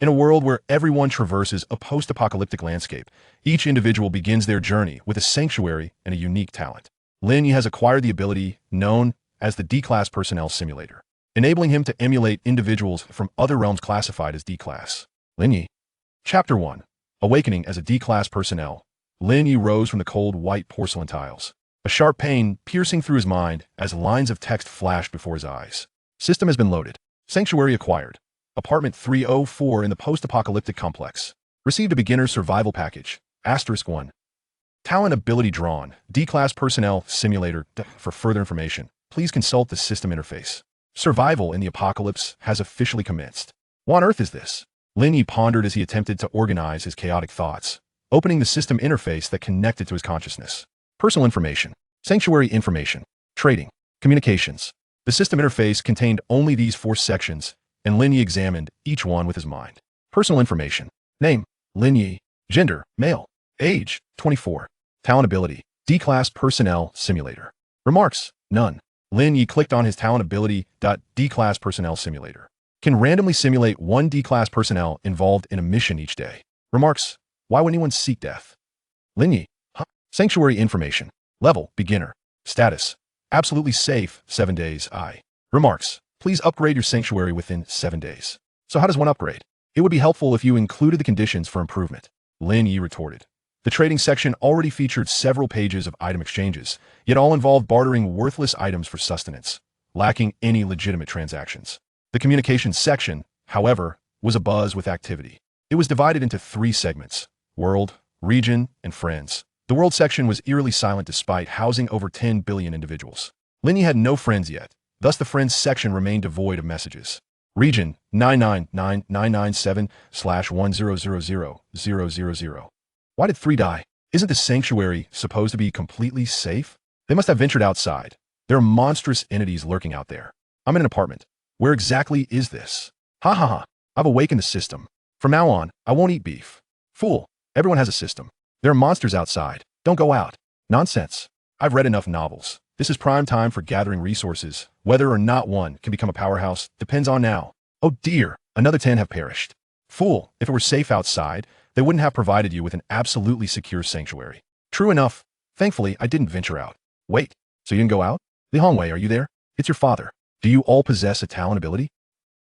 In a world where everyone traverses a post-apocalyptic landscape, each individual begins their journey with a sanctuary and a unique talent. Lin Ye has acquired the ability known as the D-Class Personnel Simulator, enabling him to emulate individuals from other realms classified as D-Class. Lin Ye. Chapter 1. Awakening as a D-Class Personnel. Lin Ye rose from the cold white porcelain tiles, a sharp pain piercing through his mind as lines of text flashed before his eyes. System has been loaded. Sanctuary acquired. Apartment 304 in the post-apocalyptic complex. Received a beginner survival package. *1. Talent ability drawn. D-Class Personnel Simulator. For further information, please consult the system interface. Survival in the apocalypse has officially commenced. What on earth is this? Lin Ye pondered as he attempted to organize his chaotic thoughts, opening the system interface that connected to his consciousness. Personal information. Sanctuary information. Trading. Communications. The system interface contained only these 4 sections, and Lin Ye examined each one with his mind. Personal information. Name. Lin Ye. Gender. Male. Age. 24. Talent ability. D-Class Personnel Simulator. Remarks. None. Lin Ye clicked on his talent ability. D-Class Personnel Simulator. Can randomly simulate 1 D-Class personnel involved in a mission each day. Remarks. Why would anyone seek death? Lin Ye. Sanctuary information. Level. Beginner. Status. Absolutely safe. 7 days. Remarks. Please upgrade your sanctuary within 7 days. So how does one upgrade? It would be helpful if you included the conditions for improvement. Lin Ye retorted. The trading section already featured several pages of item exchanges, yet all involved bartering worthless items for sustenance, lacking any legitimate transactions. The communications section, however, was abuzz with activity. It was divided into 3 segments: world, region, and friends. The world section was eerily silent despite housing over 10 billion individuals. Lin Ye had no friends yet, thus the friends section remained devoid of messages. Region 99997/1000000. Why did 3 die? Isn't the sanctuary supposed to be completely safe? They must have ventured outside. There are monstrous entities lurking out there. I'm in an apartment. Where exactly is this? Ha ha ha. I've awakened the system. From now on, I won't eat beef. Fool. Everyone has a system. There are monsters outside. Don't go out. Nonsense. I've read enough novels. This is prime time for gathering resources. Whether or not one can become a powerhouse depends on now. Oh dear, another 10 have perished. Fool, if it were safe outside, they wouldn't have provided you with an absolutely secure sanctuary. True enough. Thankfully, I didn't venture out. Wait, so you didn't go out? Li Hongwei, are you there? It's your father. Do you all possess a talent ability?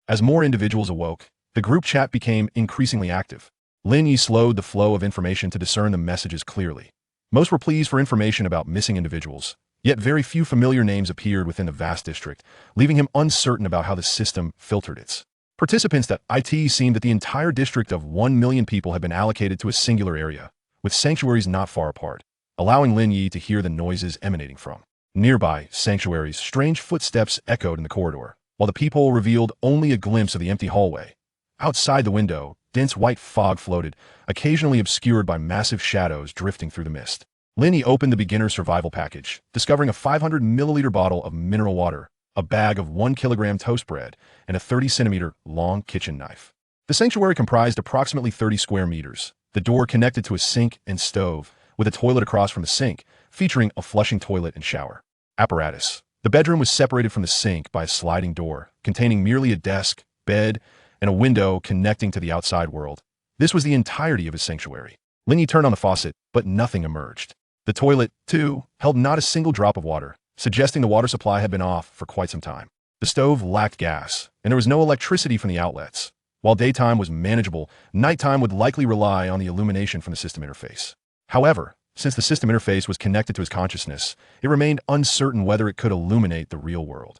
As more individuals awoke, the group chat became increasingly active. Lin Ye slowed the flow of information to discern the messages clearly. Most were pleas for information about missing individuals, yet very few familiar names appeared within the vast district, leaving him uncertain about how the system filtered its participants. It seemed that the entire district of 1 million people had been allocated to a singular area, with sanctuaries not far apart, allowing Lin Ye to hear the noises emanating from nearby sanctuaries. Strange footsteps echoed in the corridor, while the peephole revealed only a glimpse of the empty hallway. Outside the window, dense white fog floated, occasionally obscured by massive shadows drifting through the mist. Lin Ye opened the beginner survival package, discovering a 500 milliliter bottle of mineral water, a bag of 1 kilogram toast bread, and a 30-centimeter long kitchen knife. The sanctuary comprised approximately 30 square meters. The door connected to a sink and stove, with a toilet across from the sink, featuring a flushing toilet and shower apparatus. The bedroom was separated from the sink by a sliding door, containing merely a desk, bed, and a window connecting to the outside world. This was the entirety of his sanctuary. Lin Ye turned on the faucet, but nothing emerged. The toilet, too, held not a single drop of water, suggesting the water supply had been off for quite some time. The stove lacked gas, and there was no electricity from the outlets. While daytime was manageable, nighttime would likely rely on the illumination from the system interface. However, since the system interface was connected to his consciousness, it remained uncertain whether it could illuminate the real world.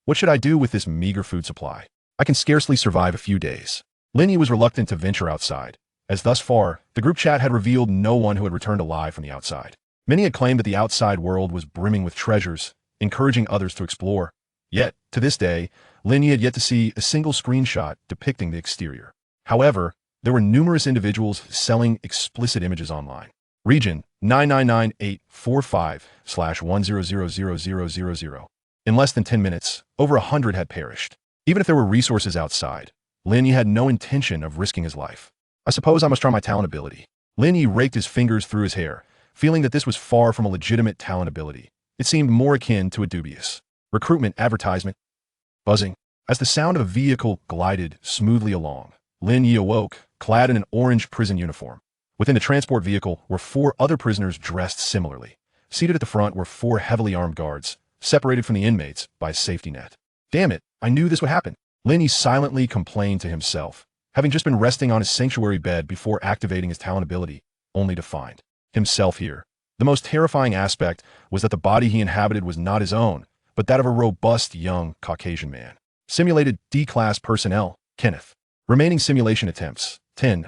What should I do with this meager food supply? I can scarcely survive a few days. Lin Ye was reluctant to venture outside, as thus far, the group chat had revealed no one who had returned alive from the outside. Many had claimed that the outside world was brimming with treasures, encouraging others to explore. Yet, to this day, Lin Ye had yet to see a single screenshot depicting the exterior. However, there were numerous individuals selling explicit images online. Region 9999845/1000000. In less than 10 minutes, over 100 had perished. Even if there were resources outside, Lin Ye had no intention of risking his life. I suppose I must try my talent ability. Lin Ye raked his fingers through his hair, feeling that this was far from a legitimate talent ability. It seemed more akin to a dubious recruitment advertisement. Buzzing. As the sound of a vehicle glided smoothly along, Lin Ye awoke, clad in an orange prison uniform. Within the transport vehicle were 4 other prisoners dressed similarly. Seated at the front were 4 heavily armed guards, separated from the inmates by a safety net. Damn it, I knew this would happen. Lin Ye silently complained to himself, having just been resting on his sanctuary bed before activating his talent ability, only to find himself here. The most terrifying aspect was that the body he inhabited was not his own, but that of a robust young Caucasian man. Simulated D-class personnel, Kenneth. Remaining simulation attempts, 10.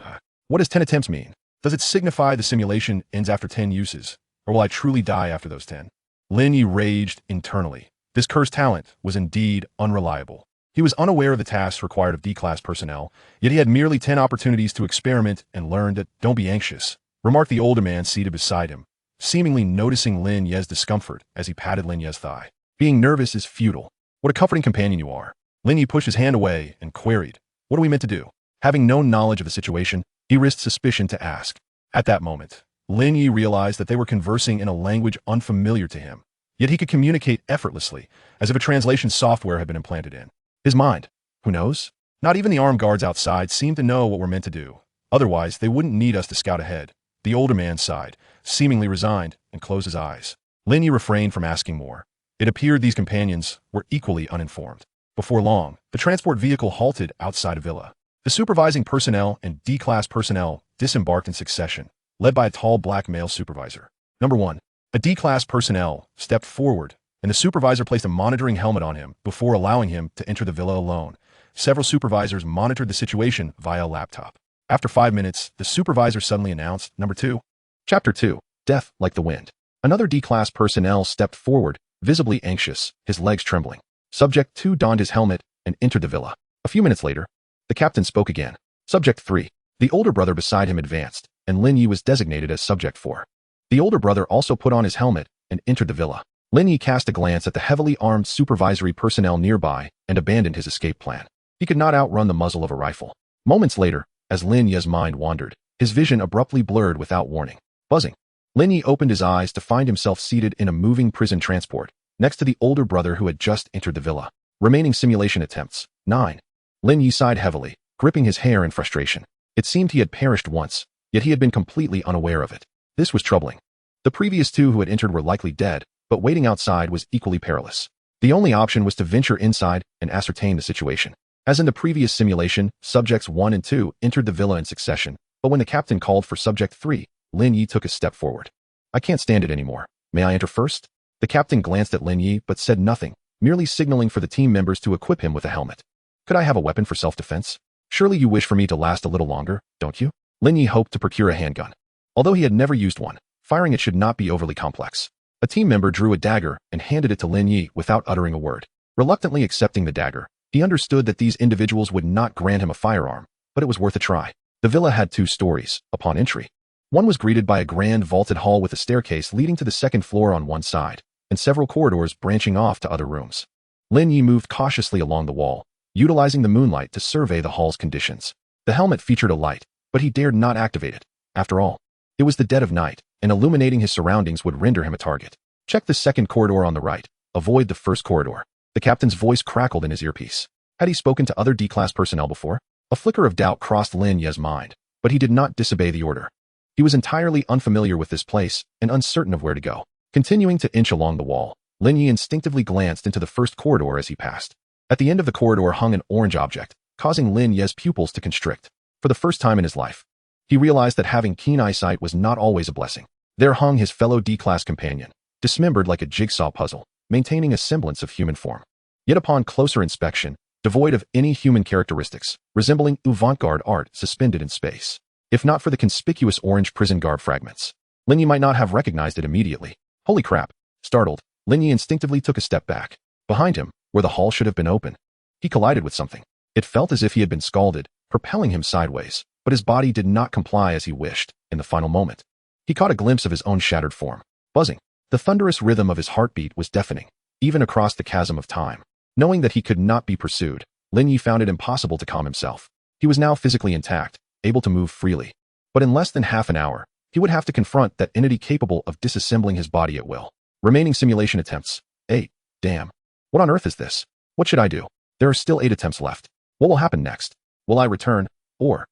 What does 10 attempts mean? Does it signify the simulation ends after 10 uses, or will I truly die after those 10? Lin Ye raged internally. This cursed talent was indeed unreliable. He was unaware of the tasks required of D-class personnel, yet he had merely 10 opportunities to experiment and learn that "don't be anxious," remarked the older man seated beside him, seemingly noticing Lin Ye's discomfort as he patted Lin Ye's thigh. Being nervous is futile. What a comforting companion you are. Lin Ye pushed his hand away and queried, "What are we meant to do?" Having no knowledge of the situation, he risked suspicion to ask. At that moment, Lin Ye realized that they were conversing in a language unfamiliar to him, yet he could communicate effortlessly, as if a translation software had been implanted in his mind. Who knows? Not even the armed guards outside seemed to know what we're meant to do. Otherwise, they wouldn't need us to scout ahead. The older man sighed, seemingly resigned, and closed his eyes. Lin Ye refrained from asking more. It appeared these companions were equally uninformed. Before long, the transport vehicle halted outside a villa. The supervising personnel and D-class personnel disembarked in succession, led by a tall black male supervisor. Number 1. A D-class personnel stepped forward, and the supervisor placed a monitoring helmet on him before allowing him to enter the villa alone. Several supervisors monitored the situation via a laptop. After 5 minutes, the supervisor suddenly announced, Number 2. Chapter 2. Death Like the Wind. Another D-class personnel stepped forward, visibly anxious, his legs trembling. Subject 2 donned his helmet and entered the villa. A few minutes later, the captain spoke again. Subject 3. The older brother beside him advanced, and Lin Ye was designated as Subject 4. The older brother also put on his helmet and entered the villa. Lin Ye cast a glance at the heavily armed supervisory personnel nearby and abandoned his escape plan. He could not outrun the muzzle of a rifle. Moments later, as Lin Ye's mind wandered, his vision abruptly blurred without warning. Buzzing. Lin Ye opened his eyes to find himself seated in a moving prison transport, next to the older brother who had just entered the villa. Remaining simulation attempts, 9. Lin Ye sighed heavily, gripping his hair in frustration. It seemed he had perished once, yet he had been completely unaware of it. This was troubling. The previous 2 who had entered were likely dead, but waiting outside was equally perilous. The only option was to venture inside and ascertain the situation. As in the previous simulation, Subjects 1 and 2 entered the villa in succession, but when the captain called for Subject 3, Lin Ye took a step forward. "I can't stand it anymore. May I enter first?" The captain glanced at Lin Ye but said nothing, merely signaling for the team members to equip him with a helmet. "Could I have a weapon for self-defense? Surely you wish for me to last a little longer, don't you?" Lin Ye hoped to procure a handgun. Although he had never used one, firing it should not be overly complex. A team member drew a dagger and handed it to Lin Ye without uttering a word. Reluctantly accepting the dagger, he understood that these individuals would not grant him a firearm, but it was worth a try. The villa had 2 stories upon entry. One was greeted by a grand vaulted hall with a staircase leading to the second floor on one side, and several corridors branching off to other rooms. Lin Ye moved cautiously along the wall, utilizing the moonlight to survey the hall's conditions. The helmet featured a light, but he dared not activate it. After all, it was the dead of night, and illuminating his surroundings would render him a target. Check the second corridor on the right. Avoid the first corridor. The captain's voice crackled in his earpiece. Had he spoken to other D-class personnel before? A flicker of doubt crossed Lin Ye's mind, but he did not disobey the order. He was entirely unfamiliar with this place and uncertain of where to go. Continuing to inch along the wall, Lin Ye instinctively glanced into the first corridor as he passed. At the end of the corridor hung an orange object, causing Lin Ye's pupils to constrict. For the first time in his life, he realized that having keen eyesight was not always a blessing. There hung his fellow D-class companion, dismembered like a jigsaw puzzle, maintaining a semblance of human form. Yet upon closer inspection, devoid of any human characteristics, resembling avant-garde art suspended in space. If not for the conspicuous orange prison garb fragments, Lin Ye might not have recognized it immediately. Holy crap! Startled, Lin Ye instinctively took a step back. Behind him, where the hall should have been open, he collided with something. It felt as if he had been scalded, propelling him sideways, but his body did not comply as he wished. In the final moment, he caught a glimpse of his own shattered form. Buzzing. The thunderous rhythm of his heartbeat was deafening, even across the chasm of time. Knowing that he could not be pursued, Lin Ye found it impossible to calm himself. He was now physically intact, able to move freely. But in less than half an hour, he would have to confront that entity capable of disassembling his body at will. Remaining simulation attempts, 8. Damn. What on earth is this? What should I do? There are still 8 attempts left. What will happen next? Will I return? or.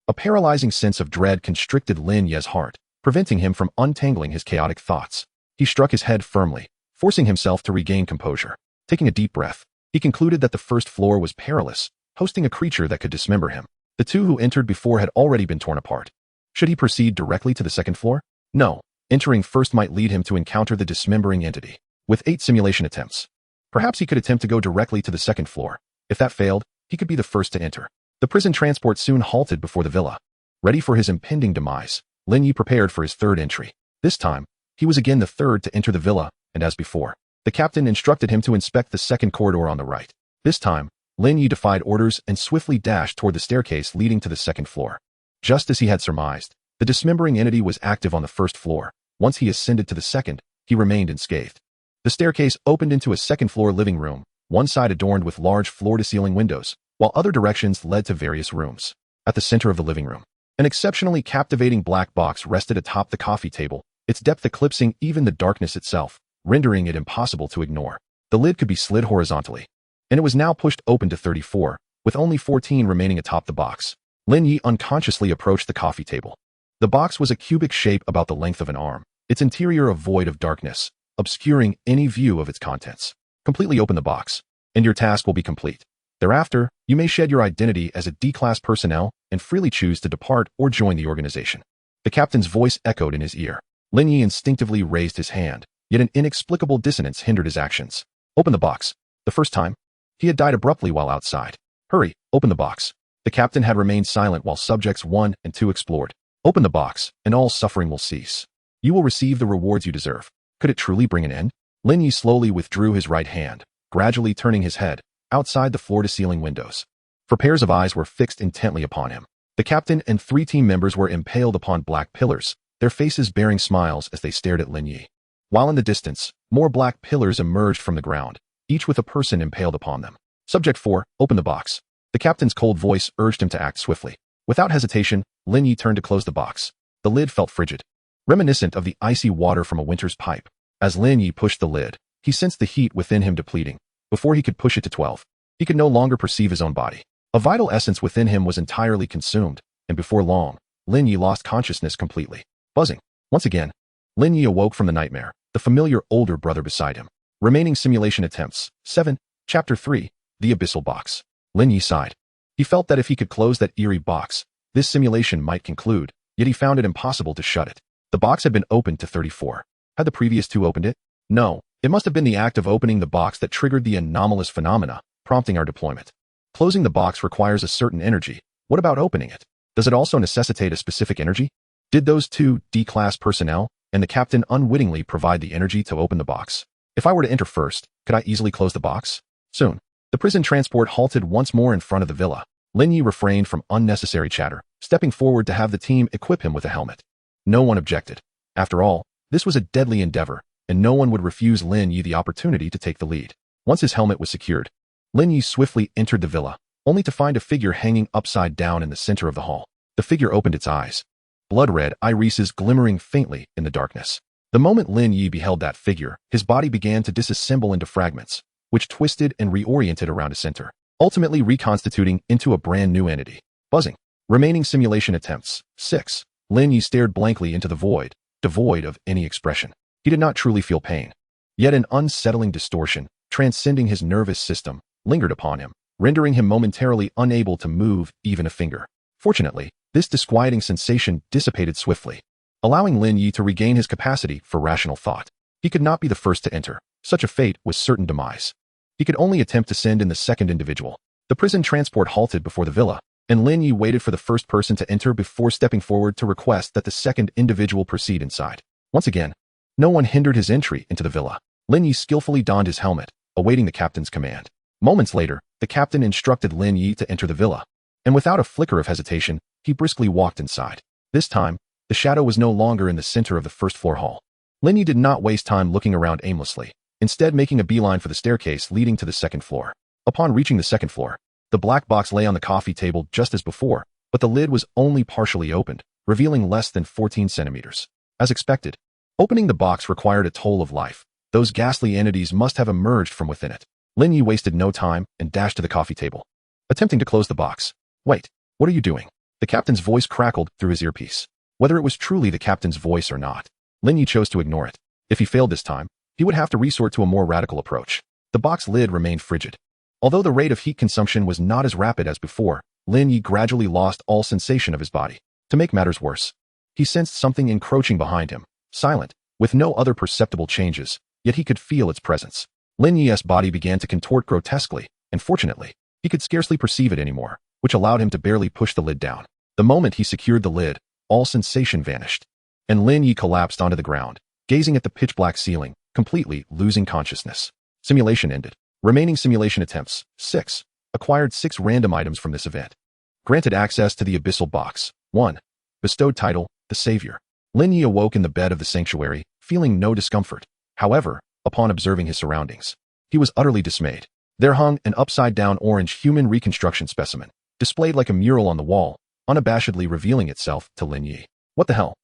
A paralyzing sense of dread constricted Lin Ye's heart, preventing him from untangling his chaotic thoughts. He struck his head firmly, forcing himself to regain composure. Taking a deep breath, he concluded that the first floor was perilous, hosting a creature that could dismember him. The two who entered before had already been torn apart. Should he proceed directly to the second floor? No. Entering first might lead him to encounter the dismembering entity. With 8 simulation attempts, perhaps he could attempt to go directly to the second floor. If that failed, he could be the first to enter. The prison transport soon halted before the villa. Ready for his impending demise, Lin Ye prepared for his third entry. This time, he was again the third to enter the villa, and as before, the captain instructed him to inspect the second corridor on the right. This time, Lin Ye defied orders and swiftly dashed toward the staircase leading to the second floor. Just as he had surmised, the dismembering entity was active on the first floor. Once he ascended to the second, he remained unscathed. The staircase opened into a second-floor living room, one side adorned with large floor-to-ceiling windows, while other directions led to various rooms. At the center of the living room, an exceptionally captivating black box rested atop the coffee table, its depth eclipsing even the darkness itself, rendering it impossible to ignore. The lid could be slid horizontally, and it was now pushed open to 34, with only 14 remaining atop the box. Lin Ye unconsciously approached the coffee table. The box was a cubic shape about the length of an arm, its interior a void of darkness, obscuring any view of its contents. Completely open the box, and your task will be complete. Thereafter, you may shed your identity as a D-class personnel and freely choose to depart or join the organization. The captain's voice echoed in his ear. Lin Ye instinctively raised his hand, yet an inexplicable dissonance hindered his actions. Open the box. The first time, he had died abruptly while outside. Hurry, open the box. The captain had remained silent while subjects 1 and 2 explored. Open the box, and all suffering will cease. You will receive the rewards you deserve. Could it truly bring an end? Lin Ye slowly withdrew his right hand, gradually turning his head, outside the floor-to-ceiling windows. 4 pairs of eyes were fixed intently upon him. The captain and 3 team members were impaled upon black pillars, their faces bearing smiles as they stared at Lin Ye. While in the distance, more black pillars emerged from the ground, each with a person impaled upon them. Subject 4, open the box. The captain's cold voice urged him to act swiftly. Without hesitation, Lin Ye turned to close the box. The lid felt frigid, reminiscent of the icy water from a winter's pipe. As Lin Ye pushed the lid, he sensed the heat within him depleting. Before he could push it to 12, he could no longer perceive his own body. A vital essence within him was entirely consumed, and before long, Lin Ye lost consciousness completely. Buzzing. Once again, Lin Ye awoke from the nightmare, the familiar older brother beside him. Remaining simulation attempts. 7. Chapter 3. The Abyssal Box. Lin Ye sighed. He felt that if he could close that eerie box, this simulation might conclude, yet he found it impossible to shut it. The box had been opened to 34. Had the previous 2 opened it? No. It must have been the act of opening the box that triggered the anomalous phenomena, prompting our deployment. Closing the box requires a certain energy. What about opening it? Does it also necessitate a specific energy? Did those 2 D-class personnel and the captain unwittingly provide the energy to open the box? If I were to enter first, could I easily close the box? Soon. The prison transport halted once more in front of the villa. Lin Ye refrained from unnecessary chatter, stepping forward to have the team equip him with a helmet. No one objected. After all, this was a deadly endeavor, and no one would refuse Lin Ye the opportunity to take the lead. Once his helmet was secured, Lin Ye swiftly entered the villa, only to find a figure hanging upside down in the center of the hall. The figure opened its eyes, blood-red irises glimmering faintly in the darkness. The moment Lin Ye beheld that figure, his body began to disassemble into fragments, which twisted and reoriented around a center, ultimately reconstituting into a brand new entity. Buzzing. Remaining simulation attempts. 6. Lin Ye stared blankly into the void, devoid of any expression. He did not truly feel pain. Yet an unsettling distortion, transcending his nervous system, lingered upon him, rendering him momentarily unable to move even a finger. Fortunately, this disquieting sensation dissipated swiftly, allowing Lin Ye to regain his capacity for rational thought. He could not be the first to enter. Such a fate was certain demise. He could only attempt to send in the second individual. The prison transport halted before the villa, and Lin Ye waited for the first person to enter before stepping forward to request that the second individual proceed inside. Once again, no one hindered his entry into the villa. Lin Ye skillfully donned his helmet, awaiting the captain's command. Moments later, the captain instructed Lin Ye to enter the villa, and without a flicker of hesitation, he briskly walked inside. This time, the shadow was no longer in the center of the first-floor hall. Lin Ye did not waste time looking around aimlessly, instead making a beeline for the staircase leading to the second floor. Upon reaching the second floor, the black box lay on the coffee table just as before, but the lid was only partially opened, revealing less than 14 centimeters. As expected, opening the box required a toll of life. Those ghastly entities must have emerged from within it. Lin Ye wasted no time and dashed to the coffee table, attempting to close the box. Wait, what are you doing? The captain's voice crackled through his earpiece. Whether it was truly the captain's voice or not, Lin Ye chose to ignore it. If he failed this time, he would have to resort to a more radical approach. The box lid remained frigid. Although the rate of heat consumption was not as rapid as before, Lin Ye gradually lost all sensation of his body. To make matters worse, he sensed something encroaching behind him, silent, with no other perceptible changes, yet he could feel its presence. Lin Ye's body began to contort grotesquely, and fortunately, he could scarcely perceive it anymore, which allowed him to barely push the lid down. The moment he secured the lid, all sensation vanished, and Lin Ye collapsed onto the ground, gazing at the pitch-black ceiling, completely losing consciousness. Simulation ended. Remaining simulation attempts, 6. Acquired 6 random items from this event. Granted access to the abyssal box. 1. Bestowed title, The Savior. Lin Ye awoke in the bed of the sanctuary, feeling no discomfort. However, upon observing his surroundings, he was utterly dismayed. There hung an upside-down orange human reconstruction specimen, displayed like a mural on the wall, unabashedly revealing itself to Lin Ye. What the hell?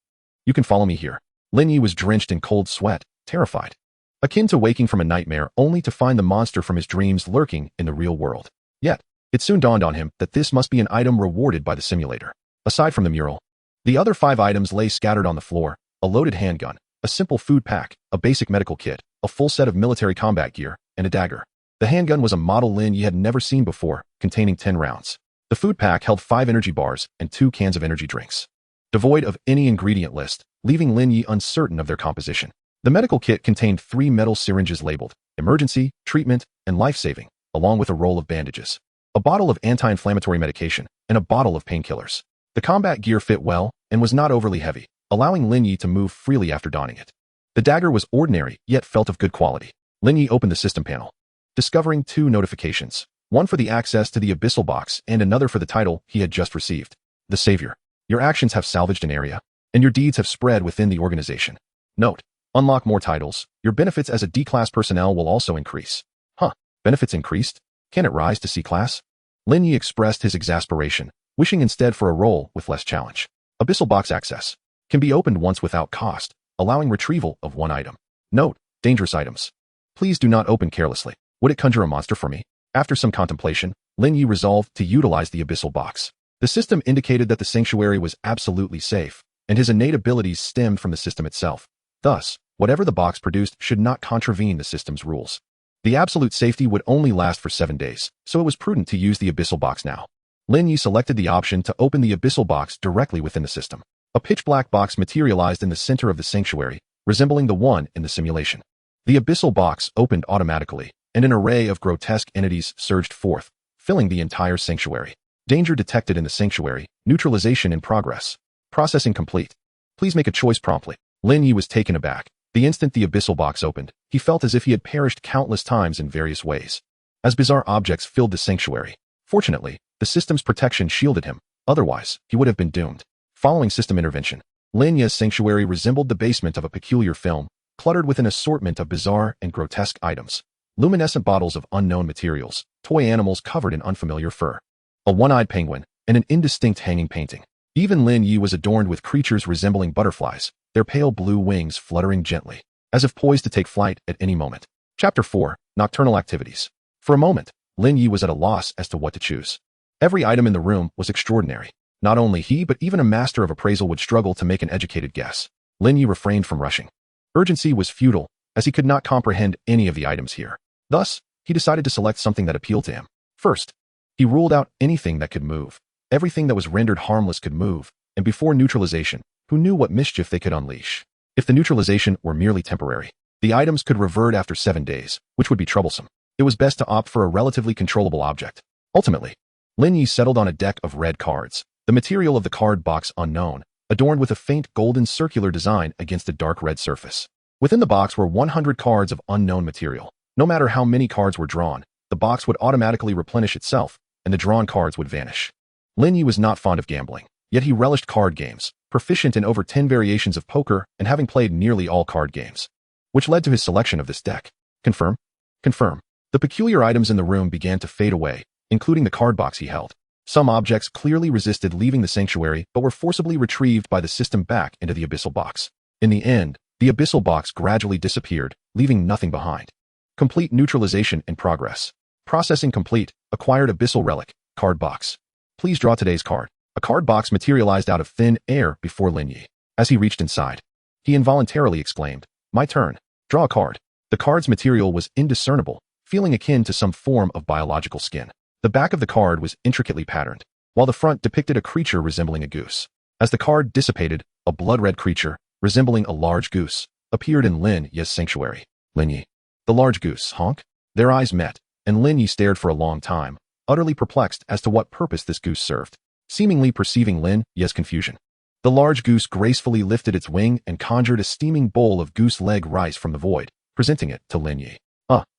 You can follow me here. Lin Ye was drenched in cold sweat, terrified. Akin to waking from a nightmare only to find the monster from his dreams lurking in the real world. Yet, it soon dawned on him that this must be an item rewarded by the simulator. Aside from the mural, the other 5 items lay scattered on the floor: a loaded handgun, a simple food pack, a basic medical kit, a full set of military combat gear, and a dagger. The handgun was a model Lin Ye had never seen before, containing 10 rounds. The food pack held 5 energy bars and 2 cans of energy drinks, devoid of any ingredient list, leaving Lin Ye uncertain of their composition. The medical kit contained 3 metal syringes labeled emergency, treatment, and life-saving, along with a roll of bandages, a bottle of anti-inflammatory medication, and a bottle of painkillers. The combat gear fit well and was not overly heavy, allowing Lin Ye to move freely after donning it. The dagger was ordinary, yet felt of good quality. Lin Ye opened the system panel, discovering 2 notifications, one for the access to the abyssal box and another for the title he had just received. The Savior. Your actions have salvaged an area, and your deeds have spread within the organization. Note: unlock more titles. Your benefits as a D-class personnel will also increase. Huh, benefits increased? Can it rise to C-class? Lin Ye expressed his exasperation, wishing instead for a role with less challenge. Abyssal box access can be opened once without cost, allowing retrieval of 1 item. Note: dangerous items. Please do not open carelessly. Would it conjure a monster for me? After some contemplation, Lin Ye resolved to utilize the abyssal box. The system indicated that the sanctuary was absolutely safe, and his innate abilities stemmed from the system itself. Thus, whatever the box produced should not contravene the system's rules. The absolute safety would only last for 7 days, so it was prudent to use the abyssal box now. Lin Ye selected the option to open the abyssal box directly within the system. A pitch-black box materialized in the center of the sanctuary, resembling the one in the simulation. The abyssal box opened automatically, and an array of grotesque entities surged forth, filling the entire sanctuary. Danger detected in the sanctuary. Neutralization in progress. Processing complete. Please make a choice promptly. Lin Ye was taken aback. The instant the abyssal box opened, he felt as if he had perished countless times in various ways, as bizarre objects filled the sanctuary. Fortunately, the system's protection shielded him. Otherwise, he would have been doomed. Following system intervention, Lin Ye's sanctuary resembled the basement of a peculiar film, cluttered with an assortment of bizarre and grotesque items. Luminescent bottles of unknown materials, toy animals covered in unfamiliar fur, a one-eyed penguin, and an indistinct hanging painting. Even Lin Ye was adorned with creatures resembling butterflies, their pale blue wings fluttering gently, as if poised to take flight at any moment. Chapter 4. Nocturnal Activities. For a moment, Lin Ye was at a loss as to what to choose. Every item in the room was extraordinary. Not only he but even a master of appraisal would struggle to make an educated guess. Lin Ye refrained from rushing. Urgency was futile, as he could not comprehend any of the items here. Thus, he decided to select something that appealed to him. First, he ruled out anything that could move. Everything that was rendered harmless could move, and before neutralization, who knew what mischief they could unleash? If the neutralization were merely temporary, the items could revert after 7 days, which would be troublesome. It was best to opt for a relatively controllable object. Ultimately, Lin Ye settled on a deck of red cards, the material of the card box unknown, adorned with a faint golden circular design against a dark red surface. Within the box were 100 cards of unknown material. No matter how many cards were drawn, the box would automatically replenish itself, and the drawn cards would vanish. Lin Ye was not fond of gambling, yet he relished card games, proficient in over 10 variations of poker and having played nearly all card games, which led to his selection of this deck. Confirm? Confirm. The peculiar items in the room began to fade away, including the card box he held. Some objects clearly resisted leaving the sanctuary but were forcibly retrieved by the system back into the abyssal box. In the end, the abyssal box gradually disappeared, leaving nothing behind. Complete neutralization in progress. Processing complete. Acquired abyssal relic. Card box. Please draw today's card. A card box materialized out of thin air before Lin Ye. As he reached inside, he involuntarily exclaimed, "My turn. Draw a card." The card's material was indiscernible, feeling akin to some form of biological skin. The back of the card was intricately patterned, while the front depicted a creature resembling a goose. As the card dissipated, a blood-red creature, resembling a large goose, appeared in Lin Ye's sanctuary. Lin Ye. The large goose, honk? Their eyes met, and Lin Ye stared for a long time, utterly perplexed as to what purpose this goose served, seemingly perceiving Lin Ye's confusion. The large goose gracefully lifted its wing and conjured a steaming bowl of goose leg rice from the void, presenting it to Lin Ye.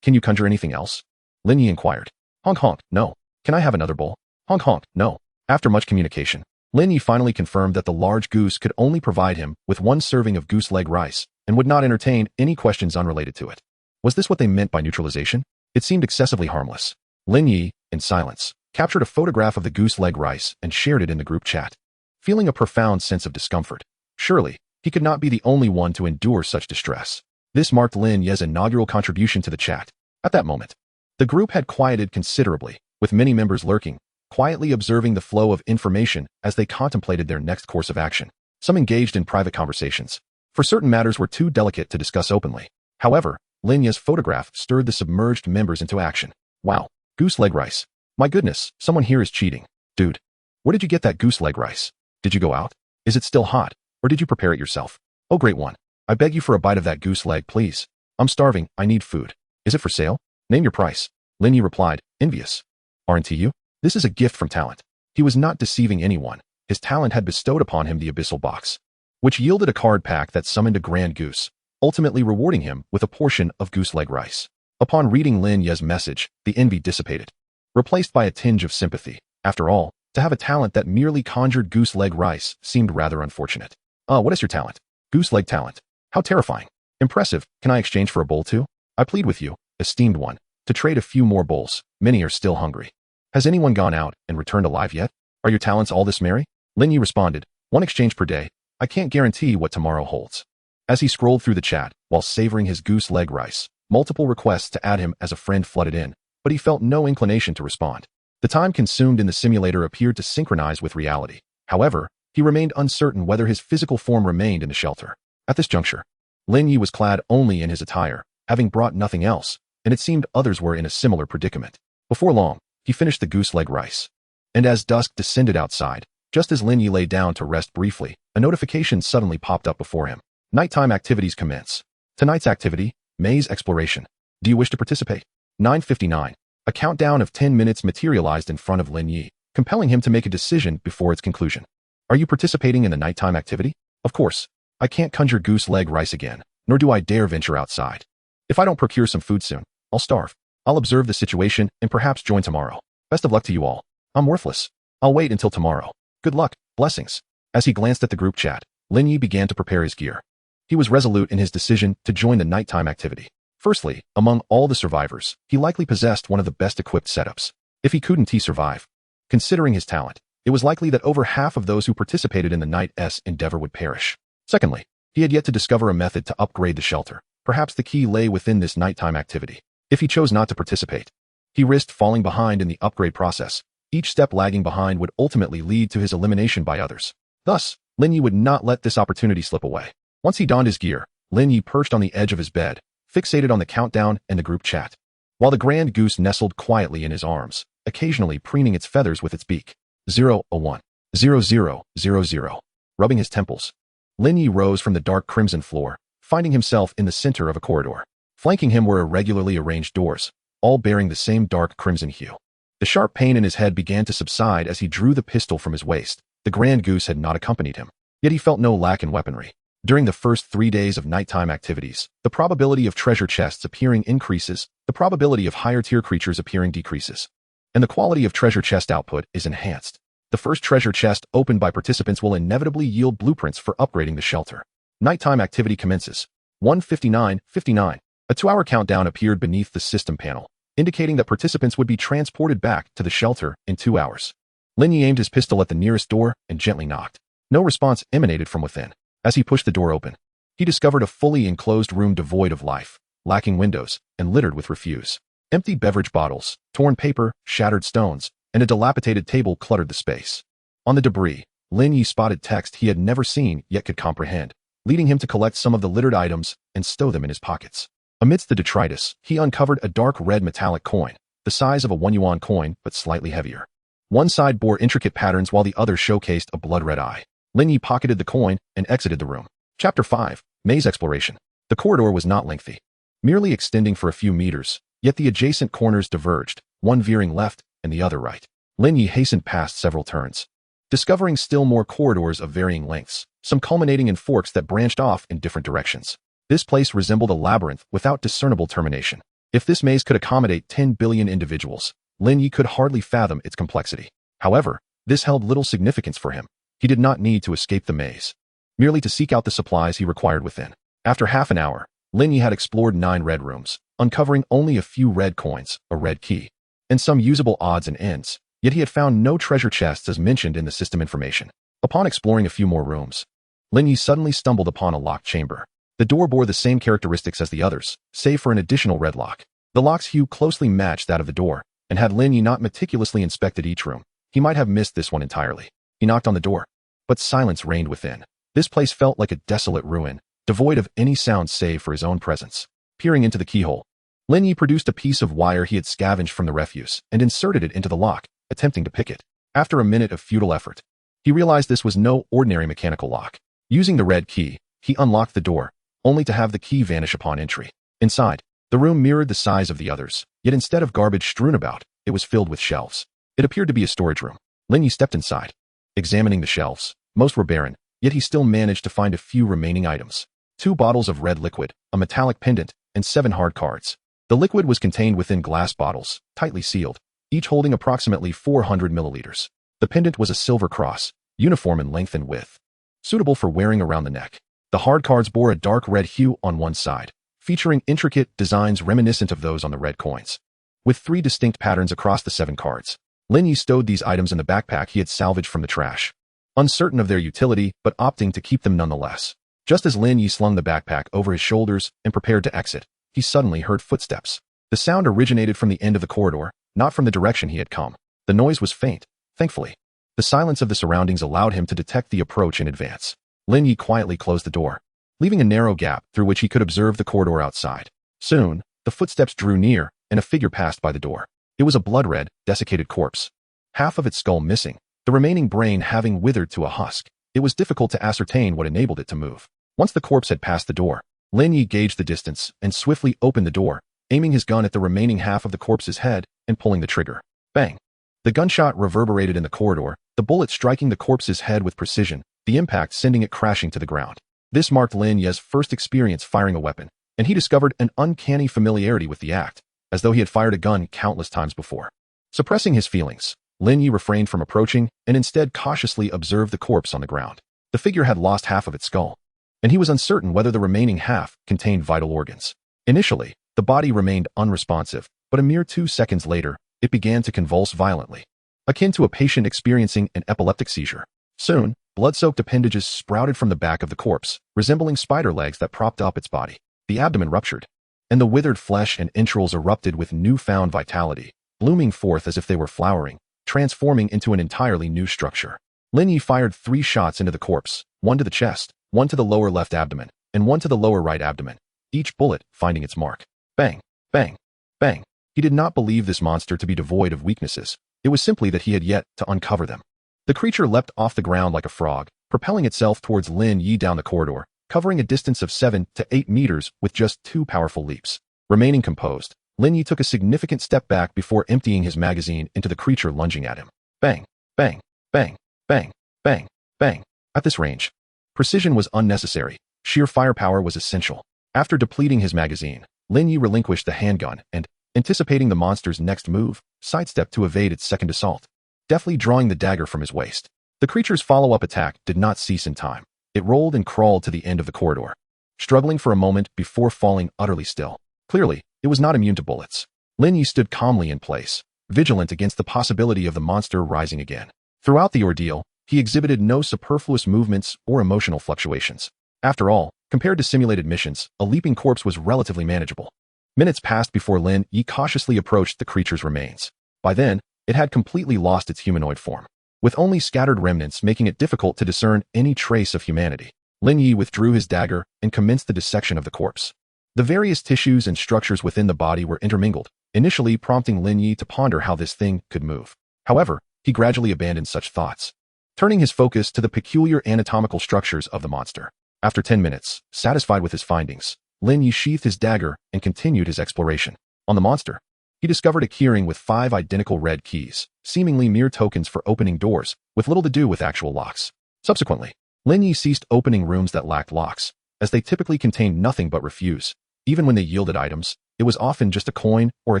Can you conjure anything else?" Lin Ye inquired. "Honk honk, no. Can I have another bowl?" "Honk honk, no." After much communication, Lin Ye finally confirmed that the large goose could only provide him with one serving of goose leg rice and would not entertain any questions unrelated to it. Was this what they meant by neutralization? It seemed excessively harmless. Lin Ye, in silence, captured a photograph of the goose leg rice and shared it in the group chat. Feeling a profound sense of discomfort, surely he could not be the only one to endure such distress. This marked Lin Ye's inaugural contribution to the chat. At that moment, the group had quieted considerably, with many members lurking, quietly observing the flow of information as they contemplated their next course of action. Some engaged in private conversations, for certain matters were too delicate to discuss openly. However, Lin Ye's photograph stirred the submerged members into action. "Wow, goose leg rice. My goodness, someone here is cheating. Dude, where did you get that goose leg rice? Did you go out? Is it still hot, or did you prepare it yourself? Oh, great one. I beg you for a bite of that goose leg, please. I'm starving, I need food. Is it for sale? Name your price." Lin Ye replied, envious. "Aren't you? This is a gift from talent." He was not deceiving anyone. His talent had bestowed upon him the abyssal box, which yielded a card pack that summoned a grand goose, ultimately rewarding him with a portion of goose leg rice. Upon reading Lin Ye's message, the envy dissipated, replaced by a tinge of sympathy. After all, to have a talent that merely conjured goose leg rice seemed rather unfortunate. What is your talent?" "Goose leg talent. How terrifying. Impressive. Can I exchange for a bowl too? I plead with you, esteemed one, to trade a few more bowls. Many are still hungry. Has anyone gone out and returned alive yet? Are your talents all this merry?" Lin Ye responded, "One exchange per day. I can't guarantee what tomorrow holds." As he scrolled through the chat, while savoring his goose leg rice, multiple requests to add him as a friend flooded in, but he felt no inclination to respond. The time consumed in the simulator appeared to synchronize with reality. However, he remained uncertain whether his physical form remained in the shelter. At this juncture, Lin Ye was clad only in his attire, having brought nothing else, and it seemed others were in a similar predicament. Before long, he finished the goose leg rice. And as dusk descended outside, just as Lin Ye lay down to rest briefly, a notification suddenly popped up before him. Nighttime activities commence. Tonight's activity, maze exploration. Do you wish to participate? 9:59. A countdown of 10 minutes materialized in front of Lin Ye, compelling him to make a decision before its conclusion. Are you participating in the nighttime activity? Of course. I can't conjure goose leg rice again, nor do I dare venture outside. If I don't procure some food soon, I'll starve. I'll observe the situation and perhaps join tomorrow. Best of luck to you all. I'm worthless. I'll wait until tomorrow. Good luck. Blessings." As he glanced at the group chat, Lin Ye began to prepare his gear. He was resolute in his decision to join the nighttime activity. Firstly, among all the survivors, he likely possessed one of the best equipped setups. If he couldn't survive, considering his talent, it was likely that over half of those who participated in the night's endeavor would perish. Secondly, he had yet to discover a method to upgrade the shelter. Perhaps the key lay within this nighttime activity. If he chose not to participate, he risked falling behind in the upgrade process. Each step lagging behind would ultimately lead to his elimination by others. Thus, Lin Ye would not let this opportunity slip away. Once he donned his gear, Lin Ye perched on the edge of his bed, fixated on the countdown and the group chat, while the grand goose nestled quietly in his arms, occasionally preening its feathers with its beak. 001. 0000. Rubbing his temples, Lin Ye rose from the dark crimson floor, finding himself in the center of a corridor. Flanking him were irregularly arranged doors, all bearing the same dark crimson hue. The sharp pain in his head began to subside as he drew the pistol from his waist. The grand goose had not accompanied him, yet he felt no lack in weaponry. During the first 3 days of nighttime activities, the probability of treasure chests appearing increases, the probability of higher tier creatures appearing decreases, and the quality of treasure chest output is enhanced. The first treasure chest opened by participants will inevitably yield blueprints for upgrading the shelter. Nighttime activity commences. 1:59:59. A 2-hour countdown appeared beneath the system panel, indicating that participants would be transported back to the shelter in 2 hours. Lin Ye aimed his pistol at the nearest door and gently knocked. No response emanated from within. As he pushed the door open, he discovered a fully enclosed room devoid of life, lacking windows, and littered with refuse. Empty beverage bottles, torn paper, shattered stones, and a dilapidated table cluttered the space. On the debris, Lin Ye spotted text he had never seen yet could comprehend, leading him to collect some of the littered items and stow them in his pockets. Amidst the detritus, he uncovered a dark red metallic coin, the size of a 1 yuan coin but slightly heavier. One side bore intricate patterns while the other showcased a blood-red eye. Lin Ye pocketed the coin and exited the room. Chapter 5. Maze Exploration. The corridor was not lengthy, merely extending for a few meters, yet the adjacent corners diverged, one veering left and the other right. Lin Ye hastened past several turns, discovering still more corridors of varying lengths, some culminating in forks that branched off in different directions. This place resembled a labyrinth without discernible termination. If this maze could accommodate 10 billion individuals, Lin Ye could hardly fathom its complexity. However, this held little significance for him. He did not need to escape the maze, merely to seek out the supplies he required within. After half an hour, Lin Ye had explored 9 red rooms, uncovering only a few red coins, a red key, and some usable odds and ends, yet he had found no treasure chests as mentioned in the system information. Upon exploring a few more rooms, Lin Ye suddenly stumbled upon a locked chamber. The door bore the same characteristics as the others, save for an additional red lock. The lock's hue closely matched that of the door, and had Lin Ye not meticulously inspected each room, he might have missed this one entirely. He knocked on the door, but silence reigned within. This place felt like a desolate ruin, devoid of any sound save for his own presence. Peering into the keyhole, Lin Ye produced a piece of wire he had scavenged from the refuse and inserted it into the lock, attempting to pick it. After a minute of futile effort, he realized this was no ordinary mechanical lock. Using the red key, he unlocked the door, only to have the key vanish upon entry. Inside, the room mirrored the size of the others, yet instead of garbage strewn about, it was filled with shelves. It appeared to be a storage room. Lin Ye stepped inside, examining the shelves. Most were barren, yet he still managed to find a few remaining items. 2 bottles of red liquid, a metallic pendant, and 7 hard cards. The liquid was contained within glass bottles, tightly sealed, each holding approximately 400 milliliters. The pendant was a silver cross, uniform in length and width, suitable for wearing around the neck. The hard cards bore a dark red hue on one side, featuring intricate designs reminiscent of those on the red coins, with 3 distinct patterns across the 7 cards. Lin Ye stowed these items in the backpack he had salvaged from the trash, uncertain of their utility but opting to keep them nonetheless. Just as Lin Ye slung the backpack over his shoulders and prepared to exit, he suddenly heard footsteps. The sound originated from the end of the corridor, not from the direction he had come. The noise was faint, thankfully. The silence of the surroundings allowed him to detect the approach in advance. Lin Ye quietly closed the door, leaving a narrow gap through which he could observe the corridor outside. Soon, the footsteps drew near, and a figure passed by the door. It was a blood-red, desiccated corpse, half of its skull missing, the remaining brain having withered to a husk. It was difficult to ascertain what enabled it to move. Once the corpse had passed the door, Lin Ye gauged the distance and swiftly opened the door, aiming his gun at the remaining half of the corpse's head and pulling the trigger. Bang! The gunshot reverberated in the corridor, the bullet striking the corpse's head with precision, the impact sending it crashing to the ground. This marked Lin Ye's first experience firing a weapon, and he discovered an uncanny familiarity with the act, as though he had fired a gun countless times before. Suppressing his feelings, Lin Ye refrained from approaching and instead cautiously observed the corpse on the ground. The figure had lost half of its skull, and he was uncertain whether the remaining half contained vital organs. Initially, the body remained unresponsive, but a mere 2 seconds later, it began to convulse violently, akin to a patient experiencing an epileptic seizure. Soon, blood-soaked appendages sprouted from the back of the corpse, resembling spider legs that propped up its body. The abdomen ruptured, and the withered flesh and entrails erupted with newfound vitality, blooming forth as if they were flowering, transforming into an entirely new structure. Lin Ye fired 3 shots into the corpse, 1 to the chest, 1 to the lower left abdomen, and 1 to the lower right abdomen, each bullet finding its mark. Bang, bang, bang. He did not believe this monster to be devoid of weaknesses. It was simply that he had yet to uncover them. The creature leapt off the ground like a frog, propelling itself towards Lin Ye down the corridor, covering a distance of 7 to 8 meters with just 2 powerful leaps. Remaining composed, Lin Ye took a significant step back before emptying his magazine into the creature lunging at him. Bang, bang, bang, bang, bang, bang. At this range, precision was unnecessary. Sheer firepower was essential. After depleting his magazine, Lin Ye relinquished the handgun and, anticipating the monster's next move, sidestepped to evade its second assault, deftly drawing the dagger from his waist. The creature's follow-up attack did not cease in time. It rolled and crawled to the end of the corridor, struggling for a moment before falling utterly still. Clearly, it was not immune to bullets. Lin Ye stood calmly in place, vigilant against the possibility of the monster rising again. Throughout the ordeal, he exhibited no superfluous movements or emotional fluctuations. After all, compared to simulated missions, a leaping corpse was relatively manageable. Minutes passed before Lin Ye cautiously approached the creature's remains. By then, it had completely lost its humanoid form. with only scattered remnants making it difficult to discern any trace of humanity. Lin Ye withdrew his dagger and commenced the dissection of the corpse. The various tissues and structures within the body were intermingled, initially prompting Lin Ye to ponder how this thing could move. However, he gradually abandoned such thoughts, turning his focus to the peculiar anatomical structures of the monster. After 10 minutes, satisfied with his findings, Lin Ye sheathed his dagger and continued his exploration. On the monster, he discovered a keyring with 5 identical red keys, seemingly mere tokens for opening doors, with little to do with actual locks. Subsequently, Lin Ye ceased opening rooms that lacked locks, as they typically contained nothing but refuse. Even when they yielded items, it was often just a coin or a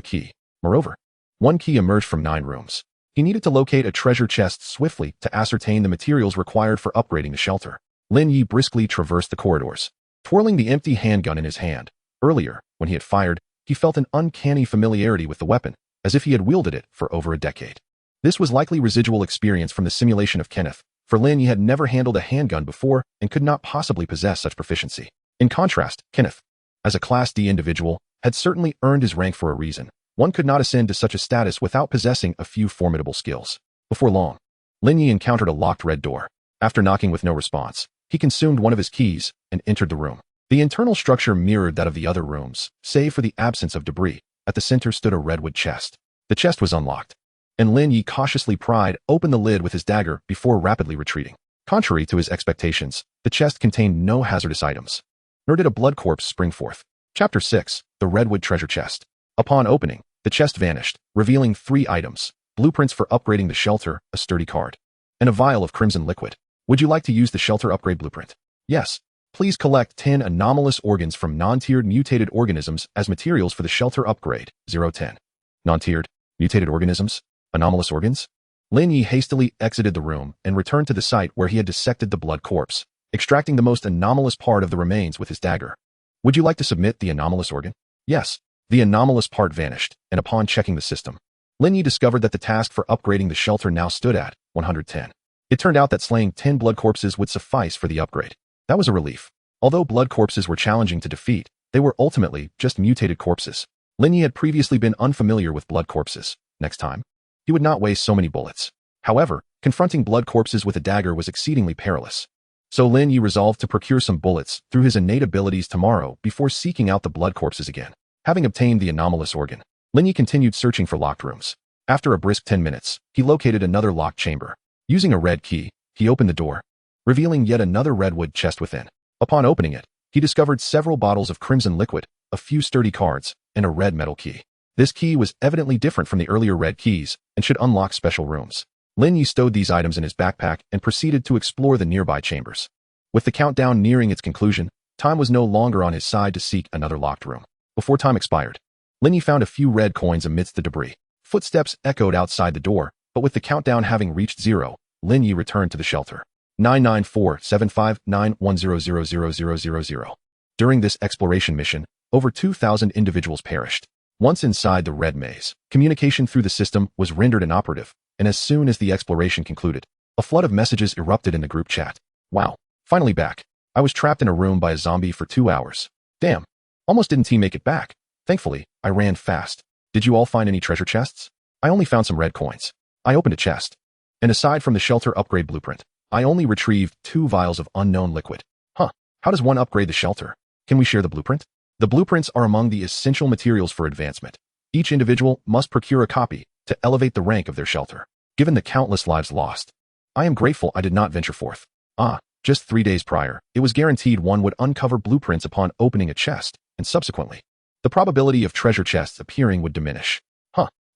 key. Moreover, one key emerged from 9 rooms. He needed to locate a treasure chest swiftly to ascertain the materials required for upgrading the shelter. Lin Ye briskly traversed the corridors, twirling the empty handgun in his hand. Earlier, when he had fired, he felt an uncanny familiarity with the weapon, as if he had wielded it for over a decade. This was likely residual experience from the simulation of Kenneth, for Lin Ye had never handled a handgun before and could not possibly possess such proficiency. In contrast, Kenneth, as a Class D individual, had certainly earned his rank for a reason. One could not ascend to such a status without possessing a few formidable skills. Before long, Lin Ye encountered a locked red door. After knocking with no response, he consumed one of his keys and entered the room. The internal structure mirrored that of the other rooms, save for the absence of debris. At the center stood a redwood chest. The chest was unlocked, and Lin Ye cautiously pried open the lid with his dagger before rapidly retreating. Contrary to his expectations, the chest contained no hazardous items, nor did a blood corpse spring forth. Chapter 6. The Redwood Treasure Chest. Upon opening, the chest vanished, revealing 3 items: blueprints for upgrading the shelter, a sturdy card, and a vial of crimson liquid. Would you like to use the shelter upgrade blueprint? Yes. Please collect 10 anomalous organs from non-tiered mutated organisms as materials for the shelter upgrade. 010. Non-tiered, mutated organisms? Anomalous organs? Lin Ye hastily exited the room and returned to the site where he had dissected the blood corpse, extracting the most anomalous part of the remains with his dagger. Would you like to submit the anomalous organ? Yes. The anomalous part vanished, and upon checking the system, Lin Ye discovered that the task for upgrading the shelter now stood at 110. It turned out that slaying 10 blood corpses would suffice for the upgrade. That was a relief. Although blood corpses were challenging to defeat, they were ultimately just mutated corpses. Lin Ye had previously been unfamiliar with blood corpses. Next time, he would not waste so many bullets. However, confronting blood corpses with a dagger was exceedingly perilous. So Lin Ye resolved to procure some bullets through his innate abilities tomorrow before seeking out the blood corpses again. Having obtained the anomalous organ, Lin Ye continued searching for locked rooms. After a brisk 10 minutes, he located another locked chamber. Using a red key, he opened the door, revealing yet another redwood chest within. Upon opening it, he discovered several bottles of crimson liquid, a few sturdy cards, and a red metal key. This key was evidently different from the earlier red keys and should unlock special rooms. Lin Ye stowed these items in his backpack and proceeded to explore the nearby chambers. With the countdown nearing its conclusion, time was no longer on his side to seek another locked room. Before time expired, Lin Ye found a few red coins amidst the debris. Footsteps echoed outside the door, but with the countdown having reached 0, Lin Ye returned to the shelter. 994-759-10000000. During this exploration mission, over 2,000 individuals perished. Once inside the red maze, communication through the system was rendered inoperative, and as soon as the exploration concluded, a flood of messages erupted in the group chat. Wow, finally back. I was trapped in a room by a zombie for 2 hours. Damn, almost didn't make it back. Thankfully, I ran fast. Did you all find any treasure chests? I only found some red coins. I opened a chest, and aside from the shelter upgrade blueprint, I only retrieved 2 vials of unknown liquid. Huh, how does one upgrade the shelter? Can we share the blueprint? The blueprints are among the essential materials for advancement. Each individual must procure a copy to elevate the rank of their shelter. Given the countless lives lost, I am grateful I did not venture forth. Just 3 days prior, it was guaranteed one would uncover blueprints upon opening a chest, and subsequently, the probability of treasure chests appearing would diminish.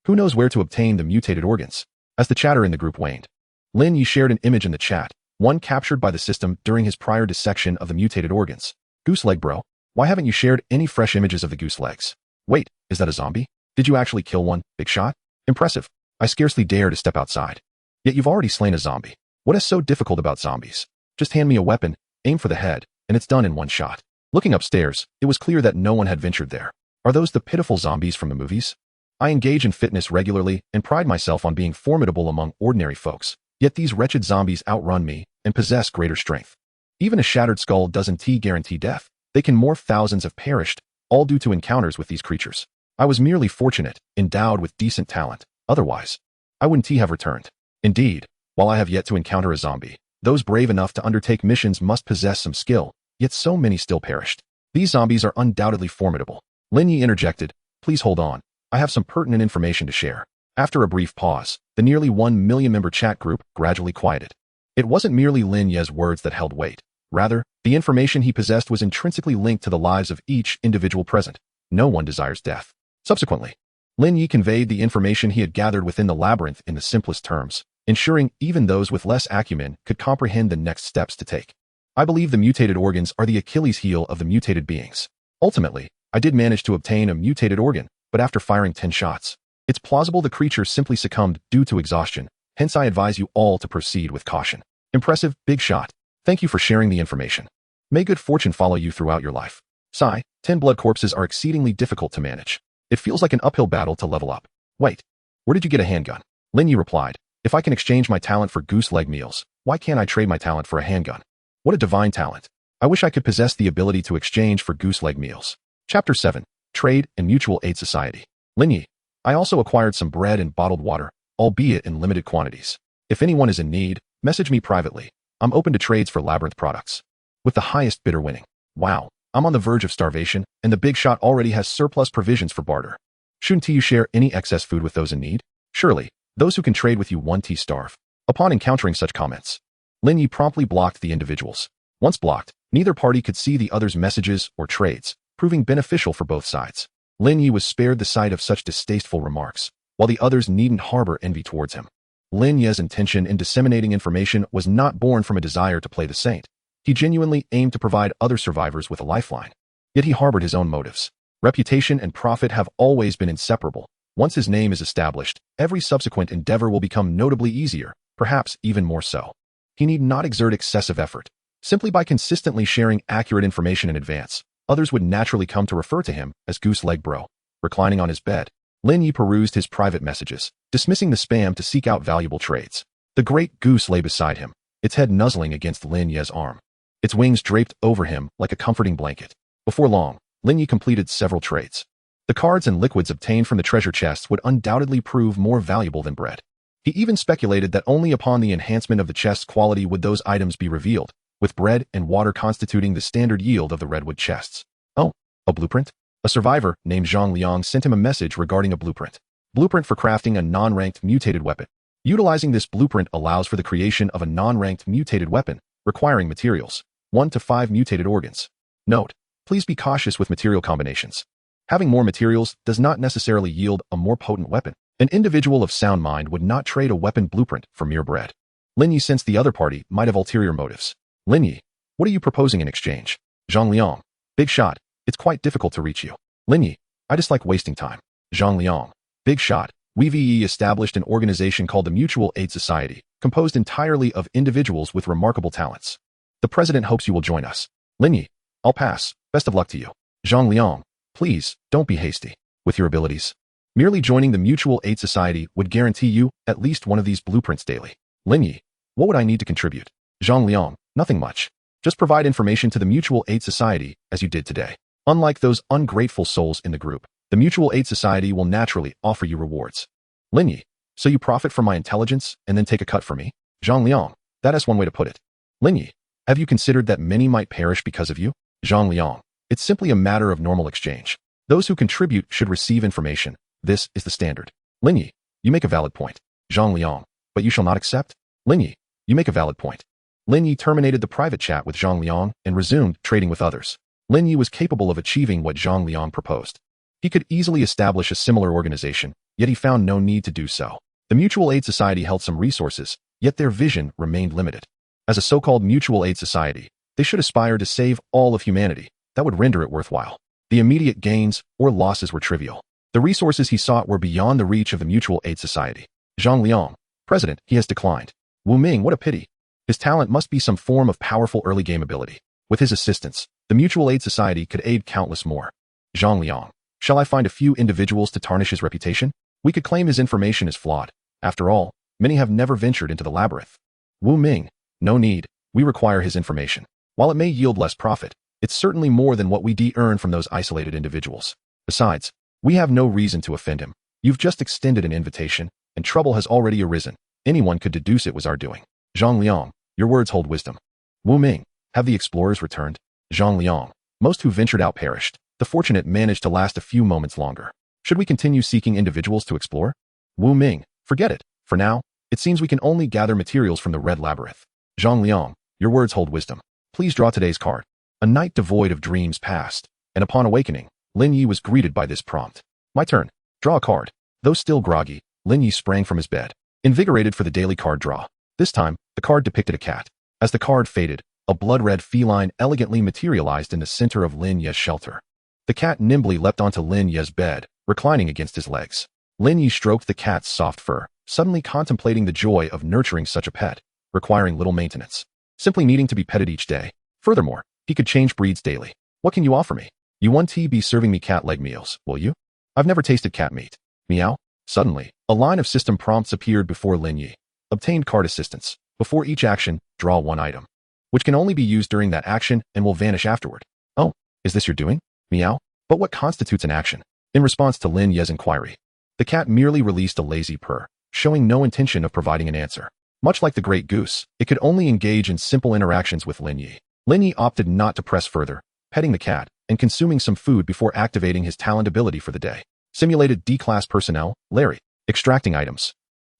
Who knows where to obtain the mutated organs? As the chatter in the group waned, Lin Ye shared an image in the chat, one captured by the system during his prior dissection of the mutated organs. Goose leg bro, why haven't you shared any fresh images of the goose legs? Wait, is that a zombie? Did you actually kill one, big shot? Impressive. I scarcely dare to step outside. Yet you've already slain a zombie. What is so difficult about zombies? Just hand me a weapon, aim for the head, and it's done in one shot. Looking upstairs, it was clear that no one had ventured there. Are those the pitiful zombies from the movies? I engage in fitness regularly and pride myself on being formidable among ordinary folks. Yet these wretched zombies outrun me and possess greater strength. Even a shattered skull doesn't guarantee death. They can morph. Thousands have perished, all due to encounters with these creatures. I was merely fortunate, endowed with decent talent. Otherwise, I wouldn't have returned. Indeed, While I have yet to encounter a zombie, those brave enough to undertake missions must possess some skill, yet so many still perished. These zombies are undoubtedly formidable. Lin Ye interjected, please hold on. I have some pertinent information to share. After a brief pause, the nearly 1 million member chat group gradually quieted. It wasn't merely Lin Ye's words that held weight. Rather, the information he possessed was intrinsically linked to the lives of each individual present. No one desires death. Subsequently, Lin Ye conveyed the information he had gathered within the labyrinth in the simplest terms, ensuring even those with less acumen could comprehend the next steps to take. I believe the mutated organs are the Achilles heel of the mutated beings. Ultimately, I did manage to obtain a mutated organ, but after firing 10 shots. It's plausible the creature simply succumbed due to exhaustion, hence I advise you all to proceed with caution. Impressive, big shot. Thank you for sharing the information. May good fortune follow you throughout your life. Sigh, 10 blood corpses are exceedingly difficult to manage. It feels like an uphill battle to level up. Wait, where did you get a handgun? Lin Ye replied, if I can exchange my talent for goose leg meals, why can't I trade my talent for a handgun? What a divine talent. I wish I could possess the ability to exchange for goose leg meals. Chapter 7. Trade and Mutual Aid Society. Lin Ye, I also acquired some bread and bottled water, albeit in limited quantities. If anyone is in need, message me privately. I'm open to trades for Labyrinth products. With the highest bidder winning. Wow, I'm on the verge of starvation, and the big shot already has surplus provisions for barter. Shouldn't you share any excess food with those in need? Surely, those who can trade with you won't starve. Upon encountering such comments, Lin Ye promptly blocked the individuals. Once blocked, neither party could see the other's messages or trades, proving beneficial for both sides. Lin Ye was spared the sight of such distasteful remarks, while the others needn't harbor envy towards him. Lin Ye's intention in disseminating information was not born from a desire to play the saint. He genuinely aimed to provide other survivors with a lifeline. Yet he harbored his own motives. Reputation and profit have always been inseparable. Once his name is established, every subsequent endeavor will become notably easier, perhaps even more so. He need not exert excessive effort. Simply by consistently sharing accurate information in advance, others would naturally come to refer to him as Goose Leg Bro. Reclining on his bed, Lin Ye perused his private messages, dismissing the spam to seek out valuable trades. The great goose lay beside him, its head nuzzling against Lin Ye's arm. Its wings draped over him like a comforting blanket. Before long, Lin Ye completed several trades. The cards and liquids obtained from the treasure chests would undoubtedly prove more valuable than bread. He even speculated that only upon the enhancement of the chest's quality would those items be revealed, with bread and water constituting the standard yield of the redwood chests. Oh, a blueprint? A survivor named Zhang Liang sent him a message regarding a blueprint. Blueprint for crafting a non-ranked mutated weapon. Utilizing this blueprint allows for the creation of a non-ranked mutated weapon, requiring materials 1 to 5 mutated organs. Note, please be cautious with material combinations. Having more materials does not necessarily yield a more potent weapon. An individual of sound mind would not trade a weapon blueprint for mere bread. Lin Ye sensed the other party might have ulterior motives. Lin Ye, what are you proposing in exchange? Zhang Liang, big shot. It's quite difficult to reach you. Lin Ye, I dislike wasting time. Zhang Liang, big shot. We established an organization called the Mutual Aid Society, composed entirely of individuals with remarkable talents. The president hopes you will join us. Lin Ye, I'll pass. Best of luck to you. Zhang Liang, please, don't be hasty. With your abilities, merely joining the Mutual Aid Society would guarantee you at least one of these blueprints daily. Lin Ye, what would I need to contribute? Zhang Liang, nothing much. Just provide information to the Mutual Aid Society as you did today. Unlike those ungrateful souls in the group, the Mutual Aid Society will naturally offer you rewards. Lin Ye, so you profit from my intelligence and then take a cut for me? Zhang Liang, that is one way to put it. Lin Ye, have you considered that many might perish because of you? Zhang Liang, it's simply a matter of normal exchange. Those who contribute should receive information. This is the standard. Lin Ye, you make a valid point. Zhang Liang, but you shall not accept? Lin Ye, you make a valid point. Lin Ye terminated the private chat with Zhang Liang and resumed trading with others. Lin Ye was capable of achieving what Zhang Liang proposed. He could easily establish a similar organization, yet he found no need to do so. The Mutual Aid Society held some resources, yet their vision remained limited. As a so-called Mutual Aid Society, they should aspire to save all of humanity. That would render it worthwhile. The immediate gains or losses were trivial. The resources he sought were beyond the reach of the Mutual Aid Society. Zhang Liang, president, he has declined. Wu Ming, what a pity. His talent must be some form of powerful early game ability. With his assistance, the Mutual Aid Society could aid countless more. Zhang Liang, shall I find a few individuals to tarnish his reputation? We could claim his information is flawed. After all, many have never ventured into the labyrinth. Wu Ming, no need. We require his information. While it may yield less profit, it's certainly more than what we earn from those isolated individuals. Besides, we have no reason to offend him. You've just extended an invitation, and trouble has already arisen. anyone could deduce it was our doing. Zhang Liang, your words hold wisdom. Wu Ming, have the explorers returned? Zhang Liang, most who ventured out perished. The fortunate managed to last a few moments longer. Should we continue seeking individuals to explore? Wu Ming, forget it. For now, it seems we can only gather materials from the Red Labyrinth. Zhang Liang, your words hold wisdom. Please draw today's card. A night devoid of dreams passed, and upon awakening, Lin Ye was greeted by this prompt. My turn. Draw a card. Though still groggy, Lin Ye sprang from his bed, invigorated for the daily card draw. This time, the card depicted a cat. As the card faded, a blood-red feline elegantly materialized in the center of Lin Ye's shelter. The cat nimbly leapt onto Lin Ye's bed, reclining against his legs. Lin Ye stroked the cat's soft fur, suddenly contemplating the joy of nurturing such a pet, requiring little maintenance, simply needing to be petted each day. Furthermore, he could change breeds daily. What can you offer me? You won't be serving me cat leg meals, will you? I've never tasted cat meat. Meow. Suddenly, a line of system prompts appeared before Lin Ye. Obtained card assistance. Before each action, draw one item, which can only be used during that action and will vanish afterward. Oh, is this your doing? Meow. But what constitutes an action? In response to Lin Ye's inquiry, the cat merely released a lazy purr, showing no intention of providing an answer. Much like the great goose, it could only engage in simple interactions with Lin Ye. Lin Ye opted not to press further, petting the cat and consuming some food before activating his talent ability for the day. Simulated D-class personnel, Larry. Extracting items.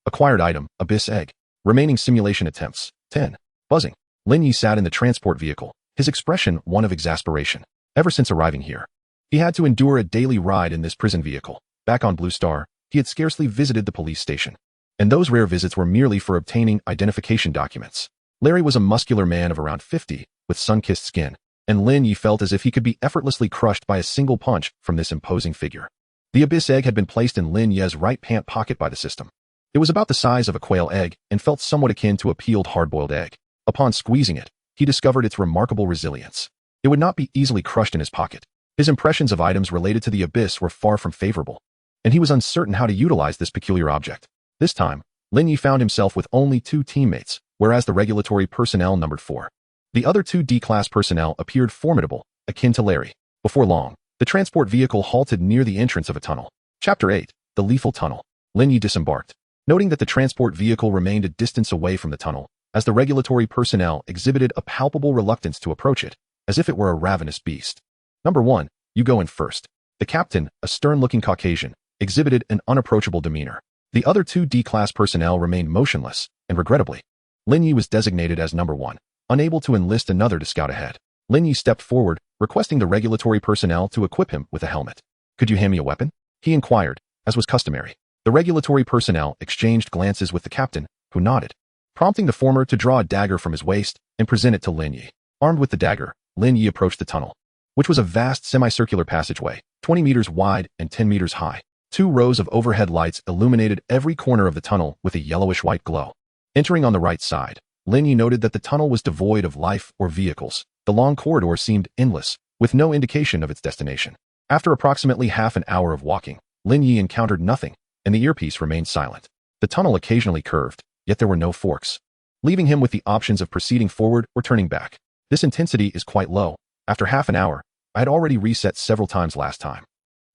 Acquired item, Abyss Egg. Remaining simulation attempts, 10. Buzzing. Lin Ye sat in the transport vehicle, his expression one of exasperation. Ever since arriving here, he had to endure a daily ride in this prison vehicle. Back on Blue Star, he had scarcely visited the police station, and those rare visits were merely for obtaining identification documents. Larry was a muscular man of around 50, with sun-kissed skin, and Lin Ye felt as if he could be effortlessly crushed by a single punch from this imposing figure. The Abyss Egg had been placed in Lin Ye's right pant pocket by the system. It was about the size of a quail egg and felt somewhat akin to a peeled hard-boiled egg. Upon squeezing it, he discovered its remarkable resilience. It would not be easily crushed in his pocket. His impressions of items related to the abyss were far from favorable, and he was uncertain how to utilize this peculiar object. This time, Lin Ye found himself with only 2 teammates, whereas the regulatory personnel numbered 4. The other 2 D-class personnel appeared formidable, akin to Larry. Before long, the transport vehicle halted near the entrance of a tunnel. Chapter 8, The Lethal Tunnel. Lin Ye disembarked, noting that the transport vehicle remained a distance away from the tunnel, as the regulatory personnel exhibited a palpable reluctance to approach it, as if it were a ravenous beast. Number 1, you go in first. The captain, a stern-looking Caucasian, exhibited an unapproachable demeanor. The other 2 D-class personnel remained motionless, and regrettably, Lin Ye was designated as number 1, unable to enlist another to scout ahead. Lin Ye stepped forward, requesting the regulatory personnel to equip him with a helmet. Could you hand me a weapon? He inquired, as was customary. The regulatory personnel exchanged glances with the captain, who nodded, prompting the former to draw a dagger from his waist and present it to Lin Ye. Armed with the dagger, Lin Ye approached the tunnel, which was a vast semicircular passageway, 20 meters wide and 10 meters high. 2 rows of overhead lights illuminated every corner of the tunnel with a yellowish-white glow. Entering on the right side, Lin Ye noted that the tunnel was devoid of life or vehicles. The long corridor seemed endless, with no indication of its destination. After approximately half an hour of walking, Lin Ye encountered nothing, and the earpiece remained silent. The tunnel occasionally curved, yet there were no forks, leaving him with the options of proceeding forward or turning back. This intensity is quite low. After half an hour, I had already reset several times last time.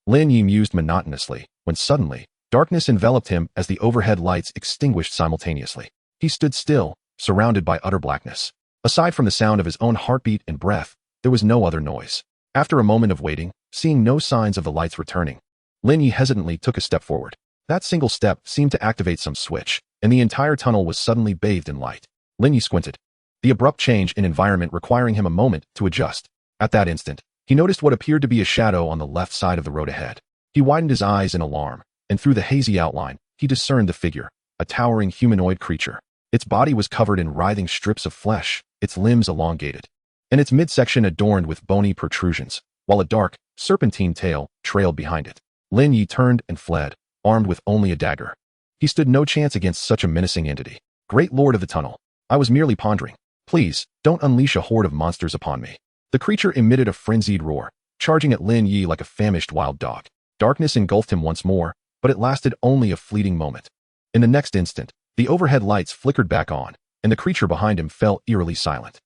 Lin Ye mused monotonously, when suddenly, darkness enveloped him as the overhead lights extinguished simultaneously. He stood still, surrounded by utter blackness. Aside from the sound of his own heartbeat and breath, there was no other noise. After a moment of waiting, seeing no signs of the lights returning, Lin Ye hesitantly took a step forward. That single step seemed to activate some switch, and the entire tunnel was suddenly bathed in light. Lin Ye squinted, the abrupt change in environment requiring him a moment to adjust. At that instant, he noticed what appeared to be a shadow on the left side of the road ahead. He widened his eyes in alarm, and through the hazy outline, he discerned the figure, a towering humanoid creature. Its body was covered in writhing strips of flesh, its limbs elongated, and its midsection adorned with bony protrusions, while a dark, serpentine tail trailed behind it. Lin Ye turned and fled, armed with only a dagger. He stood no chance against such a menacing entity. Great Lord of the Tunnel, I was merely pondering. Please, don't unleash a horde of monsters upon me. The creature emitted a frenzied roar, charging at Lin Ye like a famished wild dog. Darkness engulfed him once more, but it lasted only a fleeting moment. In the next instant, the overhead lights flickered back on, and the creature behind him fell eerily silent.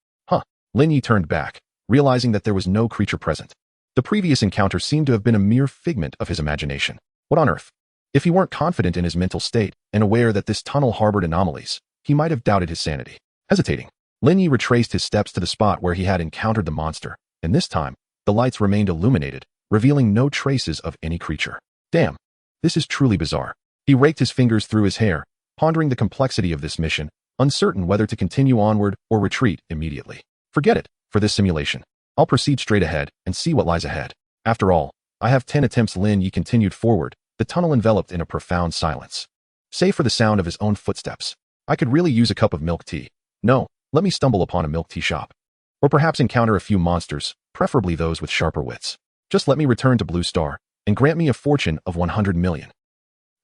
Lin Ye turned back, realizing that there was no creature present. The previous encounter seemed to have been a mere figment of his imagination. What on earth? If he weren't confident in his mental state and aware that this tunnel harbored anomalies, he might have doubted his sanity. Hesitating, Lin Ye retraced his steps to the spot where he had encountered the monster, and this time, the lights remained illuminated, revealing no traces of any creature. Damn, this is truly bizarre. He raked his fingers through his hair, pondering the complexity of this mission, uncertain whether to continue onward or retreat immediately. Forget it, for this simulation. I'll proceed straight ahead and see what lies ahead. After all, I have 10 attempts. Lin Ye continued forward, the tunnel enveloped in a profound silence. Save for the sound of his own footsteps. I could really use a cup of milk tea. No, let me stumble upon a milk tea shop. Or perhaps encounter a few monsters, preferably those with sharper wits. Just let me return to Blue Star, and grant me a fortune of 100 million.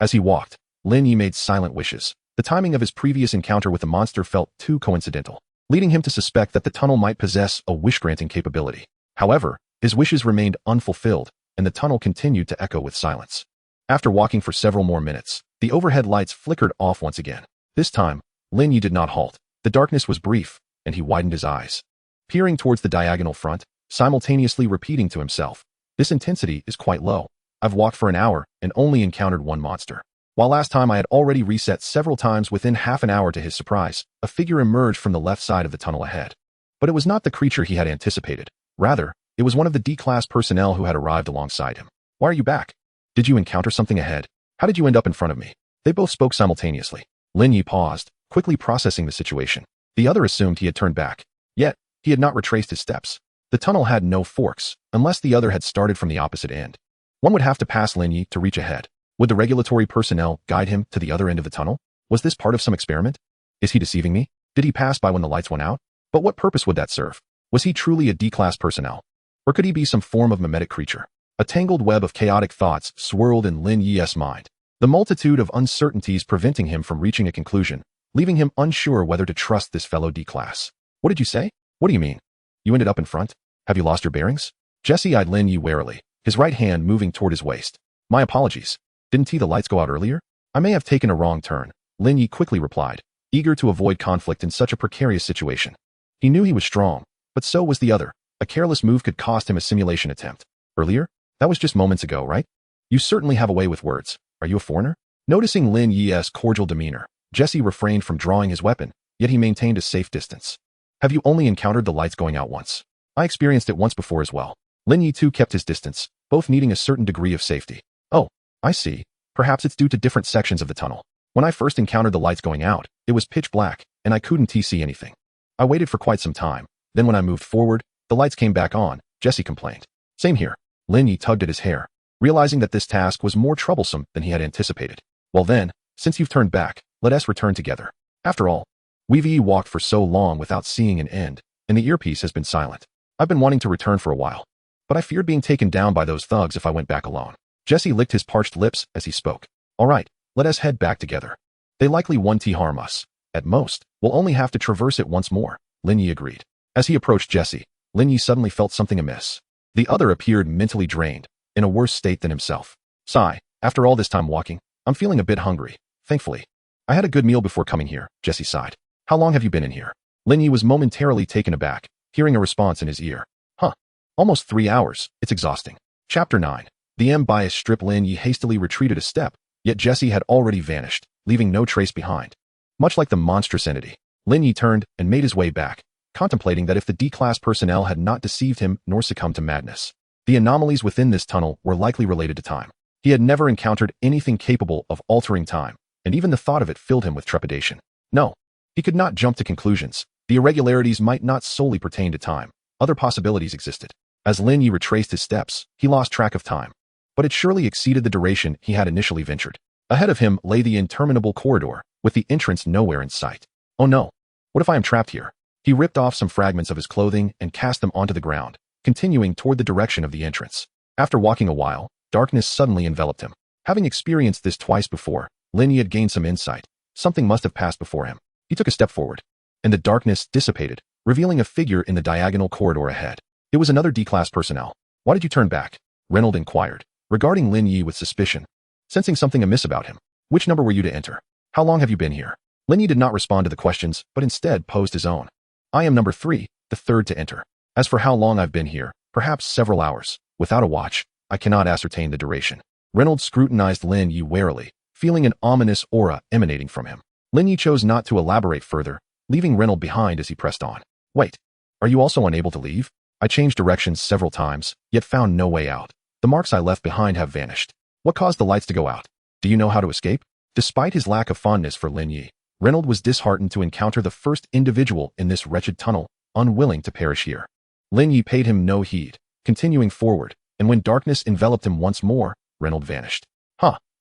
As he walked, Lin Ye made silent wishes. The timing of his previous encounter with the monster felt too coincidental, leading him to suspect that the tunnel might possess a wish-granting capability. However, his wishes remained unfulfilled, and the tunnel continued to echo with silence. After walking for several more minutes, the overhead lights flickered off once again. This time, Lin Ye did not halt. The darkness was brief, and he widened his eyes, peering towards the diagonal front, simultaneously repeating to himself, "This intensity is quite low. I've walked for an hour and only encountered one monster." While last time I had already reset several times. Within half an hour, to his surprise, a figure emerged from the left side of the tunnel ahead. But it was not the creature he had anticipated. Rather, it was one of the D-class personnel who had arrived alongside him. "Why are you back? Did you encounter something ahead? How did you end up in front of me?" They both spoke simultaneously. Lin Ye paused, quickly processing the situation. The other assumed he had turned back. Yet, he had not retraced his steps. The tunnel had no forks, unless the other had started from the opposite end. One would have to pass Lin Ye to reach ahead. Would the regulatory personnel guide him to the other end of the tunnel? Was this part of some experiment? Is he deceiving me? Did he pass by when the lights went out? But what purpose would that serve? Was he truly a D-class personnel? Or could he be some form of mimetic creature? A tangled web of chaotic thoughts swirled in Lin Ye's mind, the multitude of uncertainties preventing him from reaching a conclusion, leaving him unsure whether to trust this fellow D-class. "What did you say? What do you mean? You ended up in front? Have you lost your bearings?" Jesse eyed Lin Ye warily, his right hand moving toward his waist. "My apologies. Didn't the lights go out earlier? I may have taken a wrong turn," Lin Ye quickly replied, eager to avoid conflict in such a precarious situation. He knew he was strong, but so was the other. A careless move could cost him a simulation attempt. "Earlier? That was just moments ago, right? You certainly have a way with words. Are you a foreigner?" Noticing Lin Ye's cordial demeanor, Jesse refrained from drawing his weapon, yet he maintained a safe distance. "Have you only encountered the lights going out once?" "I experienced it once before as well." Lin Ye too kept his distance, both needing a certain degree of safety. "Oh, I see. Perhaps it's due to different sections of the tunnel. When I first encountered the lights going out, it was pitch black, and I couldn't see anything. I waited for quite some time. Then when I moved forward, the lights came back on," Jesse complained. "Same here." Lin Ye tugged at his hair, realizing that this task was more troublesome than he had anticipated. "Well then, since you've turned back, let us return together. After all, we've walked for so long without seeing an end, and the earpiece has been silent. I've been wanting to return for a while, but I feared being taken down by those thugs if I went back alone." Jesse licked his parched lips as he spoke. "All right, let us head back together. They likely won't harm us. At most, we'll only have to traverse it once more," Lin Ye agreed. As he approached Jesse, Lin Ye suddenly felt something amiss. The other appeared mentally drained, in a worse state than himself. "Sigh, after all this time walking, I'm feeling a bit hungry, thankfully. I had a good meal before coming here," Jesse sighed. "How long have you been in here?" Lin Ye was momentarily taken aback, hearing a response in his ear. Almost 3 hours. It's exhausting." Chapter 9. The bias strip. Lin Ye hastily retreated a step, yet Jesse had already vanished, leaving no trace behind. Much like the monstrous entity, Lin Ye turned and made his way back, contemplating that if the D-class personnel had not deceived him nor succumbed to madness, the anomalies within this tunnel were likely related to time. He had never encountered anything capable of altering time, and even the thought of it filled him with trepidation. No, he could not jump to conclusions. The irregularities might not solely pertain to time. Other possibilities existed. As Lin Ye retraced his steps, he lost track of time, but it surely exceeded the duration he had initially ventured. Ahead of him lay the interminable corridor, with the entrance nowhere in sight. "Oh no, what if I am trapped here?" He ripped off some fragments of his clothing and cast them onto the ground, continuing toward the direction of the entrance. After walking a while, darkness suddenly enveloped him. Having experienced this twice before, Lin Ye had gained some insight. Something must have passed before him. He took a step forward, and the darkness dissipated, revealing a figure in the diagonal corridor ahead. It was another D-class personnel. "Why did you turn back?" Reynolds inquired, regarding Lin Ye with suspicion, sensing something amiss about him. "Which number were you to enter? How long have you been here?" Lin Ye did not respond to the questions, but instead posed his own. "I am number 3, the third to enter. As for how long I've been here, perhaps several hours. Without a watch, I cannot ascertain the duration." Reynolds scrutinized Lin Ye warily, feeling an ominous aura emanating from him. Lin Ye chose not to elaborate further, leaving Reynolds behind as he pressed on. Wait, are you also unable to leave? I changed directions several times, yet found no way out. The marks I left behind have vanished. What caused the lights to go out? Do you know how to escape? Despite his lack of fondness for Lin Ye, Reynolds was disheartened to encounter the first individual in this wretched tunnel, unwilling to perish here. Lin Ye paid him no heed, continuing forward, and when darkness enveloped him once more, Reynolds vanished.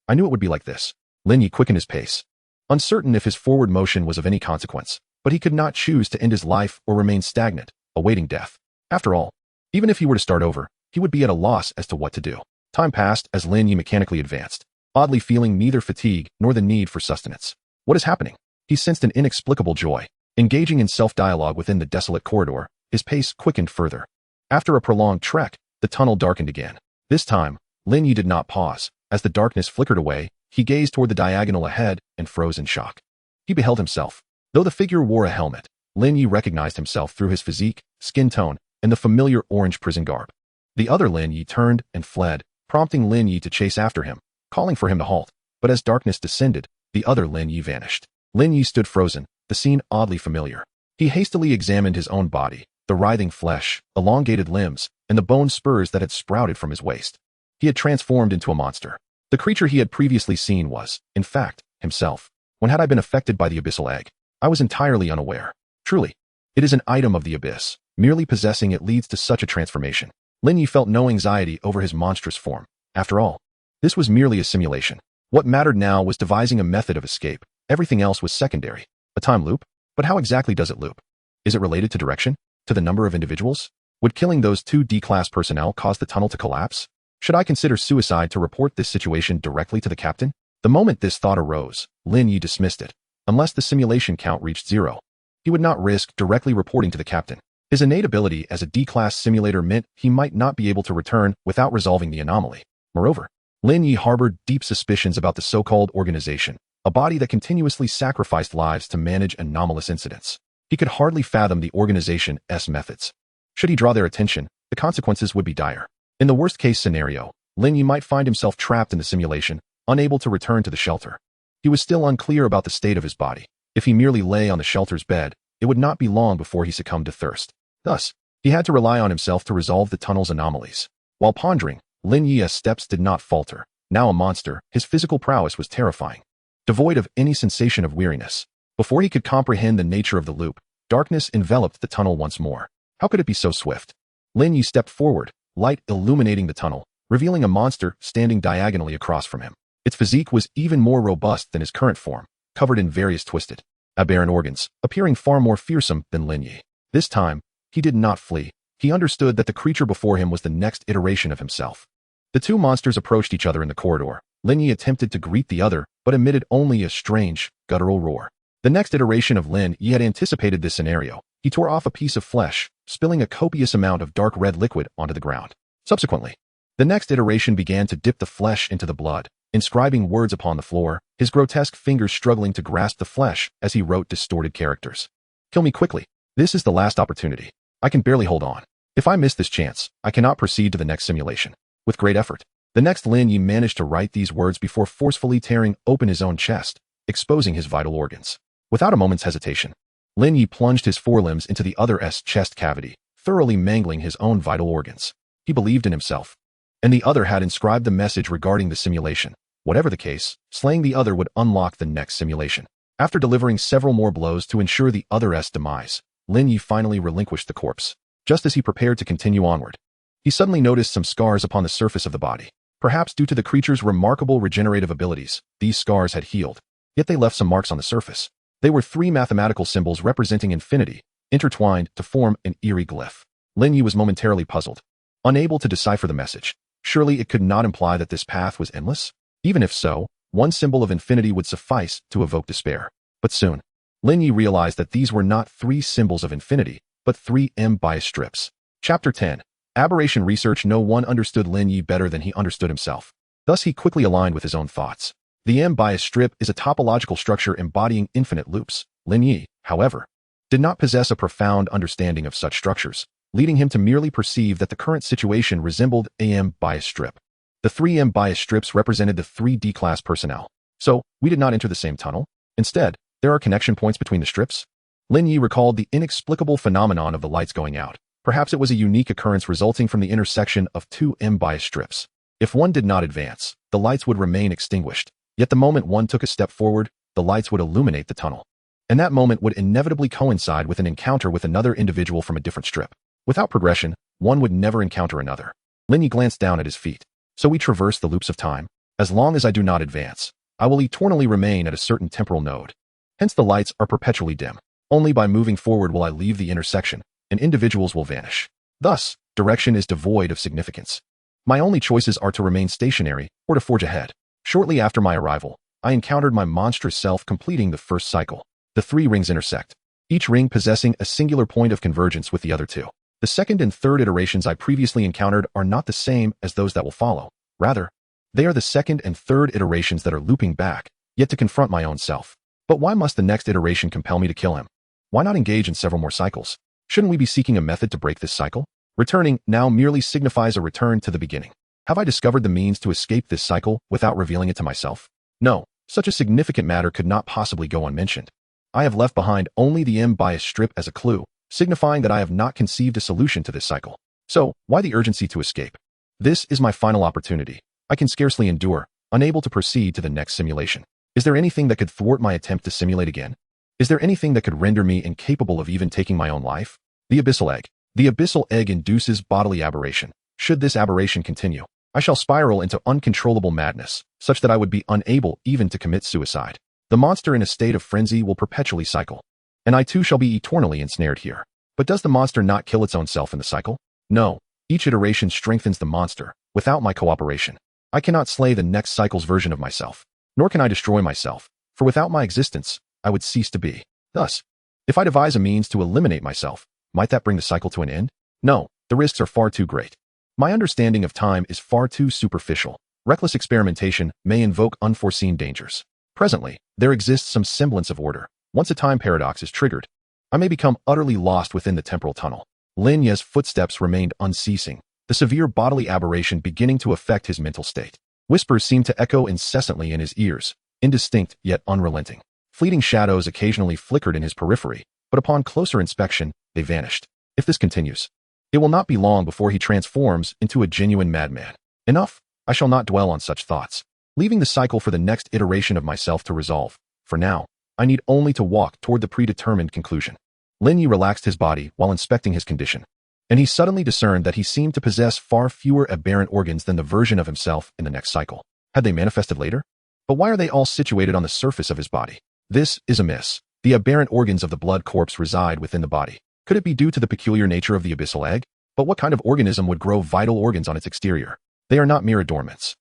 I knew it would be like this. Lin Ye quickened his pace, uncertain if his forward motion was of any consequence, but he could not choose to end his life or remain stagnant, awaiting death. After all, even if he were to start over, he would be at a loss as to what to do. Time passed as Lin Ye mechanically advanced, oddly feeling neither fatigue nor the need for sustenance. What is happening? He sensed an inexplicable joy. Engaging in self-dialogue within the desolate corridor, his pace quickened further. After a prolonged trek, the tunnel darkened again. This time, Lin Ye did not pause. As the darkness flickered away, he gazed toward the diagonal ahead and froze in shock. He beheld himself. Though the figure wore a helmet, Lin Ye recognized himself through his physique, skin tone, and the familiar orange prison garb. The other Lin Ye turned and fled, prompting Lin Ye to chase after him, calling for him to halt. But as darkness descended, the other Lin Ye vanished. Lin Ye stood frozen, the scene oddly familiar. He hastily examined his own body, the writhing flesh, elongated limbs, and the bone spurs that had sprouted from his waist. He had transformed into a monster. The creature he had previously seen was, in fact, himself. When had I been affected by the abyssal egg? I was entirely unaware. Truly, it is an item of the abyss. Merely possessing it leads to such a transformation. Lin Ye felt no anxiety over his monstrous form. After all, this was merely a simulation. What mattered now was devising a method of escape. Everything else was secondary. A time loop? But how exactly does it loop? Is it related to direction? To the number of individuals? Would killing those two D-class personnel cause the tunnel to collapse? Should I consider suicide to report this situation directly to the captain? The moment this thought arose, Lin Ye dismissed it. Unless the simulation count reached 0, he would not risk directly reporting to the captain. His innate ability as a D-class simulator meant he might not be able to return without resolving the anomaly. Moreover, Lin Ye harbored deep suspicions about the so-called organization, a body that continuously sacrificed lives to manage anomalous incidents. He could hardly fathom the organization's methods. Should he draw their attention, the consequences would be dire. In the worst-case scenario, Lin Ye might find himself trapped in the simulation, unable to return to the shelter. He was still unclear about the state of his body. If he merely lay on the shelter's bed, it would not be long before he succumbed to thirst. Thus, he had to rely on himself to resolve the tunnel's anomalies. While pondering, Lin Ye's steps did not falter. Now a monster, his physical prowess was terrifying, devoid of any sensation of weariness. Before he could comprehend the nature of the loop, darkness enveloped the tunnel once more. How could it be so swift? Lin Ye stepped forward, light illuminating the tunnel, revealing a monster standing diagonally across from him. Its physique was even more robust than his current form, covered in various twisted, aberrant organs, appearing far more fearsome than Lin Ye. This time, he did not flee. He understood that the creature before him was the next iteration of himself. The two monsters approached each other in the corridor. Lin Ye attempted to greet the other, but emitted only a strange, guttural roar. The next iteration of Lin Ye had anticipated this scenario. He tore off a piece of flesh, spilling a copious amount of dark red liquid onto the ground. Subsequently, the next iteration began to dip the flesh into the blood, inscribing words upon the floor, his grotesque fingers struggling to grasp the flesh as he wrote distorted characters. Kill me quickly. This is the last opportunity. I can barely hold on. If I miss this chance, I cannot proceed to the next simulation. With great effort, the next Lin Ye managed to write these words before forcefully tearing open his own chest, exposing his vital organs. Without a moment's hesitation, Lin Ye plunged his forelimbs into the other's chest cavity, thoroughly mangling his own vital organs. He believed in himself, and the other had inscribed the message regarding the simulation. Whatever the case, slaying the other would unlock the next simulation. After delivering several more blows to ensure the other's demise, Lin Ye finally relinquished the corpse. Just as he prepared to continue onward, he suddenly noticed some scars upon the surface of the body. Perhaps due to the creature's remarkable regenerative abilities, these scars had healed, yet they left some marks on the surface. They were 3 mathematical symbols representing infinity, intertwined to form an eerie glyph. Lin Ye was momentarily puzzled, unable to decipher the message. Surely it could not imply that this path was endless? Even if so, one symbol of infinity would suffice to evoke despair. But soon, Lin Ye realized that these were not 3 symbols of infinity, but 3 bias strips. Chapter 10. Aberration Research. No one understood Lin Ye better than he understood himself. Thus he quickly aligned with his own thoughts. The bias strip is a topological structure embodying infinite loops. Lin Ye, however, did not possess a profound understanding of such structures, leading him to merely perceive that the current situation resembled a bias strip. The 3M bias strips represented the 3D class personnel. So, we did not enter the same tunnel. Instead, there are connection points between the strips. Lin Ye recalled the inexplicable phenomenon of the lights going out. Perhaps it was a unique occurrence resulting from the intersection of two M bias strips. If one did not advance, the lights would remain extinguished. Yet the moment one took a step forward, the lights would illuminate the tunnel. And that moment would inevitably coincide with an encounter with another individual from a different strip. Without progression, one would never encounter another. Lin Ye glanced down at his feet. So we traverse the loops of time. As long as I do not advance, I will eternally remain at a certain temporal node. Hence the lights are perpetually dim. Only by moving forward will I leave the intersection, and individuals will vanish. Thus, direction is devoid of significance. My only choices are to remain stationary or to forge ahead. Shortly after my arrival, I encountered my monstrous self completing the first cycle. The 3 rings intersect, each ring possessing a singular point of convergence with the other 2. The second and third iterations I previously encountered are not the same as those that will follow. Rather, they are the second and third iterations that are looping back, yet to confront my own self. But why must the next iteration compel me to kill him? Why not engage in several more cycles? Shouldn't we be seeking a method to break this cycle? Returning now merely signifies a return to the beginning. Have I discovered the means to escape this cycle without revealing it to myself? No, such a significant matter could not possibly go unmentioned. I have left behind only the M bias strip as a clue, signifying that I have not conceived a solution to this cycle. So, why the urgency to escape? This is my final opportunity. I can scarcely endure, unable to proceed to the next simulation. Is there anything that could thwart my attempt to simulate again? Is there anything that could render me incapable of even taking my own life? The abyssal egg. The abyssal egg induces bodily aberration. Should this aberration continue, I shall spiral into uncontrollable madness, such that I would be unable even to commit suicide. The monster in a state of frenzy will perpetually cycle, and I too shall be eternally ensnared here. But does the monster not kill its own self in the cycle? No. Each iteration strengthens the monster, without my cooperation. I cannot slay the next cycle's version of myself, nor can I destroy myself, for without my existence, I would cease to be. Thus, if I devise a means to eliminate myself, might that bring the cycle to an end? No, the risks are far too great. My understanding of time is far too superficial. Reckless experimentation may invoke unforeseen dangers. Presently, there exists some semblance of order. Once a time paradox is triggered, I may become utterly lost within the temporal tunnel. Lin Ye's footsteps remained unceasing, the severe bodily aberration beginning to affect his mental state. Whispers seemed to echo incessantly in his ears, indistinct yet unrelenting. Fleeting shadows occasionally flickered in his periphery, but upon closer inspection, they vanished. If this continues, it will not be long before he transforms into a genuine madman. Enough, I shall not dwell on such thoughts, leaving the cycle for the next iteration of myself to resolve. For now, I need only to walk toward the predetermined conclusion. Lin Ye relaxed his body while inspecting his condition, and he suddenly discerned that he seemed to possess far fewer aberrant organs than the version of himself in the next cycle. Had they manifested later? But why are they all situated on the surface of his body? This is amiss. The aberrant organs of the blood corpse reside within the body. Could it be due to the peculiar nature of the abyssal egg? But what kind of organism would grow vital organs on its exterior? They are not mere adornments.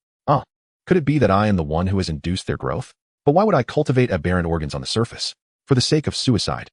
Could it be that I am the one who has induced their growth? But why would I cultivate aberrant organs on the surface? For the sake of suicide?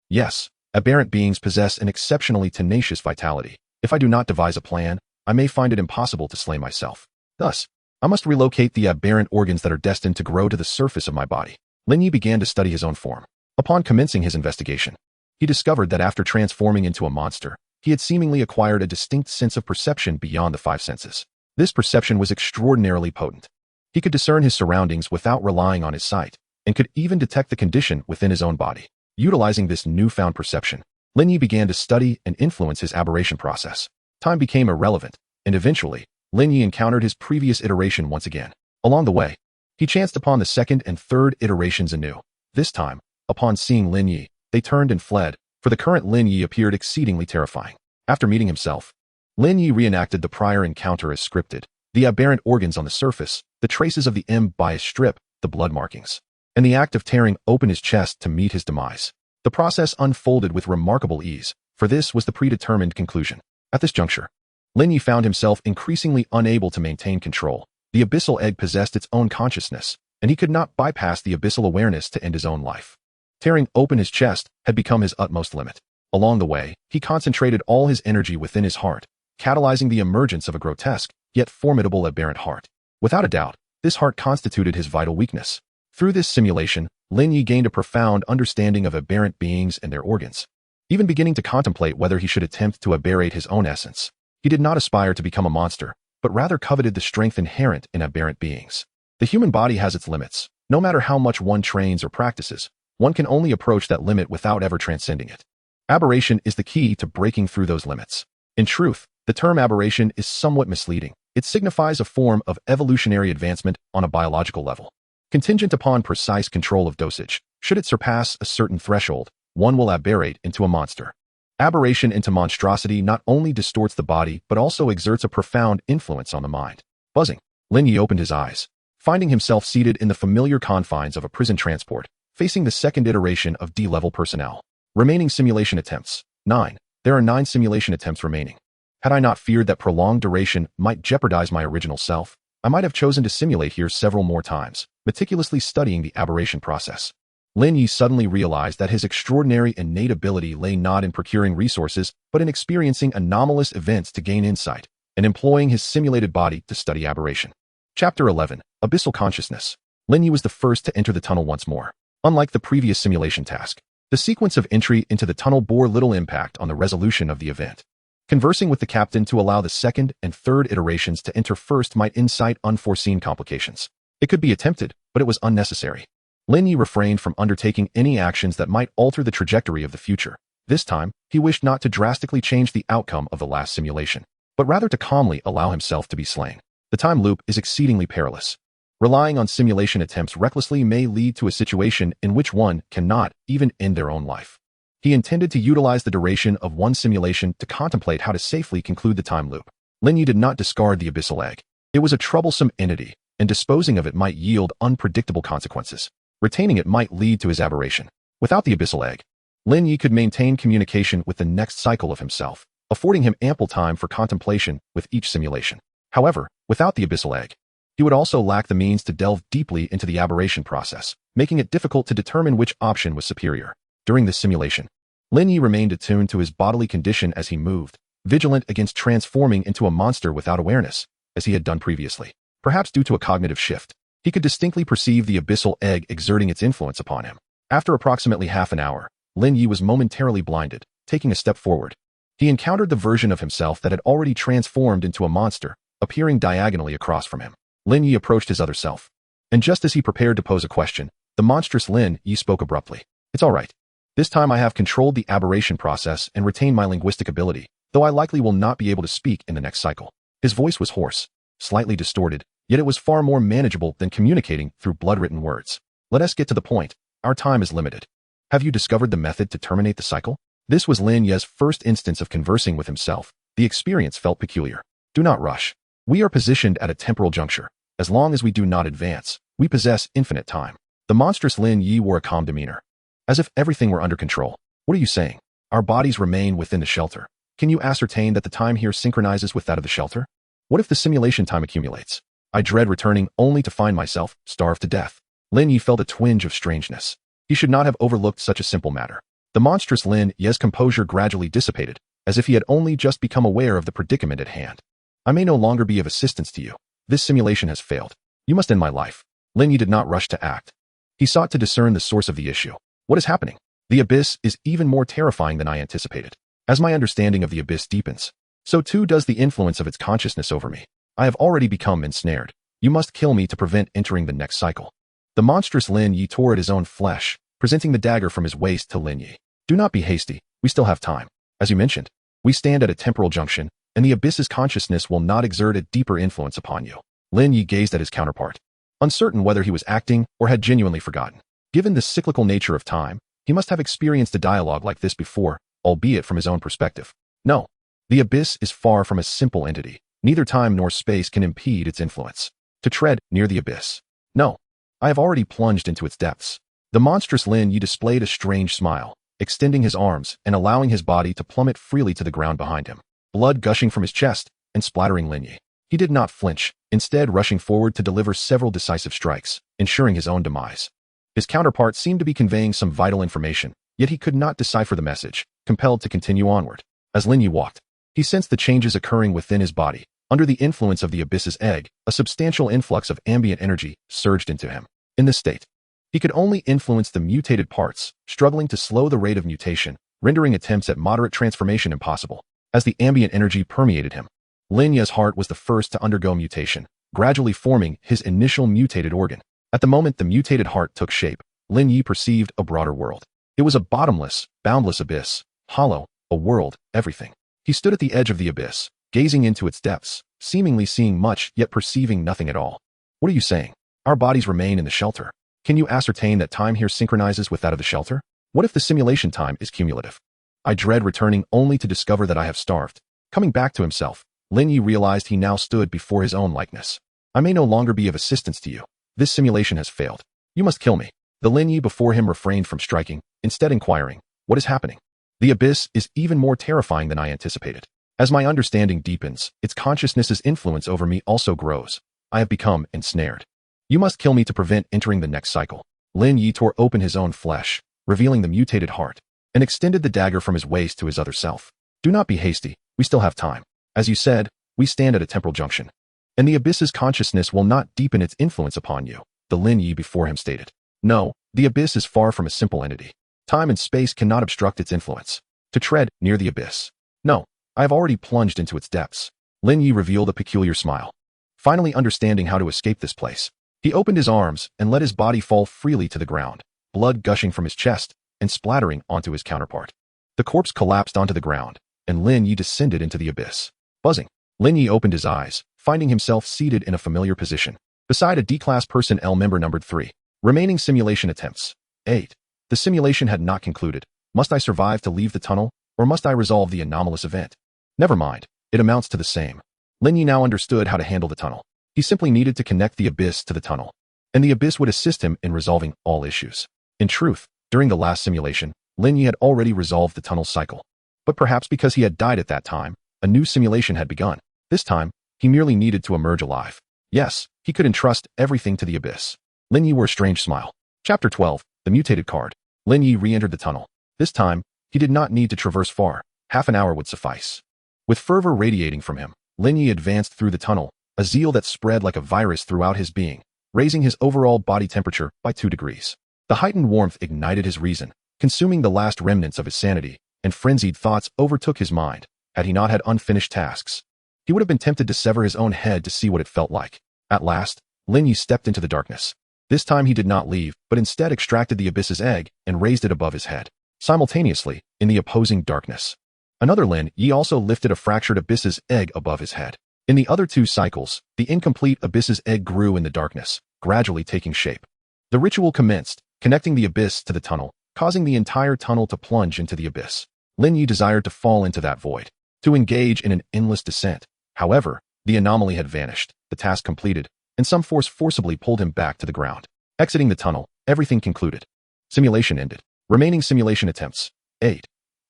Yes, aberrant beings possess an exceptionally tenacious vitality. If I do not devise a plan, I may find it impossible to slay myself. Thus, I must relocate the aberrant organs that are destined to grow to the surface of my body. Lin Ye began to study his own form. Upon commencing his investigation, he discovered that after transforming into a monster, he had seemingly acquired a distinct sense of perception beyond the 5 senses. This perception was extraordinarily potent. He could discern his surroundings without relying on his sight, and could even detect the condition within his own body. Utilizing this newfound perception, Lin Ye began to study and influence his aberration process. Time became irrelevant, and eventually, Lin Ye encountered his previous iteration once again. Along the way, he chanced upon the second and third iterations anew. This time, upon seeing Lin Ye, they turned and fled, for the current Lin Ye appeared exceedingly terrifying. After meeting himself, Lin Ye reenacted the prior encounter as scripted. The aberrant organs on the surface, the traces of the M bias strip, the blood markings, and the act of tearing open his chest to meet his demise. The process unfolded with remarkable ease, for this was the predetermined conclusion. At this juncture, Lin Ye found himself increasingly unable to maintain control. The abyssal egg possessed its own consciousness, and he could not bypass the abyssal awareness to end his own life. Tearing open his chest had become his utmost limit. Along the way, he concentrated all his energy within his heart, catalyzing the emergence of a grotesque, yet formidable aberrant heart. Without a doubt, this heart constituted his vital weakness. Through this simulation, Lin Ye gained a profound understanding of aberrant beings and their organs, even beginning to contemplate whether he should attempt to aberrate his own essence. He did not aspire to become a monster, but rather coveted the strength inherent in aberrant beings. The human body has its limits. No matter how much one trains or practices, one can only approach that limit without ever transcending it. Aberration is the key to breaking through those limits. In truth, the term aberration is somewhat misleading. It signifies a form of evolutionary advancement on a biological level, contingent upon precise control of dosage. Should it surpass a certain threshold, one will aberrate into a monster. Aberration into monstrosity not only distorts the body but also exerts a profound influence on the mind. Buzzing, Lin Ye opened his eyes, finding himself seated in the familiar confines of a prison transport, facing the second iteration of D-level personnel. Remaining simulation attempts. 9. There are 9 simulation attempts remaining. Had I not feared that prolonged duration might jeopardize my original self, I might have chosen to simulate here several more times, meticulously studying the aberration process. Lin Ye suddenly realized that his extraordinary innate ability lay not in procuring resources, but in experiencing anomalous events to gain insight, and employing his simulated body to study aberration. Chapter 11. Abyssal Consciousness. Lin Ye was the first to enter the tunnel once more. Unlike the previous simulation task, the sequence of entry into the tunnel bore little impact on the resolution of the event. Conversing with the captain to allow the second and third iterations to enter first might incite unforeseen complications. It could be attempted, but it was unnecessary. Lin Ye refrained from undertaking any actions that might alter the trajectory of the future. This time, he wished not to drastically change the outcome of the last simulation, but rather to calmly allow himself to be slain. The time loop is exceedingly perilous. Relying on simulation attempts recklessly may lead to a situation in which one cannot even end their own life. He intended to utilize the duration of one simulation to contemplate how to safely conclude the time loop. Lin Ye did not discard the abyssal egg. It was a troublesome entity, and disposing of it might yield unpredictable consequences. Retaining it might lead to his aberration. Without the abyssal egg, Lin Ye could maintain communication with the next cycle of himself, affording him ample time for contemplation with each simulation. However, without the abyssal egg, he would also lack the means to delve deeply into the aberration process, making it difficult to determine which option was superior. During this simulation, Lin Ye remained attuned to his bodily condition as he moved, vigilant against transforming into a monster without awareness, as he had done previously. Perhaps due to a cognitive shift, he could distinctly perceive the abyssal egg exerting its influence upon him. After approximately half an hour, Lin Ye was momentarily blinded. Taking a step forward, he encountered the version of himself that had already transformed into a monster, appearing diagonally across from him. Lin Ye approached his other self, and just as he prepared to pose a question, the monstrous Lin Ye spoke abruptly. "It's all right. This time I have controlled the aberration process and retained my linguistic ability, though I likely will not be able to speak in the next cycle." His voice was hoarse, slightly distorted, yet it was far more manageable than communicating through blood-written words. "Let us get to the point. Our time is limited. Have you discovered the method to terminate the cycle?" This was Lin Ye's first instance of conversing with himself. The experience felt peculiar. "Do not rush. We are positioned at a temporal juncture. As long as we do not advance, we possess infinite time." The monstrous Lin Ye wore a calm demeanor, as if everything were under control. "What are you saying? Our bodies remain within the shelter. Can you ascertain that the time here synchronizes with that of the shelter? What if the simulation time accumulates? I dread returning only to find myself starved to death." Lin Ye felt a twinge of strangeness. He should not have overlooked such a simple matter. The monstrous Lin Ye's composure gradually dissipated, as if he had only just become aware of the predicament at hand. "I may no longer be of assistance to you. This simulation has failed. You must end my life." Lin Ye did not rush to act. He sought to discern the source of the issue. What is happening? The abyss is even more terrifying than I anticipated. As my understanding of the abyss deepens, so too does the influence of its consciousness over me. I have already become ensnared. You must kill me to prevent entering the next cycle. The monstrous Lin Ye tore at his own flesh, presenting the dagger from his waist to Lin Ye. "Do not be hasty. We still have time. As you mentioned, we stand at a temporal junction, and the abyss's consciousness will not exert a deeper influence upon you." Lin Ye gazed at his counterpart, uncertain whether he was acting or had genuinely forgotten. Given the cyclical nature of time, he must have experienced a dialogue like this before, albeit from his own perspective. No, the abyss is far from a simple entity. Neither time nor space can impede its influence. To tread near the abyss. No, I have already plunged into its depths. The monstrous Lin Ye displayed a strange smile, extending his arms and allowing his body to plummet freely to the ground behind him, blood gushing from his chest and splattering Lin Ye. He did not flinch, instead rushing forward to deliver several decisive strikes, ensuring his own demise. His counterpart seemed to be conveying some vital information, yet he could not decipher the message, compelled to continue onward. As Lin Ye walked, he sensed the changes occurring within his body. Under the influence of the abyss's egg, a substantial influx of ambient energy surged into him. In this state, he could only influence the mutated parts, struggling to slow the rate of mutation, rendering attempts at moderate transformation impossible. As the ambient energy permeated him, Lin Ye's heart was the first to undergo mutation, gradually forming his initial mutated organ. At the moment the mutated heart took shape, Lin Ye perceived a broader world. It was a bottomless, boundless abyss, hollow, a world, everything. He stood at the edge of the abyss, gazing into its depths, seemingly seeing much yet perceiving nothing at all. What are you saying? Our bodies remain in the shelter. Can you ascertain that time here synchronizes with that of the shelter? What if the simulation time is cumulative? I dread returning only to discover that I have starved. Coming back to himself, Lin Ye realized he now stood before his own likeness. I may no longer be of assistance to you. This simulation has failed. You must kill me. The Lin Ye before him refrained from striking, instead inquiring, what is happening? The abyss is even more terrifying than I anticipated. As my understanding deepens, its consciousness's influence over me also grows. I have become ensnared. You must kill me to prevent entering the next cycle. Lin Ye tore open his own flesh, revealing the mutated heart, and extended the dagger from his waist to his other self. Do not be hasty, we still have time. As you said, we stand at a temporal junction. And the abyss's consciousness will not deepen its influence upon you, the Lin Ye before him stated. No, the abyss is far from a simple entity. Time and space cannot obstruct its influence. To tread near the abyss. No, I have already plunged into its depths. Lin Ye revealed a peculiar smile. Finally understanding how to escape this place, he opened his arms and let his body fall freely to the ground, blood gushing from his chest and splattering onto his counterpart. The corpse collapsed onto the ground, and Lin Ye descended into the abyss. Buzzing, Lin Ye opened his eyes, finding himself seated in a familiar position, beside a D-class personnel member numbered 3. Remaining simulation attempts. 8. The simulation had not concluded. Must I survive to leave the tunnel, or must I resolve the anomalous event? Never mind, it amounts to the same. Lin Ye now understood how to handle the tunnel. He simply needed to connect the abyss to the tunnel, and the abyss would assist him in resolving all issues. In truth, during the last simulation, Lin Ye had already resolved the tunnel cycle. But perhaps because he had died at that time, a new simulation had begun. This time, he merely needed to emerge alive. Yes, he could entrust everything to the abyss. Lin Ye wore a strange smile. Chapter 12, The Mutated Card. Lin Ye re-entered the tunnel. This time, he did not need to traverse far. Half an hour would suffice. With fervor radiating from him, Lin Ye advanced through the tunnel, a zeal that spread like a virus throughout his being, raising his overall body temperature by 2 degrees. The heightened warmth ignited his reason, consuming the last remnants of his sanity, and frenzied thoughts overtook his mind. Had he not had unfinished tasks, he would have been tempted to sever his own head to see what it felt like. At last, Lin Ye stepped into the darkness. This time he did not leave, but instead extracted the abyss's egg and raised it above his head. Simultaneously, in the opposing darkness, another Lin Ye also lifted a fractured abyss's egg above his head. In the other 2 cycles, the incomplete abyss's egg grew in the darkness, gradually taking shape. The ritual commenced, connecting the abyss to the tunnel, causing the entire tunnel to plunge into the abyss. Lin Ye desired to fall into that void, to engage in an endless descent. However, the anomaly had vanished, the task completed, and some force forcibly pulled him back to the ground. Exiting the tunnel, everything concluded. Simulation ended. Remaining simulation attempts. 8.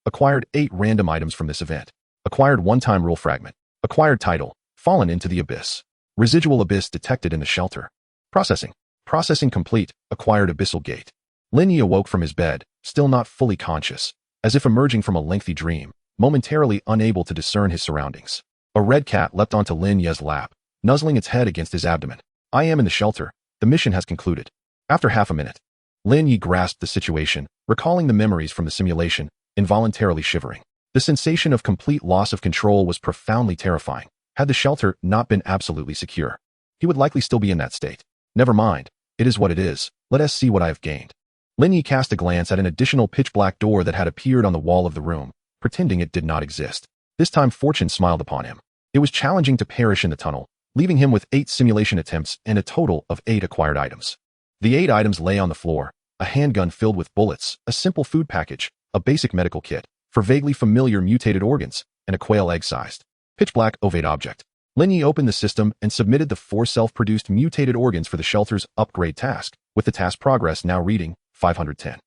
Acquired 8 random items from this event. Acquired one-time rule fragment. Acquired title. Fallen into the abyss. Residual abyss detected in the shelter. Processing. Processing complete. Acquired abyssal gate. Lin Ye awoke from his bed, still not fully conscious, as if emerging from a lengthy dream, momentarily unable to discern his surroundings. A red cat leapt onto Lin Ye's lap, nuzzling its head against his abdomen. I am in the shelter. The mission has concluded. After half a minute, Lin Ye grasped the situation, recalling the memories from the simulation, involuntarily shivering. The sensation of complete loss of control was profoundly terrifying. Had the shelter not been absolutely secure, he would likely still be in that state. Never mind. It is what it is. Let us see what I have gained. Lin Ye cast a glance at an additional pitch-black door that had appeared on the wall of the room, pretending it did not exist. This time fortune smiled upon him. It was challenging to perish in the tunnel, leaving him with 8 simulation attempts and a total of 8 acquired items. The 8 items lay on the floor: a handgun filled with bullets, a simple food package, a basic medical kit for vaguely familiar mutated organs, and a quail egg-sized, pitch-black ovate object. Lin Ye opened the system and submitted the 4 self-produced mutated organs for the shelter's upgrade task, with the task progress now reading 510.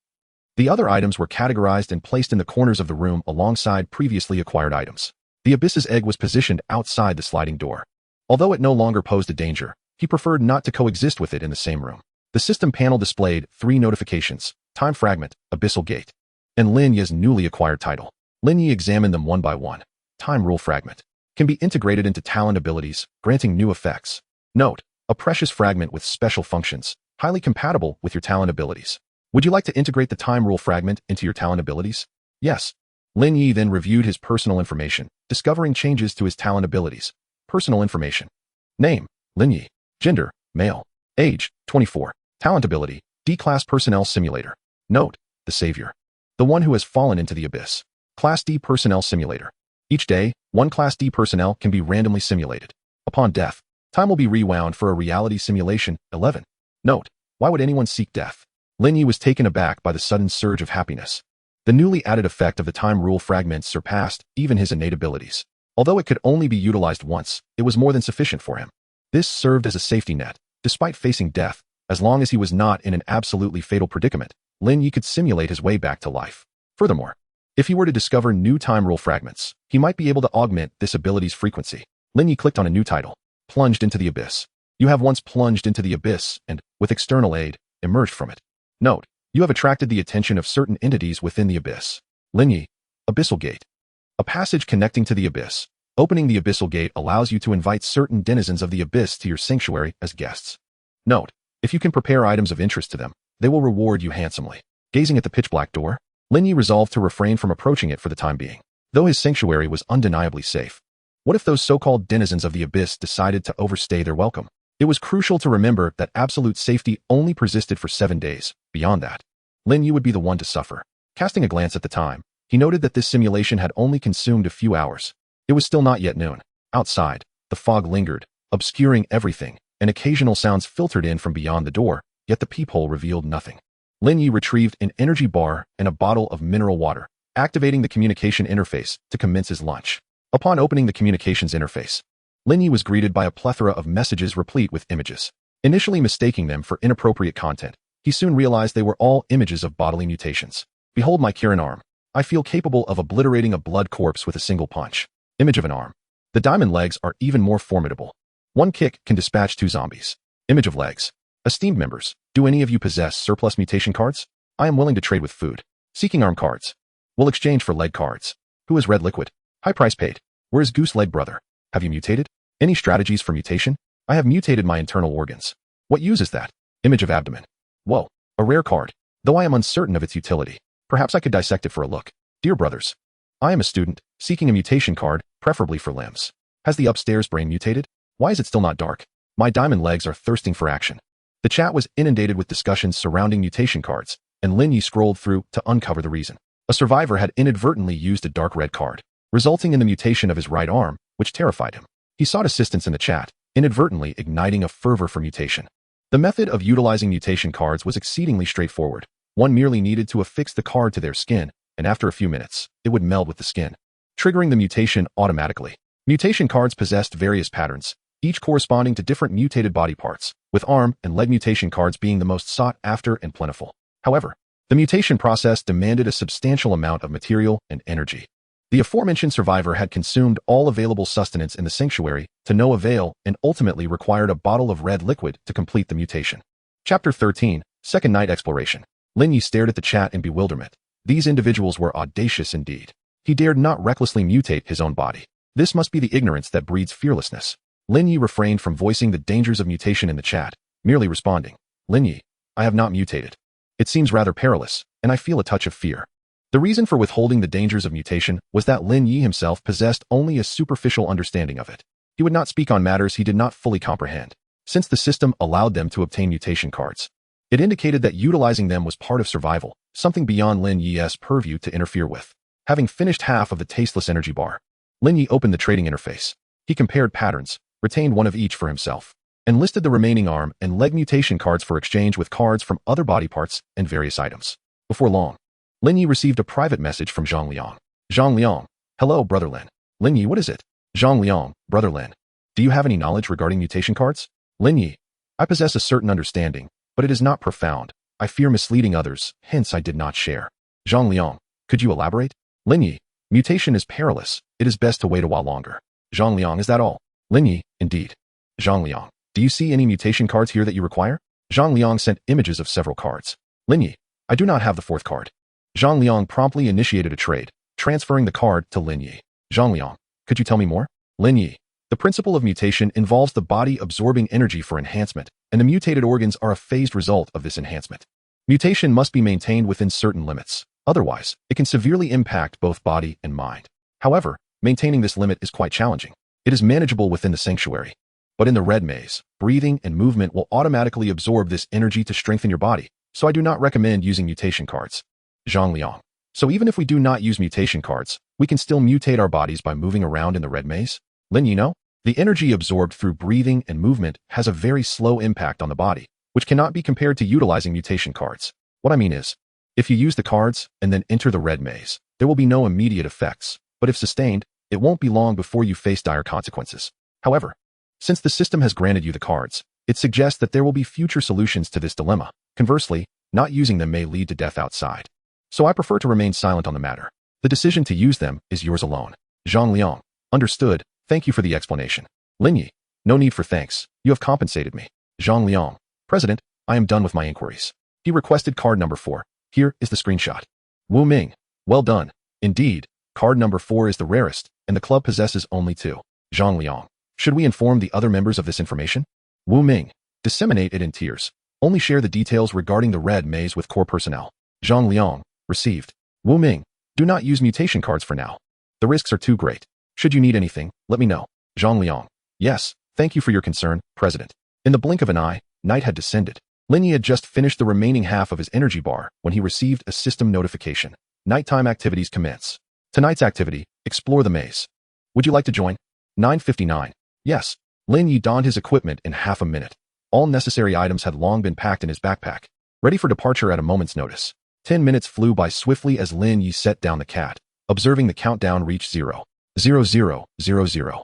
The other items were categorized and placed in the corners of the room alongside previously acquired items. The abyss's egg was positioned outside the sliding door. Although it no longer posed a danger, he preferred not to coexist with it in the same room. The system panel displayed 3 notifications: time fragment, abyssal gate, and Lin Ye's newly acquired title. Lin Ye examined them one by one. Time rule fragment can be integrated into talent abilities, granting new effects. Note: a precious fragment with special functions, highly compatible with your talent abilities. Would you like to integrate the time rule fragment into your talent abilities? Yes. Lin Ye then reviewed his personal information, discovering changes to his talent abilities. Personal information. Name, Lin Ye. Gender, male. Age, 24. Talent ability, D-Class Personnel Simulator. Note, the Savior. The one who has fallen into the abyss. Class D Personnel Simulator. Each day, one Class D personnel can be randomly simulated. Upon death, time will be rewound for a reality simulation. 11. Note, why would anyone seek death? Lin Ye was taken aback by the sudden surge of happiness. The newly added effect of the time rule fragments surpassed even his innate abilities. Although it could only be utilized once, it was more than sufficient for him. This served as a safety net. Despite facing death, as long as he was not in an absolutely fatal predicament, Lin Ye could simulate his way back to life. Furthermore, if he were to discover new time rule fragments, he might be able to augment this ability's frequency. Lin Ye clicked on a new title, Plunged into the Abyss. You have once plunged into the abyss and, with external aid, emerged from it. Note, you have attracted the attention of certain entities within the abyss. Lin Ye, Abyssal Gate. A passage connecting to the abyss. Opening the Abyssal Gate allows you to invite certain denizens of the abyss to your sanctuary as guests. Note, if you can prepare items of interest to them, they will reward you handsomely. Gazing at the pitch-black door, Lin Ye resolved to refrain from approaching it for the time being, though his sanctuary was undeniably safe. What if those so-called denizens of the abyss decided to overstay their welcome? It was crucial to remember that absolute safety only persisted for 7 days. Beyond that, Lin Ye would be the one to suffer. Casting a glance at the time, he noted that this simulation had only consumed a few hours. It was still not yet noon. Outside, the fog lingered, obscuring everything, and occasional sounds filtered in from beyond the door, yet the peephole revealed nothing. Lin Ye retrieved an energy bar and a bottle of mineral water, activating the communication interface to commence his lunch. Upon opening the communications interface, Lin Ye was greeted by a plethora of messages replete with images. Initially mistaking them for inappropriate content, he soon realized they were all images of bodily mutations. Behold my Kirin arm. I feel capable of obliterating a blood corpse with a single punch. Image of an arm. The diamond legs are even more formidable. One kick can dispatch 2 zombies. Image of legs. Esteemed members, do any of you possess surplus mutation cards? I am willing to trade with food. Seeking arm cards. Will exchange for leg cards. Who is red liquid? High price paid. Where is goose leg brother? Have you mutated? Any strategies for mutation? I have mutated my internal organs. What use is that? Image of abdomen. Whoa, a rare card. Though I am uncertain of its utility, perhaps I could dissect it for a look. Dear brothers, I am a student, seeking a mutation card, preferably for limbs. Has the upstairs brain mutated? Why is it still not dark? My diamond legs are thirsting for action. The chat was inundated with discussions surrounding mutation cards, and Lin Ye scrolled through to uncover the reason. A survivor had inadvertently used a dark red card, resulting in the mutation of his right arm, which terrified him. He sought assistance in the chat, inadvertently igniting a fervor for mutation. The method of utilizing mutation cards was exceedingly straightforward. One merely needed to affix the card to their skin, and after a few minutes, it would meld with the skin, triggering the mutation automatically. Mutation cards possessed various patterns, each corresponding to different mutated body parts, with arm and leg mutation cards being the most sought after and plentiful. However, the mutation process demanded a substantial amount of material and energy. The aforementioned survivor had consumed all available sustenance in the sanctuary to no avail and ultimately required a bottle of red liquid to complete the mutation. Chapter 13, Second Night Exploration. Lin Ye stared at the chat in bewilderment. These individuals were audacious indeed. He dared not recklessly mutate his own body. This must be the ignorance that breeds fearlessness. Lin Ye refrained from voicing the dangers of mutation in the chat, merely responding, Lin Ye, I have not mutated. It seems rather perilous, and I feel a touch of fear. The reason for withholding the dangers of mutation was that Lin Ye himself possessed only a superficial understanding of it. He would not speak on matters he did not fully comprehend, since the system allowed them to obtain mutation cards. It indicated that utilizing them was part of survival, something beyond Lin Ye's purview to interfere with. Having finished half of the tasteless energy bar, Lin Ye opened the trading interface. He compared patterns, retained one of each for himself, and listed the remaining arm and leg mutation cards for exchange with cards from other body parts and various items. Before long, Lin Ye received a private message from Zhang Liang. Zhang Liang, hello brother Lin. Lin Ye, what is it? Zhang Liang, brother Lin. Do you have any knowledge regarding mutation cards? Lin Ye, I possess a certain understanding, but it is not profound. I fear misleading others, hence I did not share. Zhang Liang, could you elaborate? Lin Ye, mutation is perilous. It is best to wait a while longer. Zhang Liang, is that all? Lin Ye, indeed. Zhang Liang, do you see any mutation cards here that you require? Zhang Liang sent images of several cards. Lin Ye, I do not have the 4th card. Zhang Liang promptly initiated a trade, transferring the card to Lin Ye. Zhang Liang, could you tell me more? Lin Ye, the principle of mutation involves the body absorbing energy for enhancement, and the mutated organs are a phased result of this enhancement. Mutation must be maintained within certain limits. Otherwise, it can severely impact both body and mind. However, maintaining this limit is quite challenging. It is manageable within the sanctuary. But in the red maze, breathing and movement will automatically absorb this energy to strengthen your body, so I do not recommend using mutation cards. Zhang Liang. So even if we do not use mutation cards, we can still mutate our bodies by moving around in the red maze? Lin Ye, know? The energy absorbed through breathing and movement has a very slow impact on the body, which cannot be compared to utilizing mutation cards. What I mean is, if you use the cards and then enter the red maze, there will be no immediate effects, but if sustained, it won't be long before you face dire consequences. However, since the system has granted you the cards, it suggests that there will be future solutions to this dilemma. Conversely, not using them may lead to death outside. So I prefer to remain silent on the matter. The decision to use them is yours alone. Zhang Liang. Understood. Thank you for the explanation. Lin Ye. No need for thanks. You have compensated me. Zhang Liang. President, I am done with my inquiries. He requested card number 4. Here is the screenshot. Wu Ming. Well done. Indeed, card number 4 is the rarest, and the club possesses only 2. Zhang Liang. Should we inform the other members of this information? Wu Ming. Disseminate it in tiers. Only share the details regarding the red maze with core personnel. Zhang Liang. Received. Wu Ming. Do not use mutation cards for now. The risks are too great. Should you need anything, let me know. Zhang Liang. Yes, thank you for your concern, President. In the blink of an eye, night had descended. Lin Ye had just finished the remaining half of his energy bar when he received a system notification. Nighttime activities commence. Tonight's activity, explore the maze. Would you like to join? 9:59. Yes. Lin Ye donned his equipment in half a minute. All necessary items had long been packed in his backpack, ready for departure at a moment's notice. 10 minutes flew by swiftly as Lin Ye set down the cat, observing the countdown reach 0. 0000.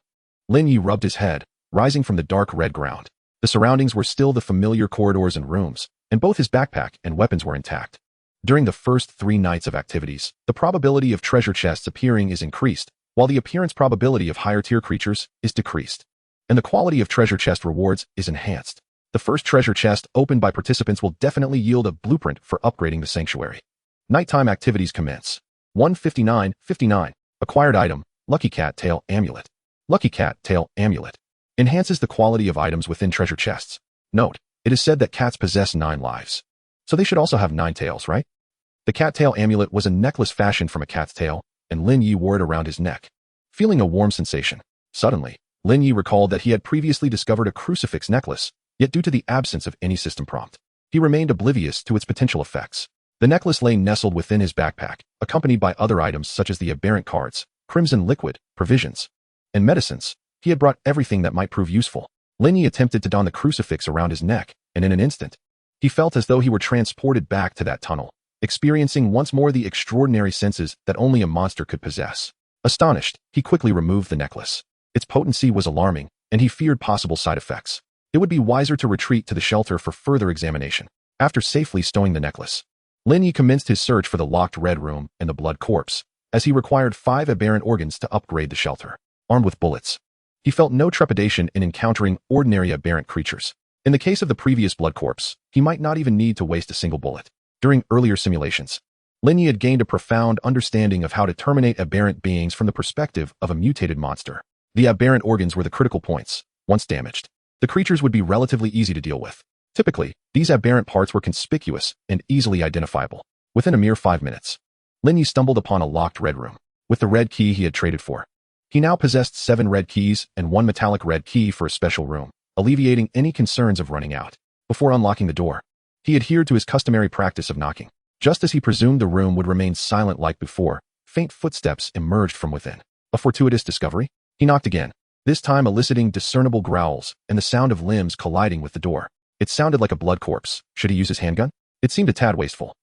Lin Ye rubbed his head, rising from the dark red ground. The surroundings were still the familiar corridors and rooms, and both his backpack and weapons were intact. During the first 3 nights of activities, the probability of treasure chests appearing is increased, while the appearance probability of higher-tier creatures is decreased. And the quality of treasure chest rewards is enhanced. The first treasure chest opened by participants will definitely yield a blueprint for upgrading the sanctuary. Nighttime activities commence. 1:59:59. Acquired item, Lucky Cat Tail Amulet. Lucky Cat Tail Amulet. Enhances the quality of items within treasure chests. Note, it is said that cats possess 9 lives. So they should also have 9 tails, right? The cat tail amulet was a necklace fashioned from a cat's tail, and Lin Ye wore it around his neck. Feeling a warm sensation, suddenly, Lin Ye recalled that he had previously discovered a crucifix necklace, yet due to the absence of any system prompt, he remained oblivious to its potential effects. The necklace lay nestled within his backpack, accompanied by other items such as the aberrant cards, crimson liquid, provisions, and medicines. He had brought everything that might prove useful. Lin Ye attempted to don the crucifix around his neck, and in an instant, he felt as though he were transported back to that tunnel, experiencing once more the extraordinary senses that only a monster could possess. Astonished, he quickly removed the necklace. Its potency was alarming, and he feared possible side effects. It would be wiser to retreat to the shelter for further examination. After safely stowing the necklace, Lin Ye commenced his search for the locked red room and the blood corpse, as he required 5 aberrant organs to upgrade the shelter. Armed with bullets, he felt no trepidation in encountering ordinary aberrant creatures. In the case of the previous blood corpse, he might not even need to waste a single bullet. During earlier simulations, Lin Ye had gained a profound understanding of how to terminate aberrant beings from the perspective of a mutated monster. The aberrant organs were the critical points. Once damaged, the creatures would be relatively easy to deal with. Typically, these aberrant parts were conspicuous and easily identifiable. Within a mere 5 minutes, Lin Ye stumbled upon a locked red room. With the red key he had traded for, he now possessed 7 red keys and 1 metallic red key for a special room, alleviating any concerns of running out. Before unlocking the door, he adhered to his customary practice of knocking. Just as he presumed the room would remain silent like before, faint footsteps emerged from within. A fortuitous discovery? He knocked again, this time eliciting discernible growls and the sound of limbs colliding with the door. It sounded like a blood corpse. Should he use his handgun? It seemed a tad wasteful.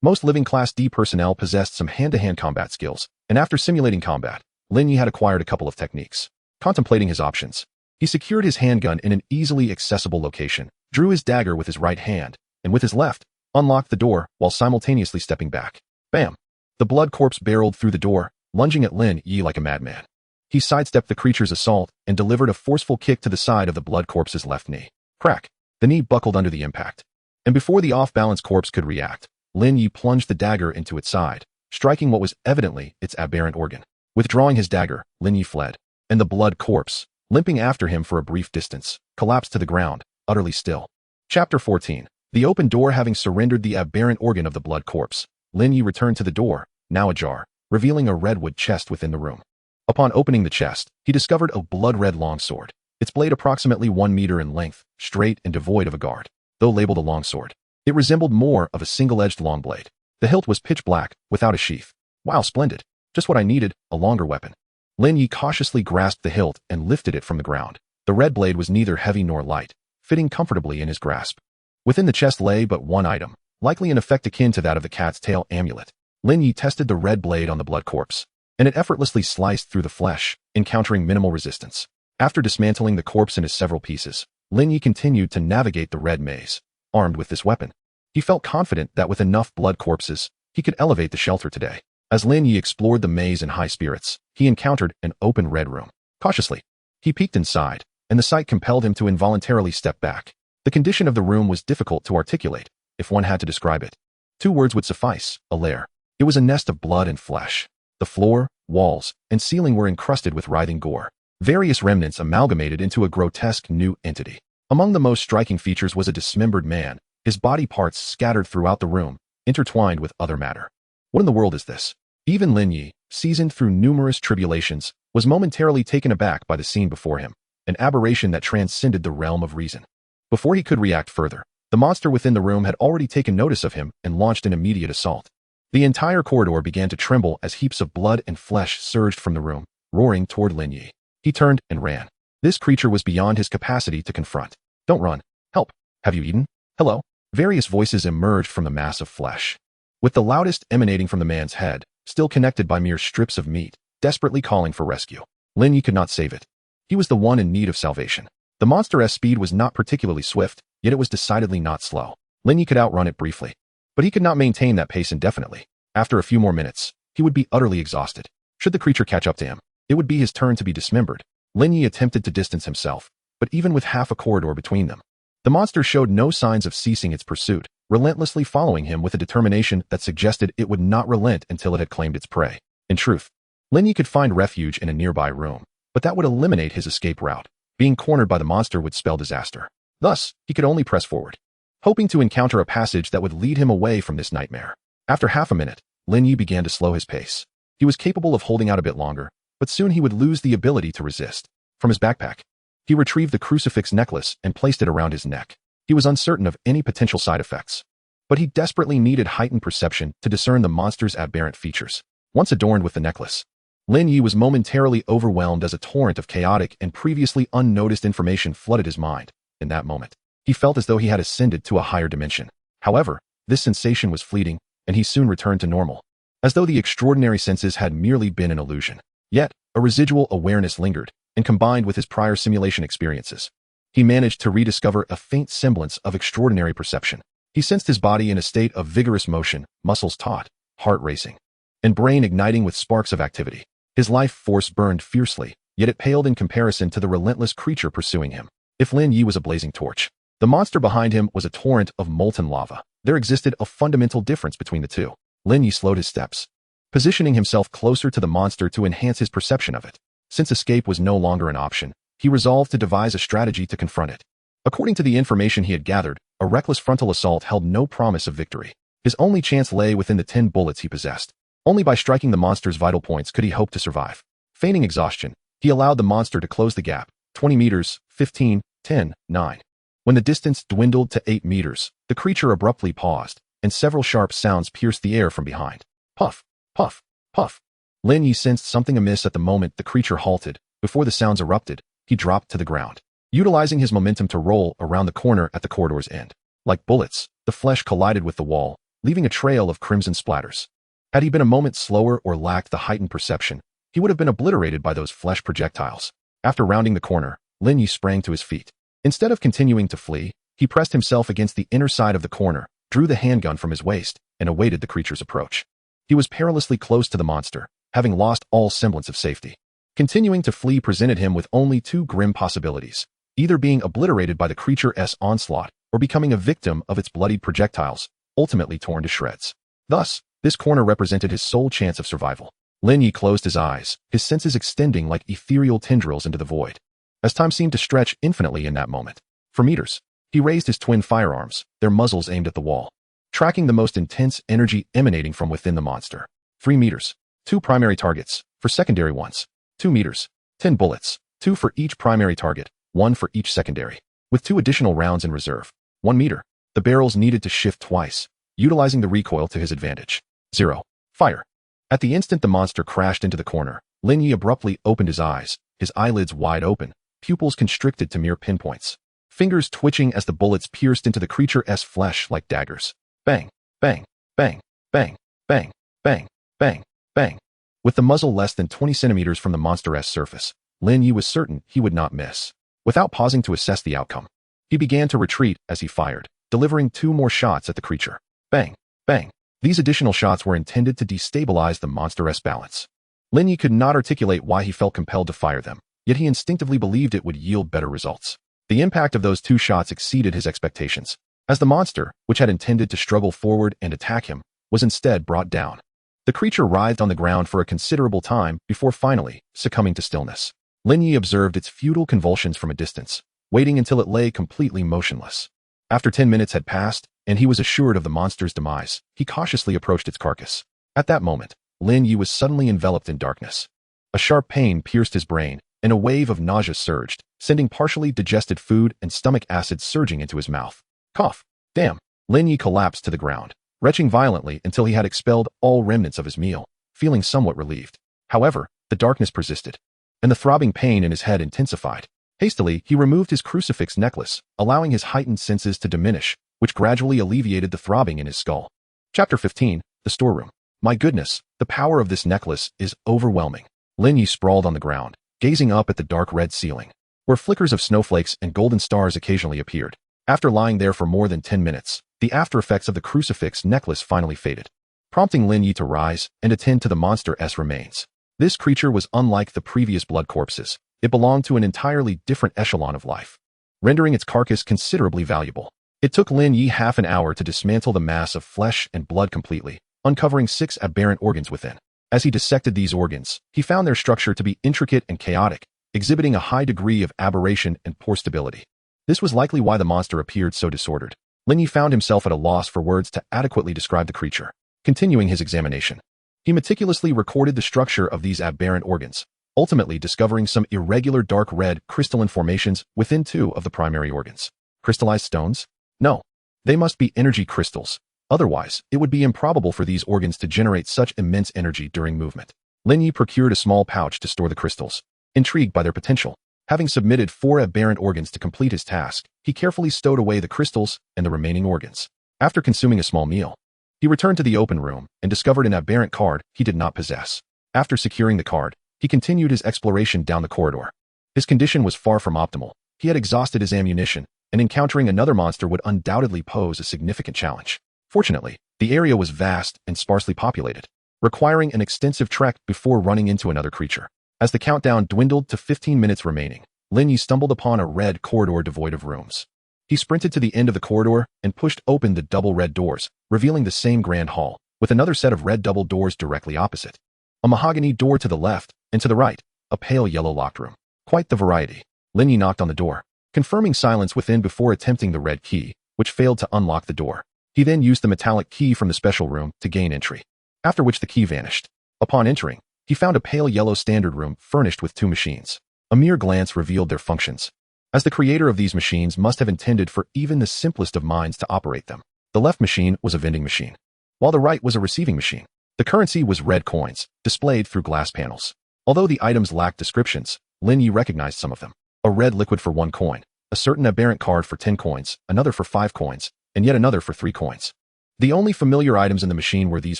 Most living Class D personnel possessed some hand-to-hand combat skills, and after simulating combat, Lin Ye had acquired a couple of techniques. Contemplating his options, he secured his handgun in an easily accessible location, drew his dagger with his right hand, and with his left, unlocked the door while simultaneously stepping back. Bam! The blood corpse barreled through the door, lunging at Lin Ye like a madman. He sidestepped the creature's assault and delivered a forceful kick to the side of the blood corpse's left knee. Crack! The knee buckled under the impact. And before the off-balance corpse could react, Lin Ye plunged the dagger into its side, striking what was evidently its aberrant organ. Withdrawing his dagger, Lin Ye fled, and the blood corpse, limping after him for a brief distance, collapsed to the ground, utterly still. Chapter 14. The open door having surrendered the aberrant organ of the blood corpse, Lin Ye returned to the door, now ajar, revealing a redwood chest within the room. Upon opening the chest, he discovered a blood-red longsword, its blade approximately 1 meter in length, straight and devoid of a guard. Though labeled a longsword, it resembled more of a single-edged long blade. The hilt was pitch black, without a sheath. Wow, splendid. Just what I needed, a longer weapon. Lin Ye cautiously grasped the hilt and lifted it from the ground. The red blade was neither heavy nor light, fitting comfortably in his grasp. Within the chest lay but one item, likely an effect akin to that of the cat's tail amulet. Lin Ye tested the red blade on the blood corpse, and it effortlessly sliced through the flesh, encountering minimal resistance. After dismantling the corpse into several pieces, Lin Ye continued to navigate the red maze, armed with this weapon. He felt confident that with enough blood corpses, he could elevate the shelter today. As Lin Ye explored the maze in high spirits, he encountered an open red room. Cautiously, he peeked inside, and the sight compelled him to involuntarily step back. The condition of the room was difficult to articulate, if one had to describe it. 2 words would suffice: a lair. It was a nest of blood and flesh. The floor, walls, and ceiling were encrusted with writhing gore, various remnants amalgamated into a grotesque new entity. Among the most striking features was a dismembered man, his body parts scattered throughout the room, intertwined with other matter. What in the world is this? Even Lin Ye, seasoned through numerous tribulations, was momentarily taken aback by the scene before him, an aberration that transcended the realm of reason. Before he could react further, the monster within the room had already taken notice of him and launched an immediate assault. The entire corridor began to tremble as heaps of blood and flesh surged from the room, roaring toward Lin Ye. He turned and ran. This creature was beyond his capacity to confront. Don't run. Help. Have you eaten? Hello? Various voices emerged from the mass of flesh, with the loudest emanating from the man's head, still connected by mere strips of meat, desperately calling for rescue. Lin Ye could not save it. He was the one in need of salvation. The monster's speed was not particularly swift, yet it was decidedly not slow. Lin Ye could outrun it briefly, but he could not maintain that pace indefinitely. After a few more minutes, he would be utterly exhausted. Should the creature catch up to him, it would be his turn to be dismembered. Lin Ye attempted to distance himself, but even with half a corridor between them, the monster showed no signs of ceasing its pursuit, relentlessly following him with a determination that suggested it would not relent until it had claimed its prey. In truth, Lin Ye could find refuge in a nearby room, but that would eliminate his escape route. Being cornered by the monster would spell disaster. Thus, he could only press forward, hoping to encounter a passage that would lead him away from this nightmare. After half a minute, Lin Ye began to slow his pace. He was capable of holding out a bit longer, but soon he would lose the ability to resist. From his backpack, he retrieved the crucifix necklace and placed it around his neck. He was uncertain of any potential side effects, but he desperately needed heightened perception to discern the monster's aberrant features. Once adorned with the necklace, Lin Ye was momentarily overwhelmed as a torrent of chaotic and previously unnoticed information flooded his mind. In that moment, he felt as though he had ascended to a higher dimension. However, this sensation was fleeting, and he soon returned to normal, as though the extraordinary senses had merely been an illusion. Yet, a residual awareness lingered, and combined with his prior simulation experiences, he managed to rediscover a faint semblance of extraordinary perception. He sensed his body in a state of vigorous motion, muscles taut, heart racing, and brain igniting with sparks of activity. His life force burned fiercely, yet it paled in comparison to the relentless creature pursuing him. If Lin Ye was a blazing torch, the monster behind him was a torrent of molten lava. There existed a fundamental difference between the two. Lin Ye slowed his steps, positioning himself closer to the monster to enhance his perception of it. Since escape was no longer an option, he resolved to devise a strategy to confront it. According to the information he had gathered, a reckless frontal assault held no promise of victory. His only chance lay within the 10 bullets he possessed. Only by striking the monster's vital points could he hope to survive. Feigning exhaustion, he allowed the monster to close the gap. 20 meters, 15, 10, 9. When the distance dwindled to 8 meters, the creature abruptly paused, and several sharp sounds pierced the air from behind. Puff, puff, puff. Lin Ye sensed something amiss at the moment the creature halted. Before the sounds erupted, he dropped to the ground, utilizing his momentum to roll around the corner at the corridor's end. Like bullets, the flesh collided with the wall, leaving a trail of crimson splatters. Had he been a moment slower or lacked the heightened perception, he would have been obliterated by those flesh projectiles. After rounding the corner, Lin Ye sprang to his feet. Instead of continuing to flee, he pressed himself against the inner side of the corner, drew the handgun from his waist, and awaited the creature's approach. He was perilously close to the monster, having lost all semblance of safety. Continuing to flee presented him with only 2 grim possibilities, either being obliterated by the creature's onslaught or becoming a victim of its bloodied projectiles, ultimately torn to shreds. Thus, this corner represented his sole chance of survival. Lin Ye closed his eyes, his senses extending like ethereal tendrils into the void, as time seemed to stretch infinitely in that moment. For meters, he raised his twin firearms, their muzzles aimed at the wall, tracking the most intense energy emanating from within the monster. 3 meters, 2 primary targets, for secondary ones. 2 meters, 10 bullets, 2 for each primary target, 1 for each secondary, with 2 additional rounds in reserve. 1 meter. The barrels needed to shift twice, utilizing the recoil to his advantage. 0. Fire. At the instant the monster crashed into the corner, Lin Ye abruptly opened his eyes, his eyelids wide open, pupils constricted to mere pinpoints, fingers twitching as the bullets pierced into the creature's flesh like daggers. Bang, bang, bang, bang, bang, bang, bang, bang. With the muzzle less than 20 centimeters from the monster's surface, Lin Ye was certain he would not miss. Without pausing to assess the outcome, he began to retreat as he fired, delivering 2 more shots at the creature. Bang, bang. These additional shots were intended to destabilize the monster's balance. Lin Ye could not articulate why he felt compelled to fire them, yet he instinctively believed it would yield better results. The impact of those 2 shots exceeded his expectations, as the monster, which had intended to struggle forward and attack him, was instead brought down. The creature writhed on the ground for a considerable time before finally succumbing to stillness. Lin Ye observed its futile convulsions from a distance, waiting until it lay completely motionless. After 10 minutes had passed, and he was assured of the monster's demise, he cautiously approached its carcass. At that moment, Lin Ye was suddenly enveloped in darkness. A sharp pain pierced his brain, and a wave of nausea surged, sending partially digested food and stomach acid surging into his mouth. Cough. Damn. Lin Ye collapsed to the ground, retching violently until he had expelled all remnants of his meal, feeling somewhat relieved. However, the darkness persisted, and the throbbing pain in his head intensified. Hastily, he removed his crucifix necklace, allowing his heightened senses to diminish, which gradually alleviated the throbbing in his skull. Chapter 15. The Storeroom. My goodness, the power of this necklace is overwhelming. Lin Ye sprawled on the ground, gazing up at the dark red ceiling, where flickers of snowflakes and golden stars occasionally appeared. After lying there for more than 10 minutes, the after effects of the crucifix necklace finally faded, prompting Lin Ye to rise and attend to the monster's remains. This creature was unlike the previous blood corpses. It belonged to an entirely different echelon of life, rendering its carcass considerably valuable. It took Lin Ye half an hour to dismantle the mass of flesh and blood completely, uncovering 6 aberrant organs within. As he dissected these organs, he found their structure to be intricate and chaotic, exhibiting a high degree of aberration and poor stability. This was likely why the monster appeared so disordered. Lin Ye found himself at a loss for words to adequately describe the creature. Continuing his examination, he meticulously recorded the structure of these aberrant organs, ultimately discovering some irregular dark red crystalline formations within 2 of the primary organs. Crystallized stones? No. They must be energy crystals. Otherwise, it would be improbable for these organs to generate such immense energy during movement. Lin Ye procured a small pouch to store the crystals. Intrigued by their potential, having submitted 4 aberrant organs to complete his task, he carefully stowed away the crystals and the remaining organs. After consuming a small meal, he returned to the open room and discovered an aberrant card he did not possess. After securing the card, he continued his exploration down the corridor. His condition was far from optimal. He had exhausted his ammunition, and encountering another monster would undoubtedly pose a significant challenge. Fortunately, the area was vast and sparsely populated, requiring an extensive trek before running into another creature. As the countdown dwindled to 15 minutes remaining, Lin Ye stumbled upon a red corridor devoid of rooms. He sprinted to the end of the corridor and pushed open the double red doors, revealing the same grand hall, with another set of red double doors directly opposite. A mahogany door to the left, and to the right, a pale yellow locked room. Quite the variety. Lin Ye knocked on the door, confirming silence within before attempting the red key, which failed to unlock the door. He then used the metallic key from the special room to gain entry, after which the key vanished. Upon entering, he found a pale yellow standard room furnished with 2 machines. A mere glance revealed their functions, as the creator of these machines must have intended for even the simplest of minds to operate them. The left machine was a vending machine, while the right was a receiving machine. The currency was red coins, displayed through glass panels. Although the items lacked descriptions, Lin Ye recognized some of them. A red liquid for 1 coin, a certain aberrant card for 10 coins, another for 5 coins, and yet another for 3 coins. The only familiar items in the machine were these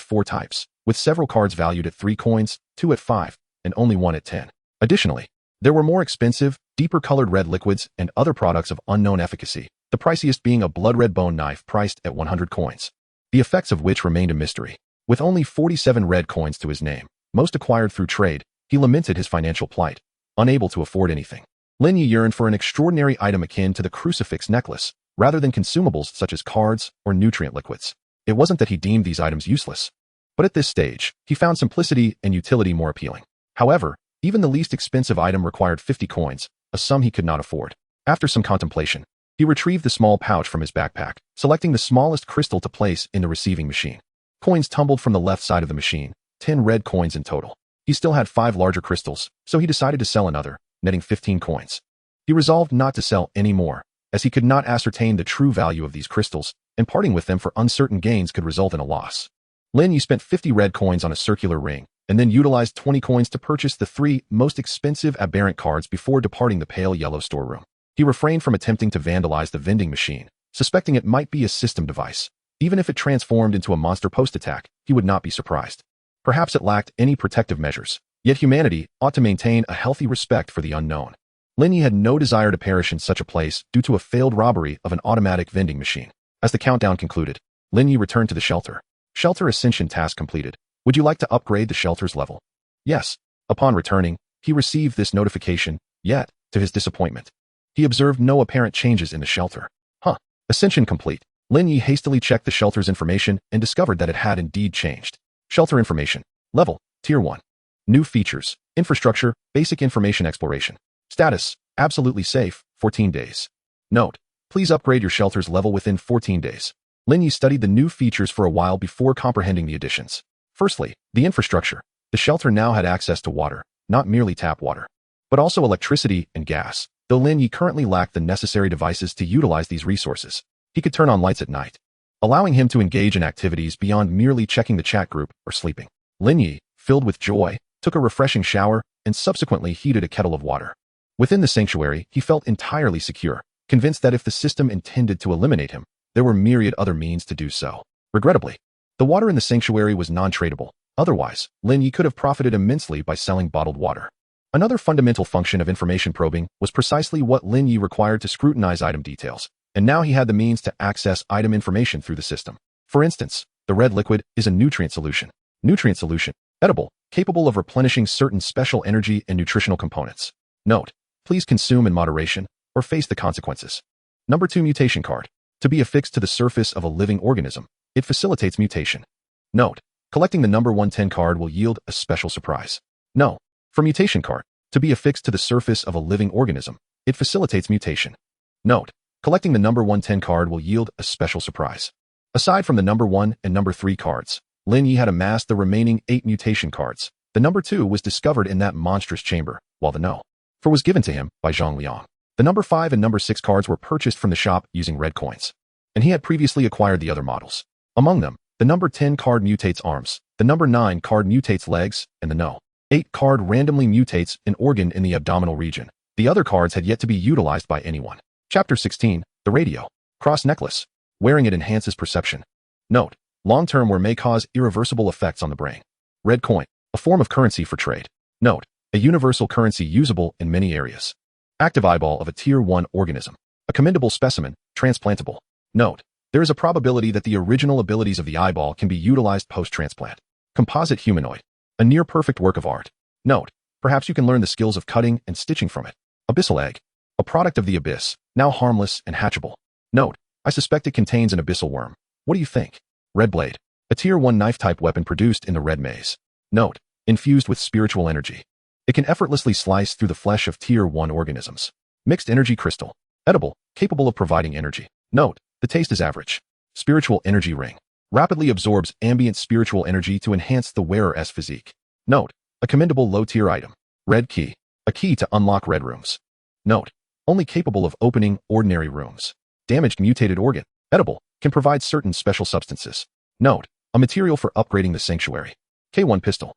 4 types, with several cards valued at 3 coins, 2 at 5, and only 1 at 10. Additionally, there were more expensive, deeper colored red liquids and other products of unknown efficacy, the priciest being a blood red bone knife priced at 100 coins, the effects of which remained a mystery. With only 47 red coins to his name, most acquired through trade, he lamented his financial plight, unable to afford anything. Lin Ye yearned for an extraordinary item akin to the crucifix necklace, rather than consumables such as cards or nutrient liquids. It wasn't that he deemed these items useless, but at this stage, he found simplicity and utility more appealing. However, even the least expensive item required 50 coins, a sum he could not afford. After some contemplation, he retrieved the small pouch from his backpack, selecting the smallest crystal to place in the receiving machine. Coins tumbled from the left side of the machine, 10 red coins in total. He still had 5 larger crystals, so he decided to sell another, netting 15 coins. He resolved not to sell any more, as he could not ascertain the true value of these crystals, and parting with them for uncertain gains could result in a loss. Lin Ye spent 50 red coins on a circular ring, and then utilized 20 coins to purchase the 3 most expensive aberrant cards before departing the pale yellow storeroom. He refrained from attempting to vandalize the vending machine, suspecting it might be a system device. Even if it transformed into a monster post-attack, he would not be surprised. Perhaps it lacked any protective measures, yet humanity ought to maintain a healthy respect for the unknown. Lin Ye had no desire to perish in such a place due to a failed robbery of an automatic vending machine. As the countdown concluded, Lin Ye returned to the shelter. Shelter Ascension task completed. Would you like to upgrade the shelter's level? Yes. Upon returning, he received this notification, yet, to his disappointment, he observed no apparent changes in the shelter. Ascension complete. Lin Ye hastily checked the shelter's information and discovered that it had indeed changed. Shelter information. Level, Tier 1. New features. Infrastructure, basic information exploration. Status, absolutely safe, 14 days. Note, please upgrade your shelter's level within 14 days. Lin Ye studied the new features for a while before comprehending the additions. Firstly, the infrastructure. The shelter now had access to water, not merely tap water, but also electricity and gas, though Lin Ye currently lacked the necessary devices to utilize these resources. He could turn on lights at night, allowing him to engage in activities beyond merely checking the chat group or sleeping. Lin Ye, filled with joy, took a refreshing shower and subsequently heated a kettle of water. Within the sanctuary, he felt entirely secure, convinced that if the system intended to eliminate him, there were myriad other means to do so. Regrettably, the water in the sanctuary was non-tradable. Otherwise, Lin Ye could have profited immensely by selling bottled water. Another fundamental function of information probing was precisely what Lin Ye required to scrutinize item details, and now he had the means to access item information through the system. For instance, the red liquid is a nutrient solution. Nutrient solution, edible, capable of replenishing certain special energy and nutritional components. Note, please consume in moderation or face the consequences. Number 2 mutation card. To be affixed to the surface of a living organism, it facilitates mutation. Note, collecting the number 110 card will yield a special surprise. No, for mutation card, to be affixed to the surface of a living organism, it facilitates mutation. Note, collecting the number 110 card will yield a special surprise. Aside from the number 1 and number 3 cards, Lin Ye had amassed the remaining 8 mutation cards. The number 2 was discovered in that monstrous chamber, while the no. 4 was given to him by Zhang Liang. The number 5 and number 6 cards were purchased from the shop using red coins, and he had previously acquired the other models. Among them, the number 10 card mutates arms, the number 9 card mutates legs, and the no. 8 card randomly mutates an organ in the abdominal region. The other cards had yet to be utilized by anyone. Chapter 16, the radio. Cross necklace. Wearing it enhances perception. Note, long-term wear may cause irreversible effects on the brain. Red coin, a form of currency for trade. Note, a universal currency usable in many areas. Active eyeball of a Tier 1 organism. A commendable specimen, transplantable. Note, there is a probability that the original abilities of the eyeball can be utilized post-transplant. Composite humanoid. A near-perfect work of art. Note, perhaps you can learn the skills of cutting and stitching from it. Abyssal egg. A product of the abyss, now harmless and hatchable. Note, I suspect it contains an abyssal worm. What do you think? Red blade. A Tier 1 knife-type weapon produced in the red maze. Note, infused with spiritual energy. It can effortlessly slice through the flesh of Tier 1 organisms. Mixed energy crystal. Edible, capable of providing energy. Note, the taste is average. Spiritual energy ring. Rapidly absorbs ambient spiritual energy to enhance the wearer's physique. Note, a commendable low-tier item. Red key. A key to unlock red rooms. Note, only capable of opening ordinary rooms. Damaged mutated organ. Edible, can provide certain special substances. Note, a material for upgrading the sanctuary. K1 pistol.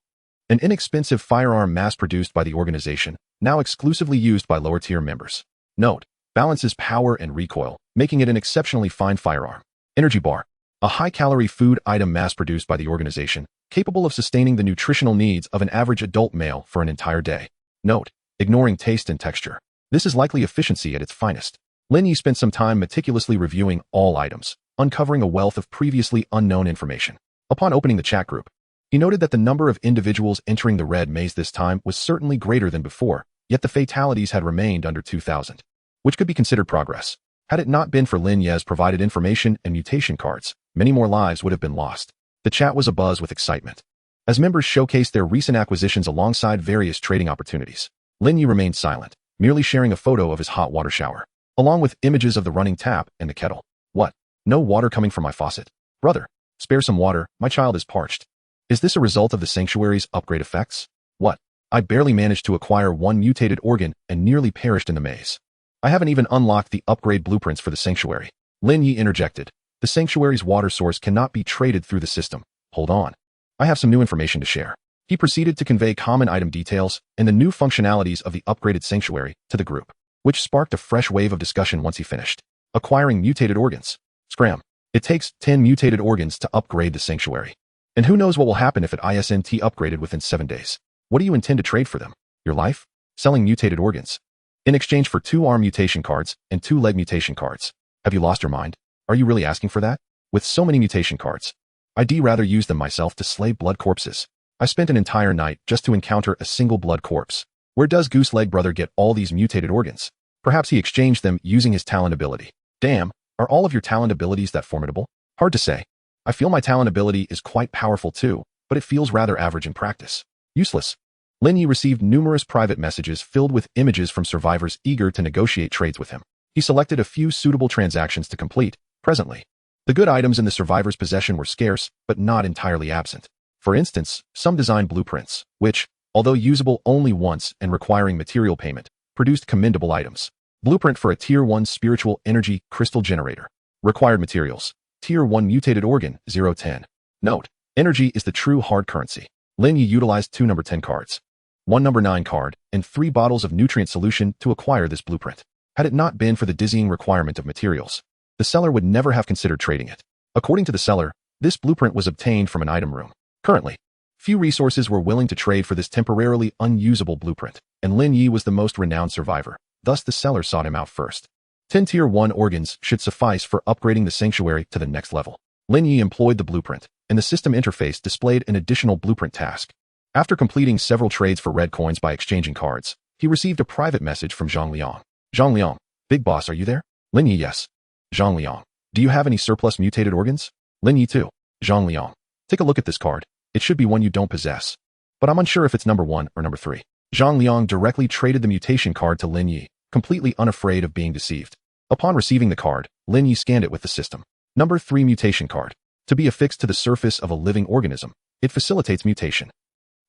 An inexpensive firearm mass-produced by the organization, now exclusively used by lower-tier members. Note, balances power and recoil, making it an exceptionally fine firearm. Energy bar. A high-calorie food item mass-produced by the organization, capable of sustaining the nutritional needs of an average adult male for an entire day. Note, ignoring taste and texture. This is likely efficiency at its finest. Lin Ye spent some time meticulously reviewing all items, uncovering a wealth of previously unknown information. Upon opening the chat group, he noted that the number of individuals entering the red maze this time was certainly greater than before, yet the fatalities had remained under 2,000, which could be considered progress. Had it not been for Lin Ye's provided information and mutation cards, many more lives would have been lost. The chat was abuzz with excitement, as members showcased their recent acquisitions alongside various trading opportunities. Lin Ye remained silent, merely sharing a photo of his hot water shower, along with images of the running tap and the kettle. What? No water coming from my faucet? Brother, spare some water, my child is parched. Is this a result of the sanctuary's upgrade effects? What? I barely managed to acquire one mutated organ and nearly perished in the maze. I haven't even unlocked the upgrade blueprints for the sanctuary. Lin Ye interjected. The sanctuary's water source cannot be traded through the system. Hold on. I have some new information to share. He proceeded to convey common item details and the new functionalities of the upgraded sanctuary to the group, which sparked a fresh wave of discussion once he finished. Acquiring mutated organs. Scram. It takes 10 mutated organs to upgrade the sanctuary. And who knows what will happen if it isn't upgraded within 7 days. What do you intend to trade for them? Your life? Selling mutated organs. In exchange for 2 arm mutation cards and 2 leg mutation cards. Have you lost your mind? Are you really asking for that? With so many mutation cards, I'd rather use them myself to slay blood corpses. I spent an entire night just to encounter a single blood corpse. Where does Goose Leg Brother get all these mutated organs? Perhaps he exchanged them using his talent ability. Damn, are all of your talent abilities that formidable? Hard to say. I feel my talent ability is quite powerful too, but it feels rather average in practice. Useless. Lin Ye received numerous private messages filled with images from survivors eager to negotiate trades with him. He selected a few suitable transactions to complete. Presently, the good items in the survivor's possession were scarce, but not entirely absent. For instance, some design blueprints, which, although usable only once and requiring material payment, produced commendable items. Blueprint for a Tier 1 Spiritual Energy Crystal Generator. Required materials. Tier 1 Mutated Organ, 010. Note, energy is the true hard currency. Lin Ye utilized 2 number 10 cards, 1 number 9 card, and 3 bottles of nutrient solution to acquire this blueprint. Had it not been for the dizzying requirement of materials, the seller would never have considered trading it. According to the seller, this blueprint was obtained from an item room. Currently, few resources were willing to trade for this temporarily unusable blueprint, and Lin Ye was the most renowned survivor. Thus the seller sought him out first. 10 Tier 1 organs should suffice for upgrading the sanctuary to the next level. Lin Ye employed the blueprint, and the system interface displayed an additional blueprint task. After completing several trades for red coins by exchanging cards, he received a private message from Zhang Liang. Zhang Liang, big boss, are you there? Lin Ye, yes. Zhang Liang, do you have any surplus mutated organs? Lin Ye, too. Zhang Liang, take a look at this card. It should be one you don't possess, but I'm unsure if it's number 1 or number 3. Zhang Liang directly traded the mutation card to Lin Ye, completely unafraid of being deceived. Upon receiving the card, Lin Ye scanned it with the system. Number 3 mutation card. To be affixed to the surface of a living organism, it facilitates mutation.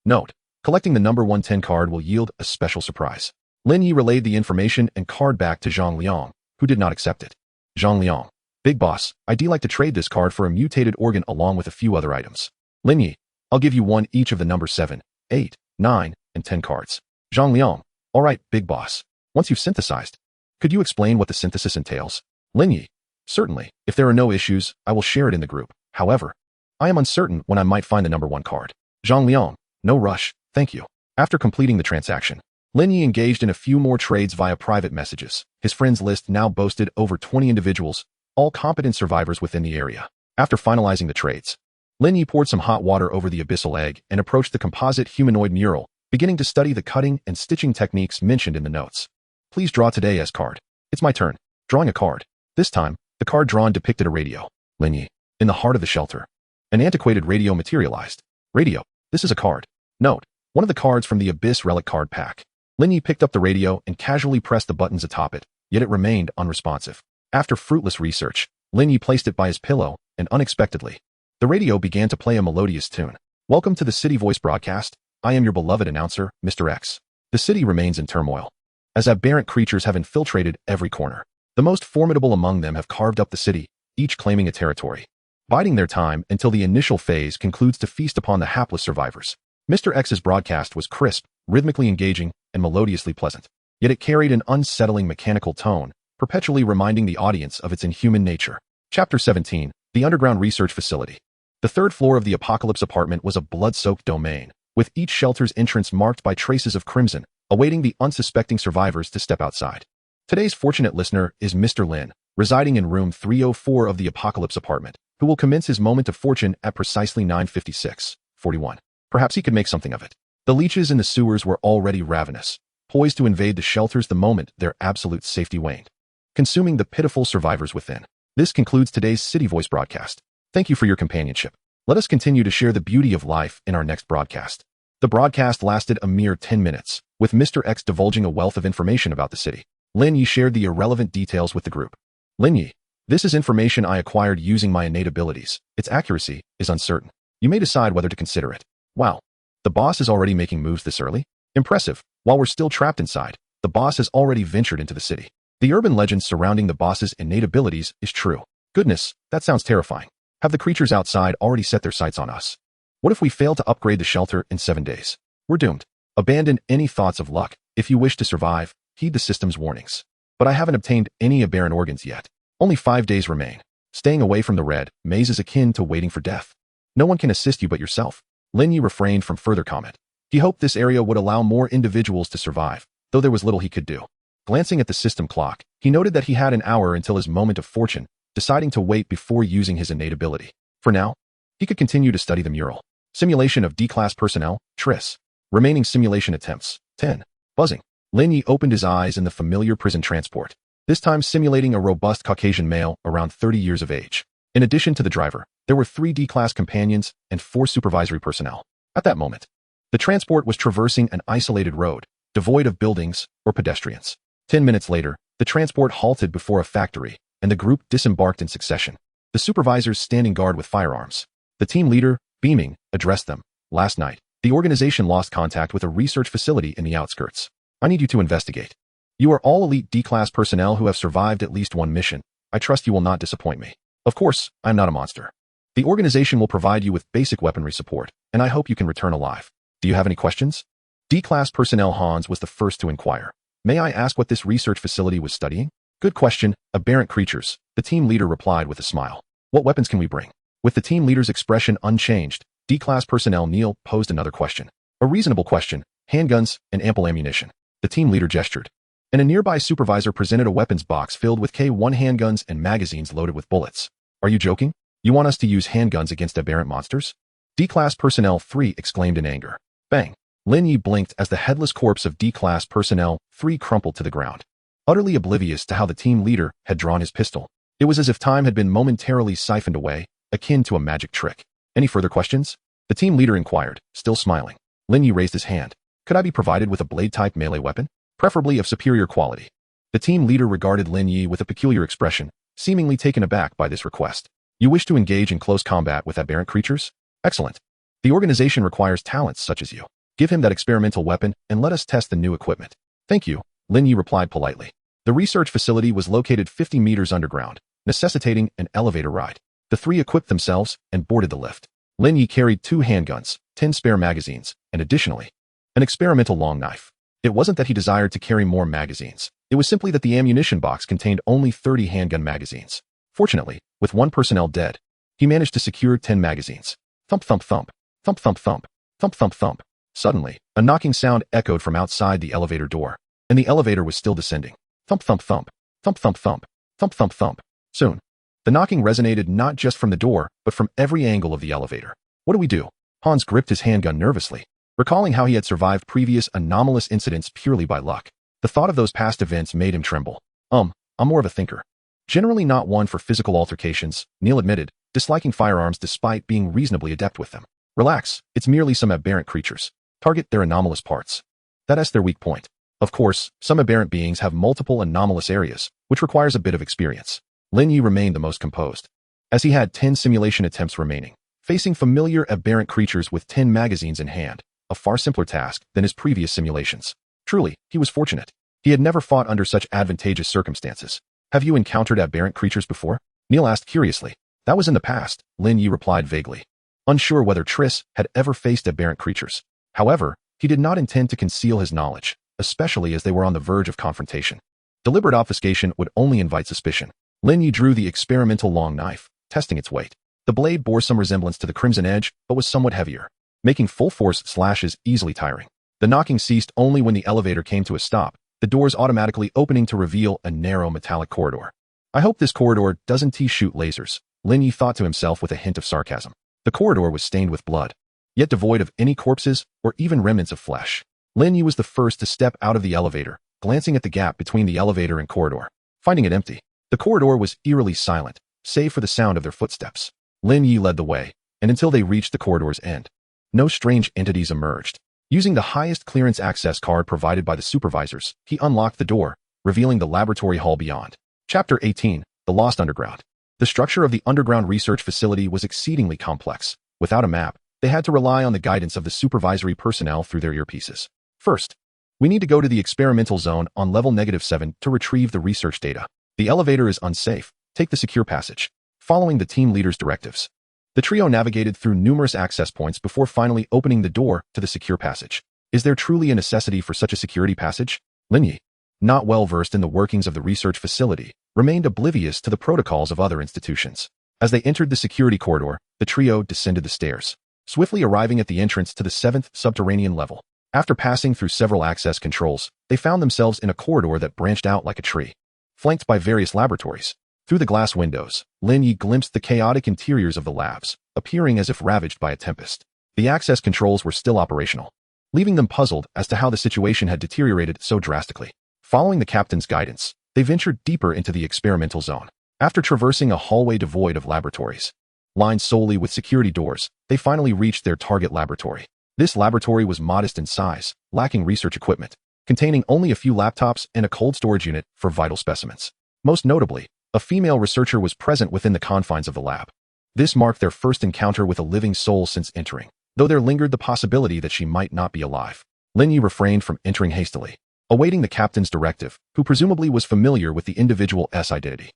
Note, collecting the number 110 card will yield a special surprise. Lin Ye relayed the information and card back to Zhang Liang, who did not accept it. Zhang Liang, big boss, I'd like to trade this card for a mutated organ along with a few other items. Lin Ye, I'll give you one each of the number 7, 8, 9, and 10 cards. Zhang Liang, alright, big boss. Once you've synthesized, could you explain what the synthesis entails? Lin Ye, certainly, if there are no issues, I will share it in the group. However, I am uncertain when I might find the number 1 card. Zhang Liang, no rush, thank you. After completing the transaction, Lin Ye engaged in a few more trades via private messages. His friends list now boasted over 20 individuals, all competent survivors within the area. After finalizing the trades, Lin Ye poured some hot water over the abyssal egg and approached the composite humanoid mural, beginning to study the cutting and stitching techniques mentioned in the notes. Please draw today's card. It's my turn. Drawing a card. This time, the card drawn depicted a radio. Lin Ye, in the heart of the shelter. An antiquated radio materialized. Radio. This is a card. Note, one of the cards from the Abyss Relic card pack. Lin Ye picked up the radio and casually pressed the buttons atop it, yet it remained unresponsive. After fruitless research, Lin Ye placed it by his pillow, and unexpectedly, the radio began to play a melodious tune. Welcome to the City Voice broadcast. I am your beloved announcer, Mr. X. The city remains in turmoil, as aberrant creatures have infiltrated every corner. The most formidable among them have carved up the city, each claiming a territory, biding their time until the initial phase concludes to feast upon the hapless survivors. Mr. X's broadcast was crisp, rhythmically engaging, and melodiously pleasant. Yet it carried an unsettling mechanical tone, perpetually reminding the audience of its inhuman nature. Chapter 17, The Underground Research Facility. The 3rd floor of the Apocalypse apartment was a blood-soaked domain, with each shelter's entrance marked by traces of crimson, awaiting the unsuspecting survivors to step outside. Today's fortunate listener is Mr. Lin, residing in room 304 of the Apocalypse apartment, who will commence his moment of fortune at precisely 9:56:41. Perhaps he could make something of it. The leeches in the sewers were already ravenous, poised to invade the shelters the moment their absolute safety waned, consuming the pitiful survivors within. This concludes today's City Voice broadcast. Thank you for your companionship. Let us continue to share the beauty of life in our next broadcast. The broadcast lasted a mere 10 minutes, with Mr. X divulging a wealth of information about the city. Lin Ye shared the irrelevant details with the group. Lin Ye, this is information I acquired using my innate abilities. Its accuracy is uncertain. You may decide whether to consider it. Wow. The boss is already making moves this early? Impressive. While we're still trapped inside, the boss has already ventured into the city. The urban legend surrounding the boss's innate abilities is true. Goodness, that sounds terrifying. Have the creatures outside already set their sights on us? What if we fail to upgrade the shelter in 7 days? We're doomed. Abandon any thoughts of luck. If you wish to survive, heed the system's warnings. But I haven't obtained any aberrant organs yet. Only 5 days remain. Staying away from the red maze is akin to waiting for death. No one can assist you but yourself. Lin Ye refrained from further comment. He hoped this area would allow more individuals to survive, though there was little he could do. Glancing at the system clock, he noted that he had an hour until his moment of fortune, deciding to wait before using his innate ability. For now, he could continue to study the mural. Simulation of D-class personnel, Tris. Remaining simulation attempts, 10. Buzzing. Lin Ye opened his eyes in the familiar prison transport, this time simulating a robust Caucasian male around 30 years of age. In addition to the driver, there were 3 D-class companions and 4 supervisory personnel. At that moment, the transport was traversing an isolated road, devoid of buildings or pedestrians. 10 minutes later, the transport halted before a factory, and the group disembarked in succession. The supervisors standing guard with firearms. The team leader, beaming, addressed them. Last night, the organization lost contact with a research facility in the outskirts. I need you to investigate. You are all elite D-class personnel who have survived at least one mission. I trust you will not disappoint me. Of course, I'm not a monster. The organization will provide you with basic weaponry support, and I hope you can return alive. Do you have any questions? D-class personnel Hans was the first to inquire. May I ask what this research facility was studying? Good question, aberrant creatures, the team leader replied with a smile. What weapons can we bring? With the team leader's expression unchanged, D-class personnel Neil posed another question. A reasonable question, handguns and ample ammunition. The team leader gestured. And a nearby supervisor presented a weapons box filled with K1 handguns and magazines loaded with bullets. Are you joking? You want us to use handguns against aberrant monsters? D-class personnel 3 exclaimed in anger. Bang! Lin Ye blinked as the headless corpse of D-class personnel 3 crumpled to the ground. Utterly oblivious to how the team leader had drawn his pistol, it was as if time had been momentarily siphoned away, akin to a magic trick. Any further questions? The team leader inquired, still smiling. Lin Ye raised his hand. Could I be provided with a blade-type melee weapon? Preferably of superior quality. The team leader regarded Lin Ye with a peculiar expression, seemingly taken aback by this request. You wish to engage in close combat with aberrant creatures? Excellent. The organization requires talents such as you. Give him that experimental weapon and let us test the new equipment. Thank you, Lin Ye replied politely. The research facility was located 50 meters underground, necessitating an elevator ride. The 3 equipped themselves and boarded the lift. Lin Ye carried 2 handguns, 10 spare magazines, and additionally, an experimental long knife. It wasn't that he desired to carry more magazines. It was simply that the ammunition box contained only 30 handgun magazines. Fortunately, with 1 personnel dead, he managed to secure 10 magazines. Thump thump thump, thump thump thump, thump thump thump. Suddenly, a knocking sound echoed from outside the elevator door, and the elevator was still descending. Thump thump thump, thump thump thump, thump thump thump. Soon, the knocking resonated not just from the door, but from every angle of the elevator. What do we do? Hans gripped his handgun nervously, recalling how he had survived previous anomalous incidents purely by luck. The thought of those past events made him tremble. I'm more of a thinker. Generally not one for physical altercations, Neil admitted, disliking firearms despite being reasonably adept with them. Relax, it's merely some aberrant creatures. Target their anomalous parts. That's their weak point. Of course, some aberrant beings have multiple anomalous areas, which requires a bit of experience. Lin Ye remained the most composed, as he had 10 simulation attempts remaining, facing familiar aberrant creatures with 10 magazines in hand, a far simpler task than his previous simulations. Truly, he was fortunate. He had never fought under such advantageous circumstances. Have you encountered aberrant creatures before? Neil asked curiously. That was in the past, Lin Ye replied vaguely, unsure whether Tris had ever faced aberrant creatures. However, he did not intend to conceal his knowledge, especially as they were on the verge of confrontation. Deliberate obfuscation would only invite suspicion. Lin Ye drew the experimental long knife, testing its weight. The blade bore some resemblance to the Crimson Edge, but was somewhat heavier, making full-force slashes easily tiring. The knocking ceased only when the elevator came to a stop, the doors automatically opening to reveal a narrow metallic corridor. I hope this corridor doesn't shoot lasers, Lin Ye thought to himself with a hint of sarcasm. The corridor was stained with blood, yet devoid of any corpses or even remnants of flesh. Lin Ye was the first to step out of the elevator, glancing at the gap between the elevator and corridor. Finding it empty, the corridor was eerily silent, save for the sound of their footsteps. Lin Ye led the way, and until they reached the corridor's end, no strange entities emerged. Using the highest clearance access card provided by the supervisors, he unlocked the door, revealing the laboratory hall beyond. Chapter 18, The Lost Underground. The structure of the underground research facility was exceedingly complex. Without a map, they had to rely on the guidance of the supervisory personnel through their earpieces. First, we need to go to the experimental zone on level -7 to retrieve the research data. The elevator is unsafe. Take the secure passage. Following the team leader's directives, the trio navigated through numerous access points before finally opening the door to the secure passage. Is there truly a necessity for such a security passage? Lin Ye, not well versed in the workings of the research facility, remained oblivious to the protocols of other institutions. As they entered the security corridor, the trio descended the stairs, swiftly arriving at the entrance to the 7th subterranean level. After passing through several access controls, they found themselves in a corridor that branched out like a tree, flanked by various laboratories. Through the glass windows, Lin Ye glimpsed the chaotic interiors of the labs, appearing as if ravaged by a tempest. The access controls were still operational, leaving them puzzled as to how the situation had deteriorated so drastically. Following the captain's guidance, they ventured deeper into the experimental zone. After traversing a hallway devoid of laboratories, lined solely with security doors, they finally reached their target laboratory. This laboratory was modest in size, lacking research equipment, containing only a few laptops and a cold storage unit for vital specimens. Most notably, a female researcher was present within the confines of the lab. This marked their first encounter with a living soul since entering, though there lingered the possibility that she might not be alive. Lin Ye refrained from entering hastily, awaiting the captain's directive, who presumably was familiar with the individual's identity.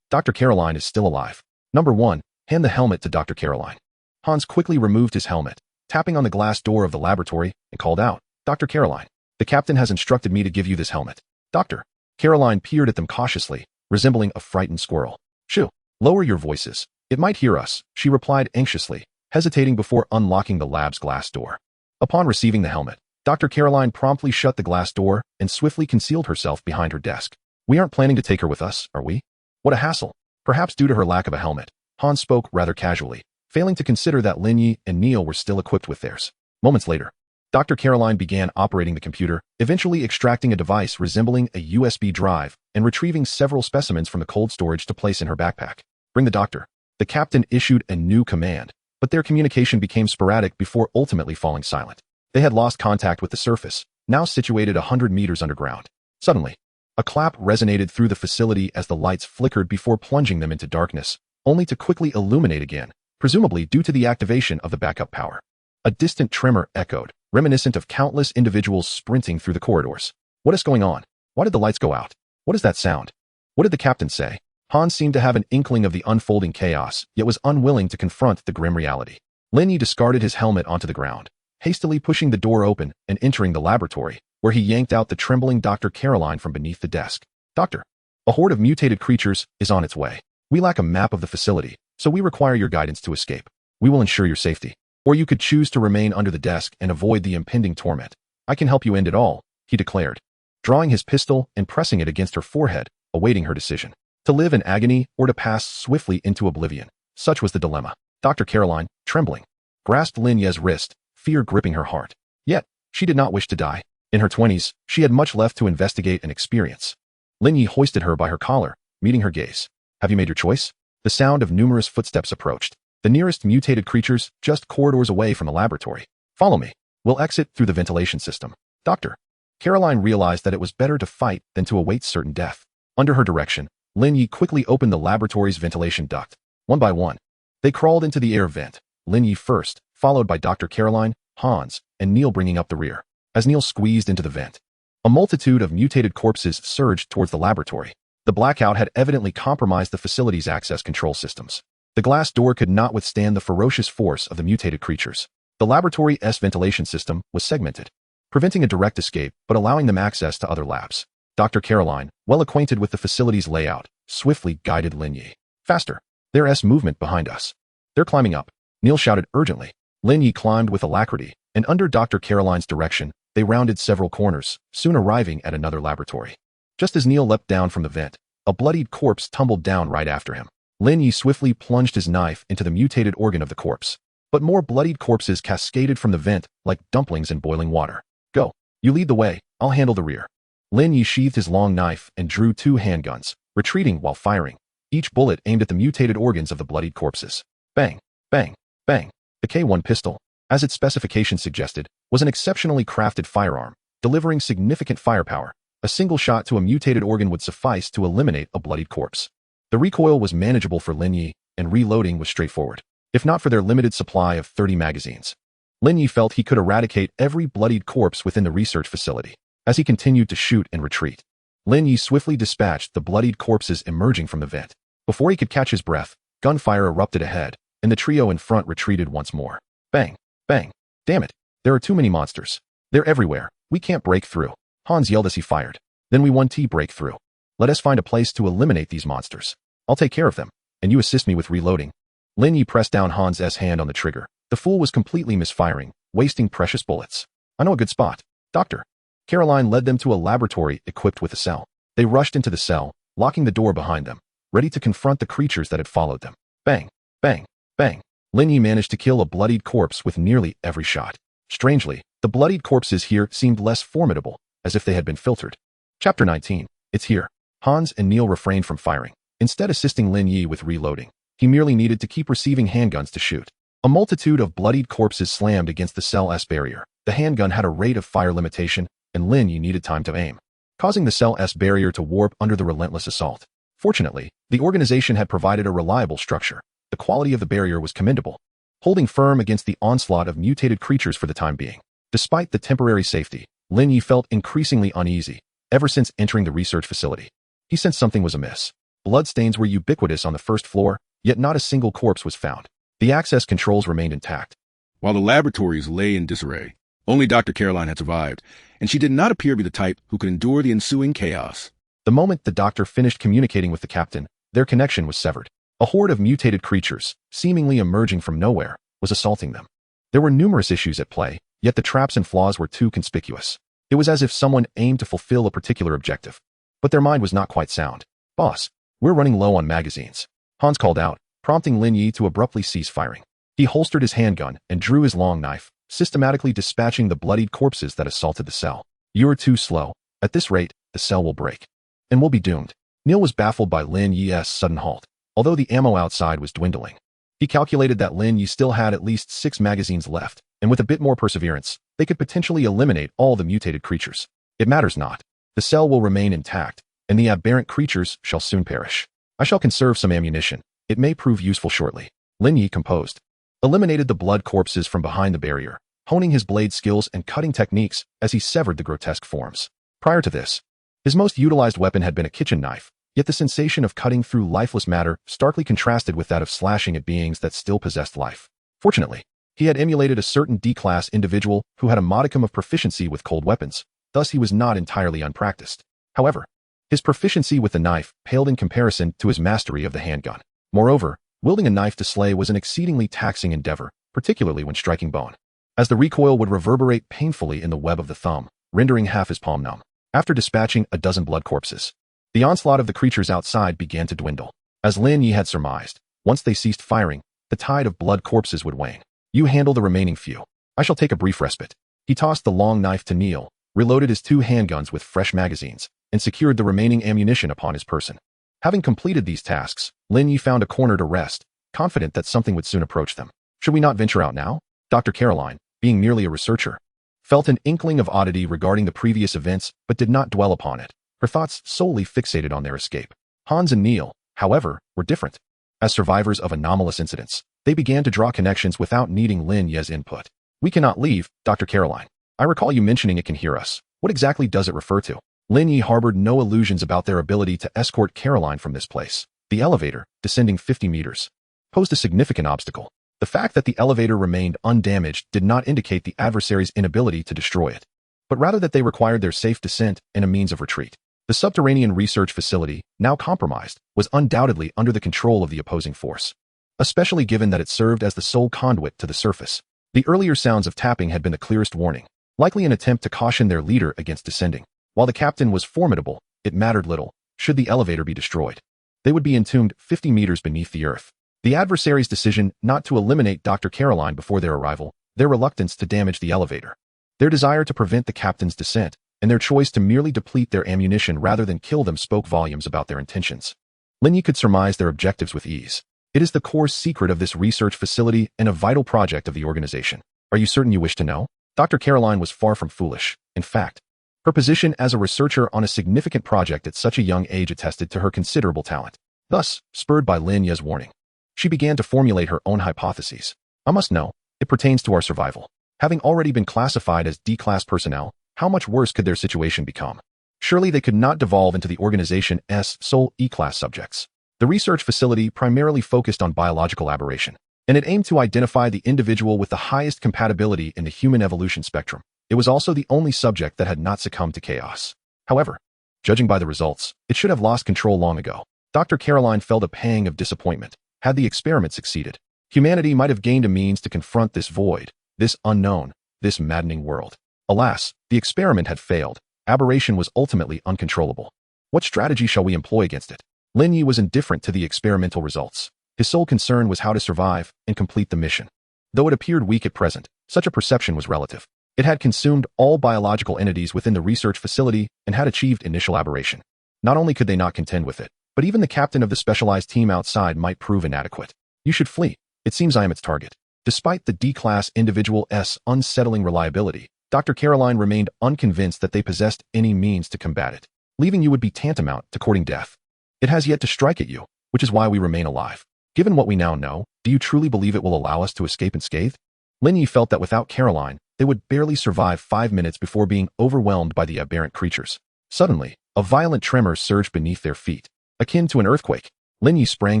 Dr. Caroline is still alive. Number 1, hand the helmet to Dr. Caroline. Hans quickly removed his helmet, tapping on the glass door of the laboratory, and called out, Dr. Caroline, the captain has instructed me to give you this helmet. Doctor. Caroline peered at them cautiously, resembling a frightened squirrel. Shoo, lower your voices. It might hear us, she replied anxiously, hesitating before unlocking the lab's glass door. Upon receiving the helmet, Dr. Caroline promptly shut the glass door and swiftly concealed herself behind her desk. We aren't planning to take her with us, are we? What a hassle. Perhaps due to her lack of a helmet, Hans spoke rather casually, failing to consider that Lin Ye and Neil were still equipped with theirs. Moments later, Dr. Caroline began operating the computer, eventually extracting a device resembling a USB drive and retrieving several specimens from the cold storage to place in her backpack. Bring the doctor. The captain issued a new command, but their communication became sporadic before ultimately falling silent. They had lost contact with the surface, now situated 100 meters underground. Suddenly, a clap resonated through the facility as the lights flickered before plunging them into darkness, only to quickly illuminate again, presumably due to the activation of the backup power. A distant tremor echoed, reminiscent of countless individuals sprinting through the corridors. What is going on? Why did the lights go out? What is that sound? What did the captain say? Hans seemed to have an inkling of the unfolding chaos, yet was unwilling to confront the grim reality. Lin Ye discarded his helmet onto the ground, hastily pushing the door open and entering the laboratory, where he yanked out the trembling Dr. Caroline from beneath the desk. Doctor, a horde of mutated creatures is on its way. We lack a map of the facility, so we require your guidance to escape. We will ensure your safety. Or you could choose to remain under the desk and avoid the impending torment. I can help you end it all, he declared, drawing his pistol and pressing it against her forehead, awaiting her decision. To live in agony or to pass swiftly into oblivion. Such was the dilemma. Dr. Caroline, trembling, grasped Lin Ye's wrist, fear gripping her heart. Yet, she did not wish to die. In her 20s, she had much left to investigate and experience. Lin Ye hoisted her by her collar, meeting her gaze. Have you made your choice? The sound of numerous footsteps approached. The nearest mutated creatures just corridors away from the laboratory. Follow me. We'll exit through the ventilation system. Doctor. Caroline realized that it was better to fight than to await certain death. Under her direction, Lin Ye quickly opened the laboratory's ventilation duct. One by one, they crawled into the air vent, Lin Ye first, followed by Dr. Caroline, Hans, and Neil bringing up the rear. As Neil squeezed into the vent, a multitude of mutated corpses surged towards the laboratory. The blackout had evidently compromised the facility's access control systems. The glass door could not withstand the ferocious force of the mutated creatures. The laboratory's ventilation system was segmented, preventing a direct escape but allowing them access to other labs. Dr. Caroline, well acquainted with the facility's layout, swiftly guided Lin Ye. Faster! There's movement behind us. They're climbing up. Neil shouted urgently. Lin Ye climbed with alacrity, and under Dr. Caroline's direction, they rounded several corners, soon arriving at another laboratory. Just as Neil leapt down from the vent, a bloodied corpse tumbled down right after him. Lin Ye swiftly plunged his knife into the mutated organ of the corpse. But more bloodied corpses cascaded from the vent like dumplings in boiling water. Go. You lead the way, I'll handle the rear. Lin Ye sheathed his long knife and drew 2 handguns, retreating while firing, each bullet aimed at the mutated organs of the bloodied corpses. Bang, bang, bang. The K1 pistol, as its specification suggested, was an exceptionally crafted firearm, delivering significant firepower. A single shot to a mutated organ would suffice to eliminate a bloodied corpse. The recoil was manageable for Lin Ye, and reloading was straightforward. if not for their limited supply of 30 magazines. Lin Ye felt he could eradicate every bloodied corpse within the research facility. As he continued to shoot and retreat, Lin Ye swiftly dispatched the bloodied corpses emerging from the vent. Before he could catch his breath, gunfire erupted ahead, and the trio in front retreated once more. Bang! Bang! Damn it! There are too many monsters. They're everywhere. We can't break through. Hans yelled as he fired. Then we 1T break through. Let us find a place to eliminate these monsters. I'll take care of them, and you assist me with reloading. Lin Ye pressed down Hans' hand on the trigger. The fool was completely misfiring, wasting precious bullets. I know a good spot. Doctor. Caroline led them to a laboratory equipped with a cell. They rushed into the cell, locking the door behind them, ready to confront the creatures that had followed them. Bang! Bang! Bang! Lin Ye managed to kill a bloodied corpse with nearly every shot. Strangely, the bloodied corpses here seemed less formidable, as if they had been filtered. Chapter 19. It's here. Hans and Neil refrained from firing, instead assisting Lin Ye with reloading. He merely needed to keep receiving handguns to shoot. A multitude of bloodied corpses slammed against the cell's barrier. The handgun had a rate of fire limitation, and Lin Ye needed time to aim, causing the cell's barrier to warp under the relentless assault. Fortunately, the organization had provided a reliable structure. The quality of the barrier was commendable, holding firm against the onslaught of mutated creatures for the time being. Despite the temporary safety, Lin Ye felt increasingly uneasy ever since entering the research facility. He sensed something was amiss. Bloodstains were ubiquitous on the first floor, yet not a single corpse was found. The access controls remained intact. While the laboratories lay in disarray, only Dr. Caroline had survived, and she did not appear to be the type who could endure the ensuing chaos. The moment the doctor finished communicating with the captain, their connection was severed. A horde of mutated creatures, seemingly emerging from nowhere, was assaulting them. There were numerous issues at play, yet the traps and flaws were too conspicuous. It was as if someone aimed to fulfill a particular objective. But their mind was not quite sound. Boss, we're running low on magazines. Hans called out, prompting Lin Ye to abruptly cease firing. He holstered his handgun and drew his long knife, systematically dispatching the bloodied corpses that assaulted the cell. You're too slow. At this rate, the cell will break. And we'll be doomed. Neil was baffled by Lin Ye's sudden halt, although the ammo outside was dwindling. He calculated that Lin Ye still had at least 6 magazines left, and with a bit more perseverance, they could potentially eliminate all the mutated creatures. It matters not. The cell will remain intact, and the aberrant creatures shall soon perish. I shall conserve some ammunition. It may prove useful shortly. Lin Ye composed, eliminated the blood corpses from behind the barrier, honing his blade skills and cutting techniques as he severed the grotesque forms. Prior to this, his most utilized weapon had been a kitchen knife, yet the sensation of cutting through lifeless matter starkly contrasted with that of slashing at beings that still possessed life. Fortunately, he had emulated a certain D-class individual who had a modicum of proficiency with cold weapons, thus he was not entirely unpracticed. However, his proficiency with the knife paled in comparison to his mastery of the handgun. Moreover, wielding a knife to slay was an exceedingly taxing endeavor, particularly when striking bone, as the recoil would reverberate painfully in the web of the thumb, rendering half his palm numb. After dispatching a dozen blood corpses, the onslaught of the creatures outside began to dwindle. As Lin Ye had surmised, once they ceased firing, the tide of blood corpses would wane. You handle the remaining few. I shall take a brief respite. He tossed the long knife to Neil, reloaded his 2 handguns with fresh magazines, and secured the remaining ammunition upon his person. Having completed these tasks, Lin Ye found a corner to rest, confident that something would soon approach them. Should we not venture out now? Dr. Caroline, being merely a researcher, felt an inkling of oddity regarding the previous events but did not dwell upon it. Her thoughts solely fixated on their escape. Hans and Neil, however, were different. As survivors of anomalous incidents, they began to draw connections without needing Lin Ye's input. We cannot leave, Dr. Caroline. I recall you mentioning it can hear us. What exactly does it refer to? Lin Ye harbored no illusions about their ability to escort Caroline from this place. The elevator, descending 50 meters, posed a significant obstacle. The fact that the elevator remained undamaged did not indicate the adversary's inability to destroy it, but rather that they required their safe descent and a means of retreat. The subterranean research facility, now compromised, was undoubtedly under the control of the opposing force, especially given that it served as the sole conduit to the surface. The earlier sounds of tapping had been the clearest warning, likely an attempt to caution their leader against descending. While the captain was formidable, it mattered little. Should the elevator be destroyed, they would be entombed 50 meters beneath the earth. The adversary's decision not to eliminate Dr. Caroline before their arrival, their reluctance to damage the elevator, their desire to prevent the captain's descent, and their choice to merely deplete their ammunition rather than kill them spoke volumes about their intentions. Lin Ye could surmise their objectives with ease. It is the core secret of this research facility and a vital project of the organization. Are you certain you wish to know? Dr. Caroline was far from foolish. In fact, her position as a researcher on a significant project at such a young age attested to her considerable talent. Thus, spurred by Lin Ye's warning, She began to formulate her own hypotheses. I must know, it pertains to our survival. Having already been classified as D-class personnel, how much worse could their situation become? Surely they could not devolve into the organization's sole E-class subjects. The research facility primarily focused on biological aberration, and it aimed to identify the individual with the highest compatibility in the human evolution spectrum. It was also the only subject that had not succumbed to chaos. However, judging by the results, it should have lost control long ago. Dr. Caroline felt a pang of disappointment. Had the experiment succeeded, humanity might have gained a means to confront this void, this unknown, this maddening world. Alas, the experiment had failed. Aberration was ultimately uncontrollable. What strategy shall we employ against it? Lin Ye was indifferent to the experimental results. His sole concern was how to survive and complete the mission. Though it appeared weak at present, such a perception was relative. It had consumed all biological entities within the research facility and had achieved initial aberration. Not only could they not contend with it, but even the captain of the specialized team outside might prove inadequate. You should flee. It seems I am its target. Despite the D-class individual's unsettling reliability, Dr. Caroline remained unconvinced that they possessed any means to combat it. Leaving you would be tantamount to courting death. It has yet to strike at you, which is why we remain alive. Given what we now know, do you truly believe it will allow us to escape unscathed? Lin Ye felt that without Caroline, they would barely survive 5 minutes before being overwhelmed by the aberrant creatures. Suddenly, a violent tremor surged beneath their feet. Akin to an earthquake, Lin Ye sprang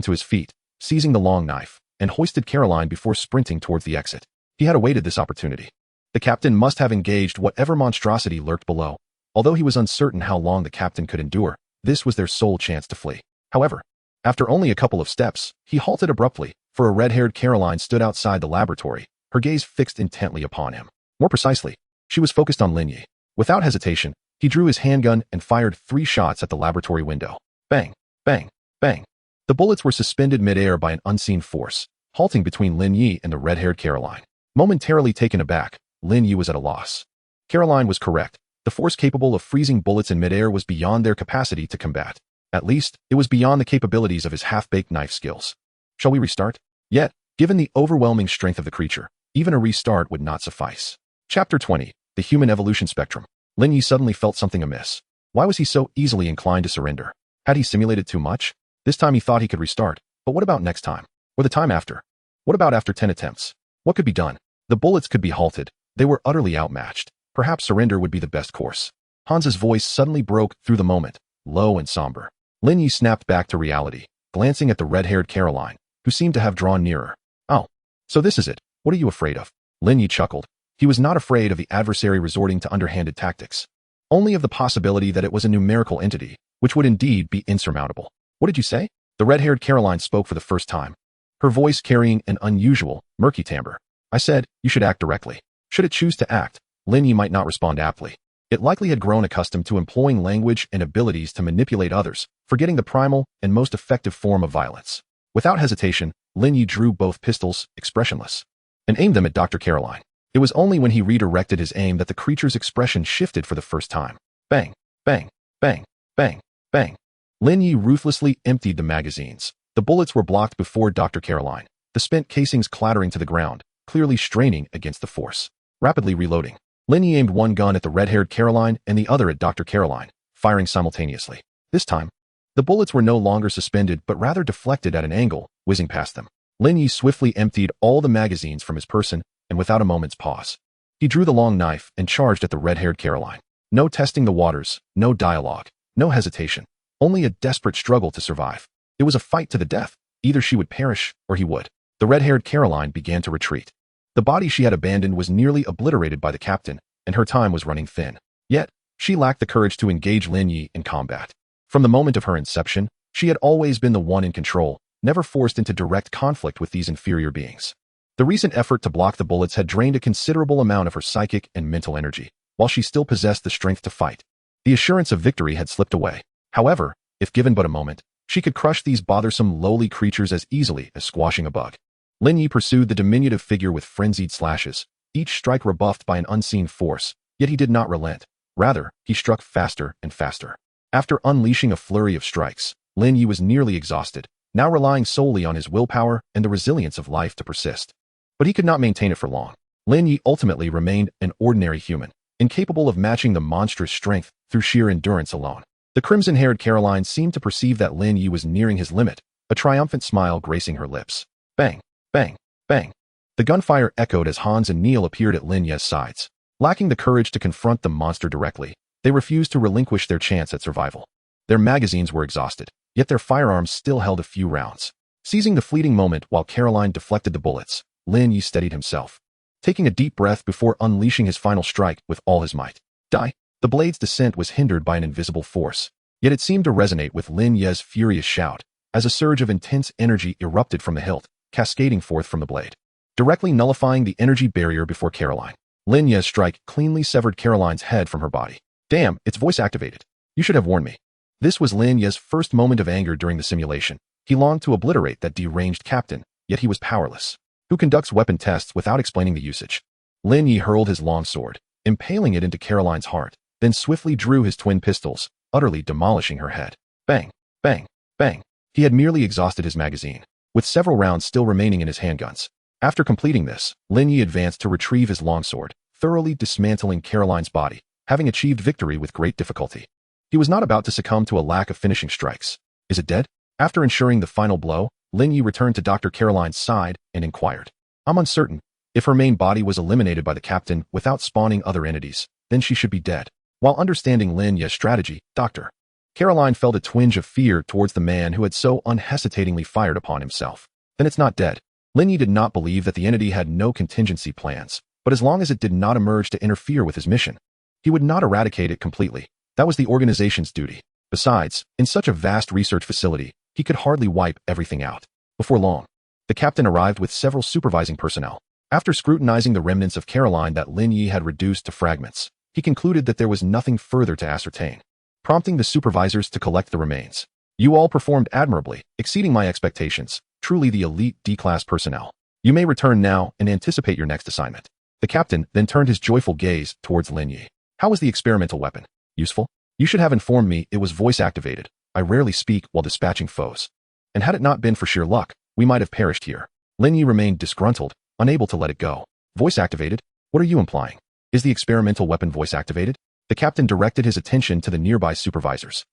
to his feet, seizing the long knife, and hoisted Caroline before sprinting towards the exit. He had awaited this opportunity. The captain must have engaged whatever monstrosity lurked below. Although he was uncertain how long the captain could endure, this was their sole chance to flee. However, after only a couple of steps, he halted abruptly, for a red-haired Caroline stood outside the laboratory, her gaze fixed intently upon him. More precisely, she was focused on Lin Ye. Without hesitation, he drew his handgun and fired 3 shots at the laboratory window. Bang, bang, bang. The bullets were suspended mid-air by an unseen force, halting between Lin Ye and the red-haired Caroline. Momentarily taken aback, Lin Ye was at a loss. Caroline was correct. The force capable of freezing bullets in mid-air was beyond their capacity to combat. At least, it was beyond the capabilities of his half-baked knife skills. Shall we restart? Yet, given the overwhelming strength of the creature, even a restart would not suffice. Chapter 20. The Human Evolution Spectrum. Lin Ye suddenly felt something amiss. Why was he so easily inclined to surrender? Had he simulated too much? This time he thought he could restart, but what about next time? Or the time after? What about after 10 attempts? What could be done? The bullets could be halted. They were utterly outmatched. Perhaps surrender would be the best course. Hans's voice suddenly broke through the moment, low and somber. Lin Ye snapped back to reality, glancing at the red-haired Caroline, who seemed to have drawn nearer. Oh, so this is it. What are you afraid of? Lin Ye chuckled. He was not afraid of the adversary resorting to underhanded tactics. Only of the possibility that it was a numerical entity, which would indeed be insurmountable. What did you say? The red-haired Caroline spoke for the first time, her voice carrying an unusual, murky timbre. I said, you should act directly. Should it choose to act, Lin Ye might not respond aptly. It likely had grown accustomed to employing language and abilities to manipulate others, forgetting the primal and most effective form of violence. Without hesitation, Lin Ye drew both pistols, expressionless, and aimed them at Dr. Caroline. It was only when he redirected his aim that the creature's expression shifted for the first time. Bang, bang, bang, bang, bang. Lin Ye ruthlessly emptied the magazines. The bullets were blocked before Dr. Caroline, the spent casings clattering to the ground, clearly straining against the force. Rapidly reloading, Lin Ye aimed one gun at the red-haired Caroline and the other at Dr. Caroline, firing simultaneously. This time, the bullets were no longer suspended but rather deflected at an angle, whizzing past them. Lin Ye swiftly emptied all the magazines from his person, and without a moment's pause, he drew the long knife and charged at the red-haired Caroline. No testing the waters, no dialogue, no hesitation, only a desperate struggle to survive. It was a fight to the death. Either she would perish, or he would. The red-haired Caroline began to retreat. The body she had abandoned was nearly obliterated by the captain, and her time was running thin. Yet, she lacked the courage to engage Lin Ye in combat. From the moment of her inception, she had always been the one in control, never forced into direct conflict with these inferior beings. The recent effort to block the bullets had drained a considerable amount of her psychic and mental energy, while she still possessed the strength to fight. The assurance of victory had slipped away. However, if given but a moment, she could crush these bothersome lowly creatures as easily as squashing a bug. Lin Ye pursued the diminutive figure with frenzied slashes, each strike rebuffed by an unseen force, yet he did not relent. Rather, he struck faster and faster. After unleashing a flurry of strikes, Lin Ye was nearly exhausted, now relying solely on his willpower and the resilience of life to persist. But he could not maintain it for long. Lin Ye ultimately remained an ordinary human, incapable of matching the monstrous strength through sheer endurance alone. The crimson-haired Caroline seemed to perceive that Lin Ye was nearing his limit, a triumphant smile gracing her lips. Bang, bang, bang. The gunfire echoed as Hans and Neil appeared at Lin Ye's sides. Lacking the courage to confront the monster directly, they refused to relinquish their chance at survival. Their magazines were exhausted, yet their firearms still held a few rounds. Seizing the fleeting moment while Caroline deflected the bullets, Lin Ye steadied himself, taking a deep breath before unleashing his final strike with all his might. Die! The blade's descent was hindered by an invisible force, yet it seemed to resonate with Lin Ye's furious shout, as a surge of intense energy erupted from the hilt, cascading forth from the blade, directly nullifying the energy barrier before Caroline. Lin Ye's strike cleanly severed Caroline's head from her body. Damn, it's voice-activated. You should have warned me. This was Lin Ye's first moment of anger during the simulation. He longed to obliterate that deranged captain, yet he was powerless. Who conducts weapon tests without explaining the usage? Lin Ye hurled his long sword, impaling it into Caroline's heart, then swiftly drew his twin pistols, utterly demolishing her head. Bang, bang, bang. He had merely exhausted his magazine, with several rounds still remaining in his handguns. After completing this, Lin Ye advanced to retrieve his longsword, thoroughly dismantling Caroline's body, having achieved victory with great difficulty. He was not about to succumb to a lack of finishing strikes. Is it dead? After ensuring the final blow, Lin Ye returned to Dr. Caroline's side and inquired. I'm uncertain. If her main body was eliminated by the captain without spawning other entities, then she should be dead. While understanding Lin Ye's strategy, Dr. Caroline felt a twinge of fear towards the man who had so unhesitatingly fired upon himself. Then it's not dead. Lin Ye did not believe that the entity had no contingency plans, but as long as it did not emerge to interfere with his mission, he would not eradicate it completely. That was the organization's duty. Besides, in such a vast research facility, he could hardly wipe everything out. Before long, the captain arrived with several supervising personnel. After scrutinizing the remnants of Caroline that Lin Ye had reduced to fragments, he concluded that there was nothing further to ascertain, prompting the supervisors to collect the remains. You all performed admirably, exceeding my expectations, truly the elite D-class personnel. You may return now and anticipate your next assignment. The captain then turned his joyful gaze towards Lin Ye. How was the experimental weapon? Useful? You should have informed me it was voice-activated. I rarely speak while dispatching foes. And had it not been for sheer luck, we might have perished here. Lin Ye remained disgruntled, unable to let it go. Voice-activated? What are you implying? Is the experimental weapon voice-activated? The captain directed his attention to the nearby supervisors.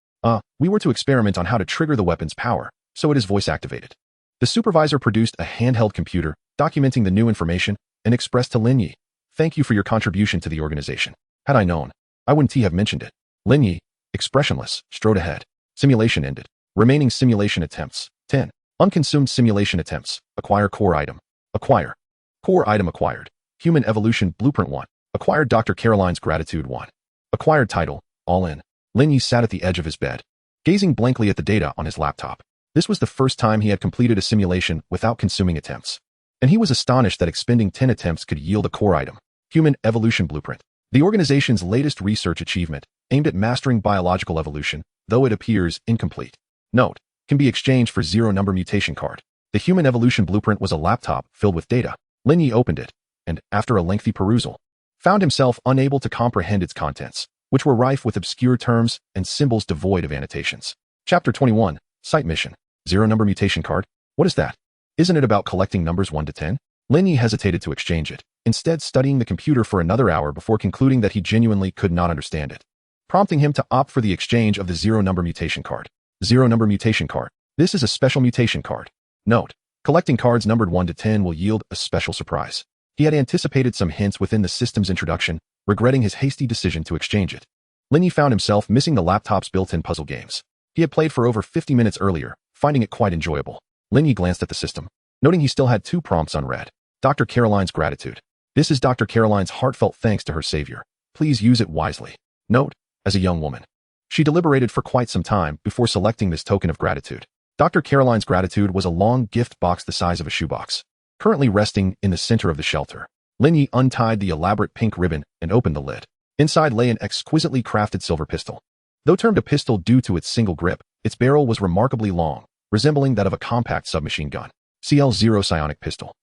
We were to experiment on how to trigger the weapon's power, so it is voice-activated. The supervisor produced a handheld computer, documenting the new information, and expressed to Lin Ye, thank you for your contribution to the organization. Had I known, I wouldn't have mentioned it. Lin Ye, expressionless, strode ahead. Simulation ended. Remaining simulation attempts. 10. Unconsumed simulation attempts. Acquire core item. Acquire. Core item acquired. Human evolution blueprint 1. Acquired Dr. Caroline's gratitude 1. Acquired title, all in. Lin Ye sat at the edge of his bed, gazing blankly at the data on his laptop. This was the first time he had completed a simulation without consuming attempts, and he was astonished that expending 10 attempts could yield a core item. Human evolution blueprint. The organization's latest research achievement, aimed at mastering biological evolution, though it appears incomplete. Note, can be exchanged for 0-number mutation card. The human evolution blueprint was a laptop filled with data. Lin Ye opened it, and, after a lengthy perusal, found himself unable to comprehend its contents, which were rife with obscure terms and symbols devoid of annotations. Chapter 21, Site Mission. 0-number mutation card? What is that? Isn't it about collecting numbers 1 to 10? Lin Ye hesitated to exchange it, instead studying the computer for another hour before concluding that he genuinely could not understand it, prompting him to opt for the exchange of the 0-number mutation card. 0-number mutation card. This is a special mutation card. Note, collecting cards numbered 1 to 10 will yield a special surprise. He had anticipated some hints within the system's introduction, regretting his hasty decision to exchange it. Lin Ye found himself missing the laptop's built-in puzzle games. He had played for over 50 minutes earlier, finding it quite enjoyable. Lin Ye glanced at the system, noting he still had 2 prompts unread. Dr. Caroline's gratitude. This is Dr. Caroline's heartfelt thanks to her savior. Please use it wisely. Note, as a young woman, she deliberated for quite some time before selecting this token of gratitude. Dr. Caroline's gratitude was a long gift box the size of a shoebox, currently resting in the center of the shelter. Lin Ye untied the elaborate pink ribbon and opened the lid. Inside lay an exquisitely crafted silver pistol. Though termed a pistol due to its single grip, its barrel was remarkably long, resembling that of a compact submachine gun. CL-0 Psionic Pistol.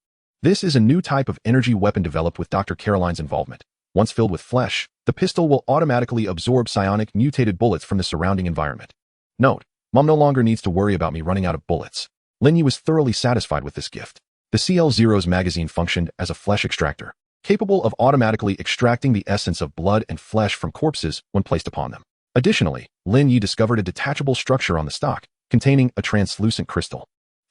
This is a new type of energy weapon developed with Dr. Caroline's involvement. Once filled with flesh, the pistol will automatically absorb psionic mutated bullets from the surrounding environment. Note, Mom no longer needs to worry about me running out of bullets. Lin Ye was thoroughly satisfied with this gift. The CL-0's magazine functioned as a flesh extractor, capable of automatically extracting the essence of blood and flesh from corpses when placed upon them. Additionally, Lin Ye discovered a detachable structure on the stock, containing a translucent crystal.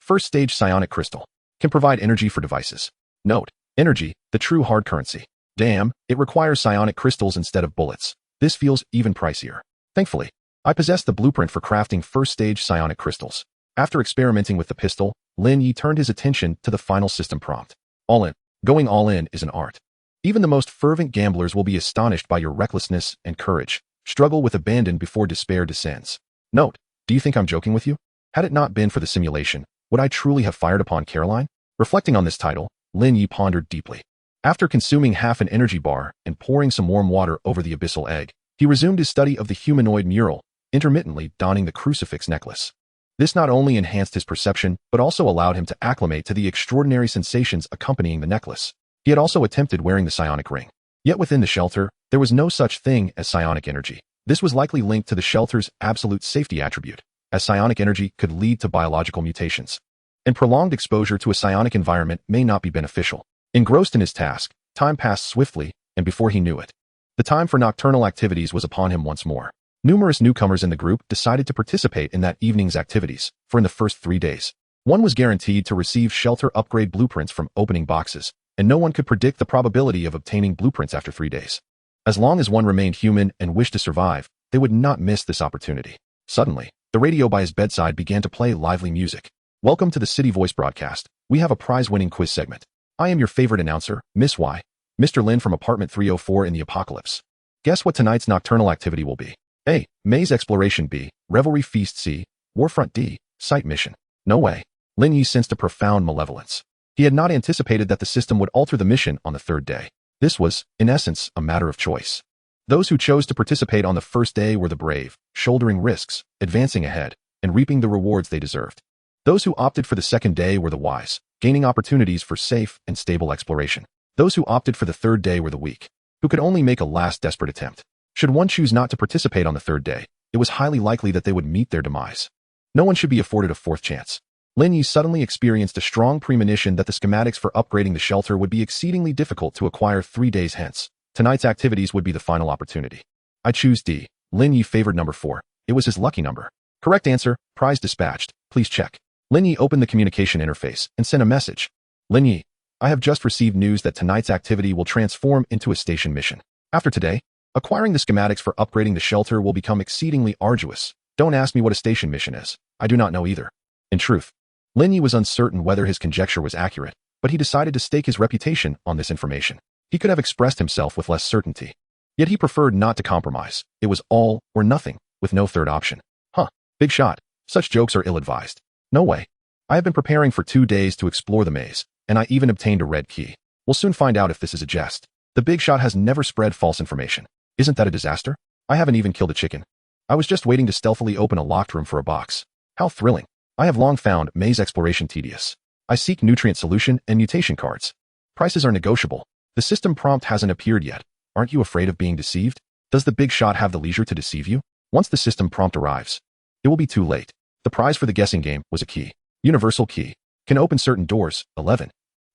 First stage psionic crystal. Can provide energy for devices. Note, energy, the true hard currency. Damn, it requires psionic crystals instead of bullets. This feels even pricier. Thankfully, I possess the blueprint for crafting first stage psionic crystals. After experimenting with the pistol, Lin Ye turned his attention to the final system prompt. All in. Going all in is an art. Even the most fervent gamblers will be astonished by your recklessness and courage. Struggle with abandon before despair descends. Note, do you think I'm joking with you? Had it not been for the simulation, would I truly have fired upon Caroline? Reflecting on this title, Lin Ye pondered deeply. After consuming half an energy bar and pouring some warm water over the abyssal egg, he resumed his study of the humanoid mural, intermittently donning the crucifix necklace. This not only enhanced his perception, but also allowed him to acclimate to the extraordinary sensations accompanying the necklace. He had also attempted wearing the psionic ring. Yet within the shelter, there was no such thing as psionic energy. This was likely linked to the shelter's absolute safety attribute, as psionic energy could lead to biological mutations. And prolonged exposure to a psionic environment may not be beneficial. Engrossed in his task, time passed swiftly, and before he knew it, the time for nocturnal activities was upon him once more. Numerous newcomers in the group decided to participate in that evening's activities, for in the first 3 days, one was guaranteed to receive shelter upgrade blueprints from opening boxes, and no one could predict the probability of obtaining blueprints after 3 days. As long as one remained human and wished to survive, they would not miss this opportunity. Suddenly, the radio by his bedside began to play lively music. Welcome to the City Voice broadcast. We have a prize-winning quiz segment. I am your favorite announcer, Miss Y, Mr. Lin from apartment 304 in the apocalypse. Guess what tonight's nocturnal activity will be? A. Maze exploration. B. Revelry feast. C. Warfront. D. Site mission. No way. Lin Ye sensed a profound malevolence. He had not anticipated that the system would alter the mission on the 3rd day. This was, in essence, a matter of choice. Those who chose to participate on the first day were the brave, shouldering risks, advancing ahead, and reaping the rewards they deserved. Those who opted for the 2nd day were the wise, gaining opportunities for safe and stable exploration. Those who opted for the 3rd day were the weak, who could only make a last desperate attempt. Should one choose not to participate on the 3rd day, it was highly likely that they would meet their demise. No one should be afforded a 4th chance. Lin Ye suddenly experienced a strong premonition that the schematics for upgrading the shelter would be exceedingly difficult to acquire 3 days hence. Tonight's activities would be the final opportunity. I choose D. Lin Ye favored number 4. It was his lucky number. Correct answer, prize dispatched. Please check. Lin Ye opened the communication interface and sent a message. Lin Ye, I have just received news that tonight's activity will transform into a station mission. After today, acquiring the schematics for upgrading the shelter will become exceedingly arduous. Don't ask me what a station mission is. I do not know either. In truth, Lin Ye was uncertain whether his conjecture was accurate, but he decided to stake his reputation on this information. He could have expressed himself with less certainty. Yet he preferred not to compromise. It was all or nothing, with no third option. Huh, big shot. Such jokes are ill-advised. No way. I have been preparing for 2 days to explore the maze, and I even obtained a red key. We'll soon find out if this is a jest. The big shot has never spread false information. Isn't that a disaster? I haven't even killed a chicken. I was just waiting to stealthily open a locked room for a box. How thrilling. I have long found maze exploration tedious. I seek nutrient solution and mutation cards. Prices are negotiable. The system prompt hasn't appeared yet. Aren't you afraid of being deceived? Does the big shot have the leisure to deceive you? Once the system prompt arrives, it will be too late. The prize for the guessing game was a key. Universal key. Can open certain doors. 11.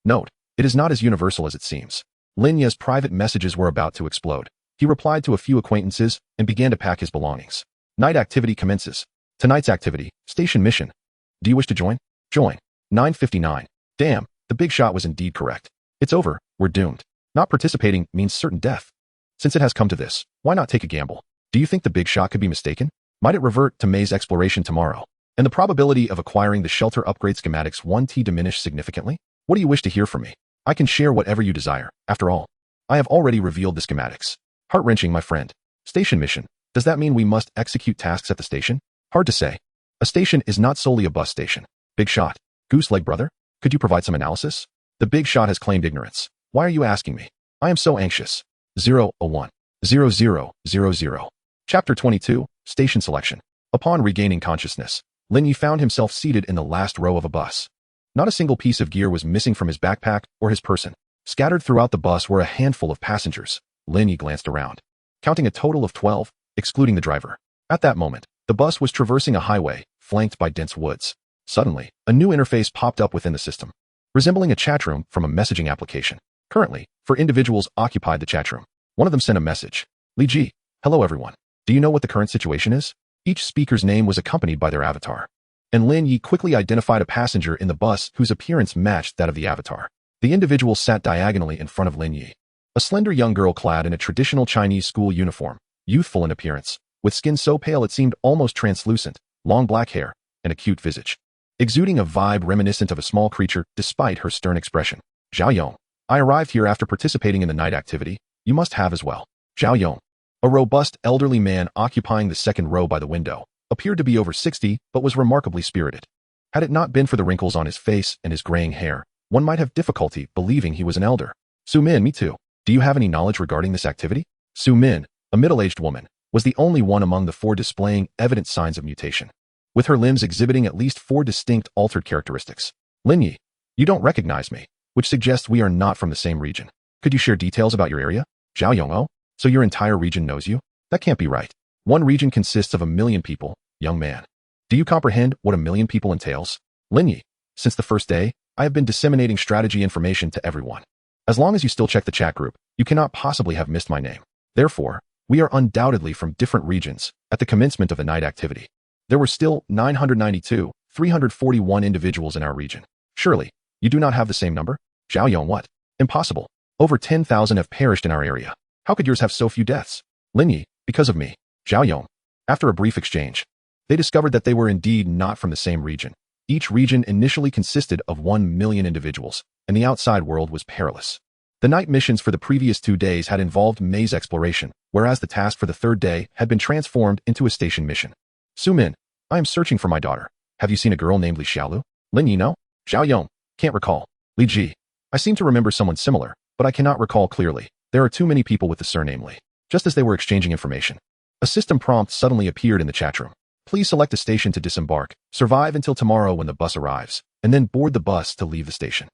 Note, it is not as universal as it seems. Lin Ye's private messages were about to explode. He replied to a few acquaintances and began to pack his belongings. Night activity commences. Tonight's activity, station mission. Do you wish to join? Join. 9:59. Damn, the big shot was indeed correct. It's over, we're doomed. Not participating means certain death. Since it has come to this, why not take a gamble? Do you think the big shot could be mistaken? Might it revert to maze exploration tomorrow? And the probability of acquiring the shelter upgrade schematics 1T diminish significantly? What do you wish to hear from me? I can share whatever you desire. After all, I have already revealed the schematics. Heart-wrenching, my friend. Station mission. Does that mean we must execute tasks at the station? Hard to say. A station is not solely a bus station. Big shot. Goose leg brother? Could you provide some analysis? The big shot has claimed ignorance. Why are you asking me? I am so anxious. 001. 0000. Chapter 22, Station Selection. Upon regaining consciousness, Lin Ye found himself seated in the last row of a bus. Not a single piece of gear was missing from his backpack or his person. Scattered throughout the bus were a handful of passengers. Lin Ye glanced around, counting a total of 12, excluding the driver. At that moment, the bus was traversing a highway, flanked by dense woods. Suddenly, a new interface popped up within the system, resembling a chat room from a messaging application. Currently, 4 individuals occupied the chat room. One of them sent a message. Li Ji, hello everyone. Do you know what the current situation is? Each speaker's name was accompanied by their avatar. and Lin Ye quickly identified a passenger in the bus whose appearance matched that of the avatar. The individual sat diagonally in front of Lin Ye. A slender young girl clad in a traditional Chinese school uniform, youthful in appearance, with skin so pale it seemed almost translucent, long black hair, and a cute visage. Exuding a vibe reminiscent of a small creature despite her stern expression. Zhao Yong, I arrived here after participating in the night activity. You must have as well. Zhao Yong, a robust elderly man occupying the second row by the window, appeared to be over 60 but was remarkably spirited. Had it not been for the wrinkles on his face and his graying hair, one might have difficulty believing he was an elder. Su Min, me too. Do you have any knowledge regarding this activity? Su Min, a middle-aged woman, was the only one among the four displaying evident signs of mutation, with her limbs exhibiting at least 4 distinct altered characteristics. Lin Ye, you don't recognize me, which suggests we are not from the same region. Could you share details about your area? Zhao Yong, so your entire region knows you? That can't be right. One region consists of 1 million people, young man. Do you comprehend what 1 million people entails? Lin Ye, since the first day, I have been disseminating strategy information to everyone. As long as you still check the chat group, you cannot possibly have missed my name. Therefore, we are undoubtedly from different regions. At the commencement of the night activity, there were still 341 individuals in our region. Surely, you do not have the same number? Zhao Yong, what? Impossible. Over 10,000 have perished in our area. How could yours have so few deaths? Lin Ye, because of me. Zhao Yong. After a brief exchange, they discovered that they were indeed not from the same region. Each region initially consisted of 1 million individuals, and the outside world was perilous. The night missions for the previous 2 days had involved maze exploration, whereas the task for the 3rd day had been transformed into a station mission. Su Min, I am searching for my daughter. Have you seen a girl named Li Xiaolu? Lin Ye, no? Zhao Yong, can't recall. Li Ji, I seem to remember someone similar, but I cannot recall clearly. There are too many people with the surname Li. Just as they were exchanging information, a system prompt suddenly appeared in the chat room. Please select a station to disembark, survive until tomorrow when the bus arrives, and then board the bus to leave the station.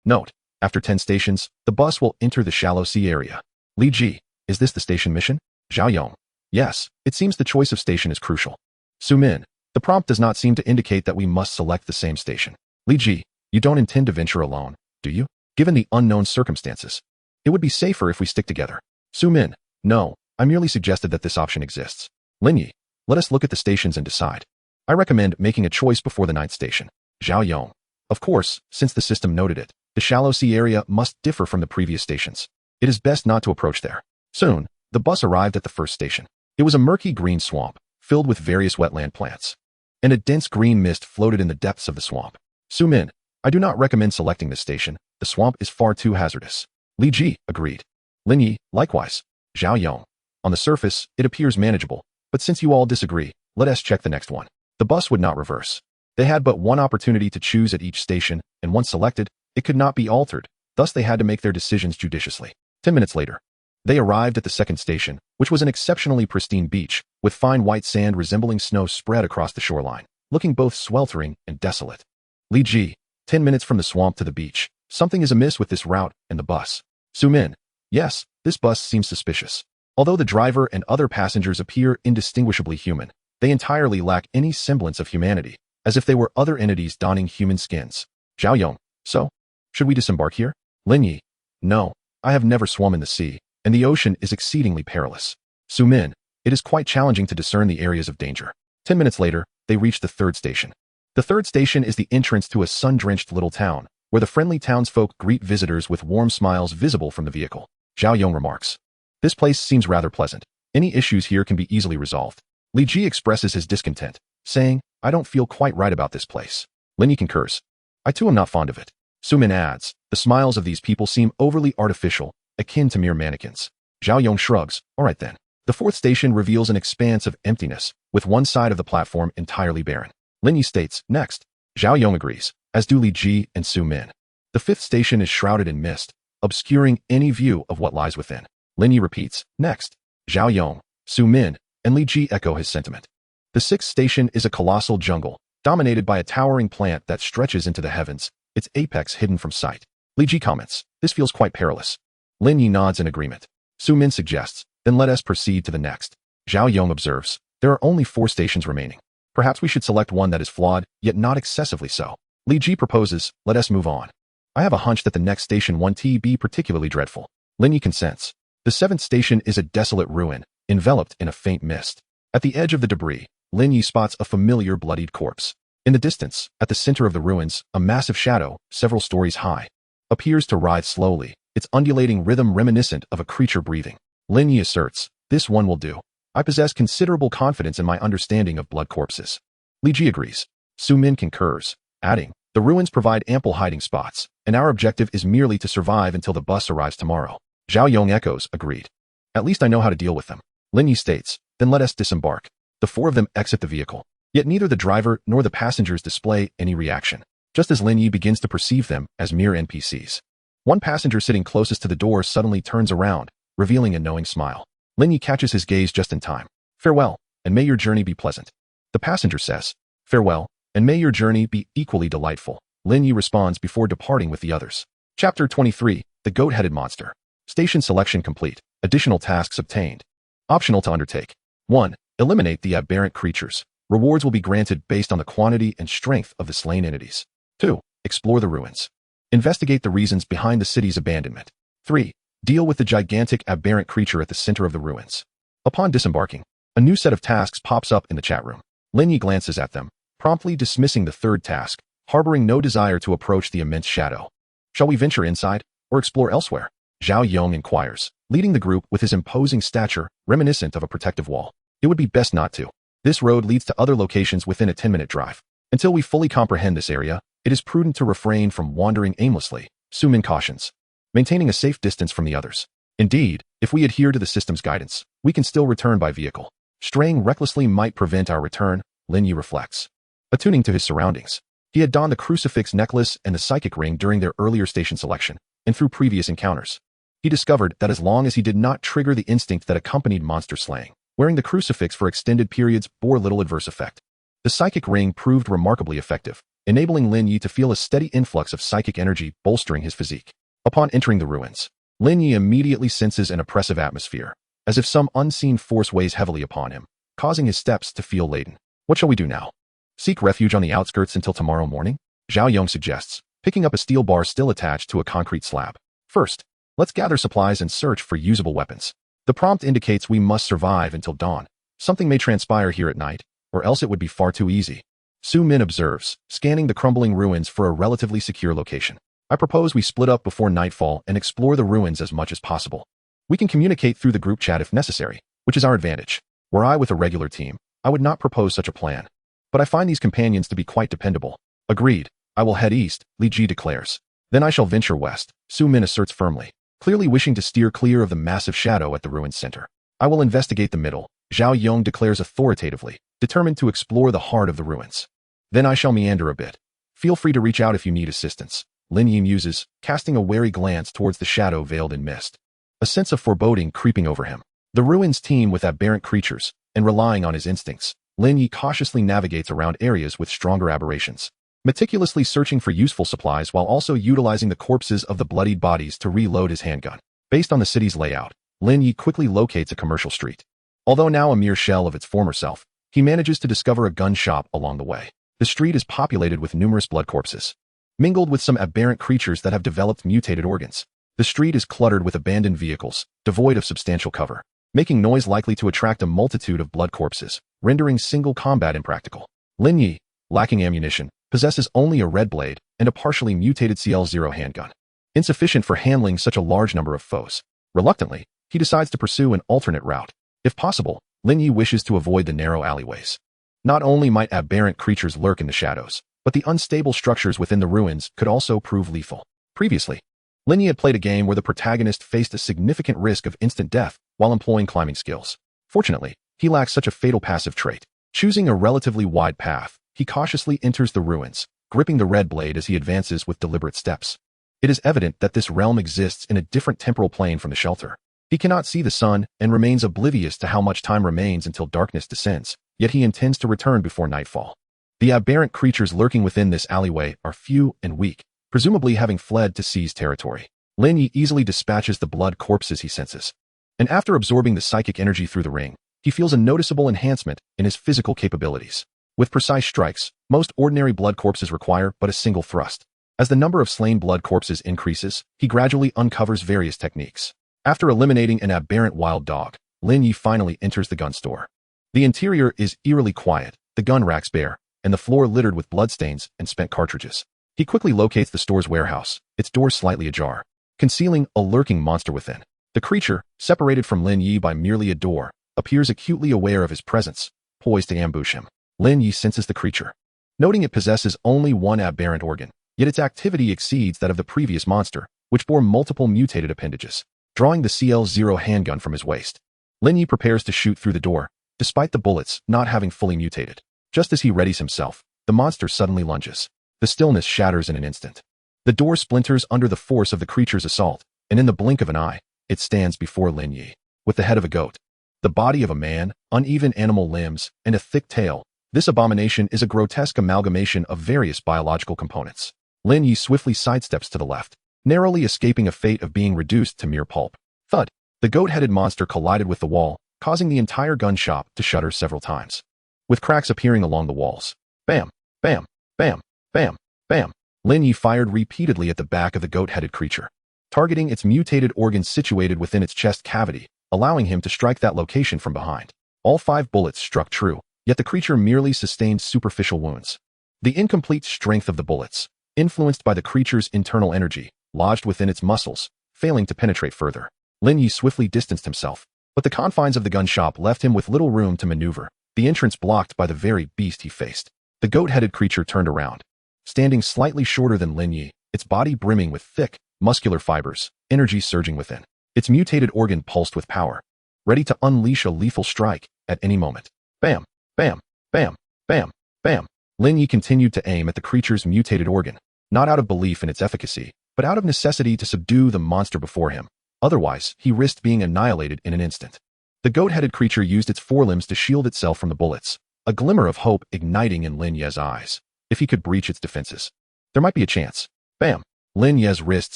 Note, after 10 stations, the bus will enter the shallow sea area. Li Ji, is this the station mission? Zhao Yong, yes, it seems the choice of station is crucial. Su Min, the prompt does not seem to indicate that we must select the same station. Li Ji, you don't intend to venture alone, do you? Given the unknown circumstances, it would be safer if we stick together. Su Min, no, I merely suggested that this option exists. Lin Ye, let us look at the stations and decide. I recommend making a choice before the 9th station. Zhao Yong, of course, since the system noted it, the shallow sea area must differ from the previous stations. It is best not to approach there. Soon, the bus arrived at the first station. It was a murky green swamp, filled with various wetland plants, and a dense green mist floated in the depths of the swamp. Su Min, I do not recommend selecting this station. The swamp is far too hazardous. Li Ji, agreed. Lin Ye, likewise. Zhao Yong, on the surface, it appears manageable, but since you all disagree, let us check the next one. The bus would not reverse. They had but one opportunity to choose at each station, and once selected, it could not be altered, thus they had to make their decisions judiciously. 10 minutes later, they arrived at the second station, which was an exceptionally pristine beach, with fine white sand resembling snow spread across the shoreline, looking both sweltering and desolate. Li Ji, 10 minutes from the swamp to the beach. Something is amiss with this route and the bus. Su Min, yes, this bus seems suspicious. Although the driver and other passengers appear indistinguishably human, they entirely lack any semblance of humanity, as if they were other entities donning human skins. Zhao Yong, so? Should we disembark here? Lin Ye, no, I have never swum in the sea, and the ocean is exceedingly perilous. Su Min, it is quite challenging to discern the areas of danger. 10 minutes later, they reached the 3rd station. The 3rd station is the entrance to a sun-drenched little town, where the friendly townsfolk greet visitors with warm smiles visible from the vehicle. Zhao Yong remarks, this place seems rather pleasant. Any issues here can be easily resolved. Li Ji expresses his discontent, saying, I don't feel quite right about this place. Lin Ye concurs. I too am not fond of it. Su Min adds, the smiles of these people seem overly artificial, akin to mere mannequins. Zhao Yong shrugs, all right then. The 4th station reveals an expanse of emptiness, with one side of the platform entirely barren. Lin Ye states, next. Zhao Yong agrees, as do Li Ji and Su Min. The 5th station is shrouded in mist, obscuring any view of what lies within. Lin Ye repeats, next. Zhao Yong, Su Min, and Li Ji echo his sentiment. The 6th station is a colossal jungle, dominated by a towering plant that stretches into the heavens, its apex hidden from sight. Li Ji comments, this feels quite perilous. Lin Ye nods in agreement. Su Min suggests, then let us proceed to the next. Zhao Yong observes, there are only 4 stations remaining. Perhaps we should select one that is flawed, yet not excessively so. Li Ji proposes, let us move on. I have a hunch that the next station won't be particularly dreadful. Lin Ye consents. The 7th station is a desolate ruin, enveloped in a faint mist. At the edge of the debris, Lin Ye spots a familiar bloodied corpse. In the distance, at the center of the ruins, a massive shadow, several stories high, appears to writhe slowly, its undulating rhythm reminiscent of a creature breathing. Lin Ye asserts, "This one will do. I possess considerable confidence in my understanding of blood corpses." Li Ji agrees. Su Min concurs, adding, "The ruins provide ample hiding spots, and our objective is merely to survive until the bus arrives tomorrow." Zhao Yong echoes, agreed. "At least I know how to deal with them." Lin Ye states, "Then let us disembark." The four of them exit the vehicle, yet neither the driver nor the passengers display any reaction, just as Lin Ye begins to perceive them as mere NPCs. One passenger sitting closest to the door suddenly turns around, revealing a knowing smile. Lin Ye catches his gaze just in time. "Farewell, and may your journey be pleasant." The passenger says, "Farewell, and may your journey be equally delightful." Lin Ye responds before departing with the others. Chapter 23, The Goat-Headed Monster. Station selection complete. Additional tasks obtained. Optional to undertake. 1. Eliminate the aberrant creatures. Rewards will be granted based on the quantity and strength of the slain entities. 2. Explore the ruins. Investigate the reasons behind the city's abandonment. 3. Deal with the gigantic aberrant creature at the center of the ruins. Upon disembarking, a new set of tasks pops up in the chat room. Lin Ye glances at them, promptly dismissing the third task, harboring no desire to approach the immense shadow. Shall we venture inside, or explore elsewhere? Zhao Yong inquires, leading the group with his imposing stature, reminiscent of a protective wall. It would be best not to. This road leads to other locations within a 10-minute drive. Until we fully comprehend this area, it is prudent to refrain from wandering aimlessly, Su Min cautions, maintaining a safe distance from the others. Indeed, if we adhere to the system's guidance, we can still return by vehicle. Straying recklessly might prevent our return, Lin Ye reflects. Attuning to his surroundings, he had donned the crucifix necklace and the psychic ring during their earlier station selection, and through previous encounters. He discovered that as long as he did not trigger the instinct that accompanied monster slaying, wearing the crucifix for extended periods bore little adverse effect. The psychic ring proved remarkably effective, enabling Lin Ye to feel a steady influx of psychic energy bolstering his physique. Upon entering the ruins, Lin Ye immediately senses an oppressive atmosphere, as if some unseen force weighs heavily upon him, causing his steps to feel laden. What shall we do now? Seek refuge on the outskirts until tomorrow morning? Zhao Yong suggests, picking up a steel bar still attached to a concrete slab. First, let's gather supplies and search for usable weapons. The prompt indicates we must survive until dawn. Something may transpire here at night, or else it would be far too easy. Su Min observes, scanning the crumbling ruins for a relatively secure location. I propose we split up before nightfall and explore the ruins as much as possible. We can communicate through the group chat if necessary, which is our advantage. Were I with a regular team, I would not propose such a plan. But I find these companions to be quite dependable. Agreed. I will head east, Li Ji declares. Then I shall venture west, Su Min asserts firmly, clearly wishing to steer clear of the massive shadow at the ruin's center. I will investigate the middle, Zhao Yong declares authoritatively, determined to explore the heart of the ruins. Then I shall meander a bit. Feel free to reach out if you need assistance, Lin Ye muses, casting a wary glance towards the shadow veiled in mist. A sense of foreboding creeping over him. The ruins teem with aberrant creatures, and relying on his instincts, Lin Ye cautiously navigates around areas with stronger aberrations, meticulously searching for useful supplies while also utilizing the corpses of the bloodied bodies to reload his handgun. Based on the city's layout, Lin Ye quickly locates a commercial street. Although now a mere shell of its former self, he manages to discover a gun shop along the way. The street is populated with numerous blood corpses, mingled with some aberrant creatures that have developed mutated organs. The street is cluttered with abandoned vehicles, devoid of substantial cover, making noise likely to attract a multitude of blood corpses, rendering single combat impractical. Lin Ye, lacking ammunition, possesses only a red blade and a partially mutated CL0 handgun, insufficient for handling such a large number of foes. Reluctantly, he decides to pursue an alternate route. If possible, Lin Ye wishes to avoid the narrow alleyways. Not only might aberrant creatures lurk in the shadows, but the unstable structures within the ruins could also prove lethal. Previously, Lin Ye had played a game where the protagonist faced a significant risk of instant death while employing climbing skills. Fortunately, he lacks such a fatal passive trait. Choosing a relatively wide path, he cautiously enters the ruins, gripping the red blade as he advances with deliberate steps. It is evident that this realm exists in a different temporal plane from the shelter. He cannot see the sun and remains oblivious to how much time remains until darkness descends, yet he intends to return before nightfall. The aberrant creatures lurking within this alleyway are few and weak, presumably having fled to seize territory. Lin Ye easily dispatches the blood corpses he senses, and after absorbing the psychic energy through the ring, he feels a noticeable enhancement in his physical capabilities. With precise strikes, most ordinary blood corpses require but a single thrust. As the number of slain blood corpses increases, he gradually uncovers various techniques. After eliminating an aberrant wild dog, Lin Ye finally enters the gun store. The interior is eerily quiet, the gun racks bare, and the floor littered with bloodstains and spent cartridges. He quickly locates the store's warehouse, its door slightly ajar, concealing a lurking monster within. The creature, separated from Lin Ye by merely a door, appears acutely aware of his presence, poised to ambush him. Lin Ye senses the creature. Noting it possesses only one aberrant organ, yet its activity exceeds that of the previous monster, which bore multiple mutated appendages. Drawing the CL-0 handgun from his waist, Lin Ye prepares to shoot through the door, despite the bullets not having fully mutated. Just as he readies himself, the monster suddenly lunges. The stillness shatters in an instant. The door splinters under the force of the creature's assault, and in the blink of an eye, it stands before Lin Ye. With the head of a goat, the body of a man, uneven animal limbs, and a thick tail, this abomination is a grotesque amalgamation of various biological components. Lin Ye swiftly sidesteps to the left, narrowly escaping a fate of being reduced to mere pulp. Thud! The goat-headed monster collided with the wall, causing the entire gun shop to shudder several times, with cracks appearing along the walls. Bam! Bam! Bam! Bam! Bam! Lin Ye fired repeatedly at the back of the goat-headed creature, targeting its mutated organs situated within its chest cavity, allowing him to strike that location from behind. All 5 bullets struck true, yet the creature merely sustained superficial wounds. The incomplete strength of the bullets, influenced by the creature's internal energy, lodged within its muscles, failing to penetrate further. Lin Ye swiftly distanced himself, but the confines of the gun shop left him with little room to maneuver, the entrance blocked by the very beast he faced. The goat-headed creature turned around, standing slightly shorter than Lin Ye, its body brimming with thick, muscular fibers, energy surging within. Its mutated organ pulsed with power, ready to unleash a lethal strike at any moment. Bam! Bam! Bam! Bam! Bam! Lin Ye continued to aim at the creature's mutated organ, not out of belief in its efficacy, but out of necessity to subdue the monster before him. Otherwise, he risked being annihilated in an instant. The goat-headed creature used its forelimbs to shield itself from the bullets, a glimmer of hope igniting in Lin Ye's eyes. If he could breach its defenses, there might be a chance. Bam! Lin Ye's wrist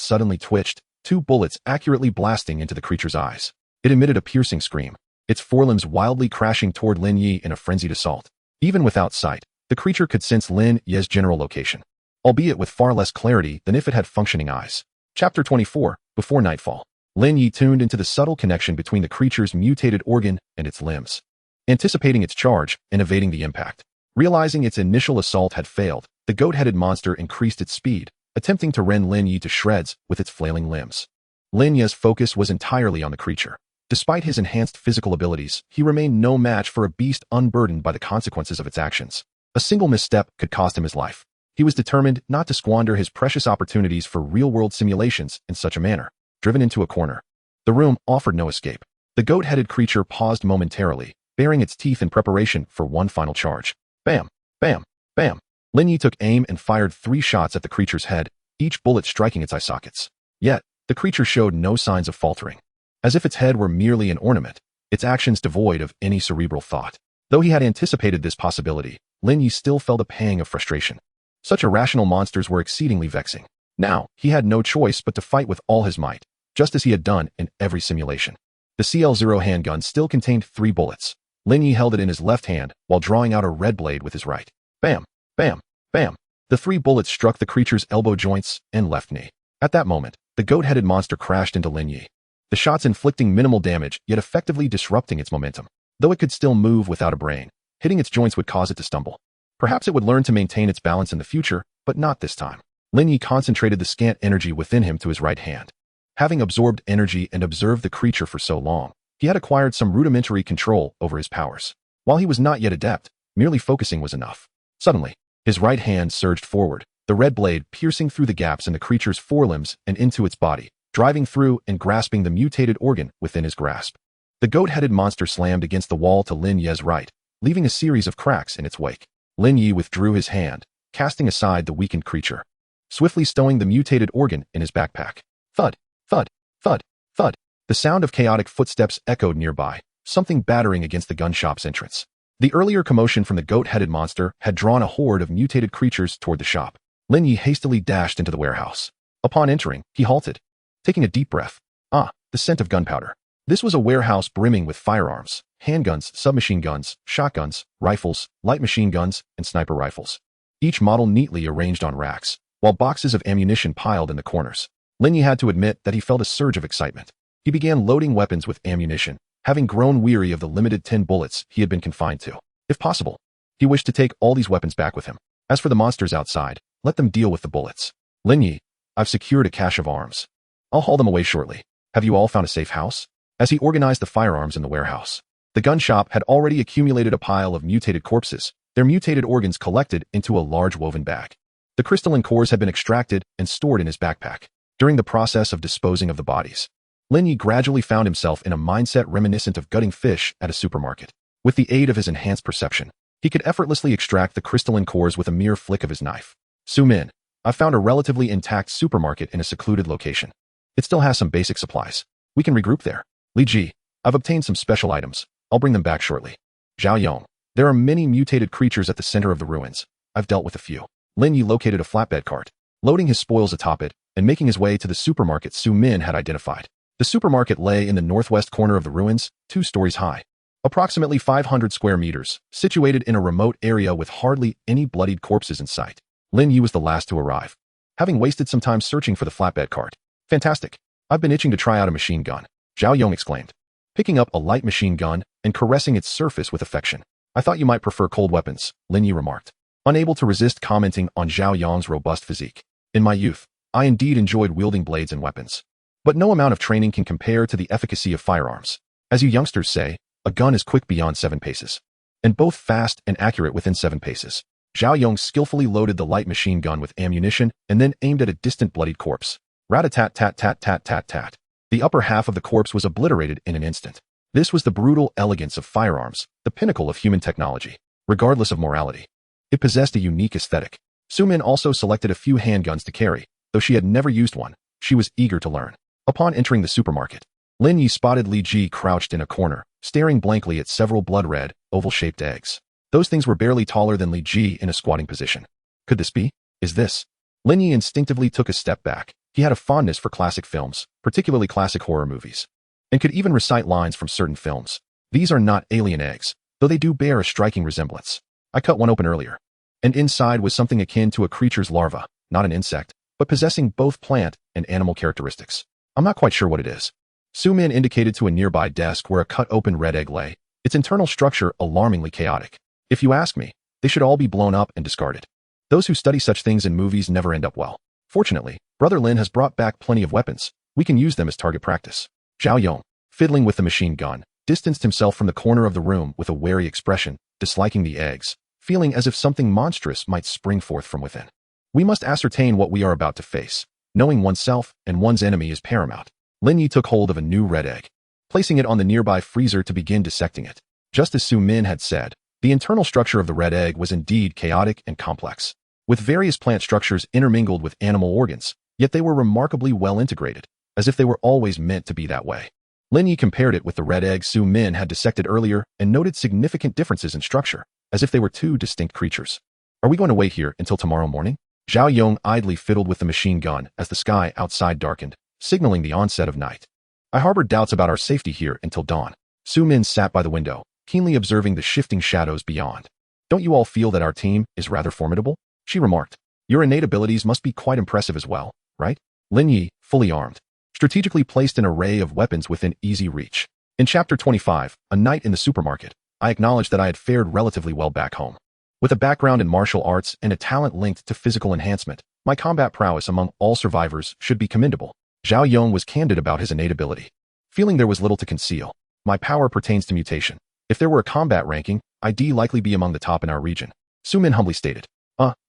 suddenly twitched, 2 bullets accurately blasting into the creature's eyes. It emitted a piercing scream, its forelimbs wildly crashing toward Lin Ye in a frenzied assault. Even without sight, the creature could sense Lin Ye's general location, albeit with far less clarity than if it had functioning eyes. Chapter 24, Before Nightfall. Lin Ye tuned into the subtle connection between the creature's mutated organ and its limbs, anticipating its charge and evading the impact. Realizing its initial assault had failed, the goat-headed monster increased its speed, attempting to rend Lin Ye to shreds with its flailing limbs. Lin Ye's focus was entirely on the creature. Despite his enhanced physical abilities, he remained no match for a beast unburdened by the consequences of its actions. A single misstep could cost him his life. He was determined not to squander his precious opportunities for real-world simulations in such a manner. Driven into a corner, the room offered no escape. The goat-headed creature paused momentarily, baring its teeth in preparation for one final charge. Bam! Bam! Bam! Lin Ye took aim and fired 3 shots at the creature's head, each bullet striking its eye sockets. Yet, the creature showed no signs of faltering. As if its head were merely an ornament, its actions devoid of any cerebral thought. Though he had anticipated this possibility, Lin Ye still felt a pang of frustration. Such irrational monsters were exceedingly vexing. Now, he had no choice but to fight with all his might, just as he had done in every simulation. The CL-0 handgun still contained 3 bullets. Lin Ye held it in his left hand while drawing out a red blade with his right. Bam! Bam! Bam! The 3 bullets struck the creature's elbow joints and left knee. At that moment, the goat-headed monster crashed into Lin Ye, the shots inflicting minimal damage yet effectively disrupting its momentum. Though it could still move without a brain, hitting its joints would cause it to stumble. Perhaps it would learn to maintain its balance in the future, but not this time. Lin Ye concentrated the scant energy within him to his right hand. Having absorbed energy and observed the creature for so long, he had acquired some rudimentary control over his powers. While he was not yet adept, merely focusing was enough. Suddenly, his right hand surged forward, the red blade piercing through the gaps in the creature's forelimbs and into its body, driving through and grasping the mutated organ within his grasp. The goat-headed monster slammed against the wall to Lin Ye's right, leaving a series of cracks in its wake. Lin Ye withdrew his hand, casting aside the weakened creature, swiftly stowing the mutated organ in his backpack. Thud! Thud! Thud! Thud! The sound of chaotic footsteps echoed nearby, something battering against the gun shop's entrance. The earlier commotion from the goat-headed monster had drawn a horde of mutated creatures toward the shop. Lin Ye hastily dashed into the warehouse. Upon entering, he halted, taking a deep breath. Ah, the scent of gunpowder. This was a warehouse brimming with firearms, handguns, submachine guns, shotguns, rifles, light machine guns, and sniper rifles, each model neatly arranged on racks, while boxes of ammunition piled in the corners. Lin Ye had to admit that he felt a surge of excitement. He began loading weapons with ammunition, having grown weary of the limited 10 bullets he had been confined to. If possible, He wished to take all these weapons back with him. As for the monsters outside, let them deal with the bullets. Lin Ye, I've secured a cache of arms. I'll haul them away shortly. Have you all found a safe house? As he organized the firearms in the warehouse, the gun shop had already accumulated a pile of mutated corpses, their mutated organs collected into a large woven bag. The crystalline cores had been extracted and stored in his backpack. During the process of disposing of the bodies, Lin Ye gradually found himself in a mindset reminiscent of gutting fish at a supermarket. With the aid of his enhanced perception, he could effortlessly extract the crystalline cores with a mere flick of his knife. Sumin, I found a relatively intact supermarket in a secluded location. It still has some basic supplies. We can regroup there. Li Ji, I've obtained some special items. I'll bring them back shortly. Zhao Yong, there are many mutated creatures at the center of the ruins. I've dealt with a few. Lin Ye located a flatbed cart, loading his spoils atop it and making his way to the supermarket Su Min had identified. The supermarket lay in the northwest corner of the ruins, 2 stories high. Approximately 500 square meters, situated in a remote area with hardly any bloodied corpses in sight. Lin Ye was the last to arrive, having wasted some time searching for the flatbed cart. Fantastic. I've been itching to try out a machine gun, Zhao Yong exclaimed, picking up a light machine gun and caressing its surface with affection. I thought you might prefer cold weapons, Lin Ye remarked, unable to resist commenting on Zhao Yong's robust physique. In my youth, I indeed enjoyed wielding blades and weapons. But no amount of training can compare to the efficacy of firearms. As you youngsters say, a gun is quick beyond 7 paces. And both fast and accurate within 7 paces. Zhao Yong skillfully loaded the light machine gun with ammunition and then aimed at a distant bloodied corpse. Rat-a-tat-tat-tat-tat-tat-tat. The upper half of the corpse was obliterated in an instant. This was the brutal elegance of firearms, the pinnacle of human technology, regardless of morality. It possessed a unique aesthetic. Su Min also selected a few handguns to carry. Though she had never used one, she was eager to learn. Upon entering the supermarket, Lin Ye spotted Li Ji crouched in a corner, staring blankly at several blood-red, oval-shaped eggs. Those things were barely taller than Li Ji in a squatting position. Could this be? Is this? Lin Ye instinctively took a step back. He had a fondness for classic films, particularly classic horror movies, and could even recite lines from certain films. These are not alien eggs, though they do bear a striking resemblance. I cut one open earlier, and inside was something akin to a creature's larva, not an insect, but possessing both plant and animal characteristics. I'm not quite sure what it is. Su Min indicated to a nearby desk where a cut-open red egg lay, its internal structure alarmingly chaotic. If you ask me, they should all be blown up and discarded. Those who study such things in movies never end up well. Fortunately, Brother Lin has brought back plenty of weapons. We can use them as target practice. Zhao Yong, fiddling with the machine gun, distanced himself from the corner of the room with a wary expression, disliking the eggs, feeling as if something monstrous might spring forth from within. We must ascertain what we are about to face. Knowing oneself and one's enemy is paramount. Lin Ye took hold of a new red egg, placing it on the nearby freezer to begin dissecting it. Just as Su Min had said, the internal structure of the red egg was indeed chaotic and complex, with various plant structures intermingled with animal organs, yet they were remarkably well integrated, as if they were always meant to be that way. Lin Ye compared it with the red egg Su Min had dissected earlier and noted significant differences in structure, as if they were 2 distinct creatures. Are we going to wait here until tomorrow morning? Zhao Yong idly fiddled with the machine gun as the sky outside darkened, signaling the onset of night. I harbored doubts about our safety here until dawn. Su Min sat by the window, keenly observing the shifting shadows beyond. Don't you all feel that our team is rather formidable? She remarked. Your innate abilities must be quite impressive as well, right? Lin Ye, fully armed, strategically placed an array of weapons within easy reach. In Chapter 25, A Night in the Supermarket, I acknowledged that I had fared relatively well back home. With a background in martial arts and a talent linked to physical enhancement, my combat prowess among all survivors should be commendable. Zhao Yong was candid about his innate ability, feeling there was little to conceal. My power pertains to mutation. If there were a combat ranking, I'd likely be among the top in our region. Su Min humbly stated.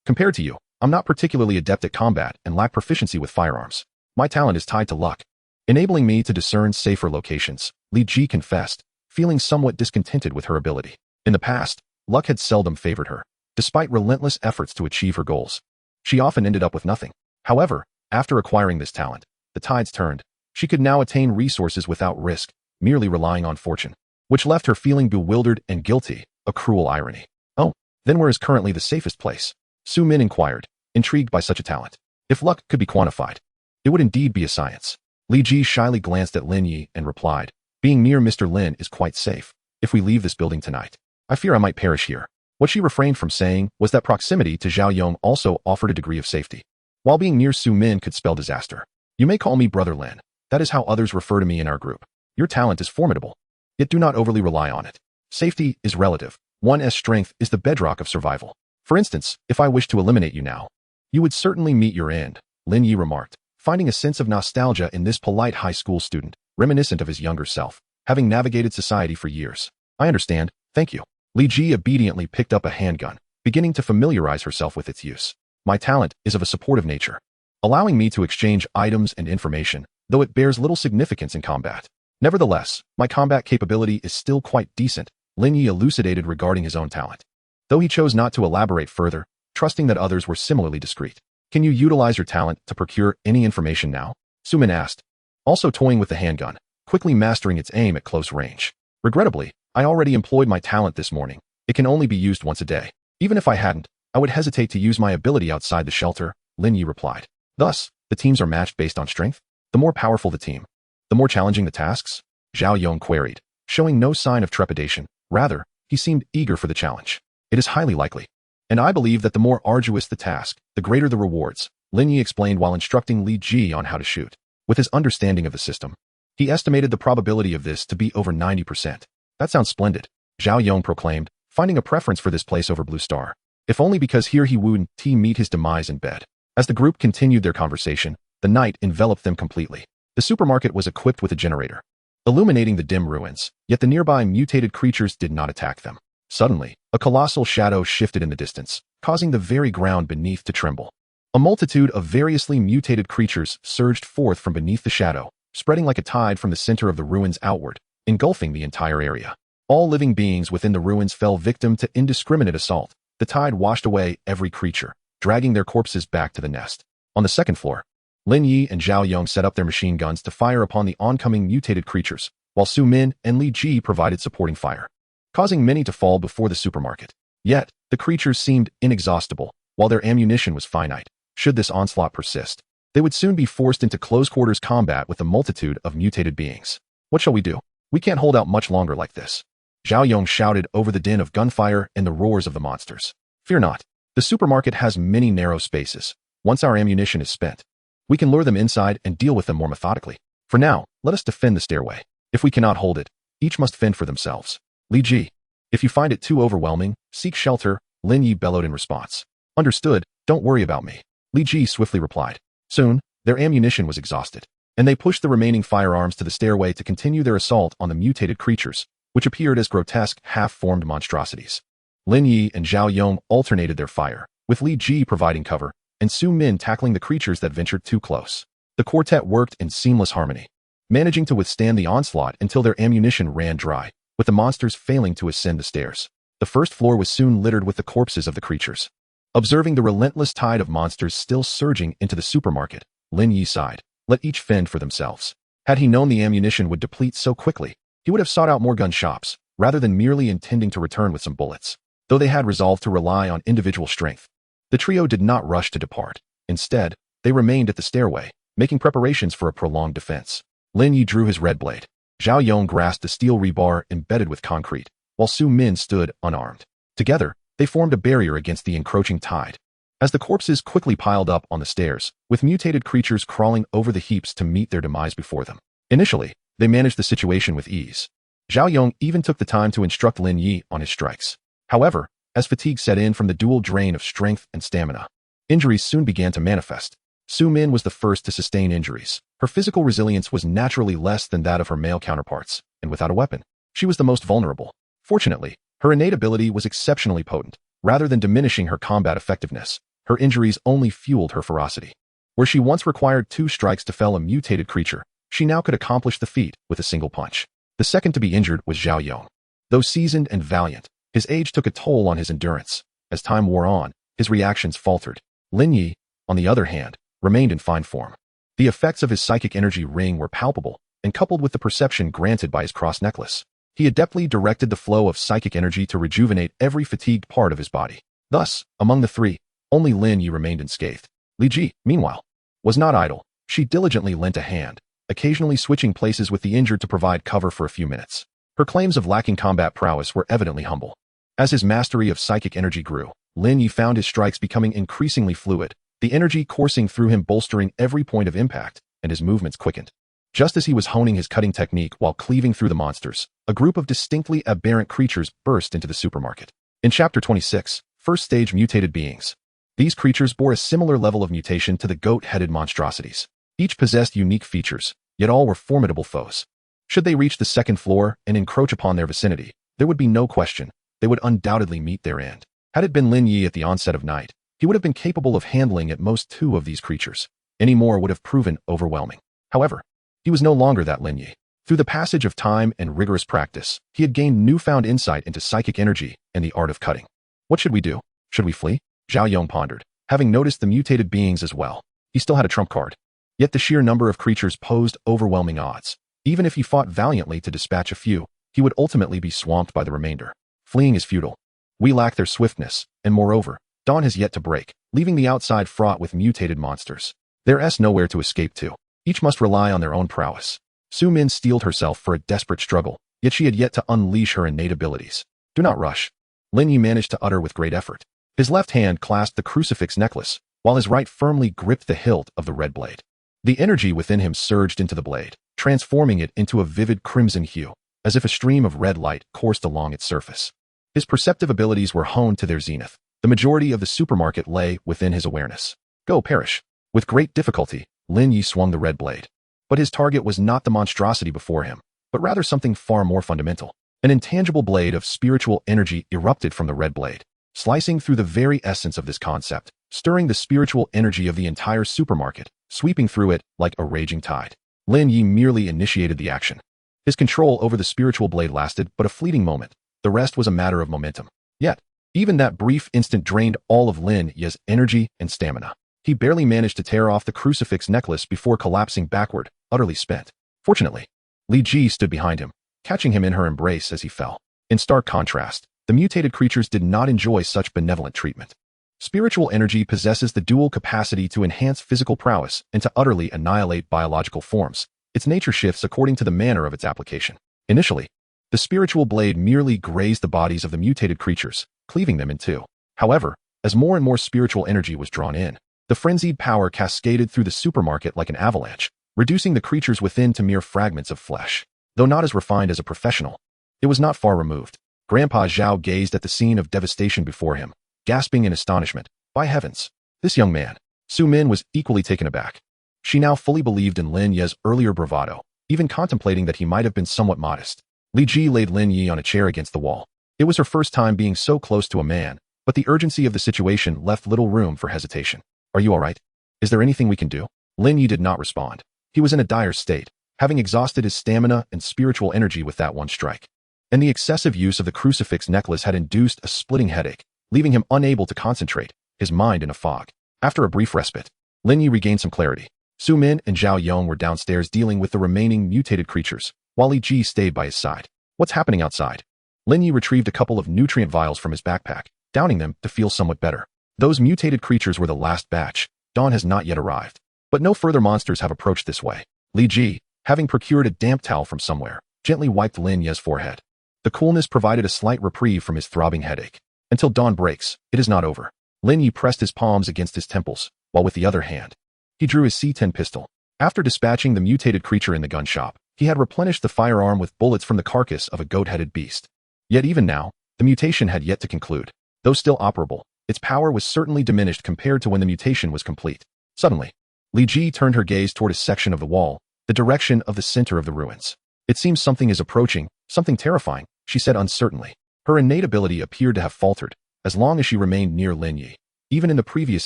Compared to you, I'm not particularly adept at combat and lack proficiency with firearms. My talent is tied to luck, enabling me to discern safer locations, Li Ji confessed, feeling somewhat discontented with her ability. In the past, luck had seldom favored her, despite relentless efforts to achieve her goals. She often ended up with nothing. However, after acquiring this talent, the tides turned. She could now attain resources without risk, merely relying on fortune, which left her feeling bewildered and guilty, a cruel irony. Oh, then where is currently the safest place? Su Min inquired, intrigued by such a talent. If luck could be quantified, it would indeed be a science. Li Ji shyly glanced at Lin Ye and replied, being near Mr. Lin is quite safe. If we leave this building tonight, I fear I might perish here. What she refrained from saying was that proximity to Zhao Yong also offered a degree of safety, while being near Su Min could spell disaster. You may call me Brother Lin. That is how others refer to me in our group. Your talent is formidable, yet do not overly rely on it. Safety is relative. One's strength is the bedrock of survival. For instance, if I wish to eliminate you now, you would certainly meet your end, Lin Ye remarked, finding a sense of nostalgia in this polite high school student, reminiscent of his younger self, having navigated society for years. I understand, thank you. Li Ji obediently picked up a handgun, beginning to familiarize herself with its use. My talent is of a supportive nature, allowing me to exchange items and information, though it bears little significance in combat. Nevertheless, my combat capability is still quite decent, Lin Ye elucidated regarding his own talent. Though he chose not to elaborate further, trusting that others were similarly discreet. Can you utilize your talent to procure any information now? Sumin asked, also toying with the handgun, quickly mastering its aim at close range. Regrettably, I already employed my talent this morning. It can only be used once a day. Even if I hadn't, I would hesitate to use my ability outside the shelter, Lin Ye replied. Thus, the teams are matched based on strength? The more powerful the team, the more challenging the tasks? Zhao Yong queried, showing no sign of trepidation. Rather, he seemed eager for the challenge. It is highly likely. And I believe that the more arduous the task, the greater the rewards, Lin Ye explained while instructing Li Ji on how to shoot. With his understanding of the system, he estimated the probability of this to be over 90%. That sounds splendid, Zhao Yong proclaimed, finding a preference for this place over Blue Star. If only because here he would meet his demise in bed. As the group continued their conversation, the night enveloped them completely. The supermarket was equipped with a generator, illuminating the dim ruins, yet the nearby mutated creatures did not attack them. Suddenly, a colossal shadow shifted in the distance, causing the very ground beneath to tremble. A multitude of variously mutated creatures surged forth from beneath the shadow, spreading like a tide from the center of the ruins outward, engulfing the entire area. All living beings within the ruins fell victim to indiscriminate assault. The tide washed away every creature, dragging their corpses back to the nest. On the second floor, Lin Ye and Zhao Yong set up their machine guns to fire upon the oncoming mutated creatures, while Su Min and Li Ji provided supporting fire, causing many to fall before the supermarket. Yet, the creatures seemed inexhaustible, while their ammunition was finite. Should this onslaught persist, they would soon be forced into close-quarters combat with a multitude of mutated beings. What shall we do? We can't hold out much longer like this, Zhao Yong shouted over the din of gunfire and the roars of the monsters. Fear not. The supermarket has many narrow spaces. Once our ammunition is spent, we can lure them inside and deal with them more methodically. For now, let us defend the stairway. If we cannot hold it, each must fend for themselves. Li Ji, if you find it too overwhelming, seek shelter, Lin Ye bellowed in response. Understood, don't worry about me, Li Ji swiftly replied. Soon, their ammunition was exhausted, and they pushed the remaining firearms to the stairway to continue their assault on the mutated creatures, which appeared as grotesque, half-formed monstrosities. Lin Ye and Zhao Yong alternated their fire, with Li Ji providing cover, and Su Min tackling the creatures that ventured too close. The quartet worked in seamless harmony, managing to withstand the onslaught until their ammunition ran dry, with the monsters failing to ascend the stairs. The first floor was soon littered with the corpses of the creatures. Observing the relentless tide of monsters still surging into the supermarket, Lin Ye sighed. Let each fend for themselves. Had he known the ammunition would deplete so quickly, he would have sought out more gun shops, rather than merely intending to return with some bullets. Though they had resolved to rely on individual strength, the trio did not rush to depart. Instead, they remained at the stairway, making preparations for a prolonged defense. Lin Ye drew his red blade. Zhao Yong grasped a steel rebar embedded with concrete, while Su Min stood unarmed. Together, they formed a barrier against the encroaching tide. As the corpses quickly piled up on the stairs, with mutated creatures crawling over the heaps to meet their demise before them. Initially, they managed the situation with ease. Zhao Yong even took the time to instruct Lin Ye on his strikes. However, as fatigue set in from the dual drain of strength and stamina, injuries soon began to manifest. Su Min was the first to sustain injuries. Her physical resilience was naturally less than that of her male counterparts, and without a weapon, she was the most vulnerable. Fortunately, her innate ability was exceptionally potent. Rather than diminishing her combat effectiveness, her injuries only fueled her ferocity. Where she once required 2 strikes to fell a mutated creature, she now could accomplish the feat with a single punch. The second to be injured was Zhao Yong. Though seasoned and valiant, his age took a toll on his endurance. As time wore on, his reactions faltered. Lin Ye, on the other hand, remained in fine form. The effects of his psychic energy ring were palpable, and coupled with the perception granted by his cross necklace, he adeptly directed the flow of psychic energy to rejuvenate every fatigued part of his body. Thus, among the three, only Lin Ye remained unscathed. Li Ji, meanwhile, was not idle. She diligently lent a hand, occasionally switching places with the injured to provide cover for a few minutes. Her claims of lacking combat prowess were evidently humble. As his mastery of psychic energy grew, Lin Ye found his strikes becoming increasingly fluid, the energy coursing through him bolstering every point of impact, and his movements quickened. Just as he was honing his cutting technique while cleaving through the monsters, a group of distinctly aberrant creatures burst into the supermarket. In Chapter 26, First Stage Mutated Beings. These creatures bore a similar level of mutation to the goat-headed monstrosities. Each possessed unique features, yet all were formidable foes. Should they reach the second floor and encroach upon their vicinity, there would be no question, they would undoubtedly meet their end. Had it been Lin Ye at the onset of night, he would have been capable of handling at most 2 of these creatures. Any more would have proven overwhelming. However, he was no longer that Lin Ye. Through the passage of time and rigorous practice, he had gained newfound insight into psychic energy and the art of cutting. What should we do? Should we flee? Zhao Yong pondered, having noticed the mutated beings as well. He still had a trump card. Yet the sheer number of creatures posed overwhelming odds. Even if he fought valiantly to dispatch a few, he would ultimately be swamped by the remainder. Fleeing is futile. We lack their swiftness, and moreover, dawn has yet to break, leaving the outside fraught with mutated monsters. There's nowhere to escape to. Each must rely on their own prowess. Su Min steeled herself for a desperate struggle, yet she had yet to unleash her innate abilities. Do not rush. Lin Ye managed to utter with great effort. His left hand clasped the crucifix necklace, while his right firmly gripped the hilt of the red blade. The energy within him surged into the blade, transforming it into a vivid crimson hue, as if a stream of red light coursed along its surface. His perceptive abilities were honed to their zenith. The majority of the supermarket lay within his awareness. Go perish. With great difficulty, Lin Ye swung the red blade. But his target was not the monstrosity before him, but rather something far more fundamental. An intangible blade of spiritual energy erupted from the red blade, slicing through the very essence of this concept, stirring the spiritual energy of the entire supermarket, sweeping through it like a raging tide. Lin Ye merely initiated the action. His control over the spiritual blade lasted but a fleeting moment. The rest was a matter of momentum. Yet, even that brief instant drained all of Lin Ye's energy and stamina. He barely managed to tear off the crucifix necklace before collapsing backward, utterly spent. Fortunately, Li Ji stood behind him, catching him in her embrace as he fell. In stark contrast, the mutated creatures did not enjoy such benevolent treatment. Spiritual energy possesses the dual capacity to enhance physical prowess and to utterly annihilate biological forms. Its nature shifts according to the manner of its application. Initially, the spiritual blade merely grazed the bodies of the mutated creatures, cleaving them in two. However, as more and more spiritual energy was drawn in, the frenzied power cascaded through the supermarket like an avalanche, reducing the creatures within to mere fragments of flesh. Though not as refined as a professional, it was not far removed. Grandpa Zhao gazed at the scene of devastation before him, gasping in astonishment. By heavens, this young man. Su Min was equally taken aback. She now fully believed in Lin Ye's earlier bravado, even contemplating that he might have been somewhat modest. Li Ji laid Lin Ye on a chair against the wall. It was her first time being so close to a man, but the urgency of the situation left little room for hesitation. Are you all right? Is there anything we can do? Lin Ye did not respond. He was in a dire state, having exhausted his stamina and spiritual energy with that one strike. And the excessive use of the crucifix necklace had induced a splitting headache, leaving him unable to concentrate, his mind in a fog. After a brief respite, Lin Ye regained some clarity. Su Min and Zhao Yong were downstairs dealing with the remaining mutated creatures, while Li Ji stayed by his side. What's happening outside? Lin Ye retrieved a couple of nutrient vials from his backpack, downing them to feel somewhat better. Those mutated creatures were the last batch. Dawn has not yet arrived. But no further monsters have approached this way. Li Ji, having procured a damp towel from somewhere, gently wiped Lin Ye's forehead. The coolness provided a slight reprieve from his throbbing headache. Until dawn breaks, it is not over. Lin Ye pressed his palms against his temples, while with the other hand, he drew his C-10 pistol. After dispatching the mutated creature in the gun shop, he had replenished the firearm with bullets from the carcass of a goat-headed beast. Yet even now, the mutation had yet to conclude. Though still operable, its power was certainly diminished compared to when the mutation was complete. Suddenly, Li Ji turned her gaze toward a section of the wall, the direction of the center of the ruins. It seems something is approaching, something terrifying, she said uncertainly. Her innate ability appeared to have faltered, as long as she remained near Lin Ye. Even in the previous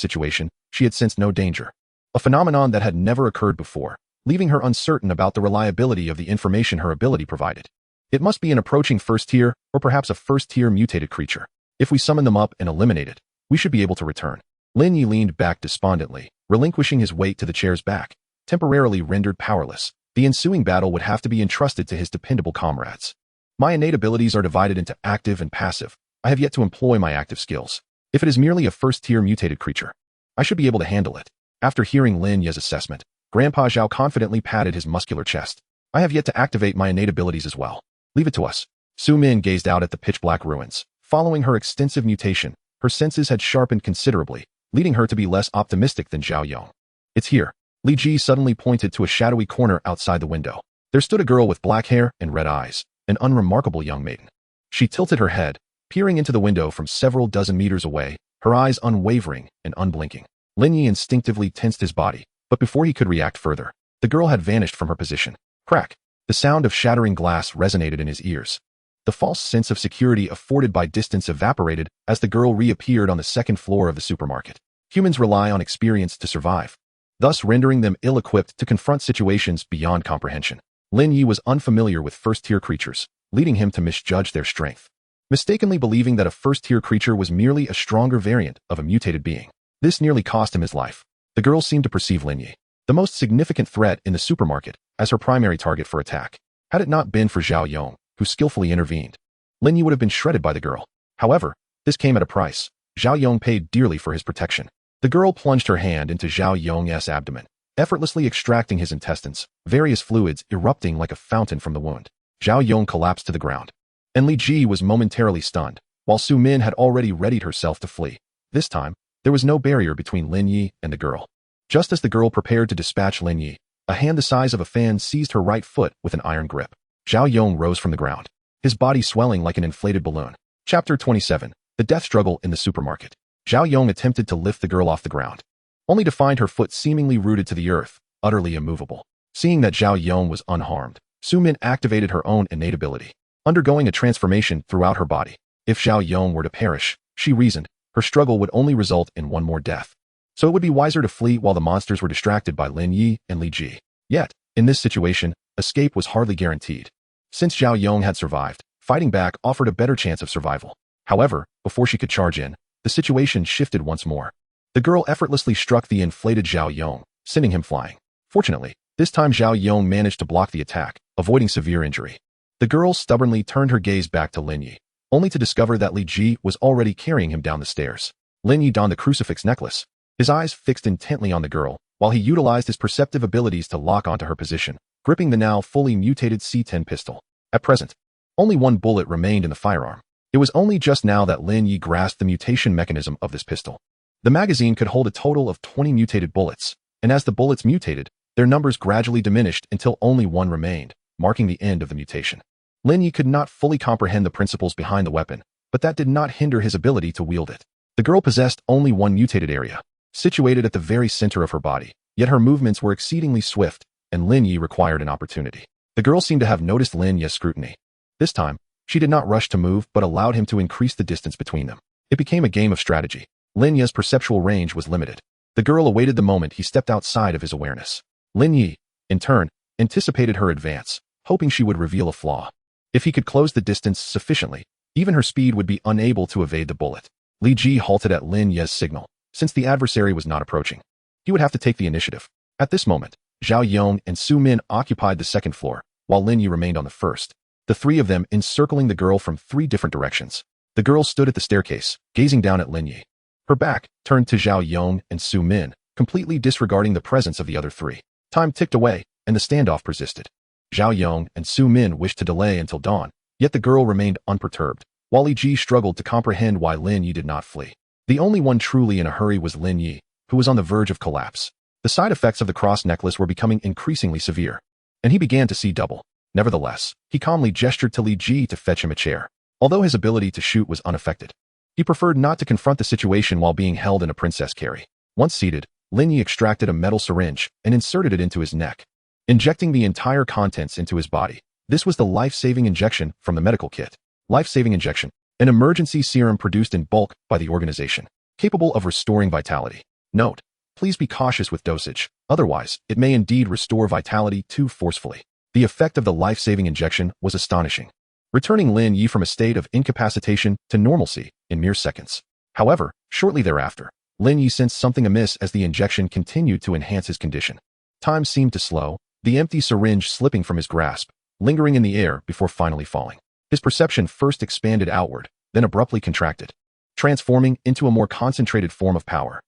situation, she had sensed no danger. A phenomenon that had never occurred before, leaving her uncertain about the reliability of the information her ability provided. It must be an approaching first-tier, or perhaps a first-tier mutated creature. If we summon them up and eliminate it, we should be able to return. Lin Ye leaned back despondently, relinquishing his weight to the chair's back. Temporarily rendered powerless, the ensuing battle would have to be entrusted to his dependable comrades. My innate abilities are divided into active and passive. I have yet to employ my active skills. If it is merely a first-tier mutated creature, I should be able to handle it. After hearing Lin Ye's assessment, Grandpa Zhao confidently patted his muscular chest. I have yet to activate my innate abilities as well. Leave it to us. Su Min gazed out at the pitch-black ruins. Following her extensive mutation, her senses had sharpened considerably, leading her to be less optimistic than Zhao Yong. It's here. Li Ji suddenly pointed to a shadowy corner outside the window. There stood a girl with black hair and red eyes, an unremarkable young maiden. She tilted her head, peering into the window from several dozen meters away, her eyes unwavering and unblinking. Lin Ye instinctively tensed his body, but before he could react further, the girl had vanished from her position. Crack! The sound of shattering glass resonated in his ears. The false sense of security afforded by distance evaporated as the girl reappeared on the second floor of the supermarket. Humans rely on experience to survive, thus rendering them ill-equipped to confront situations beyond comprehension. Lin Ye was unfamiliar with first-tier creatures, leading him to misjudge their strength, mistakenly believing that a first-tier creature was merely a stronger variant of a mutated being. This nearly cost him his life. The girl seemed to perceive Lin Ye, the most significant threat in the supermarket, as her primary target for attack. Had it not been for Zhao Yong, who skillfully intervened, Lin Ye would have been shredded by the girl. However, this came at a price. Zhao Yong paid dearly for his protection. The girl plunged her hand into Zhao Yong's abdomen, effortlessly extracting his intestines, various fluids erupting like a fountain from the wound. Zhao Yong collapsed to the ground, and Li Ji was momentarily stunned, while Su Min had already readied herself to flee. This time, there was no barrier between Lin Ye and the girl. Just as the girl prepared to dispatch Lin Ye, a hand the size of a fan seized her right foot with an iron grip. Zhao Yong rose from the ground, his body swelling like an inflated balloon. Chapter 27. The Death Struggle in the Supermarket. Zhao Yong attempted to lift the girl off the ground, only to find her foot seemingly rooted to the earth, utterly immovable. Seeing that Zhao Yong was unharmed, Su Min activated her own innate ability, undergoing a transformation throughout her body. If Zhao Yong were to perish, she reasoned, her struggle would only result in one more death. So it would be wiser to flee while the monsters were distracted by Lin Ye and Li Ji. Yet, in this situation, escape was hardly guaranteed. Since Zhao Yong had survived, fighting back offered a better chance of survival. However, before she could charge in, the situation shifted once more. The girl effortlessly struck the inflated Zhao Yong, sending him flying. Fortunately, this time Zhao Yong managed to block the attack, avoiding severe injury. The girl stubbornly turned her gaze back to Lin Ye, only to discover that Li Ji was already carrying him down the stairs. Lin Ye donned the crucifix necklace, his eyes fixed intently on the girl, while he utilized his perceptive abilities to lock onto her position, gripping the now fully mutated C-10 pistol. At present, only one bullet remained in the firearm. It was only just now that Lin Ye grasped the mutation mechanism of this pistol. The magazine could hold a total of 20 mutated bullets, and as the bullets mutated, their numbers gradually diminished until only one remained, marking the end of the mutation. Lin Ye could not fully comprehend the principles behind the weapon, but that did not hinder his ability to wield it. The girl possessed only one mutated area, situated at the very center of her body, yet her movements were exceedingly swift, and Lin Ye required an opportunity. The girl seemed to have noticed Lin Ye's scrutiny. This time, she did not rush to move but allowed him to increase the distance between them. It became a game of strategy. Lin Ye's perceptual range was limited. The girl awaited the moment he stepped outside of his awareness. Lin Ye, in turn, anticipated her advance, hoping she would reveal a flaw. If he could close the distance sufficiently, even her speed would be unable to evade the bullet. Li Ji halted at Lin Ye's signal, since the adversary was not approaching. He would have to take the initiative. At this moment, Zhao Yong and Su Min occupied the second floor, while Lin Ye remained on the first, the three of them encircling the girl from three different directions. The girl stood at the staircase, gazing down at Lin Ye. Her back turned to Zhao Yong and Su Min, completely disregarding the presence of the other three. Time ticked away, and the standoff persisted. Zhao Yong and Su Min wished to delay until dawn, yet the girl remained unperturbed, while Li Ji struggled to comprehend why Lin Ye did not flee. The only one truly in a hurry was Lin Ye, who was on the verge of collapse. The side effects of the cross necklace were becoming increasingly severe, and he began to see double. Nevertheless, he calmly gestured to Li Ji to fetch him a chair. Although his ability to shoot was unaffected, he preferred not to confront the situation while being held in a princess carry. Once seated, Lin Ye extracted a metal syringe and inserted it into his neck, injecting the entire contents into his body. This was the life-saving injection from the medical kit. Life-saving injection, an emergency serum produced in bulk by the organization, capable of restoring vitality. Note: please be cautious with dosage, otherwise it may indeed restore vitality too forcefully. The effect of the life-saving injection was astonishing, returning Lin Ye from a state of incapacitation to normalcy in mere seconds. However, shortly thereafter, Lin Ye sensed something amiss as the injection continued to enhance his condition. Time seemed to slow, the empty syringe slipping from his grasp, lingering in the air before finally falling. His perception first expanded outward, then abruptly contracted, transforming into a more concentrated form of power.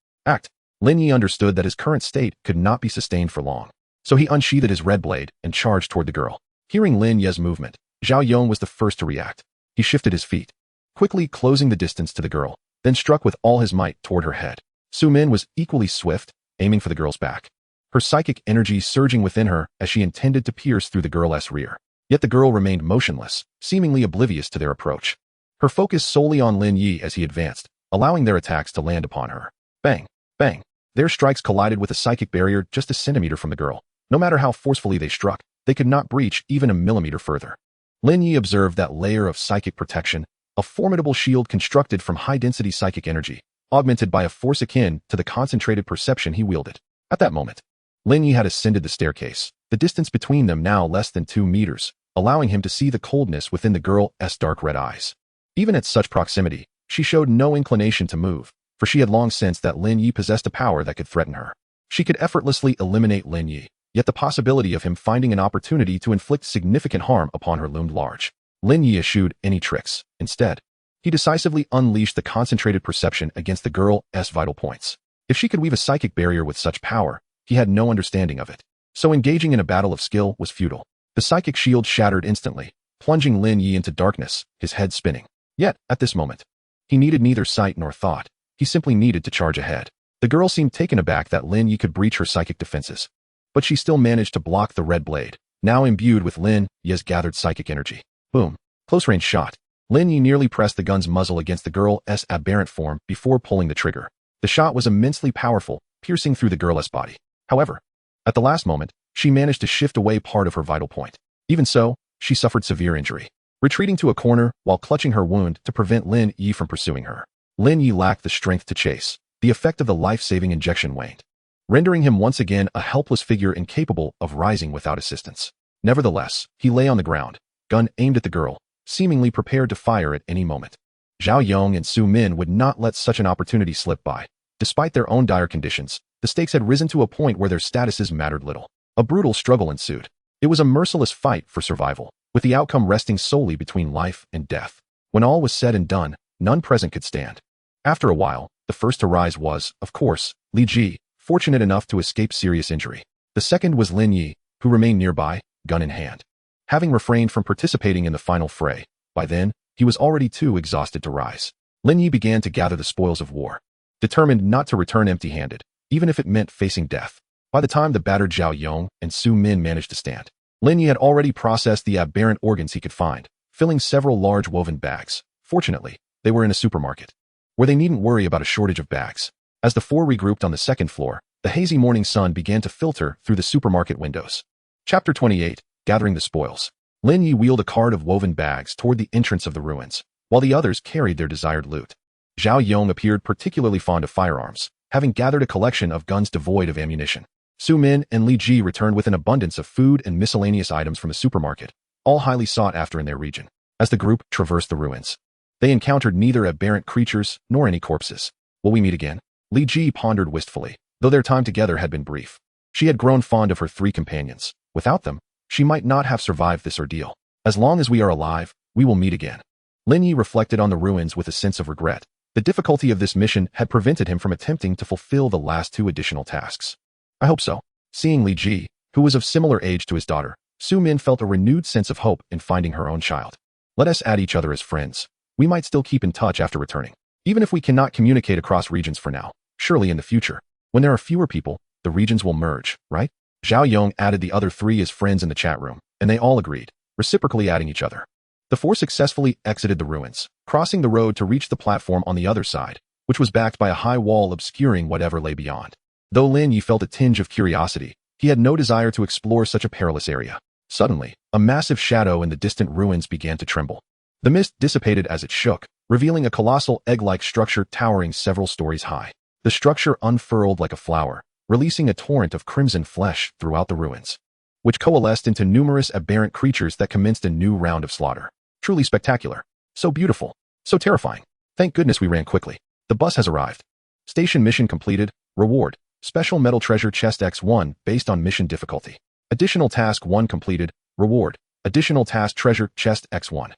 Lin Ye understood that his current state could not be sustained for long, so he unsheathed his red blade and charged toward the girl. Hearing Lin Ye's movement, Zhao Yong was the first to react. He shifted his feet, quickly closing the distance to the girl, then struck with all his might toward her head. Su Min was equally swift, aiming for the girl's back. her psychic energy surging within her as she intended to pierce through the girl's rear. Yet the girl remained motionless, seemingly oblivious to their approach. Her focus solely on Lin Ye as he advanced, allowing their attacks to land upon her. Bang! Bang! Their strikes collided with a psychic barrier just a centimeter from the girl. No matter how forcefully they struck, they could not breach even a millimeter further. Lin Ye observed that layer of psychic protection, a formidable shield constructed from high-density psychic energy, augmented by a force akin to the concentrated perception he wielded. At that moment, Lin Ye had ascended the staircase, the distance between them now less than 2 meters, allowing him to see the coldness within the girl's dark red eyes. Even at such proximity, she showed no inclination to move, for she had long sensed that Lin Ye possessed a power that could threaten her. She could effortlessly eliminate Lin Ye, yet the possibility of him finding an opportunity to inflict significant harm upon her loomed large. Lin Ye eschewed any tricks. Instead, he decisively unleashed the concentrated perception against the girl's vital points. If she could weave a psychic barrier with such power, he had no understanding of it. So engaging in a battle of skill was futile. The psychic shield shattered instantly, plunging Lin Ye into darkness, his head spinning. Yet, at this moment, he needed neither sight nor thought. He simply needed to charge ahead. The girl seemed taken aback that Lin Ye could breach her psychic defenses, but she still managed to block the red blade, now imbued with Lin Ye's gathered psychic energy. Boom. Close-range shot. Lin Ye nearly pressed the gun's muzzle against the girl's aberrant form before pulling the trigger. The shot was immensely powerful, piercing through the girl's body. However, at the last moment, she managed to shift away part of her vital point. Even so, she suffered severe injury, retreating to a corner while clutching her wound to prevent Lin Ye from pursuing her. Lin Ye lacked the strength to chase. The effect of the life-saving injection waned, rendering him once again a helpless figure incapable of rising without assistance. Nevertheless, he lay on the ground, gun aimed at the girl, seemingly prepared to fire at any moment. Zhao Yong and Su Min would not let such an opportunity slip by. Despite their own dire conditions, the stakes had risen to a point where their statuses mattered little. A brutal struggle ensued. It was a merciless fight for survival, with the outcome resting solely between life and death. When all was said and done, none present could stand. After a while, the first to rise was, of course, Li Ji, fortunate enough to escape serious injury. The second was Lin Ye, who remained nearby, gun in hand. Having refrained from participating in the final fray, by then, he was already too exhausted to rise. Lin Ye began to gather the spoils of war, determined not to return empty-handed, even if it meant facing death. By the time the battered Zhao Yong and Su Min managed to stand, Lin Ye had already processed the aberrant organs he could find, filling several large woven bags. Fortunately, they were in a supermarket, where they needn't worry about a shortage of bags. As the four regrouped on the second floor, the hazy morning sun began to filter through the supermarket windows. Chapter 28, Gathering the Spoils. Lin Ye wheeled a cart of woven bags toward the entrance of the ruins, while the others carried their desired loot. Zhao Yong appeared particularly fond of firearms, having gathered a collection of guns devoid of ammunition. Su Min and Li Ji returned with an abundance of food and miscellaneous items from a supermarket, all highly sought after in their region. As the group traversed the ruins, they encountered neither aberrant creatures nor any corpses. Will we meet again? Li Ji pondered wistfully, though their time together had been brief. She had grown fond of her three companions. Without them, she might not have survived this ordeal. As long as we are alive, we will meet again. Lin Ye reflected on the ruins with a sense of regret. The difficulty of this mission had prevented him from attempting to fulfill the last two additional tasks. I hope so. Seeing Li Ji, who was of similar age to his daughter, Su Min felt a renewed sense of hope in finding her own child. Let us add each other as friends. We might still keep in touch after returning. Even if we cannot communicate across regions for now, surely in the future, when there are fewer people, the regions will merge, right? Zhao Yong added the other three as friends in the chat room, and they all agreed, reciprocally adding each other. The four successfully exited the ruins, crossing the road to reach the platform on the other side, which was backed by a high wall obscuring whatever lay beyond. Though Lin Ye felt a tinge of curiosity, he had no desire to explore such a perilous area. Suddenly, a massive shadow in the distant ruins began to tremble. The mist dissipated as it shook, revealing a colossal egg-like structure towering several stories high. The structure unfurled like a flower, releasing a torrent of crimson flesh throughout the ruins, which coalesced into numerous aberrant creatures that commenced a new round of slaughter. Truly spectacular. So beautiful. So terrifying. Thank goodness we ran quickly. The bus has arrived. Station mission completed. Reward. Special metal treasure chest X1 based on mission difficulty. Additional task 1 completed. Reward. Additional task treasure chest X1.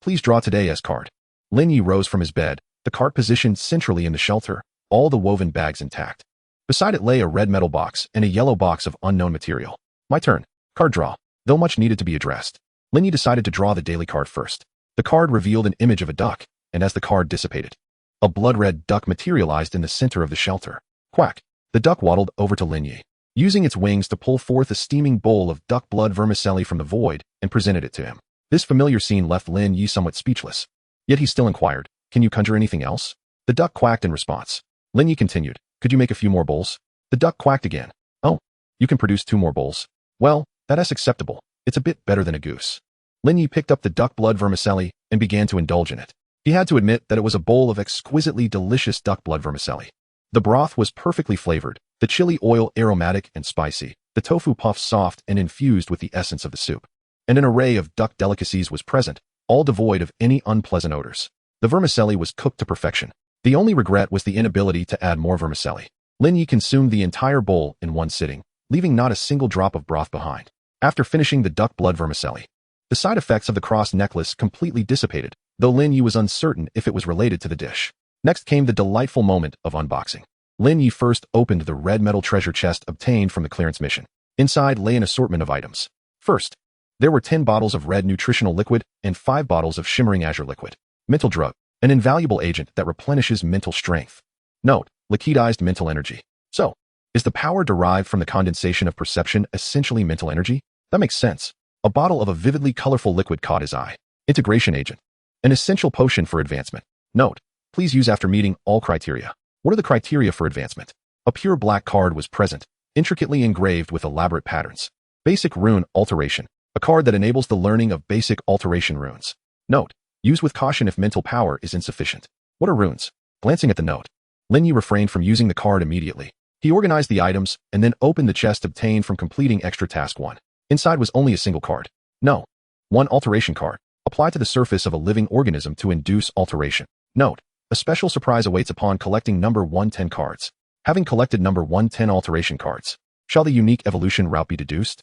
Please draw today's card. Lin Ye rose from his bed, the cart positioned centrally in the shelter, all the woven bags intact. Beside it lay a red metal box and a yellow box of unknown material. My turn. Card draw. Though much needed to be addressed, Lin Ye decided to draw the daily card first. The card revealed an image of a duck, and as the card dissipated, a blood-red duck materialized in the center of the shelter. Quack. The duck waddled over to Lin Ye. using its wings to pull forth a steaming bowl of duck blood vermicelli from the void and presented it to him. This familiar scene left Lin Ye somewhat speechless. Yet he still inquired, "Can you conjure anything else?" The duck quacked in response. Lin Ye continued, "Could you make a few more bowls?" The duck quacked again. "Oh, you can produce 2 more bowls? Well, that's acceptable. It's a bit better than a goose." Lin Ye picked up the duck blood vermicelli and began to indulge in it. He had to admit that it was a bowl of exquisitely delicious duck blood vermicelli. The broth was perfectly flavored, the chili oil aromatic and spicy, the tofu puff soft and infused with the essence of the soup. And an array of duck delicacies was present, all devoid of any unpleasant odors. The vermicelli was cooked to perfection. The only regret was the inability to add more vermicelli. Lin Ye consumed the entire bowl in one sitting, leaving not a single drop of broth behind. After finishing the duck blood vermicelli, the side effects of the cross necklace completely dissipated, though Lin Ye was uncertain if it was related to the dish. Next came the delightful moment of unboxing. Lin Ye first opened the red metal treasure chest obtained from the clearance mission. Inside lay an assortment of items. First, there were 10 bottles of red nutritional liquid and 5 bottles of shimmering azure liquid. Mental drug, an invaluable agent that replenishes mental strength. Note, liquidized mental energy. So, is the power derived from the condensation of perception essentially mental energy? That makes sense. A bottle of a vividly colorful liquid caught his eye. Integration agent. An essential potion for advancement. Note, please use after meeting all criteria. What are the criteria for advancement? A pure black card was present, intricately engraved with elaborate patterns. Basic rune alteration. A card that enables the learning of basic alteration runes. Note, use with caution if mental power is insufficient. What are runes? Glancing at the note, Lin Ye refrained from using the card immediately. He organized the items and then opened the chest obtained from completing extra task 1. Inside was only a single card. No. 1 alteration card. Apply to the surface of a living organism to induce alteration. Note, a special surprise awaits upon collecting number 110 cards. Having collected number 110 alteration cards, shall the unique evolution route be deduced?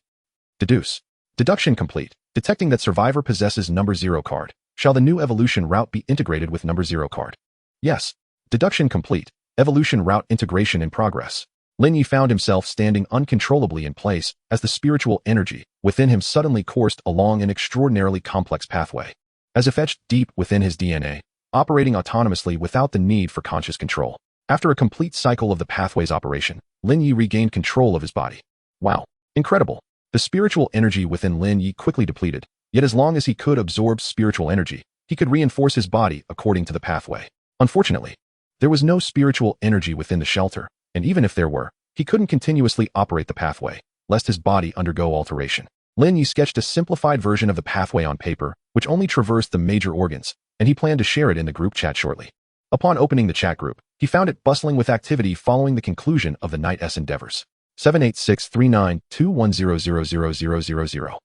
Deduce. Deduction complete. Detecting that survivor possesses number 0 card, shall the new evolution route be integrated with number 0 card? Yes. Deduction complete. Evolution route integration in progress. Lin Ye found himself standing uncontrollably in place as the spiritual energy within him suddenly coursed along an extraordinarily complex pathway, as if etched deep within his DNA, operating autonomously without the need for conscious control. After a complete cycle of the pathway's operation, Lin Ye regained control of his body. Wow. Incredible. The spiritual energy within Lin Ye quickly depleted, yet as long as he could absorb spiritual energy, he could reinforce his body according to the pathway. Unfortunately, there was no spiritual energy within the shelter, and even if there were, he couldn't continuously operate the pathway, lest his body undergo alteration. Lin Ye sketched a simplified version of the pathway on paper, which only traversed the major organs, and he planned to share it in the group chat shortly. Upon opening the chat group, he found it bustling with activity following the conclusion of the night's endeavors. 7863921000000.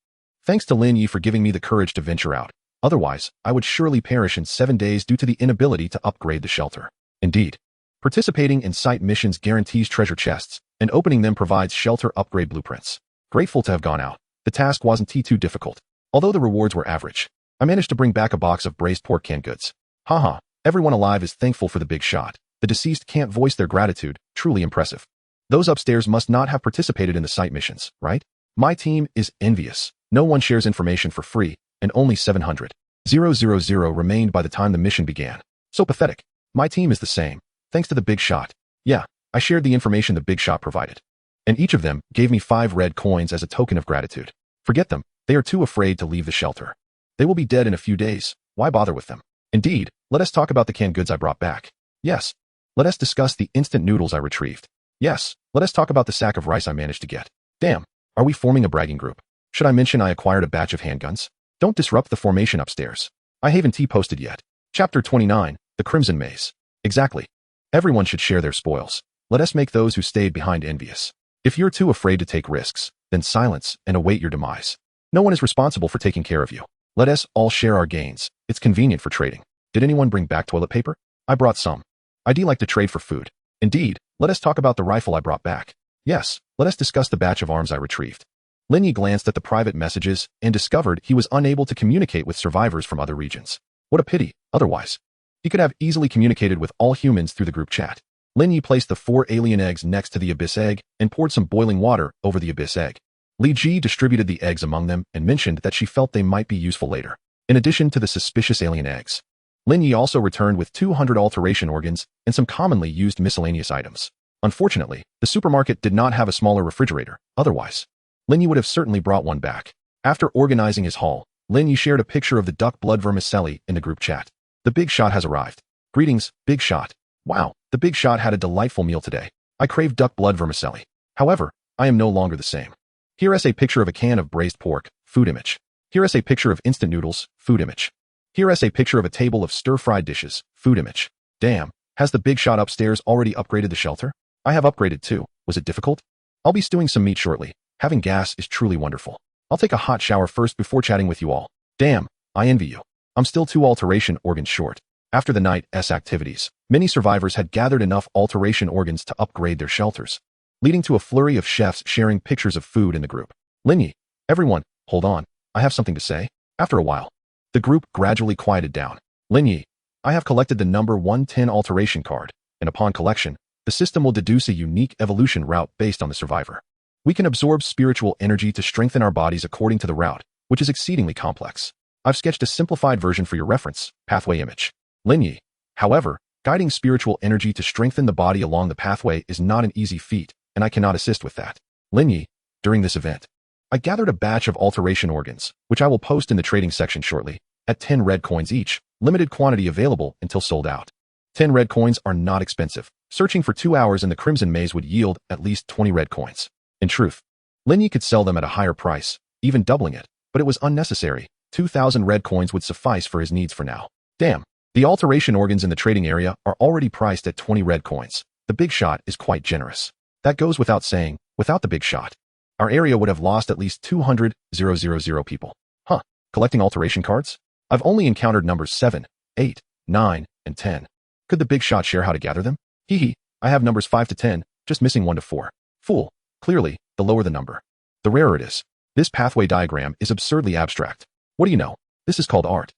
Thanks to Lin Ye for giving me the courage to venture out. Otherwise, I would surely perish in 7 days due to the inability to upgrade the shelter. Indeed, participating in site missions guarantees treasure chests, and opening them provides shelter upgrade blueprints. Grateful to have gone out. The task wasn't too difficult, although the rewards were average. I managed to bring back a box of braised pork canned goods. Haha, everyone alive is thankful for the big shot. The deceased can't voice their gratitude. Truly impressive. Those upstairs must not have participated in the site missions, right? My team is envious. No one shares information for free, and only 700,000 remained by the time the mission began. So pathetic. My team is the same. Thanks to the big shot. Yeah, I shared the information the big shot provided. And each of them gave me 5 red coins as a token of gratitude. Forget them. They are too afraid to leave the shelter. They will be dead in a few days. Why bother with them? Indeed, let us talk about the canned goods I brought back. Yes. Let us discuss the instant noodles I retrieved. Yes. Let us talk about the sack of rice I managed to get. Damn. Are we forming a bragging group? Should I mention I acquired a batch of handguns? Don't disrupt the formation upstairs. I haven't T-posted yet. Chapter 29, The Crimson Maze. Exactly. Everyone should share their spoils. Let us make those who stayed behind envious. If you're too afraid to take risks, then silence and await your demise. No one is responsible for taking care of you. Let us all share our gains. It's convenient for trading. Did anyone bring back toilet paper? I brought some. I do like to trade for food. Indeed, let us talk about the rifle I brought back. Yes, let us discuss the batch of arms I retrieved. Lin Ye glanced at the private messages and discovered he was unable to communicate with survivors from other regions. What a pity, otherwise. He could have easily communicated with all humans through the group chat. Lin Ye placed the 4 alien eggs next to the abyss egg and poured some boiling water over the abyss egg. Li Ji distributed the eggs among them and mentioned that she felt they might be useful later. In addition to the suspicious alien eggs, Lin Ye also returned with 200 alteration organs and some commonly used miscellaneous items. Unfortunately, the supermarket did not have a smaller refrigerator. Otherwise, Lin Ye would have certainly brought one back. After organizing his haul, Lin Ye shared a picture of the duck blood vermicelli in the group chat. The big shot has arrived. Greetings, Big Shot. Wow, the Big Shot had a delightful meal today. I crave duck blood vermicelli. However, I am no longer the same. Here is a picture of a can of braised pork, food image. Here is a picture of instant noodles, food image. Here is a picture of a table of stir-fried dishes, food image. Damn, has the Big Shot upstairs already upgraded the shelter? I have upgraded too. Was it difficult? I'll be stewing some meat shortly. Having gas is truly wonderful. I'll take a hot shower first before chatting with you all. Damn, I envy you. I'm still 2 alteration organs short. After the night's activities, many survivors had gathered enough alteration organs to upgrade their shelters, leading to a flurry of chefs sharing pictures of food in the group. Lin Ye, everyone, hold on. I have something to say. After a while, the group gradually quieted down. Lin Ye, I have collected the number 110 alteration card, and upon collection, the system will deduce a unique evolution route based on the survivor. We can absorb spiritual energy to strengthen our bodies according to the route, which is exceedingly complex. I've sketched a simplified version for your reference, pathway image. Lin Ye, however, guiding spiritual energy to strengthen the body along the pathway is not an easy feat, and I cannot assist with that. Lin Ye, during this event, I gathered a batch of alteration organs, which I will post in the trading section shortly, at 10 red coins each, limited quantity available until sold out. 10 red coins are not expensive. Searching for 2 hours in the Crimson Maze would yield at least 20 red coins. In truth, Lin Ye could sell them at a higher price, even doubling it, but it was unnecessary. 2,000 red coins would suffice for his needs for now. Damn. The alteration organs in the trading area are already priced at 20 red coins. The Big Shot is quite generous. That goes without saying. Without the Big Shot, our area would have lost at least 200,000 people. Huh, collecting alteration cards? I've only encountered numbers 7, 8, 9, and 10. Could the Big Shot share how to gather them? Hee, I have numbers 5 to 10, just missing 1 to 4. Fool. Clearly, the lower the number, the rarer it is. This pathway diagram is absurdly abstract. What do you know? This is called art.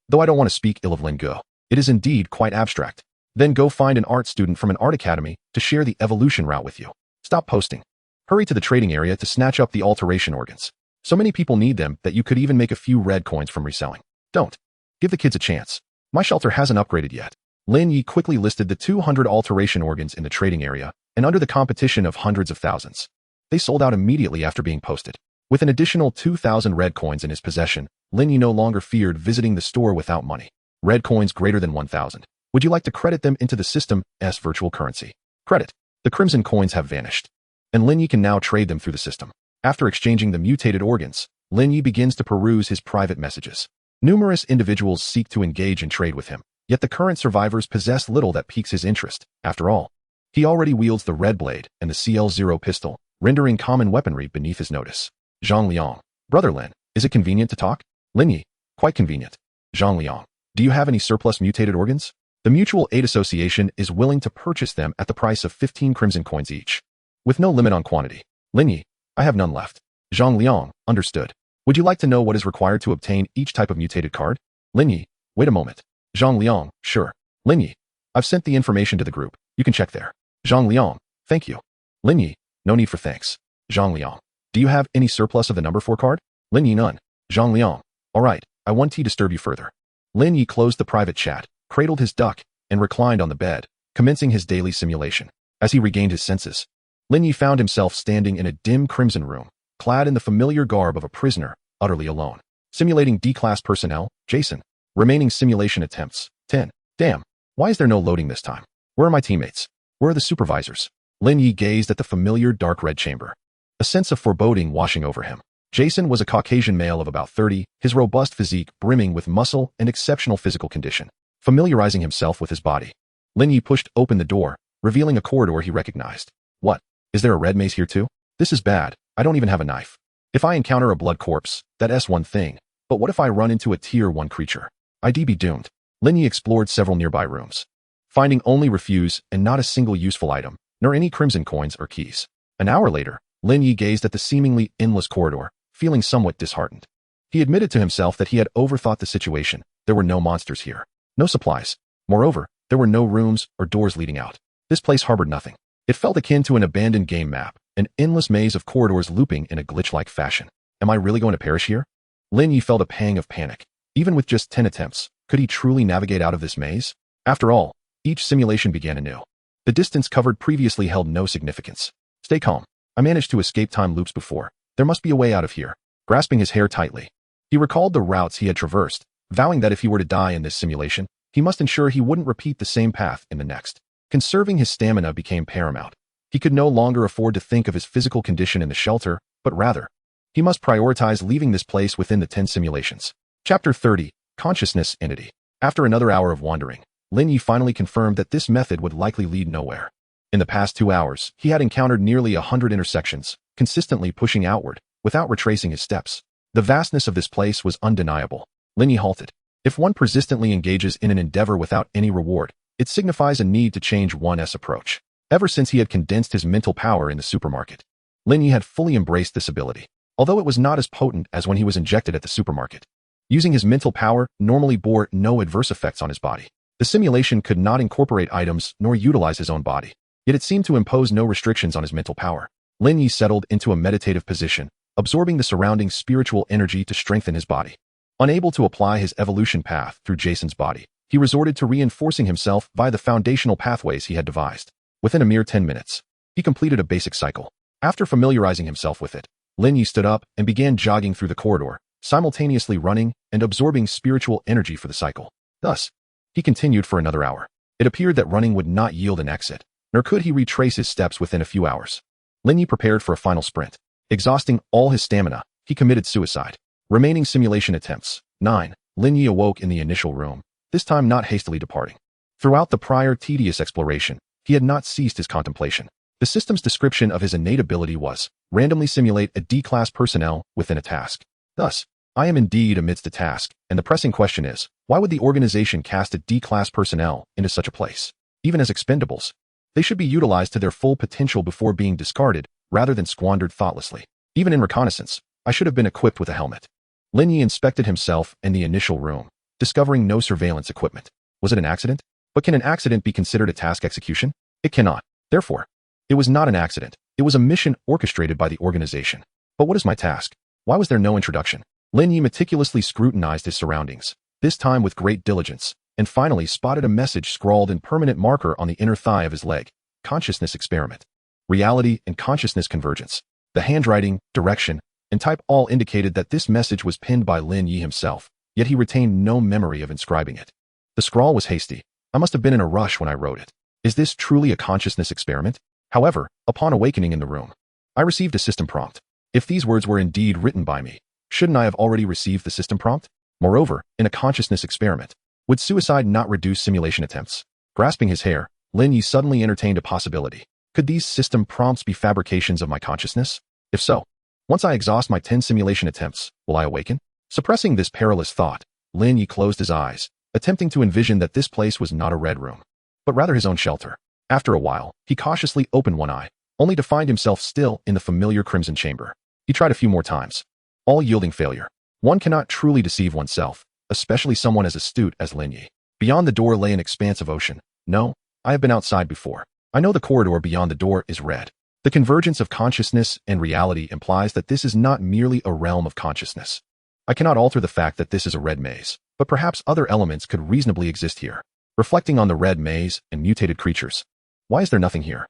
Though I don't want to speak ill of Lin Ye, it is indeed quite abstract. Then go find an art student from an art academy to share the evolution route with you. Stop posting. Hurry to the trading area to snatch up the alteration organs. So many people need them that you could even make a few red coins from reselling. Don't. Give the kids a chance. My shelter hasn't upgraded yet. Lin Ye quickly listed the 200 alteration organs in the trading area, and under the competition of hundreds of thousands. They sold out immediately after being posted. With an additional 2,000 red coins in his possession, Lin Ye no longer feared visiting the store without money. Red coins greater than 1,000. Would you like to credit them into the system's virtual currency? Credit. The crimson coins have vanished, and Lin Ye can now trade them through the system. After exchanging the mutated organs, Lin Ye begins to peruse his private messages. Numerous individuals seek to engage in trade with him, yet the current survivors possess little that piques his interest. After all, he already wields the red blade and the CL0 pistol, rendering common weaponry beneath his notice. Zhang Liang. Brother Lin, is it convenient to talk? Lin Ye. Quite convenient. Zhang Liang. Do you have any surplus mutated organs? The Mutual Aid Association is willing to purchase them at the price of 15 crimson coins each, with no limit on quantity. Lin Ye. I have none left. Zhang Liang. Understood. Would you like to know what is required to obtain each type of mutated card? Lin Ye. Wait a moment. Zhang Liang. Sure. Lin Ye. I've sent the information to the group. You can check there. Zhang Liang. Thank you. Lin Ye. No need for thanks. Zhang Liang. Do you have any surplus of the number 4 card? Lin Ye. None. Zhang Liang. Alright, I won't disturb you further. Lin Ye closed the private chat, cradled his duck, and reclined on the bed, commencing his daily simulation. As he regained his senses, Lin Ye found himself standing in a dim crimson room, clad in the familiar garb of a prisoner, utterly alone. Simulating D-class personnel, Jason. Remaining simulation attempts, 10. Damn, why is there no loading this time? Where are my teammates? Where are the supervisors? Lin Ye gazed at the familiar dark red chamber. A sense of foreboding washing over him. Jason was a Caucasian male of about 30, his robust physique brimming with muscle and exceptional physical condition. Familiarizing himself with his body, Lin Ye pushed open the door, revealing a corridor he recognized. What? Is there a red maze here too? This is bad. I don't even have a knife. If I encounter a blood corpse, that's one thing. But what if I run into a tier 1 creature? I'd be doomed. Lin Ye explored several nearby rooms, finding only refuse and not a single useful item, nor any crimson coins or keys. An hour later, Lin Ye gazed at the seemingly endless corridor, feeling somewhat disheartened. He admitted to himself that he had overthought the situation. There were no monsters here, no supplies. Moreover, there were no rooms or doors leading out. This place harbored nothing. It felt akin to an abandoned game map, an endless maze of corridors looping in a glitch-like fashion. Am I really going to perish here? Lin Ye felt a pang of panic. Even with just 10 attempts, could he truly navigate out of this maze? After all, each simulation began anew. The distance covered previously held no significance. Stay calm. I managed to escape time loops before. There must be a way out of here. Grasping his hair tightly, he recalled the routes he had traversed, vowing that if he were to die in this simulation, he must ensure he wouldn't repeat the same path in the next. Conserving his stamina became paramount. He could no longer afford to think of his physical condition in the shelter, but rather, he must prioritize leaving this place within the 10 simulations. Chapter 30, Consciousness Entity. After another hour of wandering, Lin Ye finally confirmed that this method would likely lead nowhere. In the past 2 hours, he had encountered nearly 100 intersections, consistently pushing outward, without retracing his steps. The vastness of this place was undeniable. Lin Ye halted. If one persistently engages in an endeavor without any reward, it signifies a need to change one's approach. Ever since he had condensed his mental power in the supermarket, Lin Ye had fully embraced this ability, although it was not as potent as when he was injected at the supermarket. Using his mental power normally bore no adverse effects on his body. The simulation could not incorporate items nor utilize his own body, yet it seemed to impose no restrictions on his mental power. Lin Ye settled into a meditative position, absorbing the surrounding spiritual energy to strengthen his body. Unable to apply his evolution path through Jason's body, he resorted to reinforcing himself via the foundational pathways he had devised. Within a mere 10 minutes, he completed a basic cycle. After familiarizing himself with it, Lin Ye stood up and began jogging through the corridor, simultaneously running and absorbing spiritual energy for the cycle. Thus, he continued for another hour. It appeared that running would not yield an exit, nor could he retrace his steps within a few hours. Lin Ye prepared for a final sprint. Exhausting all his stamina, he committed suicide. Remaining simulation attempts. 9. Lin Ye awoke in the initial room, this time not hastily departing. Throughout the prior tedious exploration, he had not ceased his contemplation. The system's description of his innate ability was, randomly simulate a D-class personnel within a task. Thus, I am indeed amidst a task, and the pressing question is, why would the organization cast a D-class personnel into such a place? Even as expendables, they should be utilized to their full potential before being discarded, rather than squandered thoughtlessly. Even in reconnaissance, I should have been equipped with a helmet. Lin Ye inspected himself in the initial room, discovering no surveillance equipment. Was it an accident? But can an accident be considered a task execution? It cannot. Therefore, it was not an accident. It was a mission orchestrated by the organization. But what is my task? Why was there no introduction? Lin Ye meticulously scrutinized his surroundings, this time with great diligence, and finally spotted a message scrawled in permanent marker on the inner thigh of his leg. Consciousness experiment. Reality and consciousness convergence. The handwriting, direction, and type all indicated that this message was penned by Lin Ye himself, yet he retained no memory of inscribing it. The scrawl was hasty. I must have been in a rush when I wrote it. Is this truly a consciousness experiment? However, upon awakening in the room, I received a system prompt. If these words were indeed written by me, shouldn't I have already received the system prompt? Moreover, in a consciousness experiment, would suicide not reduce simulation attempts? Grasping his hair, Lin Ye suddenly entertained a possibility. Could these system prompts be fabrications of my consciousness? If so, once I exhaust my 10 simulation attempts, will I awaken? Suppressing this perilous thought, Lin Ye closed his eyes, attempting to envision that this place was not a red room, but rather his own shelter. After a while, he cautiously opened one eye, only to find himself still in the familiar crimson chamber. He tried a few more times, all yielding failure. One cannot truly deceive oneself, especially someone as astute as Lin Ye. Beyond the door lay an expanse of ocean. No, I have been outside before. I know the corridor beyond the door is red. The convergence of consciousness and reality implies that this is not merely a realm of consciousness. I cannot alter the fact that this is a red maze, but perhaps other elements could reasonably exist here. Reflecting on the red maze and mutated creatures. Why is there nothing here?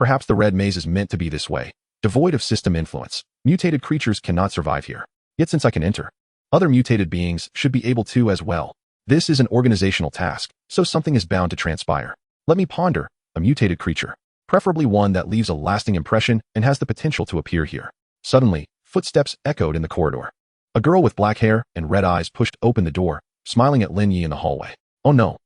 Perhaps the red maze is meant to be this way, devoid of system influence. Mutated creatures cannot survive here. Yet since I can enter, other mutated beings should be able to as well. This is an organizational task, so something is bound to transpire. Let me ponder, a mutated creature, preferably one that leaves a lasting impression and has the potential to appear here. Suddenly, footsteps echoed in the corridor. A girl with black hair and red eyes pushed open the door, smiling at Lin Ye in the hallway. Oh no.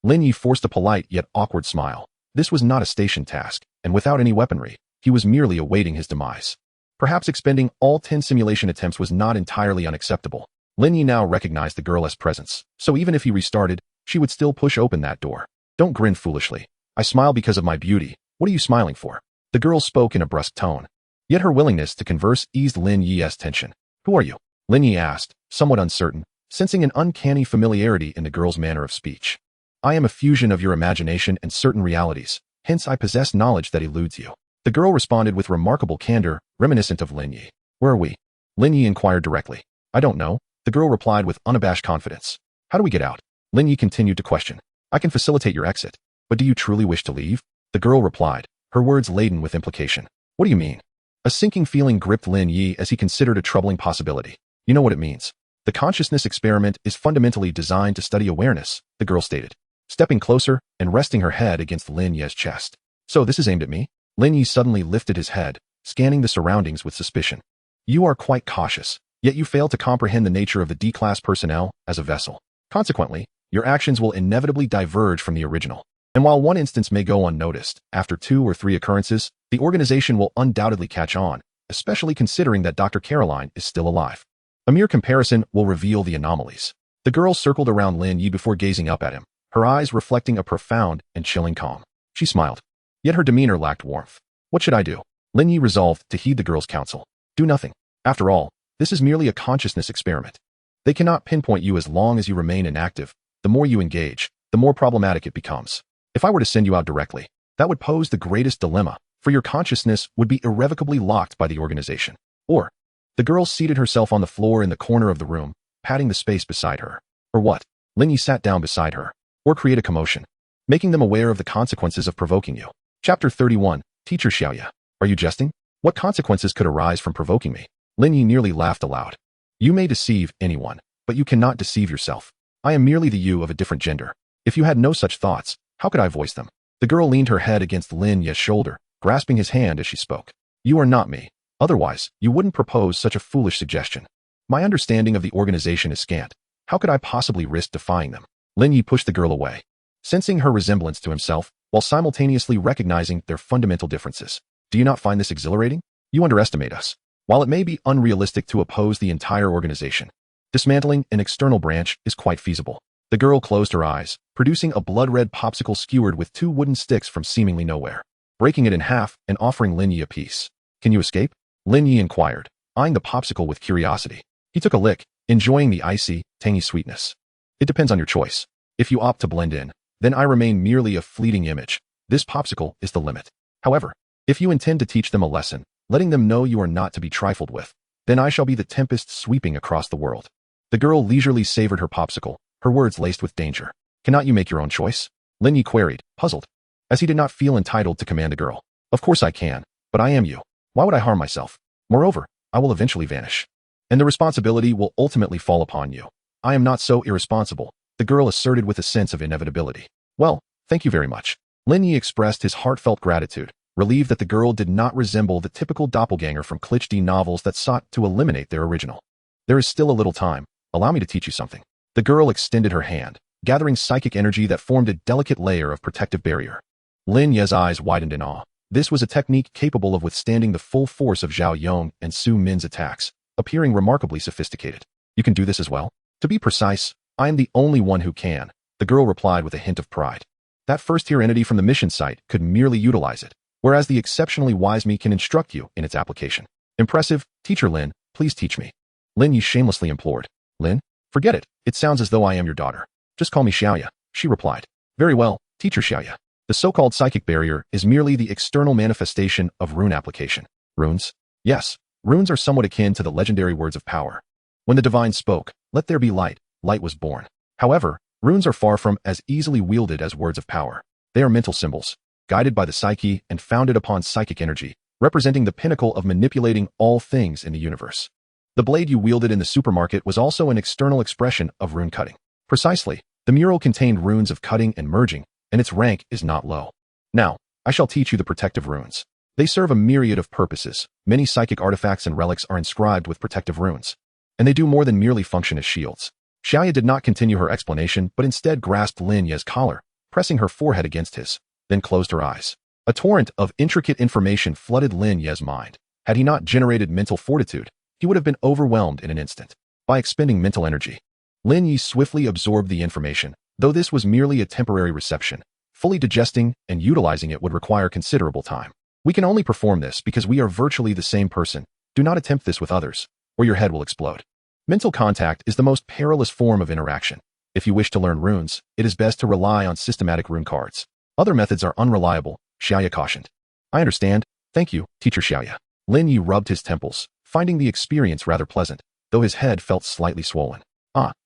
Lin Ye forced a polite yet awkward smile. This was not a station task, and without any weaponry, he was merely awaiting his demise. Perhaps expending all 10 simulation attempts was not entirely unacceptable. Lin Ye now recognized the girl's presence, so even if he restarted, she would still push open that door. Don't grin foolishly. I smile because of my beauty. What are you smiling for? The girl spoke in a brusque tone. Yet her willingness to converse eased Lin Ye's tension. Who are you? Lin Ye asked, somewhat uncertain, sensing an uncanny familiarity in the girl's manner of speech. I am a fusion of your imagination and certain realities, hence I possess knowledge that eludes you. The girl responded with remarkable candor, reminiscent of Lin Ye. Where are we? Lin Ye inquired directly. I don't know. The girl replied with unabashed confidence. How do we get out? Lin Ye continued to question. I can facilitate your exit, but do you truly wish to leave? The girl replied, her words laden with implication. What do you mean? A sinking feeling gripped Lin Ye as he considered a troubling possibility. You know what it means. The consciousness experiment is fundamentally designed to study awareness, the girl stated, stepping closer and resting her head against Lin Ye's chest. So this is aimed at me? Lin Ye suddenly lifted his head, scanning the surroundings with suspicion. You are quite cautious, yet you fail to comprehend the nature of the D-class personnel as a vessel. Consequently, your actions will inevitably diverge from the original. And while one instance may go unnoticed, after 2 or 3 occurrences, the organization will undoubtedly catch on, especially considering that Dr. Caroline is still alive. A mere comparison will reveal the anomalies. The girl circled around Lin Ye before gazing up at him, her eyes reflecting a profound and chilling calm. She smiled. Yet her demeanor lacked warmth. What should I do? Lin Ye resolved to heed the girl's counsel. Do nothing. After all, this is merely a consciousness experiment. They cannot pinpoint you as long as you remain inactive. The more you engage, the more problematic it becomes. If I were to send you out directly, that would pose the greatest dilemma, for your consciousness would be irrevocably locked by the organization. Or, the girl seated herself on the floor in the corner of the room, patting the space beside her. Or what? Lin Ye sat down beside her. Or create a commotion, making them aware of the consequences of provoking you. Chapter 31, Teacher Xiaoya. Are you jesting? What consequences could arise from provoking me? Lin Ye nearly laughed aloud. You may deceive anyone, but you cannot deceive yourself. I am merely the you of a different gender. If you had no such thoughts, how could I voice them? The girl leaned her head against Lin Ye's shoulder, grasping his hand as she spoke. You are not me. Otherwise, you wouldn't propose such a foolish suggestion. My understanding of the organization is scant. How could I possibly risk defying them? Lin Ye pushed the girl away, sensing her resemblance to himself, while simultaneously recognizing their fundamental differences. Do you not find this exhilarating? You underestimate us. While it may be unrealistic to oppose the entire organization, dismantling an external branch is quite feasible. The girl closed her eyes, producing a blood-red popsicle skewered with 2 wooden sticks from seemingly nowhere, breaking it in half and offering Lin Ye a piece. Can you escape? Lin Ye inquired, eyeing the popsicle with curiosity. He took a lick, enjoying the icy, tangy sweetness. It depends on your choice. If you opt to blend in, then I remain merely a fleeting image. This popsicle is the limit. However, if you intend to teach them a lesson, letting them know you are not to be trifled with, then I shall be the tempest sweeping across the world. The girl leisurely savored her popsicle, her words laced with danger. Cannot you make your own choice? Lin Ye queried, puzzled, as he did not feel entitled to command the girl. Of course I can, but I am you. Why would I harm myself? Moreover, I will eventually vanish, and the responsibility will ultimately fall upon you. I am not so irresponsible, the girl asserted with a sense of inevitability. Well, thank you very much. Lin Ye expressed his heartfelt gratitude, relieved that the girl did not resemble the typical doppelganger from cliché novels that sought to eliminate their original. There is still a little time. Allow me to teach you something. The girl extended her hand, gathering psychic energy that formed a delicate layer of protective barrier. Lin Ye's eyes widened in awe. This was a technique capable of withstanding the full force of Zhao Yong and Su Min's attacks, appearing remarkably sophisticated. You can do this as well? To be precise, I am the only one who can, the girl replied with a hint of pride. That first-tier entity from the mission site could merely utilize it, whereas the exceptionally wise me can instruct you in its application. Impressive. Teacher Lin, please teach me. Lin Ye shamelessly implored. Lin? Forget it. It sounds as though I am your daughter. Just call me Xiaoya, she replied. Very well, Teacher Xiaoya. The so-called psychic barrier is merely the external manifestation of rune application. Runes? Yes, runes are somewhat akin to the legendary words of power. When the divine spoke, "Let there be light," light was born. However, runes are far from as easily wielded as words of power. They are mental symbols, guided by the psyche and founded upon psychic energy, representing the pinnacle of manipulating all things in the universe. The blade you wielded in the supermarket was also an external expression of rune cutting. Precisely, the mural contained runes of cutting and merging, and its rank is not low. Now, I shall teach you the protective runes. They serve a myriad of purposes. Many psychic artifacts and relics are inscribed with protective runes, and they do more than merely function as shields. Xiaoya did not continue her explanation, but instead grasped Lin Ye's collar, pressing her forehead against his, then closed her eyes. A torrent of intricate information flooded Lin Ye's mind. Had he not generated mental fortitude, he would have been overwhelmed in an instant. By expending mental energy, Lin Ye swiftly absorbed the information, though this was merely a temporary reception. Fully digesting and utilizing it would require considerable time. We can only perform this because we are virtually the same person. Do not attempt this with others, or your head will explode. Mental contact is the most perilous form of interaction. If you wish to learn runes, it is best to rely on systematic rune cards. Other methods are unreliable, Xiaoya cautioned. I understand. Thank you, Teacher Xiaoya. Lin Ye rubbed his temples, finding the experience rather pleasant, though his head felt slightly swollen.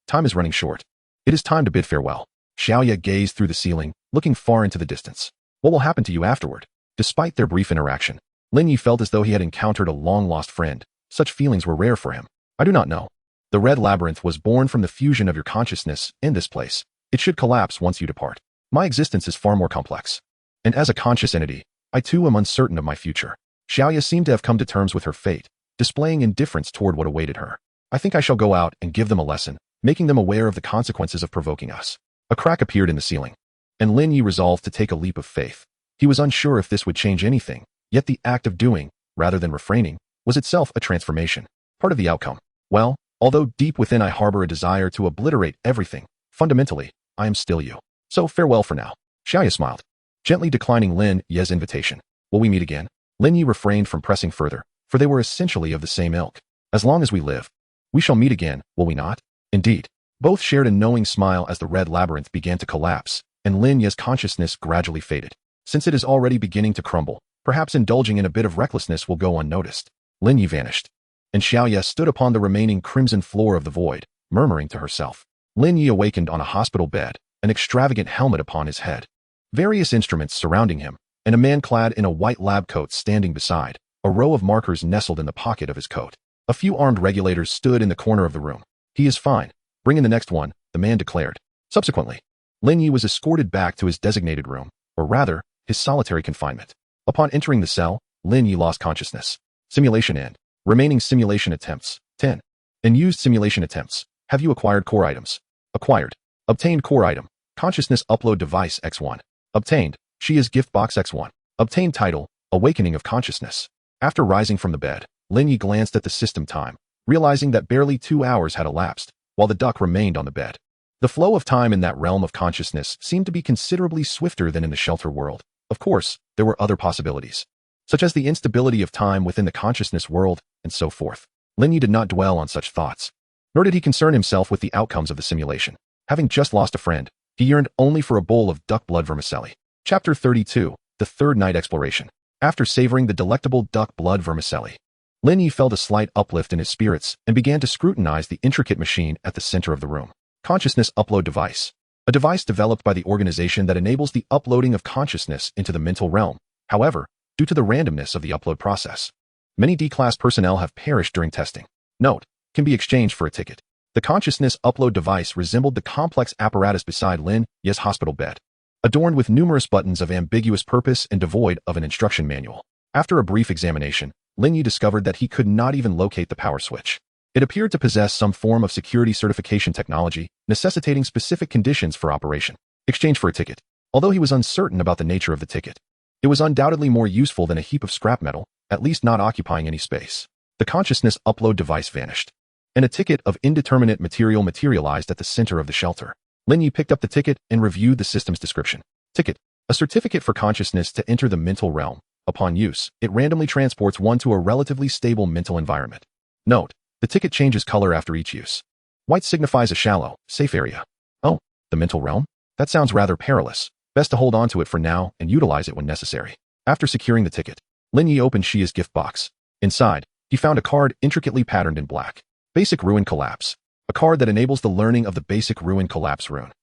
Time is running short. It is time to bid farewell. Xiaoya gazed through the ceiling, looking far into the distance. What will happen to you afterward? Despite their brief interaction, Lin Ye felt as though he had encountered a long-lost friend. Such feelings were rare for him. I do not know. The red labyrinth was born from the fusion of your consciousness in this place. It should collapse once you depart. My existence is far more complex. And as a conscious entity, I too am uncertain of my future. Xiaoya seemed to have come to terms with her fate, displaying indifference toward what awaited her. I think I shall go out and give them a lesson, making them aware of the consequences of provoking us. A crack appeared in the ceiling, and Lin Ye resolved to take a leap of faith. He was unsure if this would change anything, yet the act of doing, rather than refraining, was itself a transformation, part of the outcome. Well, although deep within I harbor a desire to obliterate everything, fundamentally, I am still you. So farewell for now. Xiaoya smiled, gently declining Lin Ye's invitation. Will we meet again? Lin Ye refrained from pressing further, for they were essentially of the same ilk. As long as we live, we shall meet again, will we not? Indeed. Both shared a knowing smile as the red labyrinth began to collapse, and Lin Ye's consciousness gradually faded. Since it is already beginning to crumble, perhaps indulging in a bit of recklessness will go unnoticed. Lin Ye vanished, and Xiaoya stood upon the remaining crimson floor of the void, murmuring to herself. Lin Ye awakened on a hospital bed, an extravagant helmet upon his head, various instruments surrounding him, and a man clad in a white lab coat standing beside, a row of markers nestled in the pocket of his coat. A few armed regulators stood in the corner of the room. He is fine. Bring in the next one, the man declared. Subsequently, Lin Ye was escorted back to his designated room, or rather, his solitary confinement. Upon entering the cell, Lin Ye lost consciousness. Simulation end. Remaining simulation attempts, 10. Unused simulation attempts. Have you acquired core items? Acquired. Obtained core item. Consciousness upload device X1. Obtained. She is gift box X1. Obtained title, Awakening of Consciousness. After rising from the bed, Lin Ye glanced at the system time, realizing that barely 2 hours had elapsed, while the duck remained on the bed. The flow of time in that realm of consciousness seemed to be considerably swifter than in the shelter world. Of course, there were other possibilities, such as the instability of time within the consciousness world, and so forth. Lin Ye did not dwell on such thoughts, nor did he concern himself with the outcomes of the simulation. Having just lost a friend, he yearned only for a bowl of duck blood vermicelli. Chapter 32, The Third Night Exploration. After savoring the delectable duck blood vermicelli, Lin Ye felt a slight uplift in his spirits and began to scrutinize the intricate machine at the center of the room. Consciousness Upload Device. A device developed by the organization that enables the uploading of consciousness into the mental realm. However, due to the randomness of the upload process, many D-class personnel have perished during testing. Note, can be exchanged for a ticket. The consciousness upload device resembled the complex apparatus beside Lin Ye's hospital bed, adorned with numerous buttons of ambiguous purpose and devoid of an instruction manual. After a brief examination, Lin Ye discovered that he could not even locate the power switch. It appeared to possess some form of security certification technology, necessitating specific conditions for operation. Exchange for a ticket. Although he was uncertain about the nature of the ticket, it was undoubtedly more useful than a heap of scrap metal, at least not occupying any space. The consciousness upload device vanished, and a ticket of indeterminate material materialized at the center of the shelter. Lin Ye picked up the ticket and reviewed the system's description. Ticket. A certificate for consciousness to enter the mental realm. Upon use, it randomly transports one to a relatively stable mental environment. Note, the ticket changes color after each use. White signifies a shallow, safe area. Oh, the mental realm? That sounds rather perilous. Best to hold on to it for now and utilize it when necessary. After securing the ticket, Lin Ye opened Xia's gift box. Inside, he found a card intricately patterned in black. Basic Ruin Collapse. A card that enables the learning of the Basic Ruin Collapse rune.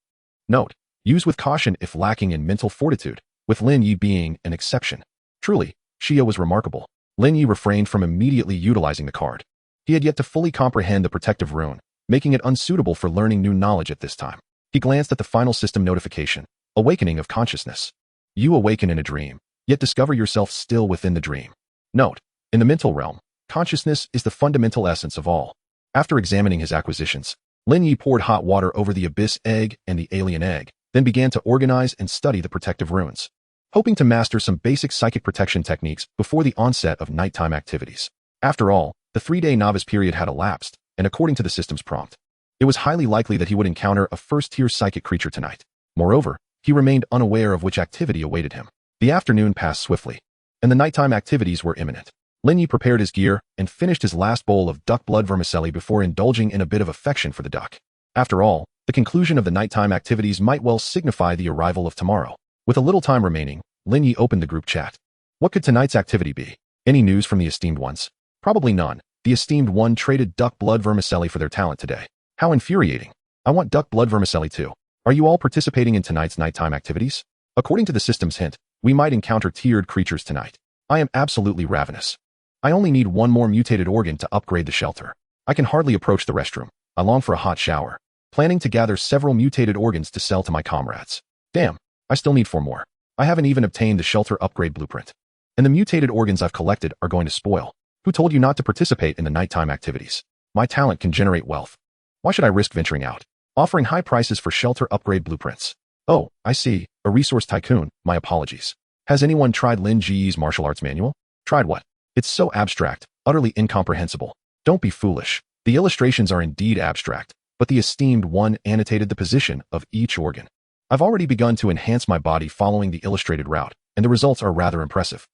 Note, use with caution if lacking in mental fortitude, with Lin Ye being an exception. Truly, Xia was remarkable. Lin Ye refrained from immediately utilizing the card. He had yet to fully comprehend the protective rune, making it unsuitable for learning new knowledge at this time. He glanced at the final system notification, Awakening of Consciousness. You awaken in a dream, yet discover yourself still within the dream. Note, in the mental realm, consciousness is the fundamental essence of all. After examining his acquisitions, Lin Ye poured hot water over the abyss egg and the alien egg, then began to organize and study the protective runes, hoping to master some basic psychic protection techniques before the onset of nighttime activities. After all, the 3-day novice period had elapsed, and according to the system's prompt, it was highly likely that he would encounter a first-tier psychic creature tonight. Moreover, he remained unaware of which activity awaited him. The afternoon passed swiftly, and the nighttime activities were imminent. Lin Ye prepared his gear and finished his last bowl of duck blood vermicelli before indulging in a bit of affection for the duck. After all, the conclusion of the nighttime activities might well signify the arrival of tomorrow. With a little time remaining, Lin Ye opened the group chat. What could tonight's activity be? Any news from the esteemed ones? Probably none. The esteemed one traded duck blood vermicelli for their talent today. How infuriating. I want duck blood vermicelli too. Are you all participating in tonight's nighttime activities? According to the system's hint, We might encounter tiered creatures tonight. I am absolutely ravenous. I only need one more mutated organ to upgrade the shelter. I can hardly approach the restroom. I long for a hot shower, planning to gather several mutated organs to sell to my comrades. Damn, I still need 4 more. I haven't even obtained the shelter upgrade blueprint. And the mutated organs I've collected are going to spoil. Who told you not to participate in the nighttime activities? My talent can generate wealth. Why should I risk venturing out? Offering high prices for shelter upgrade blueprints. Oh, I see. A resource tycoon. My apologies. Has anyone tried Lin Ye's martial arts manual? Tried what? It's so abstract, utterly incomprehensible. Don't be foolish. The illustrations are indeed abstract, but the esteemed one annotated the position of each organ. I've already begun to enhance my body following the illustrated route, and the results are rather impressive.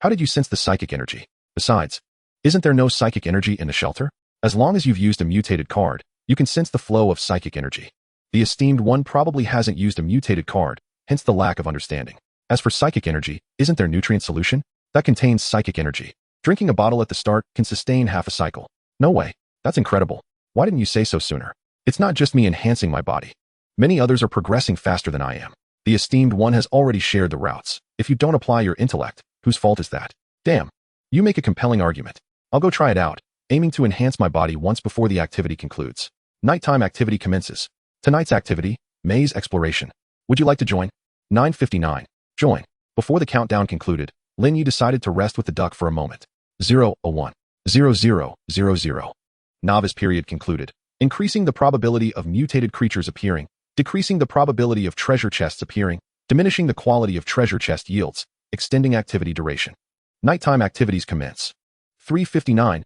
How did you sense the psychic energy? Besides, isn't there no psychic energy in the shelter? As long as you've used a mutated card, you can sense the flow of psychic energy. The esteemed one probably hasn't used a mutated card, hence the lack of understanding. As for psychic energy, isn't there nutrient solution that contains psychic energy? Drinking a bottle at the start can sustain half a cycle. No way. That's incredible. Why didn't you say so sooner? It's not just me enhancing my body. Many others are progressing faster than I am. The esteemed one has already shared the routes. If you don't apply your intellect, whose fault is that? Damn. You make a compelling argument. I'll go try it out, aiming to enhance my body once before the activity concludes. Nighttime activity commences. Tonight's activity, maze exploration. Would you like to join? 9:59. Join. Before the countdown concluded, Lin Ye decided to rest with the duck for a moment. 0:01. 00:00. Novice period concluded, increasing the probability of mutated creatures appearing, decreasing the probability of treasure chests appearing, diminishing the quality of treasure chest yields, extending activity duration. Nighttime activities commence. 3:59.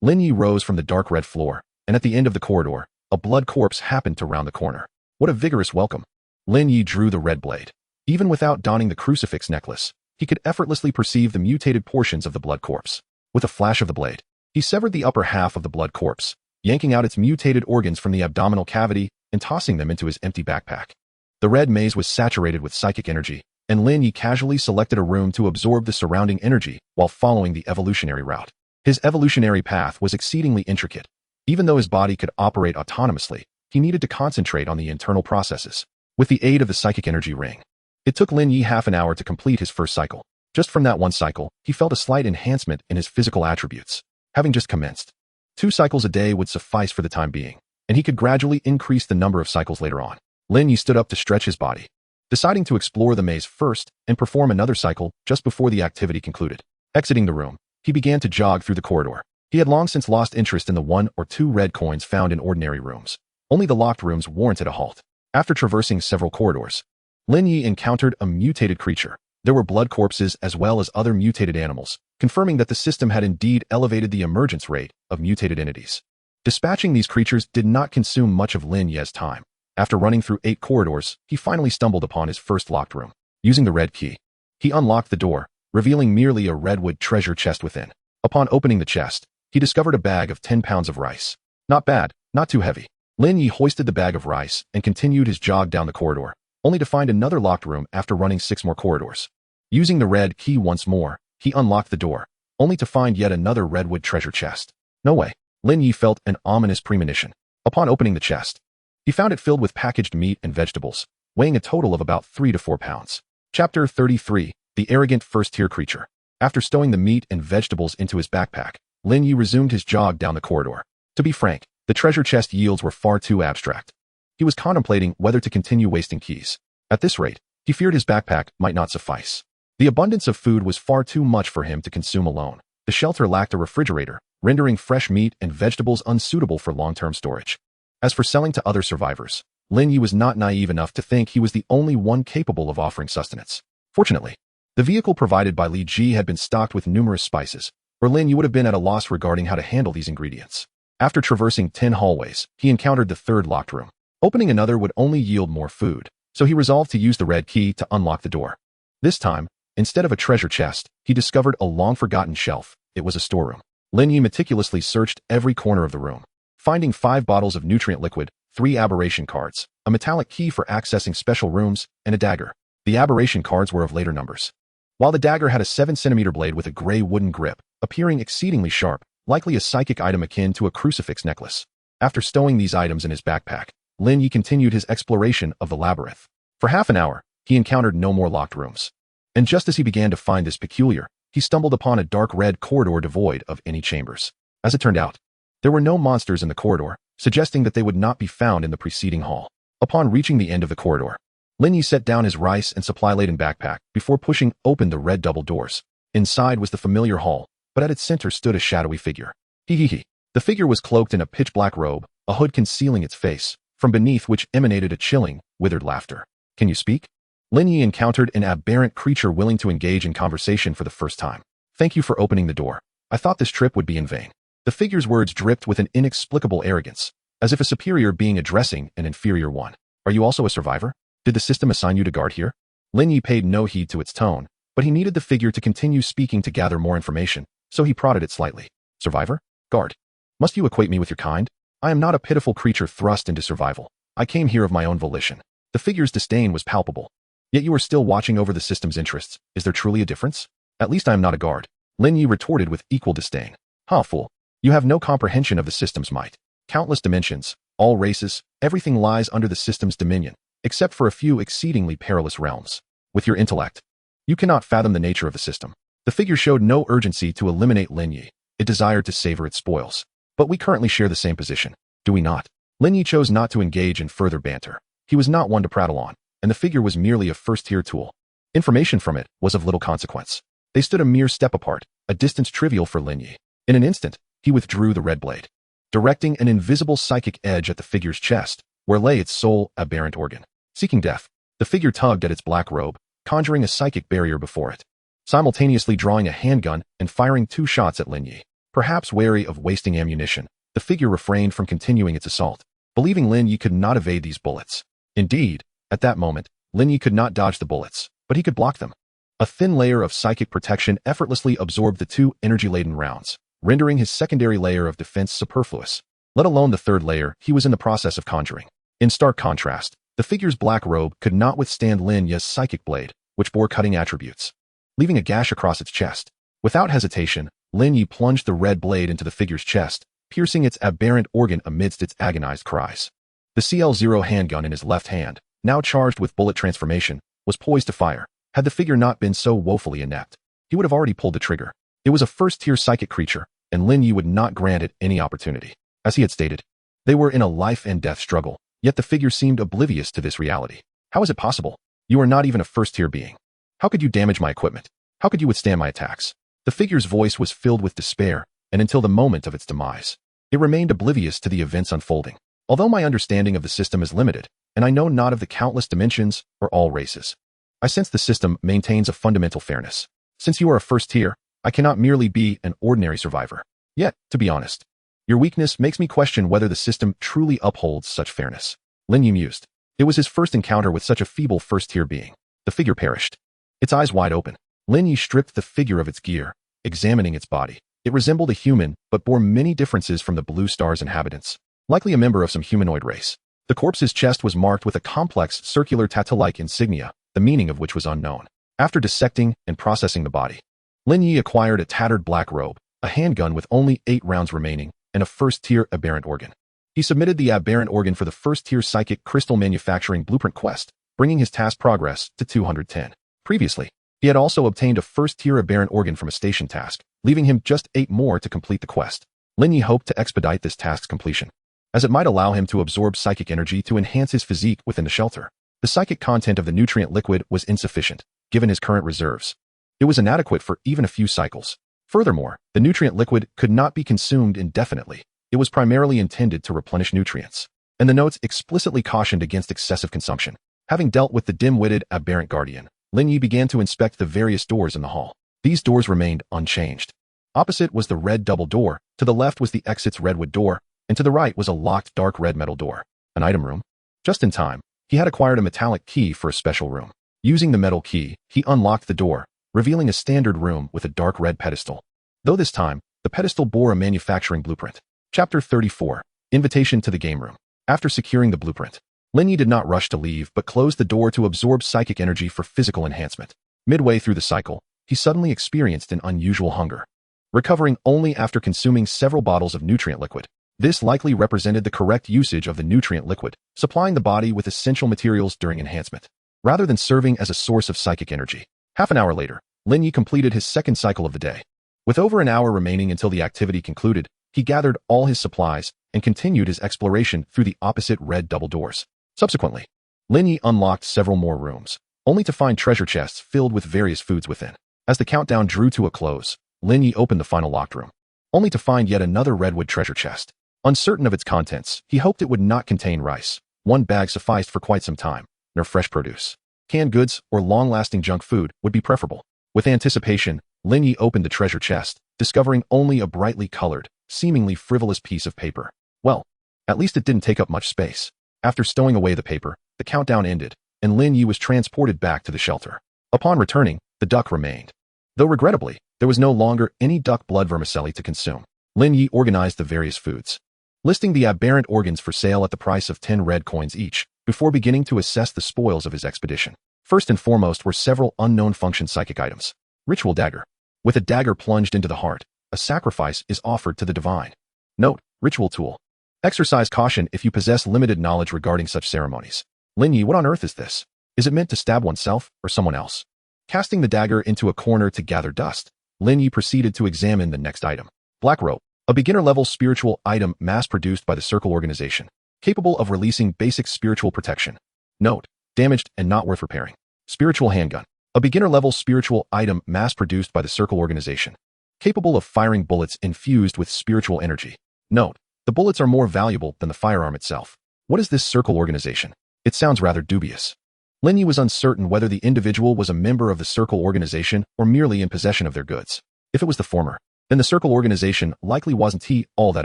Lin Ye rose from the dark red floor, and at the end of the corridor, a blood corpse happened to round the corner. What a vigorous welcome. Lin Ye drew the red blade. Even without donning the crucifix necklace, he could effortlessly perceive the mutated portions of the blood corpse. With a flash of the blade, he severed the upper half of the blood corpse, yanking out its mutated organs from the abdominal cavity and tossing them into his empty backpack. The red maze was saturated with psychic energy, and Lin Ye casually selected a room to absorb the surrounding energy while following the evolutionary route. His evolutionary path was exceedingly intricate. Even though his body could operate autonomously, he needed to concentrate on the internal processes. With the aid of the psychic energy ring, it took Lin Ye half an hour to complete his first cycle. Just from that one cycle, he felt a slight enhancement in his physical attributes. Having just commenced, 2 cycles a day would suffice for the time being, and he could gradually increase the number of cycles later on. Lin Ye stood up to stretch his body, deciding to explore the maze first and perform another cycle just before the activity concluded. Exiting the room, he began to jog through the corridor. He had long since lost interest in the 1 or 2 red coins found in ordinary rooms. Only the locked rooms warranted a halt. After traversing several corridors, Lin Ye encountered a mutated creature. There were blood corpses as well as other mutated animals, confirming that the system had indeed elevated the emergence rate of mutated entities. Dispatching these creatures did not consume much of Lin Ye's time. After running through 8 corridors, he finally stumbled upon his first locked room. Using the red key, he unlocked the door, revealing merely a redwood treasure chest within. Upon opening the chest, he discovered a bag of 10 pounds of rice. Not bad, not too heavy. Lin Ye hoisted the bag of rice and continued his jog down the corridor, only to find another locked room after running 6 more corridors. Using the red key once more, he unlocked the door, only to find yet another redwood treasure chest. No way. Lin Ye felt an ominous premonition. Upon opening the chest, he found it filled with packaged meat and vegetables, weighing a total of about 3 to 4 pounds. Chapter 33. The Arrogant First-Tier Creature. After stowing the meat and vegetables into his backpack, Lin Ye resumed his jog down the corridor. To be frank, the treasure chest yields were far too abstract. He was contemplating whether to continue wasting keys. At this rate, he feared his backpack might not suffice. The abundance of food was far too much for him to consume alone. The shelter lacked a refrigerator, rendering fresh meat and vegetables unsuitable for long-term storage. As for selling to other survivors, Lin Ye was not naive enough to think he was the only one capable of offering sustenance. Fortunately, the vehicle provided by Li Ji had been stocked with numerous spices, or Lin Ye would have been at a loss regarding how to handle these ingredients. After traversing 10 hallways, he encountered the 3rd locked room. Opening another would only yield more food, so he resolved to use the red key to unlock the door. This time, instead of a treasure chest, he discovered a long-forgotten shelf. It was a storeroom. Lin Ye meticulously searched every corner of the room, finding 5 bottles of nutrient liquid, 3 aberration cards, a metallic key for accessing special rooms, and a dagger. The aberration cards were of later numbers, while the dagger had a 7-centimeter blade with a gray wooden grip, appearing exceedingly sharp, likely a psychic item akin to a crucifix necklace. After stowing these items in his backpack, Lin Ye continued his exploration of the labyrinth. For half an hour, he encountered no more locked rooms. And just as he began to find this peculiar, he stumbled upon a dark red corridor devoid of any chambers. As it turned out, there were no monsters in the corridor, suggesting that they would not be found in the preceding hall. Upon reaching the end of the corridor, Lin Ye set down his rice and supply-laden backpack before pushing open the red double doors. Inside was the familiar hall, but at its center stood a shadowy figure. He. The figure was cloaked in a pitch-black robe, a hood concealing its face, from beneath which emanated a chilling, withered laughter. Can you speak? Lin Ye encountered an aberrant creature willing to engage in conversation for the first time. Thank you for opening the door. I thought this trip would be in vain. The figure's words dripped with an inexplicable arrogance, as if a superior being addressing an inferior one. Are you also a survivor? Did the system assign you to guard here? Lin Ye paid no heed to its tone, but he needed the figure to continue speaking to gather more information, so he prodded it slightly. Survivor? Guard. Must you equate me with your kind? I am not a pitiful creature thrust into survival. I came here of my own volition. The figure's disdain was palpable. Yet you are still watching over the system's interests. Is there truly a difference? At least I am not a guard. Lin Ye retorted with equal disdain. Ha, fool. You have no comprehension of the system's might. Countless dimensions, all races, everything lies under the system's dominion, except for a few exceedingly perilous realms. With your intellect, you cannot fathom the nature of the system. The figure showed no urgency to eliminate Lin Ye. It desired to savor its spoils. But we currently share the same position, do we not? Lin Ye chose not to engage in further banter. He was not one to prattle on, and the figure was merely a first-tier tool. Information from it was of little consequence. They stood a mere step apart, a distance trivial for Lin Ye. In an instant, he withdrew the red blade, directing an invisible psychic edge at the figure's chest, where lay its sole, aberrant organ. Seeking death, the figure tugged at its black robe, conjuring a psychic barrier before it, simultaneously drawing a handgun and firing 2 shots at Lin Ye. Perhaps wary of wasting ammunition, the figure refrained from continuing its assault, believing Lin Ye could not evade these bullets. Indeed, at that moment, Lin Ye could not dodge the bullets, but he could block them. A thin layer of psychic protection effortlessly absorbed the 2 energy-laden rounds, rendering his secondary layer of defense superfluous, let alone the third layer he was in the process of conjuring. In stark contrast, the figure's black robe could not withstand Lin Ye's psychic blade, which bore cutting attributes, leaving a gash across its chest. Without hesitation, Lin Ye plunged the red blade into the figure's chest, piercing its aberrant organ amidst its agonized cries. The CL-0 handgun in his left hand, now charged with bullet transformation, was poised to fire. Had the figure not been so woefully inept, he would have already pulled the trigger. It was a first-tier psychic creature, and Lin Ye would not grant it any opportunity. As he had stated, they were in a life-and-death struggle, yet the figure seemed oblivious to this reality. How is it possible? You are not even a first-tier being. How could you damage my equipment? How could you withstand my attacks? The figure's voice was filled with despair, and until the moment of its demise, it remained oblivious to the events unfolding. Although my understanding of the system is limited, and I know not of the countless dimensions or all races, I sense the system maintains a fundamental fairness. Since you are a first tier, I cannot merely be an ordinary survivor. Yet, to be honest, your weakness makes me question whether the system truly upholds such fairness. Lin Ye mused. It was his first encounter with such a feeble first-tier being. The figure perished, its eyes wide open. Lin Ye stripped the figure of its gear, examining its body. It resembled a human, but bore many differences from the Blue Star's inhabitants, likely a member of some humanoid race. The corpse's chest was marked with a complex circular tattoo-like insignia, the meaning of which was unknown. After dissecting and processing the body, Lin Ye acquired a tattered black robe, a handgun with only 8 rounds remaining, and a first-tier aberrant organ. He submitted the aberrant organ for the first-tier psychic crystal manufacturing blueprint quest, bringing his task progress to 210. Previously, he had also obtained a first-tier aberrant organ from a station task, leaving him just 8 more to complete the quest. Lin Ye hoped to expedite this task's completion, as it might allow him to absorb psychic energy to enhance his physique within the shelter. The psychic content of the nutrient liquid was insufficient, given his current reserves. It was inadequate for even a few cycles. Furthermore, the nutrient liquid could not be consumed indefinitely. It was primarily intended to replenish nutrients, and the notes explicitly cautioned against excessive consumption. Having dealt with the dim-witted, aberrant guardian, Lin Ye began to inspect the various doors in the hall. These doors remained unchanged. Opposite was the red double door, to the left was the exit's redwood door, and to the right was a locked dark red metal door. An item room? Just in time, he had acquired a metallic key for a special room. Using the metal key, he unlocked the door, revealing a standard room with a dark red pedestal. Though this time, the pedestal bore a manufacturing blueprint. Chapter 34. Invitation to the game room. After securing the blueprint, Lin Ye did not rush to leave but closed the door to absorb psychic energy for physical enhancement. Midway through the cycle, he suddenly experienced an unusual hunger, recovering only after consuming several bottles of nutrient liquid. This likely represented the correct usage of the nutrient liquid, supplying the body with essential materials during enhancement. rather than serving as a source of psychic energy. Half an hour later, Lin Ye completed his second cycle of the day. With over an hour remaining until the activity concluded, he gathered all his supplies and continued his exploration through the opposite red double doors. Subsequently, Lin Ye unlocked several more rooms, only to find treasure chests filled with various foods within. As the countdown drew to a close, Lin Ye opened the final locked room, only to find yet another redwood treasure chest. Uncertain of its contents, he hoped it would not contain rice. One bag sufficed for quite some time, nor fresh produce. Canned goods or long-lasting junk food would be preferable. With anticipation, Lin Ye opened the treasure chest, discovering only a brightly colored, seemingly frivolous piece of paper. Well, at least it didn't take up much space. After stowing away the paper, the countdown ended, and Lin Ye was transported back to the shelter. Upon returning, the duck remained. Though regrettably, there was no longer any duck blood vermicelli to consume. Lin Ye organized the various foods, listing the aberrant organs for sale at the price of 10 red coins each, before beginning to assess the spoils of his expedition. First and foremost were several unknown function psychic items. Ritual dagger. With a dagger plunged into the heart, a sacrifice is offered to the divine. Note, ritual tool. Exercise caution if you possess limited knowledge regarding such ceremonies. Lin Ye, what on earth is this? Is it meant to stab oneself or someone else? Casting the dagger into a corner to gather dust, Lin Ye proceeded to examine the next item. Black rope. A beginner-level spiritual item mass-produced by the Circle organization, capable of releasing basic spiritual protection. Note, damaged and not worth repairing. Spiritual handgun. A beginner-level spiritual item mass-produced by the Circle organization, capable of firing bullets infused with spiritual energy. Note, the bullets are more valuable than the firearm itself. What is this Circle organization? It sounds rather dubious. Lin Ye was uncertain whether the individual was a member of the Circle organization or merely in possession of their goods. If it was the former, then the Circle organization likely wasn't all that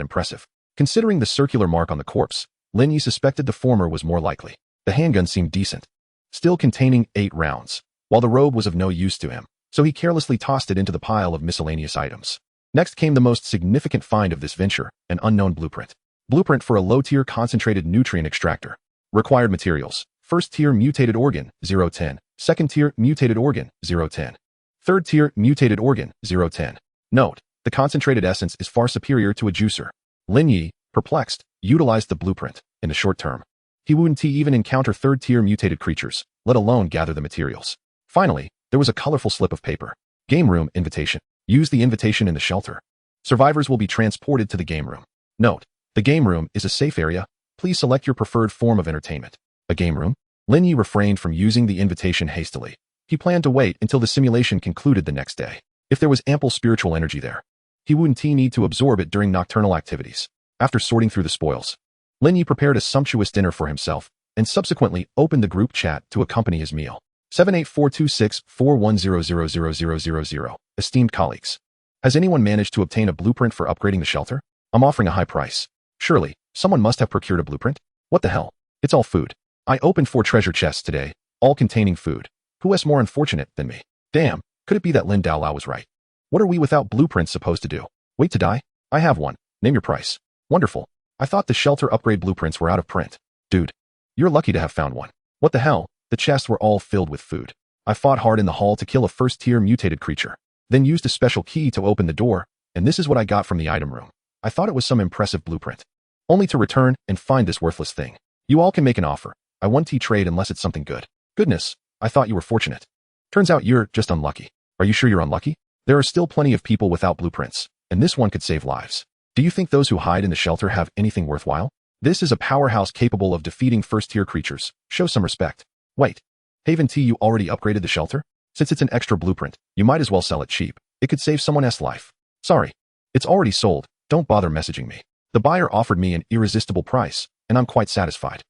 impressive. Considering the circular mark on the corpse, Lin Ye suspected the former was more likely. The handgun seemed decent, still containing 8 rounds, while the robe was of no use to him, so he carelessly tossed it into the pile of miscellaneous items. Next came the most significant find of this venture, an unknown blueprint. Blueprint for a low-tier concentrated nutrient extractor. Required materials: first tier mutated organ, 010. Second tier mutated organ, 010. Third tier mutated organ, 010. Note, the concentrated essence is far superior to a juicer. Lin Ye, perplexed, utilized the blueprint. In the short term, he wouldn't even encounter third-tier mutated creatures, let alone gather the materials. Finally, there was a colorful slip of paper. Game room invitation. Use the invitation in the shelter. Survivors will be transported to the game room. Note, the game room is a safe area. Please select your preferred form of entertainment. A game room? Lin Ye refrained from using the invitation hastily. He planned to wait until the simulation concluded the next day. If there was ample spiritual energy there, he wouldn't need to absorb it during nocturnal activities. After sorting through the spoils, Lin Ye prepared a sumptuous dinner for himself and subsequently opened the group chat to accompany his meal. 7842641000000. Esteemed colleagues, has anyone managed to obtain a blueprint for upgrading the shelter? I'm offering a high price. Surely, someone must have procured a blueprint? What the hell? It's all food. I opened 4 treasure chests today, all containing food. Who is more unfortunate than me? Damn, could it be that Lin Dalao was right? What are we without blueprints supposed to do? Wait to die? I have one. Name your price. Wonderful. I thought the shelter upgrade blueprints were out of print. Dude, you're lucky to have found one. What the hell? The chests were all filled with food. I fought hard in the hall to kill a first-tier mutated creature, then used a special key to open the door, and this is what I got from the item room. I thought it was some impressive blueprint, only to return and find this worthless thing. You all can make an offer. I won't trade unless it's something good. Goodness, I thought you were fortunate. Turns out you're just unlucky. Are you sure you're unlucky? There are still plenty of people without blueprints, and this one could save lives. Do you think those who hide in the shelter have anything worthwhile? This is a powerhouse capable of defeating first-tier creatures. Show some respect. Wait. Haven T, you already upgraded the shelter? Since it's an extra blueprint, you might as well sell it cheap. It could save someone else's life. Sorry. It's already sold. Don't bother messaging me. The buyer offered me an irresistible price, and I'm quite satisfied.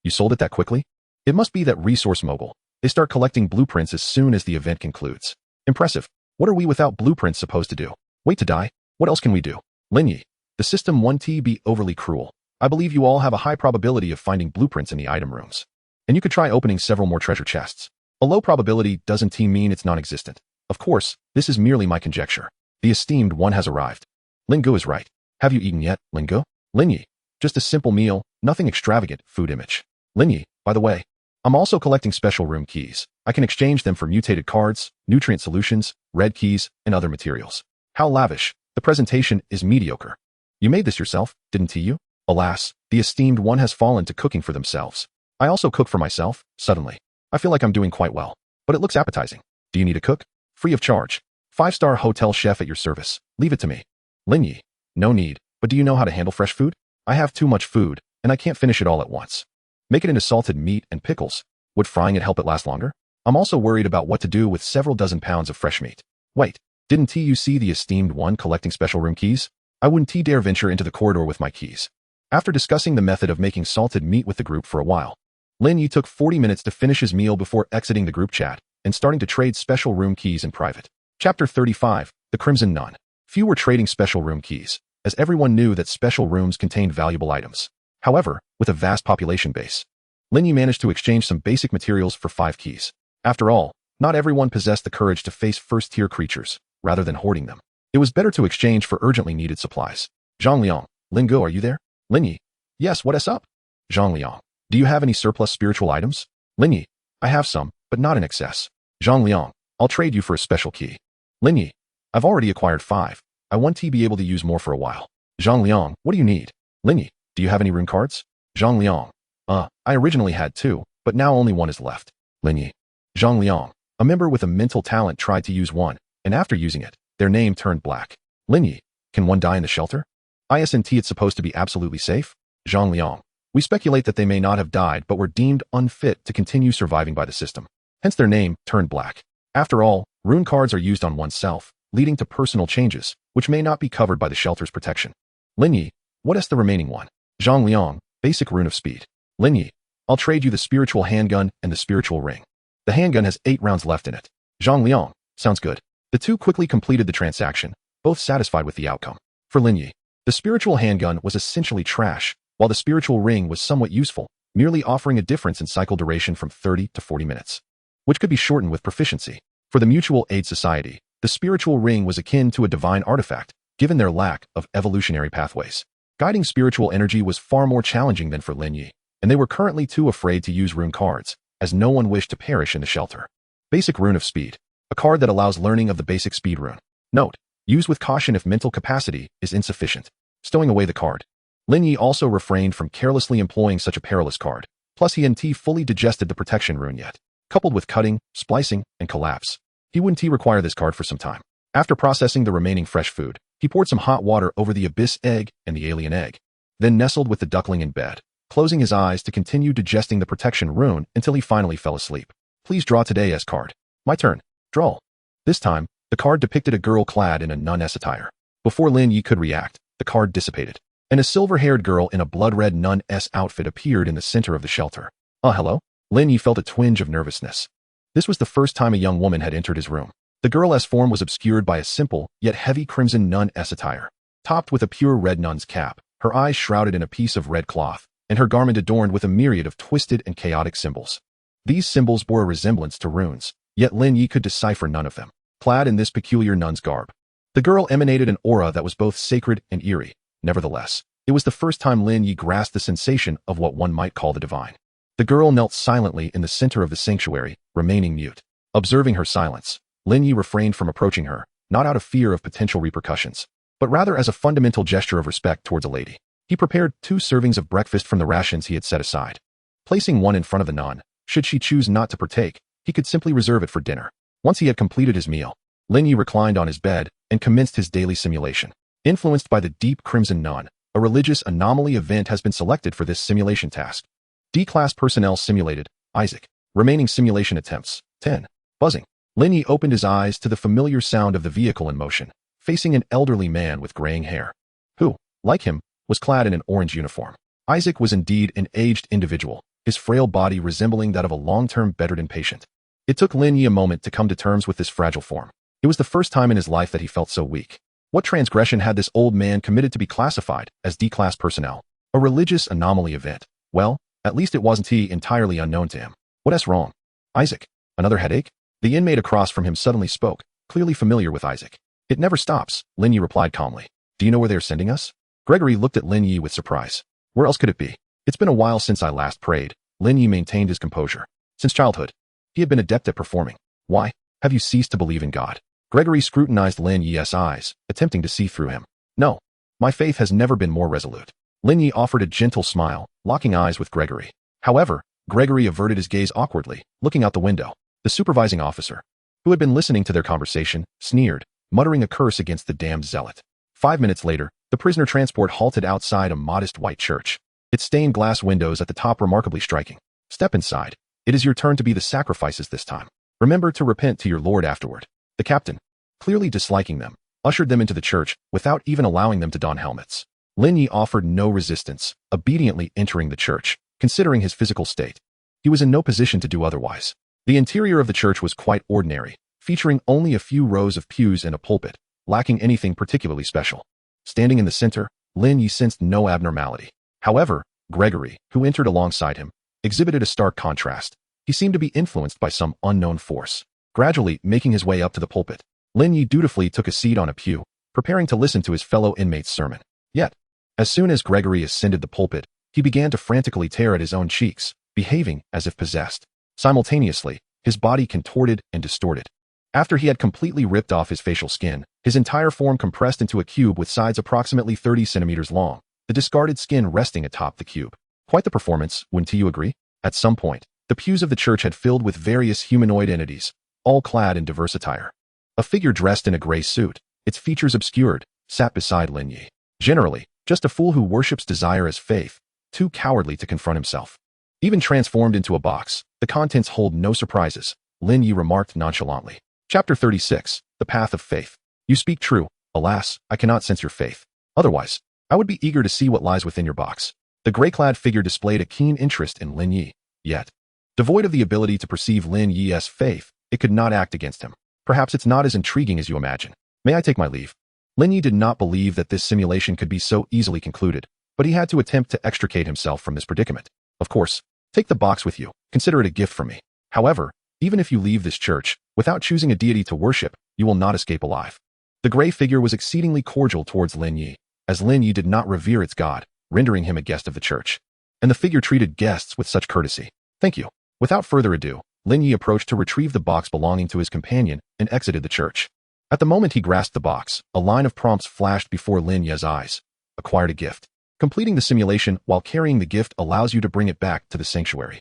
You sold it that quickly? It must be that resource mogul. They start collecting blueprints as soon as the event concludes. Impressive. What are we without blueprints supposed to do? Wait to die? What else can we do? Lin Ye, the system won't be overly cruel. I believe you all have a high probability of finding blueprints in the item rooms. And you could try opening several more treasure chests. A low probability doesn't mean it's non-existent. Of course, this is merely my conjecture. The esteemed one has arrived. Lin Gu is right. Have you eaten yet, Lin Gu? Lin Ye, just a simple meal, nothing extravagant. Food image. Lin Ye, by the way, I'm also collecting special room keys. I can exchange them for mutated cards, nutrient solutions, red keys, and other materials. How lavish. The presentation is mediocre. You made this yourself, didn't you? Alas, the esteemed one has fallen to cooking for themselves. I also cook for myself, suddenly. I feel like I'm doing quite well, but it looks appetizing. Do you need a cook? Free of charge. 5-star hotel chef at your service. Leave it to me. Lin Ye. No need, but do you know how to handle fresh food? I have too much food, and I can't finish it all at once. Make it into salted meat and pickles. Would frying it help it last longer? I'm also worried about what to do with several dozen pounds of fresh meat. Wait, didn't you see the esteemed one collecting special room keys? I wouldn't dare venture into the corridor with my keys. After discussing the method of making salted meat with the group for a while, Lin Ye took 40 minutes to finish his meal before exiting the group chat and starting to trade special room keys in private. Chapter 35, The Crimson Nun. Few were trading special room keys, as everyone knew that special rooms contained valuable items. However, with a vast population base, Lin Ye managed to exchange some basic materials for 5 keys. After all, not everyone possessed the courage to face first-tier creatures, rather than hoarding them. It was better to exchange for urgently needed supplies. Zhang Liang, Lin Ge, are you there? Lin Ye. Yes, what's up? Zhang Liang. Do you have any surplus spiritual items? Lin Ye. I have some, but not in excess. Zhang Liang. I'll trade you for a special key. Lin Ye. I've already acquired 5. I want to be able to use more for a while. Zhang Liang. What do you need? Lin Ye. Do you have any rune cards? Zhang Liang. I originally had 2, but now only 1 is left. Lin Ye. Zhang Liang. A member with a mental talent tried to use one, and after using it, their name turned black. Lin Ye. Can one die in the shelter? Isn't it supposed to be absolutely safe? Zhang Liang. We speculate that they may not have died but were deemed unfit to continue surviving by the system. Hence their name turned black. After all, rune cards are used on oneself, leading to personal changes, which may not be covered by the shelter's protection. Lin Ye. What is the remaining one? Zhang Liang. Basic rune of speed. Lin Ye. I'll trade you the spiritual handgun and the spiritual ring. The handgun has 8 rounds left in it. Zhang Liang. Sounds good. The two quickly completed the transaction, both satisfied with the outcome. For Lin Ye, the spiritual handgun was essentially trash, while the spiritual ring was somewhat useful, merely offering a difference in cycle duration from 30 to 40 minutes, which could be shortened with proficiency. For the Mutual Aid Society, the spiritual ring was akin to a divine artifact, given their lack of evolutionary pathways. Guiding spiritual energy was far more challenging than for Lin Ye, and they were currently too afraid to use rune cards, as no one wished to perish in the shelter. Basic Rune of Speed. A card that allows learning of the basic speed rune. Note: use with caution if mental capacity is insufficient. Stowing away the card. Lin Ye also refrained from carelessly employing such a perilous card. Plus he hadn't fully digested the protection rune yet. Coupled with cutting, splicing, and collapse, he wouldn't require this card for some time. After processing the remaining fresh food, he poured some hot water over the abyss egg and the alien egg, then nestled with the duckling in bed, closing his eyes to continue digesting the protection rune until he finally fell asleep. Please draw today's card. My turn. Draw. This time, the card depicted a girl clad in a nun's attire. Before Lin Ye could react, the card dissipated, and a silver-haired girl in a blood-red nun's outfit appeared in the center of the shelter. Hello? Lin Ye felt a twinge of nervousness. This was the first time a young woman had entered his room. The girl's form was obscured by a simple, yet heavy crimson nun's attire, topped with a pure red nun's cap, her eyes shrouded in a piece of red cloth, and her garment adorned with a myriad of twisted and chaotic symbols. These symbols bore a resemblance to runes, yet Lin Ye could decipher none of them. Clad in this peculiar nun's garb, the girl emanated an aura that was both sacred and eerie. Nevertheless, it was the first time Lin Ye grasped the sensation of what one might call the divine. The girl knelt silently in the center of the sanctuary, remaining mute. Observing her silence, Lin Ye refrained from approaching her, not out of fear of potential repercussions, but rather as a fundamental gesture of respect towards a lady. He prepared 2 servings of breakfast from the rations he had set aside. Placing one in front of the nun, should she choose not to partake, he could simply reserve it for dinner. Once he had completed his meal, Lin Ye reclined on his bed and commenced his daily simulation. Influenced by the deep crimson nun, a religious anomaly event has been selected for this simulation task. D-class personnel simulated. Isaac. Remaining simulation attempts. 10. Buzzing. Lin Ye opened his eyes to the familiar sound of the vehicle in motion, facing an elderly man with graying hair, who, like him, was clad in an orange uniform. Isaac was indeed an aged individual, his frail body resembling that of a long-term bedridden patient. It took Lin Ye a moment to come to terms with this fragile form. It was the first time in his life that he felt so weak. What transgression had this old man committed to be classified as D-class personnel? A religious anomaly event. Well, at least it wasn't entirely unknown to him. What's wrong? Isaac. Another headache? The inmate across from him suddenly spoke, clearly familiar with Isaac. It never stops, Lin Ye replied calmly. Do you know where they're sending us? Gregory looked at Lin Ye with surprise. Where else could it be? It's been a while since I last prayed. Lin Ye maintained his composure. Since childhood, he had been adept at performing. Why? Have you ceased to believe in God? Gregory scrutinized Lin Ye's eyes, attempting to see through him. No. My faith has never been more resolute. Lin Ye offered a gentle smile, locking eyes with Gregory. However, Gregory averted his gaze awkwardly, looking out the window. The supervising officer, who had been listening to their conversation, sneered, muttering a curse against the damned zealot. 5 minutes later, the prisoner transport halted outside a modest white church, its stained glass windows at the top remarkably striking. Step inside. It is your turn to be the sacrifices this time. Remember to repent to your lord afterward. The captain, clearly disliking them, ushered them into the church without even allowing them to don helmets. Lin Ye offered no resistance, obediently entering the church, considering his physical state. He was in no position to do otherwise. The interior of the church was quite ordinary, featuring only a few rows of pews and a pulpit, lacking anything particularly special. Standing in the center, Lin Ye sensed no abnormality. However, Gregory, who entered alongside him, exhibited a stark contrast. He seemed to be influenced by some unknown force. Gradually making his way up to the pulpit, Lin Ye dutifully took a seat on a pew, preparing to listen to his fellow inmate's sermon. Yet, as soon as Gregory ascended the pulpit, he began to frantically tear at his own cheeks, behaving as if possessed. Simultaneously, his body contorted and distorted. After he had completely ripped off his facial skin, his entire form compressed into a cube with sides approximately 30 centimeters long, the discarded skin resting atop the cube. Quite the performance, wouldn't you agree? At some point, the pews of the church had filled with various humanoid entities, all clad in diverse attire. A figure dressed in a gray suit, its features obscured, sat beside Lin Ye. Generally, just a fool who worships desire as faith, too cowardly to confront himself. Even transformed into a box, the contents hold no surprises, Lin Ye remarked nonchalantly. Chapter 36, The Path of Faith. You speak true. Alas, I cannot sense your faith. Otherwise, I would be eager to see what lies within your box. The gray-clad figure displayed a keen interest in Lin Ye. Yet, devoid of the ability to perceive Lin Ye's faith, it could not act against him. Perhaps it's not as intriguing as you imagine. May I take my leave? Lin Ye did not believe that this simulation could be so easily concluded, but he had to attempt to extricate himself from this predicament. Of course, take the box with you. Consider it a gift from me. However, even if you leave this church, without choosing a deity to worship, you will not escape alive. The gray figure was exceedingly cordial towards Lin Ye, as Lin Ye did not revere its god, rendering him a guest of the church. And the figure treated guests with such courtesy. Thank you. Without further ado, Lin Ye approached to retrieve the box belonging to his companion and exited the church. At the moment he grasped the box, a line of prompts flashed before Lin Ye's eyes. Acquired a gift. Completing the simulation while carrying the gift allows you to bring it back to the sanctuary.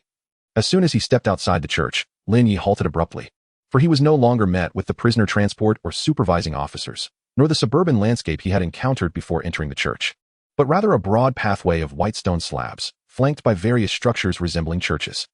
As soon as he stepped outside the church, Lin Ye halted abruptly, for he was no longer met with the prisoner transport or supervising officers, nor the suburban landscape he had encountered before entering the church, but rather a broad pathway of white stone slabs, flanked by various structures resembling churches.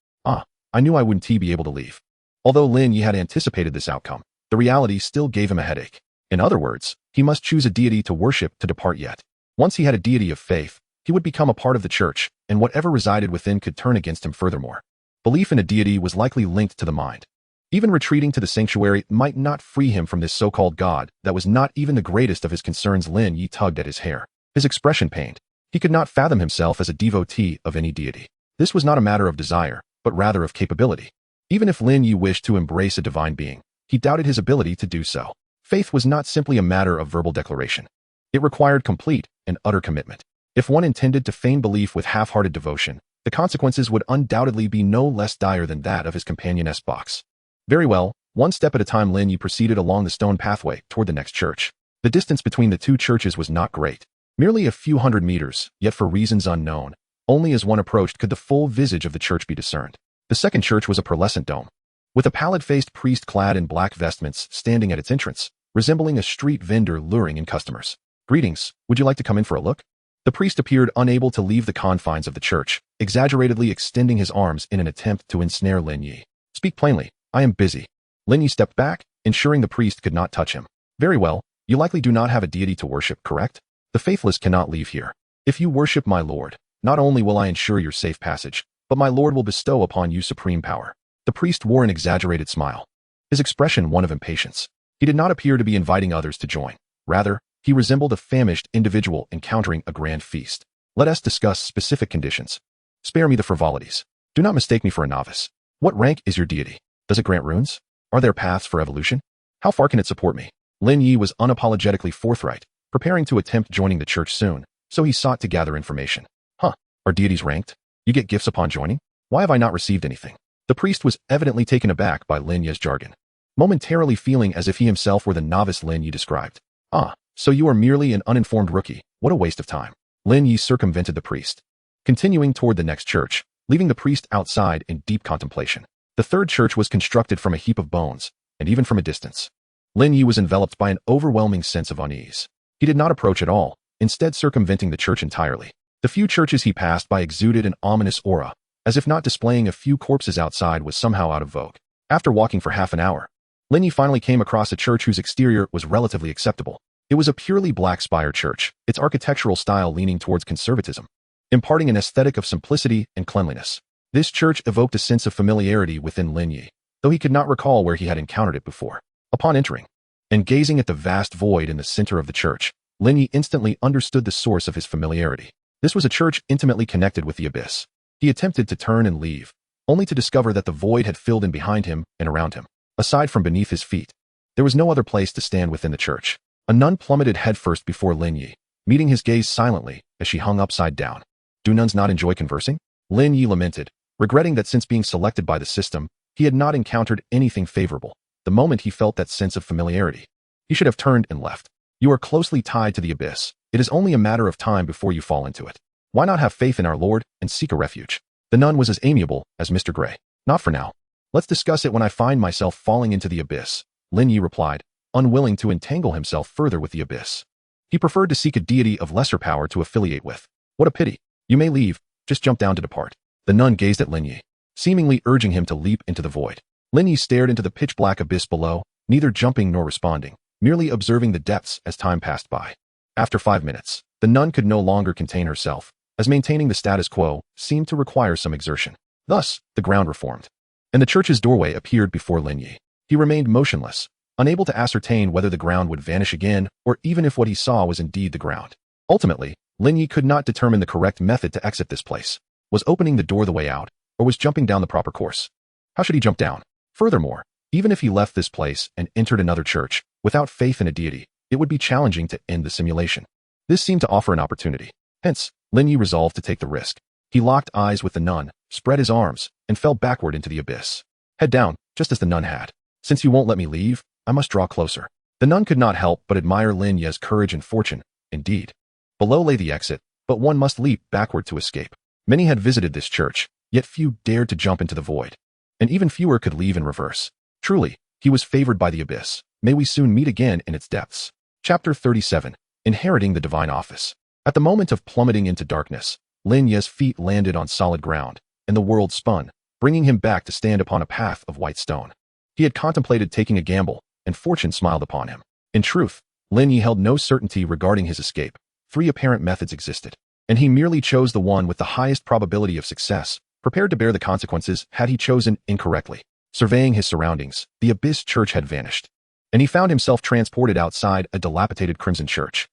I knew I wouldn't be able to leave. Although Lin Ye had anticipated this outcome, the reality still gave him a headache. In other words, he must choose a deity to worship to depart yet. Once he had a deity of faith, he would become a part of the church, and whatever resided within could turn against him furthermore. Belief in a deity was likely linked to the mind. Even retreating to the sanctuary might not free him from this so-called god that was not even the greatest of his concerns. Lin Ye tugged at his hair. His expression pained. He could not fathom himself as a devotee of any deity. This was not a matter of desire, but rather of capability. Even if Lin Ye wished to embrace a divine being, he doubted his ability to do so. Faith was not simply a matter of verbal declaration. It required complete and utter commitment. If one intended to feign belief with half-hearted devotion, the consequences would undoubtedly be no less dire than that of his companion's box. Very well, one step at a time Lin Ye proceeded along the stone pathway toward the next church. The distance between the two churches was not great. Merely a few hundred meters, yet for reasons unknown, only as one approached could the full visage of the church be discerned. The second church was a pearlescent dome, with a pallid-faced priest clad in black vestments standing at its entrance, resembling a street vendor luring in customers. Greetings, would you like to come in for a look? The priest appeared unable to leave the confines of the church, exaggeratedly extending his arms in an attempt to ensnare Lin Ye. Speak plainly, I am busy. Lin Ye stepped back, ensuring the priest could not touch him. Very well, you likely do not have a deity to worship, correct? The faithless cannot leave here. If you worship my lord, not only will I ensure your safe passage, but my lord will bestow upon you supreme power. The priest wore an exaggerated smile, his expression one of impatience. He did not appear to be inviting others to join. Rather, he resembled a famished individual encountering a grand feast. Let us discuss specific conditions. Spare me the frivolities. Do not mistake me for a novice. What rank is your deity? Does it grant runes? Are there paths for evolution? How far can it support me? Lin Ye was unapologetically forthright, preparing to attempt joining the church soon, so he sought to gather information. Are deities ranked? You get gifts upon joining? Why have I not received anything? The priest was evidently taken aback by Lin Ye's jargon, momentarily feeling as if he himself were the novice Lin Ye described. So you are merely an uninformed rookie. What a waste of time. Lin Ye circumvented the priest. Continuing toward the next church, leaving the priest outside in deep contemplation. The third church was constructed from a heap of bones, and even from a distance. Lin Ye was enveloped by an overwhelming sense of unease. He did not approach at all, instead circumventing the church entirely. The few churches he passed by exuded an ominous aura, as if not displaying a few corpses outside was somehow out of vogue. After walking for half an hour, Lin Ye finally came across a church whose exterior was relatively acceptable. It was a purely black spire church, its architectural style leaning towards conservatism, imparting an aesthetic of simplicity and cleanliness. This church evoked a sense of familiarity within Lin Ye, though he could not recall where he had encountered it before. Upon entering, and gazing at the vast void in the center of the church, Lin Ye instantly understood the source of his familiarity. This was a church intimately connected with the abyss. He attempted to turn and leave, only to discover that the void had filled in behind him and around him. Aside from beneath his feet, there was no other place to stand within the church. A nun plummeted headfirst before Lin Ye, meeting his gaze silently as she hung upside down. Do nuns not enjoy conversing? Lin Ye lamented, regretting that since being selected by the system, he had not encountered anything favorable. The moment he felt that sense of familiarity, he should have turned and left. You are closely tied to the abyss. It is only a matter of time before you fall into it. Why not have faith in our Lord and seek a refuge? The nun was as amiable as Mr. Gray. Not for now. Let's discuss it when I find myself falling into the abyss, Lin Ye replied, unwilling to entangle himself further with the abyss. He preferred to seek a deity of lesser power to affiliate with. What a pity. You may leave, just jump down to depart. The nun gazed at Lin Ye, seemingly urging him to leap into the void. Lin Ye stared into the pitch-black abyss below, neither jumping nor responding, merely observing the depths as time passed by. After 5 minutes, the nun could no longer contain herself, as maintaining the status quo seemed to require some exertion. Thus, the ground reformed, and the church's doorway appeared before Lin Ye. He remained motionless, unable to ascertain whether the ground would vanish again or even if what he saw was indeed the ground. Ultimately, Lin Ye could not determine the correct method to exit this place. Was opening the door the way out, or was jumping down the proper course? How should he jump down? Furthermore, even if he left this place and entered another church, without faith in a deity, it would be challenging to end the simulation. This seemed to offer an opportunity. Hence, Lin Ye resolved to take the risk. He locked eyes with the nun, spread his arms, and fell backward into the abyss. Head down, just as the nun had. Since you won't let me leave, I must draw closer. The nun could not help but admire Lin Ye's courage and fortune. Indeed. Below lay the exit, but one must leap backward to escape. Many had visited this church, yet few dared to jump into the void. And even fewer could leave in reverse. Truly, he was favored by the abyss. May we soon meet again in its depths. Chapter 37. Inheriting the Divine Office. At the moment of plummeting into darkness, Lin Ye's feet landed on solid ground, and the world spun, bringing him back to stand upon a path of white stone. He had contemplated taking a gamble, and fortune smiled upon him. In truth, Lin Ye held no certainty regarding his escape. 3 apparent methods existed, and he merely chose the one with the highest probability of success, prepared to bear the consequences had he chosen incorrectly. Surveying his surroundings, the abyss church had vanished, and he found himself transported outside a dilapidated crimson church.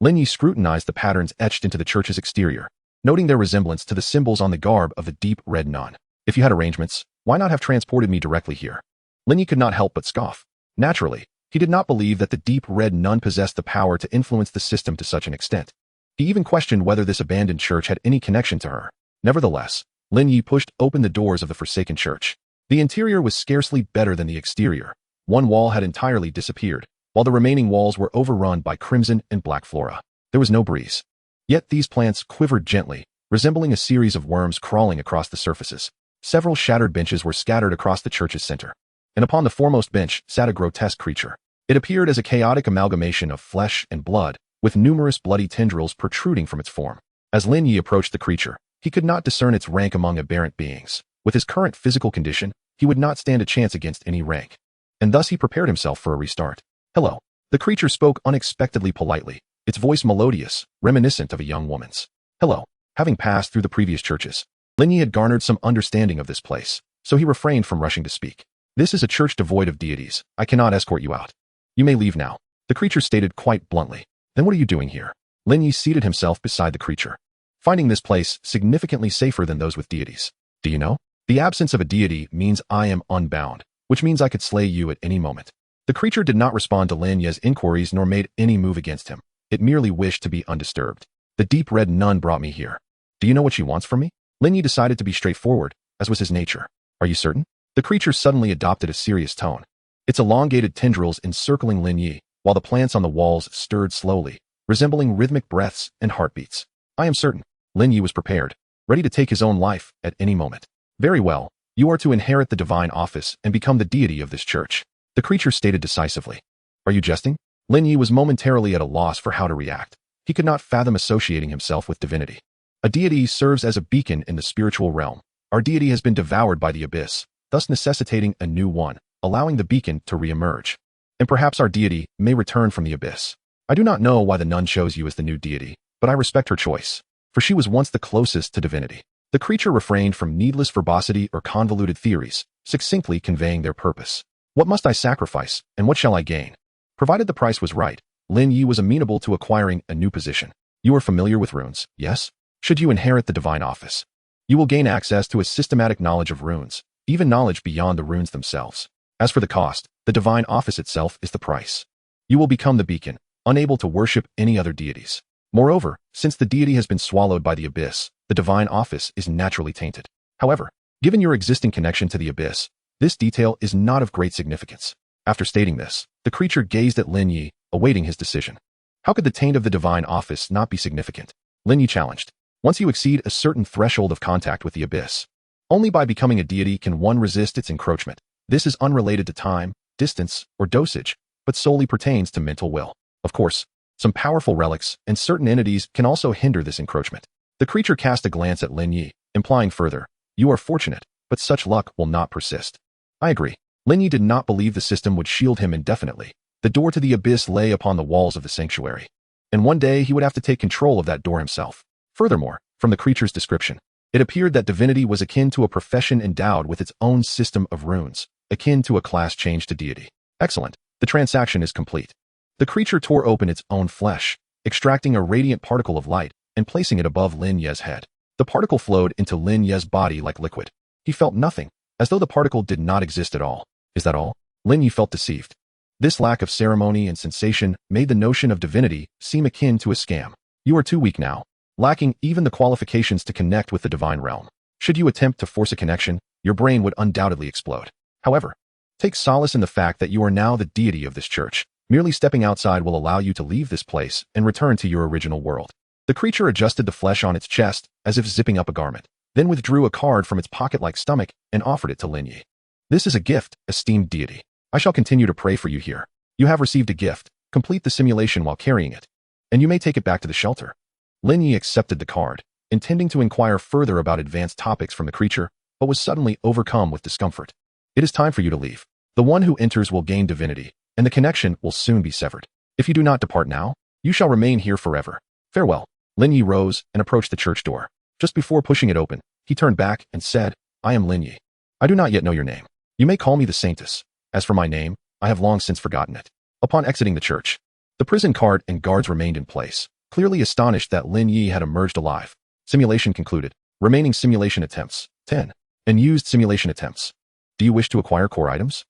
Lin Ye scrutinized the patterns etched into the church's exterior, noting their resemblance to the symbols on the garb of the deep red nun. If you had arrangements, why not have transported me directly here? Lin Ye could not help but scoff. Naturally, he did not believe that the deep red nun possessed the power to influence the system to such an extent. He even questioned whether this abandoned church had any connection to her. Nevertheless, Lin Ye pushed open the doors of the forsaken church. The interior was scarcely better than the exterior. One wall had entirely disappeared, while the remaining walls were overrun by crimson and black flora. There was no breeze. Yet these plants quivered gently, resembling a series of worms crawling across the surfaces. Several shattered benches were scattered across the church's center, and upon the foremost bench sat a grotesque creature. It appeared as a chaotic amalgamation of flesh and blood, with numerous bloody tendrils protruding from its form. As Lin Ye approached the creature, he could not discern its rank among aberrant beings. With his current physical condition, he would not stand a chance against any rank, and thus he prepared himself for a restart. Hello. The creature spoke unexpectedly politely, its voice melodious, reminiscent of a young woman's. Hello. Having passed through the previous churches, Lin Ye had garnered some understanding of this place, so he refrained from rushing to speak. This is a church devoid of deities. I cannot escort you out. You may leave now, the creature stated quite bluntly. Then what are you doing here? Lin Ye seated himself beside the creature, finding this place significantly safer than those with deities. Do you know? The absence of a deity means I am unbound, which means I could slay you at any moment. The creature did not respond to Lin Ye's inquiries nor made any move against him. It merely wished to be undisturbed. The deep red nun brought me here. Do you know what she wants from me? Lin Ye decided to be straightforward, as was his nature. Are you certain? The creature suddenly adopted a serious tone, its elongated tendrils encircling Lin Ye, while the plants on the walls stirred slowly, resembling rhythmic breaths and heartbeats. I am certain. Lin Ye was prepared, ready to take his own life at any moment. Very well, you are to inherit the divine office and become the deity of this church, the creature stated decisively. Are you jesting? Lin Ye was momentarily at a loss for how to react. He could not fathom associating himself with divinity. A deity serves as a beacon in the spiritual realm. Our deity has been devoured by the abyss, thus necessitating a new one, allowing the beacon to re-emerge. And perhaps our deity may return from the abyss. I do not know why the nun chose you as the new deity, but I respect her choice, for she was once the closest to divinity. The creature refrained from needless verbosity or convoluted theories, succinctly conveying their purpose. What must I sacrifice, and what shall I gain? Provided the price was right, Lin Ye was amenable to acquiring a new position. You are familiar with runes, yes? Should you inherit the divine office, you will gain access to a systematic knowledge of runes, even knowledge beyond the runes themselves. As for the cost, the divine office itself is the price. You will become the beacon, unable to worship any other deities. Moreover, since the deity has been swallowed by the abyss, the divine office is naturally tainted. However, given your existing connection to the abyss, this detail is not of great significance. After stating this, the creature gazed at Lin Ye, awaiting his decision. How could the taint of the divine office not be significant? Lin Ye challenged. Once you exceed a certain threshold of contact with the abyss, only by becoming a deity can one resist its encroachment. This is unrelated to time, distance, or dosage, but solely pertains to mental will. Of course, some powerful relics and certain entities can also hinder this encroachment. The creature cast a glance at Lin Ye, implying further, you are fortunate, but such luck will not persist. I agree. Lin Ye did not believe the system would shield him indefinitely. The door to the abyss lay upon the walls of the sanctuary, and one day he would have to take control of that door himself. Furthermore, from the creature's description, it appeared that divinity was akin to a profession endowed with its own system of runes, akin to a class change to deity. Excellent. The transaction is complete. The creature tore open its own flesh, extracting a radiant particle of light and placing it above Lin Ye's head. The particle flowed into Lin Ye's body like liquid. He felt nothing, as though the particle did not exist at all. Is that all? Lin Ye felt deceived. This lack of ceremony and sensation made the notion of divinity seem akin to a scam. You are too weak now, lacking even the qualifications to connect with the divine realm. Should you attempt to force a connection, your brain would undoubtedly explode. However, take solace in the fact that you are now the deity of this church. Merely stepping outside will allow you to leave this place and return to your original world. The creature adjusted the flesh on its chest as if zipping up a garment, then withdrew a card from its pocket-like stomach and offered it to Lin Ye. This is a gift, esteemed deity. I shall continue to pray for you here. You have received a gift. Complete the simulation while carrying it, and you may take it back to the shelter. Lin Ye accepted the card, intending to inquire further about advanced topics from the creature, but was suddenly overcome with discomfort. It is time for you to leave. The one who enters will gain divinity, and the connection will soon be severed. If you do not depart now, you shall remain here forever. Farewell. Lin Ye rose and approached the church door. Just before pushing it open, he turned back and said, I am Lin Ye. I do not yet know your name. You may call me the Saintess. As for my name, I have long since forgotten it. Upon exiting the church, the prison guard and guards remained in place, clearly astonished that Lin Ye had emerged alive. Simulation concluded. Remaining simulation attempts, 10. Unused simulation attempts. Do you wish to acquire core items?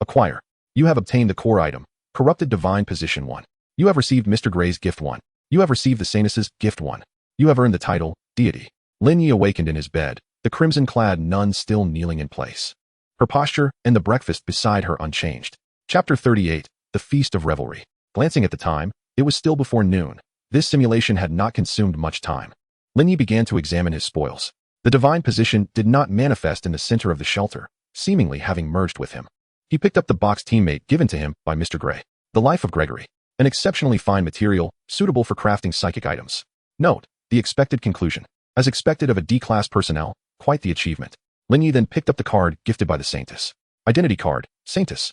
Acquire. You have obtained the core item, Corrupted Divine Position 1. You have received Mr. Gray's Gift 1. You have received the Saintess's Gift 1. You have earned the title, Deity. Lin Ye awakened in his bed, the crimson-clad nun still kneeling in place. Her posture and the breakfast beside her unchanged. Chapter 38, The Feast of Revelry. Glancing at the time, it was still before noon. This simulation had not consumed much time. Lin Ye began to examine his spoils. The divine position did not manifest in the center of the shelter, seemingly having merged with him. He picked up the box teammate given to him by Mr. Gray. The Life of Gregory. An exceptionally fine material, suitable for crafting psychic items. Note, the expected conclusion. As expected of a D-class personnel, quite the achievement. Lin Ye then picked up the card gifted by the Saintess. Identity card, Saintess.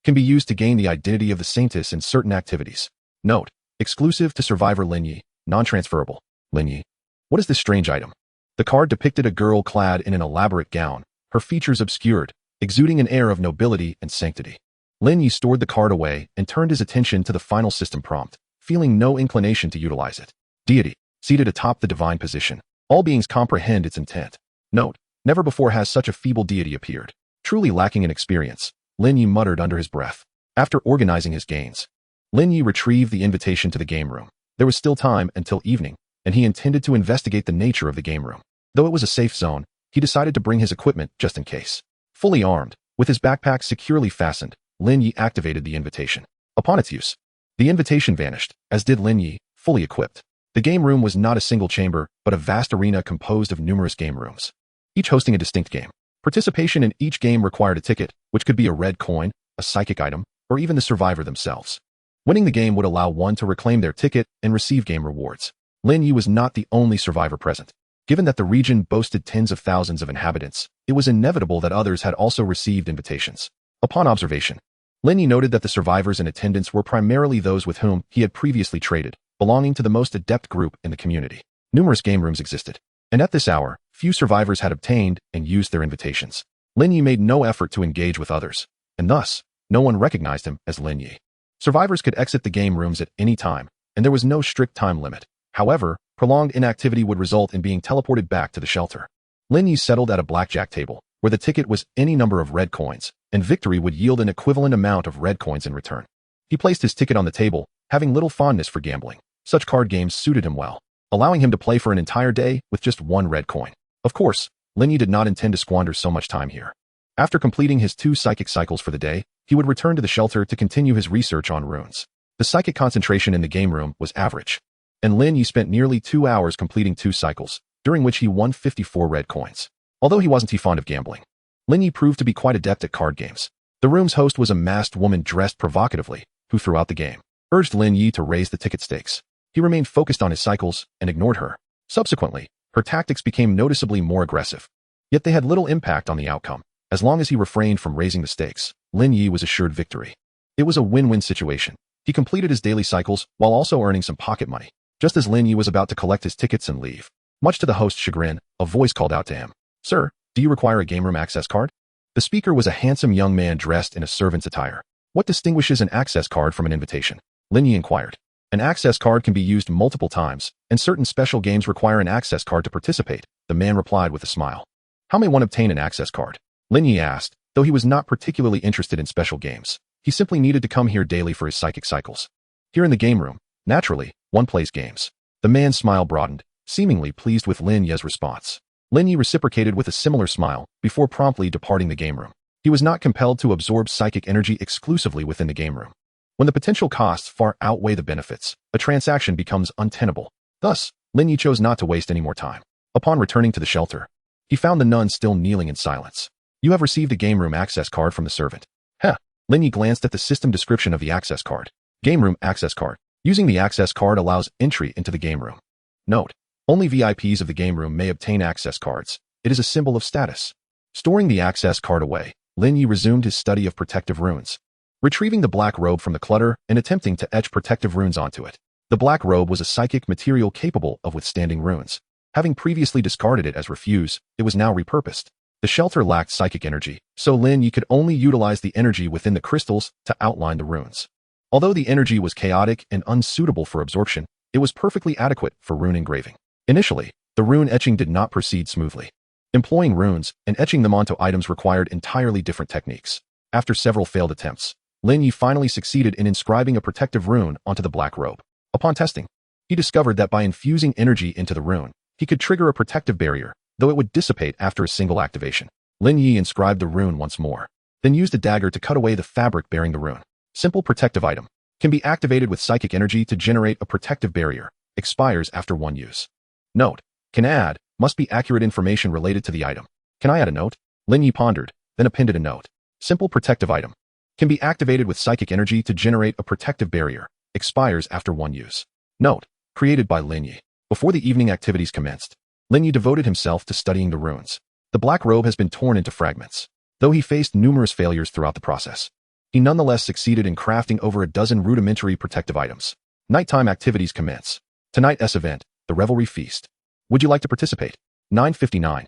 Can be used to gain the identity of the Saintess in certain activities. Note, exclusive to survivor Lin Ye, non-transferable. Lin Ye. What is this strange item? The card depicted a girl clad in an elaborate gown, her features obscured, exuding an air of nobility and sanctity. Lin Ye stored the card away and turned his attention to the final system prompt, feeling no inclination to utilize it. Deity, seated atop the divine position. All beings comprehend its intent. Note, never before has such a feeble deity appeared. Truly lacking in experience, Lin Ye muttered under his breath. After organizing his gains, Lin Ye retrieved the invitation to the game room. There was still time until evening, and he intended to investigate the nature of the game room. Though it was a safe zone, he decided to bring his equipment just in case. Fully armed, with his backpack securely fastened, Lin Ye activated the invitation. Upon its use, the invitation vanished, as did Lin Ye, fully equipped. The game room was not a single chamber, but a vast arena composed of numerous game rooms, each hosting a distinct game. Participation in each game required a ticket, which could be a red coin, a psychic item, or even the survivor themselves. Winning the game would allow one to reclaim their ticket and receive game rewards. Lin Ye was not the only survivor present. Given that the region boasted tens of thousands of inhabitants, it was inevitable that others had also received invitations. Upon observation, Lin Ye noted that the survivors in attendance were primarily those with whom he had previously traded, belonging to the most adept group in the community. Numerous game rooms existed, and at this hour, few survivors had obtained and used their invitations. Lin Ye made no effort to engage with others, and thus, no one recognized him as Lin Ye. Survivors could exit the game rooms at any time, and there was no strict time limit. However, prolonged inactivity would result in being teleported back to the shelter. Lin Ye settled at a blackjack table, where the ticket was any number of red coins, and victory would yield an equivalent amount of red coins in return. He placed his ticket on the table, having little fondness for gambling. Such card games suited him well, allowing him to play for an entire day with just one red coin. Of course, Lin Ye did not intend to squander so much time here. After completing his 2 psychic cycles for the day, he would return to the shelter to continue his research on runes. The psychic concentration in the game room was average, and Lin Ye spent nearly 2 hours completing 2 cycles, during which he won 54 red coins. Although he wasn't fond of gambling, Lin Ye proved to be quite adept at card games. The room's host was a masked woman dressed provocatively, who throughout the game urged Lin Ye to raise the ticket stakes. He remained focused on his cycles and ignored her. Subsequently, her tactics became noticeably more aggressive. Yet they had little impact on the outcome. As long as he refrained from raising the stakes, Lin Ye was assured victory. It was a win-win situation. He completed his daily cycles while also earning some pocket money. Just as Lin Ye was about to collect his tickets and leave, much to the host's chagrin, a voice called out to him. "Sir, do you require a game room access card?" The speaker was a handsome young man dressed in a servant's attire. "What distinguishes an access card from an invitation?" Lin Ye inquired. "An access card can be used multiple times, and certain special games require an access card to participate," the man replied with a smile. "How may one obtain an access card?" Lin Ye asked, though he was not particularly interested in special games. He simply needed to come here daily for his psychic cycles. Here in the game room, naturally, one plays games. The man's smile broadened, seemingly pleased with Lin Ye's response. Lin Ye reciprocated with a similar smile, before promptly departing the game room. He was not compelled to absorb psychic energy exclusively within the game room. When the potential costs far outweigh the benefits, a transaction becomes untenable. Thus, Lin Ye chose not to waste any more time. Upon returning to the shelter, he found the nun still kneeling in silence. "You have received a game room access card from the servant." "Heh." Lin Ye glanced at the system description of the access card. Game room access card. Using the access card allows entry into the game room. Note: only VIPs of the game room may obtain access cards. It is a symbol of status. Storing the access card away, Lin Ye resumed his study of protective runes, retrieving the black robe from the clutter and attempting to etch protective runes onto it. The black robe was a psychic material capable of withstanding runes. Having previously discarded it as refuse, it was now repurposed. The shelter lacked psychic energy, so Lin Ye could only utilize the energy within the crystals to outline the runes. Although the energy was chaotic and unsuitable for absorption, it was perfectly adequate for rune engraving. Initially, the rune etching did not proceed smoothly. Employing runes and etching them onto items required entirely different techniques. After several failed attempts, Lin Ye finally succeeded in inscribing a protective rune onto the black robe. Upon testing, he discovered that by infusing energy into the rune, he could trigger a protective barrier, though it would dissipate after a single activation. Lin Ye inscribed the rune once more, then used a dagger to cut away the fabric bearing the rune. Simple protective item. Can be activated with psychic energy to generate a protective barrier. Expires after 1 use. Note: can add, must be accurate information related to the item. Can I add a note? Lin Ye pondered, then appended a note. Simple protective item. Can be activated with psychic energy to generate a protective barrier. Expires after 1 use. Note: created by Lin Ye. Before the evening activities commenced, Lin Ye devoted himself to studying the runes. The black robe has been torn into fragments. Though he faced numerous failures throughout the process, he nonetheless succeeded in crafting over a dozen rudimentary protective items. Nighttime activities commence. Tonight's event, the Revelry Feast. Would you like to participate? 9:59.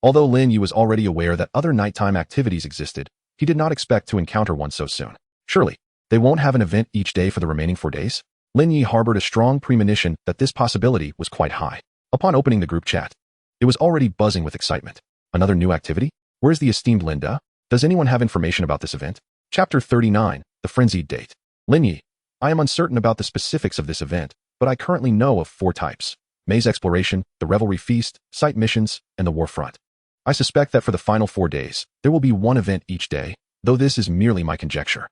Although Lin Ye was already aware that other nighttime activities existed, he did not expect to encounter one so soon. Surely, they won't have an event each day for the remaining 4 days? Lin Ye harbored a strong premonition that this possibility was quite high. Upon opening the group chat, it was already buzzing with excitement. Another new activity? Where's the esteemed Linda? Does anyone have information about this event? Chapter 39, The Frenzied Date. Lin Ye, I am uncertain about the specifics of this event, but I currently know of 4 types: maze exploration, the Revelry Feast, site missions, and the War Front. I suspect that for the final 4 days, there will be 1 event each day, though this is merely my conjecture.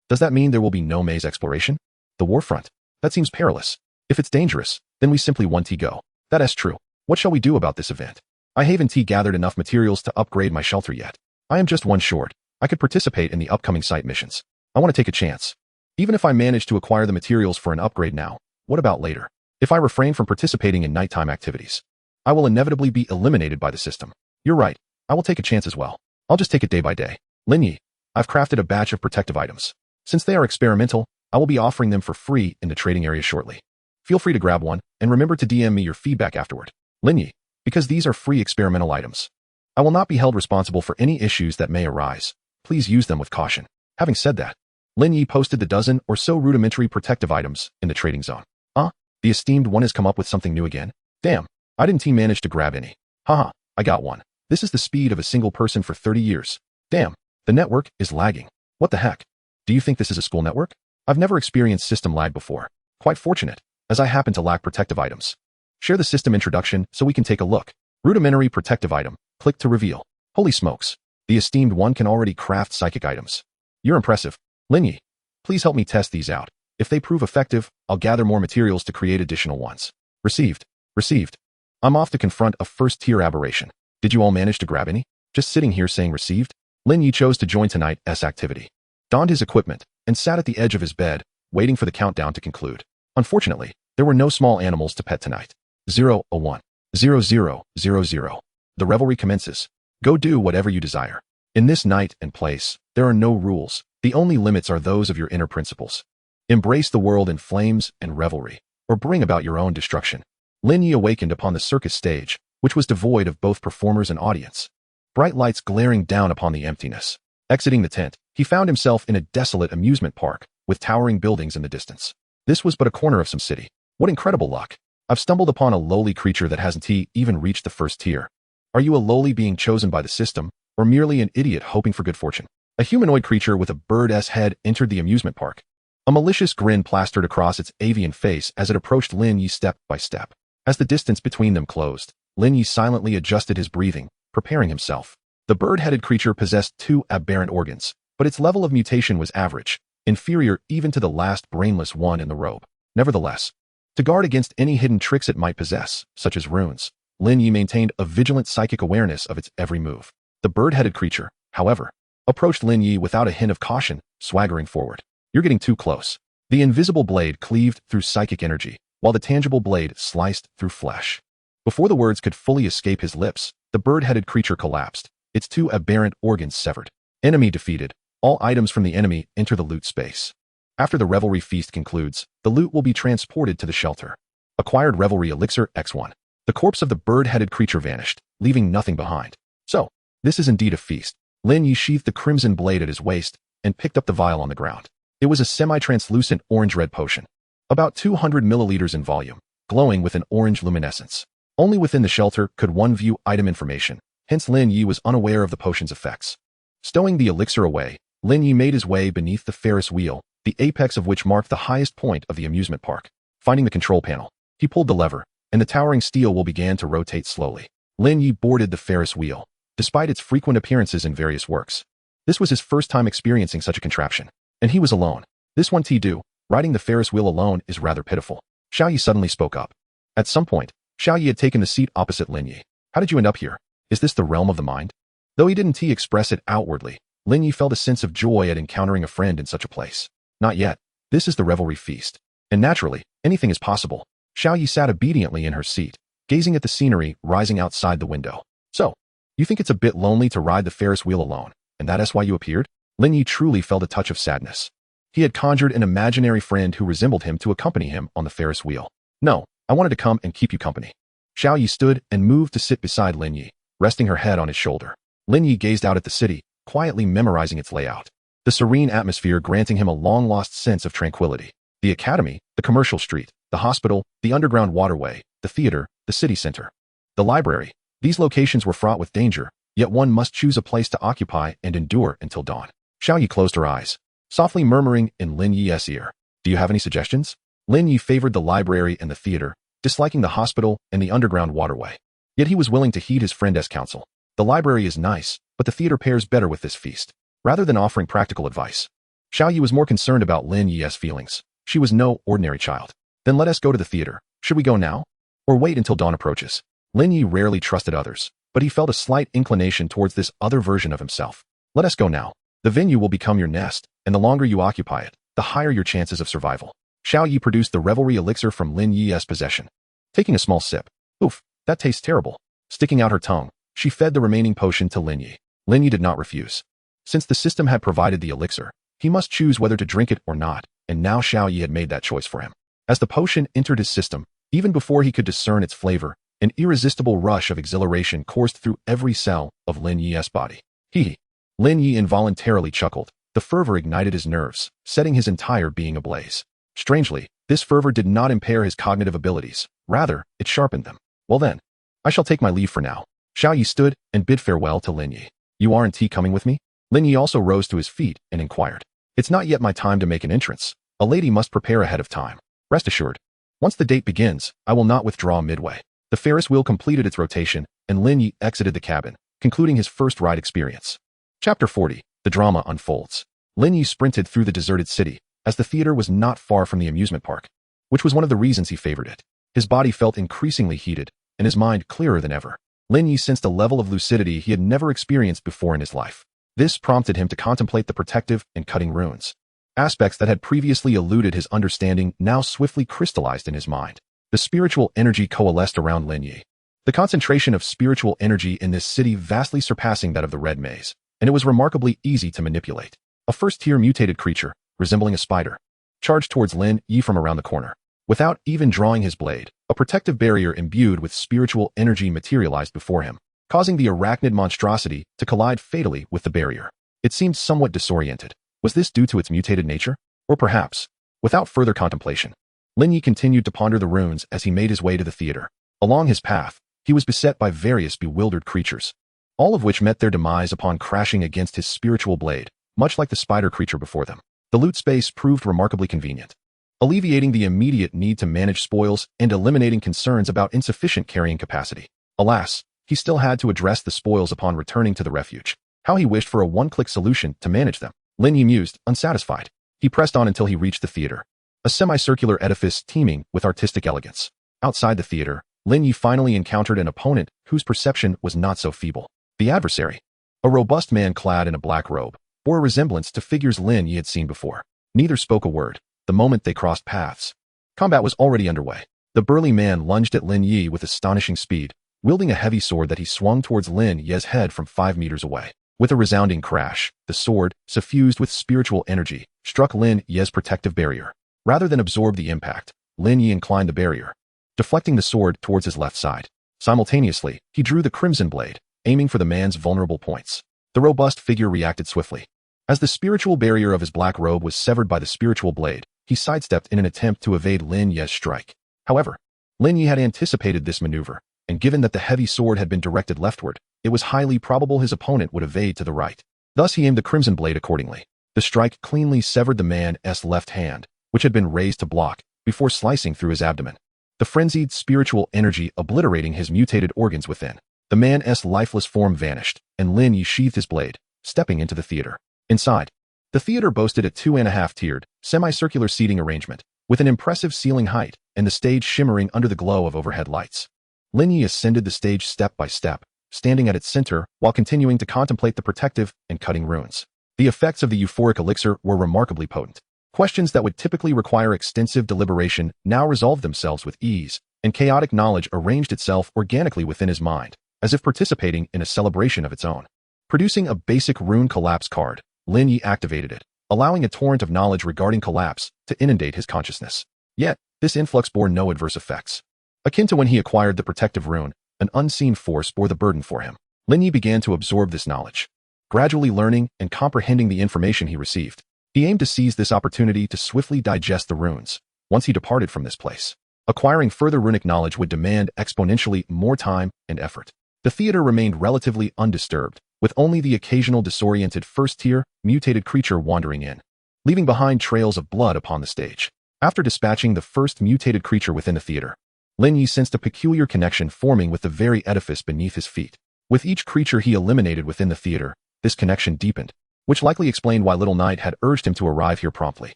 Does that mean there will be no maze exploration? The War Front? That seems perilous. If it's dangerous, then we simply 1T go. That's true. What shall we do about this event? I haven't gathered enough materials to upgrade my shelter yet. I am just one short. I could participate in the upcoming site missions. I want to take a chance. Even if I manage to acquire the materials for an upgrade now, what about later? If I refrain from participating in nighttime activities, I will inevitably be eliminated by the system. You're right. I will take a chance as well. I'll just take it day by day. Lin Ye, I've crafted a batch of protective items. Since they are experimental, I will be offering them for free in the trading area shortly. Feel free to grab one, and remember to DM me your feedback afterward. Lin Ye, because these are free experimental items. I will not be held responsible for any issues that may arise. Please use them with caution. Having said that, Lin Ye posted the dozen or so rudimentary protective items in the trading zone. The esteemed one has come up with something new again? Damn, I didn't manage to grab any. Haha, I got one. This is the speed of a single person for 30 years. Damn, the network is lagging. What the heck? Do you think this is a school network? I've never experienced system lag before. Quite fortunate, as I happen to lack protective items. Share the system introduction so we can take a look. Rudimentary protective item. Click to reveal. Holy smokes. The esteemed one can already craft psychic items. You're impressive. Lin Ye, please help me test these out. If they prove effective, I'll gather more materials to create additional ones. Received. Received. I'm off to confront a first-tier aberration. Did you all manage to grab any? Just sitting here saying received? Lin Ye chose to join tonight's activity, donned his equipment, and sat at the edge of his bed, waiting for the countdown to conclude. Unfortunately, there were no small animals to pet tonight. 001. 0000. The revelry commences. Go do whatever you desire. In this night and place, there are no rules. The only limits are those of your inner principles. Embrace the world in flames and revelry, or bring about your own destruction. Lin Ye awakened upon the circus stage, which was devoid of both performers and audience. Bright lights glaring down upon the emptiness. Exiting the tent, he found himself in a desolate amusement park, with towering buildings in the distance. This was but a corner of some city. What incredible luck. I've stumbled upon a lowly creature that hasn't even reached the first tier. Are you a lowly being chosen by the system, or merely an idiot hoping for good fortune? A humanoid creature with a bird's head entered the amusement park. A malicious grin plastered across its avian face as it approached Lin Ye step by step. As the distance between them closed, Lin Ye silently adjusted his breathing, preparing himself. The bird-headed creature possessed 2 aberrant organs, but its level of mutation was average, inferior even to the last brainless one in the robe. Nevertheless, to guard against any hidden tricks it might possess, such as runes, Lin Ye maintained a vigilant psychic awareness of its every move. The bird-headed creature, however, approached Lin Ye without a hint of caution, swaggering forward. You're getting too close. The invisible blade cleaved through psychic energy, while the tangible blade sliced through flesh. Before the words could fully escape his lips, the bird-headed creature collapsed, its 2 aberrant organs severed. Enemy defeated. All items from the enemy enter the loot space. After the revelry feast concludes, the loot will be transported to the shelter. Acquired revelry elixir X1. The corpse of the bird-headed creature vanished, leaving nothing behind. So, this is indeed a feast. Lin Ye sheathed the crimson blade at his waist and picked up the vial on the ground. It was a semi-translucent orange-red potion, about 200 milliliters in volume, glowing with an orange luminescence. Only within the shelter could one view item information, hence Lin Ye was unaware of the potion's effects. Stowing the elixir away, Lin Ye made his way beneath the Ferris wheel, the apex of which marked the highest point of the amusement park. Finding the control panel, he pulled the lever, and the towering steel wheel began to rotate slowly. Lin Ye boarded the Ferris wheel, despite its frequent appearances in various works. This was his first time experiencing such a contraption. And he was alone. This 1T do, riding the Ferris wheel alone is rather pitiful. Xiao Yi suddenly spoke up. At some point, Xiao Yi had taken the seat opposite Lin Ye. How did you end up here? Is this the realm of the mind? Though he didn't express it outwardly, Lin Ye felt a sense of joy at encountering a friend in such a place. Not yet. This is the revelry feast. And naturally, anything is possible. Xiao Yi sat obediently in her seat, gazing at the scenery rising outside the window. So, you think it's a bit lonely to ride the Ferris wheel alone, and that's why you appeared? Lin Ye truly felt a touch of sadness. He had conjured an imaginary friend who resembled him to accompany him on the Ferris wheel. No, I wanted to come and keep you company. Xiao Yi stood and moved to sit beside Lin Ye, resting her head on his shoulder. Lin Ye gazed out at the city, quietly memorizing its layout. The serene atmosphere granting him a long-lost sense of tranquility. The academy, the commercial street, the hospital, the underground waterway, the theater, the city center. The library. These locations were fraught with danger, yet one must choose a place to occupy and endure until dawn. Xiao Yi closed her eyes, softly murmuring in Lin Ye's ear. Do you have any suggestions? Lin Ye favored the library and the theater, disliking the hospital and the underground waterway. Yet he was willing to heed his friend's counsel. The library is nice, but the theater pairs better with this feast. Rather than offering practical advice, Xiao Yi was more concerned about Lin Ye's feelings. She was no ordinary child. Then let us go to the theater. Should we go now? Or wait until dawn approaches? Lin Ye rarely trusted others, but he felt a slight inclination towards this other version of himself. Let us go now. The venue will become your nest, and the longer you occupy it, the higher your chances of survival. Xiao Yi produced the revelry elixir from Lin Ye's possession. Taking a small sip. Oof, that tastes terrible. Sticking out her tongue, she fed the remaining potion to Lin Ye. Lin Ye did not refuse. Since the system had provided the elixir, he must choose whether to drink it or not, and now Xiao Yi had made that choice for him. As the potion entered his system, even before he could discern its flavor, an irresistible rush of exhilaration coursed through every cell of Lin Ye's body. Hee. Lin Ye involuntarily chuckled. The fervor ignited his nerves, setting his entire being ablaze. Strangely, this fervor did not impair his cognitive abilities. Rather, it sharpened them. Well then, I shall take my leave for now. Xiao Yi stood and bid farewell to Lin Ye. You aren't coming with me? Lin Ye also rose to his feet and inquired. It's not yet my time to make an entrance. A lady must prepare ahead of time. Rest assured. Once the date begins, I will not withdraw midway. The Ferris wheel completed its rotation, and Lin Ye exited the cabin, concluding his first ride experience. Chapter 40. The drama unfolds. Lin Ye sprinted through the deserted city, as the theater was not far from the amusement park, which was one of the reasons he favored it. His body felt increasingly heated, and his mind clearer than ever. Lin Ye sensed a level of lucidity he had never experienced before in his life. This prompted him to contemplate the protective and cutting runes. Aspects that had previously eluded his understanding now swiftly crystallized in his mind. The spiritual energy coalesced around Lin Ye. The concentration of spiritual energy in this city vastly surpassing that of the Red Maze, and it was remarkably easy to manipulate. A first-tier mutated creature, resembling a spider, charged towards Lin Ye from around the corner. Without even drawing his blade, a protective barrier imbued with spiritual energy materialized before him, causing the arachnid monstrosity to collide fatally with the barrier. It seemed somewhat disoriented. Was this due to its mutated nature? Or perhaps, without further contemplation, Lin Ye continued to ponder the runes as he made his way to the theater. Along his path, he was beset by various bewildered creatures, all of which met their demise upon crashing against his spiritual blade, much like the spider creature before them. The loot space proved remarkably convenient, alleviating the immediate need to manage spoils and eliminating concerns about insufficient carrying capacity. Alas, he still had to address the spoils upon returning to the refuge. How he wished for a one-click solution to manage them. Lin Ye mused, unsatisfied. He pressed on until he reached the theater, a semicircular edifice teeming with artistic elegance. Outside the theater, Lin Ye finally encountered an opponent whose perception was not so feeble. The adversary, a robust man clad in a black robe, bore a resemblance to figures Lin Ye had seen before. Neither spoke a word. The moment they crossed paths, combat was already underway. The burly man lunged at Lin Ye with astonishing speed, wielding a heavy sword that he swung towards Lin Ye's head from 5 meters away. With a resounding crash, the sword, suffused with spiritual energy, struck Lin Ye's protective barrier. Rather than absorb the impact, Lin Ye inclined the barrier, deflecting the sword towards his left side. Simultaneously, he drew the crimson blade, aiming for the man's vulnerable points. The robust figure reacted swiftly. As the spiritual barrier of his black robe was severed by the spiritual blade, he sidestepped in an attempt to evade Lin Ye's strike. However, Lin Ye had anticipated this maneuver, and given that the heavy sword had been directed leftward, it was highly probable his opponent would evade to the right. Thus he aimed the crimson blade accordingly. The strike cleanly severed the man's left hand, which had been raised to block, before slicing through his abdomen. The frenzied spiritual energy obliterating his mutated organs within. The man's lifeless form vanished, and Lin Ye sheathed his blade, stepping into the theater. Inside, the theater boasted a 2.5-tiered, semicircular seating arrangement, with an impressive ceiling height and the stage shimmering under the glow of overhead lights. Lin Ye ascended the stage step by step, standing at its center while continuing to contemplate the protective and cutting runes. The effects of the euphoric elixir were remarkably potent. Questions that would typically require extensive deliberation now resolved themselves with ease, and chaotic knowledge arranged itself organically within his mind, as if participating in a celebration of its own. Producing a basic rune collapse card, Lin Ye activated it, allowing a torrent of knowledge regarding collapse to inundate his consciousness. Yet, this influx bore no adverse effects. Akin to when he acquired the protective rune, an unseen force bore the burden for him. Lin Ye began to absorb this knowledge, gradually learning and comprehending the information he received. He aimed to seize this opportunity to swiftly digest the runes, once he departed from this place. Acquiring further runic knowledge would demand exponentially more time and effort. The theater remained relatively undisturbed, with only the occasional disoriented first-tier, mutated creature wandering in, leaving behind trails of blood upon the stage. After dispatching the first mutated creature within the theater, Lin Ye sensed a peculiar connection forming with the very edifice beneath his feet. With each creature he eliminated within the theater, this connection deepened, which likely explained why Little Knight had urged him to arrive here promptly.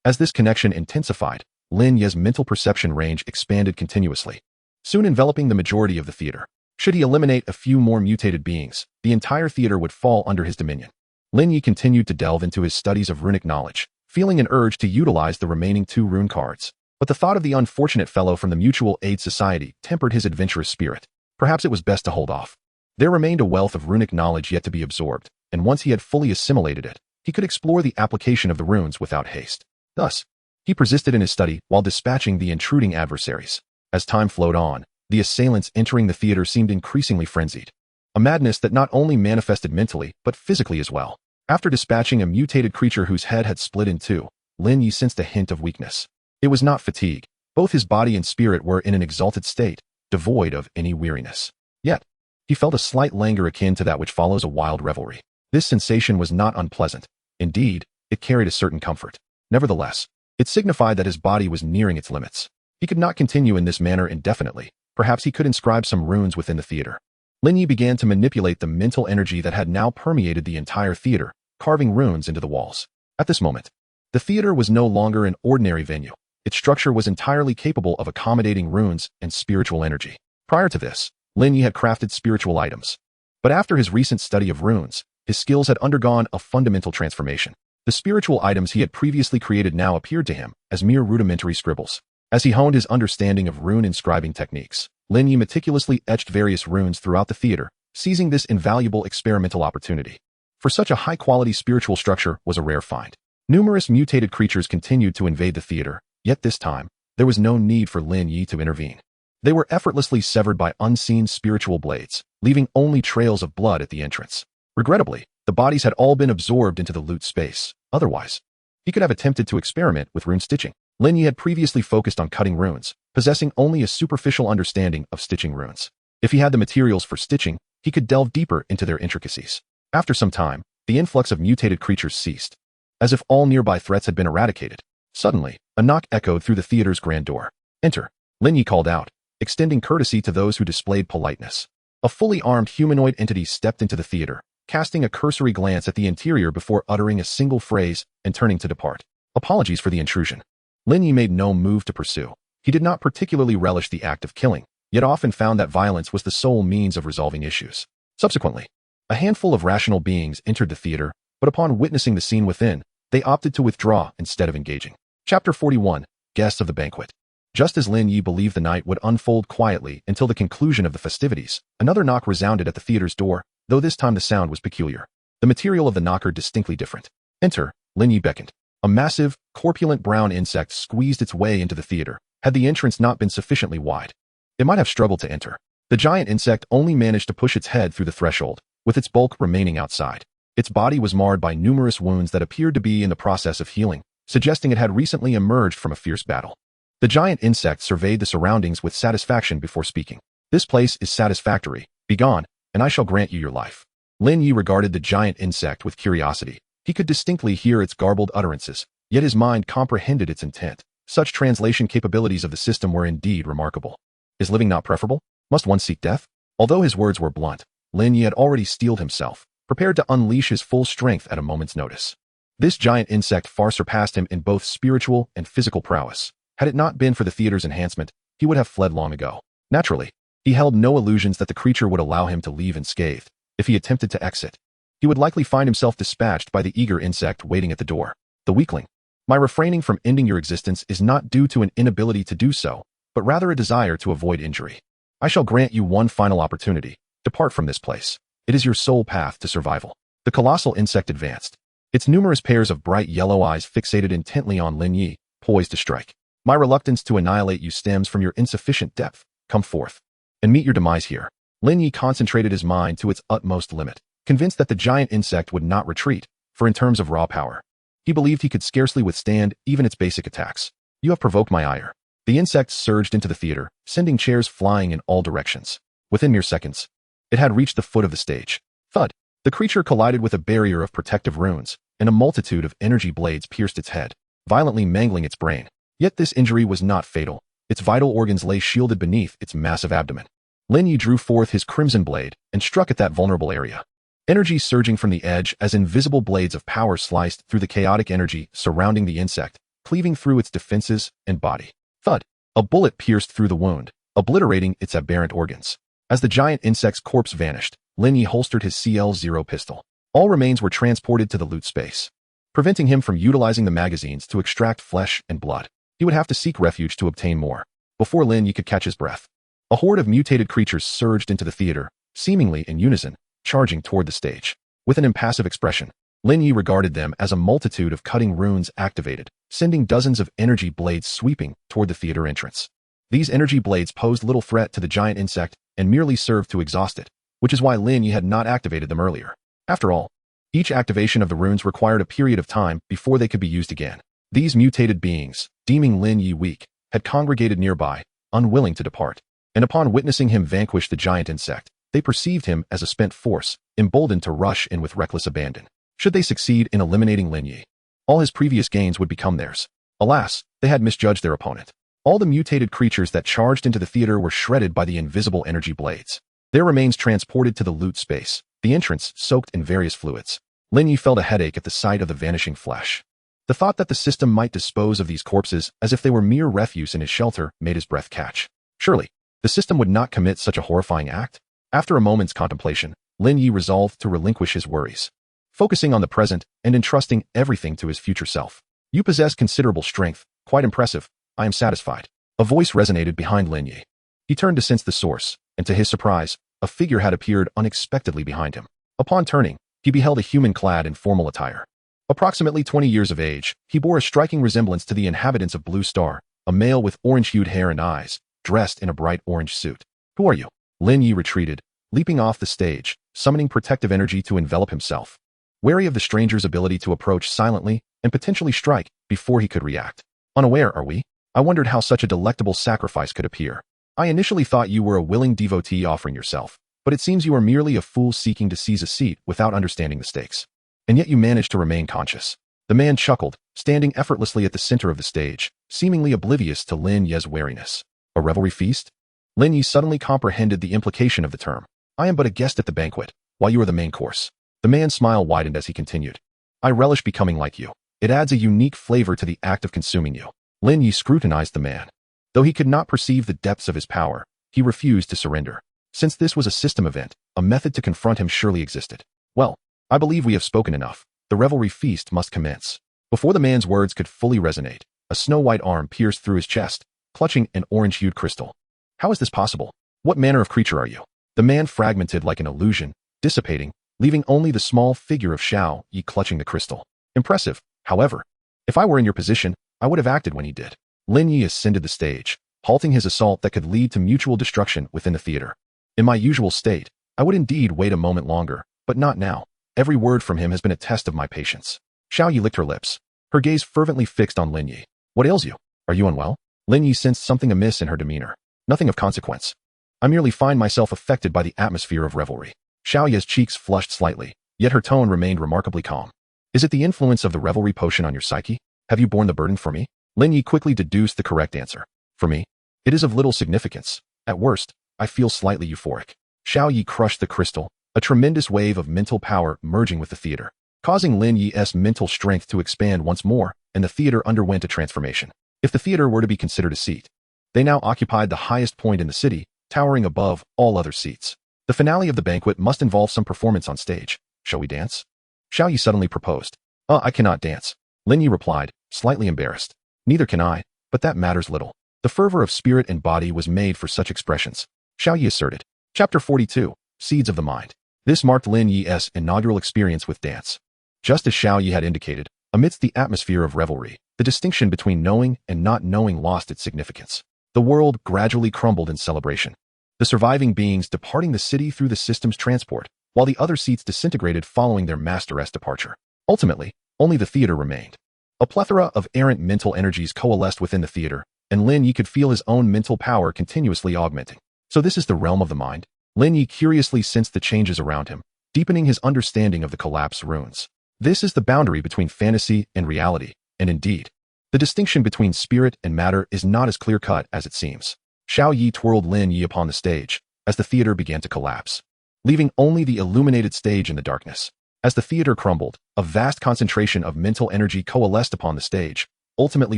As this connection intensified, Lin Ye's mental perception range expanded continuously, soon enveloping the majority of the theater. Should he eliminate a few more mutated beings, the entire theater would fall under his dominion. Lin Ye continued to delve into his studies of runic knowledge, feeling an urge to utilize the remaining 2 rune cards. But the thought of the unfortunate fellow from the Mutual Aid Society tempered his adventurous spirit. Perhaps it was best to hold off. There remained a wealth of runic knowledge yet to be absorbed, and once he had fully assimilated it, he could explore the application of the runes without haste. Thus, he persisted in his study while dispatching the intruding adversaries. As time flowed on, the assailants entering the theater seemed increasingly frenzied, a madness that not only manifested mentally but physically as well. After dispatching a mutated creature whose head had split in 2, Lin Ye sensed a hint of weakness. It was not fatigue. Both his body and spirit were in an exalted state, devoid of any weariness. Yet, he felt a slight languor akin to that which follows a wild revelry. This sensation was not unpleasant. Indeed, it carried a certain comfort. Nevertheless, it signified that his body was nearing its limits. He could not continue in this manner indefinitely. Perhaps he could inscribe some runes within the theater. Lin Ye began to manipulate the mental energy that had now permeated the entire theater, carving runes into the walls. At this moment, the theater was no longer an ordinary venue. Its structure was entirely capable of accommodating runes and spiritual energy. Prior to this, Lin Ye had crafted spiritual items. But after his recent study of runes, his skills had undergone a fundamental transformation. The spiritual items he had previously created now appeared to him as mere rudimentary scribbles. As he honed his understanding of rune inscribing techniques, Lin Ye meticulously etched various runes throughout the theater, seizing this invaluable experimental opportunity. For such a high-quality spiritual structure was a rare find. Numerous mutated creatures continued to invade the theater, yet this time, there was no need for Lin Ye to intervene. They were effortlessly severed by unseen spiritual blades, leaving only trails of blood at the entrance. Regrettably, the bodies had all been absorbed into the loot space. Otherwise, he could have attempted to experiment with rune stitching. Lin Ye had previously focused on cutting runes, possessing only a superficial understanding of stitching runes. If he had the materials for stitching, he could delve deeper into their intricacies. After some time, the influx of mutated creatures ceased. As if all nearby threats had been eradicated, suddenly, a knock echoed through the theater's grand door. "Enter," Lin Ye called out, extending courtesy to those who displayed politeness. A fully armed humanoid entity stepped into the theater, casting a cursory glance at the interior before uttering a single phrase and turning to depart. Apologies for the intrusion. Lin Ye made no move to pursue. He did not particularly relish the act of killing, yet often found that violence was the sole means of resolving issues. Subsequently, a handful of rational beings entered the theater, but upon witnessing the scene within, they opted to withdraw instead of engaging. Chapter 41, Guests of the Banquet. Just as Lin Ye believed the night would unfold quietly until the conclusion of the festivities, another knock resounded at the theater's door, though this time the sound was peculiar. The material of the knocker distinctly different. "Enter," Lin Ye beckoned. A massive, corpulent brown insect squeezed its way into the theater. Had the entrance not been sufficiently wide, it might have struggled to enter. The giant insect only managed to push its head through the threshold, with its bulk remaining outside. Its body was marred by numerous wounds that appeared to be in the process of healing, suggesting it had recently emerged from a fierce battle. The giant insect surveyed the surroundings with satisfaction before speaking. "This place is satisfactory. Begone, and I shall grant you your life." Lin Ye regarded the giant insect with curiosity. He could distinctly hear its garbled utterances, yet his mind comprehended its intent. Such translation capabilities of the system were indeed remarkable. "Is living not preferable? Must one seek death?" Although his words were blunt, Lin Ye had already steeled himself, prepared to unleash his full strength at a moment's notice. This giant insect far surpassed him in both spiritual and physical prowess. Had it not been for the theater's enhancement, he would have fled long ago. Naturally, he held no illusions that the creature would allow him to leave unscathed. If he attempted to exit, he would likely find himself dispatched by the eager insect waiting at the door. "The weakling. My refraining from ending your existence is not due to an inability to do so, but rather a desire to avoid injury. I shall grant you one final opportunity. Depart from this place. It is your sole path to survival." The colossal insect advanced, its numerous pairs of bright yellow eyes fixated intently on Lin Ye, poised to strike. "My reluctance to annihilate you stems from your insufficient depth. Come forth and meet your demise here." Lin Ye concentrated his mind to its utmost limit, convinced that the giant insect would not retreat, for in terms of raw power, he believed he could scarcely withstand even its basic attacks. "You have provoked my ire." The insect surged into the theater, sending chairs flying in all directions. Within mere seconds, it had reached the foot of the stage. Thud! The creature collided with a barrier of protective runes, and a multitude of energy blades pierced its head, violently mangling its brain. Yet this injury was not fatal. Its vital organs lay shielded beneath its massive abdomen. Lin Ye drew forth his crimson blade and struck at that vulnerable area. Energy surging from the edge as invisible blades of power sliced through the chaotic energy surrounding the insect, cleaving through its defenses and body. Thud! A bullet pierced through the wound, obliterating its aberrant organs. As the giant insect's corpse vanished, Lin Ye holstered his CL-0 pistol. All remains were transported to the loot space, preventing him from utilizing the magazines to extract flesh and blood. He would have to seek refuge to obtain more. Before Lin Ye could catch his breath, a horde of mutated creatures surged into the theater, seemingly in unison, charging toward the stage. With an impassive expression, Lin Ye regarded them as a multitude of cutting runes activated, sending dozens of energy blades sweeping toward the theater entrance. These energy blades posed little threat to the giant insect and merely served to exhaust it, which is why Lin Ye had not activated them earlier. After all, each activation of the runes required a period of time before they could be used again. These mutated beings, deeming Lin Ye weak, had congregated nearby, unwilling to depart, and upon witnessing him vanquish the giant insect, they perceived him as a spent force, emboldened to rush in with reckless abandon. Should they succeed in eliminating Lin Ye, all his previous gains would become theirs. Alas, they had misjudged their opponent. All the mutated creatures that charged into the theater were shredded by the invisible energy blades. Their remains transported to the loot space, the entrance soaked in various fluids. Lin Ye felt a headache at the sight of the vanishing flesh. The thought that the system might dispose of these corpses as if they were mere refuse in his shelter made his breath catch. Surely, the system would not commit such a horrifying act? After a moment's contemplation, Lin Ye resolved to relinquish his worries, focusing on the present and entrusting everything to his future self. You possess considerable strength, quite impressive. I am satisfied. A voice resonated behind Lin Ye. He turned to sense the source, and to his surprise, a figure had appeared unexpectedly behind him. Upon turning, he beheld a human clad in formal attire. Approximately 20 years of age, he bore a striking resemblance to the inhabitants of Blue Star, a male with orange-hued hair and eyes, dressed in a bright orange suit. Who are you? Lin Ye retreated, leaping off the stage, summoning protective energy to envelop himself, wary of the stranger's ability to approach silently and potentially strike before he could react. Unaware, are we? I wondered how such a delectable sacrifice could appear. I initially thought you were a willing devotee offering yourself, but it seems you are merely a fool seeking to seize a seat without understanding the stakes. And yet you managed to remain conscious. The man chuckled, standing effortlessly at the center of the stage, seemingly oblivious to Lin Ye's wariness. A revelry feast? Lin Ye suddenly comprehended the implication of the term. I am but a guest at the banquet, while you are the main course. The man's smile widened as he continued. I relish becoming like you. It adds a unique flavor to the act of consuming you. Lin Ye scrutinized the man. Though he could not perceive the depths of his power, he refused to surrender. Since this was a system event, a method to confront him surely existed. Well, I believe we have spoken enough. The revelry feast must commence. Before the man's words could fully resonate, a snow-white arm pierced through his chest, clutching an orange-hued crystal. How is this possible? What manner of creature are you? The man fragmented like an illusion, dissipating, leaving only the small figure of Xiao Yi clutching the crystal. Impressive, however. If I were in your position, I would have acted when he did. Lin Ye ascended the stage, halting his assault that could lead to mutual destruction within the theater. In my usual state, I would indeed wait a moment longer, but not now. Every word from him has been a test of my patience. Xiao Yi licked her lips, her gaze fervently fixed on Lin Ye. What ails you? Are you unwell? Lin Ye sensed something amiss in her demeanor. Nothing of consequence. I merely find myself affected by the atmosphere of revelry. Xiao Yi's cheeks flushed slightly, yet her tone remained remarkably calm. Is it the influence of the revelry potion on your psyche? Have you borne the burden for me? Lin Ye quickly deduced the correct answer. For me? It is of little significance. At worst, I feel slightly euphoric. Xiao Yi crushed the crystal, a tremendous wave of mental power merging with the theater, causing Lin Ye's mental strength to expand once more, and the theater underwent a transformation. If the theater were to be considered a seat, they now occupied the highest point in the city, towering above all other seats. The finale of the banquet must involve some performance on stage. Shall we dance? Xiao Yi suddenly proposed. I cannot dance. Lin Ye replied, slightly embarrassed. Neither can I, but that matters little. The fervor of spirit and body was made for such expressions. Xiao Yi asserted. Chapter 42, Seeds of the Mind. This marked Lin Ye's inaugural experience with dance. Just as Xiao Yi had indicated, amidst the atmosphere of revelry, the distinction between knowing and not knowing lost its significance. The world gradually crumbled in celebration, the surviving beings departing the city through the system's transport, while the other seats disintegrated following their master's departure. Ultimately, only the theater remained. A plethora of errant mental energies coalesced within the theater, and Lin Ye could feel his own mental power continuously augmenting. So this is the realm of the mind? Lin Ye curiously sensed the changes around him, deepening his understanding of the collapse runes. This is the boundary between fantasy and reality, and indeed, the distinction between spirit and matter is not as clear-cut as it seems. Xiao Yi twirled Lin Ye upon the stage, as the theater began to collapse, leaving only the illuminated stage in the darkness. As the theater crumbled, a vast concentration of mental energy coalesced upon the stage, ultimately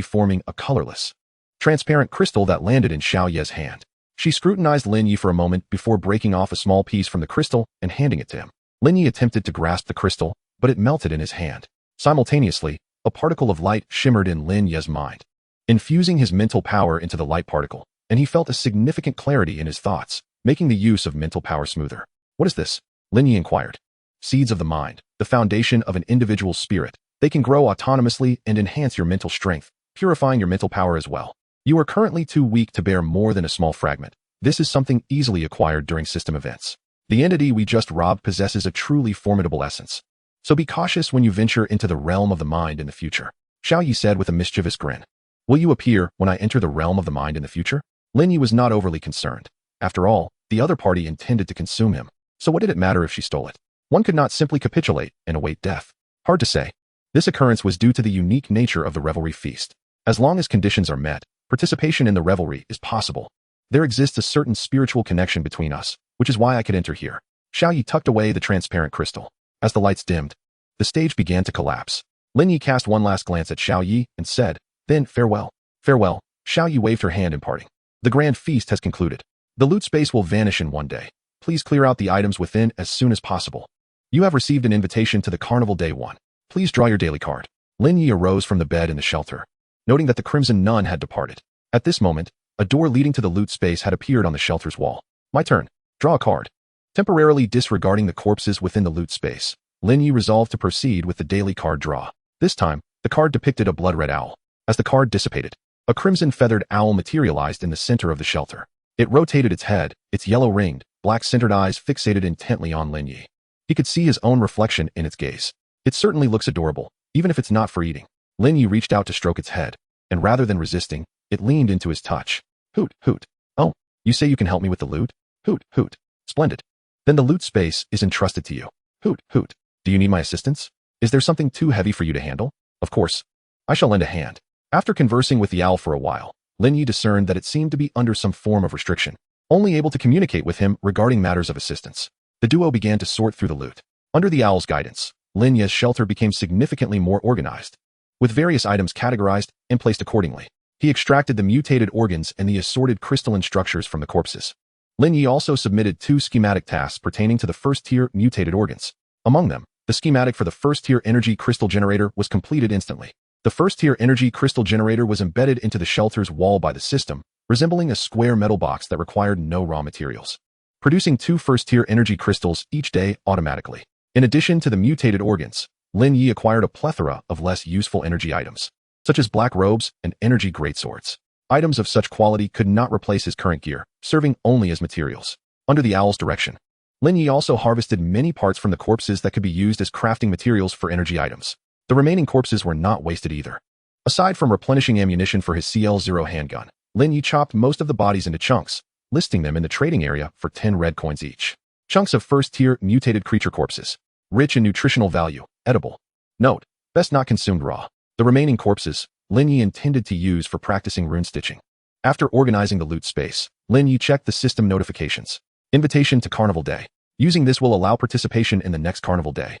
forming a colorless, transparent crystal that landed in Xiao Ye's hand. She scrutinized Lin Ye for a moment before breaking off a small piece from the crystal and handing it to him. Lin Ye attempted to grasp the crystal, but it melted in his hand. Simultaneously, a particle of light shimmered in Lin Ye's mind, infusing his mental power into the light particle, and he felt a significant clarity in his thoughts, making the use of mental power smoother. What is this? Lin Ye inquired. Seeds of the mind, the foundation of an individual's spirit. They can grow autonomously and enhance your mental strength, purifying your mental power as well. You are currently too weak to bear more than a small fragment. This is something easily acquired during system events. The entity we just robbed possesses a truly formidable essence. So be cautious when you venture into the realm of the mind in the future, Xiao Yi said with a mischievous grin. Will you appear when I enter the realm of the mind in the future? Lin Ye was not overly concerned. After all, the other party intended to consume him. So what did it matter if she stole it? One could not simply capitulate and await death. Hard to say. This occurrence was due to the unique nature of the revelry feast. As long as conditions are met, participation in the revelry is possible. There exists a certain spiritual connection between us, which is why I could enter here. Xiao Yi tucked away the transparent crystal. As the lights dimmed, the stage began to collapse. Lin Ye cast one last glance at Xiao Yi and said, then farewell. Farewell. Xiao Yi waved her hand in parting. The grand feast has concluded. The loot space will vanish in one day. Please clear out the items within as soon as possible. You have received an invitation to the Carnival Day 1. Please draw your daily card. Lin Ye arose from the bed in the shelter, noting that the Crimson Nun had departed. At this moment, a door leading to the loot space had appeared on the shelter's wall. My turn. Draw a card. Temporarily disregarding the corpses within the loot space, Lin Ye resolved to proceed with the daily card draw. This time, the card depicted a blood-red owl. As the card dissipated, a crimson-feathered owl materialized in the center of the shelter. It rotated its head, its yellow-ringed, black-centered eyes fixated intently on Lin Ye. He could see his own reflection in its gaze. It certainly looks adorable, even if it's not for eating. Lin Ye reached out to stroke its head, and rather than resisting, it leaned into his touch. Hoot, hoot. Oh, you say you can help me with the loot? Hoot, hoot. Splendid. Then the loot space is entrusted to you. Hoot, hoot. Do you need my assistance? Is there something too heavy for you to handle? Of course. I shall lend a hand. After conversing with the owl for a while, Lin Ye discerned that it seemed to be under some form of restriction, only able to communicate with him regarding matters of assistance. The duo began to sort through the loot. Under the owl's guidance, Lin Ye's shelter became significantly more organized, with various items categorized and placed accordingly. He extracted the mutated organs and the assorted crystalline structures from the corpses. Lin Ye also submitted 2 schematic tasks pertaining to the first-tier mutated organs. Among them, the schematic for the first-tier energy crystal generator was completed instantly. The first-tier energy crystal generator was embedded into the shelter's wall by the system, resembling a square metal box that required no raw materials, producing 2 first-tier energy crystals each day automatically. In addition to the mutated organs, Lin Ye acquired a plethora of less useful energy items, such as black robes and energy greatswords. Items of such quality could not replace his current gear, serving only as materials. Under the owl's direction, Lin Ye also harvested many parts from the corpses that could be used as crafting materials for energy items. The remaining corpses were not wasted either. Aside from replenishing ammunition for his CL0 handgun, Lin Ye chopped most of the bodies into chunks, listing them in the trading area for 10 red coins each. Chunks of first-tier mutated creature corpses, rich in nutritional value, edible. Note, best not consumed raw. The remaining corpses, Lin Ye intended to use for practicing rune stitching. After organizing the loot space, Lin Ye checked the system notifications. Invitation to Carnival Day. Using this will allow participation in the next Carnival Day.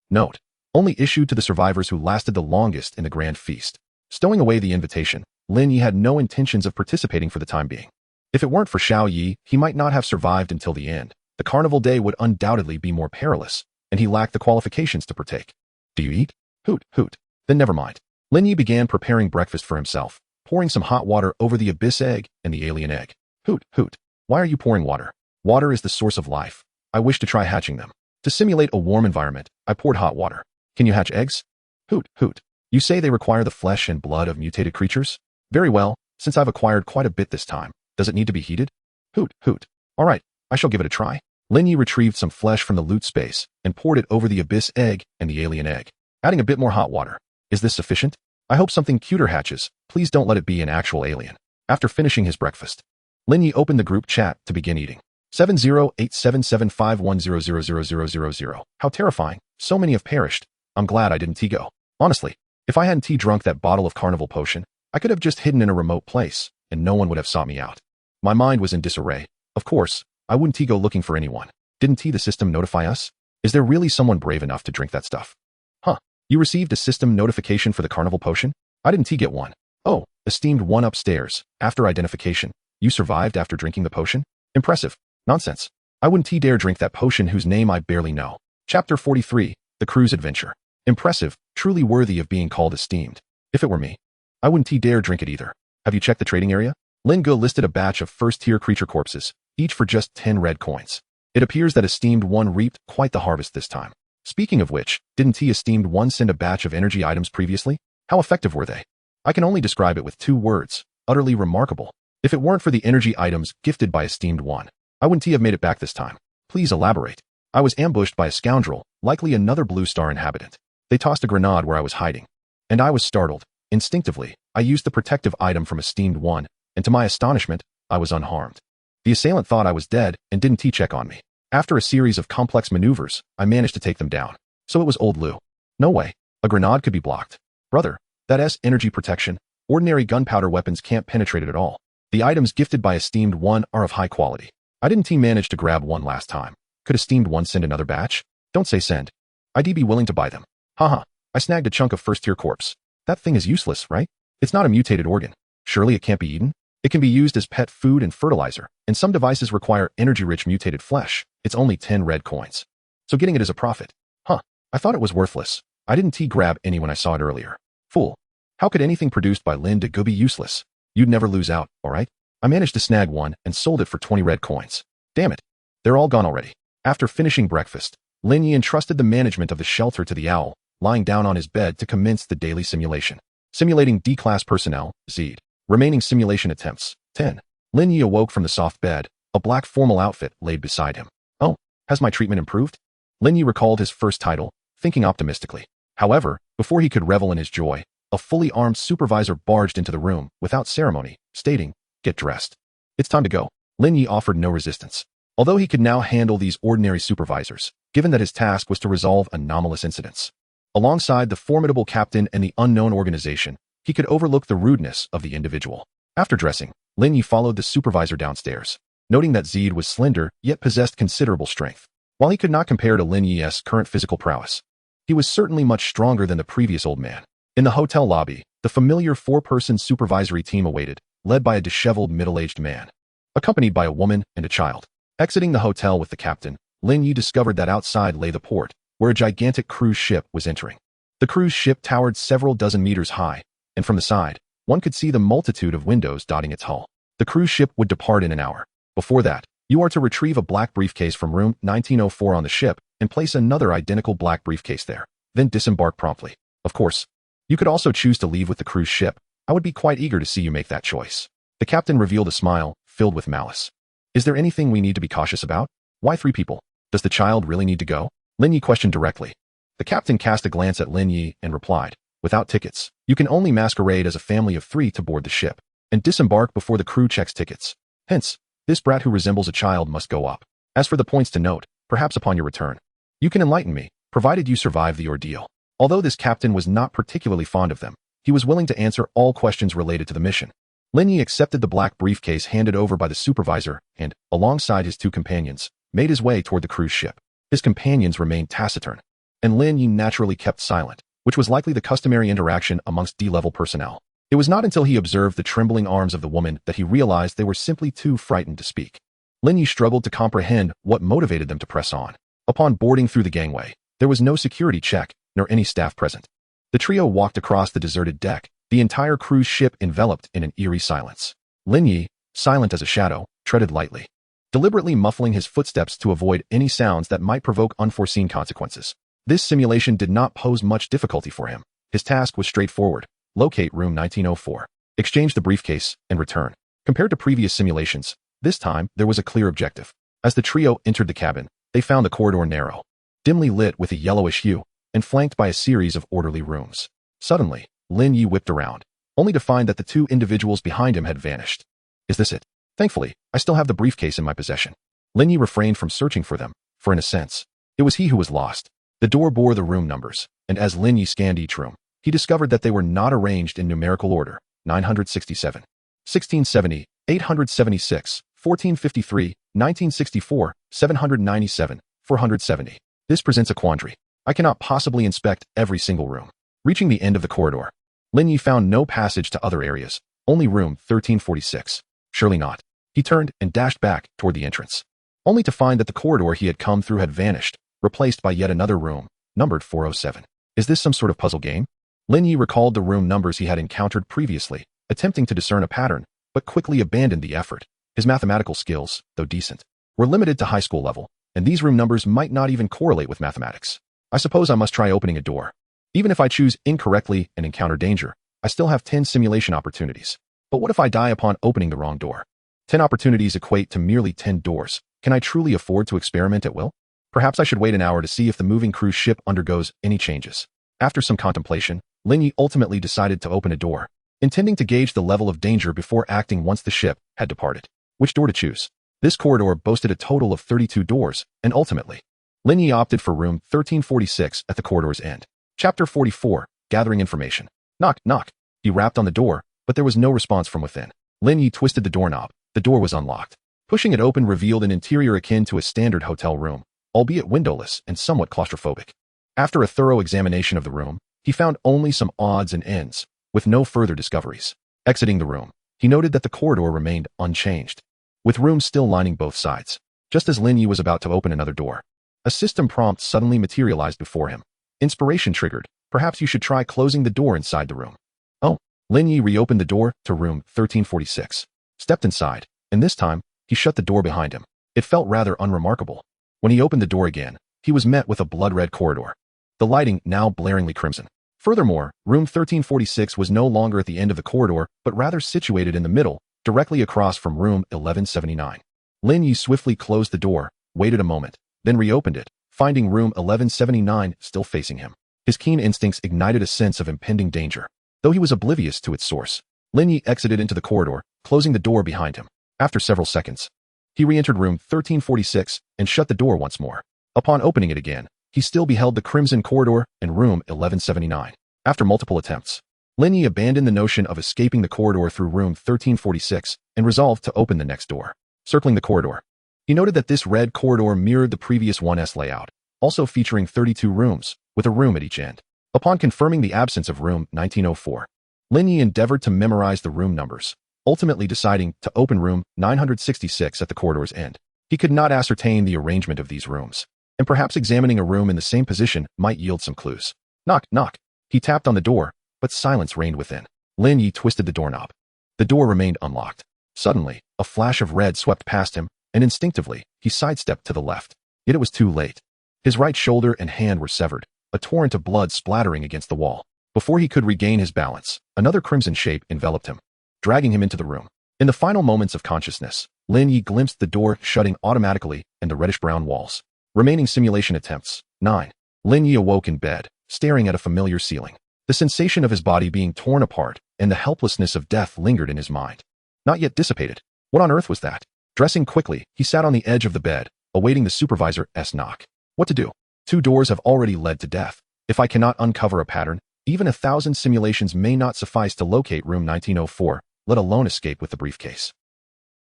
Note, only issued to the survivors who lasted the longest in the grand feast. Stowing away the invitation, Lin Ye had no intentions of participating for the time being. If it weren't for Xiao Yi, he might not have survived until the end. The Carnival Day would undoubtedly be more perilous, and he lacked the qualifications to partake. Do you eat? Hoot, hoot. Then never mind. Lin Ye began preparing breakfast for himself, pouring some hot water over the abyss egg and the alien egg. Hoot, hoot. Why are you pouring water? Water is the source of life. I wish to try hatching them. To simulate a warm environment, I poured hot water. Can you hatch eggs? Hoot, hoot. You say they require the flesh and blood of mutated creatures? Very well, since I've acquired quite a bit this time. Does it need to be heated? Hoot, hoot. All right, I shall give it a try. Lin Ye retrieved some flesh from the loot space and poured it over the abyss egg and the alien egg, adding a bit more hot water. Is this sufficient? I hope something cuter hatches. Please don't let it be an actual alien. After finishing his breakfast, Lin Ye opened the group chat to begin eating. 70877510000000. How terrifying. So many have perished. I'm glad I didn't go. Honestly, if I hadn't drunk that bottle of carnival potion, I could have just hidden in a remote place, and no one would have sought me out. My mind was in disarray. Of course, I wouldn't go looking for anyone. Didn't the system notify us? Is there really someone brave enough to drink that stuff? Huh. You received a system notification for the carnival potion? I didn't get one. Oh, esteemed one upstairs. After identification. You survived after drinking the potion? Impressive. Nonsense. I wouldn't dare drink that potion whose name I barely know. Chapter 43. The Cruise Adventure. Impressive, truly worthy of being called esteemed. If it were me, I wouldn't dare drink it either. Have you checked the trading area? Lin Ye listed a batch of first-tier creature corpses, each for just 10 red coins. It appears that esteemed one reaped quite the harvest this time. Speaking of which, didn't esteemed one send a batch of energy items previously? How effective were they? I can only describe it with 2 words, utterly remarkable. If it weren't for the energy items gifted by esteemed one, I wouldn't have made it back this time. Please elaborate. I was ambushed by a scoundrel, likely another Blue Star inhabitant. They tossed a grenade where I was hiding. And I was startled. Instinctively, I used the protective item from esteemed one, and to my astonishment, I was unharmed. The assailant thought I was dead and didn't check on me. After a series of complex maneuvers, I managed to take them down. So it was old Lou. No way. A grenade could be blocked. Brother, that's energy protection. Ordinary gunpowder weapons can't penetrate it at all. The items gifted by esteemed one are of high quality. I didn't manage to grab one last time. Could esteemed one send another batch? Don't say send. I'd be willing to buy them. Haha, I snagged a chunk of first-tier corpse. That thing is useless, right? It's not a mutated organ. Surely it can't be eaten? It can be used as pet food and fertilizer, and some devices require energy-rich mutated flesh. It's only 10 red coins. So getting it is a profit. Huh, I thought it was worthless. I didn't grab any when I saw it earlier. Fool. How could anything produced by Lin Ye be useless? You'd never lose out, alright? I managed to snag one and sold it for 20 red coins. Damn it. They're all gone already. After finishing breakfast, Lin Ye entrusted the management of the shelter to the owl, lying down on his bed to commence the daily simulation. Simulating D-class personnel, Z. Remaining simulation attempts, 10. Lin Ye awoke from the soft bed, a black formal outfit laid beside him. Oh, has my treatment improved? Lin Ye recalled his first title, thinking optimistically. However, before he could revel in his joy, a fully armed supervisor barged into the room, without ceremony, stating, "Get dressed. It's time to go." Lin Ye offered no resistance. Although he could now handle these ordinary supervisors, given that his task was to resolve anomalous incidents. Alongside the formidable captain and the unknown organization, he could overlook the rudeness of the individual. After dressing, Lin Ye followed the supervisor downstairs, noting that Zed was slender yet possessed considerable strength. While he could not compare to Lin Ye's current physical prowess, he was certainly much stronger than the previous old man. In the hotel lobby, the familiar 4-person supervisory team awaited, led by a disheveled middle-aged man, accompanied by a woman and a child. Exiting the hotel with the captain, Lin Ye discovered that outside lay the port, where a gigantic cruise ship was entering. The cruise ship towered several dozen meters high, and from the side, one could see the multitude of windows dotting its hull. The cruise ship would depart in an hour. Before that, you are to retrieve a black briefcase from room 1904 on the ship and place another identical black briefcase there, then disembark promptly. Of course, you could also choose to leave with the cruise ship. I would be quite eager to see you make that choice. The captain revealed a smile, filled with malice. Is there anything we need to be cautious about? Why 3 people? Does the child really need to go? Lin Ye questioned directly. The captain cast a glance at Lin Ye and replied, without tickets, you can only masquerade as a family of 3 to board the ship, and disembark before the crew checks tickets. Hence, this brat who resembles a child must go up. As for the points to note, perhaps upon your return, you can enlighten me, provided you survive the ordeal. Although this captain was not particularly fond of them, he was willing to answer all questions related to the mission. Lin Ye accepted the black briefcase handed over by the supervisor and, alongside his 2 companions, made his way toward the cruise ship. His companions remained taciturn, and Lin Ye naturally kept silent, which was likely the customary interaction amongst D-level personnel. It was not until he observed the trembling arms of the woman that he realized they were simply too frightened to speak. Lin Ye struggled to comprehend what motivated them to press on. Upon boarding through the gangway, there was no security check, nor any staff present. The trio walked across the deserted deck, the entire cruise ship enveloped in an eerie silence. Lin Ye, silent as a shadow, treaded lightly, deliberately muffling his footsteps to avoid any sounds that might provoke unforeseen consequences. This simulation did not pose much difficulty for him. His task was straightforward. Locate room 1904, exchange the briefcase, and return. Compared to previous simulations, this time there was a clear objective. As the trio entered the cabin, they found the corridor narrow, dimly lit with a yellowish hue, and flanked by a series of orderly rooms. Suddenly, Lin Ye whipped around, only to find that the 2 individuals behind him had vanished. Is this it? Thankfully, I still have the briefcase in my possession. Lin Ye refrained from searching for them, for in a sense, it was he who was lost. The door bore the room numbers, and as Lin Ye scanned each room, he discovered that they were not arranged in numerical order. 967, 1670, 876, 1453, 1964, 797, 470. This presents a quandary. I cannot possibly inspect every single room. Reaching the end of the corridor, Lin Ye found no passage to other areas, only room 1346. Surely not. He turned and dashed back toward the entrance, only to find that the corridor he had come through had vanished, replaced by yet another room, numbered 407. Is this some sort of puzzle game? Lin Ye recalled the room numbers he had encountered previously, attempting to discern a pattern, but quickly abandoned the effort. His mathematical skills, though decent, were limited to high school level, and these room numbers might not even correlate with mathematics. I suppose I must try opening a door. Even if I choose incorrectly and encounter danger, I still have 10 simulation opportunities. But what if I die upon opening the wrong door? 10 opportunities equate to merely 10 doors. Can I truly afford to experiment at will? Perhaps I should wait an hour to see if the moving cruise ship undergoes any changes. After some contemplation, Lin Ye ultimately decided to open a door, intending to gauge the level of danger before acting once the ship had departed. Which door to choose? This corridor boasted a total of 32 doors, and ultimately, Lin Ye opted for room 1346 at the corridor's end. Chapter 44, Gathering Information. Knock, knock. He rapped on the door, but there was no response from within. Lin Ye twisted the doorknob. The door was unlocked. Pushing it open revealed an interior akin to a standard hotel room, albeit windowless and somewhat claustrophobic. After a thorough examination of the room, he found only some odds and ends, with no further discoveries. Exiting the room, he noted that the corridor remained unchanged, with rooms still lining both sides. Just as Lin Ye was about to open another door, a system prompt suddenly materialized before him. Inspiration triggered. Perhaps you should try closing the door inside the room. Oh, Lin Ye reopened the door to room 1346, stepped inside, and this time, he shut the door behind him. It felt rather unremarkable. When he opened the door again, he was met with a blood-red corridor, the lighting now blaringly crimson. Furthermore, room 1346 was no longer at the end of the corridor, but rather situated in the middle, directly across from room 1179. Lin Ye swiftly closed the door, waited a moment, then reopened it, finding room 1179 still facing him. His keen instincts ignited a sense of impending danger. Though he was oblivious to its source, Lin Ye exited into the corridor, closing the door behind him. After several seconds, he re-entered room 1346 and shut the door once more. Upon opening it again, he still beheld the crimson corridor and room 1179. After multiple attempts, Lin Ye abandoned the notion of escaping the corridor through room 1346 and resolved to open the next door. Circling the corridor, he noted that this red corridor mirrored the previous one's layout, also featuring 32 rooms, with a room at each end. Upon confirming the absence of room 1904, Lin Ye endeavored to memorize the room numbers, ultimately deciding to open room 966 at the corridor's end. He could not ascertain the arrangement of these rooms, and perhaps examining a room in the same position might yield some clues. Knock, knock. He tapped on the door, but silence reigned within. Lin Ye twisted the doorknob. The door remained unlocked. Suddenly, a flash of red swept past him, and instinctively, he sidestepped to the left. Yet it was too late. His right shoulder and hand were severed, a torrent of blood splattering against the wall. Before he could regain his balance, another crimson shape enveloped him, dragging him into the room. In the final moments of consciousness, Lin Ye glimpsed the door shutting automatically and the reddish-brown walls. Remaining simulation attempts. 9. Lin Ye awoke in bed, staring at a familiar ceiling. The sensation of his body being torn apart and the helplessness of death lingered in his mind. Not yet dissipated. What on earth was that? Dressing quickly, he sat on the edge of the bed, awaiting the supervisor's knock. What to do? 2 doors have already led to death. If I cannot uncover a pattern, even 1,000 simulations may not suffice to locate room 1904, let alone escape with the briefcase.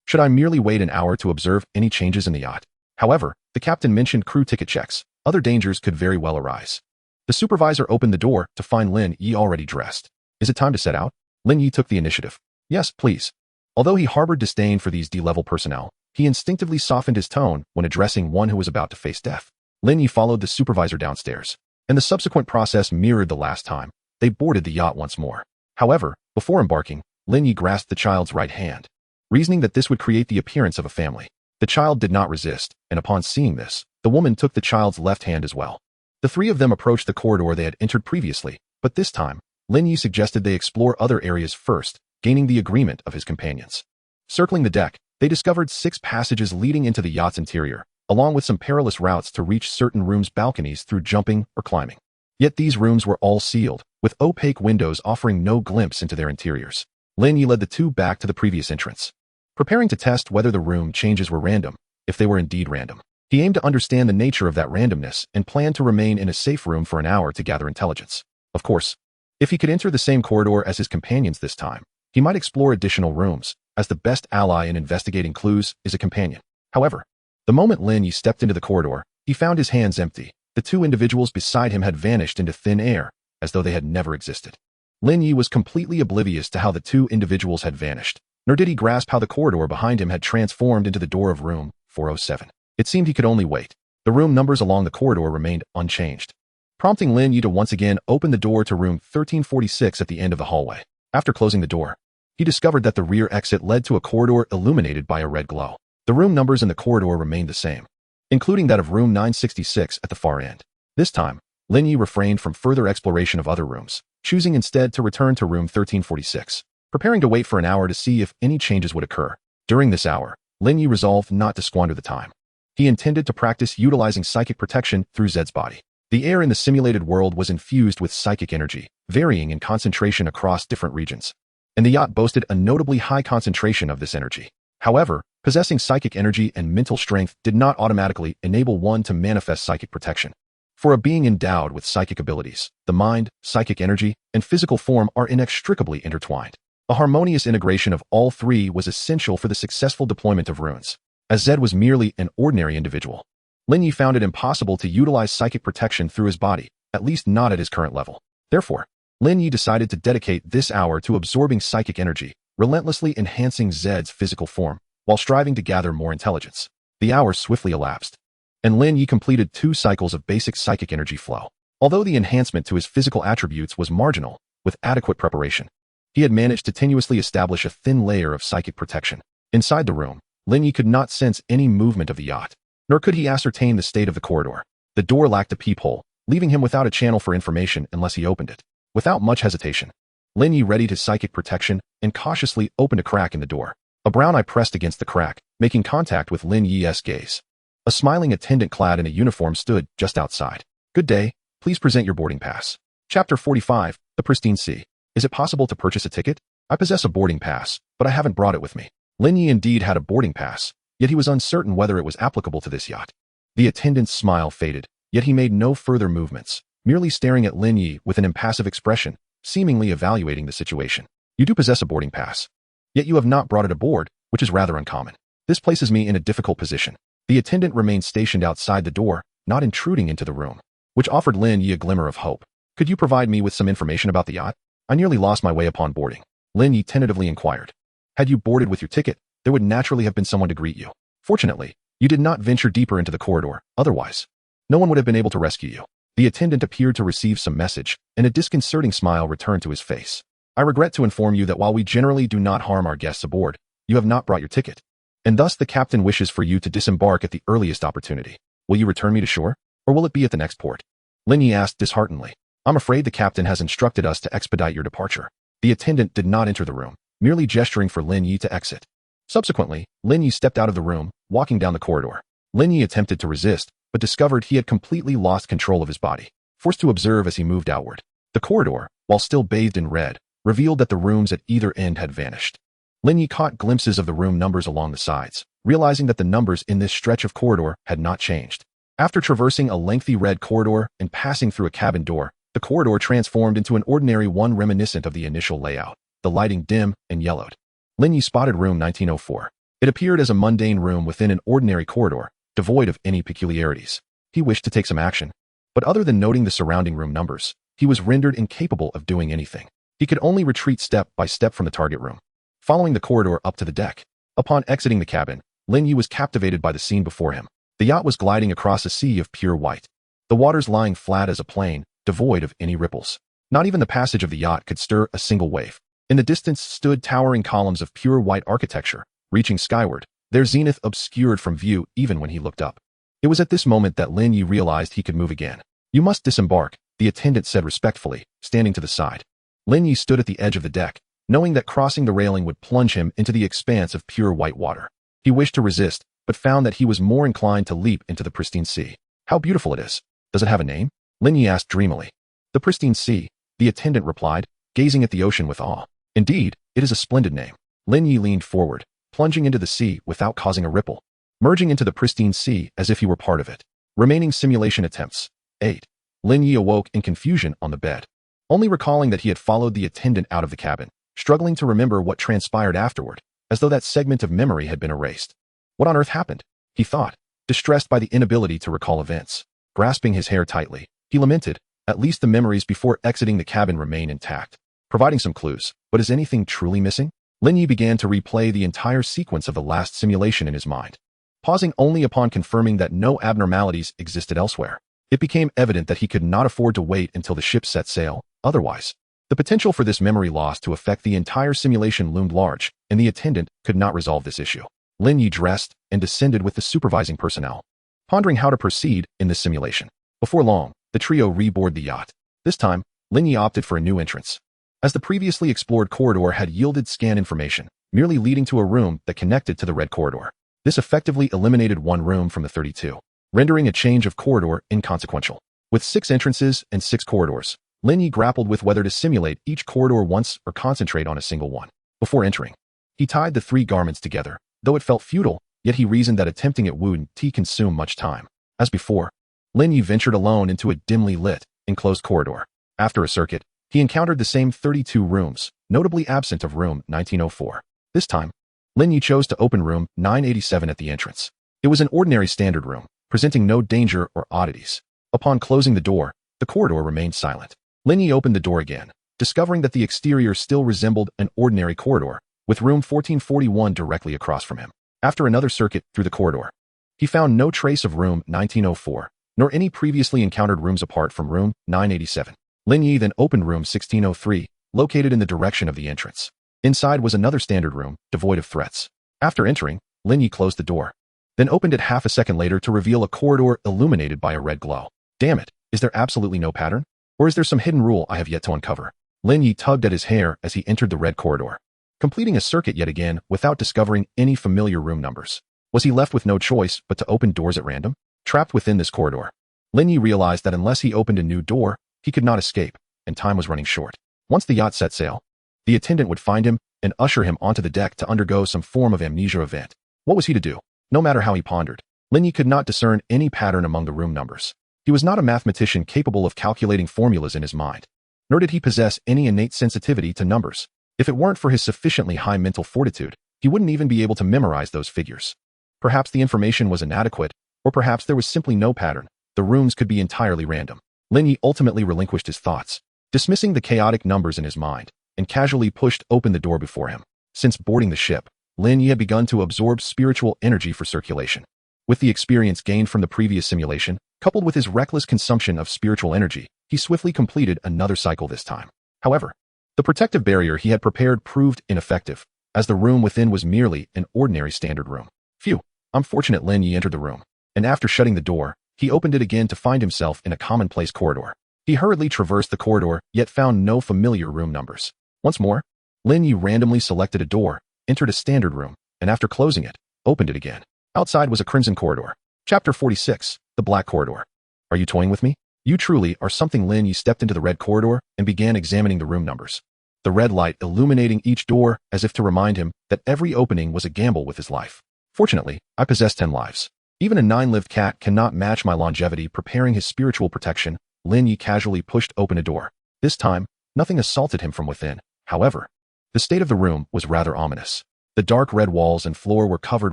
Should I merely wait an hour to observe any changes in the yacht? However, the captain mentioned crew ticket checks. Other dangers could very well arise. The supervisor opened the door to find Lin Ye already dressed. Is it time to set out? Lin Ye took the initiative. Yes, please. Although he harbored disdain for these D-level personnel, he instinctively softened his tone when addressing one who was about to face death. Lin Ye followed the supervisor downstairs, and the subsequent process mirrored the last time. They boarded the yacht once more. However, before embarking, Lin Ye grasped the child's right hand, reasoning that this would create the appearance of a family. The child did not resist, and upon seeing this, the woman took the child's left hand as well. The 3 of them approached the corridor they had entered previously, but this time, Lin Ye suggested they explore other areas first, gaining the agreement of his companions. Circling the deck, they discovered 6 passages leading into the yacht's interior, along with some perilous routes to reach certain rooms' balconies through jumping or climbing. Yet these rooms were all sealed, with opaque windows offering no glimpse into their interiors. Lin Ye led the 2 back to the previous entrance, preparing to test whether the room changes were random, if they were indeed random. He aimed to understand the nature of that randomness and planned to remain in a safe room for an hour to gather intelligence. Of course, if he could enter the same corridor as his companions this time, he might explore additional rooms, as the best ally in investigating clues is a companion. However, the moment Lin Ye stepped into the corridor, he found his hands empty. The 2 individuals beside him had vanished into thin air, as though they had never existed. Lin Ye was completely oblivious to how the two individuals had vanished, nor did he grasp how the corridor behind him had transformed into the door of room 407. It seemed he could only wait. The room numbers along the corridor remained unchanged, prompting Lin Ye to once again open the door to room 1346 at the end of the hallway. After closing the door, he discovered that the rear exit led to a corridor illuminated by a red glow. The room numbers in the corridor remained the same, including that of room 966 at the far end. This time, Lin Ye refrained from further exploration of other rooms, choosing instead to return to room 1346, preparing to wait for an hour to see if any changes would occur. During this hour, Lin Ye resolved not to squander the time. He intended to practice utilizing psychic protection through Zed's body. The air in the simulated world was infused with psychic energy, varying in concentration across different regions, and the yacht boasted a notably high concentration of this energy. However, possessing psychic energy and mental strength did not automatically enable one to manifest psychic protection. For a being endowed with psychic abilities, the mind, psychic energy, and physical form are inextricably intertwined. A harmonious integration of all three was essential for the successful deployment of runes. As Zed was merely an ordinary individual, Lin Ye found it impossible to utilize psychic protection through his body, at least not at his current level. Therefore, Lin Ye decided to dedicate this hour to absorbing psychic energy, relentlessly enhancing Zed's physical form, while striving to gather more intelligence. The hours swiftly elapsed, and Lin Ye completed 2 cycles of basic psychic energy flow. Although the enhancement to his physical attributes was marginal, with adequate preparation, he had managed to tenuously establish a thin layer of psychic protection. Inside the room, Lin Ye could not sense any movement of the yacht, nor could he ascertain the state of the corridor. The door lacked a peephole, leaving him without a channel for information unless he opened it. Without much hesitation, Lin Ye readied his psychic protection and cautiously opened a crack in the door. A brown eye pressed against the crack, making contact with Lin Ye's gaze. A smiling attendant clad in a uniform stood just outside. "Good day, please present your boarding pass." Chapter 45, The Pristine Sea. "Is it possible to purchase a ticket? I possess a boarding pass, but I haven't brought it with me." Lin Ye indeed had a boarding pass, yet he was uncertain whether it was applicable to this yacht. The attendant's smile faded, yet he made no further movements, merely staring at Lin Ye with an impassive expression, seemingly evaluating the situation. "You do possess a boarding pass, yet you have not brought it aboard, which is rather uncommon. This places me in a difficult position." The attendant remained stationed outside the door, not intruding into the room, which offered Lin Ye a glimmer of hope. "Could you provide me with some information about the yacht? I nearly lost my way upon boarding." Lin Ye tentatively inquired. "Had you boarded with your ticket, there would naturally have been someone to greet you. Fortunately, you did not venture deeper into the corridor, otherwise, no one would have been able to rescue you." The attendant appeared to receive some message, and a disconcerting smile returned to his face. "I regret to inform you that while we generally do not harm our guests aboard, you have not brought your ticket, and thus the captain wishes for you to disembark at the earliest opportunity. Will you return me to shore, or will it be at the next port?" Lin Ye asked disheartenedly. "I'm afraid the captain has instructed us to expedite your departure." The attendant did not enter the room, merely gesturing for Lin Ye to exit. Subsequently, Lin Ye stepped out of the room, walking down the corridor. Lin Ye attempted to resist, but discovered he had completely lost control of his body, forced to observe as he moved outward. The corridor, while still bathed in red, revealed that the rooms at either end had vanished. Lin Ye caught glimpses of the room numbers along the sides, realizing that the numbers in this stretch of corridor had not changed. After traversing a lengthy red corridor and passing through a cabin door, the corridor transformed into an ordinary one reminiscent of the initial layout, the lighting dim and yellowed. Lin Ye spotted room 1904. It appeared as a mundane room within an ordinary corridor, devoid of any peculiarities. He wished to take some action, but other than noting the surrounding room numbers, he was rendered incapable of doing anything. He could only retreat step by step from the target room, following the corridor up to the deck. Upon exiting the cabin, Lin Ye was captivated by the scene before him. The yacht was gliding across a sea of pure white, the waters lying flat as a plain, devoid of any ripples. Not even the passage of the yacht could stir a single wave. In the distance stood towering columns of pure white architecture, reaching skyward, their zenith obscured from view even when he looked up. It was at this moment that Lin Ye realized he could move again. "You must disembark," the attendant said respectfully, standing to the side. Lin Ye stood at the edge of the deck, knowing that crossing the railing would plunge him into the expanse of pure white water. He wished to resist, but found that he was more inclined to leap into the pristine sea. "How beautiful it is. Does it have a name?" Lin Ye asked dreamily. "The pristine sea," the attendant replied, gazing at the ocean with awe. "Indeed, it is a splendid name." Lin Ye leaned forward, plunging into the sea without causing a ripple, merging into the pristine sea as if he were part of it. Remaining simulation attempts. 8. Lin Ye awoke in confusion on the bed, only recalling that he had followed the attendant out of the cabin, struggling to remember what transpired afterward, as though that segment of memory had been erased. What on earth happened? He thought, distressed by the inability to recall events. Grasping his hair tightly, he lamented, "At least the memories before exiting the cabin remain intact." providing some clues. But is anything truly missing? Lin Ye began to replay the entire sequence of the last simulation in his mind, pausing only upon confirming that no abnormalities existed elsewhere. It became evident that he could not afford to wait until the ship set sail. Otherwise, the potential for this memory loss to affect the entire simulation loomed large, and the attendant could not resolve this issue. Lin Ye dressed and descended with the supervising personnel, pondering how to proceed in this simulation. Before long, the trio reboarded the yacht. This time, Lin Ye opted for a new entrance, as the previously explored corridor had yielded scan information, merely leading to a room that connected to the red corridor. This effectively eliminated one room from the 32, rendering a change of corridor inconsequential. With 6 entrances and 6 corridors, Lin Ye grappled with whether to simulate each corridor once or concentrate on a single one. Before entering, he tied the 3 garments together. Though it felt futile, yet he reasoned that attempting it wouldn't consume much time. As before, Lin Ye ventured alone into a dimly lit, enclosed corridor. After a circuit, he encountered the same 32 rooms, notably absent of room 1904. This time, Lin Ye chose to open room 987 at the entrance. It was an ordinary standard room, presenting no danger or oddities. Upon closing the door, the corridor remained silent. Lin Ye opened the door again, discovering that the exterior still resembled an ordinary corridor, with room 1441 directly across from him. After another circuit through the corridor, he found no trace of room 1904, nor any previously encountered rooms apart from room 987. Lin Ye then opened room 1603, located in the direction of the entrance. Inside was another standard room, devoid of threats. After entering, Lin Ye closed the door, then opened it half a second later to reveal a corridor illuminated by a red glow. Damn it, is there absolutely no pattern? Or is there some hidden rule I have yet to uncover? Lin Ye tugged at his hair as he entered the red corridor, completing a circuit yet again without discovering any familiar room numbers. Was he left with no choice but to open doors at random? Trapped within this corridor, Lin Ye realized that unless he opened a new door, he could not escape, and time was running short. Once the yacht set sail, the attendant would find him and usher him onto the deck to undergo some form of amnesia event. What was he to do? No matter how he pondered, Lin Ye could not discern any pattern among the room numbers. He was not a mathematician capable of calculating formulas in his mind, nor did he possess any innate sensitivity to numbers. If it weren't for his sufficiently high mental fortitude, he wouldn't even be able to memorize those figures. Perhaps the information was inadequate, or perhaps there was simply no pattern. The rooms could be entirely random. Lin Ye ultimately relinquished his thoughts, dismissing the chaotic numbers in his mind, and casually pushed open the door before him. Since boarding the ship, Lin Ye had begun to absorb spiritual energy for circulation. With the experience gained from the previous simulation, coupled with his reckless consumption of spiritual energy, he swiftly completed another cycle this time. However, the protective barrier he had prepared proved ineffective, as the room within was merely an ordinary standard room. Phew, unfortunate. Lin Ye entered the room, and after shutting the door, he opened it again to find himself in a commonplace corridor. He hurriedly traversed the corridor, yet found no familiar room numbers. Once more, Lin Ye randomly selected a door, entered a standard room, and after closing it, opened it again. Outside was a crimson corridor. Chapter 46, The Black Corridor. Are you toying with me? You truly are something. Lin Ye stepped into the red corridor and began examining the room numbers, the red light illuminating each door as if to remind him that every opening was a gamble with his life. Fortunately, I possess 10 lives. Even a 9-lived cat cannot match my longevity. Preparing his spiritual protection, Lin Ye casually pushed open a door. This time, nothing assaulted him from within. However, the state of the room was rather ominous. The dark red walls and floor were covered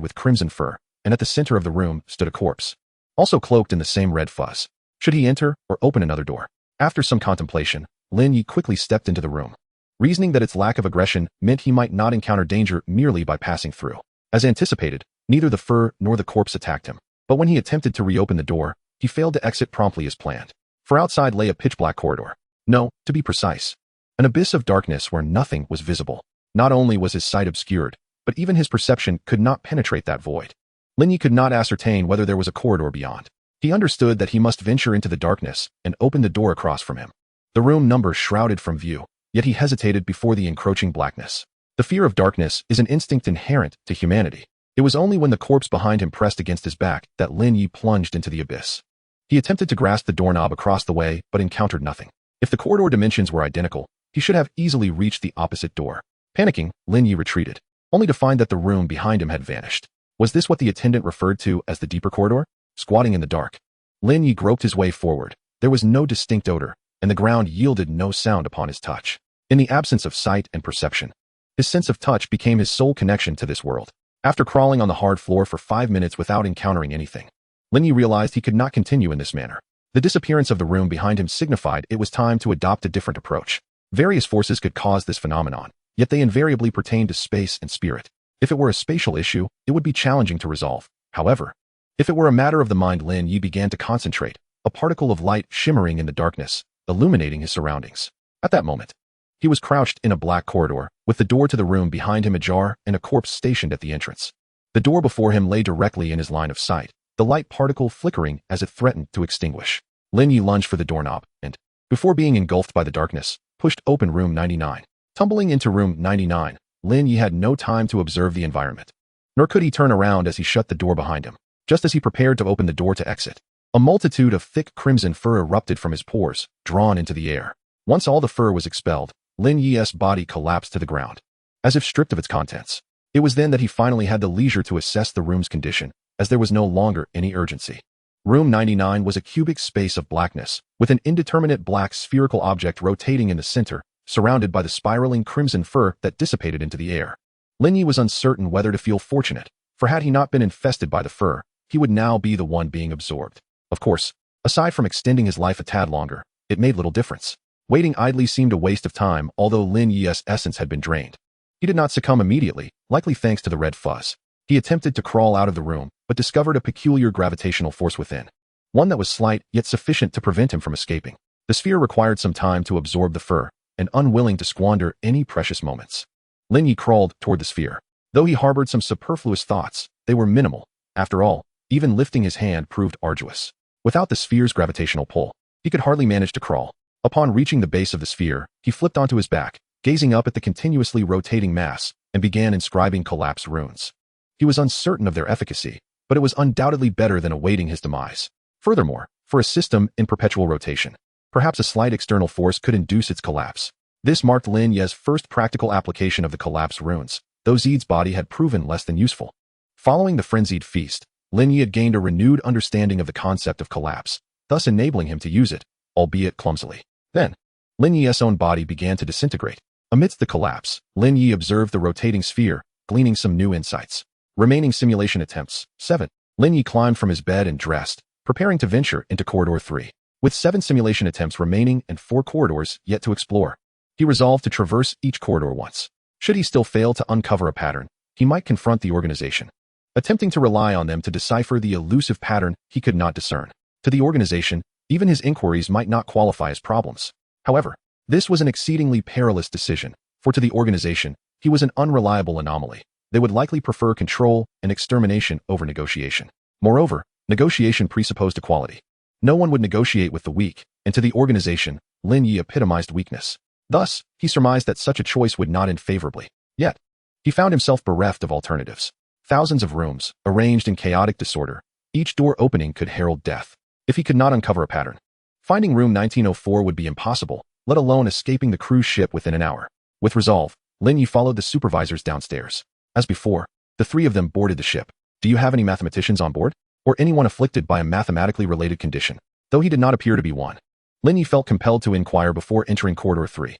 with crimson fur, and at the center of the room stood a corpse, also cloaked in the same red fuzz. Should he enter or open another door? After some contemplation, Lin Ye quickly stepped into the room, reasoning that its lack of aggression meant he might not encounter danger merely by passing through. As anticipated, neither the fur nor the corpse attacked him, but when he attempted to reopen the door, he failed to exit promptly as planned. For outside lay a pitch-black corridor. No, to be precise, an abyss of darkness where nothing was visible. Not only was his sight obscured, but even his perception could not penetrate that void. Lin Ye could not ascertain whether there was a corridor beyond. He understood that he must venture into the darkness and open the door across from him. The room number shrouded from view, yet he hesitated before the encroaching blackness. The fear of darkness is an instinct inherent to humanity. It was only when the corpse behind him pressed against his back that Lin Ye plunged into the abyss. He attempted to grasp the doorknob across the way, but encountered nothing. If the corridor dimensions were identical, he should have easily reached the opposite door. Panicking, Lin Ye retreated, only to find that the room behind him had vanished. Was this what the attendant referred to as the deeper corridor? Squatting in the dark, Lin Ye groped his way forward. There was no distinct odor, and the ground yielded no sound upon his touch. In the absence of sight and perception, his sense of touch became his sole connection to this world. After crawling on the hard floor for 5 minutes without encountering anything, Lin Ye realized he could not continue in this manner. The disappearance of the room behind him signified it was time to adopt a different approach. Various forces could cause this phenomenon, yet they invariably pertain to space and spirit. If it were a spatial issue, it would be challenging to resolve. However, if it were a matter of the mind, Lin Ye began to concentrate, a particle of light shimmering in the darkness, illuminating his surroundings. At that moment, he was crouched in a black corridor, with the door to the room behind him ajar and a corpse stationed at the entrance. The door before him lay directly in his line of sight, the light particle flickering as it threatened to extinguish. Lin Ye lunged for the doorknob and, before being engulfed by the darkness, pushed open room 99. Tumbling into room 99, Lin Ye had no time to observe the environment. Nor could he turn around as he shut the door behind him. Just as he prepared to open the door to exit, a multitude of thick crimson fur erupted from his pores, drawn into the air. Once all the fur was expelled, Lin Ye's body collapsed to the ground, as if stripped of its contents. It was then that he finally had the leisure to assess the room's condition, as there was no longer any urgency. Room 99 was a cubic space of blackness, with an indeterminate black spherical object rotating in the center, surrounded by the spiraling crimson fur that dissipated into the air. Lin Ye was uncertain whether to feel fortunate, for had he not been infested by the fur, he would now be the one being absorbed. Of course, aside from extending his life a tad longer, it made little difference. Waiting idly seemed a waste of time, although Lin Ye's essence had been drained. He did not succumb immediately, likely thanks to the red fuzz. He attempted to crawl out of the room, but discovered a peculiar gravitational force within. One that was slight, yet sufficient to prevent him from escaping. The sphere required some time to absorb the fur, and unwilling to squander any precious moments, Lin Ye crawled toward the sphere. Though he harbored some superfluous thoughts, they were minimal. After all, even lifting his hand proved arduous. Without the sphere's gravitational pull, he could hardly manage to crawl. Upon reaching the base of the sphere, he flipped onto his back, gazing up at the continuously rotating mass, and began inscribing collapse runes. He was uncertain of their efficacy, but it was undoubtedly better than awaiting his demise. Furthermore, for a system in perpetual rotation, perhaps a slight external force could induce its collapse. This marked Lin Ye's first practical application of the collapse runes, though Zid's body had proven less than useful. Following the frenzied feast, Lin Ye had gained a renewed understanding of the concept of collapse, thus enabling him to use it, albeit clumsily. Then, Lin Ye's own body began to disintegrate. Amidst the collapse, Lin Ye observed the rotating sphere, gleaning some new insights. Remaining simulation attempts, 7. Lin Ye climbed from his bed and dressed, preparing to venture into Corridor 3. With 7 simulation attempts remaining and 4 corridors yet to explore, he resolved to traverse each corridor once. Should he still fail to uncover a pattern, he might confront the organization, attempting to rely on them to decipher the elusive pattern he could not discern. To the organization, even his inquiries might not qualify as problems. However, this was an exceedingly perilous decision, for to the organization, he was an unreliable anomaly. They would likely prefer control and extermination over negotiation. Moreover, negotiation presupposed equality. No one would negotiate with the weak, and to the organization, Lin Ye epitomized weakness. Thus, he surmised that such a choice would not end favorably. Yet, he found himself bereft of alternatives. Thousands of rooms, arranged in chaotic disorder, each door opening could herald death. If he could not uncover a pattern, finding room 1904 would be impossible, let alone escaping the cruise ship within an hour. With resolve, Lin Ye followed the supervisors downstairs. As before, the 3 of them boarded the ship. Do you have any mathematicians on board? Or anyone afflicted by a mathematically related condition? Though he did not appear to be one, Lin Ye felt compelled to inquire before entering Corridor 3.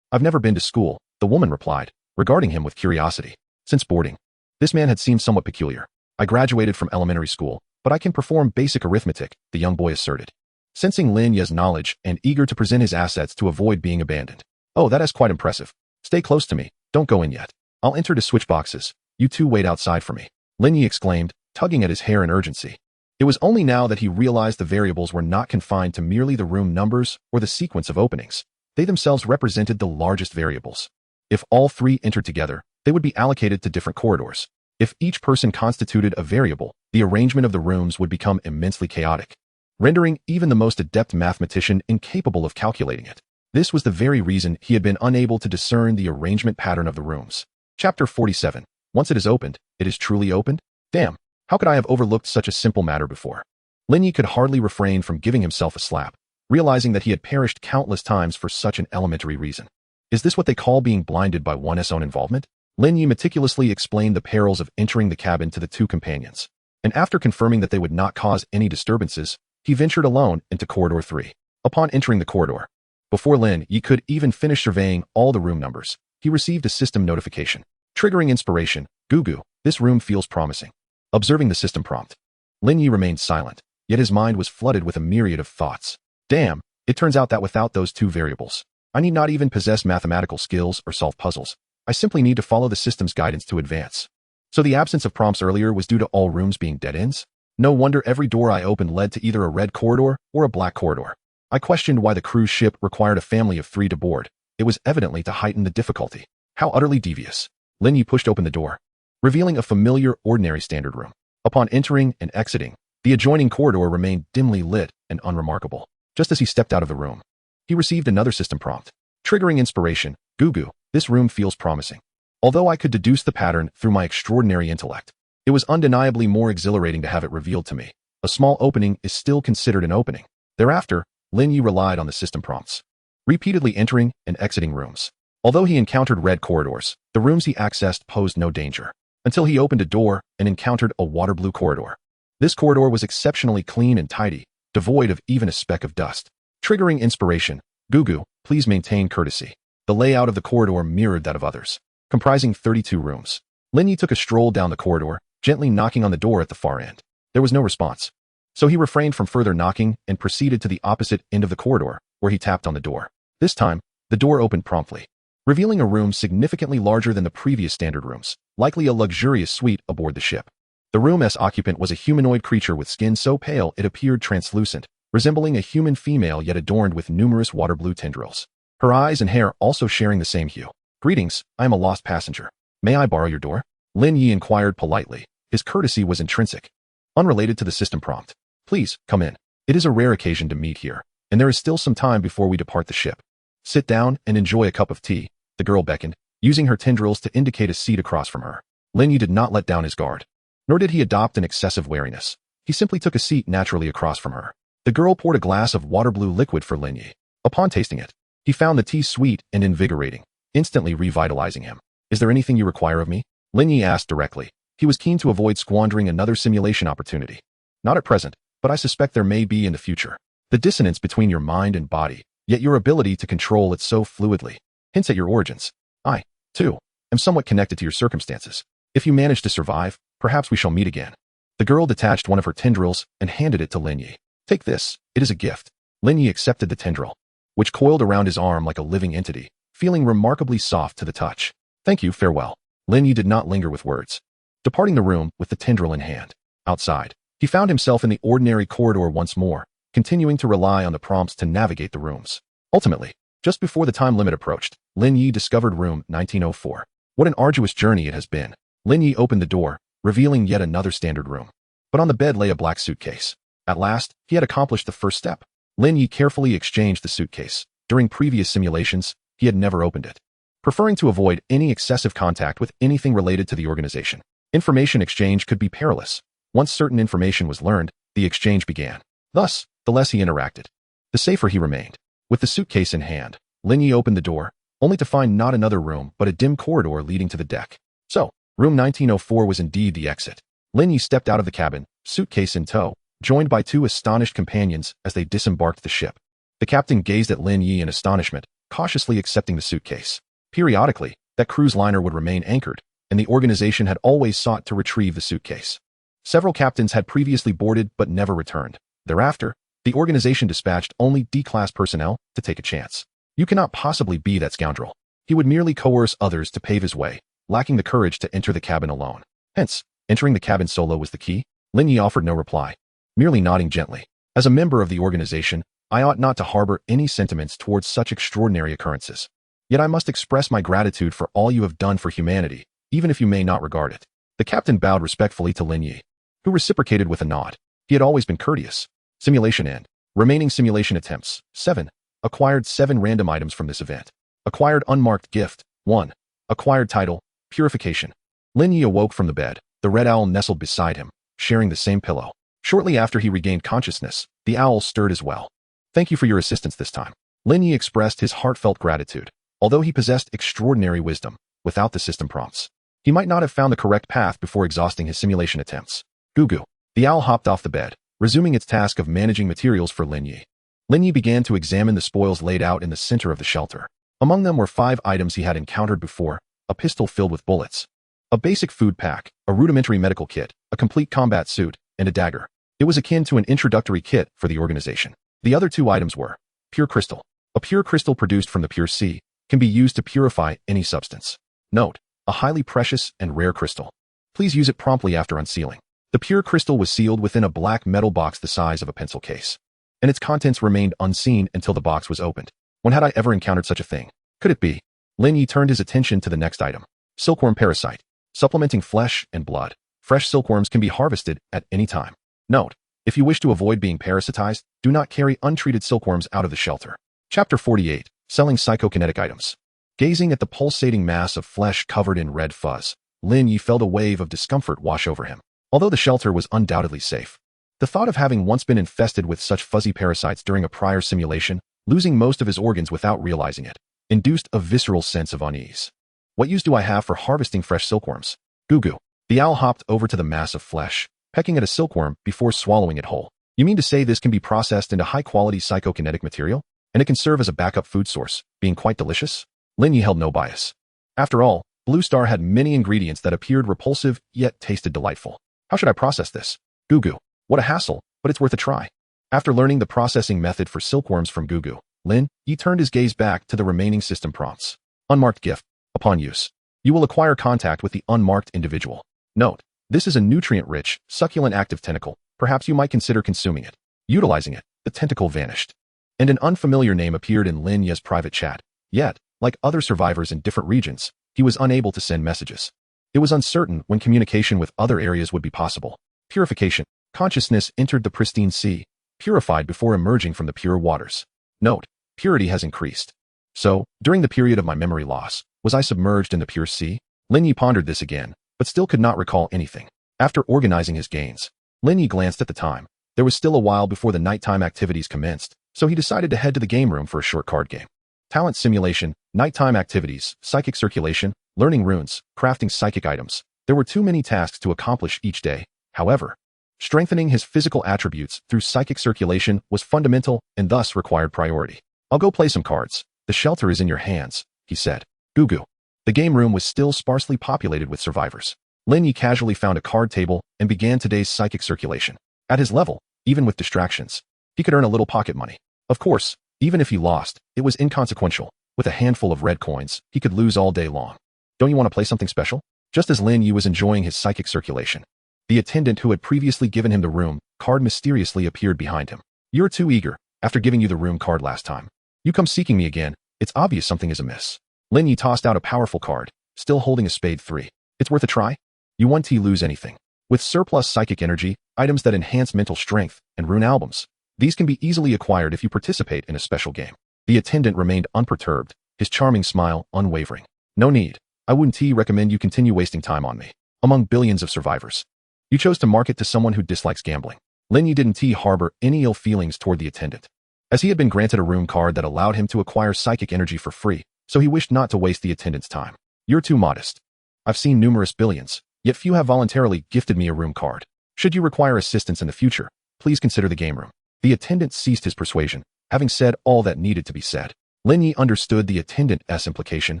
I've never been to school, the woman replied, regarding him with curiosity. Since boarding, this man had seemed somewhat peculiar. I graduated from elementary school, but I can perform basic arithmetic, the young boy asserted, sensing Lin Ye's knowledge and eager to present his assets to avoid being abandoned. Oh, that is quite impressive. Stay close to me, don't go in yet. I'll enter to switch boxes. You two wait outside for me, Lin Ye exclaimed, tugging at his hair in urgency. It was only now that he realized the variables were not confined to merely the room numbers or the sequence of openings. They themselves represented the largest variables. If all 3 entered together, they would be allocated to different corridors. If each person constituted a variable, the arrangement of the rooms would become immensely chaotic, rendering even the most adept mathematician incapable of calculating it. This was the very reason he had been unable to discern the arrangement pattern of the rooms. Chapter 47. Once it is opened, it is truly opened? Damn, how could I have overlooked such a simple matter before? Lin Ye could hardly refrain from giving himself a slap, realizing that he had perished countless times for such an elementary reason. Is this what they call being blinded by one's own involvement? Lin Ye meticulously explained the perils of entering the cabin to the 2 companions, and after confirming that they would not cause any disturbances, he ventured alone into Corridor 3. Upon entering the corridor, before Lin Ye could even finish surveying all the room numbers, he received a system notification. Triggering inspiration, Gugu, this room feels promising. Observing the system prompt, Lin Ye remained silent, yet his mind was flooded with a myriad of thoughts. Damn, it turns out that without those 2 variables, I need not even possess mathematical skills or solve puzzles. I simply need to follow the system's guidance to advance. So the absence of prompts earlier was due to all rooms being dead ends? No wonder every door I opened led to either a red corridor or a black corridor. I questioned why the cruise ship required a family of 3 to board. It was evidently to heighten the difficulty. How utterly devious. Lin Ye pushed open the door, revealing a familiar, ordinary standard room. Upon entering and exiting, the adjoining corridor remained dimly lit and unremarkable. Just as he stepped out of the room, he received another system prompt. Triggering inspiration, Gugu, this room feels promising. Although I could deduce the pattern through my extraordinary intellect, it was undeniably more exhilarating to have it revealed to me. A small opening is still considered an opening. Thereafter, Lin Ye relied on the system prompts, repeatedly entering and exiting rooms. Although he encountered red corridors, the rooms he accessed posed no danger, until he opened a door and encountered a water blue corridor. This corridor was exceptionally clean and tidy, devoid of even a speck of dust. Triggering inspiration, Gugu, please maintain courtesy. The layout of the corridor mirrored that of others, comprising 32 rooms. Lin Ye took a stroll down the corridor, gently knocking on the door at the far end. There was no response, so he refrained from further knocking and proceeded to the opposite end of the corridor, where he tapped on the door. This time, the door opened promptly, revealing a room significantly larger than the previous standard rooms, likely a luxurious suite aboard the ship. The room's occupant was a humanoid creature with skin so pale it appeared translucent, resembling a human female yet adorned with numerous water blue tendrils. Her eyes and hair also sharing the same hue. Greetings, I am a lost passenger. May I borrow your door? Lin Ye inquired politely. His courtesy was intrinsic, unrelated to the system prompt. Please, come in. It is a rare occasion to meet here, and there is still some time before we depart the ship. Sit down and enjoy a cup of tea, the girl beckoned, using her tendrils to indicate a seat across from her. Lin Ye did not let down his guard, nor did he adopt an excessive wariness. He simply took a seat naturally across from her. The girl poured a glass of water blue liquid for Lin Ye. Upon tasting it, he found the tea sweet and invigorating, instantly revitalizing him. Is there anything you require of me? Lin Ye asked directly. He was keen to avoid squandering another simulation opportunity. Not at present, but I suspect there may be in the future. The dissonance between your mind and body, yet your ability to control it so fluidly, hints at your origins. I, too, am somewhat connected to your circumstances. If you manage to survive, perhaps we shall meet again. The girl detached one of her tendrils and handed it to Lin Ye. Take this, it is a gift. Lin Ye accepted the tendril, which coiled around his arm like a living entity, feeling remarkably soft to the touch. Thank you, farewell. Lin Ye did not linger with words, departing the room with the tendril in hand. Outside, he found himself in the ordinary corridor once more, continuing to rely on the prompts to navigate the rooms. Ultimately, just before the time limit approached, Lin Ye discovered room 1904. What an arduous journey it has been. Lin Ye opened the door, revealing yet another standard room. But on the bed lay a black suitcase. At last, he had accomplished the first step. Lin Ye carefully exchanged the suitcase. During previous simulations, he had never opened it, preferring to avoid any excessive contact with anything related to the organization. Information exchange could be perilous. Once certain information was learned, the exchange began. Thus, the less he interacted, the safer he remained. With the suitcase in hand, Lin Ye opened the door, only to find not another room but a dim corridor leading to the deck. So, room 1904 was indeed the exit. Lin Ye stepped out of the cabin, suitcase in tow, joined by 2 astonished companions as they disembarked the ship. The captain gazed at Lin Ye in astonishment, cautiously accepting the suitcase. Periodically, that cruise liner would remain anchored, and the organization had always sought to retrieve the suitcase. Several captains had previously boarded but never returned. Thereafter, the organization dispatched only D-class personnel to take a chance. You cannot possibly be that scoundrel. He would merely coerce others to pave his way, lacking the courage to enter the cabin alone. Hence, entering the cabin solo was the key. Lin Ye offered no reply, merely nodding gently. As a member of the organization, I ought not to harbor any sentiments towards such extraordinary occurrences. Yet I must express my gratitude for all you have done for humanity, even if you may not regard it. The captain bowed respectfully to Lin Ye, who reciprocated with a nod. He had always been courteous. Simulation end. Remaining simulation attempts. 7. Acquired 7 random items from this event. Acquired unmarked gift. 1. Acquired title. Purification. Lin Ye awoke from the bed. The red owl nestled beside him, sharing the same pillow. Shortly after he regained consciousness, the owl stirred as well. Thank you for your assistance this time. Lin Ye expressed his heartfelt gratitude. Although he possessed extraordinary wisdom, without the system prompts, he might not have found the correct path before exhausting his simulation attempts. Gugu. The owl hopped off the bed, resuming its task of managing materials for Lin Ye. Lin Ye began to examine the spoils laid out in the center of the shelter. Among them were 5 items he had encountered before: a pistol filled with bullets, a basic food pack, a rudimentary medical kit, a complete combat suit, and a dagger. It was akin to an introductory kit for the organization. The other 2 items were pure crystal, A pure crystal produced from the pure sea can be used to purify any substance. Note: a highly precious and rare crystal. Please use it promptly after unsealing. The pure crystal was sealed within a black metal box the size of a pencil case, and its contents remained unseen until the box was opened. When had I ever encountered such a thing? Could it be? Lin Ye turned his attention to the next item. Silkworm parasite. Supplementing flesh and blood. Fresh silkworms can be harvested at any time. Note: if you wish to avoid being parasitized, do not carry untreated silkworms out of the shelter. Chapter 48. Selling psychokinetic items. Gazing at the pulsating mass of flesh covered in red fuzz, Lin Ye felt a wave of discomfort wash over him. Although the shelter was undoubtedly safe, the thought of having once been infested with such fuzzy parasites during a prior simulation, losing most of his organs without realizing it, induced a visceral sense of unease. What use do I have for harvesting fresh silkworms? Goo goo. The owl hopped over to the mass of flesh, pecking at a silkworm before swallowing it whole. You mean to say this can be processed into high-quality psychokinetic material? And it can serve as a backup food source, being quite delicious? Lin Ye held no bias. After all, Blue Star had many ingredients that appeared repulsive yet tasted delightful. How should I process this? Goo goo. What a hassle, but it's worth a try. After learning the processing method for silkworms from Goo goo, Lin Ye turned his gaze back to the remaining system prompts. Unmarked gift. Upon use, you will acquire contact with the unmarked individual. Note: this is a nutrient-rich, succulent active tentacle. Perhaps you might consider consuming it. Utilizing it, the tentacle vanished, and an unfamiliar name appeared in Lin Ye's private chat. Yet, like other survivors in different regions, he was unable to send messages. It was uncertain when communication with other areas would be possible. Purification. Consciousness entered the pristine sea, purified before emerging from the pure waters. Note: purity has increased. So, during the period of my memory loss, was I submerged in the pure sea? Lin Ye pondered this again, but still could not recall anything. After organizing his gains, Lin Ye glanced at the time. There was still a while before the nighttime activities commenced, so he decided to head to the game room for a short card game. Talent simulation, nighttime activities, psychic circulation, learning runes, crafting psychic items. There were too many tasks to accomplish each day. However, strengthening his physical attributes through psychic circulation was fundamental and thus required priority. I'll go play some cards. The shelter is in your hands, he said. Goo goo. The game room was still sparsely populated with survivors. Lin Ye casually found a card table and began today's psychic circulation. At his level, even with distractions, he could earn a little pocket money. Of course, even if he lost, it was inconsequential. With a handful of red coins, he could lose all day long. Don't you want to play something special? Just as Lin Ye was enjoying his psychic circulation, the attendant who had previously given him the room card mysteriously appeared behind him. You're too eager, after giving you the room card last time. You come seeking me again, it's obvious something is amiss. Lin Ye tossed out a powerful card, still holding a spade 3. It's worth a try? You won't lose anything. With surplus psychic energy, items that enhance mental strength, and rune albums. These can be easily acquired if you participate in a special game. The attendant remained unperturbed, his charming smile unwavering. No need. I wouldn't recommend you continue wasting time on me. Among billions of survivors, you chose to market to someone who dislikes gambling. Lin Ye didn't harbor any ill feelings toward the attendant, as he had been granted a room card that allowed him to acquire psychic energy for free, so he wished not to waste the attendant's time. You're too modest. I've seen numerous billions, yet few have voluntarily gifted me a room card. Should you require assistance in the future, please consider the game room. The attendant ceased his persuasion, having said all that needed to be said. Lin Ye understood the attendant's implication,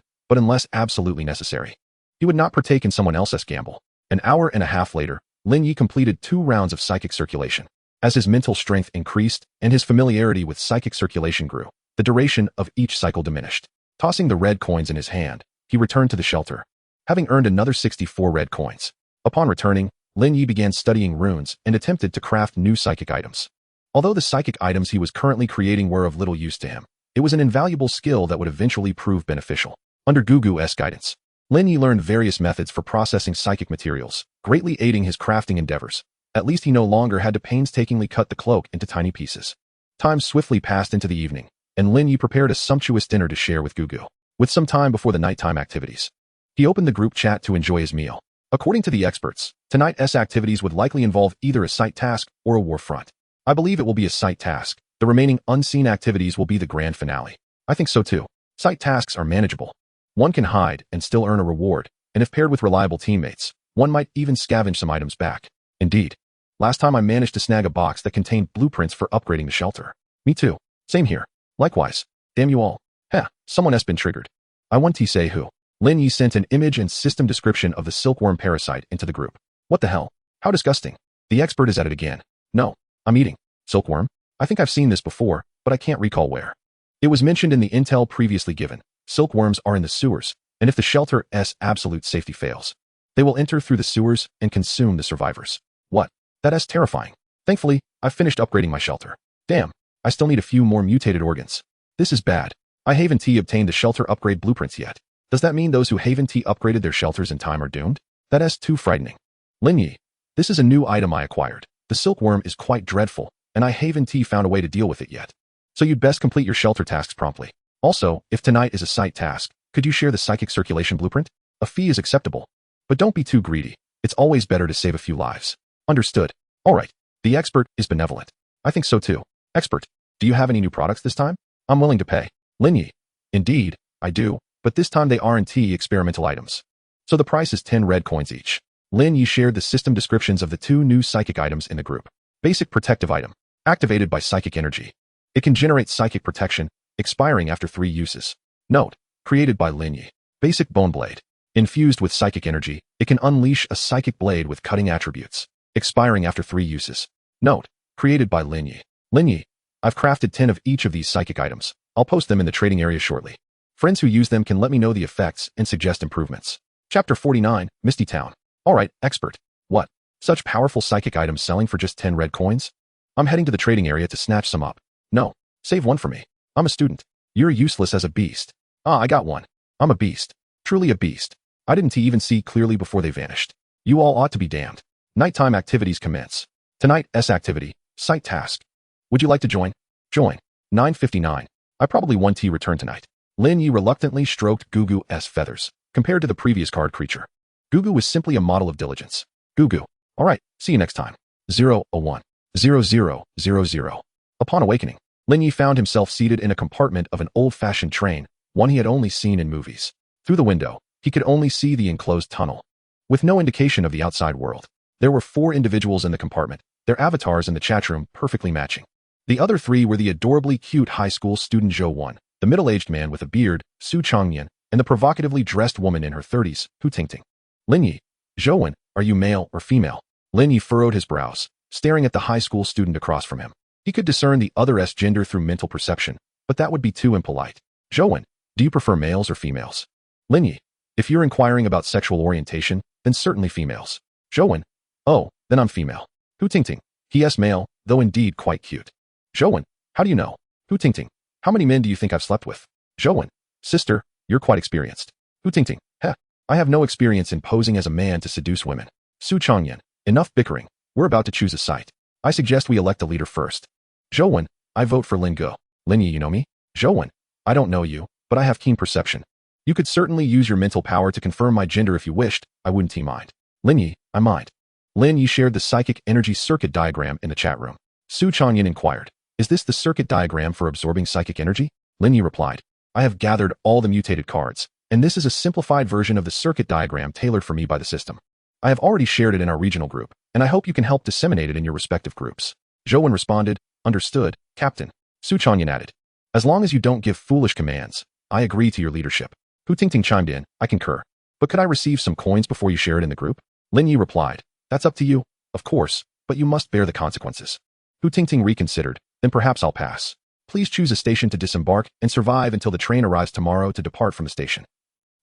but unless absolutely necessary, he would not partake in someone else's gamble. An hour and a half later, Lin Ye completed 2 rounds of psychic circulation. As his mental strength increased and his familiarity with psychic circulation grew, the duration of each cycle diminished. Tossing the red coins in his hand, he returned to the shelter, having earned another 64 red coins. Upon returning, Lin Ye began studying runes and attempted to craft new psychic items. Although the psychic items he was currently creating were of little use to him, it was an invaluable skill that would eventually prove beneficial. Under Goo goo's guidance, Lin Ye learned various methods for processing psychic materials, greatly aiding his crafting endeavors. At least he no longer had to painstakingly cut the cloak into tiny pieces. Time swiftly passed into the evening, and Lin Ye prepared a sumptuous dinner to share with Goo goo. With some time before the nighttime activities, he opened the group chat to enjoy his meal. According to the experts, tonight's activities would likely involve either a sight task or a war front. I believe it will be a sight task. The remaining unseen activities will be the grand finale. I think so too. Sight tasks are manageable. One can hide and still earn a reward, and if paired with reliable teammates, one might even scavenge some items back. Indeed, last time I managed to snag a box that contained blueprints for upgrading the shelter. Me too. Same here. Likewise. Damn you all. Heh, someone has been triggered. I want to say who. Lin Ye sent an image and system description of the silkworm parasite into the group. What the hell? How disgusting. The expert is at it again. No, I'm eating. Silkworm? I think I've seen this before, but I can't recall where. It was mentioned in the intel previously given. Silkworms are in the sewers, and if the shelter's absolute safety fails, they will enter through the sewers and consume the survivors. What? That's terrifying. Thankfully, I've finished upgrading my shelter. Damn, I still need a few more mutated organs. This is bad. I haven't obtained the shelter upgrade blueprints yet. Does that mean those who haven't upgraded their shelters in time are doomed? That's too frightening. Lin Ye, this is a new item I acquired. The silkworm is quite dreadful, and I haven't found a way to deal with it yet. So you'd best complete your shelter tasks promptly. Also, if tonight is a sight task, could you share the psychic circulation blueprint? A fee is acceptable. But don't be too greedy. It's always better to save a few lives. Understood. Alright. The expert is benevolent. I think so too. Expert, do you have any new products this time? I'm willing to pay. Lin Ye, indeed, I do, but this time they aren't experimental items. So the price is 10 red coins each. Lin Ye shared the system descriptions of the 2 new psychic items in the group. Basic protective item. Activated by psychic energy. It can generate psychic protection, expiring after 3 uses. Note, created by Lin Ye. Basic bone blade. Infused with psychic energy, it can unleash a psychic blade with cutting attributes, expiring after 3 uses. Note, created by Lin Ye. Lin Ye, I've crafted 10 of each of these psychic items. I'll post them in the trading area shortly. Friends who use them can let me know the effects and suggest improvements. Chapter 49, Misty Town. Alright, expert. What? Such powerful psychic items selling for just 10 red coins? I'm heading to the trading area to snatch some up. No, save one for me. I'm a student. You're useless as a beast. Ah, I got one. I'm a beast. Truly a beast. I didn't even see clearly before they vanished. You all ought to be damned. Nighttime activities commence. Tonight's activity, sight task. Would you like to join? Join. 9:59. I probably won't return tonight. Lin Ye reluctantly stroked Gugu's feathers, compared to the previous card creature. Gugu was simply a model of diligence. Gugu. Alright, see you next time. 001. 0000. Upon awakening, Lin Ye found himself seated in a compartment of an old-fashioned train, one he had only seen in movies. Through the window, he could only see the enclosed tunnel. With no indication of the outside world, there were 4 individuals in the compartment, their avatars in the chat room perfectly matching. The other 3 were the adorably cute high school student Zhou Wan, the middle-aged man with a beard, Su Changyan, and the provocatively dressed woman in her 30s, Hu Tingting. Lin Ye, Zhou Wan, are you male or female? Lin Ye furrowed his brows, staring at the high school student across from him. He could discern the other's gender through mental perception, but that would be too impolite. Zhou Wan, do you prefer males or females? Lin Ye, if you're inquiring about sexual orientation, then certainly females. Zhou Wan, oh, then I'm female. Hu Tingting, he is male, though indeed quite cute. Zhou Wan, how do you know? Hu Tingting, how many men do you think I've slept with? Zhou Wan, sister, you're quite experienced. Hu Tingting, heh, I have no experience in posing as a man to seduce women. Su Changyan, enough bickering, we're about to choose a site. I suggest we elect a leader first. Zhou Wan, I vote for Lin Ge. Lin Ye, you know me? Zhou Wan, I don't know you, but I have keen perception. You could certainly use your mental power to confirm my gender if you wished, I wouldn't mind. Lin Ye, I might. Lin Ye shared the psychic energy circuit diagram in the chat room. Su Changyan inquired, is this the circuit diagram for absorbing psychic energy? Lin Ye replied, I have gathered all the mutated cards, and this is a simplified version of the circuit diagram tailored for me by the system. I have already shared it in our regional group, and I hope you can help disseminate it in your respective groups. Zhou Wan responded, understood, Captain. Su Changyan added, as long as you don't give foolish commands, I agree to your leadership. Hu Tingting chimed in, I concur. But could I receive some coins before you share it in the group? Lin Ye replied, that's up to you, of course, but you must bear the consequences. Hu Tingting reconsidered, then perhaps I'll pass. Please choose a station to disembark and survive until the train arrives tomorrow to depart from the station.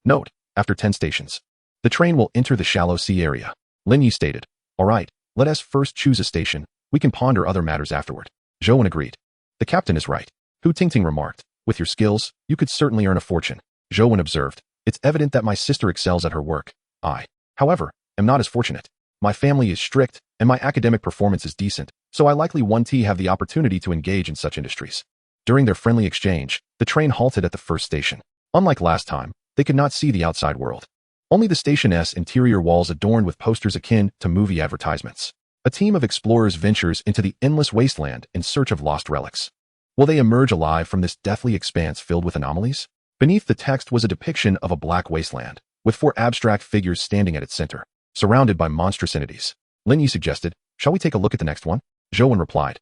Note, after 10 stations, the train will enter the shallow sea area. Lin Ye stated, alright, let us first choose a station, we can ponder other matters afterward. Zhou Wan agreed. The captain is right. Hu Tingting remarked, with your skills, you could certainly earn a fortune. Zhou Wan observed, it's evident that my sister excels at her work. I, however, am not as fortunate. My family is strict, and my academic performance is decent, so I likely won't have the opportunity to engage in such industries. During their friendly exchange, the train halted at the first station. Unlike last time, they could not see the outside world. Only the station's interior walls adorned with posters akin to movie advertisements. A team of explorers ventures into the endless wasteland in search of lost relics. Will they emerge alive from this deathly expanse filled with anomalies? Beneath the text was a depiction of a black wasteland, with 4 abstract figures standing at its center, surrounded by monstrous entities. Lin Ye suggested, shall we take a look at the next one? Zhou Wan replied,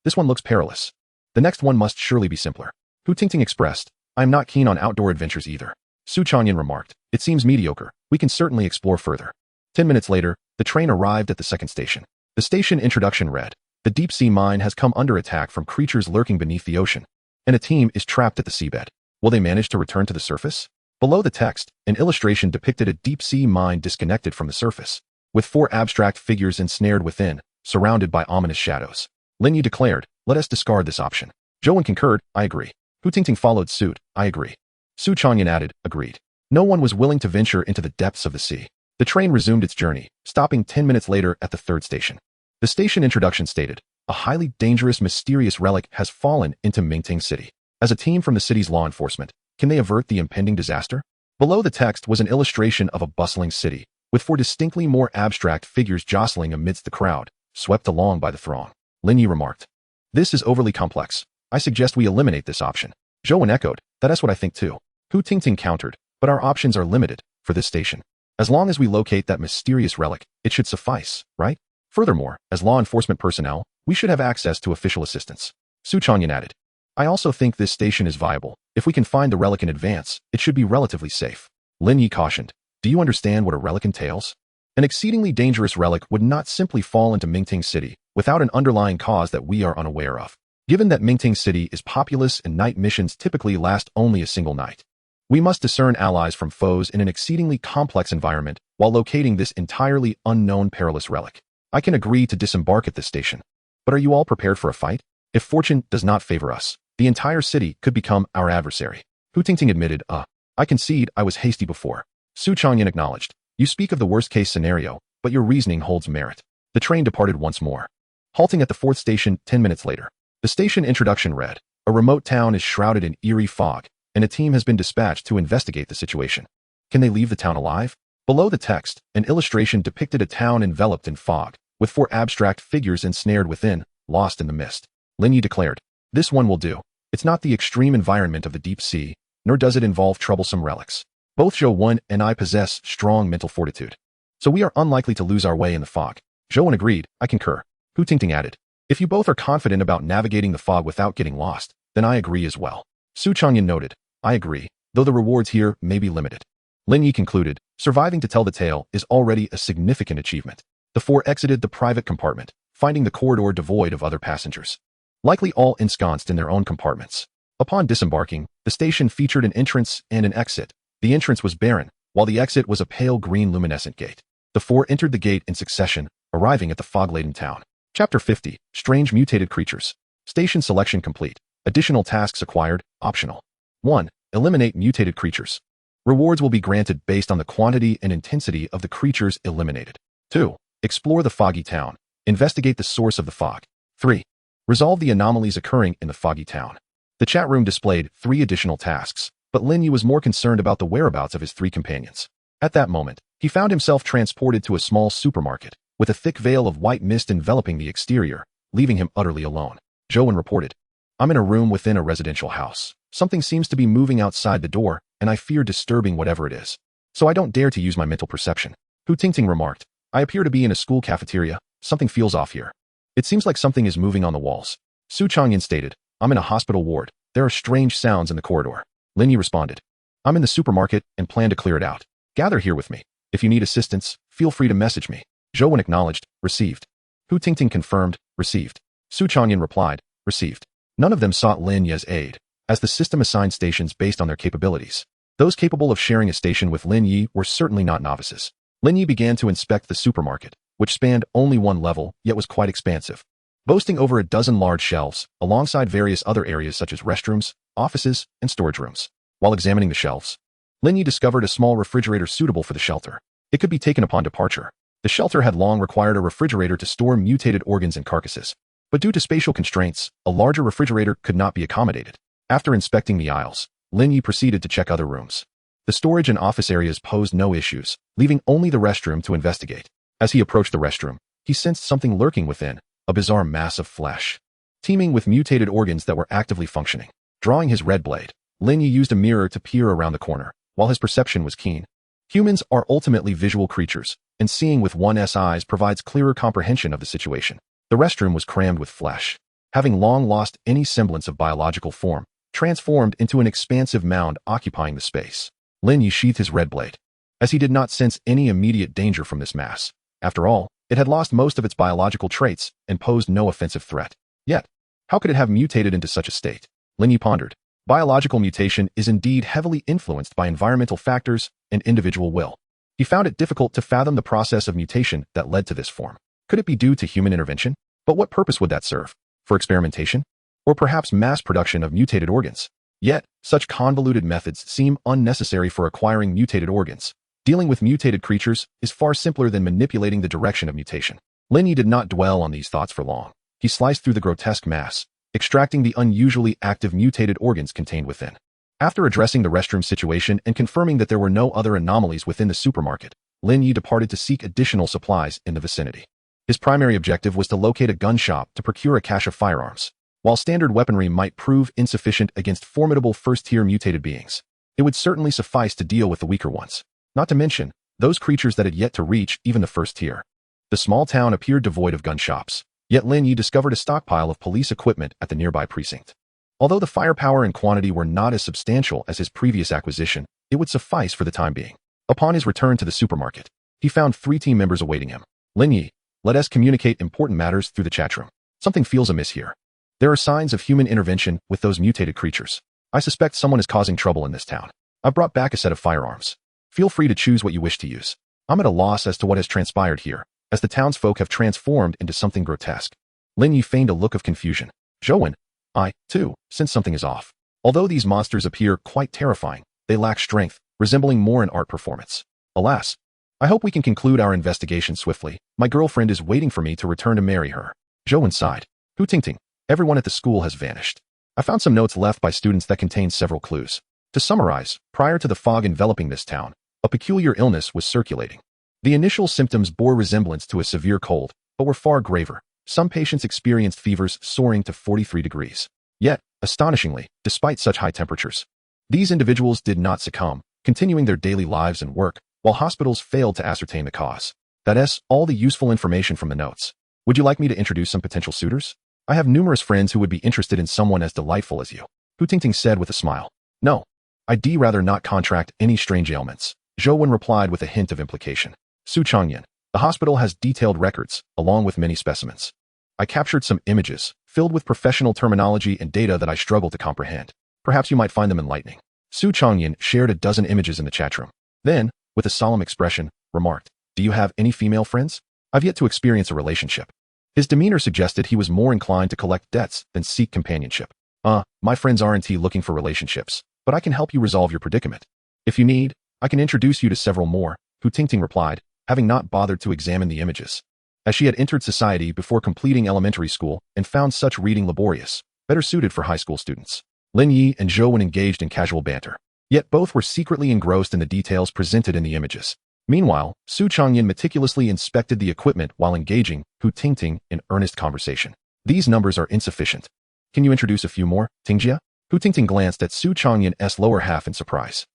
this one looks perilous. The next one must surely be simpler. Hu Tingting expressed, I am not keen on outdoor adventures either. Su Changyan remarked, it seems mediocre, we can certainly explore further. 10 minutes later, the train arrived at the second station. The station introduction read, the deep-sea mine has come under attack from creatures lurking beneath the ocean. and a team is trapped at the seabed. Will they manage to return to the surface? Below the text, an illustration depicted a deep-sea mine disconnected from the surface, with 4 abstract figures ensnared within, surrounded by ominous shadows. Lin Ye declared, "Let us discard this option." Zhou concurred, "I agree." Hu Tingting followed suit, "I agree." Su Changyan added, "Agreed." No one was willing to venture into the depths of the sea. The train resumed its journey, stopping 10 minutes later at the 3rd station. The station introduction stated, "A highly dangerous, mysterious relic has fallen into Mingting City. As a team from the city's law enforcement, can they avert the impending disaster?" Below the text was an illustration of a bustling city, with 4 distinctly more abstract figures jostling amidst the crowd, swept along by the throng. Lin Ye remarked, "This is overly complex. I suggest we eliminate this option." Zhou echoed, "That's what I think too." Hu Tingting countered, "But our options are limited for this station. As long as we locate that mysterious relic, it should suffice, right? Furthermore, as law enforcement personnel, we should have access to official assistance." Su Changyan added, "I also think this station is viable. If we can find the relic in advance, it should be relatively safe." Lin Ye cautioned, "Do you understand what a relic entails? An exceedingly dangerous relic would not simply fall into Mingting City without an underlying cause that we are unaware of. Given that Mingting City is populous and night missions typically last only a single night, we must discern allies from foes in an exceedingly complex environment while locating this entirely unknown perilous relic. I can agree to disembark at this station. But are you all prepared for a fight? If fortune does not favor us, the entire city could become our adversary." Hu Tingting admitted, I concede I was hasty before." Su Changyan acknowledged, "You speak of the worst-case scenario, but your reasoning holds merit." The train departed once more, halting at the 4th station 10 minutes later. The station introduction read, "A remote town is shrouded in eerie fog, and a team has been dispatched to investigate the situation. Can they leave the town alive?" Below the text, an illustration depicted a town enveloped in fog, with 4 abstract figures ensnared within, lost in the mist. Lin Ye declared, "This one will do. It's not the extreme environment of the deep sea, nor does it involve troublesome relics. Both Zhou and I possess strong mental fortitude, so we are unlikely to lose our way in the fog." Zhou agreed, "I concur." Hu Tingting added, "If you both are confident about navigating the fog without getting lost, then I agree as well." Su Changyan noted, "I agree, though the rewards here may be limited." Lin Ye concluded, "Surviving to tell the tale is already a significant achievement." The 4 exited the private compartment, finding the corridor devoid of other passengers, likely all ensconced in their own compartments. Upon disembarking, the station featured an entrance and an exit. The entrance was barren, while the exit was a pale green luminescent gate. The 4 entered the gate in succession, arriving at the fog-laden town. Chapter 50, Strange Mutated Creatures. Station selection complete. Additional tasks acquired, optional. 1. Eliminate mutated creatures. Rewards will be granted based on the quantity and intensity of the creatures eliminated. 2. Explore the foggy town. Investigate the source of the fog. 3. Resolve the anomalies occurring in the foggy town. The chat room displayed 3 additional tasks, but Lin Ye was more concerned about the whereabouts of his 3 companions. At that moment, he found himself transported to a small supermarket, with a thick veil of white mist enveloping the exterior, leaving him utterly alone. Zhou reported, "I'm in a room within a residential house. Something seems to be moving outside the door, and I fear disturbing whatever it is. So I don't dare to use my mental perception." Hu Tingting remarked, "I appear to be in a school cafeteria. Something feels off here. It seems like something is moving on the walls." Su Changyan stated, "I'm in a hospital ward. There are strange sounds in the corridor." Lin Ye responded, "I'm in the supermarket and plan to clear it out. Gather here with me. If you need assistance, feel free to message me." Zhou acknowledged, "Received." Hu Tingting confirmed, "Received." Su Changyan replied, "Received." None of them sought Lin Ye's aid, as the system assigned stations based on their capabilities. Those capable of sharing a station with Lin Ye were certainly not novices. Lin Ye began to inspect the supermarket, which spanned only 1 level, yet was quite expansive, boasting over a dozen large shelves, alongside various other areas such as restrooms, offices, and storage rooms. While examining the shelves, Lin Ye discovered a small refrigerator suitable for the shelter. It could be taken upon departure. The shelter had long required a refrigerator to store mutated organs and carcasses, but due to spatial constraints, a larger refrigerator could not be accommodated. After inspecting the aisles, Lin Ye proceeded to check other rooms. The storage and office areas posed no issues, leaving only the restroom to investigate. As he approached the restroom, he sensed something lurking within, a bizarre mass of flesh, teeming with mutated organs that were actively functioning. Drawing his red blade, Lin Ye used a mirror to peer around the corner, while his perception was keen. Humans are ultimately visual creatures, and seeing with one's eyes provides clearer comprehension of the situation. The restroom was crammed with flesh, having long lost any semblance of biological form, transformed into an expansive mound occupying the space. Lin Ye sheathed his red blade, as he did not sense any immediate danger from this mass. After all, it had lost most of its biological traits and posed no offensive threat. Yet, how could it have mutated into such a state? Lin Ye pondered. Biological mutation is indeed heavily influenced by environmental factors and individual will. He found it difficult to fathom the process of mutation that led to this form. Could it be due to human intervention? But what purpose would that serve? For experimentation? Or perhaps mass production of mutated organs? Yet, such convoluted methods seem unnecessary for acquiring mutated organs. Dealing with mutated creatures is far simpler than manipulating the direction of mutation. Lin Ye did not dwell on these thoughts for long. He sliced through the grotesque mass, extracting the unusually active mutated organs contained within. After addressing the restroom situation and confirming that there were no other anomalies within the supermarket, Lin Ye departed to seek additional supplies in the vicinity. His primary objective was to locate a gun shop to procure a cache of firearms. While standard weaponry might prove insufficient against formidable first-tier mutated beings, it would certainly suffice to deal with the weaker ones, not to mention those creatures that had yet to reach even the first tier. The small town appeared devoid of gun shops, yet Lin Ye discovered a stockpile of police equipment at the nearby precinct. Although the firepower and quantity were not as substantial as his previous acquisition, it would suffice for the time being. Upon his return to the supermarket, he found 3 team members awaiting him. Lin Ye, let us communicate important matters through the chat room. Something feels amiss here. There are signs of human intervention with those mutated creatures. I suspect someone is causing trouble in this town. I've brought back a set of firearms. Feel free to choose what you wish to use. I'm at a loss as to what has transpired here, as the townsfolk have transformed into something grotesque. Lin Ye feigned a look of confusion. Zhouwen, I, too, sense something is off. Although these monsters appear quite terrifying, they lack strength, resembling more an art performance. Alas, I hope we can conclude our investigation swiftly. My girlfriend is waiting for me to return to marry her. Zhouwen sighed. Hu Tingting, everyone at the school has vanished. I found some notes left by students that contain several clues. To summarize, prior to the fog enveloping this town, a peculiar illness was circulating. The initial symptoms bore resemblance to a severe cold, but were far graver. Some patients experienced fevers soaring to 43 degrees. Yet, astonishingly, despite such high temperatures, these individuals did not succumb, continuing their daily lives and work, while hospitals failed to ascertain the cause. That is all the useful information from the notes. Would you like me to introduce some potential suitors? I have numerous friends who would be interested in someone as delightful as you. Hu Tingting said with a smile. No, I'd rather not contract any strange ailments. Zhouwen replied with a hint of implication. Su Changyan, the hospital has detailed records, along with many specimens. I captured some images, filled with professional terminology and data that I struggle to comprehend. Perhaps you might find them enlightening. Su Changyan shared a dozen images in the chat room. Then, with a solemn expression, remarked, Do you have any female friends? I've yet to experience a relationship. His demeanor suggested he was more inclined to collect debts than seek companionship. My friends aren't looking for relationships, but I can help you resolve your predicament. If you need, I can introduce you to several more, Hu Tingting replied, having not bothered to examine the images. As she had entered society before completing elementary school and found such reading laborious, better suited for high school students. Lin Ye and Zhouwen engaged in casual banter. Yet both were secretly engrossed in the details presented in the images. Meanwhile, Su Changyan meticulously inspected the equipment while engaging Hu Tingting in earnest conversation. These numbers are insufficient. Can you introduce a few more, Tingjia? Hu Tingting glanced at Su Changyan's lower half in surprise.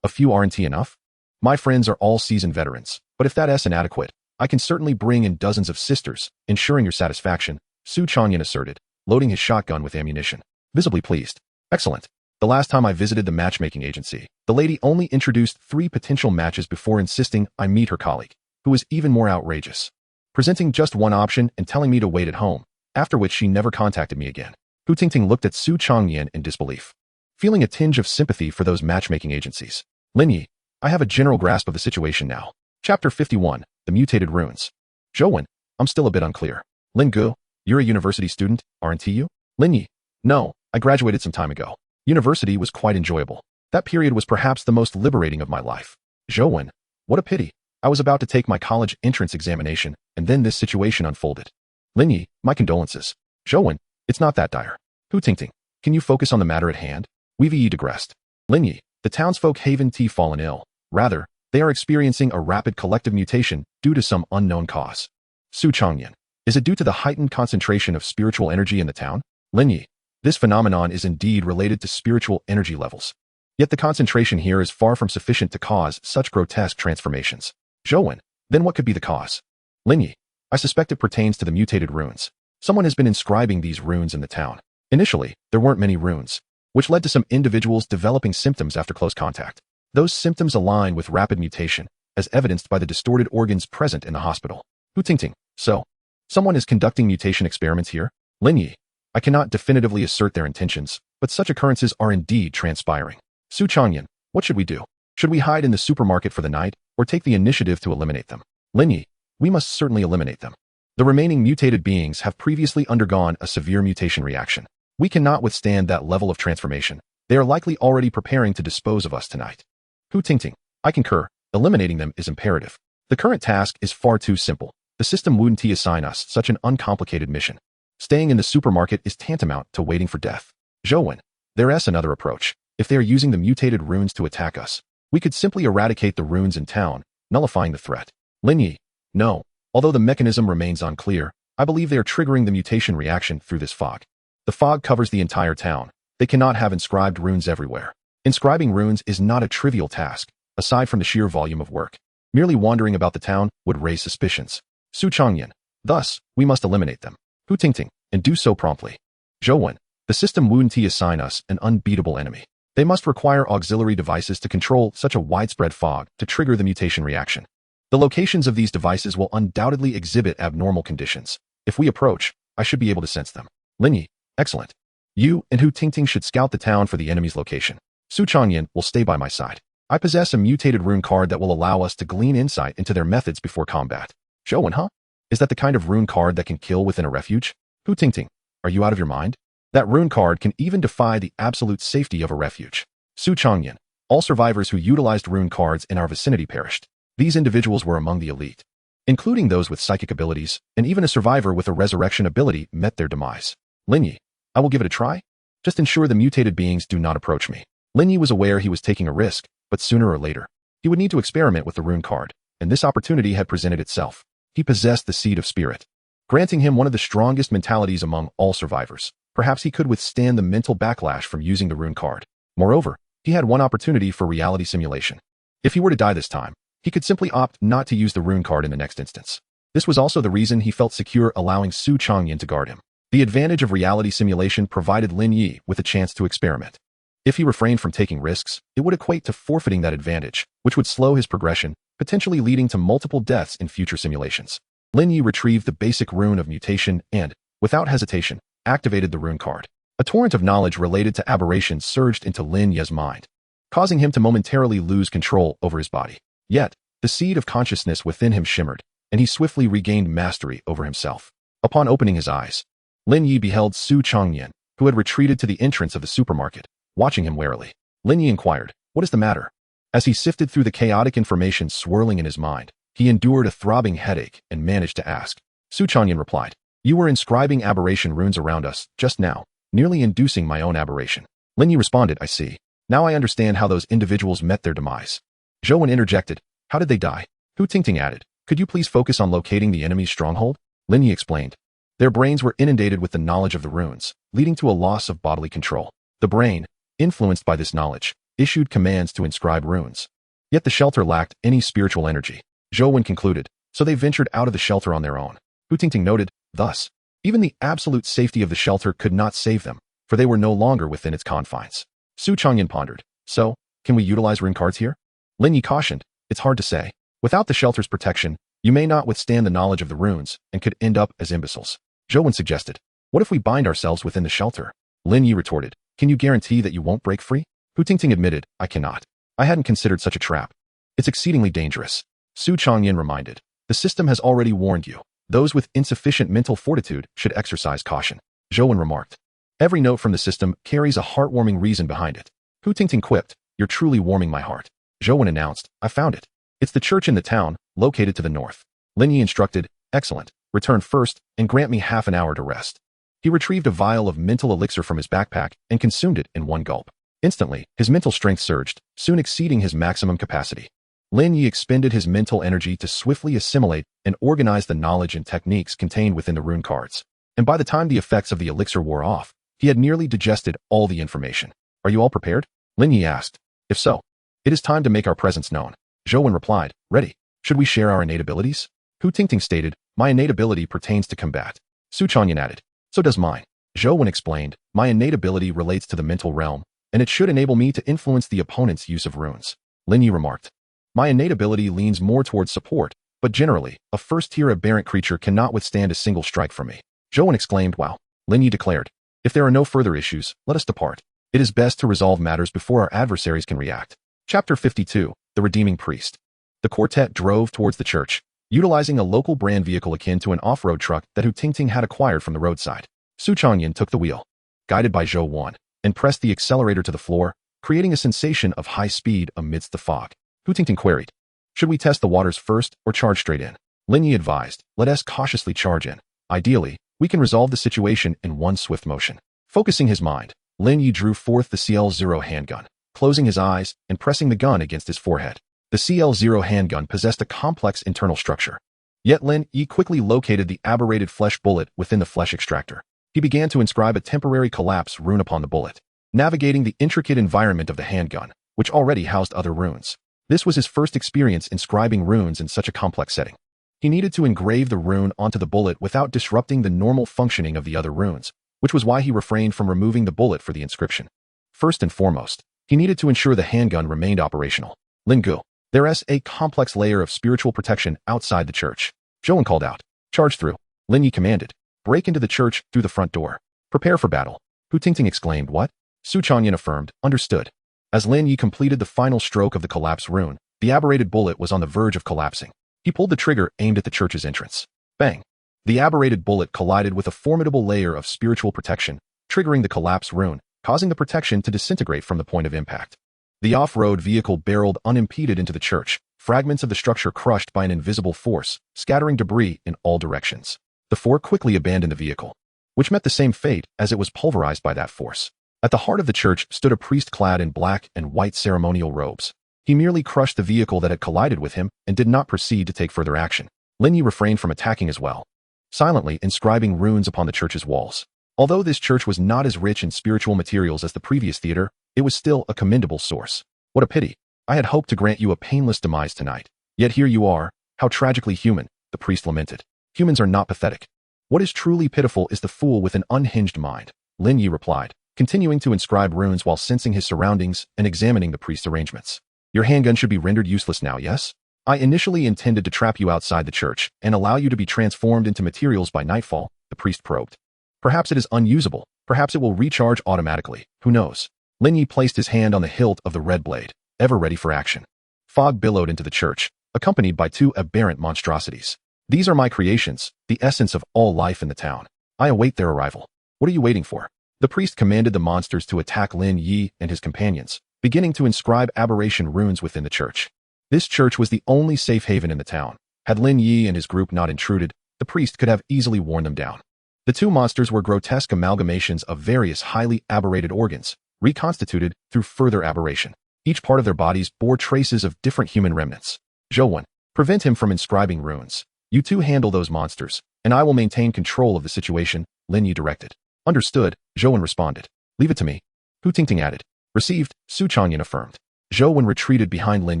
A few aren't enough? My friends are all seasoned veterans, but if that's inadequate, I can certainly bring in dozens of sisters, ensuring your satisfaction, Su Changyan asserted, loading his shotgun with ammunition. Visibly pleased. Excellent. The last time I visited the matchmaking agency, the lady only introduced 3 potential matches before insisting I meet her colleague, who was even more outrageous, presenting just one option and telling me to wait at home, after which she never contacted me again. Hu Tingting looked at Su Changyan in disbelief, feeling a tinge of sympathy for those matchmaking agencies. Lin Ye, I have a general grasp of the situation now. Chapter 51, The Mutated Runes. Zhouwen, I'm still a bit unclear. Lin Gu, you're a university student, aren't you? Lin Ye, no, I graduated some time ago. University was quite enjoyable. That period was perhaps the most liberating of my life. Zhouwen, what a pity. I was about to take my college entrance examination, and then this situation unfolded. Lin Ye, my condolences. Zhouwen, it's not that dire. Hu Tingting, can you focus on the matter at hand? We've digressed. Lin Ye, the townsfolk haven't fallen ill. Rather, they are experiencing a rapid collective mutation due to some unknown cause. Su Changyan, is it due to the heightened concentration of spiritual energy in the town? Lin Ye, this phenomenon is indeed related to spiritual energy levels. Yet the concentration here is far from sufficient to cause such grotesque transformations. Zhouwen, then what could be the cause? Lin Ye, I suspect it pertains to the mutated runes. Someone has been inscribing these runes in the town. Initially, there weren't many runes, which led to some individuals developing symptoms after close contact. Those symptoms align with rapid mutation, as evidenced by the distorted organs present in the hospital. Hu Tingting, so, someone is conducting mutation experiments here? Lin Ye, I cannot definitively assert their intentions, but such occurrences are indeed transpiring. Su Changyan, what should we do? Should we hide in the supermarket for the night, or take the initiative to eliminate them? Lin Ye, we must certainly eliminate them. The remaining mutated beings have previously undergone a severe mutation reaction. We cannot withstand that level of transformation. They are likely already preparing to dispose of us tonight. Hu Tingting, I concur. Eliminating them is imperative. The current task is far too simple. The system wouldn't assign us such an uncomplicated mission. Staying in the supermarket is tantamount to waiting for death. Zhouwen, there's another approach. If they are using the mutated runes to attack us, we could simply eradicate the runes in town, nullifying the threat. Lin Ye, no. Although the mechanism remains unclear, I believe they are triggering the mutation reaction through this fog. The fog covers the entire town. They cannot have inscribed runes everywhere. Inscribing runes is not a trivial task, aside from the sheer volume of work. Merely wandering about the town would raise suspicions. Su Changyan, thus, we must eliminate them. Hu Tingting, and do so promptly. Zhouwen, the system wouldn't assign us an unbeatable enemy. They must require auxiliary devices to control such a widespread fog to trigger the mutation reaction. The locations of these devices will undoubtedly exhibit abnormal conditions. If we approach, I should be able to sense them. Lin Ye, excellent. You and Hu Tingting should scout the town for the enemy's location. Su Changyan will stay by my side. I possess a mutated rune card that will allow us to glean insight into their methods before combat. Zhouwen, huh? Is that the kind of rune card that can kill within a refuge? Hu Tingting, are you out of your mind? That rune card can even defy the absolute safety of a refuge. Su Changyan, all survivors who utilized rune cards in our vicinity perished. These individuals were among the elite, including those with psychic abilities, and even a survivor with a resurrection ability met their demise. Lin Ye, I will give it a try. Just ensure the mutated beings do not approach me. Lin Ye was aware he was taking a risk, but sooner or later, he would need to experiment with the rune card, and this opportunity had presented itself. He possessed the seed of spirit, granting him one of the strongest mentalities among all survivors. Perhaps he could withstand the mental backlash from using the rune card. Moreover, he had one opportunity for reality simulation. If he were to die this time, he could simply opt not to use the rune card in the next instance. This was also the reason he felt secure allowing Su Changyan to guard him. The advantage of reality simulation provided Lin Ye with a chance to experiment. If he refrained from taking risks, it would equate to forfeiting that advantage, which would slow his progression, potentially leading to multiple deaths in future simulations. Lin Ye retrieved the basic rune of mutation and, without hesitation, activated the rune card. A torrent of knowledge related to aberrations surged into Lin Ye's mind, causing him to momentarily lose control over his body. Yet, the seed of consciousness within him shimmered, and he swiftly regained mastery over himself. Upon opening his eyes, Lin Ye beheld Su Changyan, who had retreated to the entrance of the supermarket, watching him warily. Lin Ye inquired, "What is the matter?" As he sifted through the chaotic information swirling in his mind, he endured a throbbing headache and managed to ask. Su Changyan replied, "You were inscribing aberration runes around us just now, nearly inducing my own aberration." Lin Ye responded, "I see. Now I understand how those individuals met their demise." Zhouwen interjected, "How did they die?" Hu Tingting added, "Could you please focus on locating the enemy's stronghold?" Lin Ye explained, "Their brains were inundated with the knowledge of the runes, leading to a loss of bodily control. The brain, influenced by this knowledge, issued commands to inscribe runes. Yet the shelter lacked any spiritual energy." Zhouwen concluded, "So they ventured out of the shelter on their own." Hu Tingting noted, "Thus, even the absolute safety of the shelter could not save them, for they were no longer within its confines." Su Changyan pondered, "So, can we utilize rune cards here?" Lin Ye cautioned, "It's hard to say. Without the shelter's protection, you may not withstand the knowledge of the runes and could end up as imbeciles." Zhouwen suggested, "What if we bind ourselves within the shelter?" Lin Ye retorted, "Can you guarantee that you won't break free?" Hu Tingting admitted, "I cannot. I hadn't considered such a trap. It's exceedingly dangerous." Su Changyan reminded, "The system has already warned you. Those with insufficient mental fortitude should exercise caution." Zhouwen remarked, "Every note from the system carries a heartwarming reason behind it." Hu Tingting quipped, "You're truly warming my heart." Zhouwen announced, "I found it. It's the church in the town, located to the north." Lin Ye instructed, "Excellent. Return first and grant me half an hour to rest." He retrieved a vial of mental elixir from his backpack and consumed it in one gulp. Instantly, his mental strength surged, soon exceeding his maximum capacity. Lin Ye expended his mental energy to swiftly assimilate and organize the knowledge and techniques contained within the rune cards. And by the time the effects of the elixir wore off, he had nearly digested all the information. "Are you all prepared?" Lin Ye asked. "If so, it is time to make our presence known." Zhouwen replied, "Ready. Should we share our innate abilities?" Hu Tingting stated, "My innate ability pertains to combat." Su Changyan added, "So does mine." Zhouwen explained, "My innate ability relates to the mental realm, and it should enable me to influence the opponent's use of runes." Lin Ye remarked, "My innate ability leans more towards support, but generally, a first-tier aberrant creature cannot withstand a single strike from me." Zhouwen exclaimed, "Wow." Lin Ye declared, If there are no further issues, let us depart. It is best to resolve matters before our adversaries can react. Chapter 52, The Redeeming Priest. The quartet drove towards the church, utilizing a local brand vehicle akin to an off-road truck that Hu Tingting had acquired from the roadside. Su Changyan took the wheel, guided by Zhou Wan, and pressed the accelerator to the floor, creating a sensation of high speed amidst the fog. Hu Tingting queried, "Should we test the waters first or charge straight in?" Lin Ye advised, "Let us cautiously charge in. Ideally, we can resolve the situation in one swift motion." Focusing his mind, Lin Ye drew forth the CL-0 handgun, closing his eyes and pressing the gun against his forehead. The CL-0 handgun possessed a complex internal structure. Yet Lin Ye quickly located the aberrated flesh bullet within the flesh extractor. He began to inscribe a temporary collapse rune upon the bullet, navigating the intricate environment of the handgun, which already housed other runes. This was his first experience inscribing runes in such a complex setting. He needed to engrave the rune onto the bullet without disrupting the normal functioning of the other runes, which was why he refrained from removing the bullet for the inscription. First and foremost, he needed to ensure the handgun remained operational. Lin Gu, there is a complex layer of spiritual protection outside the church. Zhou Wan called out, "Charge through." Lin Ye commanded, "Break into the church through the front door. Prepare for battle." Hu Tingting exclaimed, "What?" Su Changyan affirmed, "Understood." As Lin Ye completed the final stroke of the collapse rune, the aberrated bullet was on the verge of collapsing. He pulled the trigger aimed at the church's entrance. Bang! The aberrated bullet collided with a formidable layer of spiritual protection, triggering the collapse rune, causing the protection to disintegrate from the point of impact. The off-road vehicle barreled unimpeded into the church, fragments of the structure crushed by an invisible force, scattering debris in all directions. The four quickly abandoned the vehicle, which met the same fate as it was pulverized by that force. At the heart of the church stood a priest clad in black and white ceremonial robes. He merely crushed the vehicle that had collided with him and did not proceed to take further action. Lin Ye refrained from attacking as well, silently inscribing runes upon the church's walls. Although this church was not as rich in spiritual materials as the previous theater, it was still a commendable source. What a pity. I had hoped to grant you a painless demise tonight. Yet here you are, how tragically human, the priest lamented. Humans are not pathetic. What is truly pitiful is the fool with an unhinged mind, Lin Ye replied, continuing to inscribe runes while sensing his surroundings and examining the priest's arrangements. Your handgun should be rendered useless now, yes? I initially intended to trap you outside the church and allow you to be transformed into materials by nightfall, the priest probed. Perhaps it is unusable, perhaps it will recharge automatically, who knows? Lin Ye placed his hand on the hilt of the red blade, ever ready for action. Fog billowed into the church, accompanied by two aberrant monstrosities. These are my creations, the essence of all life in the town. I await their arrival. What are you waiting for? The priest commanded the monsters to attack Lin Ye and his companions, beginning to inscribe aberration runes within the church. This church was the only safe haven in the town. Had Lin Ye and his group not intruded, the priest could have easily worn them down. The two monsters were grotesque amalgamations of various highly aberrated organs, reconstituted through further aberration. Each part of their bodies bore traces of different human remnants. Zhou Wan, prevent him from inscribing runes. You two handle those monsters, and I will maintain control of the situation, Lin Ye directed. Understood, Zhou Wan responded. Leave it to me. Hu Tingting added. Received, Su Changyan affirmed. Zhou Wan retreated behind Lin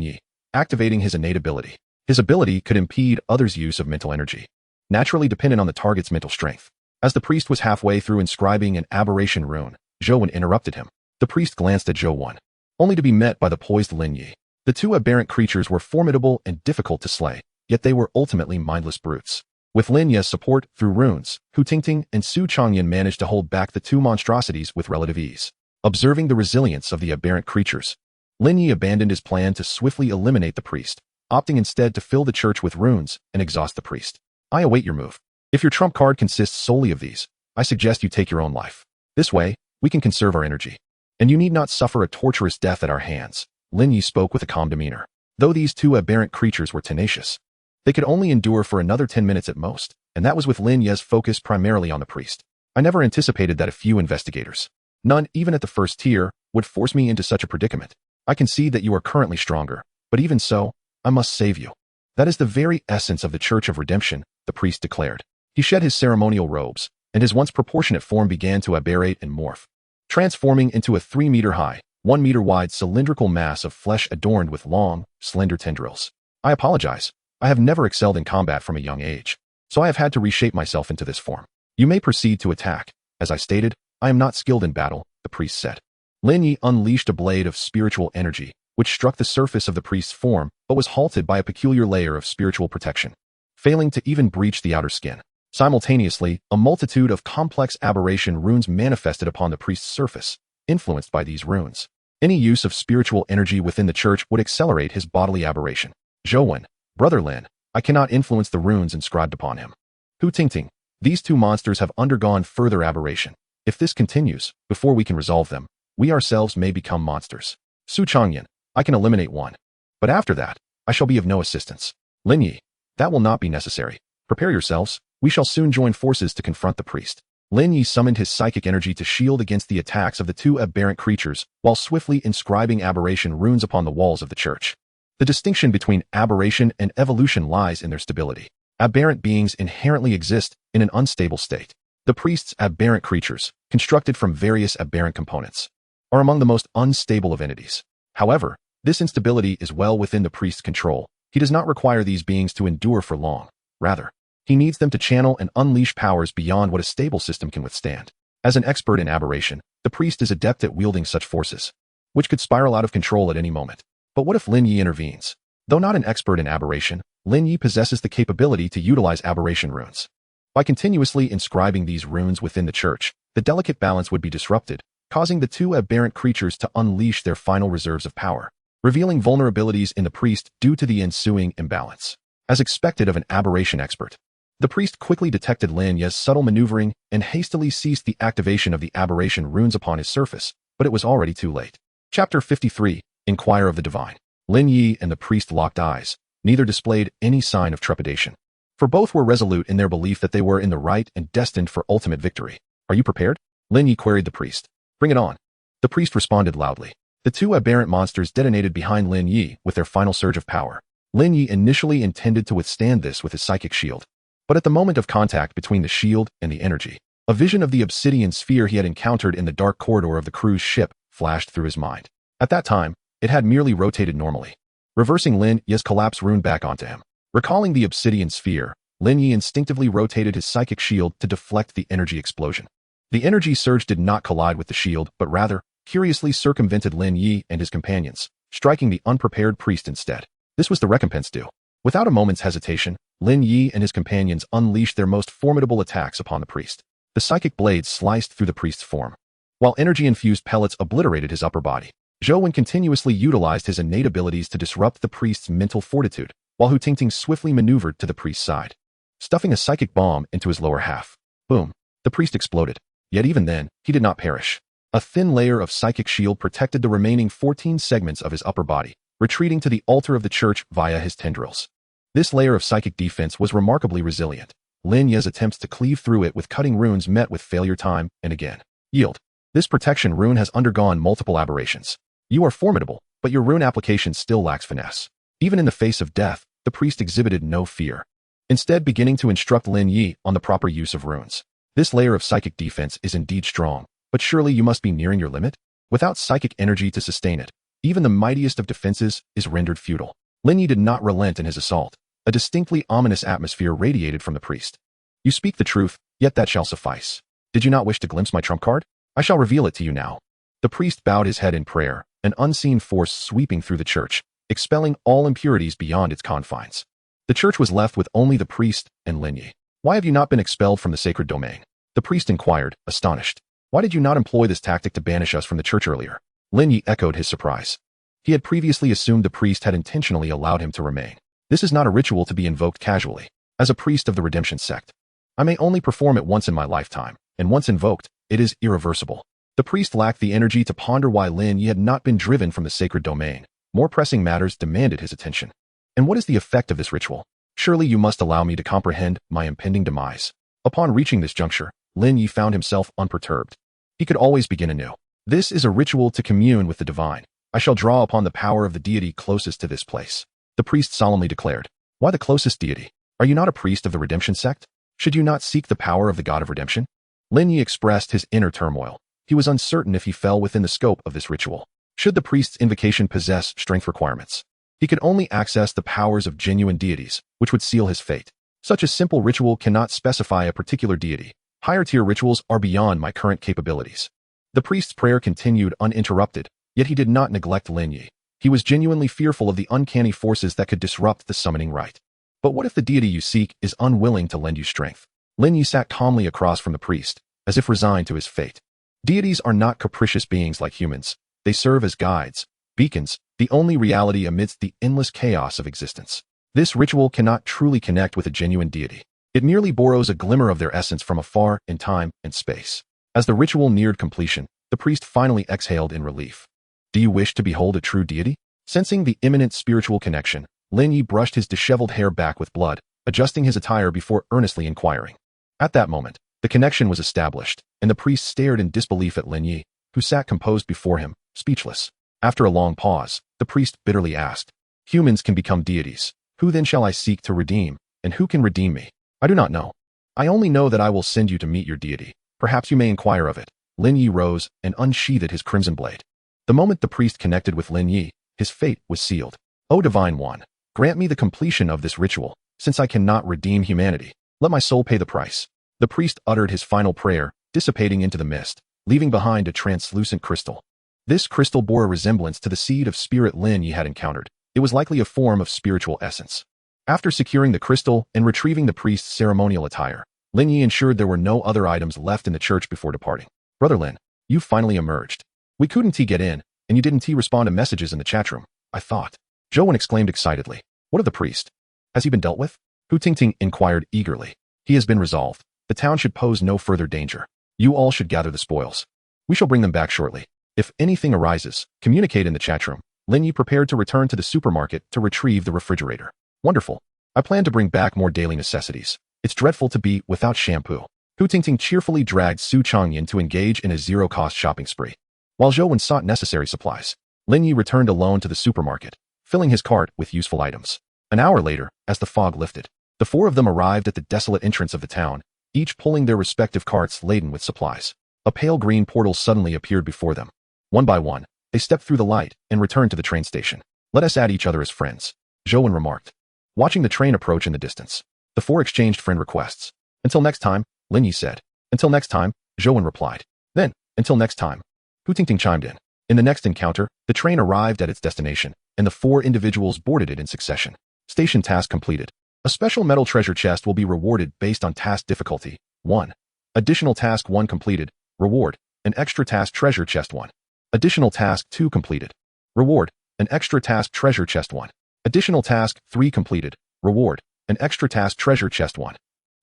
Ye, activating his innate ability. His ability could impede others' use of mental energy, naturally dependent on the target's mental strength. As the priest was halfway through inscribing an aberration rune, Zhou Wan interrupted him. The priest glanced at Zhou Wan, only to be met by the poised Lin Ye. The two aberrant creatures were formidable and difficult to slay, yet they were ultimately mindless brutes. With Lin Ye's support through runes, Hu Tingting and Su Changyan managed to hold back the two monstrosities with relative ease. Observing the resilience of the aberrant creatures, Lin Ye abandoned his plan to swiftly eliminate the priest, opting instead to fill the church with runes and exhaust the priest. I await your move. If your trump card consists solely of these, I suggest you take your own life. This way, we can conserve our energy. And you need not suffer a torturous death at our hands. Lin Ye spoke with a calm demeanor. Though these two aberrant creatures were tenacious, they could only endure for another 10 minutes at most, and that was with Lin Ye's focus primarily on the priest. I never anticipated that a few investigators, none even at the first tier, would force me into such a predicament. I can see that you are currently stronger, but even so, I must save you. That is the very essence of the Church of Redemption, the priest declared. He shed his ceremonial robes, and his once proportionate form began to aberrate and morph, transforming into a 3-meter-high, 1-meter-wide cylindrical mass of flesh adorned with long, slender tendrils. I apologize. I have never excelled in combat from a young age, so I have had to reshape myself into this form. You may proceed to attack. As I stated, I am not skilled in battle, the priest said. Lin Ye unleashed a blade of spiritual energy, which struck the surface of the priest's form, but was halted by a peculiar layer of spiritual protection, failing to even breach the outer skin. Simultaneously, a multitude of complex aberration runes manifested upon the priest's surface, influenced by these runes. Any use of spiritual energy within the church would accelerate his bodily aberration. Zhouwen, Brother Lin, I cannot influence the runes inscribed upon him. Hu Tingting, these two monsters have undergone further aberration. If this continues, before we can resolve them, we ourselves may become monsters. Su Changyan, I can eliminate one. But after that, I shall be of no assistance. Lin Ye, that will not be necessary. Prepare yourselves, we shall soon join forces to confront the priest. Lin Ye summoned his psychic energy to shield against the attacks of the two aberrant creatures while swiftly inscribing aberration runes upon the walls of the church. The distinction between aberration and evolution lies in their stability. Aberrant beings inherently exist in an unstable state. The priest's aberrant creatures, constructed from various aberrant components, are among the most unstable of entities. However, this instability is well within the priest's control. He does not require these beings to endure for long. Rather, he needs them to channel and unleash powers beyond what a stable system can withstand. As an expert in aberration, the priest is adept at wielding such forces, which could spiral out of control at any moment. But what if Lin Ye intervenes? Though not an expert in aberration, Lin Ye possesses the capability to utilize aberration runes. By continuously inscribing these runes within the church, the delicate balance would be disrupted, causing the two aberrant creatures to unleash their final reserves of power, revealing vulnerabilities in the priest due to the ensuing imbalance. As expected of an aberration expert, the priest quickly detected Lin Ye's subtle maneuvering and hastily ceased the activation of the aberration runes upon his surface, but it was already too late. Chapter 53, Inquire of the Divine. Lin Ye and the priest locked eyes. Neither displayed any sign of trepidation, for both were resolute in their belief that they were in the right and destined for ultimate victory. Are you prepared? Lin Ye queried the priest. Bring it on. The priest responded loudly. The two aberrant monsters detonated behind Lin Ye with their final surge of power. Lin Ye initially intended to withstand this with his psychic shield, but at the moment of contact between the shield and the energy, a vision of the obsidian sphere he had encountered in the dark corridor of the cruise ship flashed through his mind. At that time, it had merely rotated normally, reversing Lin Ye's collapse rune back onto him. Recalling the obsidian sphere, Lin Ye instinctively rotated his psychic shield to deflect the energy explosion. The energy surge did not collide with the shield, but rather, curiously circumvented Lin Ye and his companions, striking the unprepared priest instead. This was the recompense due. Without a moment's hesitation, Lin Ye and his companions unleashed their most formidable attacks upon the priest. The psychic blades sliced through the priest's form, while energy-infused pellets obliterated his upper body. Zhouwen continuously utilized his innate abilities to disrupt the priest's mental fortitude, while Hu Tingting swiftly maneuvered to the priest's side, stuffing a psychic bomb into his lower half. Boom! The priest exploded. Yet even then, he did not perish. A thin layer of psychic shield protected the remaining 14 segments of his upper body, retreating to the altar of the church via his tendrils. This layer of psychic defense was remarkably resilient. Lin Ye's attempts to cleave through it with cutting runes met with failure time and again. Yield. This protection rune has undergone multiple aberrations. You are formidable, but your rune application still lacks finesse. Even in the face of death, the priest exhibited no fear, instead beginning to instruct Lin Ye on the proper use of runes. This layer of psychic defense is indeed strong, but surely you must be nearing your limit? Without psychic energy to sustain it, even the mightiest of defenses is rendered futile. Lin Ye did not relent in his assault. A distinctly ominous atmosphere radiated from the priest. You speak the truth, yet that shall suffice. Did you not wish to glimpse my trump card? I shall reveal it to you now. The priest bowed his head in prayer, an unseen force sweeping through the church, expelling all impurities beyond its confines. The church was left with only the priest and Lin Ye. Why have you not been expelled from the sacred domain? The priest inquired, astonished. Why did you not employ this tactic to banish us from the church earlier? Lin Ye echoed his surprise. He had previously assumed the priest had intentionally allowed him to remain. This is not a ritual to be invoked casually. As a priest of the redemption sect, I may only perform it once in my lifetime, and once invoked, it is irreversible. The priest lacked the energy to ponder why Lin Ye had not been driven from the sacred domain. More pressing matters demanded his attention. And what is the effect of this ritual? Surely you must allow me to comprehend my impending demise. Upon reaching this juncture, Lin Ye found himself unperturbed. He could always begin anew. This is a ritual to commune with the divine. I shall draw upon the power of the deity closest to this place. The priest solemnly declared. Why the closest deity? Are you not a priest of the redemption sect? Should you not seek the power of the god of redemption? Lin Ye expressed his inner turmoil. He was uncertain if he fell within the scope of this ritual. Should the priest's invocation possess strength requirements? He could only access the powers of genuine deities, which would seal his fate. Such a simple ritual cannot specify a particular deity. Higher-tier rituals are beyond my current capabilities. The priest's prayer continued uninterrupted, yet he did not neglect Lin Ye. He was genuinely fearful of the uncanny forces that could disrupt the summoning rite. But what if the deity you seek is unwilling to lend you strength? Lin Ye sat calmly across from the priest, as if resigned to his fate. Deities are not capricious beings like humans. They serve as guides, beacons, the only reality amidst the endless chaos of existence. This ritual cannot truly connect with a genuine deity. It merely borrows a glimmer of their essence from afar in time and space. As the ritual neared completion, the priest finally exhaled in relief. Do you wish to behold a true deity? Sensing the imminent spiritual connection, Lin Ye brushed his disheveled hair back with blood, adjusting his attire before earnestly inquiring. At that moment, the connection was established, and the priest stared in disbelief at Lin Ye, who sat composed before him, speechless. After a long pause, the priest bitterly asked, "Humans can become deities. Who then shall I seek to redeem, and who can redeem me? I do not know. I only know that I will send you to meet your deity. Perhaps you may inquire of it." Lin Ye rose and unsheathed his crimson blade. The moment the priest connected with Lin Ye, his fate was sealed. "O Divine One, grant me the completion of this ritual, since I cannot redeem humanity. Let my soul pay the price." The priest uttered his final prayer, dissipating into the mist, leaving behind a translucent crystal. This crystal bore a resemblance to the seed of spirit Lin Ye had encountered. It was likely a form of spiritual essence. After securing the crystal and retrieving the priest's ceremonial attire, Lin Ye ensured there were no other items left in the church before departing. "Brother Lin, you finally emerged. We couldn't get in, and you didn't respond to messages in the chat room, I thought." Zhou exclaimed excitedly. "What of the priest? Has he been dealt with?" Hu Tingting inquired eagerly. "He has been resolved. The town should pose no further danger. You all should gather the spoils. We shall bring them back shortly. If anything arises, communicate in the chat room." Lin Ye prepared to return to the supermarket to retrieve the refrigerator. "Wonderful. I plan to bring back more daily necessities. It's dreadful to be without shampoo." Hu Tingting cheerfully dragged Su Changyan to engage in a zero-cost shopping spree. While Zhou sought necessary supplies, Lin Ye returned alone to the supermarket, filling his cart with useful items. An hour later, as the fog lifted, the four of them arrived at the desolate entrance of the town, each pulling their respective carts laden with supplies. A pale green portal suddenly appeared before them. One by one, they stepped through the light and returned to the train station. "Let us add each other as friends," Zhou remarked. Watching the train approach in the distance, the four exchanged friend requests. "Until next time," Lin Ye said. "Until next time," Zhou replied. "Then, until next time," Hu Tingting chimed in. In the next encounter, the train arrived at its destination, and the four individuals boarded it in succession. Station task completed. A special metal treasure chest will be rewarded based on task difficulty. 1. Additional task 1 completed. Reward. An extra task treasure chest 1. Additional task 2 completed. Reward. An extra task treasure chest 1. Additional task 3 completed. Reward. An extra task treasure chest 1.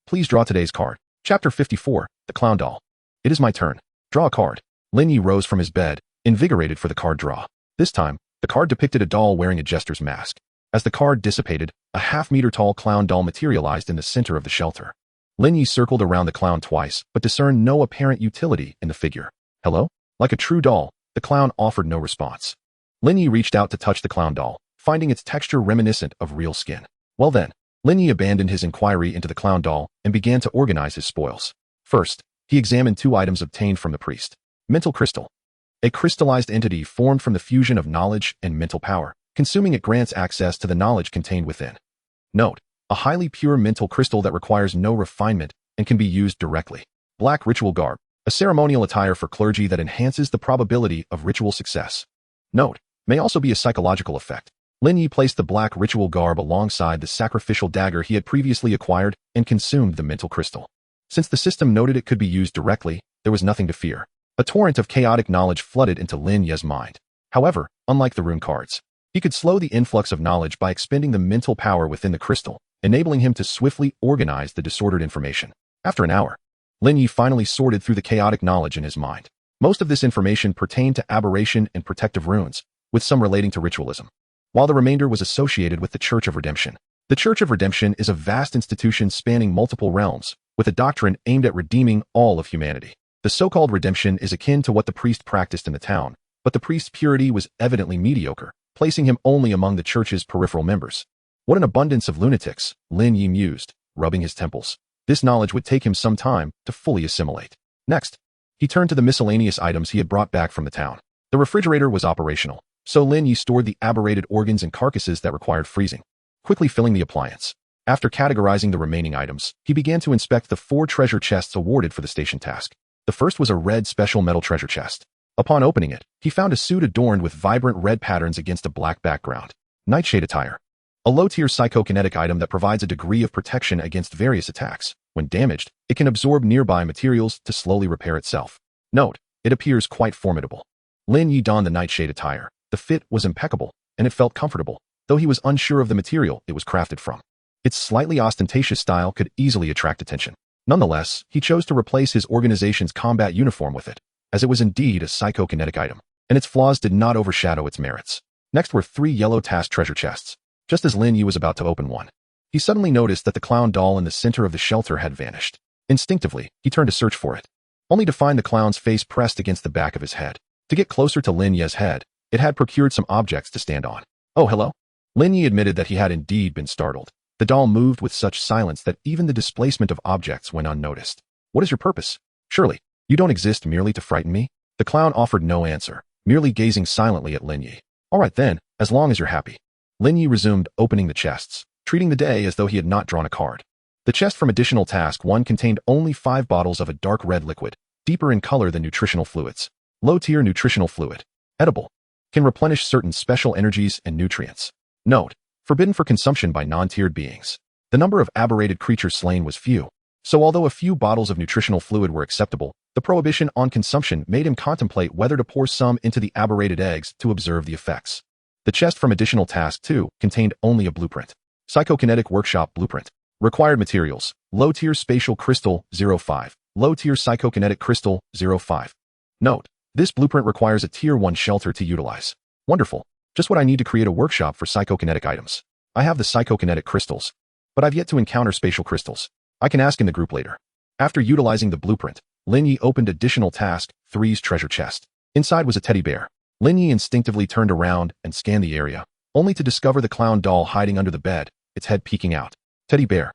Please draw today's card. Chapter 54, The Clown Doll. It is my turn. Draw a card. Lin Ye rose from his bed, invigorated for the card draw. This time, the card depicted a doll wearing a jester's mask. As the card dissipated, a half-meter-tall clown doll materialized in the center of the shelter. Lin Ye circled around the clown twice, but discerned no apparent utility in the figure. "Hello?" Like a true doll, the clown offered no response. Lin Ye reached out to touch the clown doll, finding its texture reminiscent of real skin. Well then, Lin Ye abandoned his inquiry into the clown doll and began to organize his spoils. First, he examined 2 items obtained from the priest. Mental crystal. A crystallized entity formed from the fusion of knowledge and mental power. Consuming it grants access to the knowledge contained within. Note: a highly pure mental crystal that requires no refinement and can be used directly. Black ritual garb. A ceremonial attire for clergy that enhances the probability of ritual success. Note: may also be a psychological effect. Lin Ye placed the black ritual garb alongside the sacrificial dagger he had previously acquired and consumed the mental crystal. Since the system noted it could be used directly, there was nothing to fear. A torrent of chaotic knowledge flooded into Lin Ye's mind. However, unlike the rune cards, he could slow the influx of knowledge by expending the mental power within the crystal, enabling him to swiftly organize the disordered information. After an hour, Lin Ye finally sorted through the chaotic knowledge in his mind. Most of this information pertained to aberration and protective runes, with some relating to ritualism, while the remainder was associated with the Church of Redemption. The Church of Redemption is a vast institution spanning multiple realms, with a doctrine aimed at redeeming all of humanity. The so-called redemption is akin to what the priest practiced in the town, but the priest's purity was evidently mediocre, placing him only among the church's peripheral members. What an abundance of lunatics, Lin Ye mused, rubbing his temples. This knowledge would take him some time to fully assimilate. Next, he turned to the miscellaneous items he had brought back from the town. The refrigerator was operational, so Lin Ye stored the aberrated organs and carcasses that required freezing, quickly filling the appliance. After categorizing the remaining items, he began to inspect the 4 treasure chests awarded for the station task. The first was a red special metal treasure chest. Upon opening it, he found a suit adorned with vibrant red patterns against a black background. Nightshade attire. A low-tier psychokinetic item that provides a degree of protection against various attacks. When damaged, it can absorb nearby materials to slowly repair itself. Note, it appears quite formidable. Lin Ye donned the nightshade attire. The fit was impeccable, and it felt comfortable, though he was unsure of the material it was crafted from. Its slightly ostentatious style could easily attract attention. Nonetheless, he chose to replace his organization's combat uniform with it, as it was indeed a psychokinetic item, and its flaws did not overshadow its merits. Next were 3 yellow task treasure chests. Just as Lin Ye was about to open one, he suddenly noticed that the clown doll in the center of the shelter had vanished. Instinctively, he turned to search for it, only to find the clown's face pressed against the back of his head. To get closer to Lin Ye's head, it had procured some objects to stand on. Oh, hello? Lin Ye admitted that he had indeed been startled. The doll moved with such silence that even the displacement of objects went unnoticed. What is your purpose? Surely, you don't exist merely to frighten me? The clown offered no answer, merely gazing silently at Lin Ye. All right then, as long as you're happy. Lin Ye resumed opening the chests, treating the day as though he had not drawn a card. The chest from Additional Task 1 contained only 5 bottles of a dark red liquid, deeper in color than nutritional fluids. Low-tier nutritional fluid. Edible. Can replenish certain special energies and nutrients. Note, forbidden for consumption by non-tiered beings. The number of aberrated creatures slain was few, so although a few bottles of nutritional fluid were acceptable, the prohibition on consumption made him contemplate whether to pour some into the aberrated eggs to observe the effects. The chest from Additional Task 2 contained only a blueprint. Psychokinetic Workshop Blueprint. Required materials: low-tier spatial crystal 05, low-tier psychokinetic crystal 05. Note, this blueprint requires a tier 1 shelter to utilize. Wonderful. Just what I need to create a workshop for psychokinetic items. I have the psychokinetic crystals, but I've yet to encounter spatial crystals. I can ask in the group later. After utilizing the blueprint, Lin Ye opened Additional Task 3's treasure chest. Inside was a teddy bear. Lin Ye instinctively turned around and scanned the area, only to discover the clown doll hiding under the bed, its head peeking out. Teddy bear.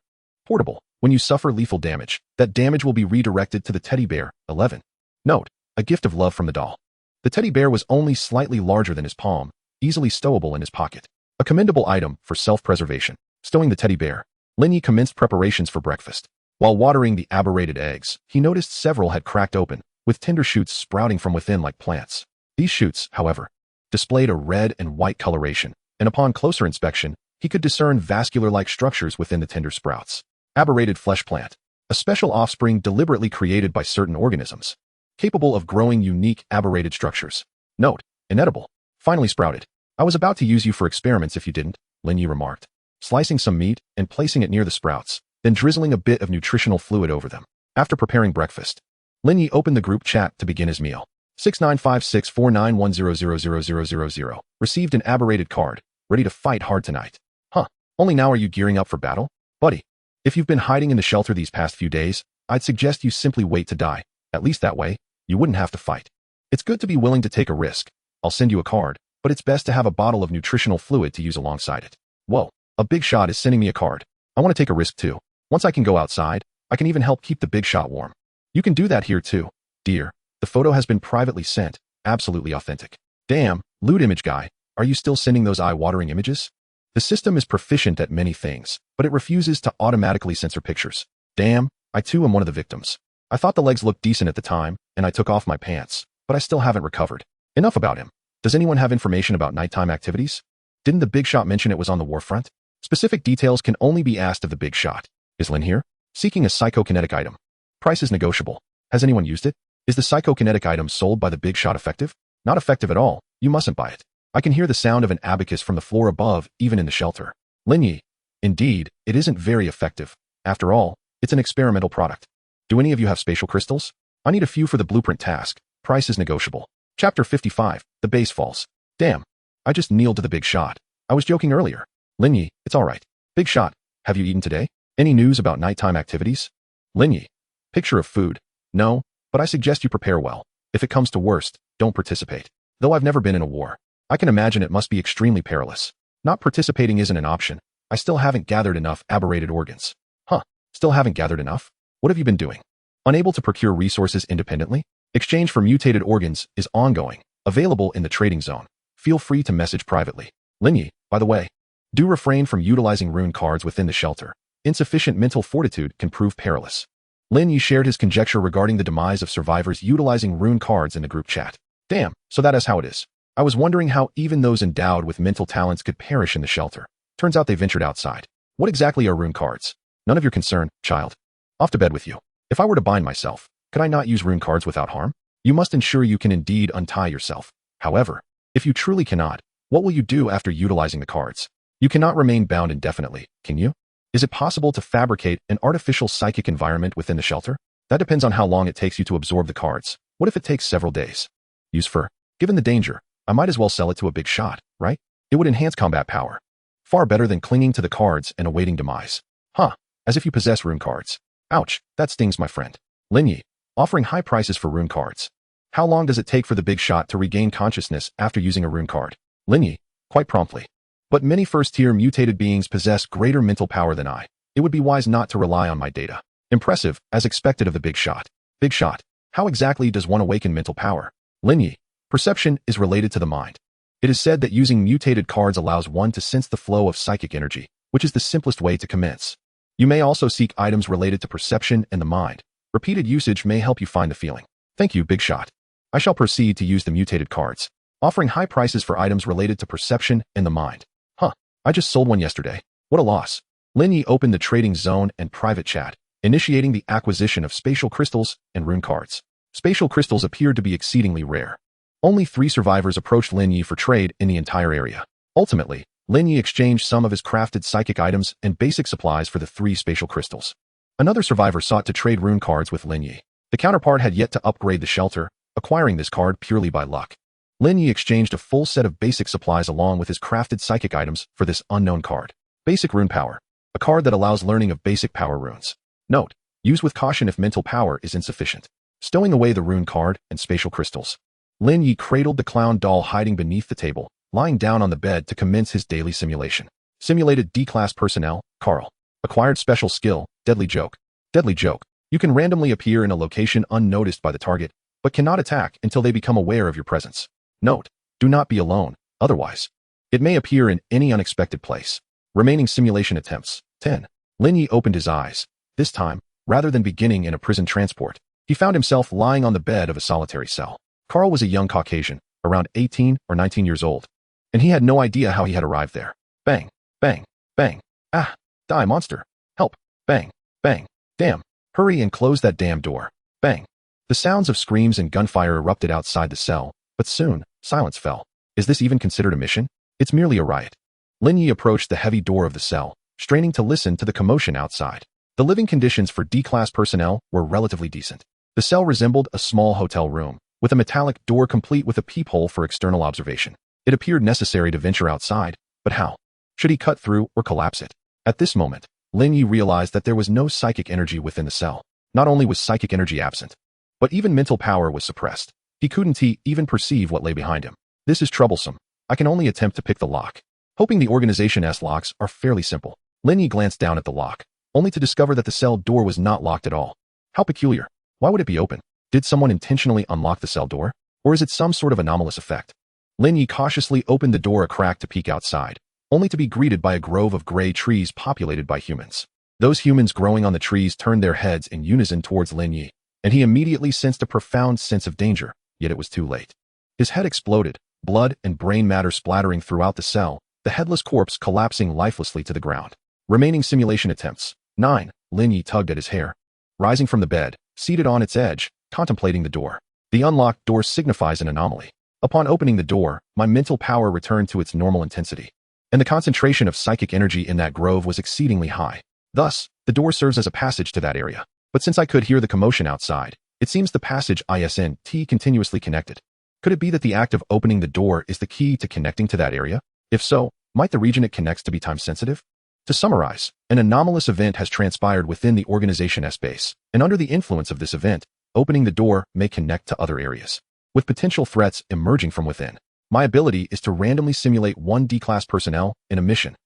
Portable. When you suffer lethal damage, that damage will be redirected to the teddy bear. 11. Note, a gift of love from the doll. The teddy bear was only slightly larger than his palm, easily stowable in his pocket. A commendable item for self-preservation. Stowing the teddy bear, Lin Ye commenced preparations for breakfast. While watering the aberrated eggs, he noticed several had cracked open, with tender shoots sprouting from within like plants. These shoots, however, displayed a red and white coloration, and upon closer inspection, he could discern vascular-like structures within the tender sprouts. Aberrated flesh plant, a special offspring deliberately created by certain organisms, capable of growing unique aberrated structures. Note, inedible. Finally sprouted. I was about to use you for experiments if you didn't, Lin Ye remarked, slicing some meat and placing it near the sprouts, then drizzling a bit of nutritional fluid over them. After preparing breakfast, Lin Ye opened the group chat to begin his meal. 695649100000. Received an aberrated card. Ready to fight hard tonight. Huh. Only now are you gearing up for battle? Buddy, if you've been hiding in the shelter these past few days, I'd suggest you simply wait to die. At least that way, you wouldn't have to fight. It's good to be willing to take a risk. I'll send you a card, but it's best to have a bottle of nutritional fluid to use alongside it. Whoa, a big shot is sending me a card. I want to take a risk too. Once I can go outside, I can even help keep the big shot warm. You can do that here too. Dear, the photo has been privately sent. Absolutely authentic. Damn, lewd image guy, are you still sending those eye-watering images? The system is proficient at many things, but it refuses to automatically censor pictures. Damn, I too am one of the victims. I thought the legs looked decent at the time, and I took off my pants, but I still haven't recovered. Enough about him. Does anyone have information about nighttime activities? Didn't the big shot mention it was on the war front? Specific details can only be asked of the big shot. Is Lin here? Seeking a psychokinetic item. Price is negotiable. Has anyone used it? Is the psychokinetic item sold by the big shot effective? Not effective at all. You mustn't buy it. I can hear the sound of an abacus from the floor above, even in the shelter. Lin Ye. Indeed, it isn't very effective. After all, it's an experimental product. Do any of you have spatial crystals? I need a few for the blueprint task. Price is negotiable. Chapter 55, The Base Falls. Damn, I just kneeled to the big shot. I was joking earlier. Lin Ye, it's alright. Big shot, have you eaten today? Any news about nighttime activities? Lin Ye. Picture of food. No, but I suggest you prepare well. If it comes to worst, don't participate. Though I've never been in a war, I can imagine it must be extremely perilous. Not participating isn't an option. I still haven't gathered enough aberrated organs. Huh, still haven't gathered enough? What have you been doing? Unable to procure resources independently? Exchange for mutated organs is ongoing, available in the trading zone. Feel free to message privately. Lin Ye, by the way, do refrain from utilizing rune cards within the shelter. Insufficient mental fortitude can prove perilous. Lin Ye shared his conjecture regarding the demise of survivors utilizing rune cards in the group chat. Damn, so that is how it is. I was wondering how even those endowed with mental talents could perish in the shelter. Turns out they ventured outside. What exactly are rune cards? None of your concern, child. Off to bed with you. If I were to bind myself, could I not use rune cards without harm? You must ensure you can indeed untie yourself. However, if you truly cannot, what will you do after utilizing the cards? You cannot remain bound indefinitely, can you? Is it possible to fabricate an artificial psychic environment within the shelter? That depends on how long it takes you to absorb the cards. What if it takes several days? Use fur. Given the danger, I might as well sell it to a big shot, right? It would enhance combat power. Far better than clinging to the cards and awaiting demise. Huh, as if you possess rune cards. Ouch, that stings, my friend. Lin Ye, offering high prices for rune cards. How long does it take for the big shot to regain consciousness after using a rune card? Lin Ye, quite promptly. But many first-tier mutated beings possess greater mental power than I. It would be wise not to rely on my data. Impressive, as expected of the big shot. Big shot. How exactly does one awaken mental power? Lin Ye, perception is related to the mind. It is said that using mutated cards allows one to sense the flow of psychic energy, which is the simplest way to commence. You may also seek items related to perception and the mind. Repeated usage may help you find the feeling. Thank you, big shot. I shall proceed to use the mutated cards, offering high prices for items related to perception and the mind. Huh, I just sold one yesterday. What a loss. Lin Ye opened the trading zone and private chat, initiating the acquisition of spatial crystals and rune cards. Spatial crystals appeared to be exceedingly rare. Only 3 survivors approached Lin Ye for trade in the entire area. Ultimately, Lin Ye exchanged some of his crafted psychic items and basic supplies for the 3 spatial crystals. Another survivor sought to trade rune cards with Lin Ye. The counterpart had yet to upgrade the shelter, acquiring this card purely by luck. Lin Ye exchanged a full set of basic supplies along with his crafted psychic items for this unknown card. Basic Rune Power, a card that allows learning of basic power runes. Note, use with caution if mental power is insufficient. Stowing away the rune card and spatial crystals. Lin Ye cradled the clown doll hiding beneath the table, lying down on the bed to commence his daily simulation. Simulated D-class personnel, Carl. Acquired special skill, Deadly Joke. Deadly Joke. You can randomly appear in a location unnoticed by the target, but cannot attack until they become aware of your presence. Note, do not be alone, otherwise. It may appear in any unexpected place. Remaining simulation attempts, 10. Lin Ye opened his eyes. This time, rather than beginning in a prison transport, he found himself lying on the bed of a solitary cell. Carl was a young Caucasian, around 18 or 19 years old, and he had no idea how he had arrived there. Bang, bang, bang. Ah, die monster. Help, bang, bang. Damn, hurry and close that damn door. Bang. The sounds of screams and gunfire erupted outside the cell, but soon, silence fell. Is this even considered a mission? It's merely a riot. Lin Ye approached the heavy door of the cell, straining to listen to the commotion outside. The living conditions for D-class personnel were relatively decent. The cell resembled a small hotel room, with a metallic door complete with a peephole for external observation. It appeared necessary to venture outside, but how? Should he cut through or collapse it? At this moment, Lin Ye realized that there was no psychic energy within the cell. Not only was psychic energy absent, but even mental power was suppressed. He couldn't even perceive what lay behind him. This is troublesome. I can only attempt to pick the lock. Hoping the organization's locks are fairly simple, Lin Ye glanced down at the lock, only to discover that the cell door was not locked at all. How peculiar. Why would it be open? Did someone intentionally unlock the cell door? Or is it some sort of anomalous effect? Lin Ye cautiously opened the door a crack to peek outside, only to be greeted by a grove of gray trees populated by humans. Those humans growing on the trees turned their heads in unison towards Lin Ye, and he immediately sensed a profound sense of danger, yet it was too late. His head exploded, blood and brain matter splattering throughout the cell, the headless corpse collapsing lifelessly to the ground. Remaining simulation attempts, 9. Lin Ye tugged at his hair. Rising from the bed, seated on its edge, contemplating the door. The unlocked door signifies an anomaly. Upon opening the door, my mental power returned to its normal intensity, and the concentration of psychic energy in that grove was exceedingly high. Thus, the door serves as a passage to that area. But since I could hear the commotion outside, it seems the passage isn't continuously connected. Could it be that the act of opening the door is the key to connecting to that area? If so, might the region it connects to be time-sensitive? To summarize, an anomalous event has transpired within the organization's base, and under the influence of this event, opening the door may connect to other areas, with potential threats emerging from within. My ability is to randomly simulate 1 D-class personnel in a mission.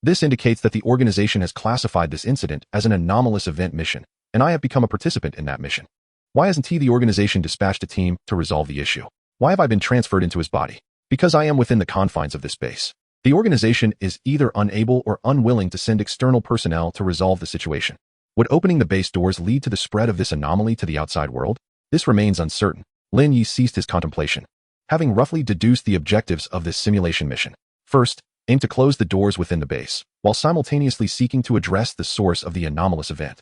This indicates that the organization has classified this incident as an anomalous event mission, and I have become a participant in that mission. Why hasn't the organization dispatched a team to resolve the issue? Why have I been transferred into his body? Because I am within the confines of this base. The organization is either unable or unwilling to send external personnel to resolve the situation. Would opening the base doors lead to the spread of this anomaly to the outside world? This remains uncertain. Lin Ye ceased his contemplation, having roughly deduced the objectives of this simulation mission. First, aim to close the doors within the base, while simultaneously seeking to address the source of the anomalous event.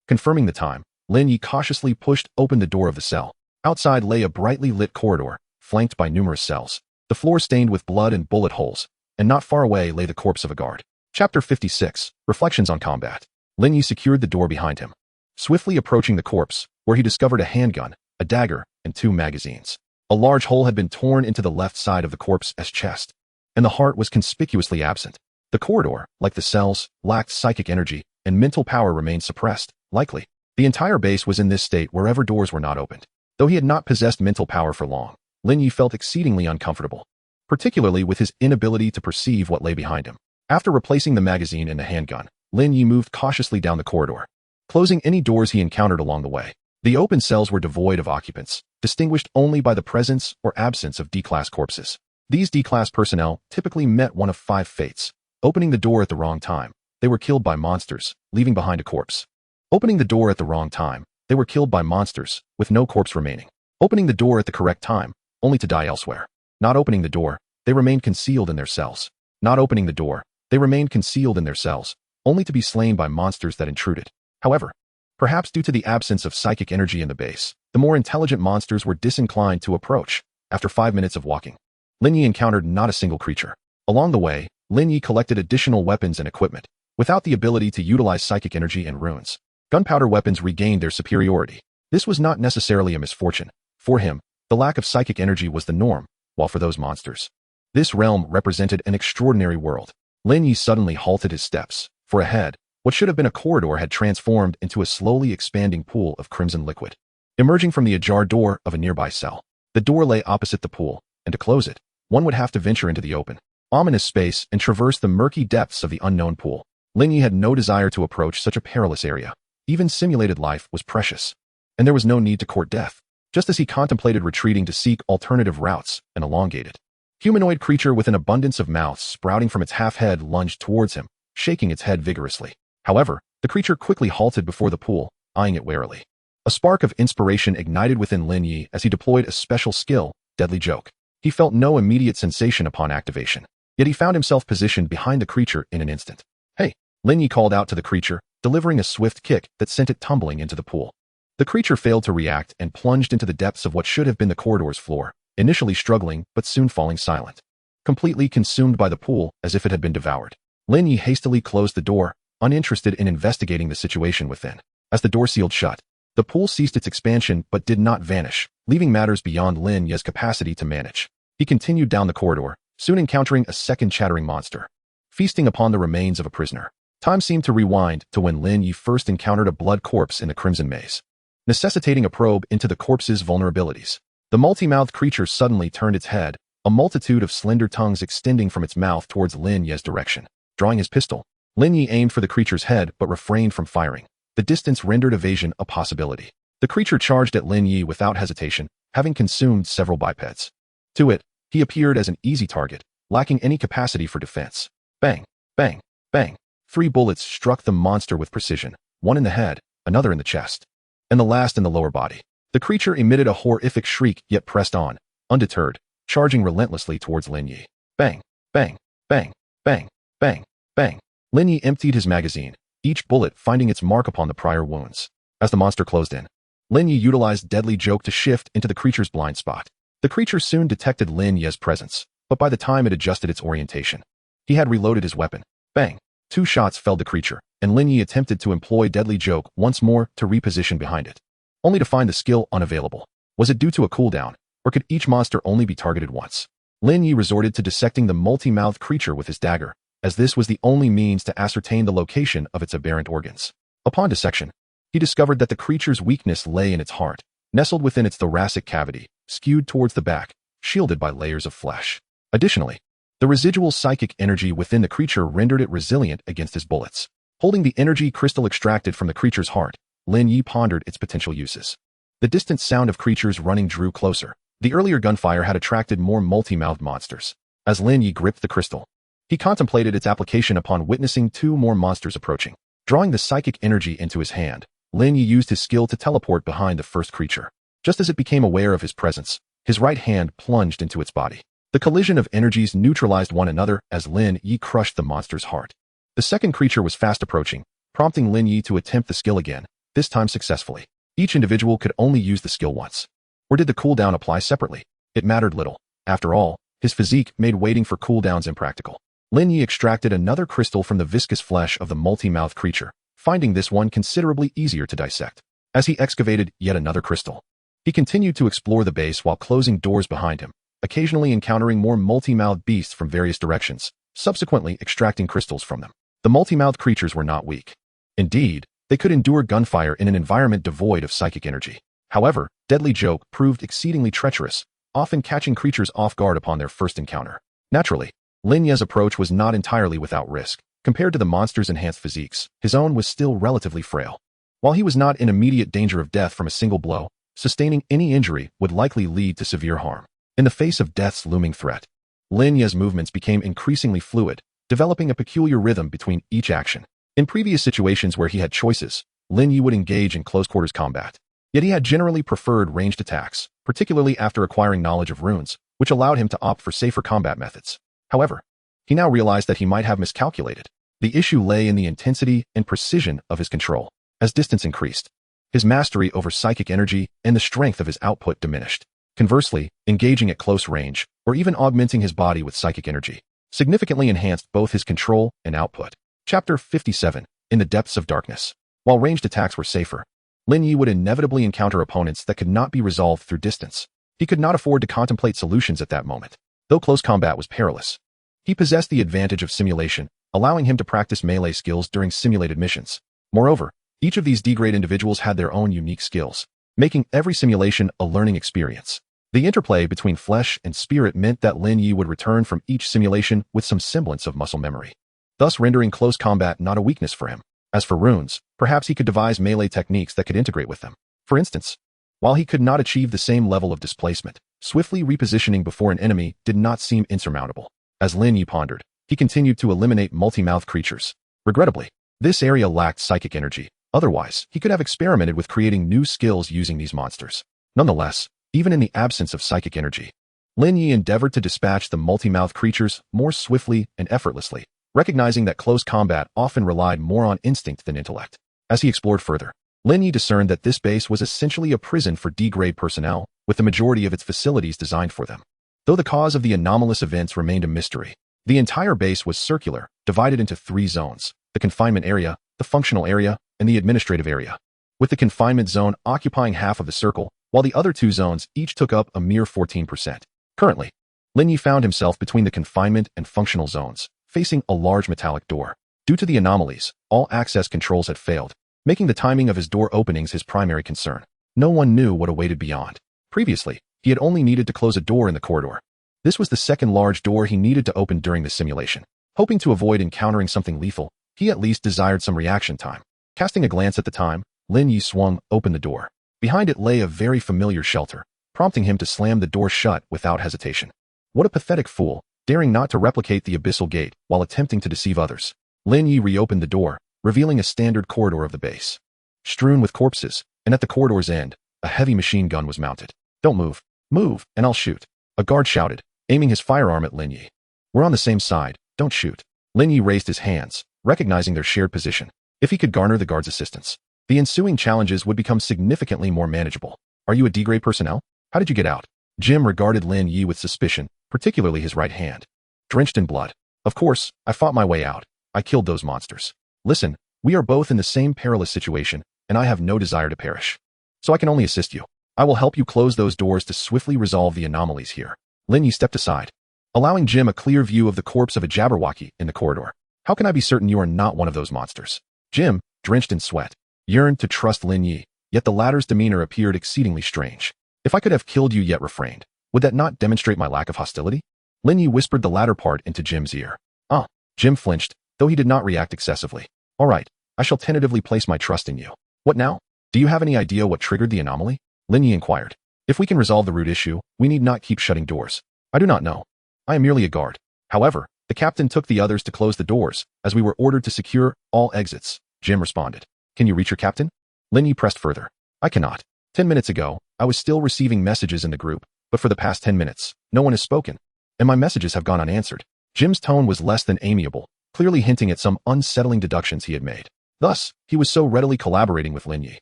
Confirming the time, Lin Ye cautiously pushed open the door of the cell. Outside lay a brightly lit corridor, flanked by numerous cells, the floor stained with blood and bullet holes, and not far away lay the corpse of a guard. Chapter 56, Reflections on Combat. Lin Ye secured the door behind him. Swiftly approaching the corpse, where he discovered a handgun, a dagger, and 2 magazines. A large hole had been torn into the left side of the corpse's chest, and the heart was conspicuously absent. The corridor, like the cells, lacked psychic energy, and mental power remained suppressed, likely. The entire base was in this state wherever doors were not opened. Though he had not possessed mental power for long, Lin Ye felt exceedingly uncomfortable, particularly with his inability to perceive what lay behind him. After replacing the magazine and the handgun, Lin Ye moved cautiously down the corridor, closing any doors he encountered along the way. The open cells were devoid of occupants, distinguished only by the presence or absence of D-class corpses. These D-class personnel typically met one of 5 fates. Opening the door at the wrong time, they were killed by monsters, leaving behind a corpse. Opening the door at the wrong time, they were killed by monsters, with no corpse remaining. Opening the door at the correct time, only to die elsewhere. Not opening the door, they remained concealed in their cells. Not opening the door, they remained concealed in their cells, only to be slain by monsters that intruded. However, perhaps due to the absence of psychic energy in the base, the more intelligent monsters were disinclined to approach. After 5 minutes of walking, Lin Ye encountered not a single creature. Along the way, Lin Ye collected additional weapons and equipment, without the ability to utilize psychic energy and runes. Gunpowder weapons regained their superiority. This was not necessarily a misfortune. For him, the lack of psychic energy was the norm, while for those monsters, this realm represented an extraordinary world. Lin Ye suddenly halted his steps, for ahead, what should have been a corridor had transformed into a slowly expanding pool of crimson liquid. Emerging from the ajar door of a nearby cell, the door lay opposite the pool, and to close it, one would have to venture into the open, ominous space and traverse the murky depths of the unknown pool. Lin Ye had no desire to approach such a perilous area. Even simulated life was precious, and there was no need to court death. Just as he contemplated retreating to seek alternative routes, an elongated, humanoid creature with an abundance of mouths sprouting from its half-head lunged towards him, shaking its head vigorously. However, the creature quickly halted before the pool, eyeing it warily. A spark of inspiration ignited within Lin Ye as he deployed a special skill, Deadly Joke. He felt no immediate sensation upon activation, yet he found himself positioned behind the creature in an instant. "Hey!" Lin Ye called out to the creature, delivering a swift kick that sent it tumbling into the pool. The creature failed to react and plunged into the depths of what should have been the corridor's floor, initially struggling but soon falling silent. Completely consumed by the pool as if it had been devoured, Lin Ye hastily closed the door, uninterested in investigating the situation within. As the door sealed shut, the pool ceased its expansion but did not vanish, leaving matters beyond Lin Ye's capacity to manage. He continued down the corridor, soon encountering a second chattering monster, feasting upon the remains of a prisoner. Time seemed to rewind to when Lin Ye first encountered a blood corpse in the Crimson Maze, necessitating a probe into the corpse's vulnerabilities. The multi-mouthed creature suddenly turned its head, a multitude of slender tongues extending from its mouth towards Lin Ye's direction. Drawing his pistol, Lin Ye aimed for the creature's head but refrained from firing. The distance rendered evasion a possibility. The creature charged at Lin Ye without hesitation, having consumed several bipeds. To it, he appeared as an easy target, lacking any capacity for defense. Bang, bang, bang. 3 bullets struck the monster with precision, one in the head, another in the chest, and the last in the lower body. The creature emitted a horrific shriek yet pressed on, undeterred, charging relentlessly towards Lin Ye. Bang, bang, bang, bang, bang, bang. Lin Ye emptied his magazine, each bullet finding its mark upon the prior wounds. As the monster closed in, Lin Ye utilized Deadly Joke to shift into the creature's blind spot. The creature soon detected Lin Ye's presence, but by the time it adjusted its orientation, he had reloaded his weapon. Bang! 2 shots felled the creature, and Lin Ye attempted to employ Deadly Joke once more to reposition behind it, only to find the skill unavailable. Was it due to a cooldown, or could each monster only be targeted once? Lin Ye resorted to dissecting the multi-mouthed creature with his dagger, as this was the only means to ascertain the location of its aberrant organs. Upon dissection, he discovered that the creature's weakness lay in its heart, nestled within its thoracic cavity, skewed towards the back, shielded by layers of flesh. Additionally, the residual psychic energy within the creature rendered it resilient against his bullets. Holding the energy crystal extracted from the creature's heart, Lin Ye pondered its potential uses. The distant sound of creatures running drew closer. The earlier gunfire had attracted more multi-mouthed monsters. As Lin Ye gripped the crystal, he contemplated its application upon witnessing 2 more monsters approaching. Drawing the psychic energy into his hand, Lin Ye used his skill to teleport behind the first creature. Just as it became aware of his presence, his right hand plunged into its body. The collision of energies neutralized one another as Lin Ye crushed the monster's heart. The second creature was fast approaching, prompting Lin Ye to attempt the skill again, this time successfully. Each individual could only use the skill once. Or did the cooldown apply separately? It mattered little. After all, his physique made waiting for cooldowns impractical. Lin Ye extracted another crystal from the viscous flesh of the multi-mouthed creature, finding this one considerably easier to dissect. As he excavated yet another crystal, he continued to explore the base while closing doors behind him, occasionally encountering more multi-mouthed beasts from various directions, subsequently extracting crystals from them. The multi-mouthed creatures were not weak. Indeed, they could endure gunfire in an environment devoid of psychic energy. However, Deadly Joke proved exceedingly treacherous, often catching creatures off guard upon their first encounter. Naturally, Lin Ye's approach was not entirely without risk. Compared to the monster's enhanced physiques, his own was still relatively frail. While he was not in immediate danger of death from a single blow, sustaining any injury would likely lead to severe harm. In the face of death's looming threat, Lin Ye's movements became increasingly fluid, developing a peculiar rhythm between each action. In previous situations where he had choices, Lin Ye would engage in close-quarters combat. Yet he had generally preferred ranged attacks, particularly after acquiring knowledge of runes, which allowed him to opt for safer combat methods. However, he now realized that he might have miscalculated. The issue lay in the intensity and precision of his control. As distance increased, his mastery over psychic energy and the strength of his output diminished. Conversely, engaging at close range, or even augmenting his body with psychic energy, significantly enhanced both his control and output. Chapter 57. In the Depths of Darkness. While ranged attacks were safer, Lin Ye would inevitably encounter opponents that could not be resolved through distance. He could not afford to contemplate solutions at that moment. Though close combat was perilous, he possessed the advantage of simulation, allowing him to practice melee skills during simulated missions. Moreover, each of these D-grade individuals had their own unique skills, making every simulation a learning experience. The interplay between flesh and spirit meant that Lin Ye would return from each simulation with some semblance of muscle memory, thus rendering close combat not a weakness for him. As for runes, perhaps he could devise melee techniques that could integrate with them. For instance, while he could not achieve the same level of displacement, swiftly repositioning before an enemy did not seem insurmountable. As Lin Ye pondered, he continued to eliminate multi-mouthed creatures. Regrettably, this area lacked psychic energy. Otherwise, he could have experimented with creating new skills using these monsters. Nonetheless, even in the absence of psychic energy, Lin Ye endeavored to dispatch the multi-mouthed creatures more swiftly and effortlessly, recognizing that close combat often relied more on instinct than intellect. As he explored further, Lin Ye discerned that this base was essentially a prison for D-grade personnel, with the majority of its facilities designed for them. Though the cause of the anomalous events remained a mystery, the entire base was circular, divided into 3 zones: the confinement area, the functional area, and the administrative area, with the confinement zone occupying half of the circle, while the other 2 zones each took up a mere 14%. Currently, Lin Ye found himself between the confinement and functional zones, facing a large metallic door. Due to the anomalies, all access controls had failed, making the timing of his door openings his primary concern. No one knew what awaited beyond. Previously, he had only needed to close a door in the corridor. This was the second large door he needed to open during the simulation. Hoping to avoid encountering something lethal, he at least desired some reaction time. Casting a glance at the time, Lin Ye swung open the door. Behind it lay a very familiar shelter, prompting him to slam the door shut without hesitation. What a pathetic fool, daring not to replicate the abyssal gate while attempting to deceive others. Lin Ye reopened the door, revealing a standard corridor of the base, strewn with corpses, and at the corridor's end, a heavy machine gun was mounted. "Don't move. Move, and I'll shoot," a guard shouted, aiming his firearm at Lin Ye. "We're on the same side. Don't shoot." Lin Ye raised his hands, recognizing their shared position. If he could garner the guard's assistance, the ensuing challenges would become significantly more manageable. "Are you a D-grade personnel? How did you get out?" Jim regarded Lin Ye with suspicion, particularly his right hand, drenched in blood. "Of course, I fought my way out. I killed those monsters. Listen, we are both in the same perilous situation, and I have no desire to perish. So I can only assist you. I will help you close those doors to swiftly resolve the anomalies here." Lin Ye stepped aside, allowing Jim a clear view of the corpse of a Jabberwocky in the corridor. "How can I be certain you are not one of those monsters?" Jim, drenched in sweat, yearned to trust Lin Ye, yet the latter's demeanor appeared exceedingly strange. "If I could have killed you yet refrained, would that not demonstrate my lack of hostility?" Lin Ye whispered the latter part into Jim's ear. "Ah." Jim flinched, though he did not react excessively. "All right, I shall tentatively place my trust in you. What now? Do you have any idea what triggered the anomaly?" Lin Ye inquired. "If we can resolve the root issue, we need not keep shutting doors." "I do not know. I am merely a guard. However, the captain took the others to close the doors, as we were ordered to secure all exits," Jim responded. "Can you reach your captain?" Lin Ye pressed further. "I cannot. 10 minutes ago, I was still receiving messages in the group, but for the past 10 minutes, no one has spoken, and my messages have gone unanswered." Jim's tone was less than amiable, clearly hinting at some unsettling deductions he had made. Thus, he was so readily collaborating with Lin Ye.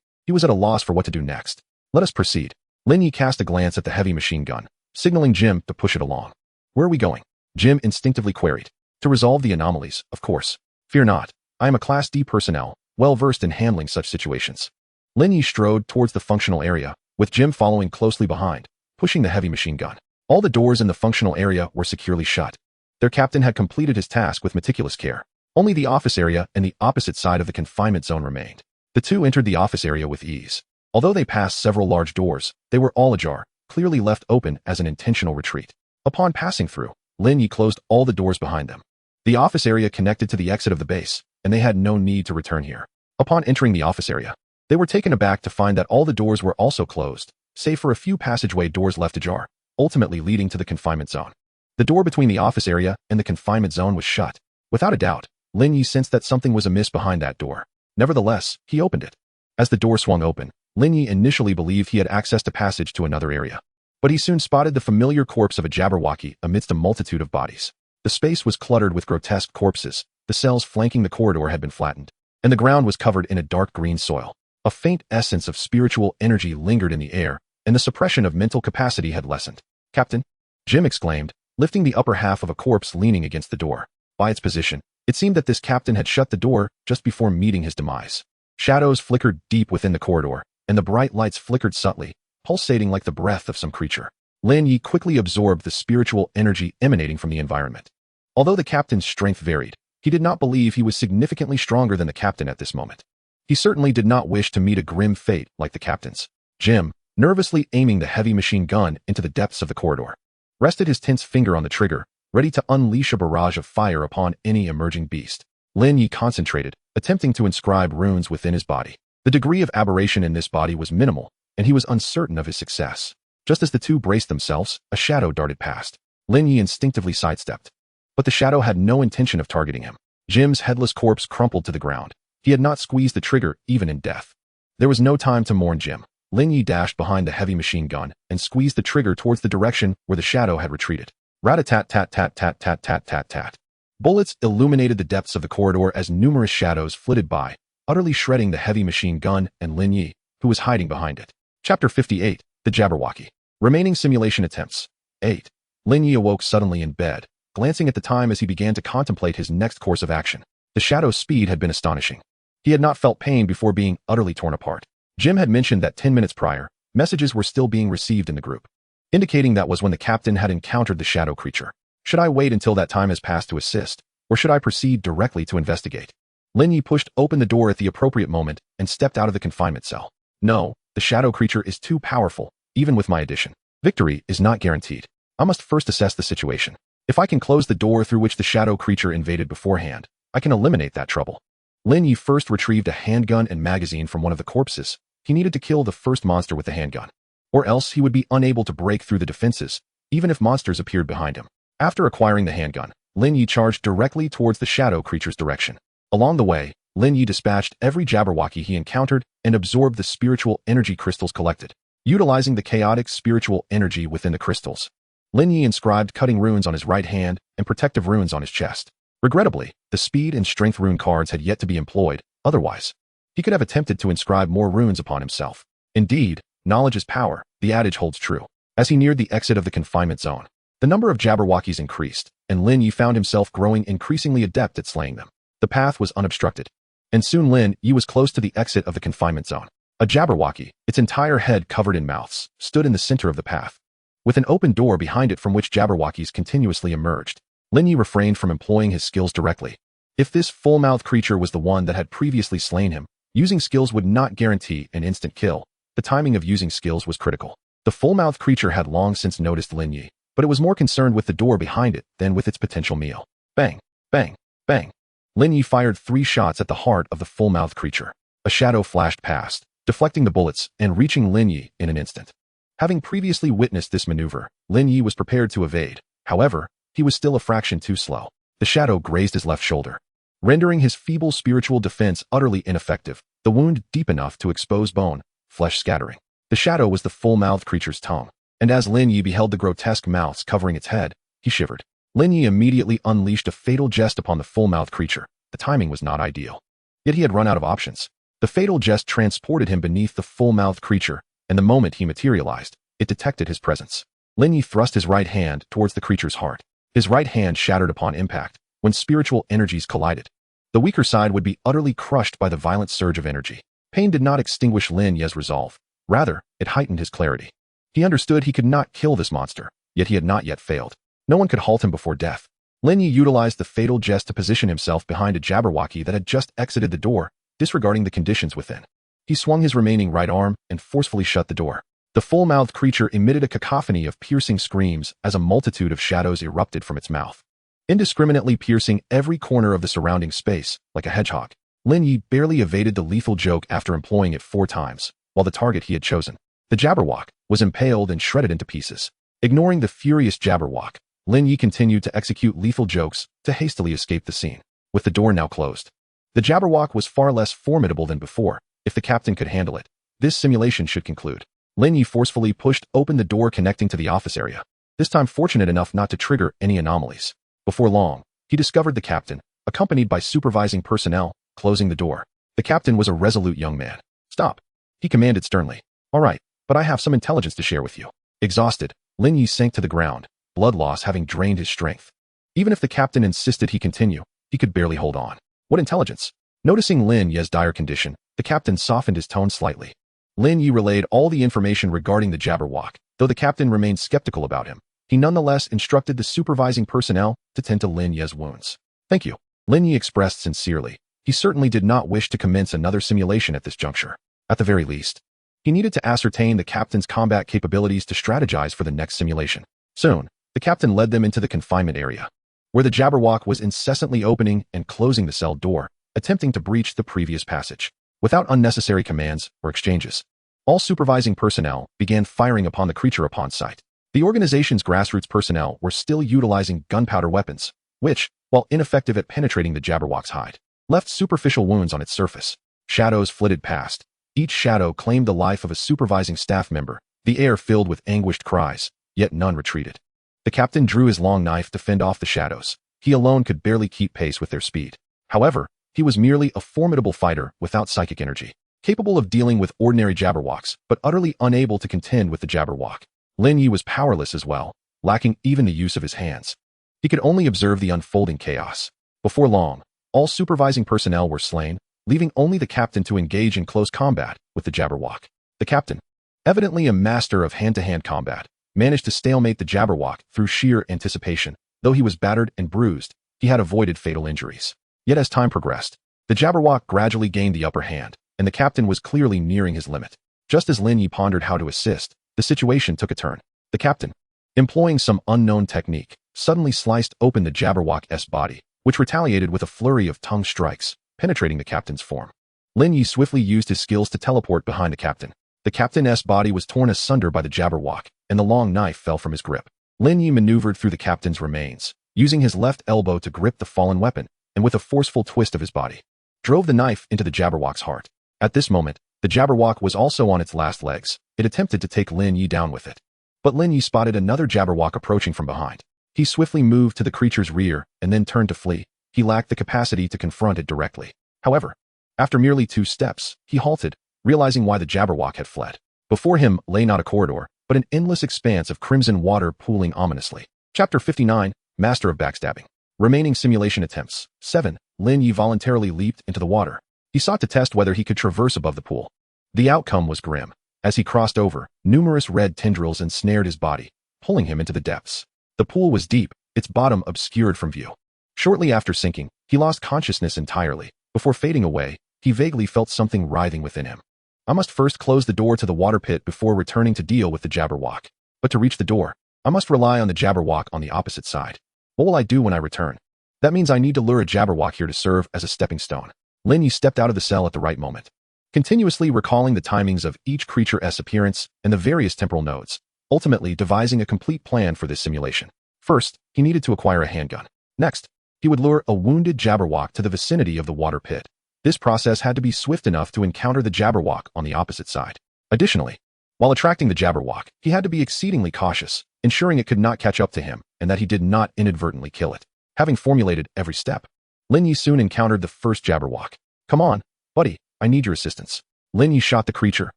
He was at a loss for what to do next. Let us proceed. Lin Ye cast a glance at the heavy machine gun, signaling Jim to push it along. Where are we going? Jim instinctively queried. To resolve the anomalies, of course. Fear not. I am a Class D personnel, well versed in handling such situations. Lin Ye strode towards the functional area, with Jim following closely behind, pushing the heavy machine gun. All the doors in the functional area were securely shut. Their captain had completed his task with meticulous care. Only the office area and the opposite side of the confinement zone remained. The two entered the office area with ease. Although they passed several large doors, they were all ajar, clearly left open as an intentional retreat. Upon passing through, Lin Ye closed all the doors behind them. The office area connected to the exit of the base, and they had no need to return here. Upon entering the office area, they were taken aback to find that all the doors were also closed, save for a few passageway doors left ajar, ultimately leading to the confinement zone. The door between the office area and the confinement zone was shut. Without a doubt, Lin Ye sensed that something was amiss behind that door. Nevertheless, he opened it. As the door swung open, Lin Ye initially believed he had access to passage to another area. But he soon spotted the familiar corpse of a Jabberwocky amidst a multitude of bodies. The space was cluttered with grotesque corpses, the cells flanking the corridor had been flattened, and the ground was covered in a dark green soil. A faint essence of spiritual energy lingered in the air, and the suppression of mental capacity had lessened. Captain? Jim exclaimed, lifting the upper half of a corpse leaning against the door. By its position, it seemed that this captain had shut the door just before meeting his demise. Shadows flickered deep within the corridor, and the bright lights flickered subtly, pulsating like the breath of some creature. Lin Ye quickly absorbed the spiritual energy emanating from the environment. Although the captain's strength varied, he did not believe he was significantly stronger than the captain at this moment. He certainly did not wish to meet a grim fate like the captain's. Jim, nervously aiming the heavy machine gun into the depths of the corridor, rested his tense finger on the trigger, ready to unleash a barrage of fire upon any emerging beast. Lin Ye concentrated, attempting to inscribe runes within his body. The degree of aberration in this body was minimal, and he was uncertain of his success. Just as the two braced themselves, a shadow darted past. Lin Ye instinctively sidestepped. But the shadow had no intention of targeting him. Jim's headless corpse crumpled to the ground. He had not squeezed the trigger even in death. There was no time to mourn Jim. Lin Ye dashed behind the heavy machine gun and squeezed the trigger towards the direction where the shadow had retreated. Rat-a-tat-tat-tat-tat-tat-tat-tat. Bullets illuminated the depths of the corridor as numerous shadows flitted by, utterly shredding the heavy machine gun and Lin Ye, who was hiding behind it. Chapter 58, The Jabberwocky. Remaining simulation attempts. 8. Lin Ye awoke suddenly in bed, glancing at the time as he began to contemplate his next course of action. The shadow's speed had been astonishing. He had not felt pain before being utterly torn apart. Jim had mentioned that 10 minutes prior, messages were still being received in the group, indicating that was when the captain had encountered the shadow creature. Should I wait until that time has passed to assist, or should I proceed directly to investigate? Lin Ye pushed open the door at the appropriate moment and stepped out of the confinement cell. No, the shadow creature is too powerful, even with my addition. Victory is not guaranteed. I must first assess the situation. If I can close the door through which the shadow creature invaded beforehand, I can eliminate that trouble. Lin Ye first retrieved a handgun and magazine from one of the corpses. He needed to kill the first monster with the handgun, or else he would be unable to break through the defenses, even if monsters appeared behind him. After acquiring the handgun, Lin Ye charged directly towards the shadow creature's direction. Along the way, Lin Ye dispatched every Jabberwocky he encountered and absorbed the spiritual energy crystals collected. Utilizing the chaotic spiritual energy within the crystals, Lin Ye inscribed cutting runes on his right hand and protective runes on his chest. Regrettably, the speed and strength rune cards had yet to be employed, otherwise, he could have attempted to inscribe more runes upon himself. Indeed, knowledge is power, the adage holds true. As he neared the exit of the confinement zone, the number of Jabberwockys increased, and Lin Ye found himself growing increasingly adept at slaying them. The path was unobstructed, and soon Lin Ye was close to the exit of the confinement zone. A Jabberwocky, its entire head covered in mouths, stood in the center of the path, with an open door behind it from which Jabberwockys continuously emerged. Lin Ye refrained from employing his skills directly. If this full-mouthed creature was the one that had previously slain him, using skills would not guarantee an instant kill. The timing of using skills was critical. The full-mouthed creature had long since noticed Lin Ye, but it was more concerned with the door behind it than with its potential meal. Bang, bang, bang. Lin Ye fired 3 shots at the heart of the full-mouthed creature. A shadow flashed past, deflecting the bullets and reaching Lin Ye in an instant. Having previously witnessed this maneuver, Lin Ye was prepared to evade. However, he was still a fraction too slow. The shadow grazed his left shoulder, rendering his feeble spiritual defense utterly ineffective, the wound deep enough to expose bone, flesh scattering. The shadow was the full-mouthed creature's tongue, and as Lin Ye beheld the grotesque mouths covering its head, he shivered. Lin Ye immediately unleashed a fatal jest upon the full-mouthed creature. The timing was not ideal. Yet he had run out of options. The fatal jest transported him beneath the full-mouthed creature, and the moment he materialized, it detected his presence. Lin Ye thrust his right hand towards the creature's heart. His right hand shattered upon impact, when spiritual energies collided. The weaker side would be utterly crushed by the violent surge of energy. Pain did not extinguish Lin Ye's resolve. Rather, it heightened his clarity. He understood he could not kill this monster, yet he had not yet failed. No one could halt him before death. Lin Ye utilized the fatal jest to position himself behind a Jabberwocky that had just exited the door, disregarding the conditions within. He swung his remaining right arm and forcefully shut the door. The full-mouthed creature emitted a cacophony of piercing screams as a multitude of shadows erupted from its mouth, indiscriminately piercing every corner of the surrounding space, like a hedgehog. Lin Ye barely evaded the lethal joke after employing it 4 times, while the target he had chosen, the Jabberwock, was impaled and shredded into pieces. Ignoring the furious Jabberwock, Lin Ye continued to execute lethal jokes to hastily escape the scene. With the door now closed, the Jabberwock was far less formidable than before. If the captain could handle it, this simulation should conclude. Lin Ye forcefully pushed open the door connecting to the office area, this time fortunate enough not to trigger any anomalies. Before long, he discovered the captain, accompanied by supervising personnel, closing the door. The captain was a resolute young man. "Stop," he commanded sternly. "All right, but I have some intelligence to share with you." Exhausted, Lin Ye sank to the ground, blood loss having drained his strength. Even if the captain insisted he continue, he could barely hold on. What intelligence? Noticing Lin Ye's dire condition, the captain softened his tone slightly. Lin Ye relayed all the information regarding the Jabberwock. Though the captain remained skeptical about him, he nonetheless instructed the supervising personnel to tend to Lin Ye's wounds. "Thank you," Lin Ye expressed sincerely. He certainly did not wish to commence another simulation at this juncture. At the very least, he needed to ascertain the captain's combat capabilities to strategize for the next simulation. Soon, the captain led them into the confinement area, where the Jabberwock was incessantly opening and closing the cell door, attempting to breach the previous passage. Without unnecessary commands or exchanges, all supervising personnel began firing upon the creature upon sight. The organization's grassroots personnel were still utilizing gunpowder weapons, which, while ineffective at penetrating the Jabberwock's hide, left superficial wounds on its surface. Shadows flitted past. Each shadow claimed the life of a supervising staff member, the air filled with anguished cries, yet none retreated. The captain drew his long knife to fend off the shadows. He alone could barely keep pace with their speed. However, he was merely a formidable fighter without psychic energy, capable of dealing with ordinary Jabberwocks, but utterly unable to contend with the Jabberwock. Lin Ye was powerless as well, lacking even the use of his hands. He could only observe the unfolding chaos. Before long, all supervising personnel were slain, leaving only the captain to engage in close combat with the Jabberwock. The captain, evidently a master of hand-to-hand combat, managed to stalemate the Jabberwock through sheer anticipation. Though he was battered and bruised, he had avoided fatal injuries. Yet as time progressed, the Jabberwock gradually gained the upper hand, and the captain was clearly nearing his limit. Just as Lin Ye pondered how to assist, the situation took a turn. The captain, employing some unknown technique, suddenly sliced open the Jabberwock's body, which retaliated with a flurry of tongue strikes, penetrating the captain's form. Lin Ye swiftly used his skills to teleport behind the captain. The captain's body was torn asunder by the Jabberwock, and the long knife fell from his grip. Lin Ye maneuvered through the captain's remains, using his left elbow to grip the fallen weapon, and with a forceful twist of his body, drove the knife into the Jabberwock's heart. At this moment, the Jabberwock was also on its last legs. It attempted to take Lin Ye down with it. But Lin Ye spotted another Jabberwock approaching from behind. He swiftly moved to the creature's rear and then turned to flee. He lacked the capacity to confront it directly. However, after merely 2 steps, he halted, realizing why the Jabberwock had fled. Before him lay not a corridor, but an endless expanse of crimson water pooling ominously. Chapter 59, Master of Backstabbing. Remaining simulation attempts. 7. Lin Ye voluntarily leaped into the water. He sought to test whether he could traverse above the pool. The outcome was grim. As he crossed over, numerous red tendrils ensnared his body, pulling him into the depths. The pool was deep, its bottom obscured from view. Shortly after sinking, he lost consciousness entirely. Before fading away, he vaguely felt something writhing within him. I must first close the door to the water pit before returning to deal with the Jabberwock. But to reach the door, I must rely on the Jabberwock on the opposite side. What will I do when I return? That means I need to lure a Jabberwock here to serve as a stepping stone. Lin Ye stepped out of the cell at the right moment, continuously recalling the timings of each creature's appearance and the various temporal nodes, ultimately devising a complete plan for this simulation. First, he needed to acquire a handgun. Next, he would lure a wounded Jabberwock to the vicinity of the water pit. This process had to be swift enough to encounter the Jabberwock on the opposite side. Additionally, while attracting the Jabberwock, he had to be exceedingly cautious, ensuring it could not catch up to him and that he did not inadvertently kill it. Having formulated every step, Lin Ye soon encountered the first Jabberwock. Come on, buddy, I need your assistance. Lin Ye shot the creature,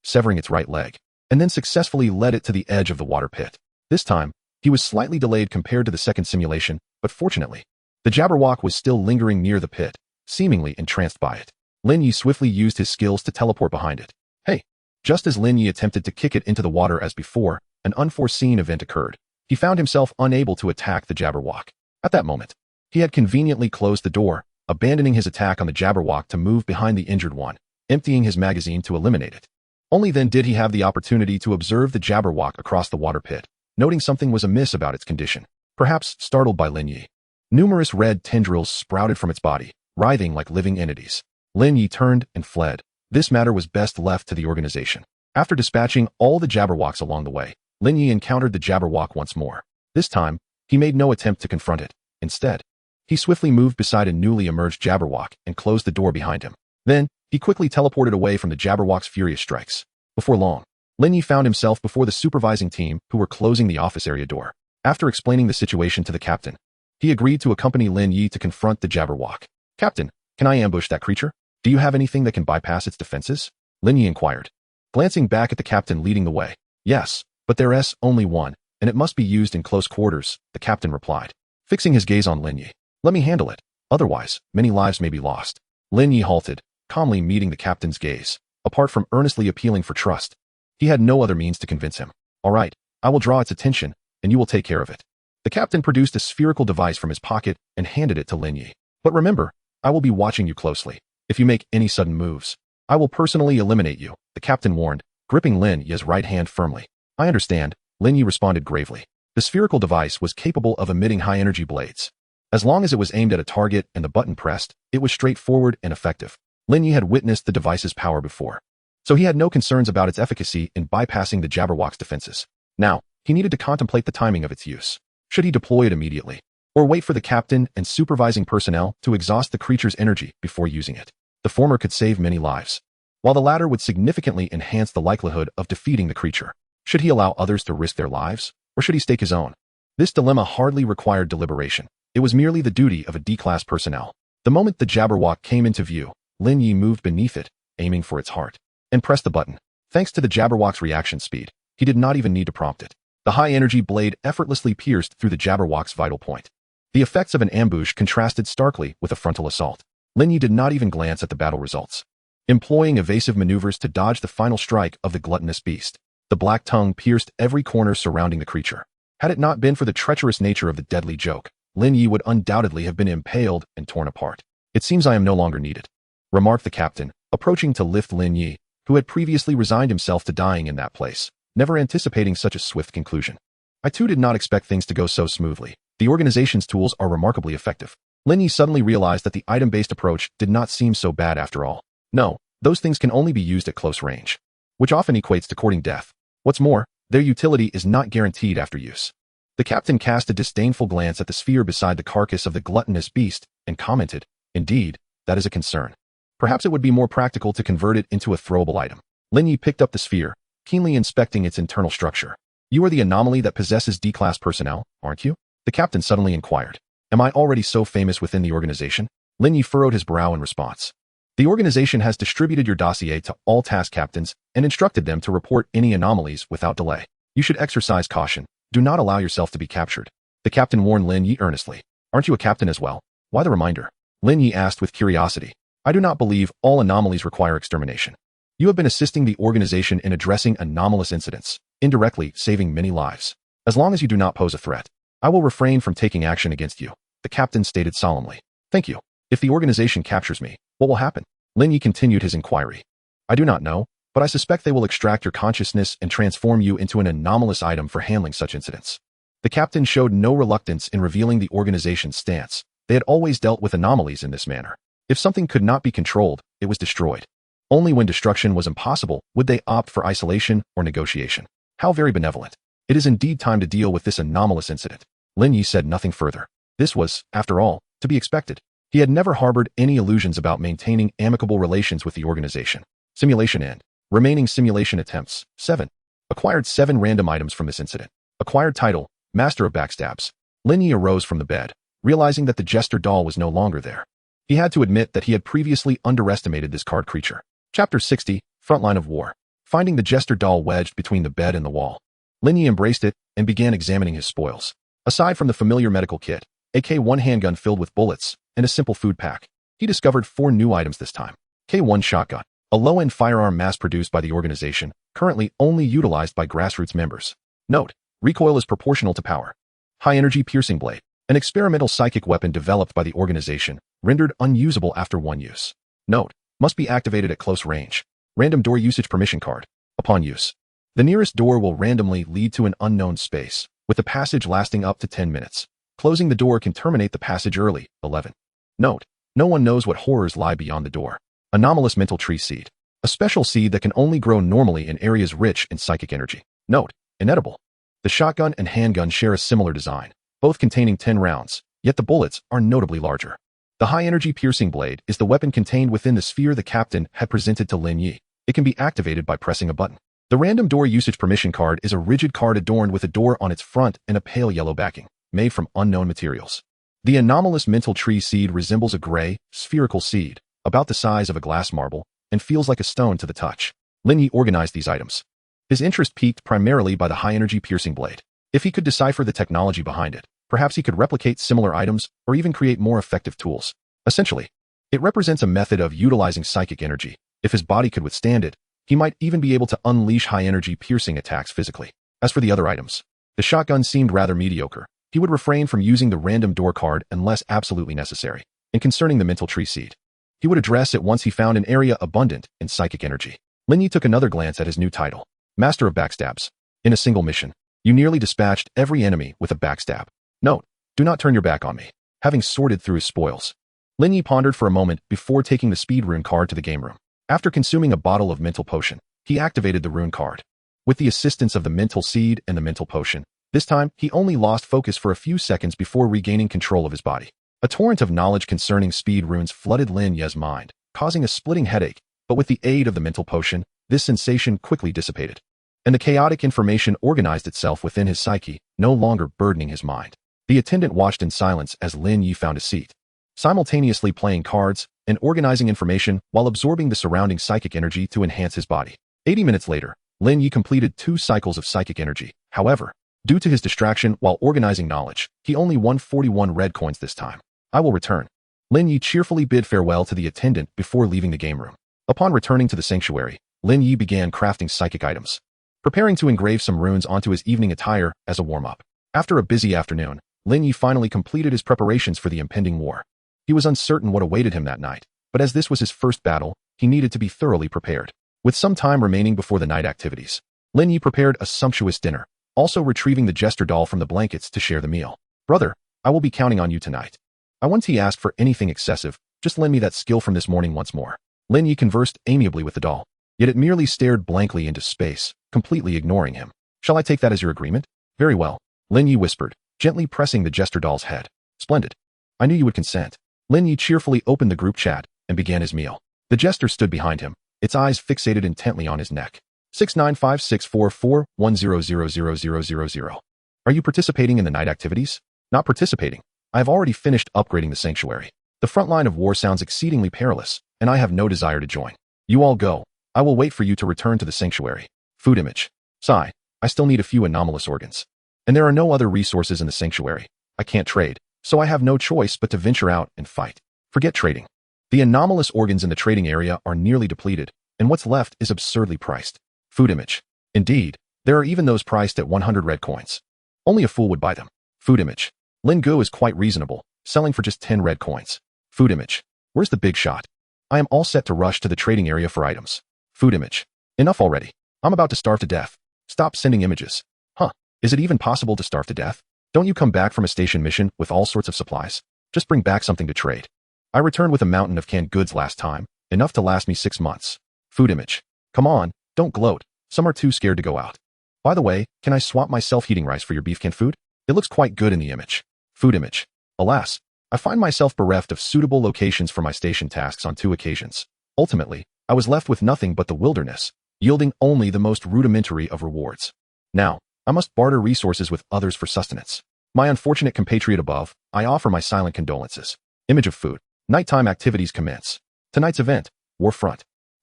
severing its right leg, and then successfully led it to the edge of the water pit. This time, he was slightly delayed compared to the second simulation, but fortunately, the Jabberwock was still lingering near the pit, seemingly entranced by it. Lin Ye swiftly used his skills to teleport behind it. Hey! Just as Lin Ye attempted to kick it into the water as before, an unforeseen event occurred. He found himself unable to attack the Jabberwock. At that moment, he had conveniently closed the door, abandoning his attack on the Jabberwock to move behind the injured one, emptying his magazine to eliminate it. Only then did he have the opportunity to observe the Jabberwock across the water pit, noting something was amiss about its condition, perhaps startled by Lin Ye. Numerous red tendrils sprouted from its body, writhing like living entities. Lin Ye turned and fled. This matter was best left to the organization. After dispatching all the Jabberwocks along the way, Lin Ye encountered the Jabberwock once more. This time, he made no attempt to confront it. Instead, he swiftly moved beside a newly emerged Jabberwock and closed the door behind him. Then, he quickly teleported away from the Jabberwock's furious strikes. Before long, Lin Ye found himself before the supervising team who were closing the office area door. After explaining the situation to the captain, he agreed to accompany Lin Ye to confront the Jabberwock. Captain, can I ambush that creature? Do you have anything that can bypass its defenses? Lin Ye inquired, glancing back at the captain leading the way. Yes, but there's only one, and it must be used in close quarters, the captain replied, fixing his gaze on Lin Ye. Let me handle it. Otherwise, many lives may be lost. Lin Ye halted, calmly meeting the captain's gaze. Apart from earnestly appealing for trust, he had no other means to convince him. All right, I will draw its attention, and you will take care of it. The captain produced a spherical device from his pocket and handed it to Lin Ye. But remember, I will be watching you closely. If you make any sudden moves, I will personally eliminate you, the captain warned, gripping Lin Ye's right hand firmly. I understand, Lin Ye responded gravely. The spherical device was capable of emitting high-energy blades. As long as it was aimed at a target and the button pressed, it was straightforward and effective. Lin Ye had witnessed the device's power before, so he had no concerns about its efficacy in bypassing the Jabberwock's defenses. Now, he needed to contemplate the timing of its use. Should he deploy it immediately, or wait for the captain and supervising personnel to exhaust the creature's energy before using it? The former could save many lives, while the latter would significantly enhance the likelihood of defeating the creature. Should he allow others to risk their lives, or should he stake his own? This dilemma hardly required deliberation. It was merely the duty of a D-class personnel. The moment the Jabberwock came into view, Lin Ye moved beneath it, aiming for its heart, and pressed the button. Thanks to the Jabberwock's reaction speed, he did not even need to prompt it. The high-energy blade effortlessly pierced through the Jabberwock's vital point. The effects of an ambush contrasted starkly with a frontal assault. Lin Ye did not even glance at the battle results, employing evasive maneuvers to dodge the final strike of the gluttonous beast. The black tongue pierced every corner surrounding the creature. Had it not been for the treacherous nature of the deadly joke, Lin Ye would undoubtedly have been impaled and torn apart. It seems I am no longer needed, remarked the captain, approaching to lift Lin Ye, who had previously resigned himself to dying in that place, never anticipating such a swift conclusion. I too did not expect things to go so smoothly. The organization's tools are remarkably effective. Lin Ye suddenly realized that the item-based approach did not seem so bad after all. No, those things can only be used at close range, which often equates to courting death. What's more, their utility is not guaranteed after use. The captain cast a disdainful glance at the sphere beside the carcass of the gluttonous beast and commented, indeed, that is a concern. Perhaps it would be more practical to convert it into a throwable item. Lin Ye picked up the sphere, keenly inspecting its internal structure. You are the anomaly that possesses D-class personnel, aren't you? The captain suddenly inquired. Am I already so famous within the organization? Lin Ye furrowed his brow in response. The organization has distributed your dossier to all task captains and instructed them to report any anomalies without delay. You should exercise caution. Do not allow yourself to be captured. The captain warned Lin Ye earnestly. Aren't you a captain as well? Why the reminder? Lin Ye asked with curiosity. I do not believe all anomalies require extermination. You have been assisting the organization in addressing anomalous incidents, indirectly saving many lives. As long as you do not pose a threat, I will refrain from taking action against you, the captain stated solemnly. Thank you. If the organization captures me, what will happen? Lin Ye continued his inquiry. I do not know, but I suspect they will extract your consciousness and transform you into an anomalous item for handling such incidents. The captain showed no reluctance in revealing the organization's stance. They had always dealt with anomalies in this manner. If something could not be controlled, it was destroyed. Only when destruction was impossible would they opt for isolation or negotiation. How very benevolent. It is indeed time to deal with this anomalous incident. Lin Ye said nothing further. This was, after all, to be expected. He had never harbored any illusions about maintaining amicable relations with the organization. Simulation end. Remaining simulation attempts, 7. Acquired 7 random items from this incident. Acquired title, Master of Backstabs. Lin Ye arose from the bed, realizing that the jester doll was no longer there. He had to admit that he had previously underestimated this card creature. Chapter 60, Frontline of War. Finding the jester doll wedged between the bed and the wall. Lin Ye embraced it and began examining his spoils. Aside from the familiar medical kit, AK-1 handgun filled with bullets, and a simple food pack, he discovered 4 new items this time. K1 shotgun, a low-end firearm mass-produced by the organization, currently only utilized by grassroots members. Note: recoil is proportional to power. High-energy piercing blade, an experimental psychic weapon developed by the organization, rendered unusable after 1 use. Note: must be activated at close range. Random door usage permission card. Upon use, the nearest door will randomly lead to an unknown space, with the passage lasting up to 10 minutes. Closing the door can terminate the passage early. 11. Note: no one knows what horrors lie beyond the door. Anomalous mental tree seed, a special seed that can only grow normally in areas rich in psychic energy. Note: inedible. The shotgun and handgun share a similar design, both containing 10 rounds, yet the bullets are notably larger. The high-energy piercing blade is the weapon contained within the sphere the captain had presented to Lin Ye. It can be activated by pressing a button. The random door usage permission card is a rigid card adorned with a door on its front and a pale yellow backing, made from unknown materials. The anomalous mental tree seed resembles a gray, spherical seed, about the size of a glass marble, and feels like a stone to the touch. Lin Ye organized these items. His interest piqued primarily by the high-energy piercing blade. If he could decipher the technology behind it, perhaps he could replicate similar items or even create more effective tools. Essentially, it represents a method of utilizing psychic energy. If his body could withstand it, he might even be able to unleash high-energy piercing attacks physically. As for the other items, the shotgun seemed rather mediocre. He would refrain from using the random door card unless absolutely necessary. And concerning the mental tree seed, he would address it once he found an area abundant in psychic energy. Lin Ye took another glance at his new title, Master of Backstabs. In a single mission, you nearly dispatched every enemy with a backstab. Note: do not turn your back on me. Having sorted through his spoils, Lin Ye pondered for a moment before taking the speed rune card to the game room. After consuming a bottle of mental potion, he activated the rune card. With the assistance of the mental seed and the mental potion, this time he only lost focus for a few seconds before regaining control of his body. A torrent of knowledge concerning speed runes flooded Lin Ye's mind, causing a splitting headache, but with the aid of the mental potion, this sensation quickly dissipated, and the chaotic information organized itself within his psyche, no longer burdening his mind. The attendant watched in silence as Lin Ye found a seat, simultaneously playing cards and organizing information while absorbing the surrounding psychic energy to enhance his body. 80 minutes later, Lin Ye completed 2 cycles of psychic energy. However, due to his distraction while organizing knowledge, he only won 41 red coins this time. I will return. Lin Ye cheerfully bid farewell to the attendant before leaving the game room. Upon returning to the sanctuary, Lin Ye began crafting psychic items, preparing to engrave some runes onto his evening attire as a warm-up. After a busy afternoon, Lin Ye finally completed his preparations for the impending war. He was uncertain what awaited him that night, but as this was his first battle, he needed to be thoroughly prepared. With some time remaining before the night activities, Lin Ye prepared a sumptuous dinner, also retrieving the jester doll from the blankets to share the meal. Brother, I will be counting on you tonight. I won't ask for anything excessive, just lend me that skill from this morning once more. Lin Ye conversed amiably with the doll, yet it merely stared blankly into space, completely ignoring him. Shall I take that as your agreement? Very well, Lin Ye whispered, gently pressing the jester doll's head. Splendid. I knew you would consent. Lin Ye cheerfully opened the group chat and began his meal. The jester stood behind him, its eyes fixated intently on his neck. 6956441000000. Are you participating in the night activities? Not participating. I have already finished upgrading the sanctuary. The front line of war sounds exceedingly perilous, and I have no desire to join. You all go. I will wait for you to return to the sanctuary. Food image. Sigh. I still need a few anomalous organs. And there are no other resources in the sanctuary. I can't trade, so I have no choice but to venture out and fight. Forget trading. The anomalous organs in the trading area are nearly depleted, and what's left is absurdly priced. Food image. Indeed, there are even those priced at 100 red coins. Only a fool would buy them. Food image. Lin Gu is quite reasonable, selling for just 10 red coins. Food image. Where's the big shot? I am all set to rush to the trading area for items. Food image. Enough already. I'm about to starve to death. Stop sending images. Huh. Is it even possible to starve to death? Don't you come back from a station mission with all sorts of supplies? Just bring back something to trade. I returned with a mountain of canned goods last time, enough to last me 6 months. Food image. Come on, don't gloat. Some are too scared to go out. By the way, can I swap my self-heating rice for your beef canned food? It looks quite good in the image. Food image. Alas, I find myself bereft of suitable locations for my station tasks on 2 occasions. Ultimately, I was left with nothing but the wilderness, yielding only the most rudimentary of rewards. Now, I must barter resources with others for sustenance. My unfortunate compatriot above, I offer my silent condolences. Image of food. Nighttime activities commence. Tonight's event, Warfront.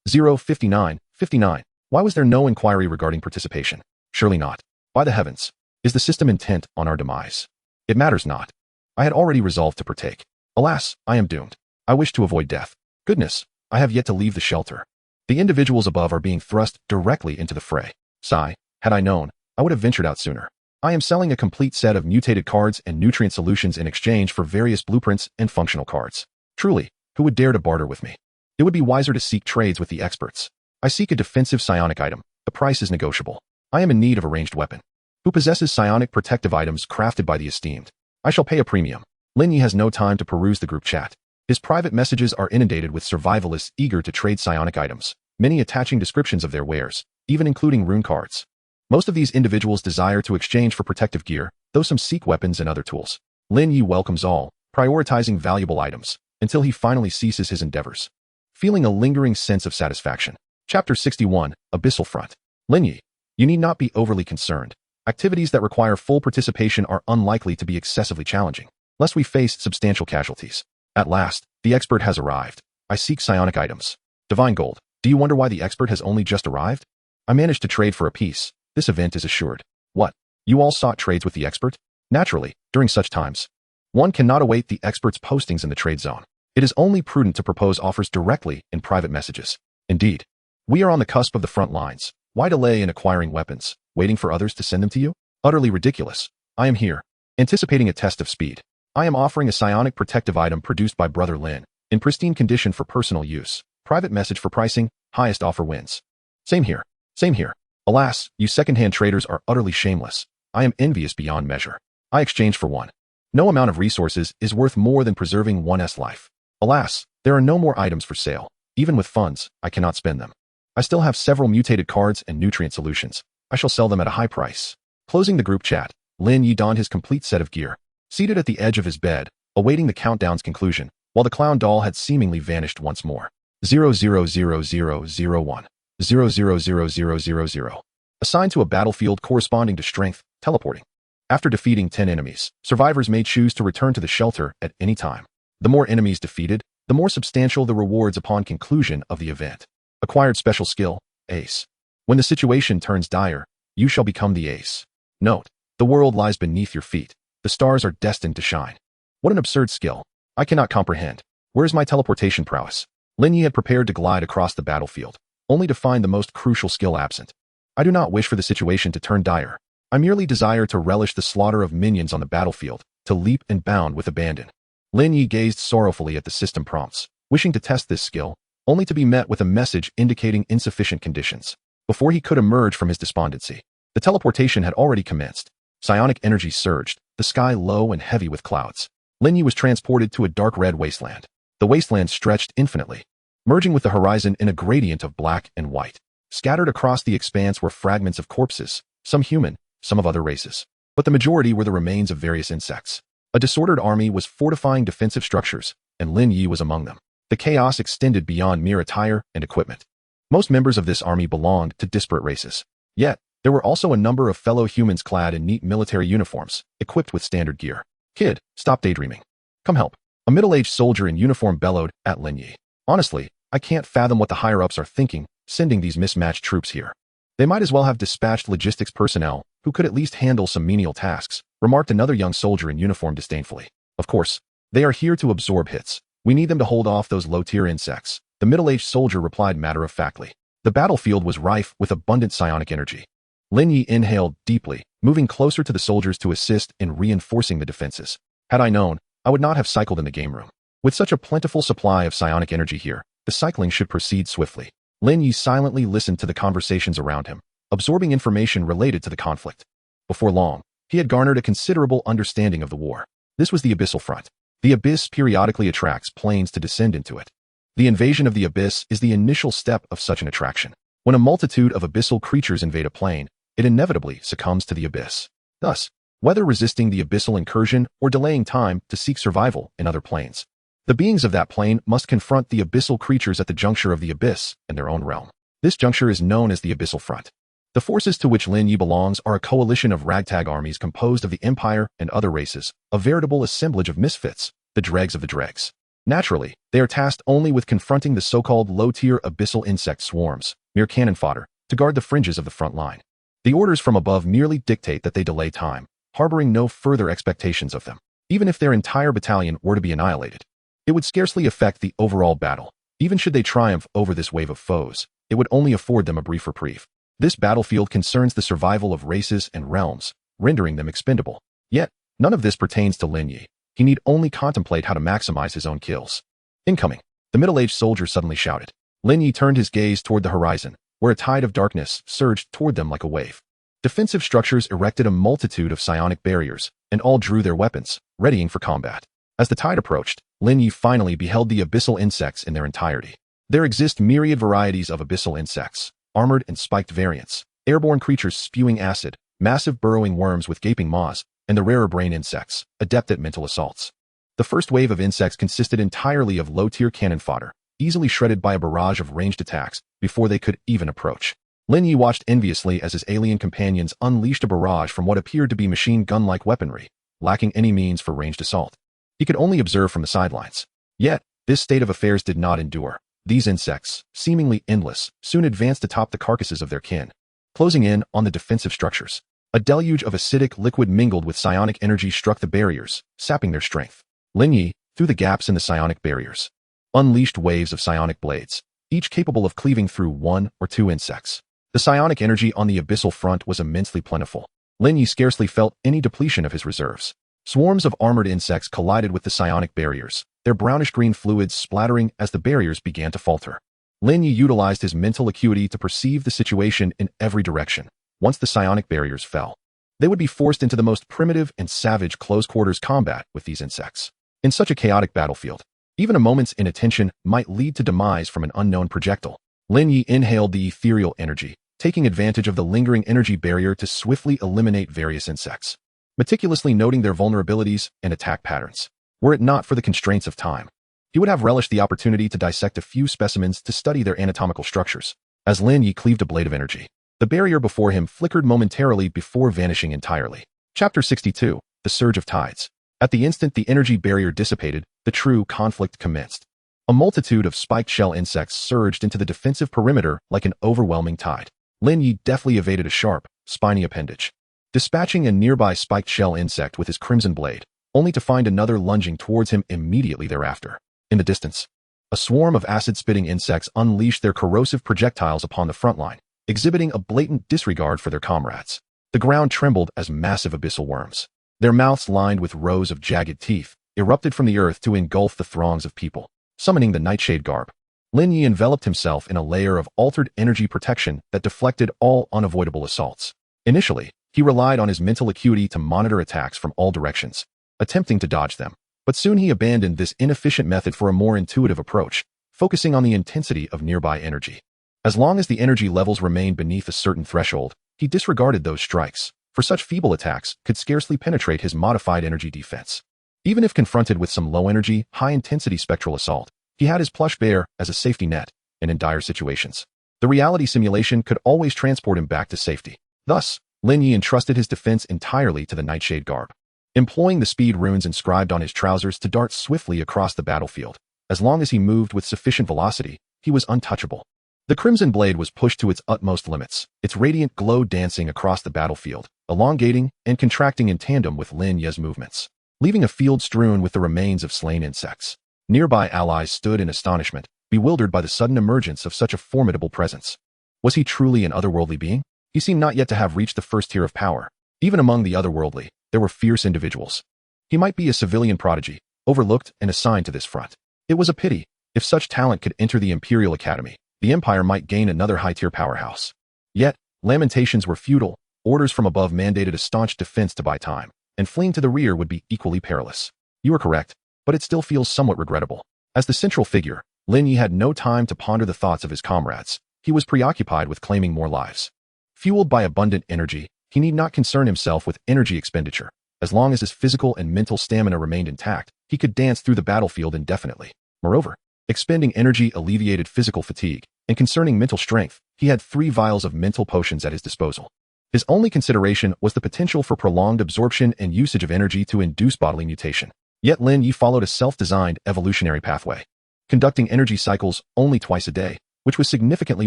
05959. Why was there no inquiry regarding participation? Surely not. By the heavens. Is the system intent on our demise? It matters not. I had already resolved to partake. Alas, I am doomed. I wish to avoid death. Goodness, I have yet to leave the shelter. The individuals above are being thrust directly into the fray. Sigh, had I known, I would have ventured out sooner. I am selling a complete set of mutated cards and nutrient solutions in exchange for various blueprints and functional cards. Truly, who would dare to barter with me? It would be wiser to seek trades with the experts. I seek a defensive psionic item. The price is negotiable. I am in need of a ranged weapon. Who possesses psionic protective items crafted by the esteemed? I shall pay a premium. Lin Ye has no time to peruse the group chat. His private messages are inundated with survivalists eager to trade psionic items, many attaching descriptions of their wares, even including rune cards. Most of these individuals desire to exchange for protective gear, though some seek weapons and other tools. Lin Ye welcomes all, prioritizing valuable items, until he finally ceases his endeavors. Feeling a lingering sense of satisfaction. Chapter 61, Abyssal Front. Lin Ye, you need not be overly concerned. Activities that require full participation are unlikely to be excessively challenging, lest we face substantial casualties. At last, the expert has arrived. I seek psionic items. Divine gold. Do you wonder why the expert has only just arrived? I managed to trade for a piece. This event is assured. What? You all sought trades with the expert? Naturally, during such times. One cannot await the expert's postings in the trade zone. It is only prudent to propose offers directly in private messages. Indeed. We are on the cusp of the front lines. Why delay in acquiring weapons, waiting for others to send them to you? Utterly ridiculous. I am here, anticipating a test of speed. I am offering a psionic protective item produced by Brother Lin, in pristine condition for personal use. Private message for pricing, highest offer wins. Same here. Same here. Alas, you second-hand traders are utterly shameless. I am envious beyond measure. I exchange for one. No amount of resources is worth more than preserving one's life. Alas, there are no more items for sale. Even with funds, I cannot spend them. I still have several mutated cards and nutrient solutions. I shall sell them at a high price. Closing the group chat, Lin Ye donned his complete set of gear. Seated at the edge of his bed, awaiting the countdown's conclusion, while the clown doll had seemingly vanished once more. 000001. 000000. Assigned to a battlefield corresponding to strength, teleporting. After defeating 10 enemies, survivors may choose to return to the shelter at any time. The more enemies defeated, the more substantial the rewards upon conclusion of the event. Acquired special skill, Ace. When the situation turns dire, you shall become the ace. Note, the world lies beneath your feet. The stars are destined to shine. What an absurd skill. I cannot comprehend. Where is my teleportation prowess? Lin Ye had prepared to glide across the battlefield, only to find the most crucial skill absent. I do not wish for the situation to turn dire. I merely desire to relish the slaughter of minions on the battlefield, to leap and bound with abandon. Lin Ye gazed sorrowfully at the system prompts, wishing to test this skill, only to be met with a message indicating insufficient conditions. Before he could emerge from his despondency, the teleportation had already commenced. Psionic energy surged, the sky low and heavy with clouds. Lin Ye was transported to a dark red wasteland. The wasteland stretched infinitely, merging with the horizon in a gradient of black and white. Scattered across the expanse were fragments of corpses, some human, some of other races. But the majority were the remains of various insects. A disordered army was fortifying defensive structures, and Lin Ye was among them. The chaos extended beyond mere attire and equipment. Most members of this army belonged to disparate races. Yet, there were also a number of fellow humans clad in neat military uniforms, equipped with standard gear. Kid, stop daydreaming. Come help. A middle-aged soldier in uniform bellowed at Lin Ye. Honestly, I can't fathom what the higher-ups are thinking, sending these mismatched troops here. They might as well have dispatched logistics personnel, who could at least handle some menial tasks, remarked another young soldier in uniform disdainfully. Of course, they are here to absorb hits. We need them to hold off those low-tier insects. The middle-aged soldier replied matter-of-factly. The battlefield was rife with abundant psionic energy. Lin Ye inhaled deeply, moving closer to the soldiers to assist in reinforcing the defenses. Had I known, I would not have cycled in the game room. With such a plentiful supply of psionic energy here, the cycling should proceed swiftly. Lin Ye silently listened to the conversations around him, absorbing information related to the conflict. Before long, he had garnered a considerable understanding of the war. This was the Abyssal Front. The Abyss periodically attracts planes to descend into it. The invasion of the Abyss is the initial step of such an attraction. When a multitude of abyssal creatures invade a plane, it inevitably succumbs to the Abyss. Thus, whether resisting the abyssal incursion or delaying time to seek survival in other planes, the beings of that plane must confront the abyssal creatures at the juncture of the Abyss and their own realm. This juncture is known as the Abyssal Front. The forces to which Lin Ye belongs are a coalition of ragtag armies composed of the Empire and other races, a veritable assemblage of misfits, the dregs of the dregs. Naturally, they are tasked only with confronting the so-called low-tier abyssal insect swarms, mere cannon fodder, to guard the fringes of the front line. The orders from above merely dictate that they delay time, harboring no further expectations of them. Even if their entire battalion were to be annihilated, it would scarcely affect the overall battle. Even should they triumph over this wave of foes, it would only afford them a brief reprieve. This battlefield concerns the survival of races and realms, rendering them expendable. Yet, none of this pertains to Lin Ye. He need only contemplate how to maximize his own kills. Incoming, the middle-aged soldier suddenly shouted. Lin Ye turned his gaze toward the horizon, where a tide of darkness surged toward them like a wave. Defensive structures erected a multitude of psionic barriers, and all drew their weapons, readying for combat. As the tide approached, Lin Ye finally beheld the abyssal insects in their entirety. There exist myriad varieties of abyssal insects, armored and spiked variants, airborne creatures spewing acid, massive burrowing worms with gaping maws, and the rarer brain insects, adept at mental assaults. The first wave of insects consisted entirely of low-tier cannon fodder, easily shredded by a barrage of ranged attacks before they could even approach. Lin Ye watched enviously as his alien companions unleashed a barrage from what appeared to be machine gun-like weaponry, lacking any means for ranged assault. He could only observe from the sidelines. Yet, this state of affairs did not endure. These insects, seemingly endless, soon advanced atop the carcasses of their kin, closing in on the defensive structures. A deluge of acidic liquid mingled with psionic energy struck the barriers, sapping their strength. Lin Ye, through the gaps in the psionic barriers, unleashed waves of psionic blades, each capable of cleaving through one or two insects. The psionic energy on the abyssal front was immensely plentiful. Lin Ye scarcely felt any depletion of his reserves. Swarms of armored insects collided with the psionic barriers, their brownish-green fluids splattering as the barriers began to falter. Lin Ye utilized his mental acuity to perceive the situation in every direction. Once the psionic barriers fell, they would be forced into the most primitive and savage close-quarters combat with these insects. In such a chaotic battlefield, even a moment's inattention might lead to demise from an unknown projectile. Lin Ye inhaled the ethereal energy, taking advantage of the lingering energy barrier to swiftly eliminate various insects, meticulously noting their vulnerabilities and attack patterns. Were it not for the constraints of time, he would have relished the opportunity to dissect a few specimens to study their anatomical structures. As Lin Ye cleaved a blade of energy, the barrier before him flickered momentarily before vanishing entirely. Chapter 62, The Surge of Tides. At the instant the energy barrier dissipated, the true conflict commenced. A multitude of spiked shell insects surged into the defensive perimeter like an overwhelming tide. Lin Ye deftly evaded a sharp, spiny appendage, dispatching a nearby spiked shell insect with his crimson blade, only to find another lunging towards him immediately thereafter. In the distance, a swarm of acid-spitting insects unleashed their corrosive projectiles upon the front line, exhibiting a blatant disregard for their comrades. The ground trembled as massive abyssal worms, their mouths lined with rows of jagged teeth, erupted from the earth to engulf the throngs of people. Summoning the nightshade garb, Lin Ye enveloped himself in a layer of altered energy protection that deflected all unavoidable assaults. Initially, he relied on his mental acuity to monitor attacks from all directions, attempting to dodge them. But soon he abandoned this inefficient method for a more intuitive approach, focusing on the intensity of nearby energy. As long as the energy levels remained beneath a certain threshold, he disregarded those strikes, for such feeble attacks could scarcely penetrate his modified energy defense. Even if confronted with some low-energy, high-intensity spectral assault, he had his plush bear as a safety net, and in dire situations, the reality simulation could always transport him back to safety. Thus, Lin Ye entrusted his defense entirely to the nightshade garb, employing the speed runes inscribed on his trousers to dart swiftly across the battlefield. As long as he moved with sufficient velocity, he was untouchable. The crimson blade was pushed to its utmost limits, its radiant glow dancing across the battlefield, elongating and contracting in tandem with Lin Ye's movements, leaving a field strewn with the remains of slain insects. Nearby allies stood in astonishment, bewildered by the sudden emergence of such a formidable presence. Was he truly an otherworldly being? He seemed not yet to have reached the first tier of power. Even among the otherworldly, there were fierce individuals. He might be a civilian prodigy, overlooked and assigned to this front. It was a pity. If such talent could enter the Imperial Academy, the Empire might gain another high-tier powerhouse. Yet, lamentations were futile. Orders from above mandated a staunch defense to buy time, and fleeing to the rear would be equally perilous. You are correct, but it still feels somewhat regrettable. As the central figure, Lin Ye had no time to ponder the thoughts of his comrades. He was preoccupied with claiming more lives. Fueled by abundant energy, he need not concern himself with energy expenditure. As long as his physical and mental stamina remained intact, he could dance through the battlefield indefinitely. Moreover, expending energy alleviated physical fatigue, and concerning mental strength, he had 3 vials of mental potions at his disposal. His only consideration was the potential for prolonged absorption and usage of energy to induce bodily mutation. Yet Lin Ye followed a self-designed evolutionary pathway, conducting energy cycles only twice a day, which was significantly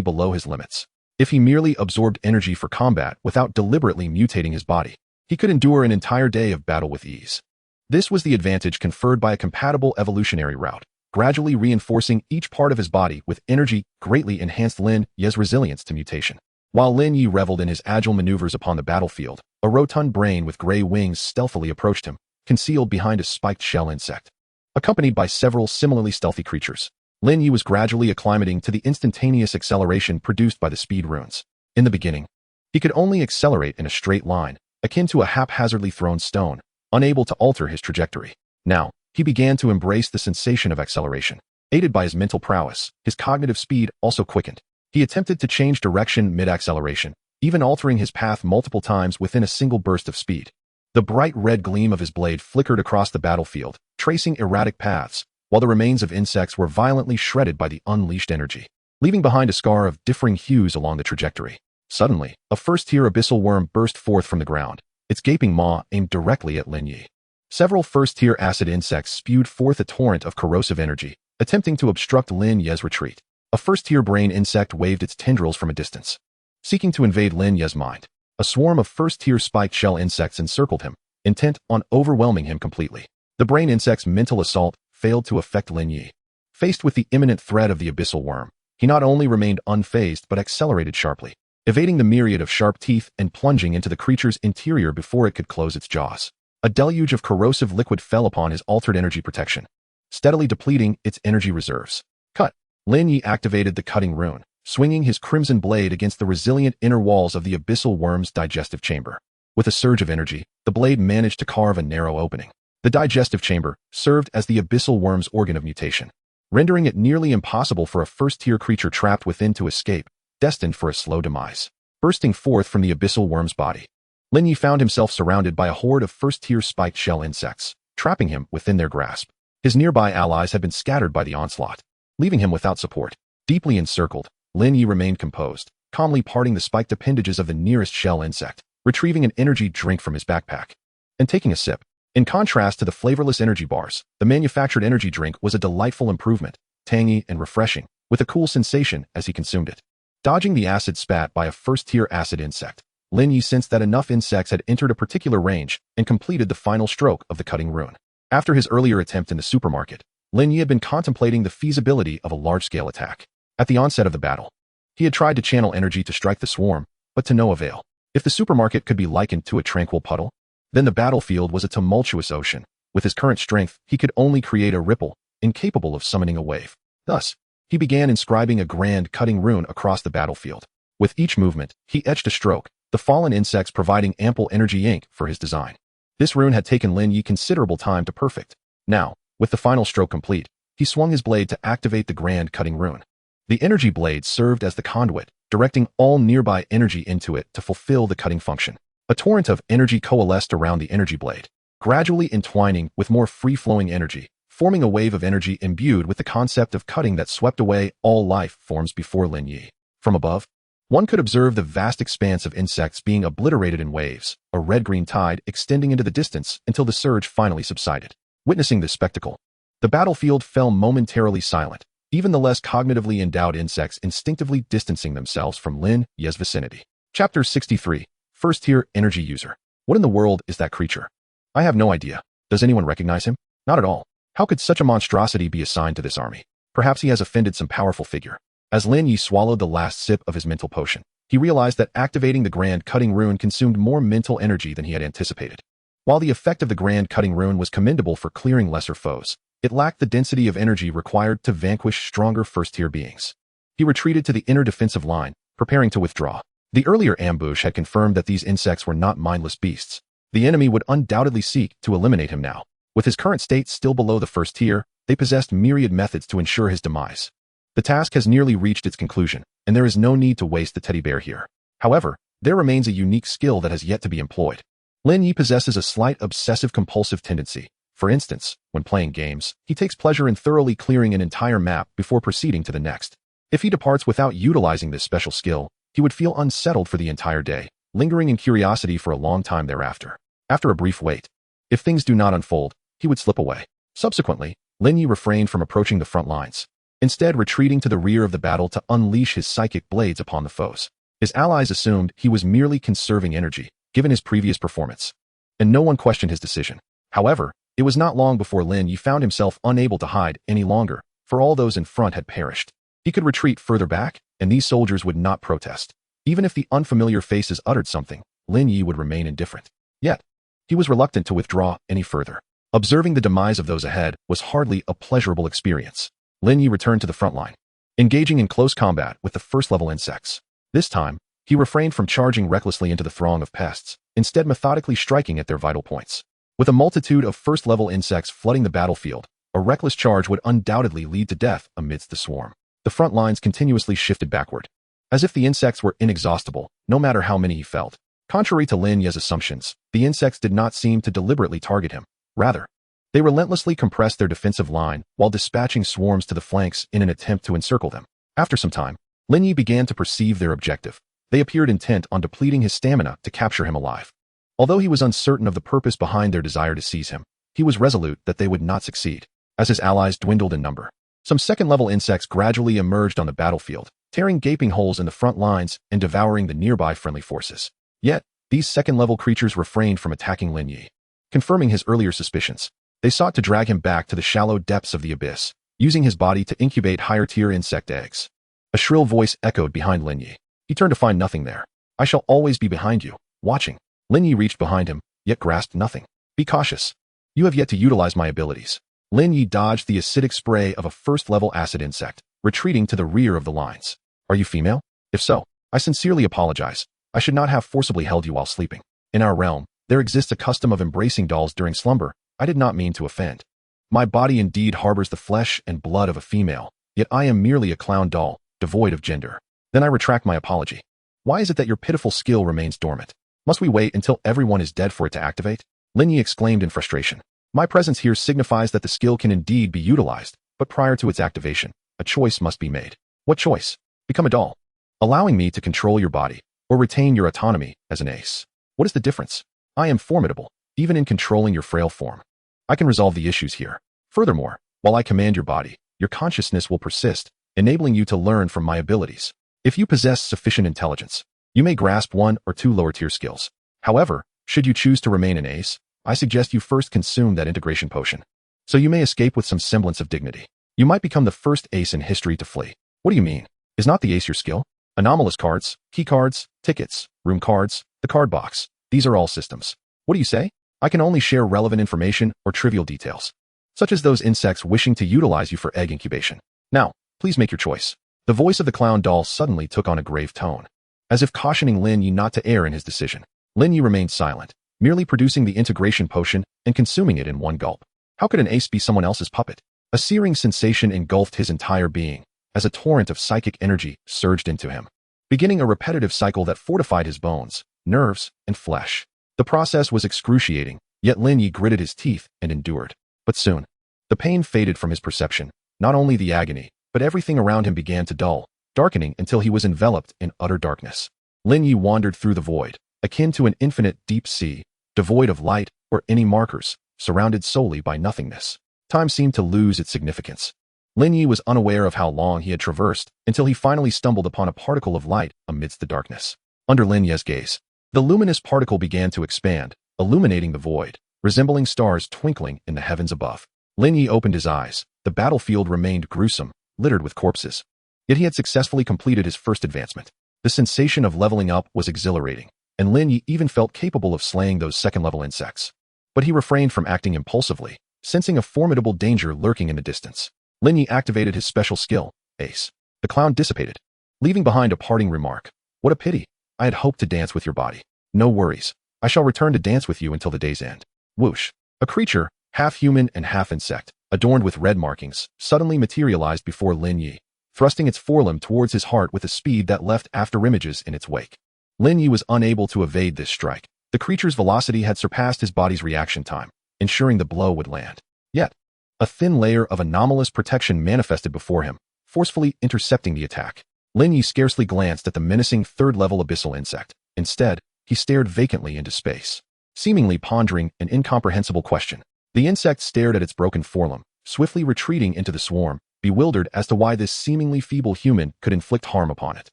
below his limits. If he merely absorbed energy for combat without deliberately mutating his body, he could endure an entire day of battle with ease. This was the advantage conferred by a compatible evolutionary route. Gradually reinforcing each part of his body with energy greatly enhanced Lin Ye's resilience to mutation. While Lin Ye reveled in his agile maneuvers upon the battlefield, a rotund brain with gray wings stealthily approached him, concealed behind a spiked shell insect. Accompanied by several similarly stealthy creatures, Lin Ye was gradually acclimating to the instantaneous acceleration produced by the speed runes. In the beginning, he could only accelerate in a straight line, akin to a haphazardly thrown stone, unable to alter his trajectory. Now, he began to embrace the sensation of acceleration. Aided by his mental prowess, his cognitive speed also quickened. He attempted to change direction mid-acceleration, even altering his path multiple times within a single burst of speed. The bright red gleam of his blade flickered across the battlefield, tracing erratic paths, while the remains of insects were violently shredded by the unleashed energy, leaving behind a scar of differing hues along the trajectory. Suddenly, a first-tier abyssal worm burst forth from the ground, its gaping maw aimed directly at Lin Ye. Several first-tier acid insects spewed forth a torrent of corrosive energy, attempting to obstruct Lin Ye's retreat. A first-tier brain insect waved its tendrils from a distance, seeking to invade Lin Ye's mind. A swarm of first-tier spiked shell insects encircled him, intent on overwhelming him completely. The brain insect's mental assault failed to affect Lin Ye. Faced with the imminent threat of the abyssal worm, he not only remained unfazed but accelerated sharply, evading the myriad of sharp teeth and plunging into the creature's interior before it could close its jaws. A deluge of corrosive liquid fell upon his altered energy protection, steadily depleting its energy reserves. Cut. Lin Ye activated the cutting rune, swinging his crimson blade against the resilient inner walls of the abyssal worm's digestive chamber. With a surge of energy, the blade managed to carve a narrow opening. The digestive chamber served as the abyssal worm's organ of mutation, rendering it nearly impossible for a first-tier creature trapped within to escape, destined for a slow demise. Bursting forth from the abyssal worm's body, Lin Ye found himself surrounded by a horde of first-tier spiked shell insects, trapping him within their grasp. His nearby allies had been scattered by the onslaught, leaving him without support. Deeply encircled, Lin Ye remained composed, calmly parting the spiked appendages of the nearest shell insect, retrieving an energy drink from his backpack, and taking a sip. In contrast to the flavorless energy bars, the manufactured energy drink was a delightful improvement, tangy and refreshing, with a cool sensation as he consumed it. Dodging the acid spat by a first-tier acid insect, Lin Ye sensed that enough insects had entered a particular range and completed the final stroke of the cutting rune. After his earlier attempt in the supermarket, Lin Ye had been contemplating the feasibility of a large-scale attack. At the onset of the battle, he had tried to channel energy to strike the swarm, but to no avail. If the supermarket could be likened to a tranquil puddle, then the battlefield was a tumultuous ocean. With his current strength, he could only create a ripple, incapable of summoning a wave. Thus, he began inscribing a grand cutting rune across the battlefield. With each movement, he etched a stroke, the fallen insects providing ample energy ink for his design. This rune had taken Lin Ye considerable time to perfect. Now, with the final stroke complete, he swung his blade to activate the grand cutting rune. The energy blade served as the conduit, directing all nearby energy into it to fulfill the cutting function. A torrent of energy coalesced around the energy blade, gradually entwining with more free-flowing energy, forming a wave of energy imbued with the concept of cutting that swept away all life forms before Lin Ye. From above, one could observe the vast expanse of insects being obliterated in waves, a red-green tide extending into the distance until the surge finally subsided. Witnessing this spectacle, the battlefield fell momentarily silent, even the less cognitively endowed insects instinctively distancing themselves from Lin Ye's vicinity. Chapter 63. First-tier energy user. What in the world is that creature? I have no idea. Does anyone recognize him? Not at all. How could such a monstrosity be assigned to this army? Perhaps he has offended some powerful figure. As Lin Ye swallowed the last sip of his mental potion, he realized that activating the grand cutting rune consumed more mental energy than he had anticipated. While the effect of the grand cutting rune was commendable for clearing lesser foes, it lacked the density of energy required to vanquish stronger first-tier beings. He retreated to the inner defensive line, preparing to withdraw. The earlier ambush had confirmed that these insects were not mindless beasts. The enemy would undoubtedly seek to eliminate him now. With his current state still below the first tier, they possessed myriad methods to ensure his demise. The task has nearly reached its conclusion, and there is no need to waste the teddy bear here. However, there remains a unique skill that has yet to be employed. Lin Ye possesses a slight obsessive-compulsive tendency. For instance, when playing games, he takes pleasure in thoroughly clearing an entire map before proceeding to the next. If he departs without utilizing this special skill, he would feel unsettled for the entire day, lingering in curiosity for a long time thereafter. After a brief wait, if things do not unfold, he would slip away. Subsequently, Lin Ye refrained from approaching the front lines, instead retreating to the rear of the battle to unleash his psychic blades upon the foes. His allies assumed he was merely conserving energy, given his previous performance, and no one questioned his decision. However, it was not long before Lin Ye found himself unable to hide any longer, for all those in front had perished. He could retreat further back, and these soldiers would not protest. Even if the unfamiliar faces uttered something, Lin Ye would remain indifferent. Yet, he was reluctant to withdraw any further. Observing the demise of those ahead was hardly a pleasurable experience. Lin Ye returned to the front line, engaging in close combat with the first-level insects. This time, he refrained from charging recklessly into the throng of pests, instead methodically striking at their vital points. With a multitude of first-level insects flooding the battlefield, a reckless charge would undoubtedly lead to death amidst the swarm. The front lines continuously shifted backward, as if the insects were inexhaustible, no matter how many he felt. Contrary to Lin Ye's assumptions, the insects did not seem to deliberately target him. Rather, they relentlessly compressed their defensive line while dispatching swarms to the flanks in an attempt to encircle them. After some time, Lin Ye began to perceive their objective. They appeared intent on depleting his stamina to capture him alive. Although he was uncertain of the purpose behind their desire to seize him, he was resolute that they would not succeed. As his allies dwindled in number, some second-level insects gradually emerged on the battlefield, tearing gaping holes in the front lines and devouring the nearby friendly forces. Yet, these second-level creatures refrained from attacking Lin Ye. Confirming his earlier suspicions, they sought to drag him back to the shallow depths of the abyss, using his body to incubate higher-tier insect eggs. A shrill voice echoed behind Lin Ye. He turned to find nothing there. "I shall always be behind you, watching." Lin Ye reached behind him, yet grasped nothing. "Be cautious. You have yet to utilize my abilities." Lin Ye dodged the acidic spray of a first-level acid insect, retreating to the rear of the lines. "Are you female? If so, I sincerely apologize. I should not have forcibly held you while sleeping. In our realm, there exists a custom of embracing dolls during slumber. I did not mean to offend. My body indeed harbors the flesh and blood of a female, yet I am merely a clown doll, devoid of gender. Then I retract my apology. Why is it that your pitiful skill remains dormant? Must we wait until everyone is dead for it to activate?" Lin Ye exclaimed in frustration. "My presence here signifies that the skill can indeed be utilized, but prior to its activation, a choice must be made." "What choice?" "Become a doll, allowing me to control your body, or retain your autonomy as an ace. What is the difference? I am formidable, even in controlling your frail form. I can resolve the issues here. Furthermore, while I command your body, your consciousness will persist, enabling you to learn from my abilities. If you possess sufficient intelligence, you may grasp one or two lower-tier skills. However, should you choose to remain an ace, I suggest you first consume that integration potion, so you may escape with some semblance of dignity. You might become the first ace in history to flee." "What do you mean? Is not the ace your skill? Anomalous cards, key cards, tickets, room cards, the card box. These are all systems. What do you say? I can only share relevant information or trivial details, such as those insects wishing to utilize you for egg incubation. Now, please make your choice." The voice of the clown doll suddenly took on a grave tone, as if cautioning Lin Ye not to err in his decision. Lin Ye remained silent, merely producing the integration potion and consuming it in one gulp. How could an ace be someone else's puppet? A searing sensation engulfed his entire being, as a torrent of psychic energy surged into him, beginning a repetitive cycle that fortified his bones, nerves, and flesh. The process was excruciating, yet Lin Ye gritted his teeth and endured. But soon, the pain faded from his perception. Not only the agony, but everything around him began to dull, darkening until he was enveloped in utter darkness. Lin Ye wandered through the void, akin to an infinite deep sea, devoid of light or any markers, surrounded solely by nothingness. Time seemed to lose its significance. Lin Ye was unaware of how long he had traversed until he finally stumbled upon a particle of light amidst the darkness. Under Lin Ye's gaze, the luminous particle began to expand, illuminating the void, resembling stars twinkling in the heavens above. Lin Ye opened his eyes. The battlefield remained gruesome, littered with corpses. Yet he had successfully completed his first advancement. The sensation of leveling up was exhilarating, and Lin Ye even felt capable of slaying those second-level insects. But he refrained from acting impulsively, sensing a formidable danger lurking in the distance. Lin Ye activated his special skill, Ace. The clown dissipated, leaving behind a parting remark. "What a pity. I had hoped to dance with your body. No worries. I shall return to dance with you until the day's end." Whoosh. A creature, half human and half insect, adorned with red markings, suddenly materialized before Lin Ye, thrusting its forelimb towards his heart with a speed that left afterimages in its wake. Lin Ye was unable to evade this strike. The creature's velocity had surpassed his body's reaction time, ensuring the blow would land. Yet, a thin layer of anomalous protection manifested before him, forcefully intercepting the attack. Lin Ye scarcely glanced at the menacing third-level abyssal insect. Instead, he stared vacantly into space, seemingly pondering an incomprehensible question. The insect stared at its broken forelimb, swiftly retreating into the swarm, bewildered as to why this seemingly feeble human could inflict harm upon it.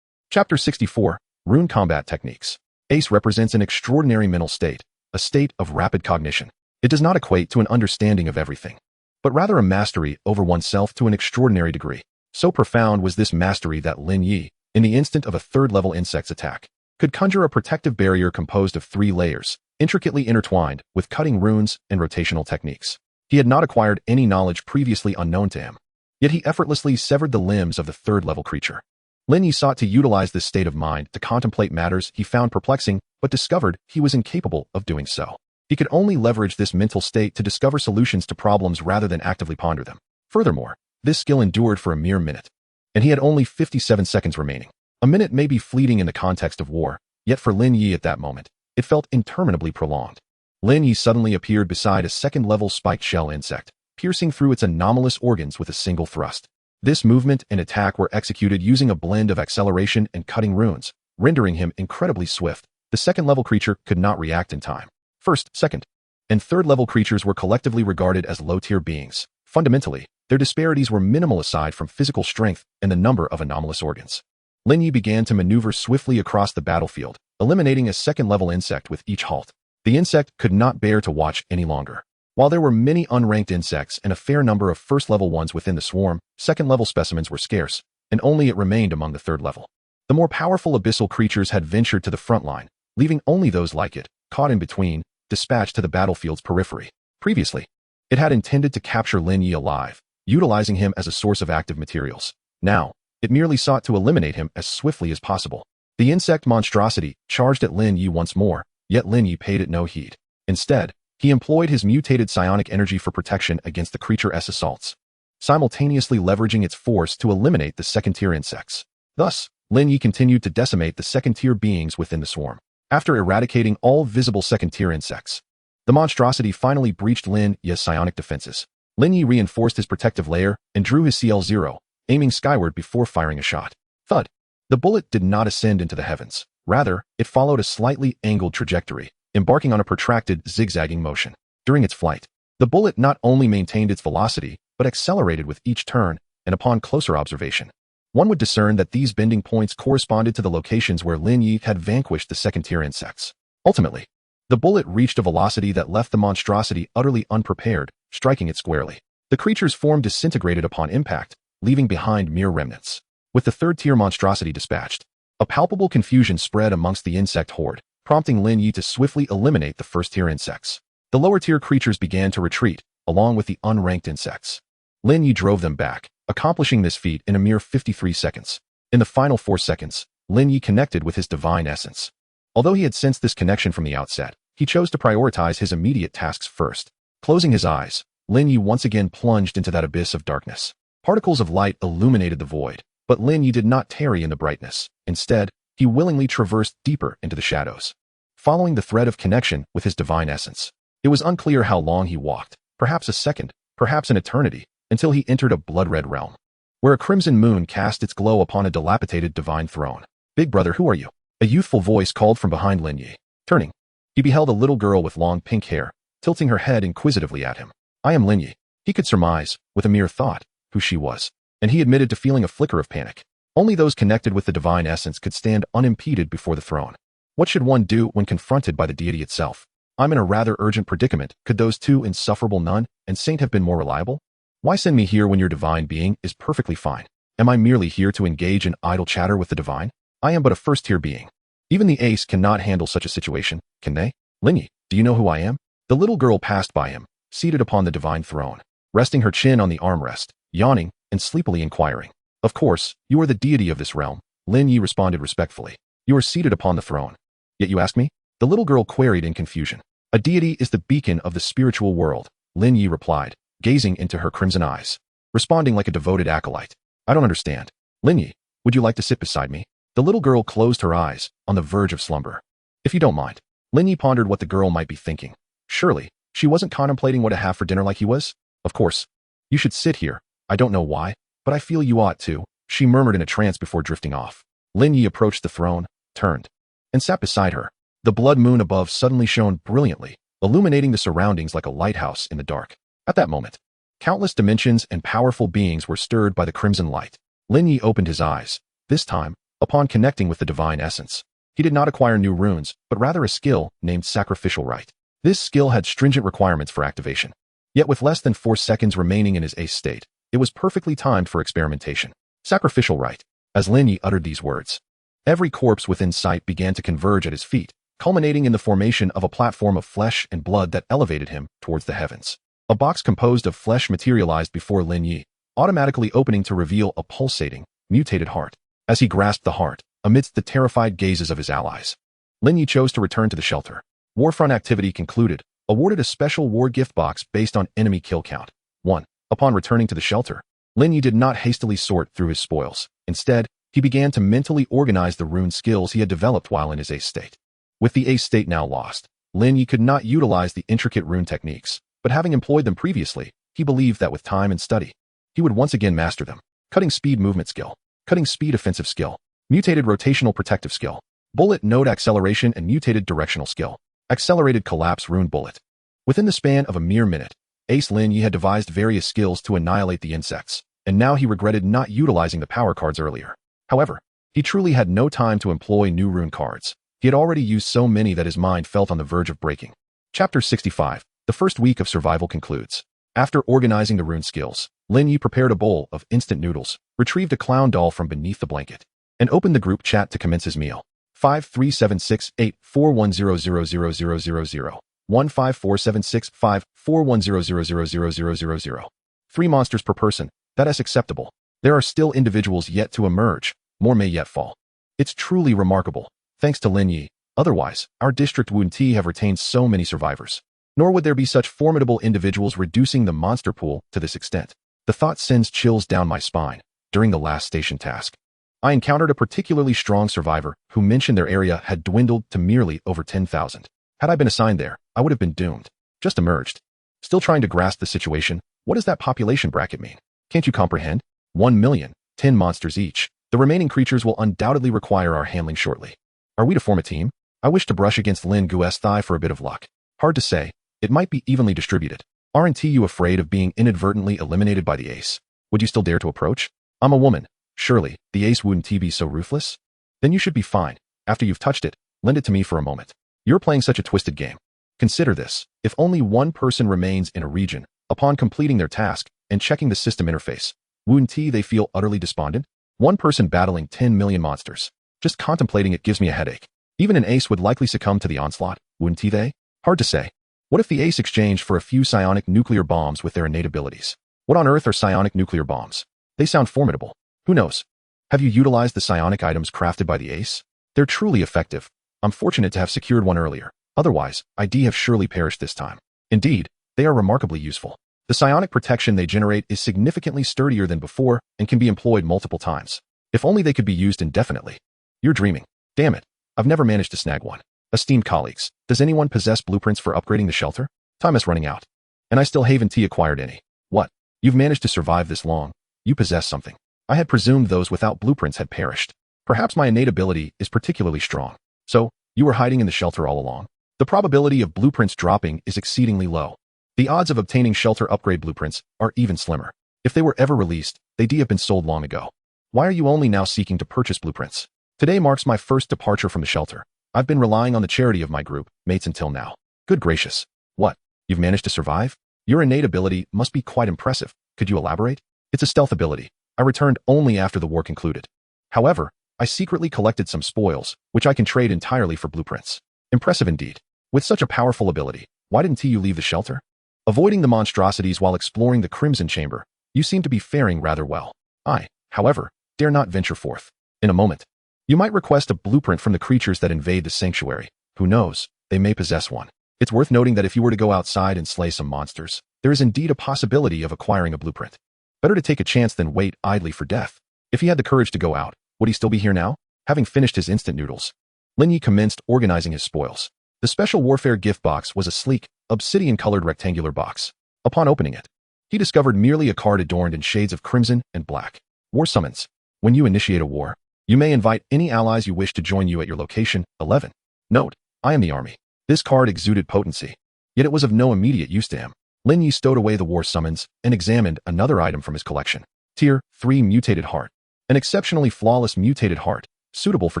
Chapter 64, Rune Combat Techniques. Ace represents an extraordinary mental state, a state of rapid cognition. It does not equate to an understanding of everything, but rather a mastery over oneself to an extraordinary degree. So profound was this mastery that Lin Ye, in the instant of a third-level insect's attack, could conjure a protective barrier composed of 3 layers, intricately intertwined with cutting runes and rotational techniques. He had not acquired any knowledge previously unknown to him, yet he effortlessly severed the limbs of the third-level creature. Lin Ye sought to utilize this state of mind to contemplate matters he found perplexing, but discovered he was incapable of doing so. He could only leverage this mental state to discover solutions to problems rather than actively ponder them. Furthermore, this skill endured for a mere minute, and he had only 57 seconds remaining. A minute may be fleeting in the context of war, yet for Lin Ye at that moment, it felt interminably prolonged. Lin Ye suddenly appeared beside a second-level spiked shell insect, piercing through its anomalous organs with a single thrust. This movement and attack were executed using a blend of acceleration and cutting runes, rendering him incredibly swift. The second-level creature could not react in time. First, second, and third-level creatures were collectively regarded as low-tier beings. Fundamentally, their disparities were minimal aside from physical strength and the number of anomalous organs. Lin Ye began to maneuver swiftly across the battlefield, eliminating a second-level insect with each halt. The insect could not bear to watch any longer. While there were many unranked insects and a fair number of first-level ones within the swarm, second-level specimens were scarce, and only it remained among the third level. The more powerful abyssal creatures had ventured to the front line, leaving only those like it, caught in between, dispatched to the battlefield's periphery. Previously, it had intended to capture Lin Ye alive, utilizing him as a source of active materials. Now, it merely sought to eliminate him as swiftly as possible. The insect monstrosity charged at Lin Ye once more, yet Lin Ye paid it no heed. Instead, he employed his mutated psionic energy for protection against the creature's assaults, simultaneously leveraging its force to eliminate the second-tier insects. Thus, Lin Ye continued to decimate the second-tier beings within the swarm. After eradicating all visible second-tier insects, the monstrosity finally breached Lin Ye's psionic defenses. Lin Ye reinforced his protective layer and drew his CL-0, aiming skyward before firing a shot. Thud! The bullet did not ascend into the heavens. Rather, it followed a slightly angled trajectory, embarking on a protracted, zigzagging motion. During its flight, the bullet not only maintained its velocity, but accelerated with each turn, and upon closer observation, one would discern that these bending points corresponded to the locations where Lin Ye had vanquished the second-tier insects. Ultimately, the bullet reached a velocity that left the monstrosity utterly unprepared, striking it squarely. The creature's form disintegrated upon impact, leaving behind mere remnants. With the third-tier monstrosity dispatched, a palpable confusion spread amongst the insect horde, prompting Lin Ye to swiftly eliminate the first-tier insects. The lower-tier creatures began to retreat, along with the unranked insects. Lin Ye drove them back, accomplishing this feat in a mere 53 seconds. In the final 4 seconds, Lin Ye connected with his divine essence. Although he had sensed this connection from the outset, he chose to prioritize his immediate tasks first. Closing his eyes, Lin Ye once again plunged into that abyss of darkness. Particles of light illuminated the void, but Lin Ye did not tarry in the brightness. Instead, he willingly traversed deeper into the shadows, following the thread of connection with his divine essence. It was unclear how long he walked, perhaps a second, perhaps an eternity, until he entered a blood-red realm, where a crimson moon cast its glow upon a dilapidated divine throne. "Big brother, who are you?" A youthful voice called from behind Lin Ye. Turning, he beheld a little girl with long pink hair, tilting her head inquisitively at him. "I am Lin Ye." He could surmise, with a mere thought, who she was, and he admitted to feeling a flicker of panic. Only those connected with the divine essence could stand unimpeded before the throne. What should one do when confronted by the deity itself? "I'm in a rather urgent predicament. Could those two insufferable nun and saint have been more reliable? Why send me here when your divine being is perfectly fine? Am I merely here to engage in idle chatter with the divine? I am but a first-tier being. Even the ace cannot handle such a situation, can they? Lin Ye, do you know who I am?" The little girl passed by him, seated upon the divine throne, resting her chin on the armrest, yawning and sleepily inquiring. "Of course, you are the deity of this realm," Lin Ye responded respectfully. "You are seated upon the throne. Yet you ask me?" The little girl queried in confusion. "A deity is the beacon of the spiritual world," Lin Ye replied, gazing into her crimson eyes, responding like a devoted acolyte. "I don't understand. Lin Ye, would you like to sit beside me?" The little girl closed her eyes, on the verge of slumber. "If you don't mind." Lin Ye pondered what the girl might be thinking. Surely, she wasn't contemplating what to have for dinner like he was? "Of course. You should sit here. I don't know why, but I feel you ought to," she murmured in a trance before drifting off. Lin Ye approached the throne, turned, and sat beside her. The blood moon above suddenly shone brilliantly, illuminating the surroundings like a lighthouse in the dark. At that moment, countless dimensions and powerful beings were stirred by the crimson light. Lin Ye opened his eyes, this time, upon connecting with the divine essence. He did not acquire new runes, but rather a skill named Sacrificial Rite. This skill had stringent requirements for activation. Yet with less than 4 seconds remaining in his ace state, it was perfectly timed for experimentation. Sacrificial Rite. As Lin Ye uttered these words, every corpse within sight began to converge at his feet, culminating in the formation of a platform of flesh and blood that elevated him towards the heavens. A box composed of flesh materialized before Lin Ye, automatically opening to reveal a pulsating, mutated heart. As he grasped the heart, amidst the terrified gazes of his allies, Lin Ye chose to return to the shelter. Warfront activity concluded, awarded a special war gift box based on enemy kill count. 1. Upon returning to the shelter, Lin Ye did not hastily sort through his spoils. Instead, he began to mentally organize the rune skills he had developed while in his ace state. With the ace state now lost, Lin Ye could not utilize the intricate rune techniques, but having employed them previously, he believed that with time and study, he would once again master them. Cutting speed movement skill, cutting speed offensive skill, mutated rotational protective skill, bullet node acceleration and mutated directional skill, accelerated collapse rune bullet. Within the span of a mere minute, Ace Lin Ye had devised various skills to annihilate the insects, and now he regretted not utilizing the power cards earlier. However, he truly had no time to employ new rune cards. He had already used so many that his mind felt on the verge of breaking. Chapter 65. The first week of survival concludes. After organizing the rune skills, Lin Ye prepared a bowl of instant noodles, retrieved a clown doll from beneath the blanket, and opened the group chat to commence his meal. 5376841000000. 154765410000000. 3 monsters per person. That is acceptable. There are still individuals yet to emerge. More may yet fall. It's truly remarkable. Thanks to Lin Ye. Otherwise, our district wouldn't have retained so many survivors. Nor would there be such formidable individuals reducing the monster pool to this extent. The thought sends chills down my spine. During the last station task, I encountered a particularly strong survivor who mentioned their area had dwindled to merely over 10,000. Had I been assigned there, I would have been doomed. Just emerged. Still trying to grasp the situation. What does that population bracket mean? Can't you comprehend? 1 million, 10 monsters each. The remaining creatures will undoubtedly require our handling shortly. Are we to form a team? I wish to brush against Lin Gu's thigh for a bit of luck. Hard to say. It might be evenly distributed. Aren't you afraid of being inadvertently eliminated by the ace? Would you still dare to approach? I'm a woman. Surely, the ace wouldn't be so ruthless? Then you should be fine. After you've touched it, lend it to me for a moment. You're playing such a twisted game. Consider this. If only one person remains in a region, upon completing their task and checking the system interface, wouldn't they feel utterly despondent? One person battling 10 million monsters. Just contemplating it gives me a headache. Even an ace would likely succumb to the onslaught, wouldn't they? Hard to say. What if the ace exchanged for a few psionic nuclear bombs with their innate abilities? What on earth are psionic nuclear bombs? They sound formidable. Who knows? Have you utilized the psionic items crafted by the ace? They're truly effective. I'm fortunate to have secured one earlier. Otherwise, I'd have surely perished this time. Indeed, they are remarkably useful. The psionic protection they generate is significantly sturdier than before and can be employed multiple times. If only they could be used indefinitely. You're dreaming. Damn it. I've never managed to snag one. Esteemed colleagues, does anyone possess blueprints for upgrading the shelter? Time is running out. And I still haven't acquired any. What? You've managed to survive this long. You possess something. I had presumed those without blueprints had perished. Perhaps my innate ability is particularly strong. So, you were hiding in the shelter all along. The probability of blueprints dropping is exceedingly low. The odds of obtaining shelter upgrade blueprints are even slimmer. If they were ever released, they'd have been sold long ago. Why are you only now seeking to purchase blueprints? Today marks my first departure from the shelter. I've been relying on the charity of my group mates until now. Good gracious. What? You've managed to survive? Your innate ability must be quite impressive. Could you elaborate? It's a stealth ability. I returned only after the war concluded. However, I secretly collected some spoils, which I can trade entirely for blueprints. Impressive indeed. With such a powerful ability, why didn't you leave the shelter? Avoiding the monstrosities while exploring the Crimson Chamber, you seem to be faring rather well. I, however, dare not venture forth. In a moment, you might request a blueprint from the creatures that invade the sanctuary. Who knows, they may possess one. It's worth noting that if you were to go outside and slay some monsters, there is indeed a possibility of acquiring a blueprint. Better to take a chance than wait idly for death. If he had the courage to go out, would he still be here now? Having finished his instant noodles, Lin Ye commenced organizing his spoils. The special warfare gift box was a sleek, obsidian-colored rectangular box. Upon opening it, he discovered merely a card adorned in shades of crimson and black. War summons. When you initiate a war, you may invite any allies you wish to join you at your location. 11. Note, I am the army. This card exuded potency. yet it was of no immediate use to him. Lin Ye stowed away the war summons and examined another item from his collection. Tier 3 Mutated Heart. An exceptionally flawless mutated heart, suitable for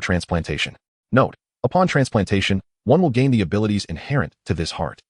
transplantation. Note: upon transplantation, one will gain the abilities inherent to this heart.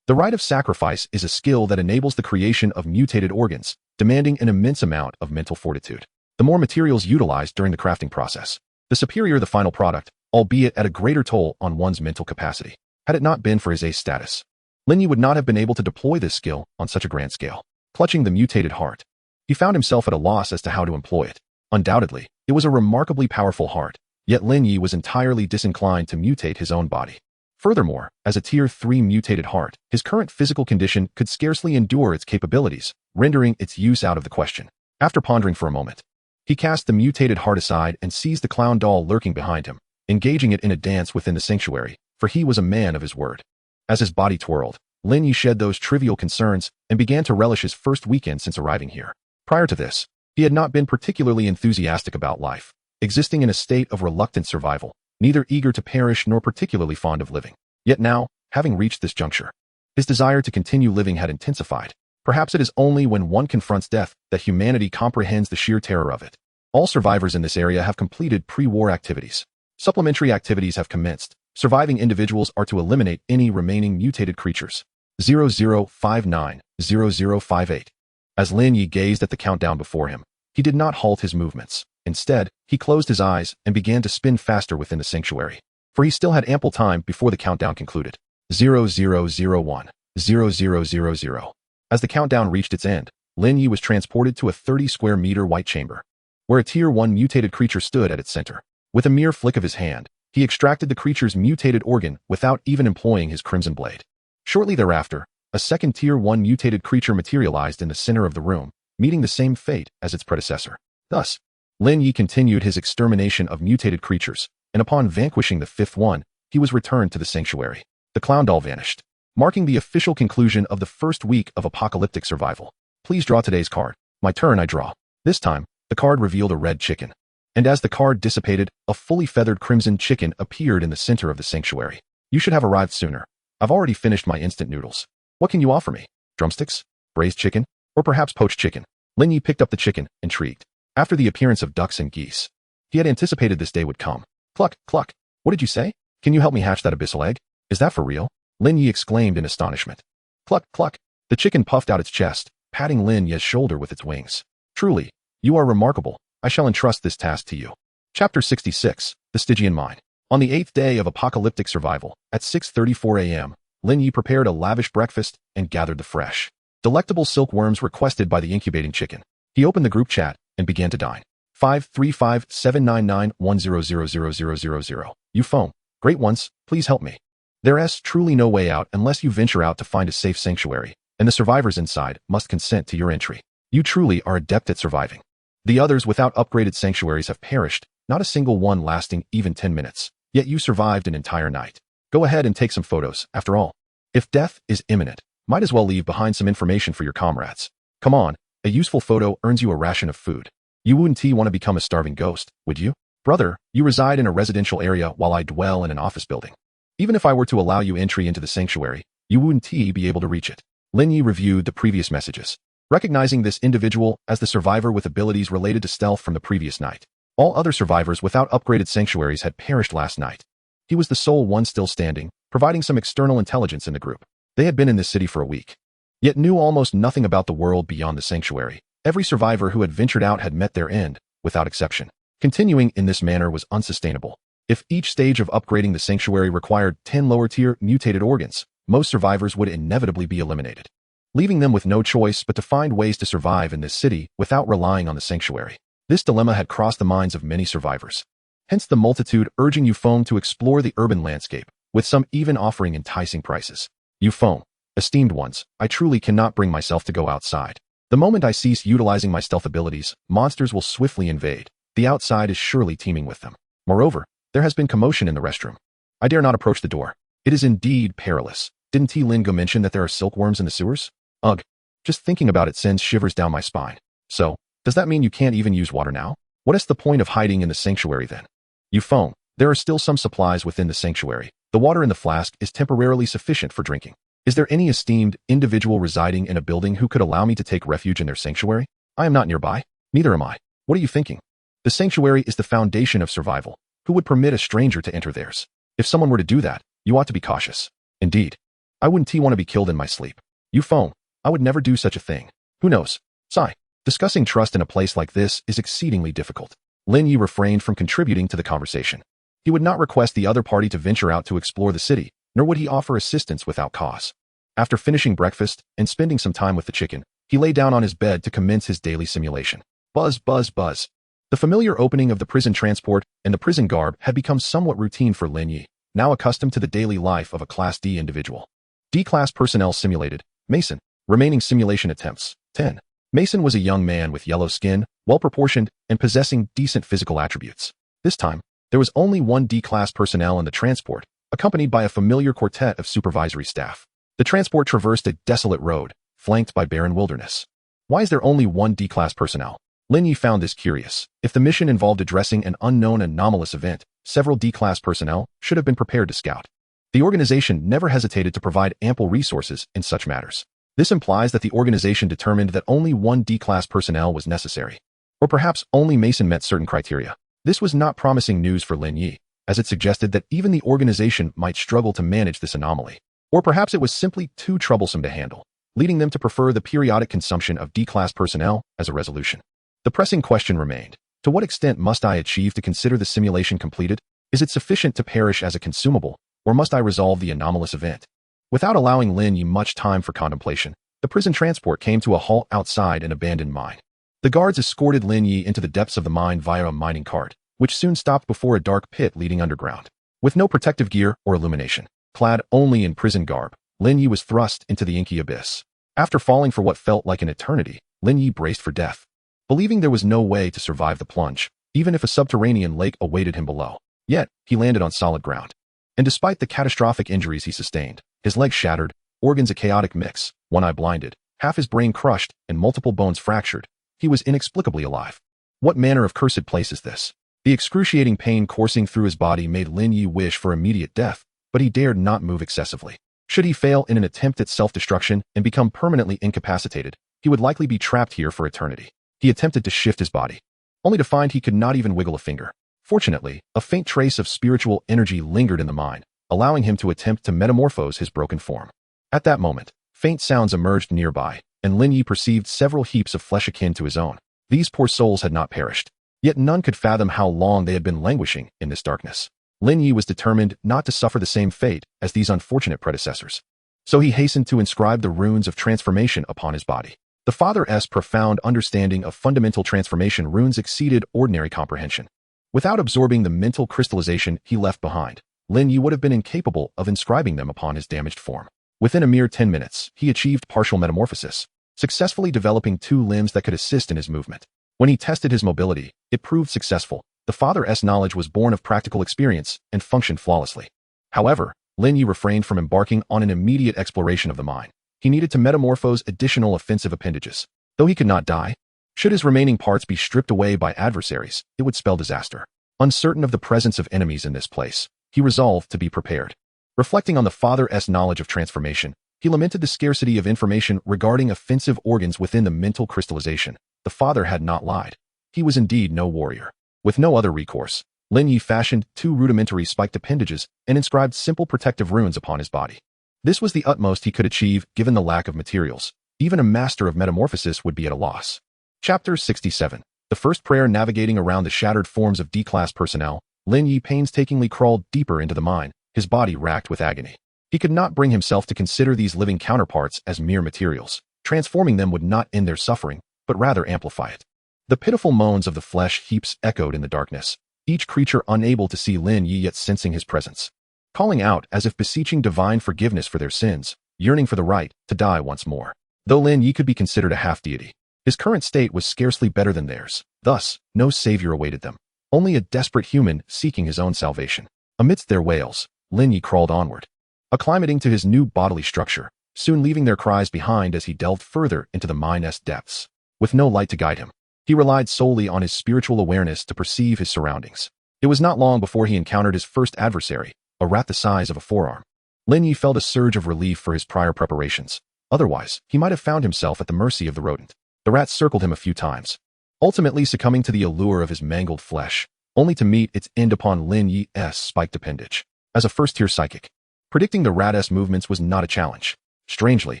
The rite of sacrifice is a skill that enables the creation of mutated organs, demanding an immense amount of mental fortitude. The more materials utilized during the crafting process, the superior the final product, albeit at a greater toll on one's mental capacity. Had it not been for his ace status, Lin Ye would not have been able to deploy this skill on such a grand scale. Clutching the mutated heart, he found himself at a loss as to how to employ it. Undoubtedly, it was a remarkably powerful heart, yet Lin Ye was entirely disinclined to mutate his own body. Furthermore, as a Tier 3 mutated heart, his current physical condition could scarcely endure its capabilities, rendering its use out of the question. After pondering for a moment, he cast the mutated heart aside and seized the clown doll lurking behind him, engaging it in a dance within the sanctuary, for he was a man of his word. As his body twirled, Lin Ye shed those trivial concerns and began to relish his first weekend since arriving here. Prior to this, he had not been particularly enthusiastic about life, existing in a state of reluctant survival, neither eager to perish nor particularly fond of living. Yet now, having reached this juncture, his desire to continue living had intensified. Perhaps it is only when one confronts death that humanity comprehends the sheer terror of it. All survivors in this area have completed pre-war activities. Supplementary activities have commenced. Surviving individuals are to eliminate any remaining mutated creatures. 0059-0058. As Lin Ye gazed at the countdown before him, he did not halt his movements. Instead, he closed his eyes and began to spin faster within the sanctuary, for he still had ample time before the countdown concluded. 0001, 0000. As the countdown reached its end, Lin Ye was transported to a 30-square-meter white chamber, where a Tier 1 mutated creature stood at its center. With a mere flick of his hand, he extracted the creature's mutated organ without even employing his crimson blade. Shortly thereafter, a second Tier 1 mutated creature materialized in the center of the room, meeting the same fate as its predecessor. Thus, Lin Ye continued his extermination of mutated creatures, and upon vanquishing the fifth one, he was returned to the sanctuary. The clown doll vanished, marking the official conclusion of the first week of apocalyptic survival. Please draw today's card. My turn, I draw. This time, the card revealed a red chicken. And as the card dissipated, a fully feathered crimson chicken appeared in the center of the sanctuary. You should have arrived sooner. I've already finished my instant noodles. What can you offer me? Drumsticks? Braised chicken? Or perhaps poached chicken? Lin Ye picked up the chicken, intrigued. After the appearance of ducks and geese, he had anticipated this day would come. Cluck, cluck. What did you say? Can you help me hatch that abyssal egg? Is that for real? Lin Ye exclaimed in astonishment. Cluck, cluck. The chicken puffed out its chest, patting Lin Ye's shoulder with its wings. Truly, you are remarkable. I shall entrust this task to you. Chapter 66, The Stygian Mine. On the 8th day of apocalyptic survival, at 6:34 a.m., Lin Ye prepared a lavish breakfast and gathered the fresh, delectable silkworms requested by the incubating chicken. He opened the group chat and began to dine. 535-799-10000000. You phone. Great ones, please help me. There's truly no way out unless you venture out to find a safe sanctuary, and the survivors inside must consent to your entry. You truly are adept at surviving. The others without upgraded sanctuaries have perished, not a single one lasting even 10 minutes. Yet you survived an entire night. Go ahead and take some photos, after all. If death is imminent, might as well leave behind some information for your comrades. Come on, a useful photo earns you a ration of food. You wouldn't want to become a starving ghost, would you? Brother, you reside in a residential area while I dwell in an office building. Even if I were to allow you entry into the sanctuary, you wouldn't be able to reach it. Lin Ye reviewed the previous messages, recognizing this individual as the survivor with abilities related to stealth from the previous night. All other survivors without upgraded sanctuaries had perished last night. He was the sole one still standing, providing some external intelligence in the group. They had been in this city for a week, yet knew almost nothing about the world beyond the sanctuary. Every survivor who had ventured out had met their end, without exception. Continuing in this manner was unsustainable. If each stage of upgrading the sanctuary required 10 lower-tier mutated organs, most survivors would inevitably be eliminated, leaving them with no choice but to find ways to survive in this city without relying on the sanctuary. This dilemma had crossed the minds of many survivors. Hence the multitude urging Euphone to explore the urban landscape, with some even offering enticing prices. Euphone, esteemed ones, I truly cannot bring myself to go outside. The moment I cease utilizing my stealth abilities, monsters will swiftly invade. The outside is surely teeming with them. Moreover, there has been commotion in the restroom. I dare not approach the door. It is indeed perilous. Didn't Lin Ye mention that there are silkworms in the sewers? Ugh. Just thinking about it sends shivers down my spine. So, does that mean you can't even use water now? What is the point of hiding in the sanctuary then? Euphone, there are still some supplies within the sanctuary. The water in the flask is temporarily sufficient for drinking. Is there any esteemed individual residing in a building who could allow me to take refuge in their sanctuary? I am not nearby. Neither am I. What are you thinking? The sanctuary is the foundation of survival. Who would permit a stranger to enter theirs? If someone were to do that, you ought to be cautious. Indeed. I wouldn't want to be killed in my sleep. You foam. I would never do such a thing. Who knows? Sigh. Discussing trust in a place like this is exceedingly difficult. Lin Ye refrained from contributing to the conversation. He would not request the other party to venture out to explore the city, nor would he offer assistance without cause. After finishing breakfast and spending some time with the chicken, he lay down on his bed to commence his daily simulation. Buzz, buzz, buzz. The familiar opening of the prison transport and the prison garb had become somewhat routine for Lin Ye, now accustomed to the daily life of a Class D individual. D-Class personnel simulated. Mason. Remaining simulation attempts. 10. Mason was a young man with yellow skin, well-proportioned, and possessing decent physical attributes. This time, there was only one D-Class personnel in the transport, accompanied by a familiar quartet of supervisory staff. The transport traversed a desolate road, flanked by barren wilderness. Why is there only one D-Class personnel? Lin Ye found this curious. If the mission involved addressing an unknown anomalous event, several D-Class personnel should have been prepared to scout. The organization never hesitated to provide ample resources in such matters. This implies that the organization determined that only one D-Class personnel was necessary. Or perhaps only Mason met certain criteria. This was not promising news for Lin Ye, as it suggested that even the organization might struggle to manage this anomaly. Or perhaps it was simply too troublesome to handle, leading them to prefer the periodic consumption of D-Class personnel as a resolution. The pressing question remained, to what extent must I achieve to consider the simulation completed? Is it sufficient to perish as a consumable, or must I resolve the anomalous event? Without allowing Lin Ye much time for contemplation, the prison transport came to a halt outside an abandoned mine. The guards escorted Lin Ye into the depths of the mine via a mining cart, which soon stopped before a dark pit leading underground. With no protective gear or illumination, clad only in prison garb, Lin Ye was thrust into the inky abyss. After falling for what felt like an eternity, Lin Ye braced for death. Believing there was no way to survive the plunge, even if a subterranean lake awaited him below. Yet, he landed on solid ground. And despite the catastrophic injuries he sustained, his legs shattered, organs a chaotic mix, one eye blinded, half his brain crushed, and multiple bones fractured, he was inexplicably alive. What manner of cursed place is this? The excruciating pain coursing through his body made Lin Ye wish for immediate death, but he dared not move excessively. Should he fail in an attempt at self-destruction and become permanently incapacitated, he would likely be trapped here for eternity. He attempted to shift his body, only to find he could not even wiggle a finger. Fortunately, a faint trace of spiritual energy lingered in the mine, allowing him to attempt to metamorphose his broken form. At that moment, faint sounds emerged nearby, and Lin Ye perceived several heaps of flesh akin to his own. These poor souls had not perished, yet none could fathom how long they had been languishing in this darkness. Lin Ye was determined not to suffer the same fate as these unfortunate predecessors. So he hastened to inscribe the runes of transformation upon his body. The Father's profound understanding of fundamental transformation runes exceeded ordinary comprehension. Without absorbing the mental crystallization he left behind, Lin Ye would have been incapable of inscribing them upon his damaged form. Within a mere 10 minutes, he achieved partial metamorphosis, successfully developing 2 limbs that could assist in his movement. When he tested his mobility, it proved successful. The Father's knowledge was born of practical experience and functioned flawlessly. However, Lin Ye refrained from embarking on an immediate exploration of the mine. He needed to metamorphose additional offensive appendages. Though he could not die, should his remaining parts be stripped away by adversaries, it would spell disaster. Uncertain of the presence of enemies in this place, he resolved to be prepared. Reflecting on the Father's knowledge of transformation, he lamented the scarcity of information regarding offensive organs within the mental crystallization. The Father had not lied. He was indeed no warrior. With no other recourse, Lin Ye fashioned 2 rudimentary spiked appendages and inscribed simple protective runes upon his body. This was the utmost he could achieve given the lack of materials. Even a master of metamorphosis would be at a loss. Chapter 67. The first prayer. Navigating around the shattered forms of D-Class personnel, Lin Ye painstakingly crawled deeper into the mine, his body racked with agony. He could not bring himself to consider these living counterparts as mere materials. Transforming them would not end their suffering, but rather amplify it. The pitiful moans of the flesh heaps echoed in the darkness, each creature unable to see Lin Ye yet sensing his presence. Calling out as if beseeching divine forgiveness for their sins, yearning for the right to die once more. Though Lin Ye could be considered a half-deity, his current state was scarcely better than theirs. Thus, no savior awaited them, only a desperate human seeking his own salvation. Amidst their wails, Lin Ye crawled onward, acclimating to his new bodily structure, soon leaving their cries behind as he delved further into the mine's depths. With no light to guide him, he relied solely on his spiritual awareness to perceive his surroundings. It was not long before he encountered his first adversary, a rat the size of a forearm. Lin Ye felt a surge of relief for his prior preparations. Otherwise, he might have found himself at the mercy of the rodent. The rat circled him a few times, ultimately succumbing to the allure of his mangled flesh, only to meet its end upon Lin Ye's spiked appendage. As a first-tier psychic, predicting the rat's movements was not a challenge. Strangely,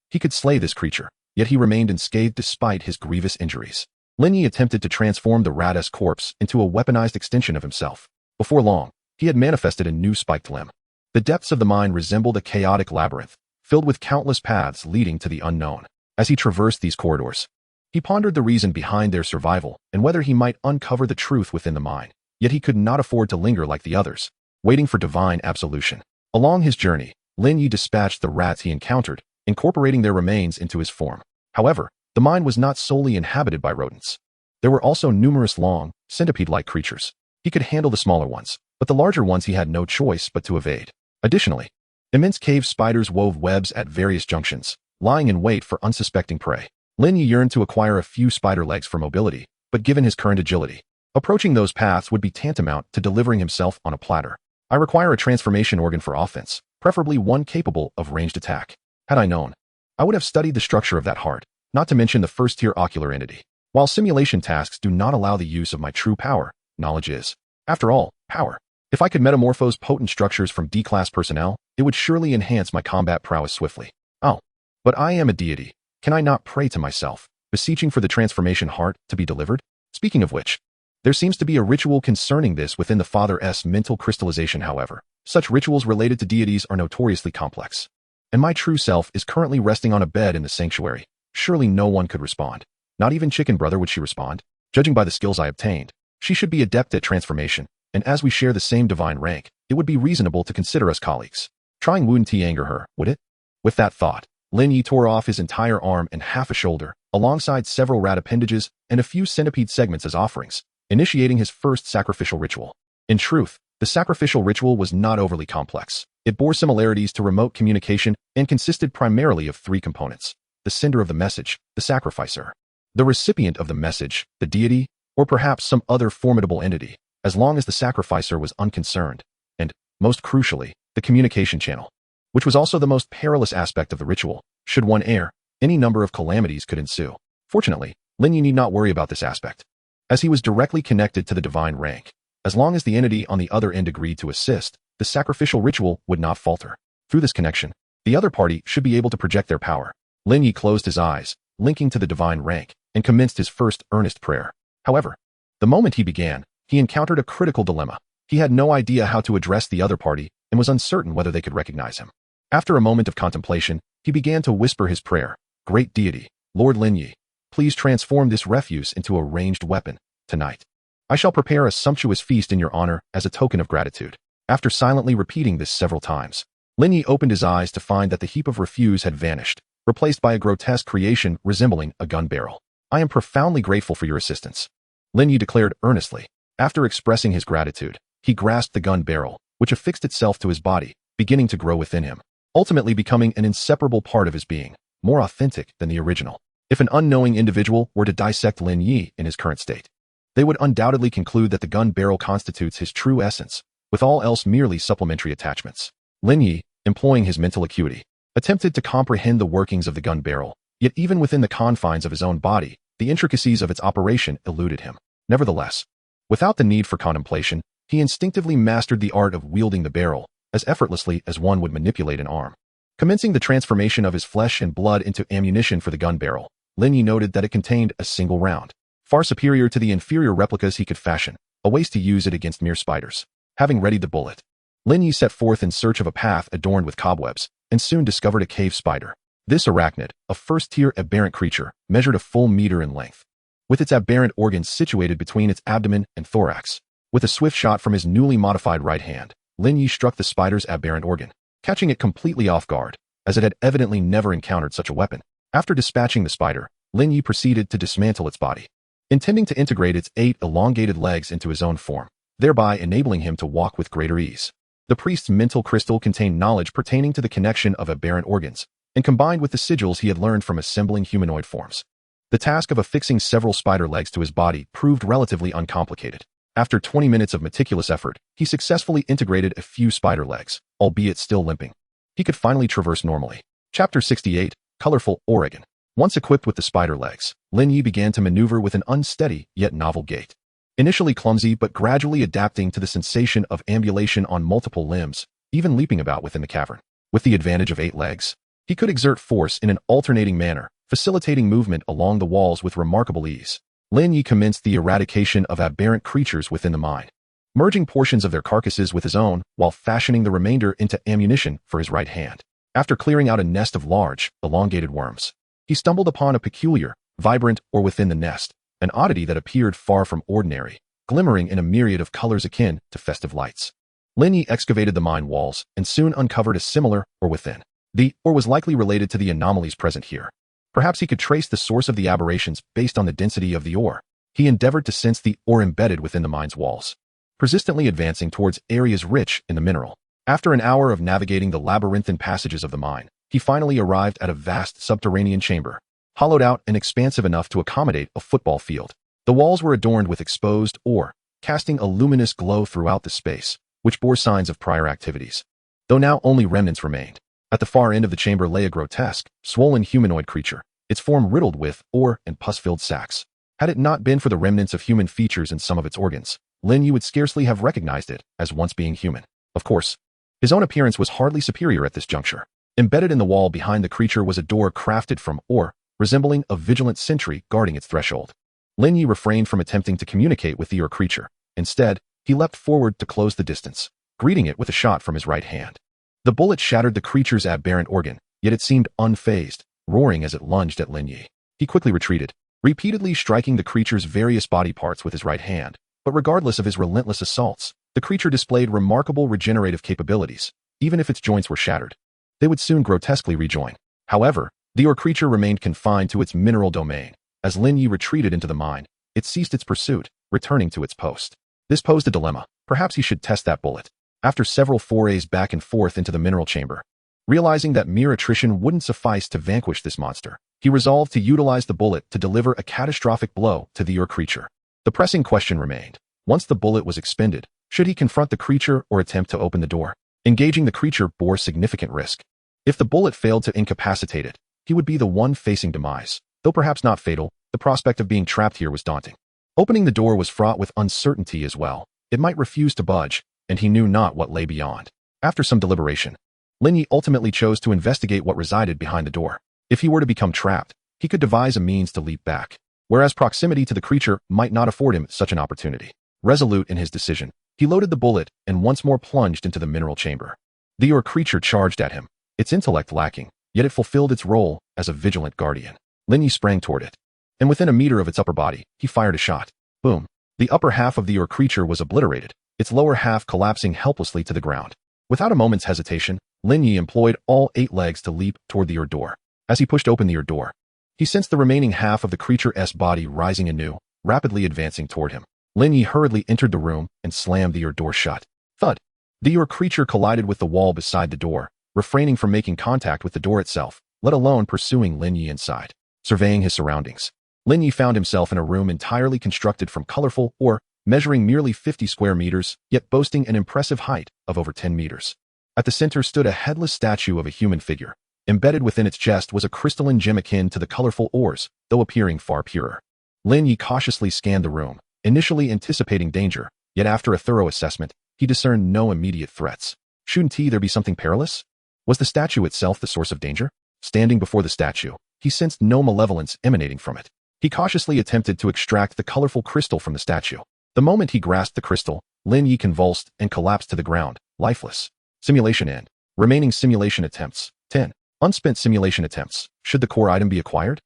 he could slay this creature, yet he remained unscathed despite his grievous injuries. Lin Ye attempted to transform the rat's corpse into a weaponized extension of himself. Before long, he had manifested a new spiked limb. The depths of the mine resembled a chaotic labyrinth, filled with countless paths leading to the unknown. As he traversed these corridors, he pondered the reason behind their survival and whether he might uncover the truth within the mine. Yet he could not afford to linger like the others, waiting for divine absolution. Along his journey, Lin Ye dispatched the rats he encountered, incorporating their remains into his form. However, the mine was not solely inhabited by rodents. There were also numerous long, centipede-like creatures. He could handle the smaller ones, but the larger ones he had no choice but to evade. Additionally, immense cave spiders wove webs at various junctions, lying in wait for unsuspecting prey. Lin Ye yearned to acquire a few spider legs for mobility, but given his current agility, approaching those paths would be tantamount to delivering himself on a platter. I require a transformation organ for offense, preferably one capable of ranged attack. Had I known, I would have studied the structure of that heart, not to mention the first-tier ocular entity. While simulation tasks do not allow the use of my true power, knowledge is, after all, power. If I could metamorphose potent structures from D-class personnel, it would surely enhance my combat prowess swiftly. Oh, but I am a deity. Can I not pray to myself, beseeching for the transformation heart to be delivered? Speaking of which, there seems to be a ritual concerning this within the Father's mental crystallization. However, such rituals related to deities are notoriously complex. And my true self is currently resting on a bed in the sanctuary. Surely no one could respond. Not even Chicken Brother would she respond. Judging by the skills I obtained, she should be adept at transformation, and as we share the same divine rank, it would be reasonable to consider us colleagues. Trying wouldn't anger her, would it? With that thought, Lin Ye tore off his entire arm and half a shoulder, alongside several rat appendages and a few centipede segments as offerings, initiating his first sacrificial ritual. In truth, the sacrificial ritual was not overly complex. It bore similarities to remote communication and consisted primarily of three components: the sender of the message, the sacrificer, the recipient of the message, the deity, or perhaps some other formidable entity, as long as the sacrificer was unconcerned, and, most crucially, the communication channel, which was also the most perilous aspect of the ritual. Should one err, any number of calamities could ensue. Fortunately, Lin Ye need not worry about this aspect, as he was directly connected to the divine rank. As long as the entity on the other end agreed to assist, the sacrificial ritual would not falter. Through this connection, the other party should be able to project their power. Lin Ye closed his eyes, linking to the divine rank, and commenced his first earnest prayer. However, the moment he began, he encountered a critical dilemma. He had no idea how to address the other party and was uncertain whether they could recognize him. After a moment of contemplation, he began to whisper his prayer. Great deity, Lord Lin Ye, please transform this refuse into a ranged weapon. Tonight, I shall prepare a sumptuous feast in your honor as a token of gratitude. After silently repeating this several times, Lin Ye opened his eyes to find that the heap of refuse had vanished, replaced by a grotesque creation resembling a gun barrel. I am profoundly grateful for your assistance, Lin Ye declared earnestly. After expressing his gratitude, he grasped the gun barrel, which affixed itself to his body, beginning to grow within him, ultimately becoming an inseparable part of his being, more authentic than the original. If an unknowing individual were to dissect Lin Ye in his current state, they would undoubtedly conclude that the gun barrel constitutes his true essence, with all else merely supplementary attachments. Lin Ye, employing his mental acuity, attempted to comprehend the workings of the gun barrel, yet even within the confines of his own body, the intricacies of its operation eluded him. Nevertheless, without the need for contemplation, he instinctively mastered the art of wielding the barrel, as effortlessly as one would manipulate an arm. Commencing the transformation of his flesh and blood into ammunition for the gun barrel, Lin Ye noted that it contained a single round, far superior to the inferior replicas he could fashion, a waste to use it against mere spiders. Having readied the bullet, Lin Ye set forth in search of a path adorned with cobwebs, and soon discovered a cave spider. This arachnid, a first-tier aberrant creature, measured a full meter in length, with its aberrant organs situated between its abdomen and thorax. With a swift shot from his newly modified right hand, Lin Ye struck the spider's aberrant organ, catching it completely off guard, as it had evidently never encountered such a weapon. After dispatching the spider, Lin Ye proceeded to dismantle its body, intending to integrate its 8 elongated legs into his own form, thereby enabling him to walk with greater ease. The priest's mental crystal contained knowledge pertaining to the connection of aberrant organs, and combined with the sigils he had learned from assembling humanoid forms, the task of affixing several spider legs to his body proved relatively uncomplicated. After 20 minutes of meticulous effort, he successfully integrated a few spider legs, albeit still limping. he could finally traverse normally. Chapter 68, Colorful Oregon. Once equipped with the spider legs, Lin Ye began to maneuver with an unsteady yet novel gait. Initially clumsy but gradually adapting to the sensation of ambulation on multiple limbs, even leaping about within the cavern. With the advantage of 8 legs, he could exert force in an alternating manner, facilitating movement along the walls with remarkable ease. Lin Ye commenced the eradication of aberrant creatures within the mine, merging portions of their carcasses with his own while fashioning the remainder into ammunition for his right hand. After clearing out a nest of large, elongated worms, he stumbled upon a peculiar, vibrant or within the nest, an oddity that appeared far from ordinary, glimmering in a myriad of colors akin to festive lights. Lin Ye excavated the mine walls and soon uncovered a similar or within. The or was likely related to the anomalies present here. Perhaps he could trace the source of the aberrations based on the density of the ore. He endeavored to sense the ore embedded within the mine's walls, persistently advancing towards areas rich in the mineral. After an hour of navigating the labyrinthine passages of the mine, he finally arrived at a vast subterranean chamber, hollowed out and expansive enough to accommodate a football field. The walls were adorned with exposed ore, casting a luminous glow throughout the space, which bore signs of prior activities. Though now only remnants remained. At the far end of the chamber lay a grotesque, swollen humanoid creature, its form riddled with ore and pus-filled sacs. Had it not been for the remnants of human features in some of its organs, Lin Ye would scarcely have recognized it as once being human. Of course, his own appearance was hardly superior at this juncture. Embedded in the wall behind the creature was a door crafted from ore, resembling a vigilant sentry guarding its threshold. Lin Ye refrained from attempting to communicate with the ore creature. Instead, he leapt forward to close the distance, greeting it with a shot from his right hand. The bullet shattered the creature's aberrant organ, yet it seemed unfazed, roaring as it lunged at Lin Ye. He quickly retreated, repeatedly striking the creature's various body parts with his right hand. But regardless of his relentless assaults, the creature displayed remarkable regenerative capabilities. Even if its joints were shattered, they would soon grotesquely rejoin. However, the ore creature remained confined to its mineral domain. As Lin Ye retreated into the mine, it ceased its pursuit, returning to its post. This posed a dilemma. Perhaps he should test that bullet. After several forays back and forth into the mineral chamber, realizing that mere attrition wouldn't suffice to vanquish this monster, he resolved to utilize the bullet to deliver a catastrophic blow to the ore creature. The pressing question remained. Once the bullet was expended, should he confront the creature or attempt to open the door? Engaging the creature bore significant risk. If the bullet failed to incapacitate it, he would be the one facing demise. Though perhaps not fatal, the prospect of being trapped here was daunting. Opening the door was fraught with uncertainty as well. It might refuse to budge, and he knew not what lay beyond. After some deliberation, Lin Ye ultimately chose to investigate what resided behind the door. If he were to become trapped, he could devise a means to leap back, whereas proximity to the creature might not afford him such an opportunity. Resolute in his decision, he loaded the bullet and once more plunged into the mineral chamber. The ore creature charged at him, its intellect lacking, yet it fulfilled its role as a vigilant guardian. Lin Ye sprang toward it, and within a meter of its upper body, he fired a shot. Boom. The upper half of the ore creature was obliterated, its lower half collapsing helplessly to the ground. Without a moment's hesitation, Lin Ye employed all 8 legs to leap toward the ore door. As he pushed open the ore door, he sensed the remaining half of the creature's body rising anew, rapidly advancing toward him. Lin Ye hurriedly entered the room and slammed the ore door shut. Thud. The ore creature collided with the wall beside the door, refraining from making contact with the door itself, let alone pursuing Lin Ye inside. Surveying his surroundings, Lin Ye found himself in a room entirely constructed from colorful ore, measuring merely 50 square meters, yet boasting an impressive height of over 10 meters. At the center stood a headless statue of a human figure. Embedded within its chest was a crystalline gem akin to the colorful ores, though appearing far purer. Lin Ye cautiously scanned the room, initially anticipating danger, yet after a thorough assessment, he discerned no immediate threats. Shouldn't there be something perilous? Was the statue itself the source of danger? Standing before the statue, he sensed no malevolence emanating from it. He cautiously attempted to extract the colorful crystal from the statue. The moment he grasped the crystal, Lin Ye convulsed and collapsed to the ground, lifeless. Simulation end. Remaining simulation attempts, 10. Unspent simulation attempts. Should the core item be acquired?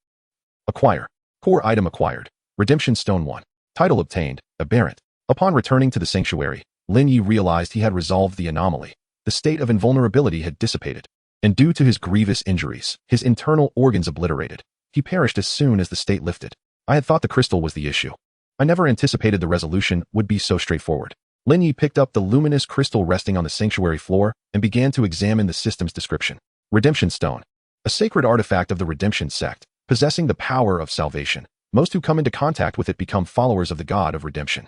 Acquire. Core item acquired. Redemption Stone 1. Title obtained, Aberrant. Upon returning to the sanctuary, Lin Ye realized he had resolved the anomaly. The state of invulnerability had dissipated, and due to his grievous injuries, his internal organs obliterated. He perished as soon as the state lifted. I had thought the crystal was the issue. I never anticipated the resolution would be so straightforward. Lin Ye picked up the luminous crystal resting on the sanctuary floor and began to examine the system's description. Redemption Stone. A sacred artifact of the Redemption sect, possessing the power of salvation. Most who come into contact with it become followers of the god of redemption.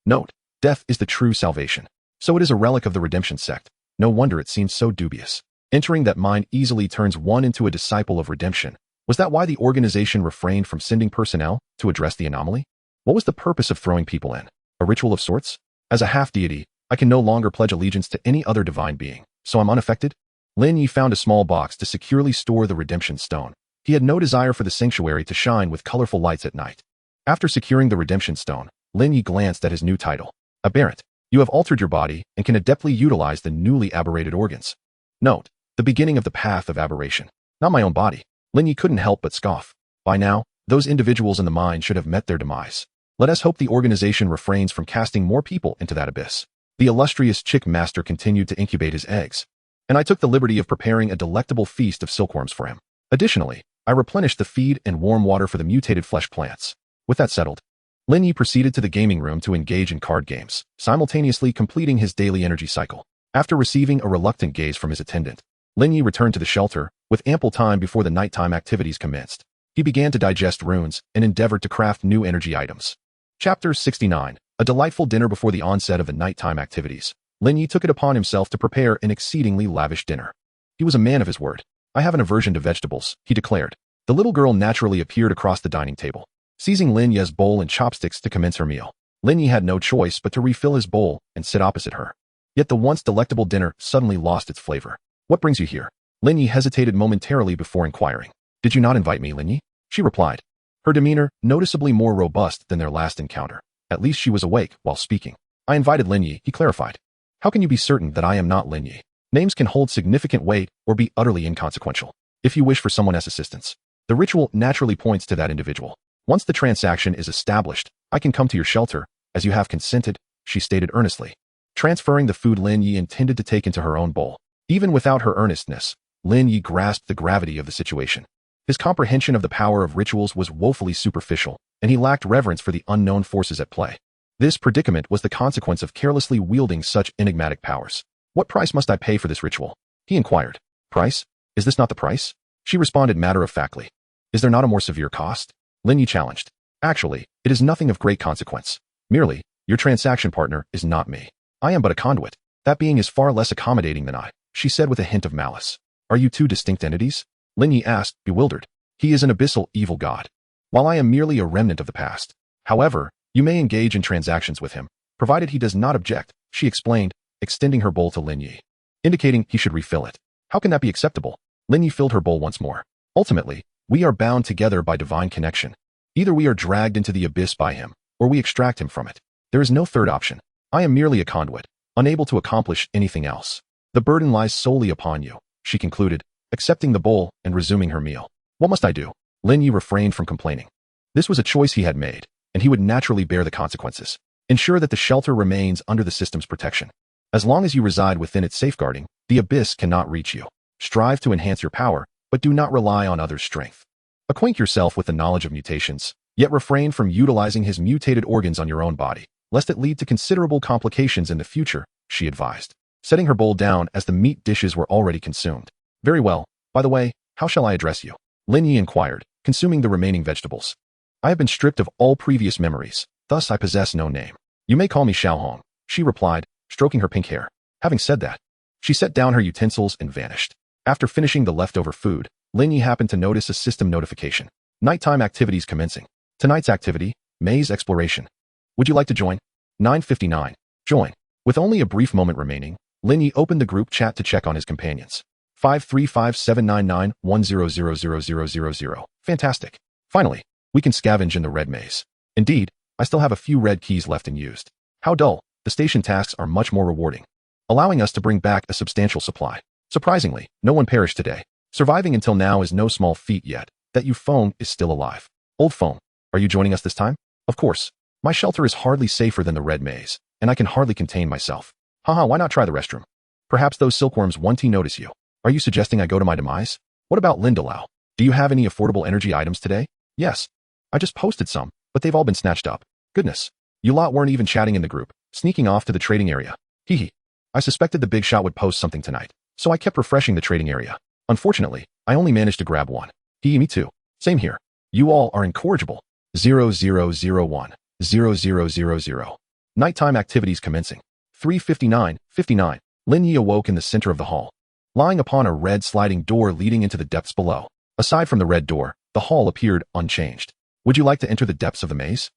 Note: death is the true salvation. So it is a relic of the Redemption sect. No wonder it seems so dubious. Entering that mind easily turns one into a disciple of redemption. Was that why the organization refrained from sending personnel to address the anomaly? What was the purpose of throwing people in? A ritual of sorts? As a half-deity, I can no longer pledge allegiance to any other divine being, so I'm unaffected? Lin Ye found a small box to securely store the redemption stone. He had no desire for the sanctuary to shine with colorful lights at night. After securing the redemption stone, Lin Ye glanced at his new title. Aberrant. You have altered your body and can adeptly utilize the newly aberrated organs. Note, the beginning of the path of aberration. Not my own body. Lin Ye couldn't help but scoff. By now, those individuals in the mind should have met their demise. Let us hope the organization refrains from casting more people into that abyss. The illustrious chick master continued to incubate his eggs, and I took the liberty of preparing a delectable feast of silkworms for him. Additionally, I replenished the feed and warm water for the mutated flesh plants. With that settled, Lin Ye proceeded to the gaming room to engage in card games, simultaneously completing his daily energy cycle. After receiving a reluctant gaze from his attendant, Lin Ye returned to the shelter, with ample time before the nighttime activities commenced. He began to digest runes and endeavored to craft new energy items. Chapter 69. A delightful dinner before the onset of the nighttime activities. Lin Ye took it upon himself to prepare an exceedingly lavish dinner. He was a man of his word. I have an aversion to vegetables, he declared. The little girl naturally appeared across the dining table, seizing Lin Ye's bowl and chopsticks to commence her meal. Lin Ye had no choice but to refill his bowl and sit opposite her. Yet the once delectable dinner suddenly lost its flavor. What brings you here? Lin Ye hesitated momentarily before inquiring. Did you not invite me, Lin Ye? She replied, her demeanor noticeably more robust than their last encounter. At least she was awake while speaking. I invited Lin Ye, he clarified. How can you be certain that I am not Lin Ye? Names can hold significant weight or be utterly inconsequential. If you wish for someone's assistance, the ritual naturally points to that individual. Once the transaction is established, I can come to your shelter, as you have consented, she stated earnestly. Transferring the food Lin Ye intended to take into her own bowl. Even without her earnestness, Lin Ye grasped the gravity of the situation. His comprehension of the power of rituals was woefully superficial, and he lacked reverence for the unknown forces at play. This predicament was the consequence of carelessly wielding such enigmatic powers. What price must I pay for this ritual? He inquired. Price? Is this not the price? She responded matter-of-factly. Is there not a more severe cost? Lin Ye challenged. Actually, it is nothing of great consequence. Merely, your transaction partner is not me. I am but a conduit. That being is far less accommodating than I, she said with a hint of malice. Are you two distinct entities? Lin Ye asked, bewildered. He is an abyssal evil god, while I am merely a remnant of the past. However, you may engage in transactions with him, provided he does not object, she explained, extending her bowl to Lin Ye, indicating he should refill it. How can that be acceptable? Lin Ye filled her bowl once more. Ultimately, we are bound together by divine connection. Either we are dragged into the abyss by him, or we extract him from it. There is no third option. I am merely a conduit, unable to accomplish anything else. The burden lies solely upon you, she concluded, accepting the bowl and resuming her meal. What must I do? Lin Ye refrained from complaining. This was a choice he had made, and he would naturally bear the consequences. Ensure that the shelter remains under the system's protection. As long as you reside within its safeguarding, the abyss cannot reach you. Strive to enhance your power, but do not rely on others' strength. Acquaint yourself with the knowledge of mutations, yet refrain from utilizing his mutated organs on your own body, lest it lead to considerable complications in the future, she advised, setting her bowl down as the meat dishes were already consumed. Very well. By the way, how shall I address you? Lin Ye inquired, consuming the remaining vegetables. I have been stripped of all previous memories, thus I possess no name. You may call me Xiaohong, she replied, stroking her pink hair. Having said that, she set down her utensils and vanished. After finishing the leftover food, Lin Ye happened to notice a system notification. Nighttime activities commencing. Tonight's activity, maze exploration. Would you like to join? 9:59. Join. With only a brief moment remaining, Lin Ye opened the group chat to check on his companions. 5357991000000. Fantastic. Finally, we can scavenge in the red maze. Indeed, I still have a few red keys left unused. How dull. The station tasks are much more rewarding, allowing us to bring back a substantial supply. Surprisingly, no one perished today. Surviving until now is no small feat yet. That you phone is still alive. Old phone, are you joining us this time? Of course. My shelter is hardly safer than the red maze, and I can hardly contain myself. Haha, why not try the restroom? Perhaps those silkworms won't notice you. Are you suggesting I go to my demise? What about Lindelau? Do you have any affordable energy items today? Yes. I just posted some, but they've all been snatched up. Goodness. You lot weren't even chatting in the group, sneaking off to the trading area. Hee. I suspected the big shot would post something tonight, so I kept refreshing the trading area. Unfortunately, I only managed to grab one. Me too. Same here. You all are incorrigible. 0001. 0000. Nighttime activities commencing. 3:59. Lin Ye awoke in the center of the hall. lying upon a red sliding door leading into the depths below. Aside from the red door, the hall appeared unchanged. Would you like to enter the depths of the maze?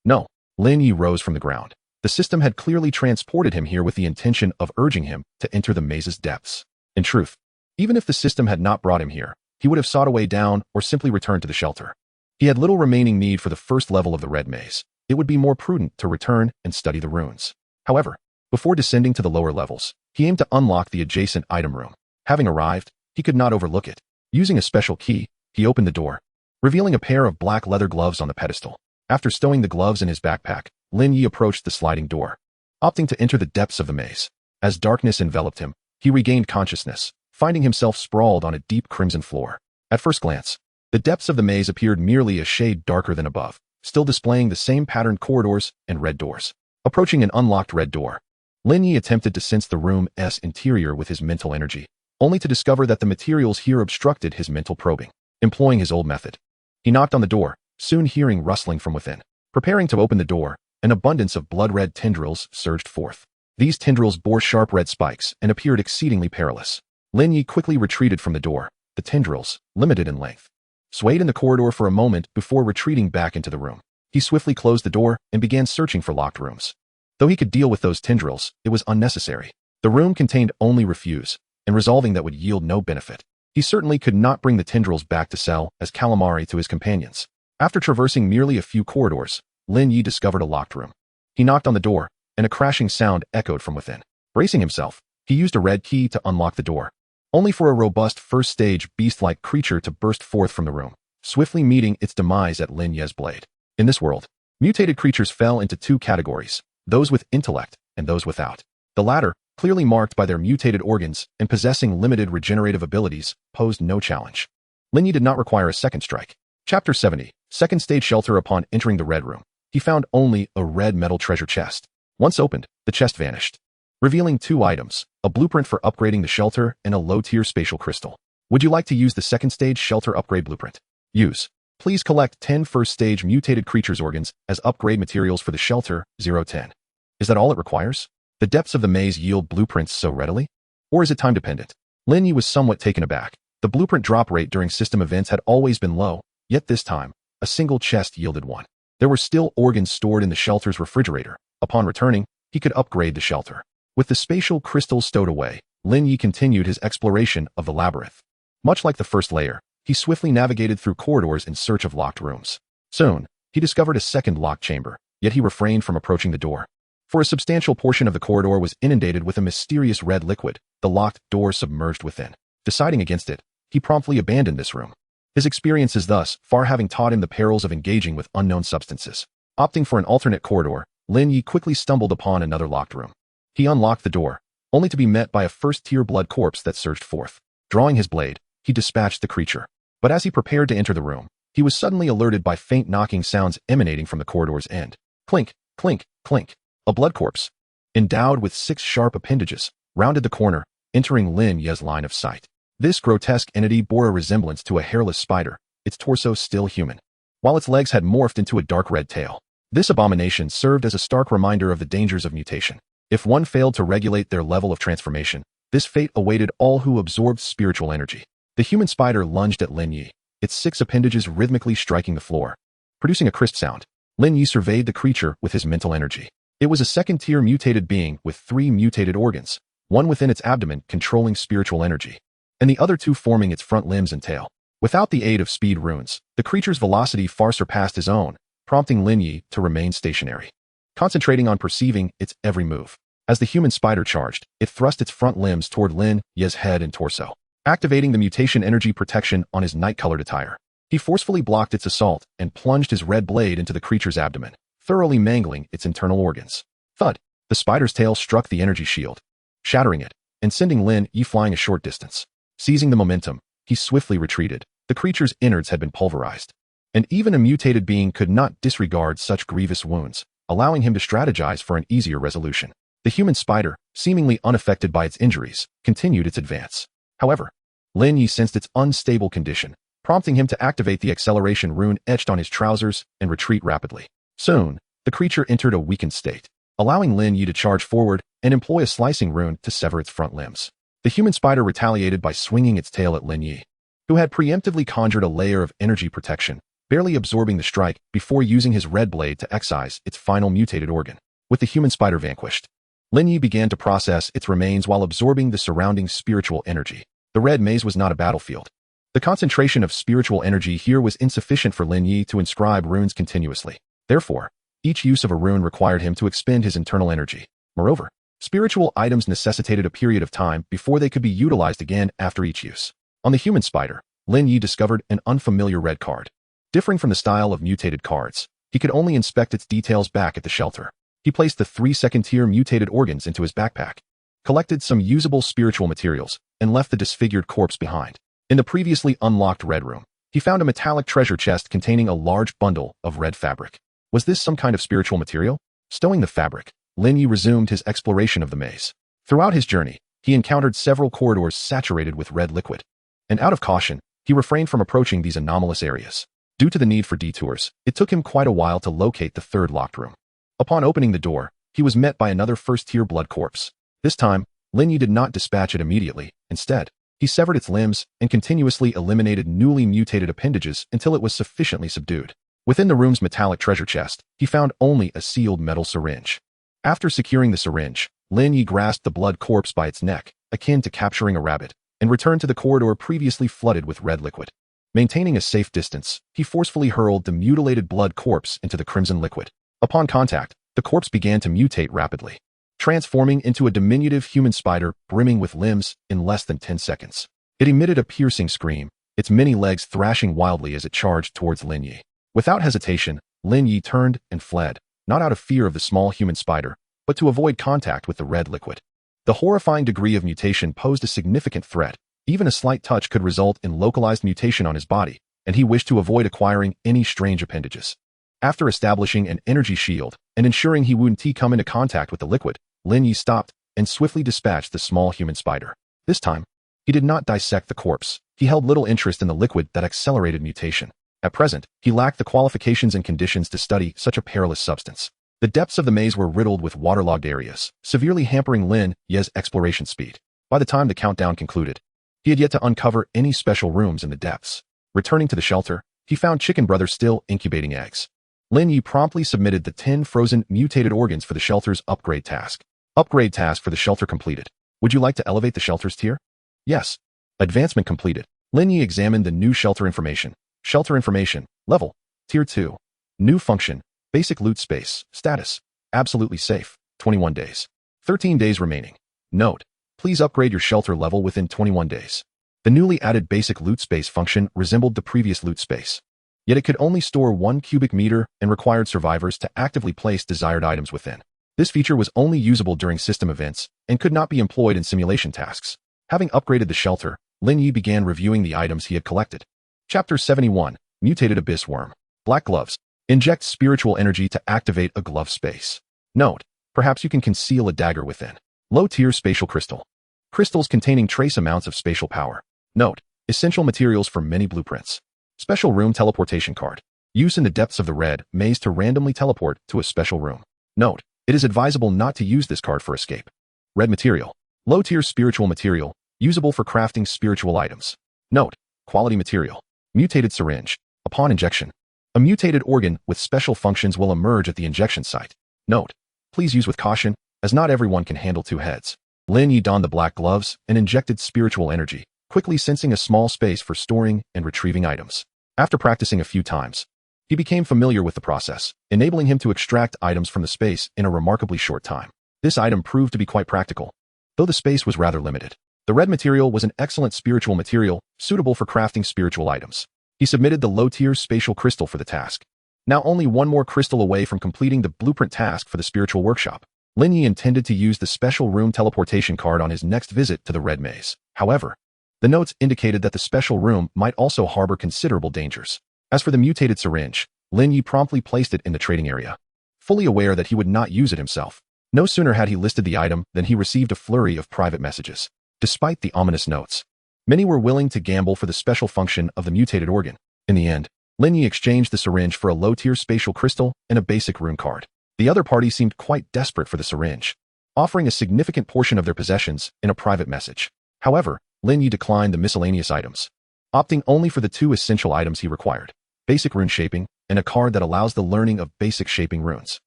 No. Lin Ye rose from the ground. The system had clearly transported him here with the intention of urging him to enter the maze's depths. In truth, even if the system had not brought him here, he would have sought a way down or simply returned to the shelter. He had little remaining need for the first level of the red maze. It would be more prudent to return and study the runes. However, before descending to the lower levels, he aimed to unlock the adjacent item room. Having arrived, he could not overlook it. Using a special key, he opened the door, revealing a pair of black leather gloves on the pedestal. After stowing the gloves in his backpack, Lin Ye approached the sliding door, opting to enter the depths of the maze. As darkness enveloped him, he regained consciousness, finding himself sprawled on a deep crimson floor. At first glance, the depths of the maze appeared merely a shade darker than above, still displaying the same patterned corridors and red doors. Approaching an unlocked red door, Lin Ye attempted to sense the room's interior with his mental energy, only to discover that the materials here obstructed his mental probing. Employing his old method, he knocked on the door, soon hearing rustling from within. Preparing to open the door, an abundance of blood-red tendrils surged forth. These tendrils bore sharp red spikes and appeared exceedingly perilous. Lin Ye quickly retreated from the door. The tendrils, limited in length, swayed in the corridor for a moment before retreating back into the room. He swiftly closed the door and began searching for locked rooms. Though he could deal with those tendrils, it was unnecessary. The room contained only refuse, and resolving that would yield no benefit. He certainly could not bring the tendrils back to sell as calamari to his companions. After traversing merely a few corridors, Lin Ye discovered a locked room. He knocked on the door, and a crashing sound echoed from within. Bracing himself, he used a red key to unlock the door, only for a robust first-stage beast-like creature to burst forth from the room, swiftly meeting its demise at Lin Ye's blade. In this world, mutated creatures fell into two categories, those with intellect and those without. The latter, clearly marked by their mutated organs and possessing limited regenerative abilities, posed no challenge. Lin Ye did not require a second strike. Chapter 70, Second Stage Shelter. Upon entering the red room, he found only a red metal treasure chest. Once opened, the chest vanished, revealing two items, a blueprint for upgrading the shelter and a low-tier spatial crystal. Would you like to use the second stage shelter upgrade blueprint? Use. Please collect 10 first-stage mutated creatures' organs as upgrade materials for the shelter, 010. Is that all it requires? The depths of the maze yield blueprints so readily? Or is it time-dependent? Lin Ye was somewhat taken aback. The blueprint drop rate during system events had always been low, yet this time, a single chest yielded one. There were still organs stored in the shelter's refrigerator. Upon returning, he could upgrade the shelter. With the spatial crystals stowed away, Lin Ye continued his exploration of the labyrinth. Much like the first layer, he swiftly navigated through corridors in search of locked rooms. Soon, he discovered a second locked chamber, yet he refrained from approaching the door. For a substantial portion of the corridor was inundated with a mysterious red liquid, the locked door submerged within. Deciding against it, he promptly abandoned this room. His experiences thus far having taught him the perils of engaging with unknown substances. Opting for an alternate corridor, Lin Ye quickly stumbled upon another locked room. He unlocked the door, only to be met by a first-tier blood corpse that surged forth. Drawing his blade, he dispatched the creature. But as he prepared to enter the room, he was suddenly alerted by faint knocking sounds emanating from the corridor's end. Clink, clink, clink. A blood corpse, endowed with 6 sharp appendages, rounded the corner, entering Lin Ye's line of sight. This grotesque entity bore a resemblance to a hairless spider, its torso still human, while its legs had morphed into a dark red tail. This abomination served as a stark reminder of the dangers of mutation. If one failed to regulate their level of transformation, this fate awaited all who absorbed spiritual energy. The human spider lunged at Lin Ye, its 6 appendages rhythmically striking the floor. Producing a crisp sound, Lin Ye surveyed the creature with his mental energy. It was a second-tier mutated being with 3 mutated organs, one within its abdomen controlling spiritual energy, and the other 2 forming its front limbs and tail. Without the aid of speed runes, the creature's velocity far surpassed his own, prompting Lin Ye to remain stationary, concentrating on perceiving its every move. As the human spider charged, it thrust its front limbs toward Lin Ye's head and torso, activating the mutation energy protection on his night-colored attire. He forcefully blocked its assault and plunged his red blade into the creature's abdomen, thoroughly mangling its internal organs. Thud! The spider's tail struck the energy shield, shattering it, and sending Lin Ye flying a short distance. Seizing the momentum, he swiftly retreated. The creature's innards had been pulverized, and even a mutated being could not disregard such grievous wounds, allowing him to strategize for an easier resolution. The human spider, seemingly unaffected by its injuries, continued its advance. However, Lin Ye sensed its unstable condition, prompting him to activate the acceleration rune etched on his trousers and retreat rapidly. Soon, the creature entered a weakened state, allowing Lin Ye to charge forward and employ a slicing rune to sever its front limbs. The human spider retaliated by swinging its tail at Lin Ye, who had preemptively conjured a layer of energy protection, barely absorbing the strike before using his red blade to excise its final mutated organ. With the human spider vanquished, Lin Ye began to process its remains while absorbing the surrounding spiritual energy. The red maze was not a battlefield. The concentration of spiritual energy here was insufficient for Lin Ye to inscribe runes continuously. Therefore, each use of a rune required him to expend his internal energy. Moreover, spiritual items necessitated a period of time before they could be utilized again after each use. On the human spider, Lin Ye discovered an unfamiliar red card. Differing from the style of mutated cards, he could only inspect its details back at the shelter. He placed the 3 second-tier mutated organs into his backpack, collected some usable spiritual materials, and left the disfigured corpse behind. In the previously unlocked red room, he found a metallic treasure chest containing a large bundle of red fabric. Was this some kind of spiritual material? Stowing the fabric, Lin Ye resumed his exploration of the maze. Throughout his journey, he encountered several corridors saturated with red liquid, and out of caution, he refrained from approaching these anomalous areas. Due to the need for detours, it took him quite a while to locate the third locked room. Upon opening the door, he was met by another first-tier blood corpse. This time, Lin Ye did not dispatch it immediately. Instead, he severed its limbs and continuously eliminated newly mutated appendages until it was sufficiently subdued. Within the room's metallic treasure chest, he found only a sealed metal syringe. After securing the syringe, Lin Ye grasped the blood corpse by its neck, akin to capturing a rabbit, and returned to the corridor previously flooded with red liquid. Maintaining a safe distance, he forcefully hurled the mutilated blood corpse into the crimson liquid. Upon contact, the corpse began to mutate rapidly, transforming into a diminutive human spider brimming with limbs in less than 10 seconds. It emitted a piercing scream, its many legs thrashing wildly as it charged towards Lin Ye. Without hesitation, Lin Ye turned and fled, not out of fear of the small human spider, but to avoid contact with the red liquid. The horrifying degree of mutation posed a significant threat. Even a slight touch could result in localized mutation on his body, and he wished to avoid acquiring any strange appendages. After establishing an energy shield and ensuring he wouldn't come into contact with the liquid, Lin Ye stopped and swiftly dispatched the small human spider. This time, he did not dissect the corpse. He held little interest in the liquid that accelerated mutation. At present, he lacked the qualifications and conditions to study such a perilous substance. The depths of the maze were riddled with waterlogged areas, severely hampering Lin Ye's exploration speed. By the time the countdown concluded, he had yet to uncover any special rooms in the depths. Returning to the shelter, he found Chicken Brother still incubating eggs. Lin Ye promptly submitted the 10 frozen mutated organs for the shelter's upgrade task. Upgrade task for the shelter completed. Would you like to elevate the shelter's tier? Yes. Advancement completed. Lin Ye examined the new shelter information. Shelter information. Level. Tier 2. New function. Basic loot space. Status. Absolutely safe. 21 days. 13 days remaining. Note. Please upgrade your shelter level within 21 days. The newly added basic loot space function resembled the previous loot space, yet it could only store 1 cubic meter and required survivors to actively place desired items within. This feature was only usable during system events and could not be employed in simulation tasks. Having upgraded the shelter, Lin Ye began reviewing the items he had collected. Chapter 71, Mutated Abyss Worm. Black Gloves. Inject spiritual energy to activate a glove space. Note, perhaps you can conceal a dagger within. Low-tier spatial crystal. Crystals containing trace amounts of spatial power. Note, essential materials for many blueprints. Special room teleportation card. Use in the depths of the red maze to randomly teleport to a special room. Note, it is advisable not to use this card for escape. Red material. Low-tier spiritual material, usable for crafting spiritual items. Note, quality material. Mutated syringe. Upon injection, a mutated organ with special functions will emerge at the injection site. Note, please use with caution, as not everyone can handle 2 heads. Lin Ye donned the black gloves and injected spiritual energy, quickly sensing a small space for storing and retrieving items. After practicing a few times, he became familiar with the process, enabling him to extract items from the space in a remarkably short time. This item proved to be quite practical, though the space was rather limited. The red material was an excellent spiritual material, suitable for crafting spiritual items. He submitted the low-tier spatial crystal for the task. Now only 1 more crystal away from completing the blueprint task for the spiritual workshop. Lin Ye intended to use the special room teleportation card on his next visit to the red maze. However, the notes indicated that the special room might also harbor considerable dangers. As for the mutated syringe, Lin Ye promptly placed it in the trading area, fully aware that he would not use it himself. No sooner had he listed the item than he received a flurry of private messages. Despite the ominous notes, many were willing to gamble for the special function of the mutated organ. In the end, Lin Ye exchanged the syringe for a low-tier spatial crystal and a basic rune card. The other party seemed quite desperate for the syringe, offering a significant portion of their possessions in a private message. However, Lin Ye declined the miscellaneous items, opting only for the 2 essential items he required: basic rune shaping and a card that allows the learning of basic shaping runes.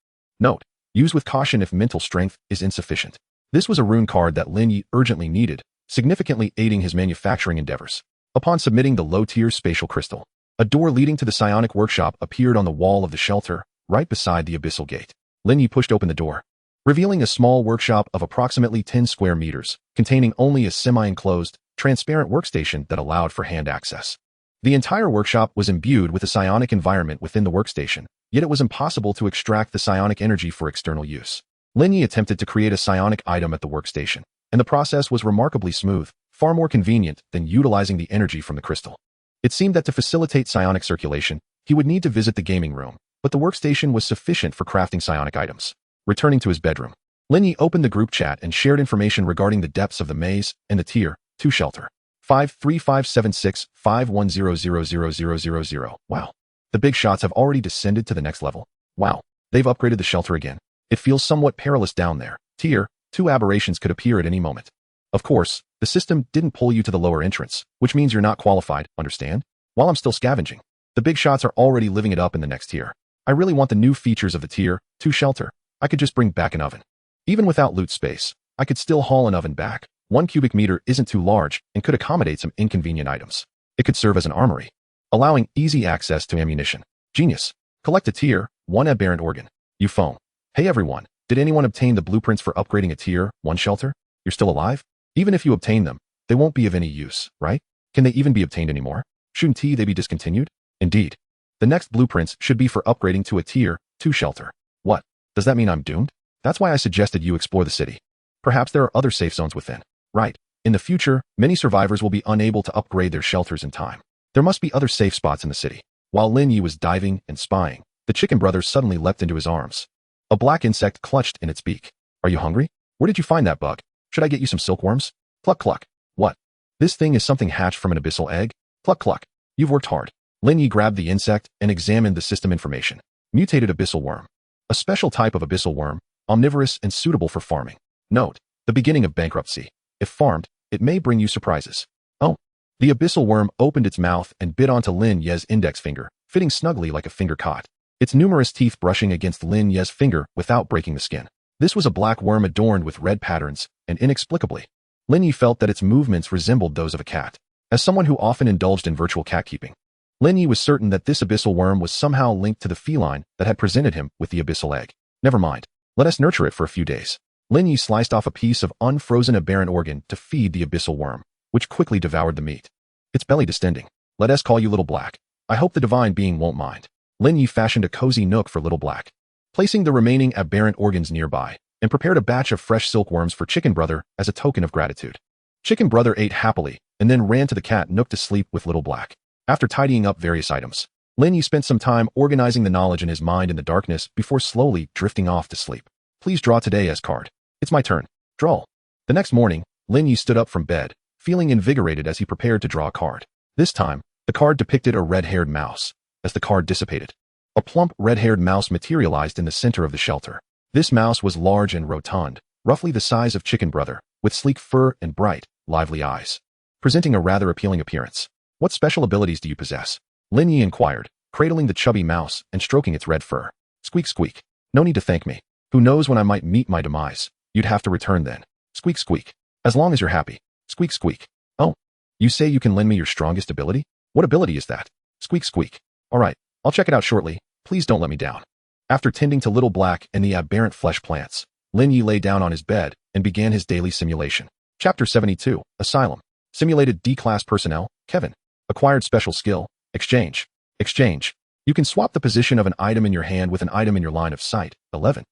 Note: use with caution if mental strength is insufficient. This was a rune card that Lin Ye urgently needed, significantly aiding his manufacturing endeavors. Upon submitting the low-tier spatial crystal, a door leading to the psionic workshop appeared on the wall of the shelter, right beside the abyssal gate. Lin Ye pushed open the door, revealing a small workshop of approximately 10 square meters, containing only a semi-enclosed, transparent workstation that allowed for hand access. The entire workshop was imbued with a psionic environment within the workstation, yet it was impossible to extract the psionic energy for external use. Lin Ye attempted to create a psionic item at the workstation, and the process was remarkably smooth, far more convenient than utilizing the energy from the crystal. It seemed that to facilitate psionic circulation, he would need to visit the gaming room, but the workstation was sufficient for crafting psionic items. Returning to his bedroom, Lin Ye opened the group chat and shared information regarding the depths of the maze and the Tier 2 shelter. 5357651000000. Wow. The big shots have already descended to the next level. Wow. They've upgraded the shelter again. It feels somewhat perilous down there. Tier 2 aberrations could appear at any moment. Of course, the system didn't pull you to the lower entrance, which means you're not qualified, understand? While I'm still scavenging, the big shots are already living it up in the next tier. I really want the new features of the Tier 2 shelter. I could just bring back an oven. Even without loot space, I could still haul an oven back. 1 cubic meter isn't too large and could accommodate some inconvenient items. It could serve as an armory, allowing easy access to ammunition. Genius. Collect a Tier 1 aberrant organ. You phone. Hey everyone, did anyone obtain the blueprints for upgrading a Tier 1 shelter? You're still alive? Even if you obtain them, they won't be of any use, right? Can they even be obtained anymore? Shouldn't they be discontinued? Indeed. The next blueprints should be for upgrading to a Tier 2 shelter. What? Does that mean I'm doomed? That's why I suggested you explore the city. Perhaps there are other safe zones within. Right. In the future, many survivors will be unable to upgrade their shelters in time. There must be other safe spots in the city. While Lin Ye was diving and spying, the chicken brother suddenly leapt into his arms. A black insect clutched in its beak. Are you hungry? Where did you find that bug? Should I get you some silkworms? Cluck cluck. What? This thing is something hatched from an abyssal egg? Cluck cluck. You've worked hard. Lin Ye grabbed the insect and examined the system information. Mutated abyssal worm. A special type of abyssal worm, omnivorous and suitable for farming. Note: the beginning of bankruptcy. If farmed, it may bring you surprises. Oh. The abyssal worm opened its mouth and bit onto Lin Ye's index finger, fitting snugly like a finger caught. Its numerous teeth brushing against Lin Ye's finger without breaking the skin. This was a black worm adorned with red patterns, and inexplicably, Lin Ye felt that its movements resembled those of a cat. As someone who often indulged in virtual cat keeping, Lin Ye was certain that this abyssal worm was somehow linked to the feline that had presented him with the abyssal egg. Never mind. Let us nurture it for a few days. Lin Ye sliced off a piece of unfrozen aberrant organ to feed the abyssal worm, which quickly devoured the meat. Its belly distending. Let us call you Little Black. I hope the divine being won't mind. Lin Ye fashioned a cozy nook for Little Black, placing the remaining aberrant organs nearby, and prepared a batch of fresh silkworms for Chicken Brother as a token of gratitude. Chicken Brother ate happily, and then ran to the cat nook to sleep with Little Black. After tidying up various items, Lin Ye spent some time organizing the knowledge in his mind in the darkness before slowly drifting off to sleep. Please draw today's card. It's my turn. Draw. The next morning, Lin Ye stood up from bed, feeling invigorated as he prepared to draw a card. This time, the card depicted a red-haired mouse. As the card dissipated, a plump red-haired mouse materialized in the center of the shelter. This mouse was large and rotund, roughly the size of Chicken Brother, with sleek fur and bright, lively eyes, presenting a rather appealing appearance. What special abilities do you possess? Lin Ye inquired, cradling the chubby mouse and stroking its red fur. Squeak squeak. No need to thank me. Who knows when I might meet my demise? You'd have to return then. Squeak squeak. As long as you're happy. Squeak squeak. Oh, you say you can lend me your strongest ability? What ability is that? Squeak squeak. All right, I'll check it out shortly. Please don't let me down. After tending to Little Black and the aberrant flesh plants, Lin Ye lay down on his bed and began his daily simulation. Chapter 72, Asylum. Simulated D-class personnel, Kevin. Acquired special skill, Exchange. Exchange. You can swap the position of an item in your hand with an item in your line of sight, 11.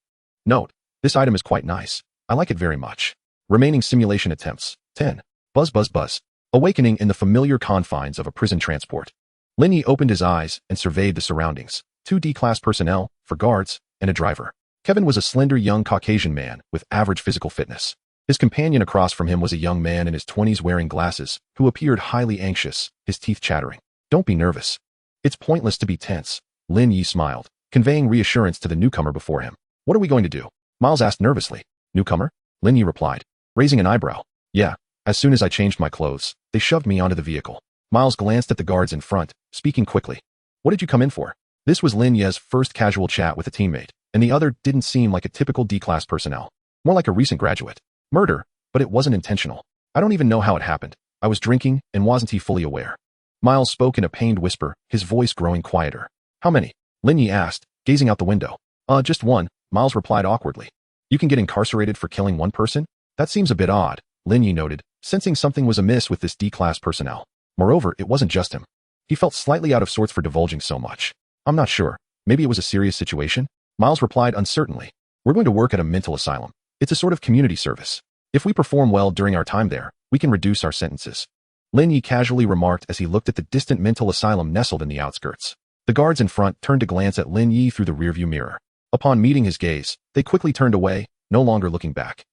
Note: this item is quite nice. I like it very much. Remaining simulation attempts, 10. Buzz buzz buzz. Awakening in the familiar confines of a prison transport. Lin Ye opened his eyes and surveyed the surroundings. 2 D-class personnel, 4 guards, and a driver. Kevin was a slender young Caucasian man with average physical fitness. His companion across from him was a young man in his 20s wearing glasses, who appeared highly anxious, his teeth chattering. Don't be nervous. It's pointless to be tense. Lin Ye smiled, conveying reassurance to the newcomer before him. What are we going to do? Miles asked nervously. Newcomer? Lin Ye replied, raising an eyebrow. Yeah, As soon as I changed my clothes, they shoved me onto the vehicle. Miles glanced at the guards in front, speaking quickly. What did you come in for? This was Lin Ye's first casual chat with a teammate, and the other didn't seem like a typical D-class personnel. More like a recent graduate. Murder, but it wasn't intentional. I don't even know how it happened. I was drinking, and wasn't he fully aware? Miles spoke in a pained whisper, his voice growing quieter. How many? Lin Ye asked, gazing out the window. Just one, Miles replied awkwardly. You can get incarcerated for killing one person? That seems a bit odd, Lin Ye noted, sensing something was amiss with this D-class personnel. Moreover, it wasn't just him. He felt slightly out of sorts for divulging so much. I'm not sure. Maybe it was a serious situation? Miles replied uncertainly. We're going to work at a mental asylum. It's a sort of community service. If we perform well during our time there, we can reduce our sentences. Lin Ye casually remarked as he looked at the distant mental asylum nestled in the outskirts. The guards in front turned to glance at Lin Ye through the rearview mirror. Upon meeting his gaze, they quickly turned away, no longer looking back.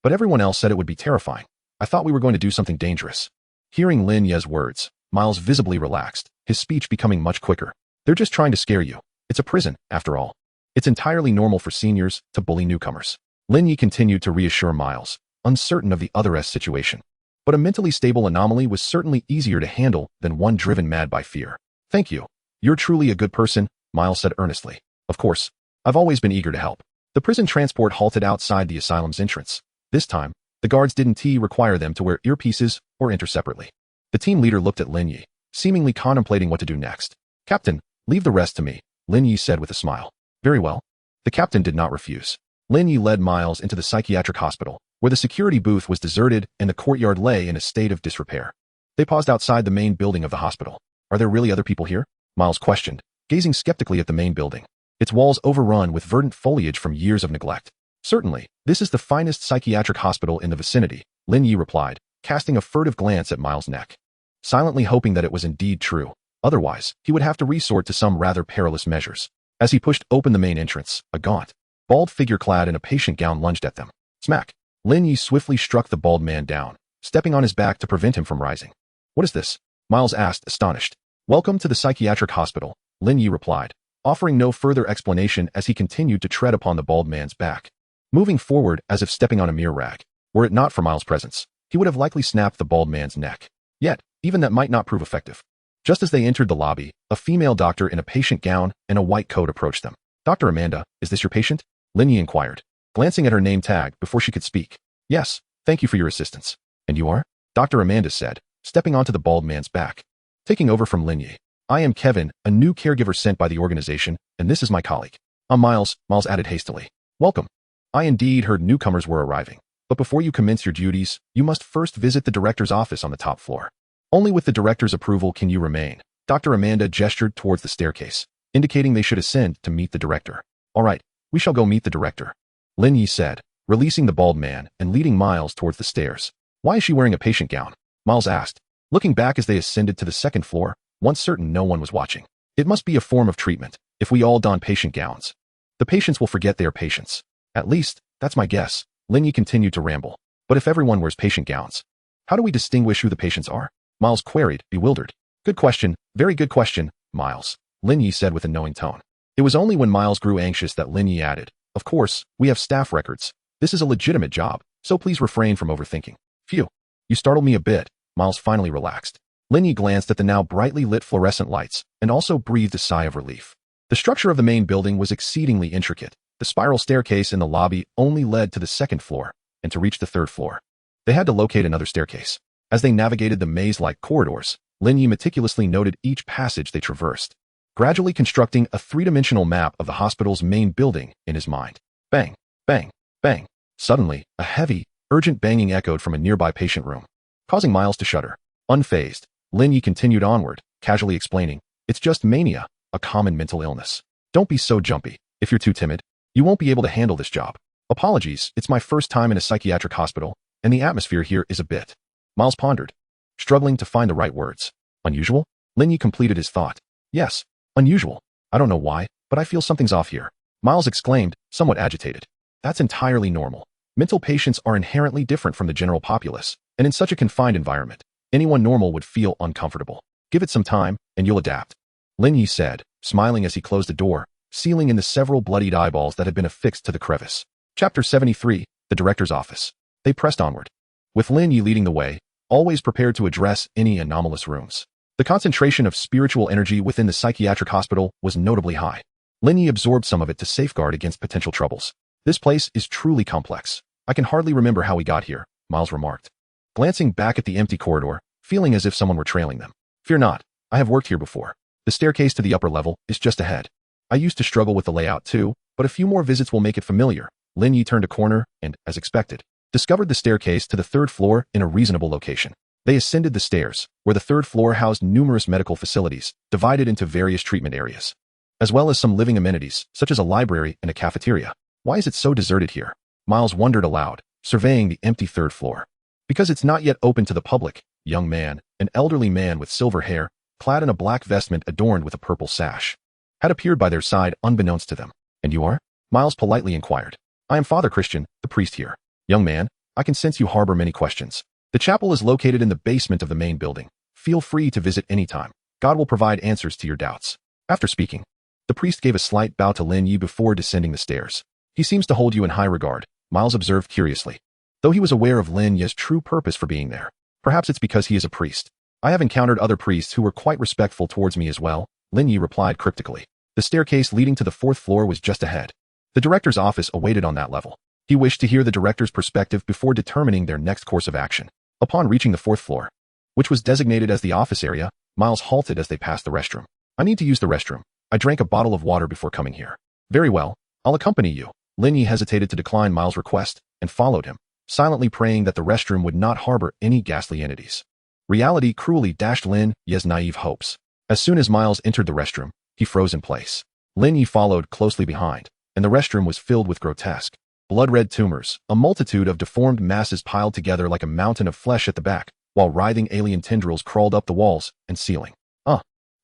But everyone else said it would be terrifying. I thought we were going to do something dangerous. Hearing Lin Ye's words, Miles visibly relaxed, his speech becoming much quicker. They're just trying to scare you. It's a prison, after all. It's entirely normal for seniors to bully newcomers. Lin Ye continued to reassure Miles, uncertain of the other's situation. But a mentally stable anomaly was certainly easier to handle than one driven mad by fear. Thank you. You're truly a good person, Miles said earnestly. Of course. I've always been eager to help. The prison transport halted outside the asylum's entrance. This time, the guards didn't require them to wear earpieces or enter separately. The team leader looked at Lin Ye, seemingly contemplating what to do next. Captain, leave the rest to me, Lin Ye said with a smile. Very well. The captain did not refuse. Lin Ye led Miles into the psychiatric hospital, where the security booth was deserted and the courtyard lay in a state of disrepair. They paused outside the main building of the hospital. Are there really other people here? Miles questioned, gazing skeptically at the main building. Its walls overrun with verdant foliage from years of neglect. Certainly, this is the finest psychiatric hospital in the vicinity, Lin Ye replied, casting a furtive glance at Miles' neck. Silently hoping that it was indeed true. Otherwise, he would have to resort to some rather perilous measures. As he pushed open the main entrance, a gaunt, bald figure clad in a patient gown lunged at them. Smack! Lin Ye swiftly struck the bald man down, stepping on his back to prevent him from rising. What is this? Miles asked, astonished. Welcome to the psychiatric hospital, Lin Ye replied, offering no further explanation as he continued to tread upon the bald man's back. Moving forward as if stepping on a mere rag. Were it not for Miles' presence, he would have likely snapped the bald man's neck. Yet, even that might not prove effective. Just as they entered the lobby, a female doctor in a patient gown and a white coat approached them. Dr. Amanda, is this your patient? Lin Ye inquired, glancing at her name tag before she could speak. Yes, thank you for your assistance. And you are? Dr. Amanda said, stepping onto the bald man's back. Taking over from Lin Ye. I am Kevin, a new caregiver sent by the organization, and this is my colleague. I'm Miles, Miles added hastily. Welcome. I indeed heard newcomers were arriving, but before you commence your duties, you must first visit the director's office on the top floor. Only with the director's approval can you remain. Dr. Amanda gestured towards the staircase, indicating they should ascend to meet the director. All right, we shall go meet the director, Lin Ye said, releasing the bald man and leading Miles towards the stairs. Why is she wearing a patient gown? Miles asked, looking back as they ascended to the second floor, once certain no one was watching. It must be a form of treatment, if we all don patient gowns. The patients will forget they are patients. At least, that's my guess, Lin Ye continued to ramble. But if everyone wears patient gowns, how do we distinguish who the patients are? Miles queried, bewildered. Good question, very good question, Miles, Lin Ye said with a knowing tone. It was only when Miles grew anxious that Lin Ye added, of course, we have staff records. This is a legitimate job, so please refrain from overthinking. Phew. You startled me a bit, Miles finally relaxed. Lin Ye glanced at the now brightly lit fluorescent lights and also breathed a sigh of relief. The structure of the main building was exceedingly intricate. The spiral staircase in the lobby only led to the second floor, and to reach the third floor, they had to locate another staircase. As they navigated the maze-like corridors, Lin Ye meticulously noted each passage they traversed, gradually constructing a three-dimensional map of the hospital's main building in his mind. Bang, bang, bang. Suddenly, a heavy, urgent banging echoed from a nearby patient room, causing Miles to shudder. Unfazed, Lin Ye continued onward, casually explaining, it's just mania, a common mental illness. Don't be so jumpy. If you're too timid, you won't be able to handle this job. Apologies, it's my first time in a psychiatric hospital, and the atmosphere here is a bit. Miles pondered, struggling to find the right words. Unusual? Lin Ye completed his thought. Yes, unusual. I don't know why, but I feel something's off here. Miles exclaimed, somewhat agitated. That's entirely normal. Mental patients are inherently different from the general populace, and in such a confined environment, anyone normal would feel uncomfortable. Give it some time, and you'll adapt, Lin Ye said, smiling as he closed the door, sealing in the several bloodied eyeballs that had been affixed to the crevice. Chapter 73, The Director's Office. They pressed onward. with Lin Ye leading the way, always prepared to address any anomalous rooms. The concentration of spiritual energy within the psychiatric hospital was notably high. Lin Ye absorbed some of it to safeguard against potential troubles. This place is truly complex. I can hardly remember how we got here, Miles remarked, glancing back at the empty corridor, feeling as if someone were trailing them. Fear not, I have worked here before. The staircase to the upper level is just ahead. I used to struggle with the layout too, but a few more visits will make it familiar. Lin Ye turned a corner and, as expected, discovered the staircase to the third floor in a reasonable location. They ascended the stairs, where the third floor housed numerous medical facilities, divided into various treatment areas, as well as some living amenities, such as a library and a cafeteria. Why is it so deserted here? Miles wondered aloud, surveying the empty third floor. Because it's not yet open to the public. Young man, an elderly man with silver hair, clad in a black vestment adorned with a purple sash, had appeared by their side unbeknownst to them. And you are? Miles politely inquired. I am Father Christian, the priest here. Young man, I can sense you harbor many questions. The chapel is located in the basement of the main building. Feel free to visit anytime. God will provide answers to your doubts. After speaking, the priest gave a slight bow to Lin Ye before descending the stairs. He seems to hold you in high regard, Miles observed curiously, though he was aware of Lin Ye's true purpose for being there. Perhaps it's because he is a priest. I have encountered other priests who were quite respectful towards me as well, Lin Ye replied cryptically. The staircase leading to the fourth floor was just ahead. The director's office awaited on that level. He wished to hear the director's perspective before determining their next course of action. Upon reaching the fourth floor, which was designated as the office area, Miles halted as they passed the restroom. I need to use the restroom. I drank a bottle of water before coming here. Very well, I'll accompany you. Lin Ye hesitated to decline Miles' request and followed him, silently praying that the restroom would not harbor any ghastly entities. Reality cruelly dashed Lin Ye's naive hopes. As soon as Miles entered the restroom, he froze in place. Lin Ye followed closely behind, and the restroom was filled with grotesque, blood-red tumors, a multitude of deformed masses piled together like a mountain of flesh at the back, while writhing alien tendrils crawled up the walls and ceiling.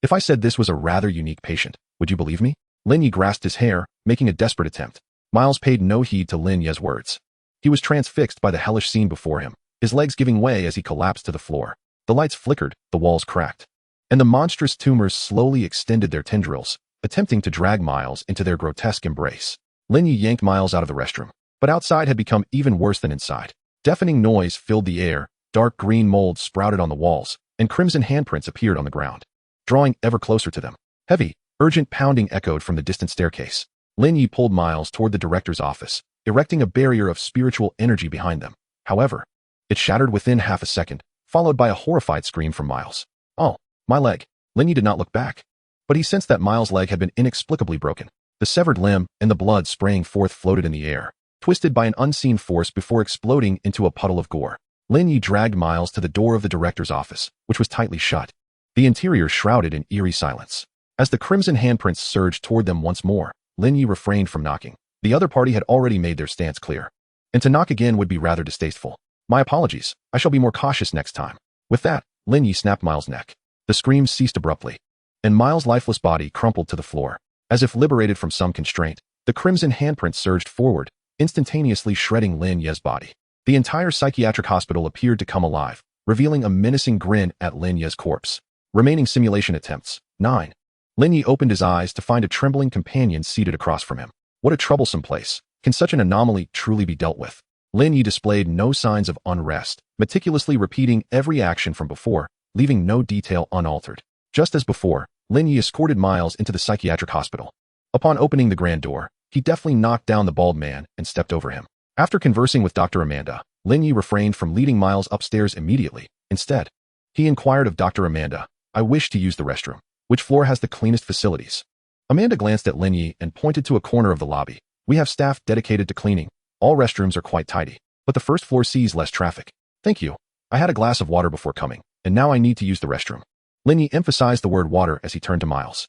If I said this was a rather unique patient, would you believe me? Lin Ye grasped his hair, making a desperate attempt. Miles paid no heed to Lin Ye's words. He was transfixed by the hellish scene before him, his legs giving way as he collapsed to the floor. The lights flickered, the walls cracked, and the monstrous tumors slowly extended their tendrils, attempting to drag Miles into their grotesque embrace. Lin Ye yanked Miles out of the restroom, but outside had become even worse than inside. Deafening noise filled the air, dark green mold sprouted on the walls, and crimson handprints appeared on the ground, drawing ever closer to them. Heavy, urgent pounding echoed from the distant staircase. Lin Ye pulled Miles toward the director's office, erecting a barrier of spiritual energy behind them. However, it shattered within half a second, followed by a horrified scream from Miles. Oh, my leg. Lin Ye did not look back, but he sensed that Miles' leg had been inexplicably broken. The severed limb and the blood spraying forth floated in the air, twisted by an unseen force before exploding into a puddle of gore. Lin Ye dragged Miles to the door of the director's office, which was tightly shut, the interior shrouded in eerie silence. As the crimson handprints surged toward them once more, Lin Ye refrained from knocking. The other party had already made their stance clear, and to knock again would be rather distasteful. My apologies, I shall be more cautious next time. With that, Lin Ye snapped Miles' neck. The screams ceased abruptly, and Miles' lifeless body crumpled to the floor. As if liberated from some constraint, the crimson handprints surged forward, instantaneously shredding Lin Ye's body. The entire psychiatric hospital appeared to come alive, revealing a menacing grin at Lin Ye's corpse. Remaining simulation attempts. 9. Lin Ye opened his eyes to find a trembling companion seated across from him. What a troublesome place. Can such an anomaly truly be dealt with? Lin Ye displayed no signs of unrest, meticulously repeating every action from before, leaving no detail unaltered. Just as before, Lin Ye escorted Miles into the psychiatric hospital. Upon opening the grand door, he deftly knocked down the bald man and stepped over him. After conversing with Dr. Amanda, Lin Ye refrained from leading Miles upstairs immediately. Instead, he inquired of Dr. Amanda, I wish to use the restroom. Which floor has the cleanest facilities? Amanda glanced at Lin Ye and pointed to a corner of the lobby. We have staff dedicated to cleaning. All restrooms are quite tidy, but the first floor sees less traffic. Thank you. I had a glass of water before coming, and now I need to use the restroom. Lin Ye emphasized the word water as he turned to Miles.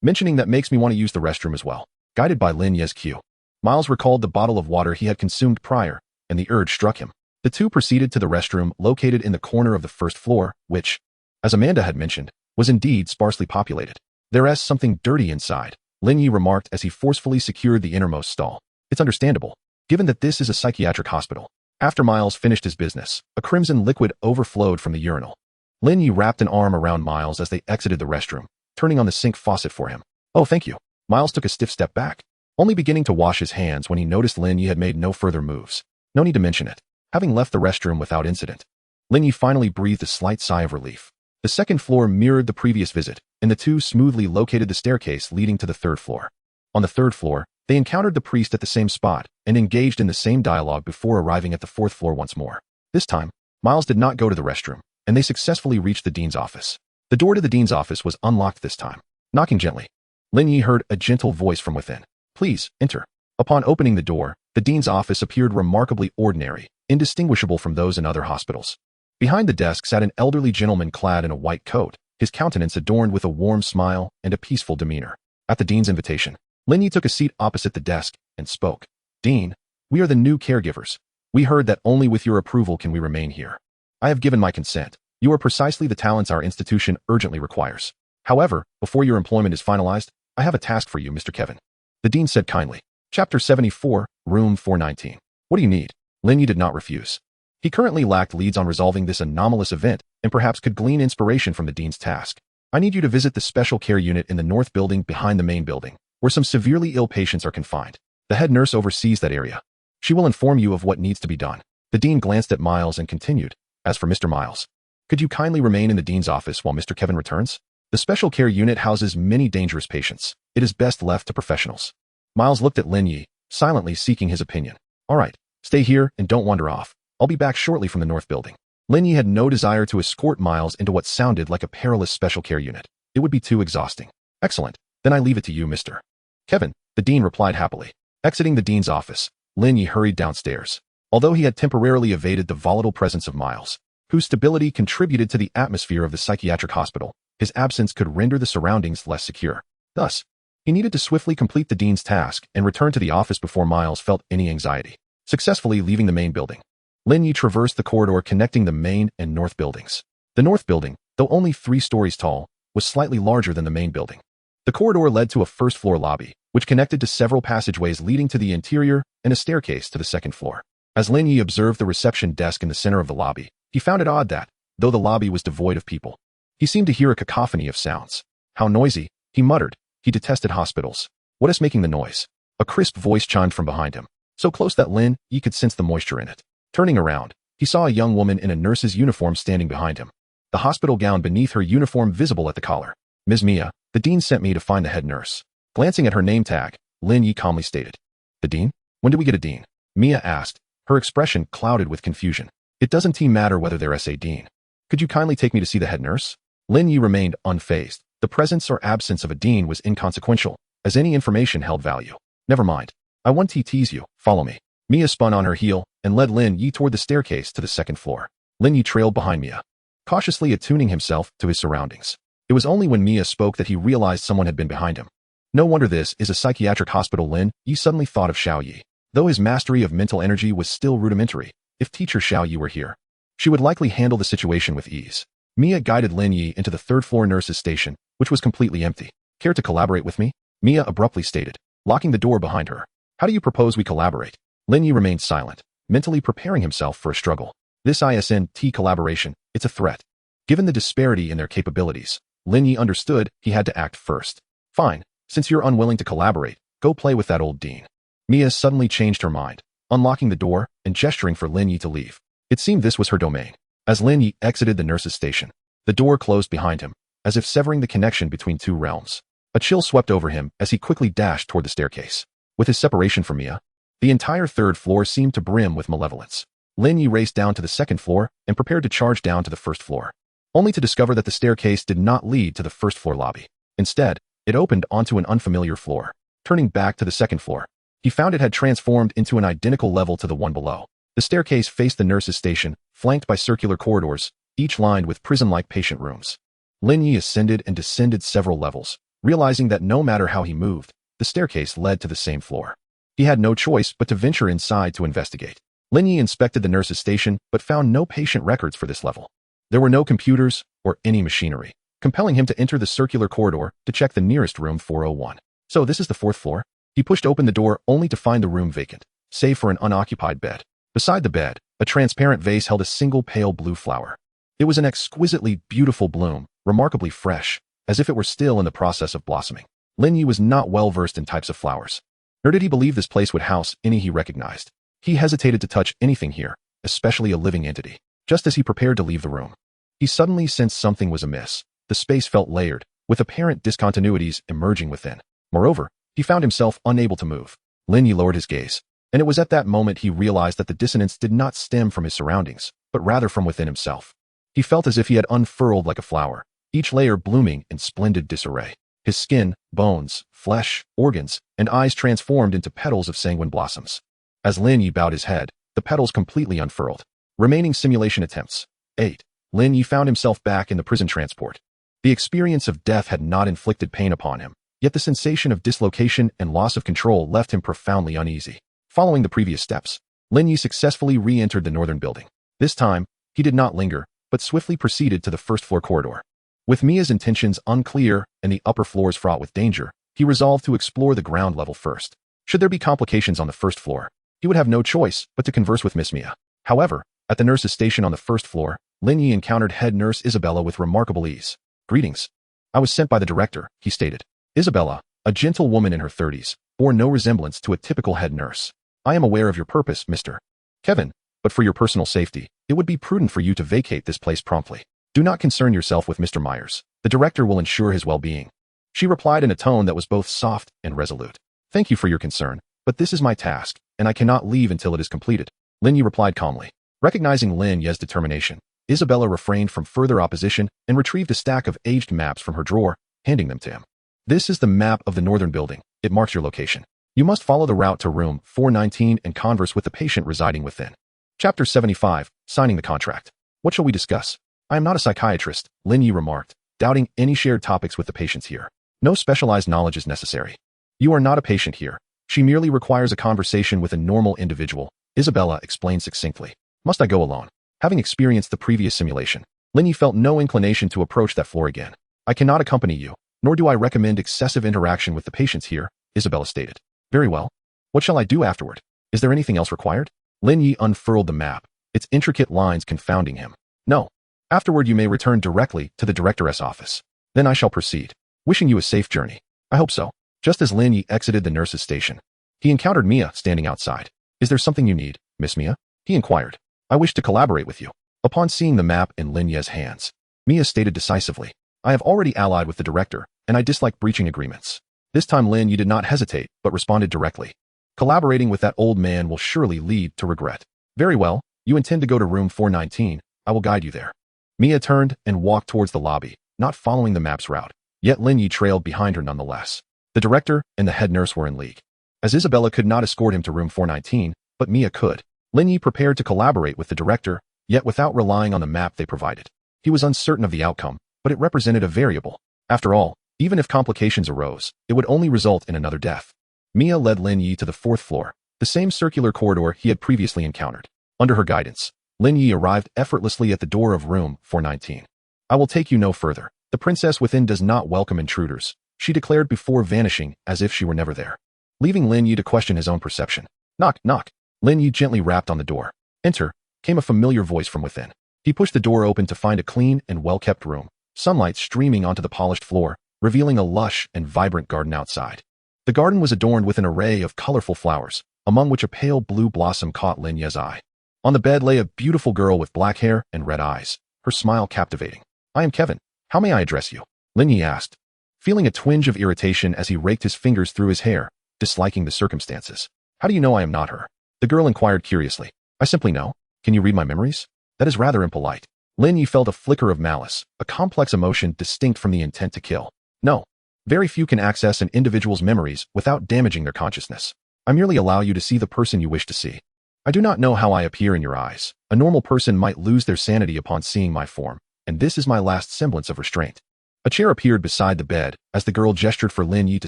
Mentioning that makes me want to use the restroom as well. Guided by Lin Ye's cue, Miles recalled the bottle of water he had consumed prior, and the urge struck him. The two proceeded to the restroom located in the corner of the first floor, which, as Amanda had mentioned, was indeed sparsely populated. There's something dirty inside, Lin Ye remarked as he forcefully secured the innermost stall. It's understandable, given that this is a psychiatric hospital. After Miles finished his business, a crimson liquid overflowed from the urinal. Lin Ye wrapped an arm around Miles as they exited the restroom, turning on the sink faucet for him. Oh, thank you. Miles took a stiff step back, only beginning to wash his hands when he noticed Lin Ye had made no further moves. No need to mention it. having left the restroom without incident. Lin Ye finally breathed a slight sigh of relief. The second floor mirrored the previous visit, and the two smoothly located the staircase leading to the third floor. On the third floor, they encountered the priest at the same spot and engaged in the same dialogue before arriving at the fourth floor once more. This time, Miles did not go to the restroom, and they successfully reached the dean's office. The door to the dean's office was unlocked this time. Knocking gently, Lin Ye heard a gentle voice from within. "Please, enter." Upon opening the door, the dean's office appeared remarkably ordinary, indistinguishable from those in other hospitals. Behind the desk sat an elderly gentleman clad in a white coat, his countenance adorned with a warm smile and a peaceful demeanor. At the dean's invitation, Lin Ye took a seat opposite the desk and spoke. "Dean, we are the new caregivers. We heard that only with your approval can we remain here. I have given my consent. You are precisely the talents our institution urgently requires. However, before your employment is finalized, I have a task for you, Mr. Kevin." The dean said kindly. Chapter 74, Room 419. "What do you need?" Lin Ye did not refuse. He currently lacked leads on resolving this anomalous event and perhaps could glean inspiration from the dean's task. "I need you to visit the special care unit in the north building behind the main building, where some severely ill patients are confined. The head nurse oversees that area. She will inform you of what needs to be done." The dean glanced at Miles and continued, "As for Mr. Miles, could you kindly remain in the dean's office while Mr. Kevin returns? The special care unit houses many dangerous patients. It is best left to professionals." Miles looked at Lin Ye, silently seeking his opinion. "All right, stay here and don't wander off. I'll be back shortly from the north building." Lin Ye had no desire to escort Miles into what sounded like a perilous special care unit. It would be too exhausting. "Excellent. Then I leave it to you, Mr. Kevin," the dean replied happily. Exiting the dean's office, Lin Ye hurried downstairs. Although he had temporarily evaded the volatile presence of Miles, whose stability contributed to the atmosphere of the psychiatric hospital, his absence could render the surroundings less secure. Thus, he needed to swiftly complete the dean's task and return to the office before Miles felt any anxiety. Successfully leaving the main building, Lin Ye traversed the corridor connecting the main and north buildings. The north building, though only 3 stories tall, was slightly larger than the main building. The corridor led to a first-floor lobby, which connected to several passageways leading to the interior and a staircase to the second floor. As Lin Ye observed the reception desk in the center of the lobby, he found it odd that, though the lobby was devoid of people, he seemed to hear a cacophony of sounds. "How noisy," he muttered. He detested hospitals. "What is making the noise?" A crisp voice chimed from behind him, so close that Lin Ye could sense the moisture in it. Turning around, he saw a young woman in a nurse's uniform standing behind him, the hospital gown beneath her uniform visible at the collar. "Ms. Mia, the dean sent me to find the head nurse." Glancing at her name tag, Lin Ye calmly stated. "The dean? When do we get a dean?" Mia asked, her expression clouded with confusion. "It doesn't matter whether there's a dean. Could you kindly take me to see the head nurse?" Lin Ye remained unfazed. The presence or absence of a dean was inconsequential, as any information held value. "Never mind. I want to tease you. Follow me." Mia spun on her heel and led Lin Ye toward the staircase to the second floor. Lin Ye trailed behind Mia, cautiously attuning himself to his surroundings. It was only when Mia spoke that he realized someone had been behind him. No wonder this is a psychiatric hospital. Lin Ye suddenly thought of Xiao Yi. Though his mastery of mental energy was still rudimentary, if teacher Xiao Yi were here, she would likely handle the situation with ease. Mia guided Lin Ye into the third-floor nurse's station, which was completely empty. "Care to collaborate with me?" Mia abruptly stated, locking the door behind her. "How do you propose we collaborate?" Lin Ye remained silent, mentally preparing himself for a struggle. This ISNT collaboration, it's a threat. Given the disparity in their capabilities, Lin Ye understood he had to act first. "Fine, since you're unwilling to collaborate, go play with that old dean." Mia suddenly changed her mind, unlocking the door and gesturing for Lin Ye to leave. It seemed this was her domain. As Lin Ye exited the nurse's station, the door closed behind him, as if severing the connection between two realms. A chill swept over him as he quickly dashed toward the staircase. With his separation from Mia, the entire third floor seemed to brim with malevolence. Lin Ye raced down to the second floor and prepared to charge down to the first floor, only to discover that the staircase did not lead to the first floor lobby. Instead, it opened onto an unfamiliar floor. Turning back to the second floor, he found it had transformed into an identical level to the one below. The staircase faced the nurse's station, flanked by circular corridors, each lined with prison-like patient rooms. Lin Ye ascended and descended several levels, realizing that no matter how he moved, the staircase led to the same floor. He had no choice but to venture inside to investigate. Lin Ye inspected the nurse's station but found no patient records for this level. There were no computers or any machinery, compelling him to enter the circular corridor to check the nearest room 401. So this is the fourth floor? He pushed open the door only to find the room vacant, save for an unoccupied bed. Beside the bed, a transparent vase held a single pale blue flower. It was an exquisitely beautiful bloom, remarkably fresh, as if it were still in the process of blossoming. Lin Ye was not well versed in types of flowers, nor did he believe this place would house any he recognized. He hesitated to touch anything here, especially a living entity. Just as he prepared to leave the room, he suddenly sensed something was amiss. The space felt layered, with apparent discontinuities emerging within. Moreover, he found himself unable to move. Lin Ye lowered his gaze, and it was at that moment he realized that the dissonance did not stem from his surroundings, but rather from within himself. He felt as if he had unfurled like a flower, each layer blooming in splendid disarray. His skin, bones, flesh, organs, and eyes transformed into petals of sanguine blossoms. As Lin Ye bowed his head, the petals completely unfurled. Remaining simulation attempts. 8. Lin Ye found himself back in the prison transport. The experience of death had not inflicted pain upon him, yet the sensation of dislocation and loss of control left him profoundly uneasy. Following the previous steps, Lin Ye successfully re-entered the northern building. This time, he did not linger, but swiftly proceeded to the first-floor corridor. With Mia's intentions unclear and the upper floors fraught with danger, he resolved to explore the ground level first. Should there be complications on the first floor, he would have no choice but to converse with Miss Mia. However, at the nurse's station on the first floor, Lin Ye encountered head nurse Isabella with remarkable ease. "Greetings. I was sent by the director," he stated. Isabella, a gentle woman in her 30s, bore no resemblance to a typical head nurse. "I am aware of your purpose, Mr. Kevin, but for your personal safety, it would be prudent for you to vacate this place promptly. Do not concern yourself with Mr. Myers. The director will ensure his well-being." She replied in a tone that was both soft and resolute. "Thank you for your concern, but this is my task, and I cannot leave until it is completed," Lin Ye replied calmly. Recognizing Lin Ye's determination, Isabella refrained from further opposition and retrieved a stack of aged maps from her drawer, handing them to him. "This is the map of the northern building. It marks your location. You must follow the route to room 419 and converse with the patient residing within." Chapter 75, Signing the Contract. "What shall we discuss?" "I am not a psychiatrist," Lin Ye remarked, doubting any shared topics with the patients here. "No specialized knowledge is necessary. You are not a patient here. She merely requires a conversation with a normal individual," Isabella explained succinctly. "Must I go alone?" Having experienced the previous simulation, Lin Ye felt no inclination to approach that floor again. "I cannot accompany you, nor do I recommend excessive interaction with the patients here," Isabella stated. "Very well. What shall I do afterward? Is there anything else required?" Lin Ye unfurled the map, its intricate lines confounding him. "No. Afterward you may return directly to the directoress office. Then I shall proceed. Wishing you a safe journey." "I hope so." Just as Lin Ye exited the nurse's station, he encountered Mia standing outside. "Is there something you need, Miss Mia?" he inquired. "I wish to collaborate with you." Upon seeing the map in Lin Ye's hands, Mia stated decisively, "I have already allied with the director, and I dislike breaching agreements." This time Lin Ye did not hesitate, but responded directly. "Collaborating with that old man will surely lead to regret." "Very well, you intend to go to room 419. I will guide you there." Mia turned and walked towards the lobby, not following the map's route. Yet Lin Ye trailed behind her nonetheless. The director and the head nurse were in league. As Isabella could not escort him to room 419, but Mia could, Lin Ye prepared to collaborate with the director, yet without relying on the map they provided. He was uncertain of the outcome, but it represented a variable. After all, even if complications arose, it would only result in another death. Mia led Lin Ye to the fourth floor, the same circular corridor he had previously encountered. Under her guidance, Lin Ye arrived effortlessly at the door of room 419. "I will take you no further. The princess within does not welcome intruders," she declared before vanishing as if she were never there. Leaving Lin Ye to question his own perception. "Knock, knock." Lin Ye gently rapped on the door. "Enter," came a familiar voice from within. He pushed the door open to find a clean and well-kept room, sunlight streaming onto the polished floor, revealing a lush and vibrant garden outside. The garden was adorned with an array of colorful flowers, among which a pale blue blossom caught Lin Ye's eye. On the bed lay a beautiful girl with black hair and red eyes, her smile captivating. "I am Kevin. How may I address you?" Lin Ye asked, feeling a twinge of irritation as he raked his fingers through his hair, disliking the circumstances. "How do you know I am not her?" the girl inquired curiously. "I simply know. Can you read my memories?" "That is rather impolite." Lin Ye felt a flicker of malice, a complex emotion distinct from the intent to kill. "No. Very few can access an individual's memories without damaging their consciousness. I merely allow you to see the person you wish to see. I do not know how I appear in your eyes. A normal person might lose their sanity upon seeing my form, and this is my last semblance of restraint." A chair appeared beside the bed as the girl gestured for Lin Ye to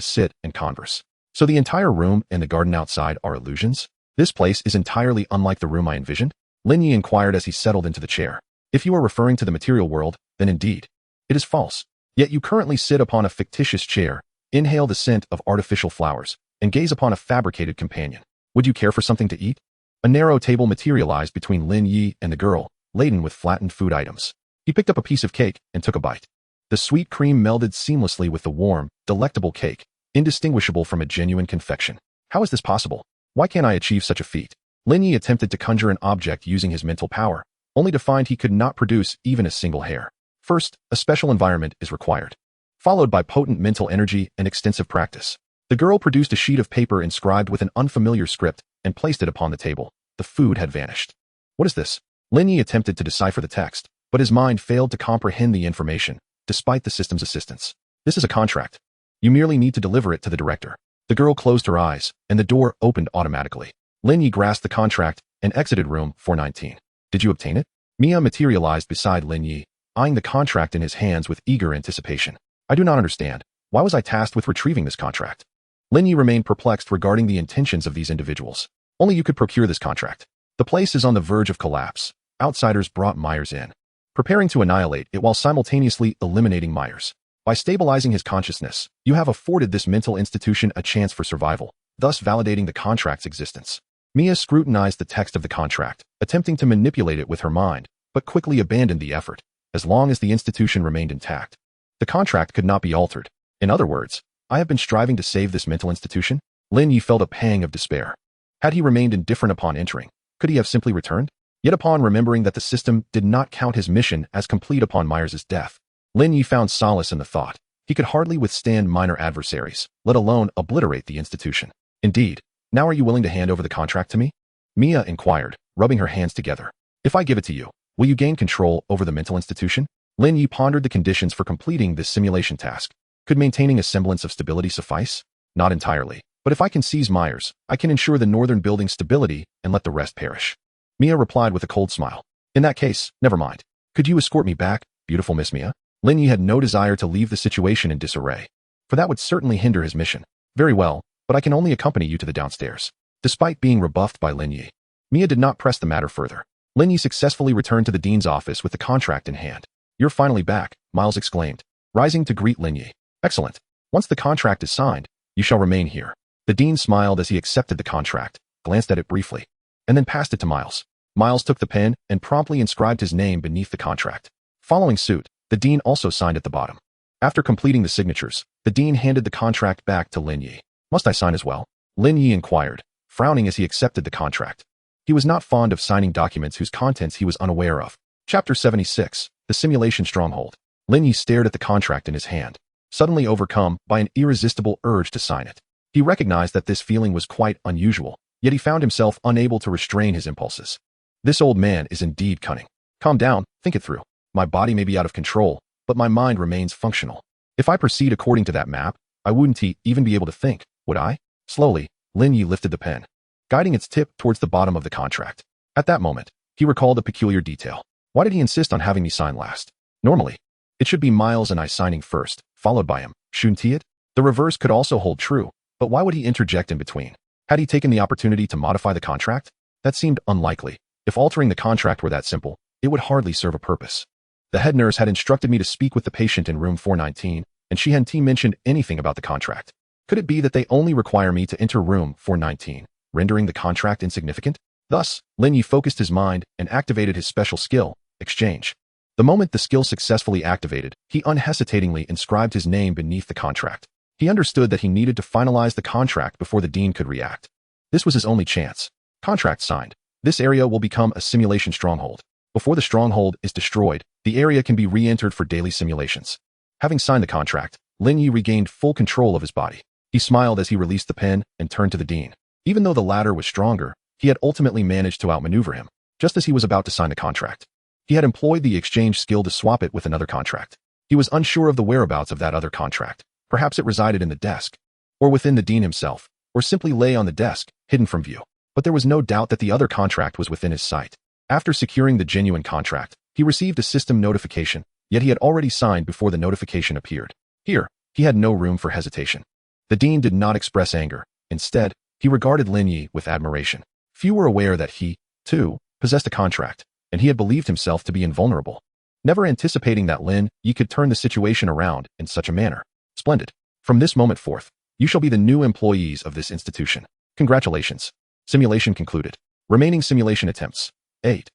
sit and converse. "So the entire room and the garden outside are illusions? This place is entirely unlike the room I envisioned?" Lin Ye inquired as he settled into the chair. "If you are referring to the material world, then indeed, it is false. Yet you currently sit upon a fictitious chair, inhale the scent of artificial flowers, and gaze upon a fabricated companion. Would you care for something to eat?" A narrow table materialized between Lin Ye and the girl, laden with flattened food items. He picked up a piece of cake and took a bite. The sweet cream melded seamlessly with the warm, delectable cake, indistinguishable from a genuine confection. "How is this possible? Why can't I achieve such a feat?" Lin Ye attempted to conjure an object using his mental power, only to find he could not produce even a single hair. First, a special environment is required, followed by potent mental energy and extensive practice. The girl produced a sheet of paper inscribed with an unfamiliar script and placed it upon the table. The food had vanished. What is this? Lin Ye attempted to decipher the text, but his mind failed to comprehend the information, despite the system's assistance. This is a contract. You merely need to deliver it to the director. The girl closed her eyes, and the door opened automatically. Lin Ye grasped the contract and exited room 419. Did you obtain it? Mia materialized beside Lin Ye, eyeing the contract in his hands with eager anticipation. I do not understand. Why was I tasked with retrieving this contract? Lin Ye remained perplexed regarding the intentions of these individuals. Only you could procure this contract. The place is on the verge of collapse. Outsiders brought Myers in, preparing to annihilate it while simultaneously eliminating Myers. By stabilizing his consciousness, you have afforded this mental institution a chance for survival, thus validating the contract's existence. Mia scrutinized the text of the contract, attempting to manipulate it with her mind, but quickly abandoned the effort. As long as the institution remained intact, the contract could not be altered. In other words, I have been striving to save this mental institution? Lin Ye felt a pang of despair. Had he remained indifferent upon entering, could he have simply returned? Yet upon remembering that the system did not count his mission as complete upon Myers' death, Lin Ye found solace in the thought. He could hardly withstand minor adversaries, let alone obliterate the institution. Indeed, now are you willing to hand over the contract to me? Mia inquired, rubbing her hands together. If I give it to you, will you gain control over the mental institution? Lin Ye pondered the conditions for completing this simulation task. Could maintaining a semblance of stability suffice? Not entirely. But if I can seize Myers, I can ensure the northern building's stability and let the rest perish. Mia replied with a cold smile. In that case, never mind. Could you escort me back, beautiful Miss Mia? Lin Ye had no desire to leave the situation in disarray, for that would certainly hinder his mission. Very well, but I can only accompany you to the downstairs. Despite being rebuffed by Lin Ye, Mia did not press the matter further. Lin Ye successfully returned to the dean's office with the contract in hand. You're finally back, Miles exclaimed, rising to greet Lin Ye. Excellent. Once the contract is signed, you shall remain here. The dean smiled as he accepted the contract, glanced at it briefly, and then passed it to Miles. Miles took the pen and promptly inscribed his name beneath the contract. Following suit, the dean also signed at the bottom. After completing the signatures, the dean handed the contract back to Lin Ye. Must I sign as well? Lin Ye inquired, frowning as he accepted the contract. He was not fond of signing documents whose contents he was unaware of. Chapter 76, The Simulation Stronghold. Lin Ye stared at the contract in his hand, suddenly overcome by an irresistible urge to sign it. He recognized that this feeling was quite unusual, yet he found himself unable to restrain his impulses. This old man is indeed cunning. Calm down, think it through. My body may be out of control, but my mind remains functional. If I proceed according to that map, I wouldn't even be able to think, would I? Slowly, Lin Ye lifted the pen, guiding its tip towards the bottom of the contract. At that moment, he recalled a peculiar detail. Why did he insist on having me sign last? Normally, it should be Miles and I signing first, followed by him, shouldn't he? The reverse could also hold true, but why would he interject in between? Had he taken the opportunity to modify the contract? That seemed unlikely. If altering the contract were that simple, it would hardly serve a purpose. The head nurse had instructed me to speak with the patient in room 419, and she hadn't mentioned anything about the contract. Could it be that they only require me to enter room 419, rendering the contract insignificant? Thus, Lin Ye focused his mind and activated his special skill, exchange. The moment the skill successfully activated, he unhesitatingly inscribed his name beneath the contract. He understood that he needed to finalize the contract before the dean could react. This was his only chance. Contract signed. This area will become a simulation stronghold. Before the stronghold is destroyed, the area can be re-entered for daily simulations. Having signed the contract, Lin Ye regained full control of his body. He smiled as he released the pen and turned to the dean. Even though the latter was stronger, he had ultimately managed to outmaneuver him, just as he was about to sign the contract. He had employed the exchange skill to swap it with another contract. He was unsure of the whereabouts of that other contract. Perhaps it resided in the desk, or within the dean himself, or simply lay on the desk, hidden from view. But there was no doubt that the other contract was within his sight. After securing the genuine contract, he received a system notification, yet he had already signed before the notification appeared. Here, he had no room for hesitation. The dean did not express anger. Instead, he regarded Lin Ye with admiration. Few were aware that he, too, possessed a contract, and he had believed himself to be invulnerable, never anticipating that Lin Ye could turn the situation around in such a manner. Splendid. From this moment forth, you shall be the new employees of this institution. Congratulations. Simulation concluded. Remaining simulation attempts. 8.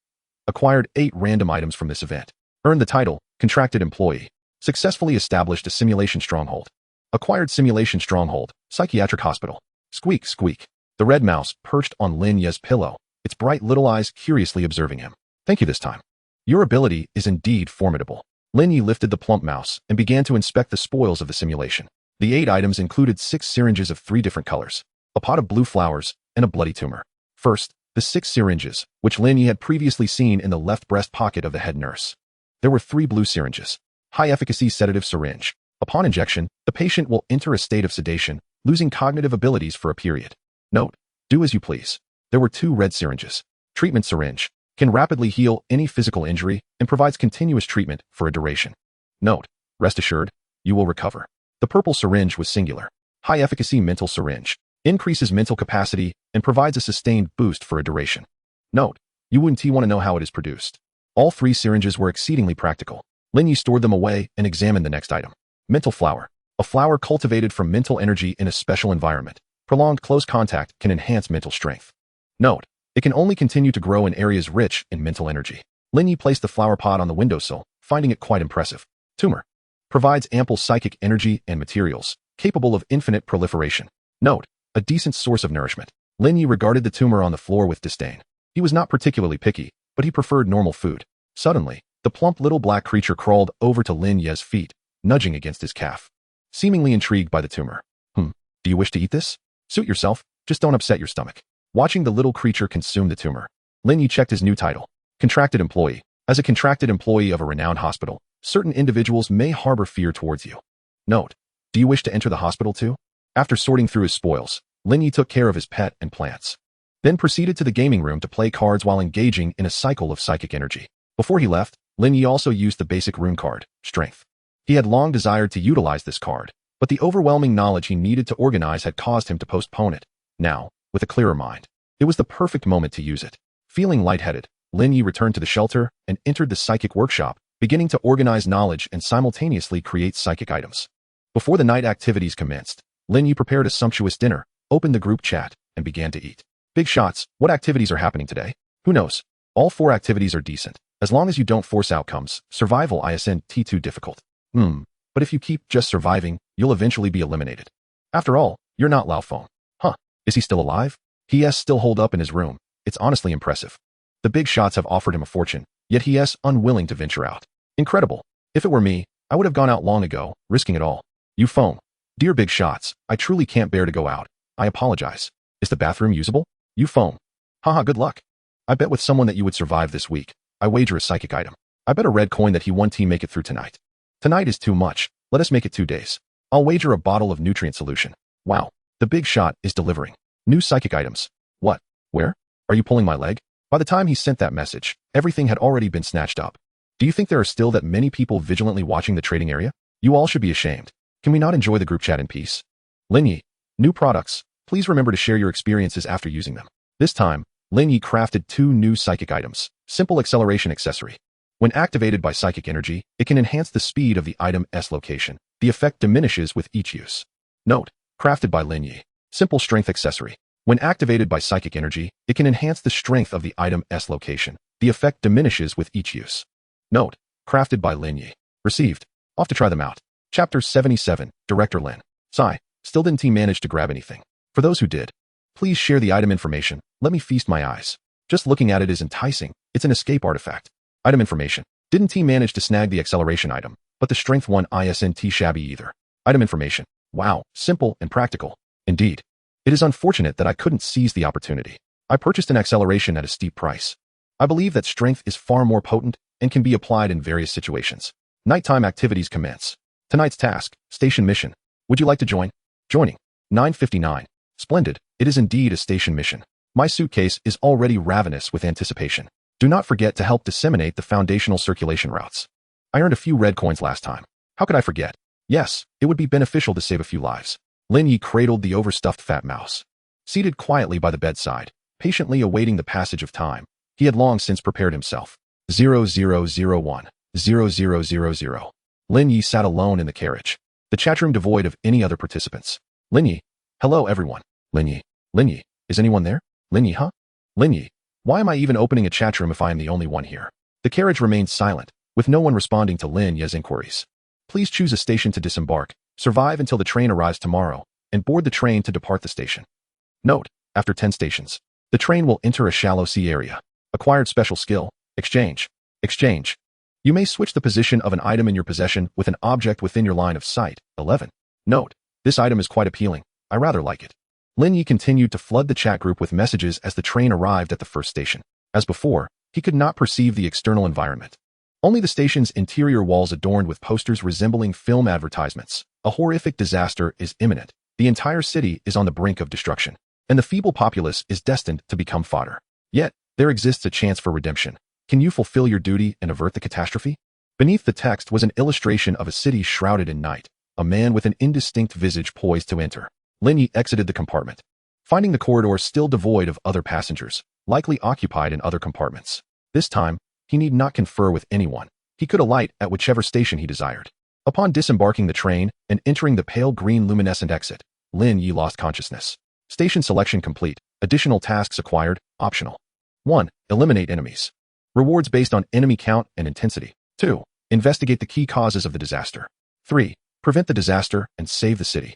Acquired 8 random items from this event. Earned the title, Contracted Employee. Successfully established a simulation stronghold. Acquired simulation stronghold, psychiatric hospital. Squeak, squeak. The red mouse perched on Lin Ye's pillow, its its bright little eyes curiously observing him. Thank you this time. Your ability is indeed formidable. Lin Ye lifted the plump mouse and began to inspect the spoils of the simulation. The 8 items included 6 syringes of 3 different colors, a pot of blue flowers, and a bloody tumor. First, the 6 syringes, which Lin Ye had previously seen in the left breast pocket of the head nurse. There were 3 blue syringes. High-efficacy sedative syringe. Upon injection, the patient will enter a state of sedation, losing cognitive abilities for a period. Note: do as you please. There were 2 red syringes. Treatment syringe. Can rapidly heal any physical injury and provides continuous treatment for a duration. Note: rest assured, you will recover. The purple syringe was singular. High-efficacy mental syringe. Increases mental capacity and provides a sustained boost for a duration. Note: you wouldn't want to know how it is produced. All 3 syringes were exceedingly practical. Lin Ye stored them away and examined the next item. Mental flower. A flower cultivated from mental energy in a special environment. Prolonged close contact can enhance mental strength. Note: it can only continue to grow in areas rich in mental energy. Lin Ye placed the flower pot on the windowsill, finding it quite impressive. Tumor. Provides ample psychic energy and materials, capable of infinite proliferation. Note: a decent source of nourishment. Lin Ye regarded the tumor on the floor with disdain. He was not particularly picky, but he preferred normal food. Suddenly, the plump little black creature crawled over to Lin Ye's feet, nudging against his calf. Seemingly intrigued by the tumor. Do you wish to eat this? Suit yourself, just don't upset your stomach. Watching the little creature consume the tumor, Lin Ye checked his new title. Contracted employee. As a contracted employee of a renowned hospital, certain individuals may harbor fear towards you. Note: do you wish to enter the hospital too? After sorting through his spoils, Lin Ye took care of his pet and plants. Then proceeded to the gaming room to play cards while engaging in a cycle of psychic energy. Before he left, Lin Ye also used the basic rune card, Strength. He had long desired to utilize this card, but the overwhelming knowledge he needed to organize had caused him to postpone it. Now, with a clearer mind, it was the perfect moment to use it. Feeling lightheaded, Lin Ye returned to the shelter and entered the psychic workshop, beginning to organize knowledge and simultaneously create psychic items. Before the night activities commenced, Lin Ye prepared a sumptuous dinner, opened the group chat, and began to eat. Big shots, what activities are happening today? Who knows? All 4 activities are decent. As long as you don't force outcomes, survival isn't too difficult. But if you keep just surviving, you'll eventually be eliminated. After all, you're not Lao Feng. Is he still alive? He still holed up in his room. It's honestly impressive. The big shots have offered him a fortune, yet he is unwilling to venture out. Incredible. If it were me, I would have gone out long ago, risking it all. You Feng. Dear big shots, I truly can't bear to go out. I apologize. Is the bathroom usable? You Feng. Haha, good luck. I bet with someone that you would survive this week. I wager a psychic item. I bet a red coin that he won't make it through tonight. Tonight is too much. Let us make it 2 days. I'll wager a bottle of nutrient solution. Wow. The big shot is delivering. New psychic items. What? Where? Are you pulling my leg? By the time he sent that message, everything had already been snatched up. Do you think there are still that many people vigilantly watching the trading area? You all should be ashamed. Can we not enjoy the group chat in peace? Lin Ye. New products. Please remember to share your experiences after using them. This time, Lin Ye crafted 2 new psychic items. Simple acceleration accessory. When activated by psychic energy, it can enhance the speed of the item's location. The effect diminishes with each use. Note: crafted by Lin Ye. Simple strength accessory. When activated by psychic energy, it can enhance the strength of the item's location. The effect diminishes with each use. Note: crafted by Lin Ye. Received. Off to try them out. Chapter 77, Director Lin. Sigh. Still didn't he manage to grab anything? For those who did, please share the item information. Let me feast my eyes. Just looking at it is enticing. It's an escape artifact. Item information. Didn't he manage to snag the acceleration item, but the strength one isn't shabby either. Item information. Wow, simple and practical. Indeed. It is unfortunate that I couldn't seize the opportunity. I purchased an acceleration at a steep price. I believe that strength is far more potent and can be applied in various situations. Nighttime activities commence. Tonight's task, station mission. Would you like to join? Joining. 9:59. Splendid. It is indeed a station mission. My suitcase is already ravenous with anticipation. Do not forget to help disseminate the foundational circulation routes. I earned a few red coins last time. How could I forget? Yes, it would be beneficial to save a few lives. Lin Ye cradled the overstuffed fat mouse. Seated quietly by the bedside, patiently awaiting the passage of time, he had long since prepared himself. 0001, 0000. Lin Ye sat alone in the carriage, the chatroom devoid of any other participants. Lin Ye. Hello everyone. Lin Ye. Lin Ye. Is anyone there? Lin Ye, huh? Lin Ye. Why am I even opening a chatroom if I am the only one here? The carriage remained silent, with no one responding to Lin Ye's inquiries. Please choose a station to disembark, survive until the train arrives tomorrow, and board the train to depart the station. Note: after 10 stations, The train will enter a shallow sea area. Acquired special skill. Exchange. Exchange. You may switch the position of an item in your possession with an object within your line of sight. 11. Note. This item is quite appealing. I rather like it. Lin Ye continued to flood the chat group with messages as the train arrived at the first station. As before, he could not perceive the external environment. Only the station's interior walls adorned with posters resembling film advertisements. A horrific disaster is imminent. The entire city is on the brink of destruction, and the feeble populace is destined to become fodder. Yet, there exists a chance for redemption. Can you fulfill your duty and avert the catastrophe? Beneath the text was an illustration of a city shrouded in night, a man with an indistinct visage poised to enter. Lin Ye exited the compartment, finding the corridor still devoid of other passengers, likely occupied in other compartments. This time, he need not confer with anyone. He could alight at whichever station he desired. Upon disembarking the train and entering the pale green luminescent exit, Lin Ye lost consciousness. Station selection complete. Additional tasks acquired. Optional. 1. Eliminate enemies. Rewards based on enemy count and intensity. 2. Investigate the key causes of the disaster. 3. Prevent the disaster and save the city.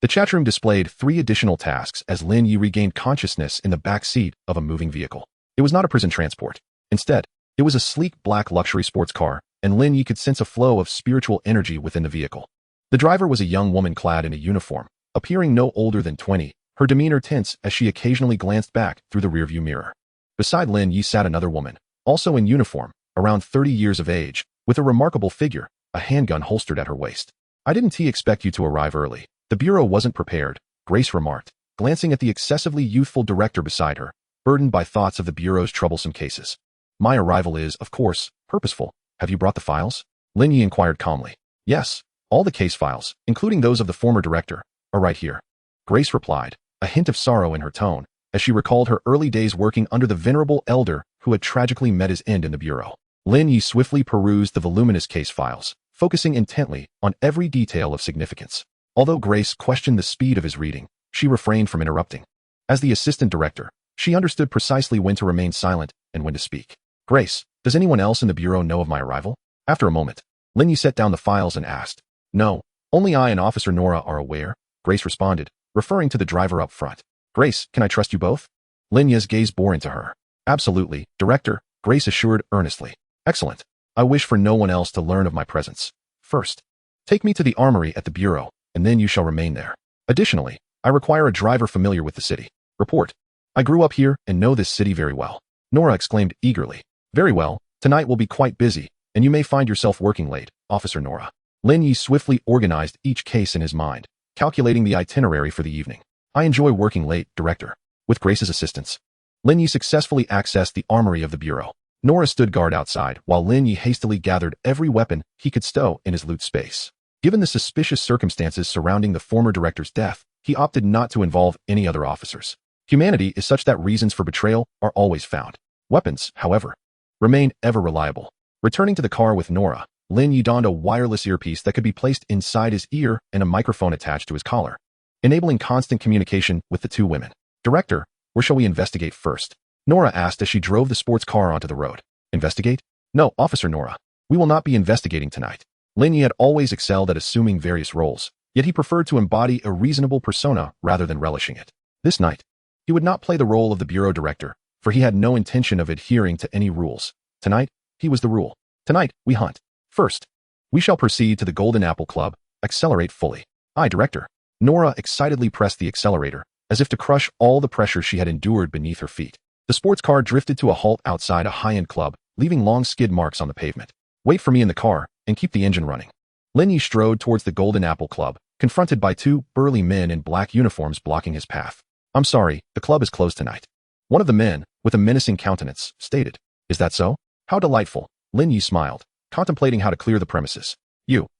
The chatroom displayed 3 additional tasks as Lin Ye regained consciousness in the back seat of a moving vehicle. It was not a prison transport. Instead, it was a sleek black luxury sports car, and Lin Ye could sense a flow of spiritual energy within the vehicle. The driver was a young woman clad in a uniform, appearing no older than 20, her demeanor tense as she occasionally glanced back through the rearview mirror. Beside Lin Ye sat another woman, also in uniform, around 30 years of age, with a remarkable figure, a handgun holstered at her waist. I didn't expect you to arrive early. The bureau wasn't prepared, Grace remarked, glancing at the excessively youthful director beside her, burdened by thoughts of the bureau's troublesome cases. My arrival is, of course, purposeful. Have you brought the files? Lin Ye inquired calmly. Yes, all the case files, including those of the former director, are right here. Grace replied, a hint of sorrow in her tone, as she recalled her early days working under the venerable elder who had tragically met his end in the bureau. Lin Ye swiftly perused the voluminous case files, focusing intently on every detail of significance. Although Grace questioned the speed of his reading, she refrained from interrupting. As the assistant director, she understood precisely when to remain silent and when to speak. Grace, does anyone else in the bureau know of my arrival? After a moment, Lin Ye set down the files and asked. No, only I and Officer Nora are aware, Grace responded, referring to the driver up front. Grace, can I trust you both? Lin Ye's gaze bore into her. Absolutely, Director, Grace assured earnestly. Excellent. I wish for no one else to learn of my presence. First, take me to the armory at the bureau, and then you shall remain there. Additionally, I require a driver familiar with the city. Report. I grew up here and know this city very well. Nora exclaimed eagerly. Very well, tonight will be quite busy, and you may find yourself working late, Officer Nora. Lin Ye swiftly organized each case in his mind, calculating the itinerary for the evening. I enjoy working late, Director. With Grace's assistance, Lin Ye successfully accessed the armory of the bureau. Nora stood guard outside, while Lin Ye hastily gathered every weapon he could stow in his loot space. Given the suspicious circumstances surrounding the former director's death, he opted not to involve any other officers. Humanity is such that reasons for betrayal are always found. Weapons, however, remained ever reliable. Returning to the car with Nora, Lin Ye donned a wireless earpiece that could be placed inside his ear and a microphone attached to his collar, enabling constant communication with the two women. Director, where shall we investigate first? Nora asked as she drove the sports car onto the road. Investigate? No, Officer Nora. We will not be investigating tonight. Lin Ye had always excelled at assuming various roles, yet he preferred to embody a reasonable persona rather than relishing it. This night, he would not play the role of the bureau director, for he had no intention of adhering to any rules. Tonight, he was the rule. Tonight, we hunt. First, we shall proceed to the Golden Apple Club. Accelerate fully. Aye, Director. Nora excitedly pressed the accelerator, as if to crush all the pressure she had endured beneath her feet. The sports car drifted to a halt outside a high-end club, leaving long skid marks on the pavement. Wait for me in the car, and keep the engine running. Lin Ye strode towards the Golden Apple Club, confronted by 2 burly men in black uniforms blocking his path. I'm sorry, the club is closed tonight. One of the men, with a menacing countenance, stated. Is that so? How delightful. Lin Ye smiled, contemplating how to clear the premises.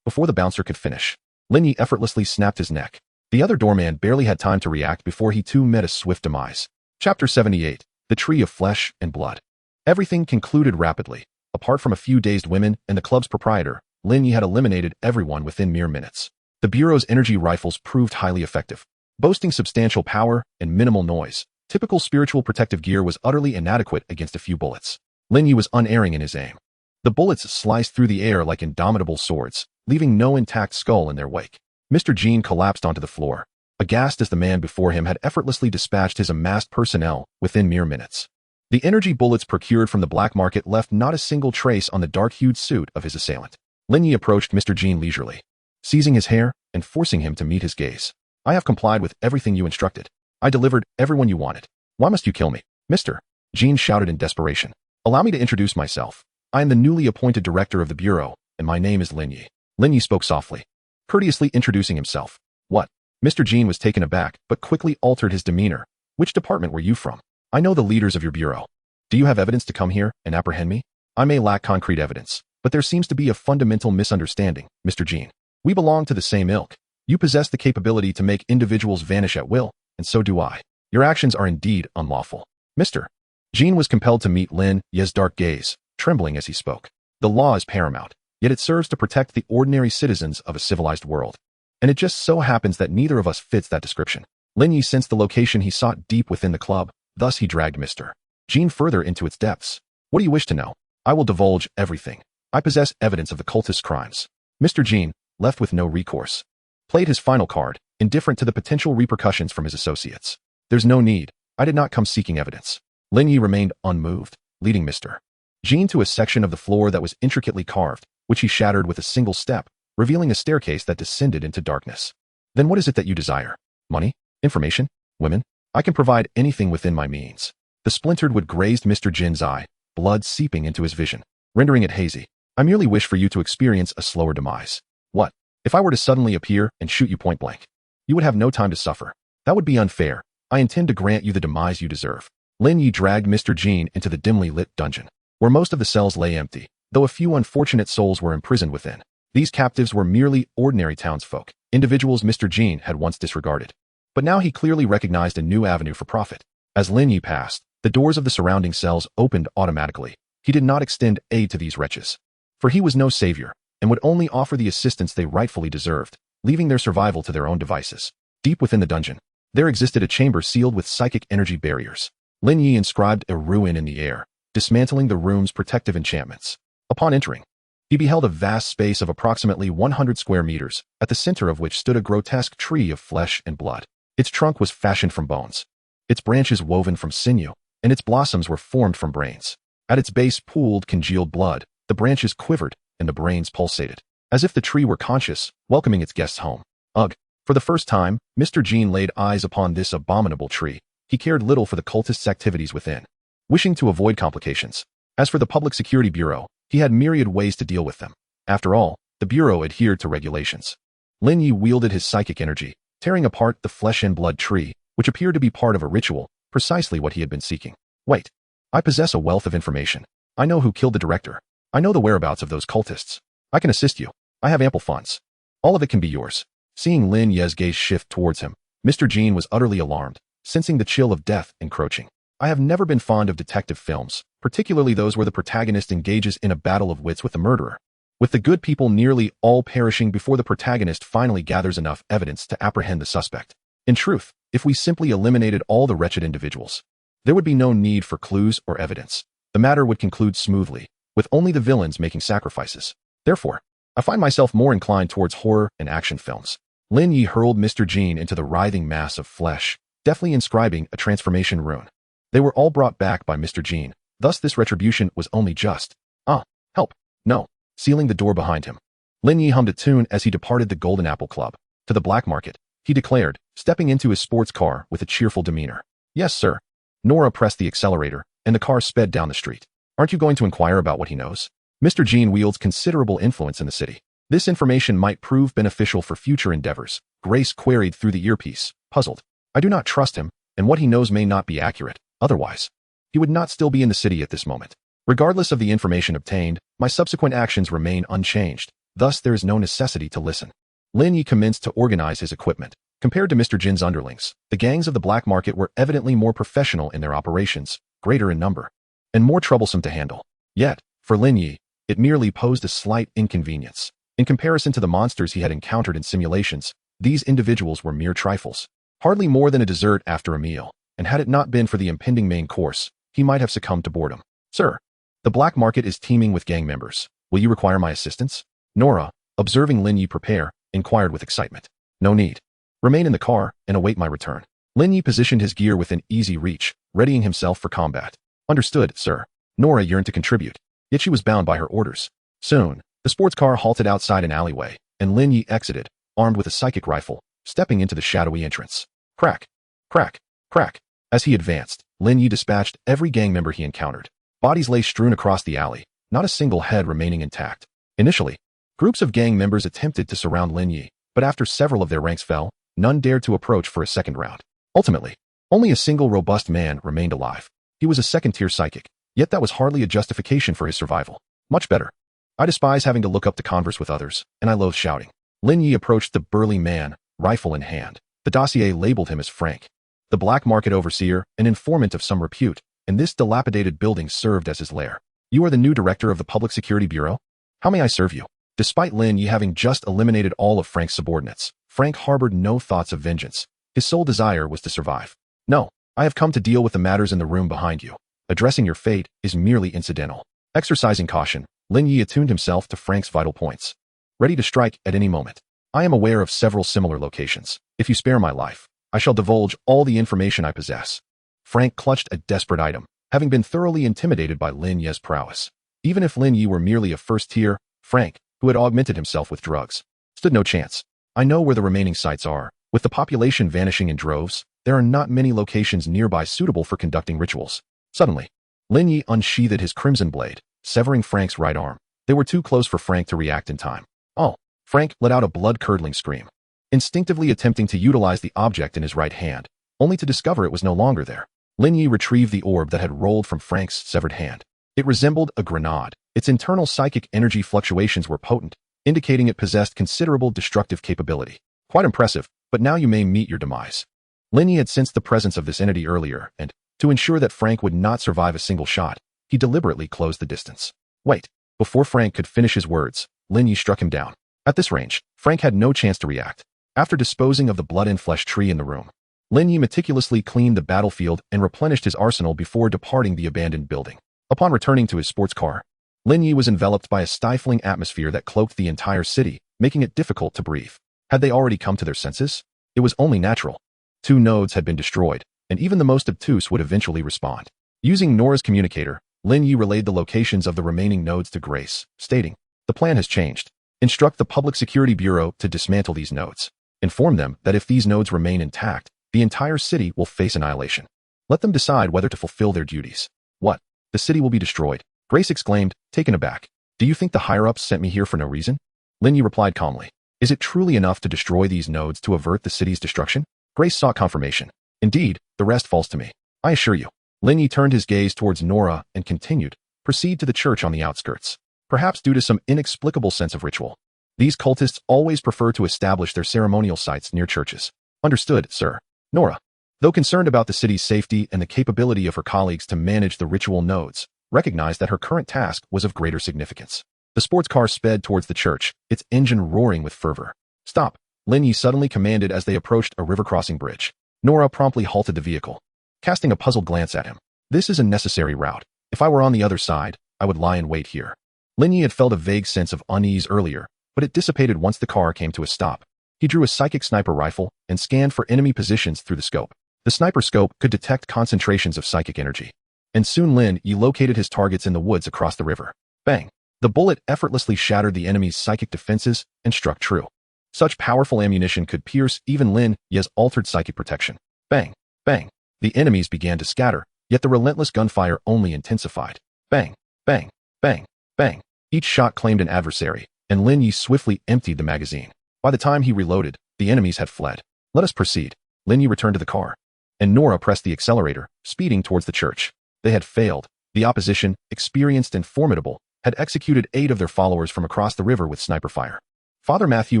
Before the bouncer could finish, Lin Ye effortlessly snapped his neck. The other doorman barely had time to react before he too met a swift demise. Chapter 78. The Tree of Flesh and Blood. Everything concluded rapidly. Apart from a few dazed women and the club's proprietor, Lin Ye had eliminated everyone within mere minutes. The Bureau's energy rifles proved highly effective. Boasting substantial power and minimal noise, typical spiritual protective gear was utterly inadequate against a few bullets. Lin Ye was unerring in his aim. The bullets sliced through the air like indomitable swords, leaving no intact skull in their wake. Mr. Jean collapsed onto the floor, aghast as the man before him had effortlessly dispatched his amassed personnel within mere minutes. The energy bullets procured from the black market left not a single trace on the dark-hued suit of his assailant. Lin Ye approached Mr. Jean leisurely, seizing his hair and forcing him to meet his gaze. I have complied with everything you instructed. I delivered everyone you wanted. Why must you kill me? Mr. Jean shouted in desperation. Allow me to introduce myself. I am the newly appointed director of the bureau, and my name is Lin Ye. Lin Ye spoke softly, courteously introducing himself. What? Mr. Jean was taken aback, but quickly altered his demeanor. Which department were you from? I know the leaders of your bureau. Do you have evidence to come here and apprehend me? I may lack concrete evidence, but there seems to be a fundamental misunderstanding, Mr. Jean. We belong to the same ilk. You possess the capability to make individuals vanish at will, and so do I. Your actions are indeed unlawful. Mr. Jean was compelled to meet Lin Ye's dark gaze, trembling as he spoke. The law is paramount, yet it serves to protect the ordinary citizens of a civilized world. And it just so happens that neither of us fits that description. Lin Ye sensed the location he sought deep within the club, thus he dragged Mr. Jean further into its depths. What do you wish to know? I will divulge everything. I possess evidence of the cultist's crimes. Mr. Jean, left with no recourse, played his final card, indifferent to the potential repercussions from his associates. There's no need. I did not come seeking evidence. Lin Ye remained unmoved, leading Mr. Jean to a section of the floor that was intricately carved, which he shattered with a single step, revealing a staircase that descended into darkness. Then what is it that you desire? Money? Information? Women? I can provide anything within my means. The splintered wood grazed Mr. Jin's eye, blood seeping into his vision, rendering it hazy. I merely wish for you to experience a slower demise. What? If I were to suddenly appear and shoot you point blank? You would have no time to suffer. That would be unfair. I intend to grant you the demise you deserve. Lin Ye dragged Mr. Jean into the dimly lit dungeon, where most of the cells lay empty, though a few unfortunate souls were imprisoned within. These captives were merely ordinary townsfolk, individuals Mr. Jean had once disregarded. But now he clearly recognized a new avenue for profit. As Lin Ye passed, the doors of the surrounding cells opened automatically. He did not extend aid to these wretches, for he was no savior, and would only offer the assistance they rightfully deserved, leaving their survival to their own devices. Deep within the dungeon, there existed a chamber sealed with psychic energy barriers. Lin Ye inscribed a ruin in the air, dismantling the room's protective enchantments. Upon entering, he beheld a vast space of approximately 100 square meters, at the center of which stood a grotesque tree of flesh and blood. Its trunk was fashioned from bones, its branches woven from sinew, and its blossoms were formed from brains. At its base pooled congealed blood, the branches quivered, and the brains pulsated, as if the tree were conscious, welcoming its guests home. Ugh! For the first time, Mr. Jean laid eyes upon this abominable tree. He cared little for the cultist's activities within, wishing to avoid complications. As for the Public Security Bureau, he had myriad ways to deal with them. After all, the Bureau adhered to regulations. Lin Ye wielded his psychic energy, tearing apart the flesh and blood tree, which appeared to be part of a ritual, precisely what he had been seeking. Wait. I possess a wealth of information. I know who killed the director. I know the whereabouts of those cultists. I can assist you. I have ample funds. All of it can be yours. Seeing Lin Ye's gaze shift towards him, Mr. Jean was utterly alarmed, sensing the chill of death encroaching. I have never been fond of detective films, particularly those where the protagonist engages in a battle of wits with the murderer, with the good people nearly all perishing before the protagonist finally gathers enough evidence to apprehend the suspect. In truth, if we simply eliminated all the wretched individuals, there would be no need for clues or evidence. The matter would conclude smoothly, with only the villains making sacrifices. Therefore, I find myself more inclined towards horror and action films. Lin Ye hurled Mr. Jean into the writhing mass of flesh, deftly inscribing a transformation rune. They were all brought back by Mr. Jean, thus this retribution was only just. Ah, help, no, sealing the door behind him. Lin Ye hummed a tune as he departed the Golden Apple Club. To the black market, he declared, stepping into his sports car with a cheerful demeanor. Yes, sir. Nora pressed the accelerator, and the car sped down the street. Aren't you going to inquire about what he knows? Mr. Jean wields considerable influence in the city. This information might prove beneficial for future endeavors, Grace queried through the earpiece, puzzled. I do not trust him, and what he knows may not be accurate. Otherwise, he would not still be in the city at this moment. Regardless of the information obtained, my subsequent actions remain unchanged. Thus, there is no necessity to listen. Lin Ye commenced to organize his equipment. Compared to Mr. Jin's underlings, the gangs of the black market were evidently more professional in their operations, greater in number, and more troublesome to handle. Yet, for Lin Ye, it merely posed a slight inconvenience. In comparison to the monsters he had encountered in simulations, these individuals were mere trifles, hardly more than a dessert after a meal, and had it not been for the impending main course, he might have succumbed to boredom. Sir, the black market is teeming with gang members. Will you require my assistance? Nora, observing Lin Ye prepare, inquired with excitement. No need. Remain in the car and await my return. Lin Ye positioned his gear within easy reach, readying himself for combat. Understood, sir. Nora yearned to contribute, yet she was bound by her orders. Soon, the sports car halted outside an alleyway, and Lin Ye exited, armed with a psychic rifle, stepping into the shadowy entrance. Crack, crack, crack. As he advanced, Lin Ye dispatched every gang member he encountered. Bodies lay strewn across the alley, not a single head remaining intact. Initially, groups of gang members attempted to surround Lin Ye, but after several of their ranks fell, none dared to approach for a second round. Ultimately, only a single robust man remained alive. He was a second-tier psychic, yet that was hardly a justification for his survival. Much better. I despise having to look up to converse with others, and I loathe shouting. Lin Ye approached the burly man, rifle in hand. The dossier labeled him as Frank, the black market overseer, an informant of some repute, and this dilapidated building served as his lair. You are the new director of the Public Security Bureau? How may I serve you? Despite Lin Ye having just eliminated all of Frank's subordinates, Frank harbored no thoughts of vengeance. His sole desire was to survive. No, I have come to deal with the matters in the room behind you. Addressing your fate is merely incidental. Exercising caution, Lin Ye attuned himself to Frank's vital points. Ready to strike at any moment. I am aware of several similar locations. If you spare my life, I shall divulge all the information I possess. Frank clutched a desperate item, having been thoroughly intimidated by Lin Ye's prowess. Even if Lin Ye were merely a first-tier, Frank, who had augmented himself with drugs, stood no chance. I know where the remaining sites are. With the population vanishing in droves, there are not many locations nearby suitable for conducting rituals. Suddenly, Lin Ye unsheathed his crimson blade, severing Frank's right arm. They were too close for Frank to react in time. Oh! Frank let out a blood-curdling scream, instinctively attempting to utilize the object in his right hand, only to discover it was no longer there. Lin Ye retrieved the orb that had rolled from Frank's severed hand. It resembled a grenade. Its internal psychic energy fluctuations were potent, indicating it possessed considerable destructive capability. Quite impressive, but now you may meet your demise. Lin Ye had sensed the presence of this entity earlier, and, to ensure that Frank would not survive a single shot, he deliberately closed the distance. Wait. Before Frank could finish his words, Lin Ye struck him down. At this range, Frank had no chance to react. After disposing of the blood-and-flesh tree in the room, Lin Ye meticulously cleaned the battlefield and replenished his arsenal before departing the abandoned building. Upon returning to his sports car, Lin Ye was enveloped by a stifling atmosphere that cloaked the entire city, making it difficult to breathe. Had they already come to their senses? It was only natural. 2 nodes had been destroyed, and even the most obtuse would eventually respond. Using Nora's communicator, Lin Ye relayed the locations of the remaining nodes to Grace, stating, "The plan has changed. Instruct the Public Security Bureau to dismantle these nodes. Inform them that if these nodes remain intact, the entire city will face annihilation. Let them decide whether to fulfill their duties." "What? The city will be destroyed?" Grace exclaimed, taken aback. "Do you think the higher-ups sent me here for no reason?" Lin Ye replied calmly. "Is it truly enough to destroy these nodes to avert the city's destruction?" Grace sought confirmation. "Indeed, the rest falls to me. I assure you." Lin Ye turned his gaze towards Nora and continued, "Proceed to the church on the outskirts." Perhaps due to some inexplicable sense of ritual, these cultists always prefer to establish their ceremonial sites near churches. "Understood, sir." Nora, though concerned about the city's safety and the capability of her colleagues to manage the ritual nodes, recognized that her current task was of greater significance. The sports car sped towards the church, its engine roaring with fervor. "Stop," Lin Ye suddenly commanded as they approached a river-crossing bridge. Nora promptly halted the vehicle, casting a puzzled glance at him. "This is a necessary route. If I were on the other side, I would lie in wait here." Lin Ye had felt a vague sense of unease earlier, but it dissipated once the car came to a stop. He drew a psychic sniper rifle and scanned for enemy positions through the scope. The sniper scope could detect concentrations of psychic energy. And soon Lin Ye located his targets in the woods across the river. Bang! The bullet effortlessly shattered the enemy's psychic defenses and struck true. Such powerful ammunition could pierce even Lin Ye's altered psychic protection. Bang! Bang! The enemies began to scatter, yet the relentless gunfire only intensified. Bang! Bang! Bang! Bang! Each shot claimed an adversary, and Lin Ye swiftly emptied the magazine. By the time he reloaded, the enemies had fled. "Let us proceed." Lin Ye returned to the car, and Nora pressed the accelerator, speeding towards the church. They had failed. The opposition, experienced and formidable, had executed 8 of their followers from across the river with sniper fire. Father Matthew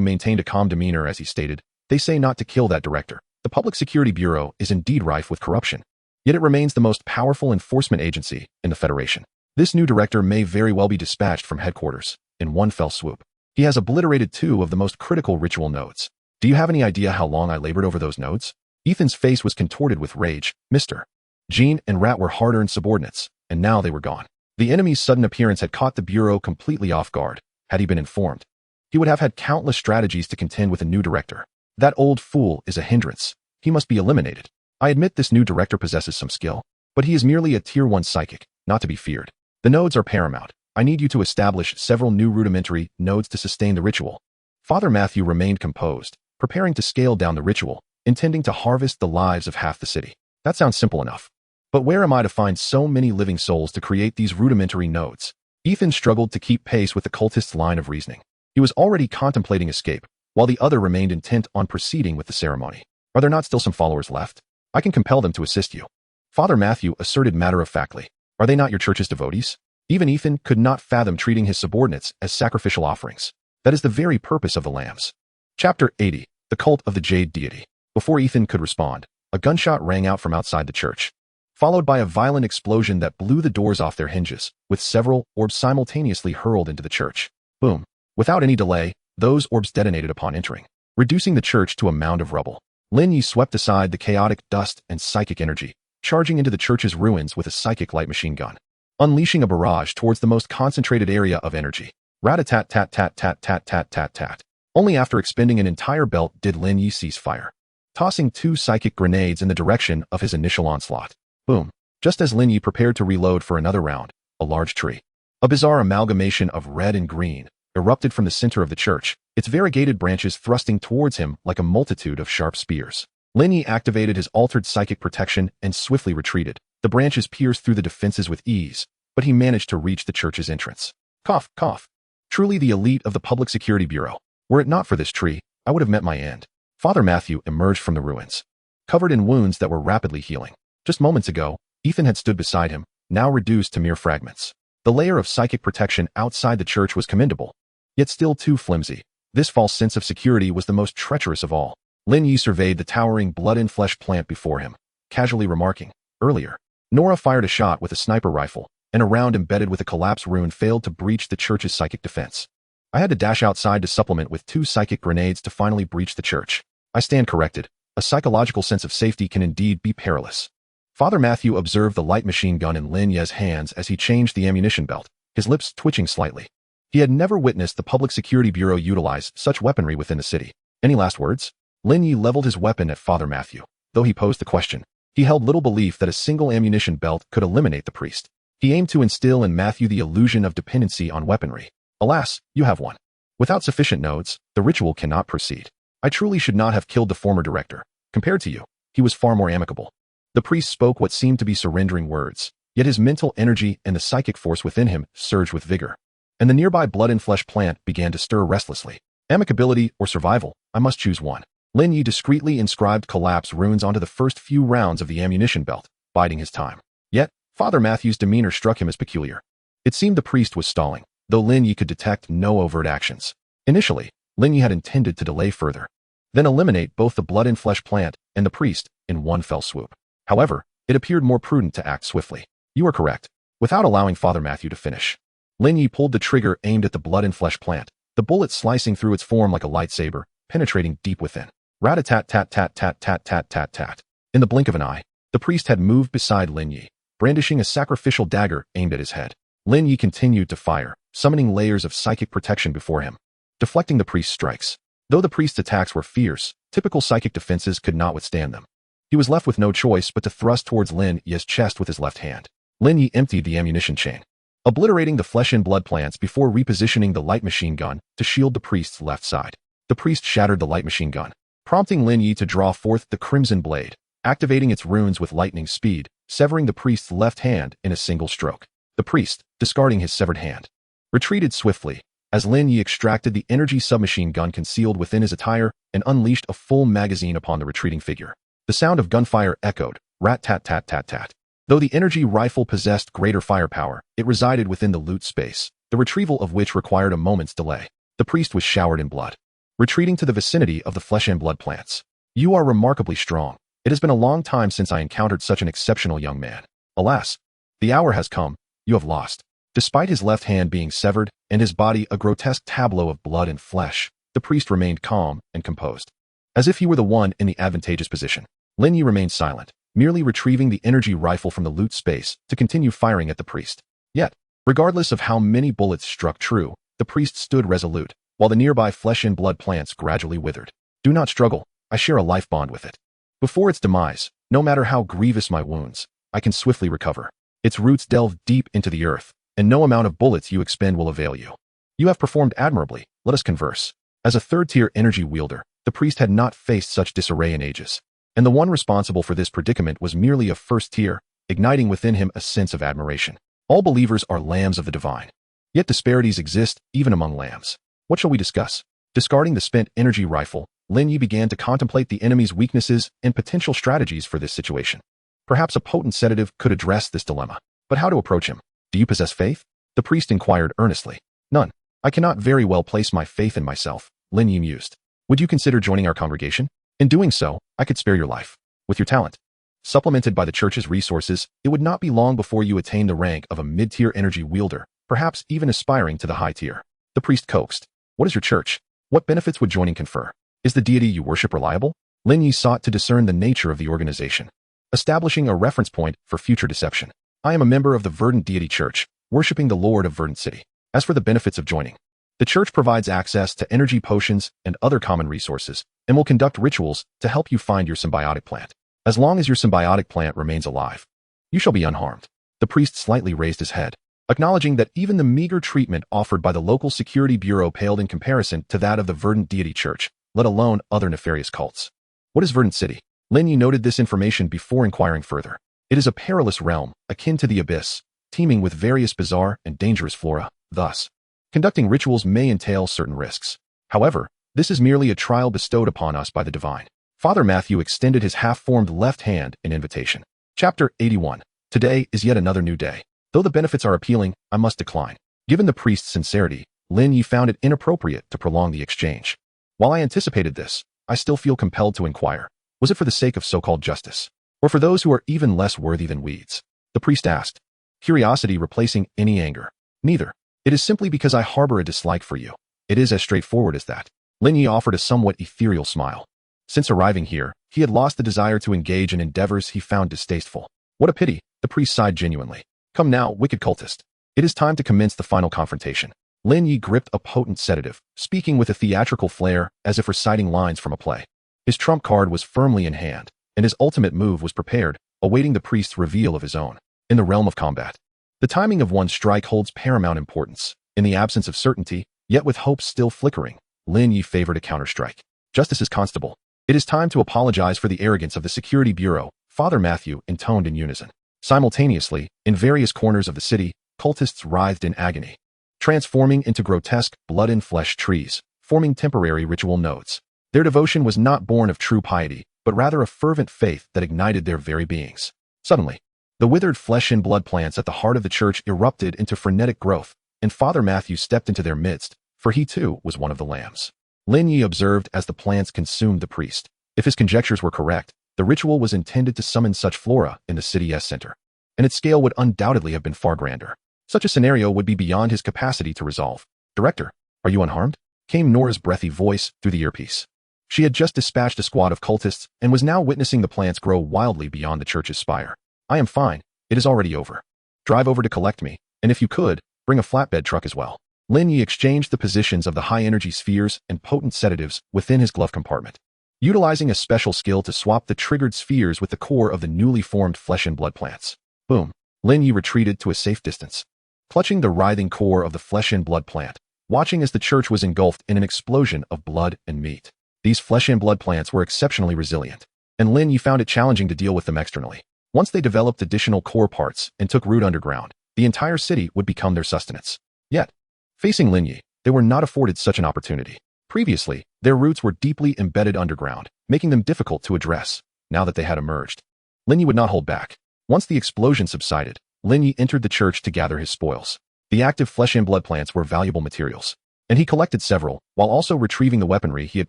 maintained a calm demeanor as he stated, "They say not to kill that director. The Public Security Bureau is indeed rife with corruption. Yet it remains the most powerful enforcement agency in the Federation. This new director may very well be dispatched from headquarters in one fell swoop. He has obliterated 2 of the most critical ritual nodes. Do you have any idea how long I labored over those nodes?" Ethan's face was contorted with rage. Mr. Jean and Rat were hard-earned subordinates, and now they were gone. The enemy's sudden appearance had caught the Bureau completely off guard. Had he been informed, he would have had countless strategies to contend with a new director. That old fool is a hindrance. He must be eliminated. I admit this new director possesses some skill, but he is merely a tier 1 psychic, not to be feared. The nodes are paramount. I need you to establish several new rudimentary nodes to sustain the ritual. Father Matthew remained composed, preparing to scale down the ritual, intending to harvest the lives of half the city. That sounds simple enough. But where am I to find so many living souls to create these rudimentary nodes? Ethan struggled to keep pace with the cultist's line of reasoning. He was already contemplating escape, while the other remained intent on proceeding with the ceremony. Are there not still some followers left? I can compel them to assist you. Father Matthew asserted matter-of-factly. Are they not your church's devotees? Even Ethan could not fathom treating his subordinates as sacrificial offerings. That is the very purpose of the lambs. Chapter 80. The Cult of the Jade Deity. Before Ethan could respond, a gunshot rang out from outside the church, followed by a violent explosion that blew the doors off their hinges, with several orbs simultaneously hurled into the church. Boom. Without any delay, those orbs detonated upon entering, reducing the church to a mound of rubble. Lin Ye swept aside the chaotic dust and psychic energy, charging into the church's ruins with a psychic light machine gun, unleashing a barrage towards the most concentrated area of energy. Rat-a-tat-tat-tat-tat-tat-tat-tat. Only after expending an entire belt did Lin Ye cease fire, tossing 2 psychic grenades in the direction of his initial onslaught. Boom. Just as Lin Ye prepared to reload for another round, a large tree, a bizarre amalgamation of red and green, erupted from the center of the church, its variegated branches thrusting towards him like a multitude of sharp spears. Lin Ye activated his altered psychic protection and swiftly retreated. The branches pierced through the defenses with ease, but he managed to reach the church's entrance. Cough, cough. Truly the elite of the Public Security Bureau. Were it not for this tree, I would have met my end. Father Matthew emerged from the ruins, covered in wounds that were rapidly healing. Just moments ago, Ethan had stood beside him, now reduced to mere fragments. The layer of psychic protection outside the church was commendable, yet still too flimsy. This false sense of security was the most treacherous of all. Lin Ye surveyed the towering blood-and-flesh plant before him, casually remarking, earlier, Nora fired a shot with a sniper rifle, and a round embedded with a collapse rune failed to breach the church's psychic defense. I had to dash outside to supplement with 2 psychic grenades to finally breach the church. I stand corrected. A psychological sense of safety can indeed be perilous. Father Matthew observed the light machine gun in Lin Ye's hands as he changed the ammunition belt, his lips twitching slightly. He had never witnessed the Public Security Bureau utilize such weaponry within the city. Any last words? Lin Ye leveled his weapon at Father Matthew. Though he posed the question, he held little belief that a single ammunition belt could eliminate the priest. He aimed to instill in Matthew the illusion of dependency on weaponry. Alas, you have one. Without sufficient nodes, the ritual cannot proceed. I truly should not have killed the former director. Compared to you, he was far more amicable. The priest spoke what seemed to be surrendering words, yet his mental energy and the psychic force within him surged with vigor. And the nearby blood-and-flesh plant began to stir restlessly. Amicability or survival, I must choose one. Lin Ye discreetly inscribed collapse runes onto the first few rounds of the ammunition belt, biding his time. Yet, Father Matthew's demeanor struck him as peculiar. It seemed the priest was stalling, though Lin Ye could detect no overt actions. Initially, Lin Ye had intended to delay further, then eliminate both the blood-and-flesh plant and the priest in one fell swoop. However, it appeared more prudent to act swiftly. You are correct. Without allowing Father Matthew to finish, Lin Ye pulled the trigger aimed at the blood-and-flesh plant, the bullet slicing through its form like a lightsaber, penetrating deep within. Rat-a-tat-tat-tat-tat-tat-tat-tat. In the blink of an eye, the priest had moved beside Lin Ye, brandishing a sacrificial dagger aimed at his head. Lin Ye continued to fire, summoning layers of psychic protection before him, deflecting the priest's strikes. Though the priest's attacks were fierce, typical psychic defenses could not withstand them. He was left with no choice but to thrust towards Lin Ye's chest with his left hand. Lin Ye emptied the ammunition chain, obliterating the flesh and blood plants before repositioning the light machine gun to shield the priest's left side. The priest shattered the light machine gun, prompting Lin Ye to draw forth the crimson blade, activating its runes with lightning speed, severing the priest's left hand in a single stroke. The priest, discarding his severed hand, retreated swiftly as Lin Ye extracted the energy submachine gun concealed within his attire and unleashed a full magazine upon the retreating figure. The sound of gunfire echoed, rat-tat-tat-tat-tat. Though the energy rifle possessed greater firepower, it resided within the loot space, the retrieval of which required a moment's delay. The priest was showered in blood, retreating to the vicinity of the flesh and blood plants. You are remarkably strong. It has been a long time since I encountered such an exceptional young man. Alas, the hour has come. You have lost. Despite his left hand being severed and his body a grotesque tableau of blood and flesh, the priest remained calm and composed, as if he were the one in the advantageous position. Lin Ye remained silent, merely retrieving the energy rifle from the loot space to continue firing at the priest. Yet, regardless of how many bullets struck true, the priest stood resolute, while the nearby flesh and blood plants gradually withered. Do not struggle. I share a life bond with it. Before its demise, no matter how grievous my wounds, I can swiftly recover. Its roots delve deep into the earth, and no amount of bullets you expend will avail you. You have performed admirably, let us converse. As a third-tier energy wielder, the priest had not faced such disarray in ages, and the one responsible for this predicament was merely a first tier, igniting within him a sense of admiration. All believers are lambs of the divine. Yet disparities exist even among lambs. What shall we discuss? Discarding the spent energy rifle, Lin Ye began to contemplate the enemy's weaknesses and potential strategies for this situation. Perhaps a potent sedative could address this dilemma. But how to approach him? Do you possess faith? The priest inquired earnestly. None. I cannot very well place my faith in myself, Lin Ye mused. Would you consider joining our congregation? In doing so, I could spare your life. With your talent, supplemented by the church's resources, it would not be long before you attain the rank of a mid-tier energy wielder, perhaps even aspiring to the high tier. The priest coaxed. What is your church? What benefits would joining confer? Is the deity you worship reliable? Lin Ye sought to discern the nature of the organization, establishing a reference point for future deception. I am a member of the Verdant Deity Church, worshipping the Lord of Verdant City. As for the benefits of joining, the church provides access to energy potions and other common resources, and will conduct rituals to help you find your symbiotic plant. As long as your symbiotic plant remains alive, you shall be unharmed. The priest slightly raised his head, acknowledging that even the meager treatment offered by the local security bureau paled in comparison to that of the Verdant Deity Church, let alone other nefarious cults. What is Verdant City? Lin Ye noted this information before inquiring further. It is a perilous realm, akin to the abyss, teeming with various bizarre and dangerous flora. Thus, conducting rituals may entail certain risks. However, this is merely a trial bestowed upon us by the divine. Father Matthew extended his half-formed left hand in invitation. Chapter 81. Today is yet another new day. Though the benefits are appealing, I must decline. Given the priest's sincerity, Lin Ye found it inappropriate to prolong the exchange. While I anticipated this, I still feel compelled to inquire. Was it for the sake of so-called justice? Or for those who are even less worthy than weeds? The priest asked, curiosity replacing any anger. Neither. It is simply because I harbor a dislike for you. It is as straightforward as that. Lin Ye offered a somewhat ethereal smile. Since arriving here, he had lost the desire to engage in endeavors he found distasteful. What a pity, the priest sighed genuinely. Come now, wicked cultist. It is time to commence the final confrontation. Lin Ye gripped a potent sedative, speaking with a theatrical flair as if reciting lines from a play. His trump card was firmly in hand, and his ultimate move was prepared, awaiting the priest's reveal of his own. In the realm of combat, the timing of one's strike holds paramount importance. In the absence of certainty, yet with hope still flickering, Lin Ye favored a counterstrike. Justice's constable. It is time to apologize for the arrogance of the security bureau, Father Matthew intoned in unison. Simultaneously, in various corners of the city, cultists writhed in agony, transforming into grotesque, blood-and-flesh trees, forming temporary ritual nodes. Their devotion was not born of true piety, but rather a fervent faith that ignited their very beings. Suddenly, the withered flesh and blood plants at the heart of the church erupted into frenetic growth, and Father Matthew stepped into their midst, for he too was one of the lambs. Lin Ye observed as the plants consumed the priest. If his conjectures were correct, the ritual was intended to summon such flora in the city's center, and its scale would undoubtedly have been far grander. Such a scenario would be beyond his capacity to resolve. Director, are you unharmed? Came Nora's breathy voice through the earpiece. She had just dispatched a squad of cultists and was now witnessing the plants grow wildly beyond the church's spire. I am fine. It is already over. Drive over to collect me, and if you could, bring a flatbed truck as well. Lin Ye exchanged the positions of the high-energy spheres and potent sedatives within his glove compartment, utilizing a special skill to swap the triggered spheres with the core of the newly formed flesh and blood plants. Boom. Lin Ye retreated to a safe distance, clutching the writhing core of the flesh and blood plant, watching as the church was engulfed in an explosion of blood and meat. These flesh and blood plants were exceptionally resilient, and Lin Ye found it challenging to deal with them externally. Once they developed additional core parts and took root underground, the entire city would become their sustenance. Yet, facing Lin Ye, they were not afforded such an opportunity. Previously, their roots were deeply embedded underground, making them difficult to address. Now that they had emerged, Lin Ye would not hold back. Once the explosion subsided, Lin Ye entered the church to gather his spoils. The active flesh and blood plants were valuable materials, and he collected several, while also retrieving the weaponry he had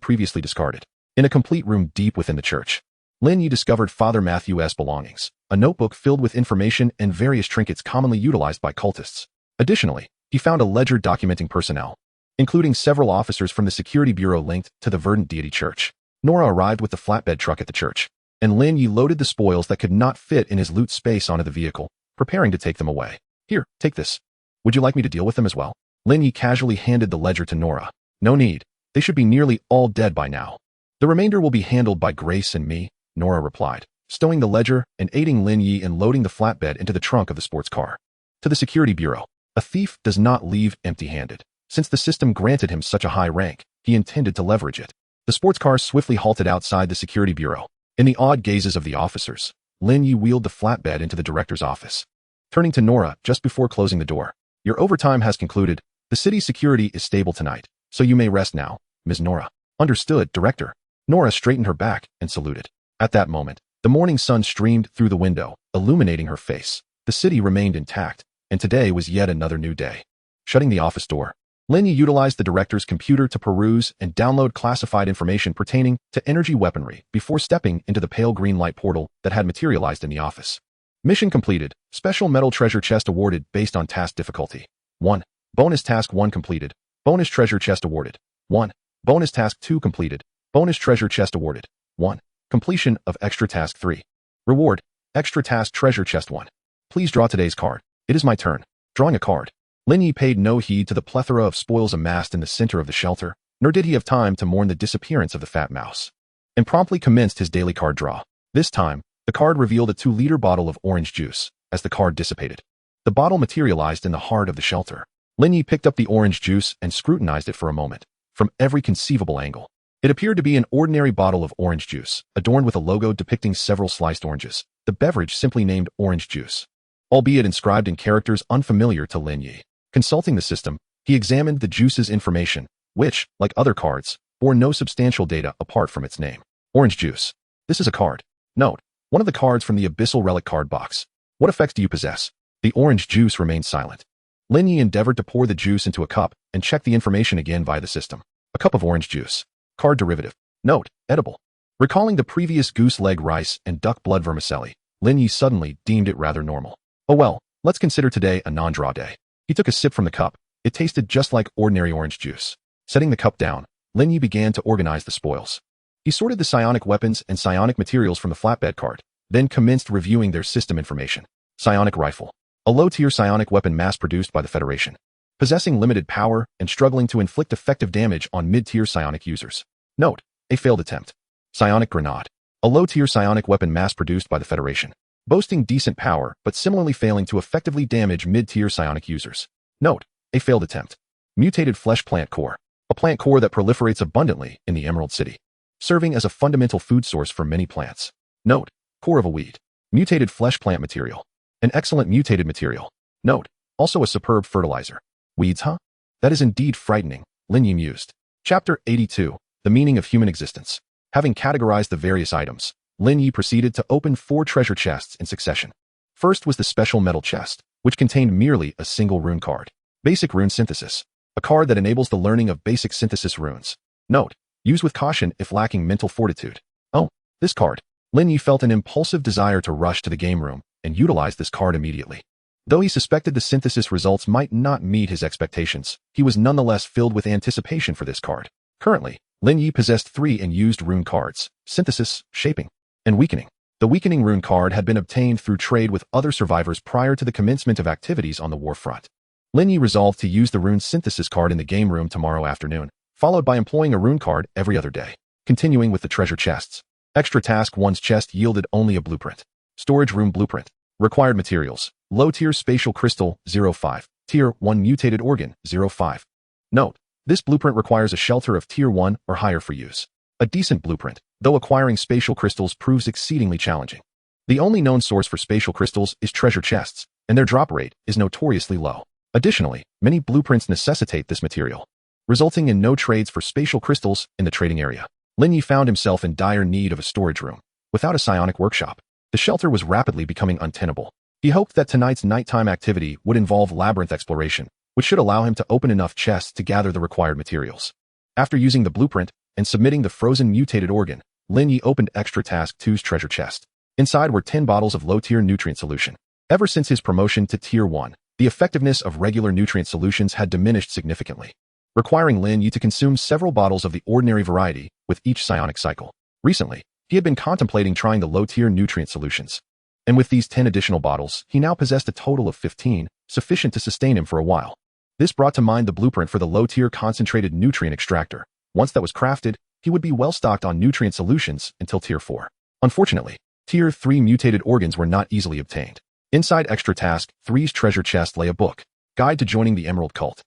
previously discarded. In a complete room deep within the church, Lin Ye discovered Father Matthew's belongings, a notebook filled with information and various trinkets commonly utilized by cultists. Additionally, he found a ledger documenting personnel, including several officers from the security bureau linked to the Verdant Deity Church. Nora arrived with the flatbed truck at the church, and Lin Ye loaded the spoils that could not fit in his loot space onto the vehicle, preparing to take them away. Here, take this. Would you like me to deal with them as well? Lin Ye casually handed the ledger to Nora. No need. They should be nearly all dead by now. The remainder will be handled by Grace and me, Nora replied, stowing the ledger and aiding Lin Ye in loading the flatbed into the trunk of the sports car. To the security bureau, a thief does not leave empty-handed. Since the system granted him such a high rank, he intended to leverage it. The sports car swiftly halted outside the security bureau. In the awed gazes of the officers, Lin Ye wheeled the flatbed into the director's office. Turning to Nora just before closing the door, "Your overtime has concluded. The city's security is stable tonight, so you may rest now, Ms. Nora." "Understood, Director." Nora straightened her back and saluted. At that moment, the morning sun streamed through the window, illuminating her face. The city remained intact, and today was yet another new day. Shutting the office door, Lin Ye utilized the director's computer to peruse and download classified information pertaining to energy weaponry before stepping into the pale green light portal that had materialized in the office. Mission completed. Special metal treasure chest awarded based on task difficulty. 1. Bonus task 1 completed. Bonus treasure chest awarded. 1. Bonus task 2 completed. Bonus treasure chest awarded. 1. Completion of extra task 3. Reward. Extra task treasure chest 1. Please draw today's card. It is my turn. Drawing a card. Lin Ye paid no heed to the plethora of spoils amassed in the center of the shelter, nor did he have time to mourn the disappearance of the fat mouse, and promptly commenced his daily card draw. This time, the card revealed a 2-liter bottle of orange juice. As the card dissipated, the bottle materialized in the heart of the shelter. Lin Ye picked up the orange juice and scrutinized it for a moment, from every conceivable angle. It appeared to be an ordinary bottle of orange juice, adorned with a logo depicting several sliced oranges, the beverage simply named orange juice, albeit inscribed in characters unfamiliar to Lin Ye. Consulting the system, he examined the juice's information, which, like other cards, bore no substantial data apart from its name. Orange juice. This is a card. Note, one of the cards from the Abyssal Relic card box. What effects do you possess? The orange juice remained silent. Lin Ye endeavored to pour the juice into a cup and check the information again via the system. A cup of orange juice. Card derivative. Note, edible. Recalling the previous goose leg rice and duck blood vermicelli, Lin Ye suddenly deemed it rather normal. Oh well, let's consider today a non-draw day. He took a sip from the cup. It tasted just like ordinary orange juice. Setting the cup down, Lin Ye began to organize the spoils. He sorted the psionic weapons and psionic materials from the flatbed cart, then commenced reviewing their system information. Psionic rifle. A low-tier psionic weapon mass-produced by the Federation, possessing limited power and struggling to inflict effective damage on mid-tier psionic users. Note, a failed attempt. Psionic grenade. A low-tier psionic weapon mass-produced by the Federation, boasting decent power but similarly failing to effectively damage mid-tier psionic users. Note, a failed attempt. Mutated flesh plant core. A plant core that proliferates abundantly in the Emerald City, serving as a fundamental food source for many plants. Note, core of a weed. Mutated flesh plant material. An excellent mutated material. Note, also a superb fertilizer. Weeds, huh? That is indeed frightening, Lin Ye mused. Chapter 82. The Meaning of Human Existence. Having categorized the various items, Lin Ye proceeded to open 4 treasure chests in succession. First was the special metal chest, which contained merely a single rune card. Basic Rune Synthesis. A card that enables the learning of basic synthesis runes. Note, use with caution if lacking mental fortitude. Oh, this card. Lin Ye felt an impulsive desire to rush to the game room and utilize this card immediately. Though he suspected the synthesis results might not meet his expectations, he was nonetheless filled with anticipation for this card. Currently, Lin Ye possessed 3 unused rune cards: Synthesis, Shaping, and Weakening. The Weakening rune card had been obtained through trade with other survivors prior to the commencement of activities on the war front. Lin Ye resolved to use the rune synthesis card in the game room tomorrow afternoon, followed by employing a rune card every other day. Continuing with the treasure chests. Extra Task 1's chest yielded only a blueprint. Storage Room Blueprint. Required materials: Low-tier Spatial Crystal, 05. Tier 1 Mutated Organ, 05. Note, this blueprint requires a shelter of Tier 1 or higher for use. A decent blueprint, though acquiring spatial crystals proves exceedingly challenging. The only known source for spatial crystals is treasure chests, and their drop rate is notoriously low. Additionally, many blueprints necessitate this material, resulting in no trades for spatial crystals in the trading area. Lin Ye found himself in dire need of a storage room. Without a psionic workshop, the shelter was rapidly becoming untenable. He hoped that tonight's nighttime activity would involve labyrinth exploration, which should allow him to open enough chests to gather the required materials. After using the blueprint and submitting the frozen mutated organ, Lin Ye opened Extra Task 2's treasure chest. Inside were 10 bottles of low-tier nutrient solution. Ever since his promotion to Tier 1, the effectiveness of regular nutrient solutions had diminished significantly, requiring Lin Ye to consume several bottles of the ordinary variety with each psionic cycle. Recently, he had been contemplating trying the low-tier nutrient solutions, and with these 10 additional bottles, he now possessed a total of 15, sufficient to sustain him for a while. This brought to mind the blueprint for the low-tier concentrated nutrient extractor. Once that was crafted, he would be well stocked on nutrient solutions until Tier 4. Unfortunately, Tier 3 mutated organs were not easily obtained. Inside Extra Task 3's treasure chest lay a book, Guide to Joining the Emerald Cult.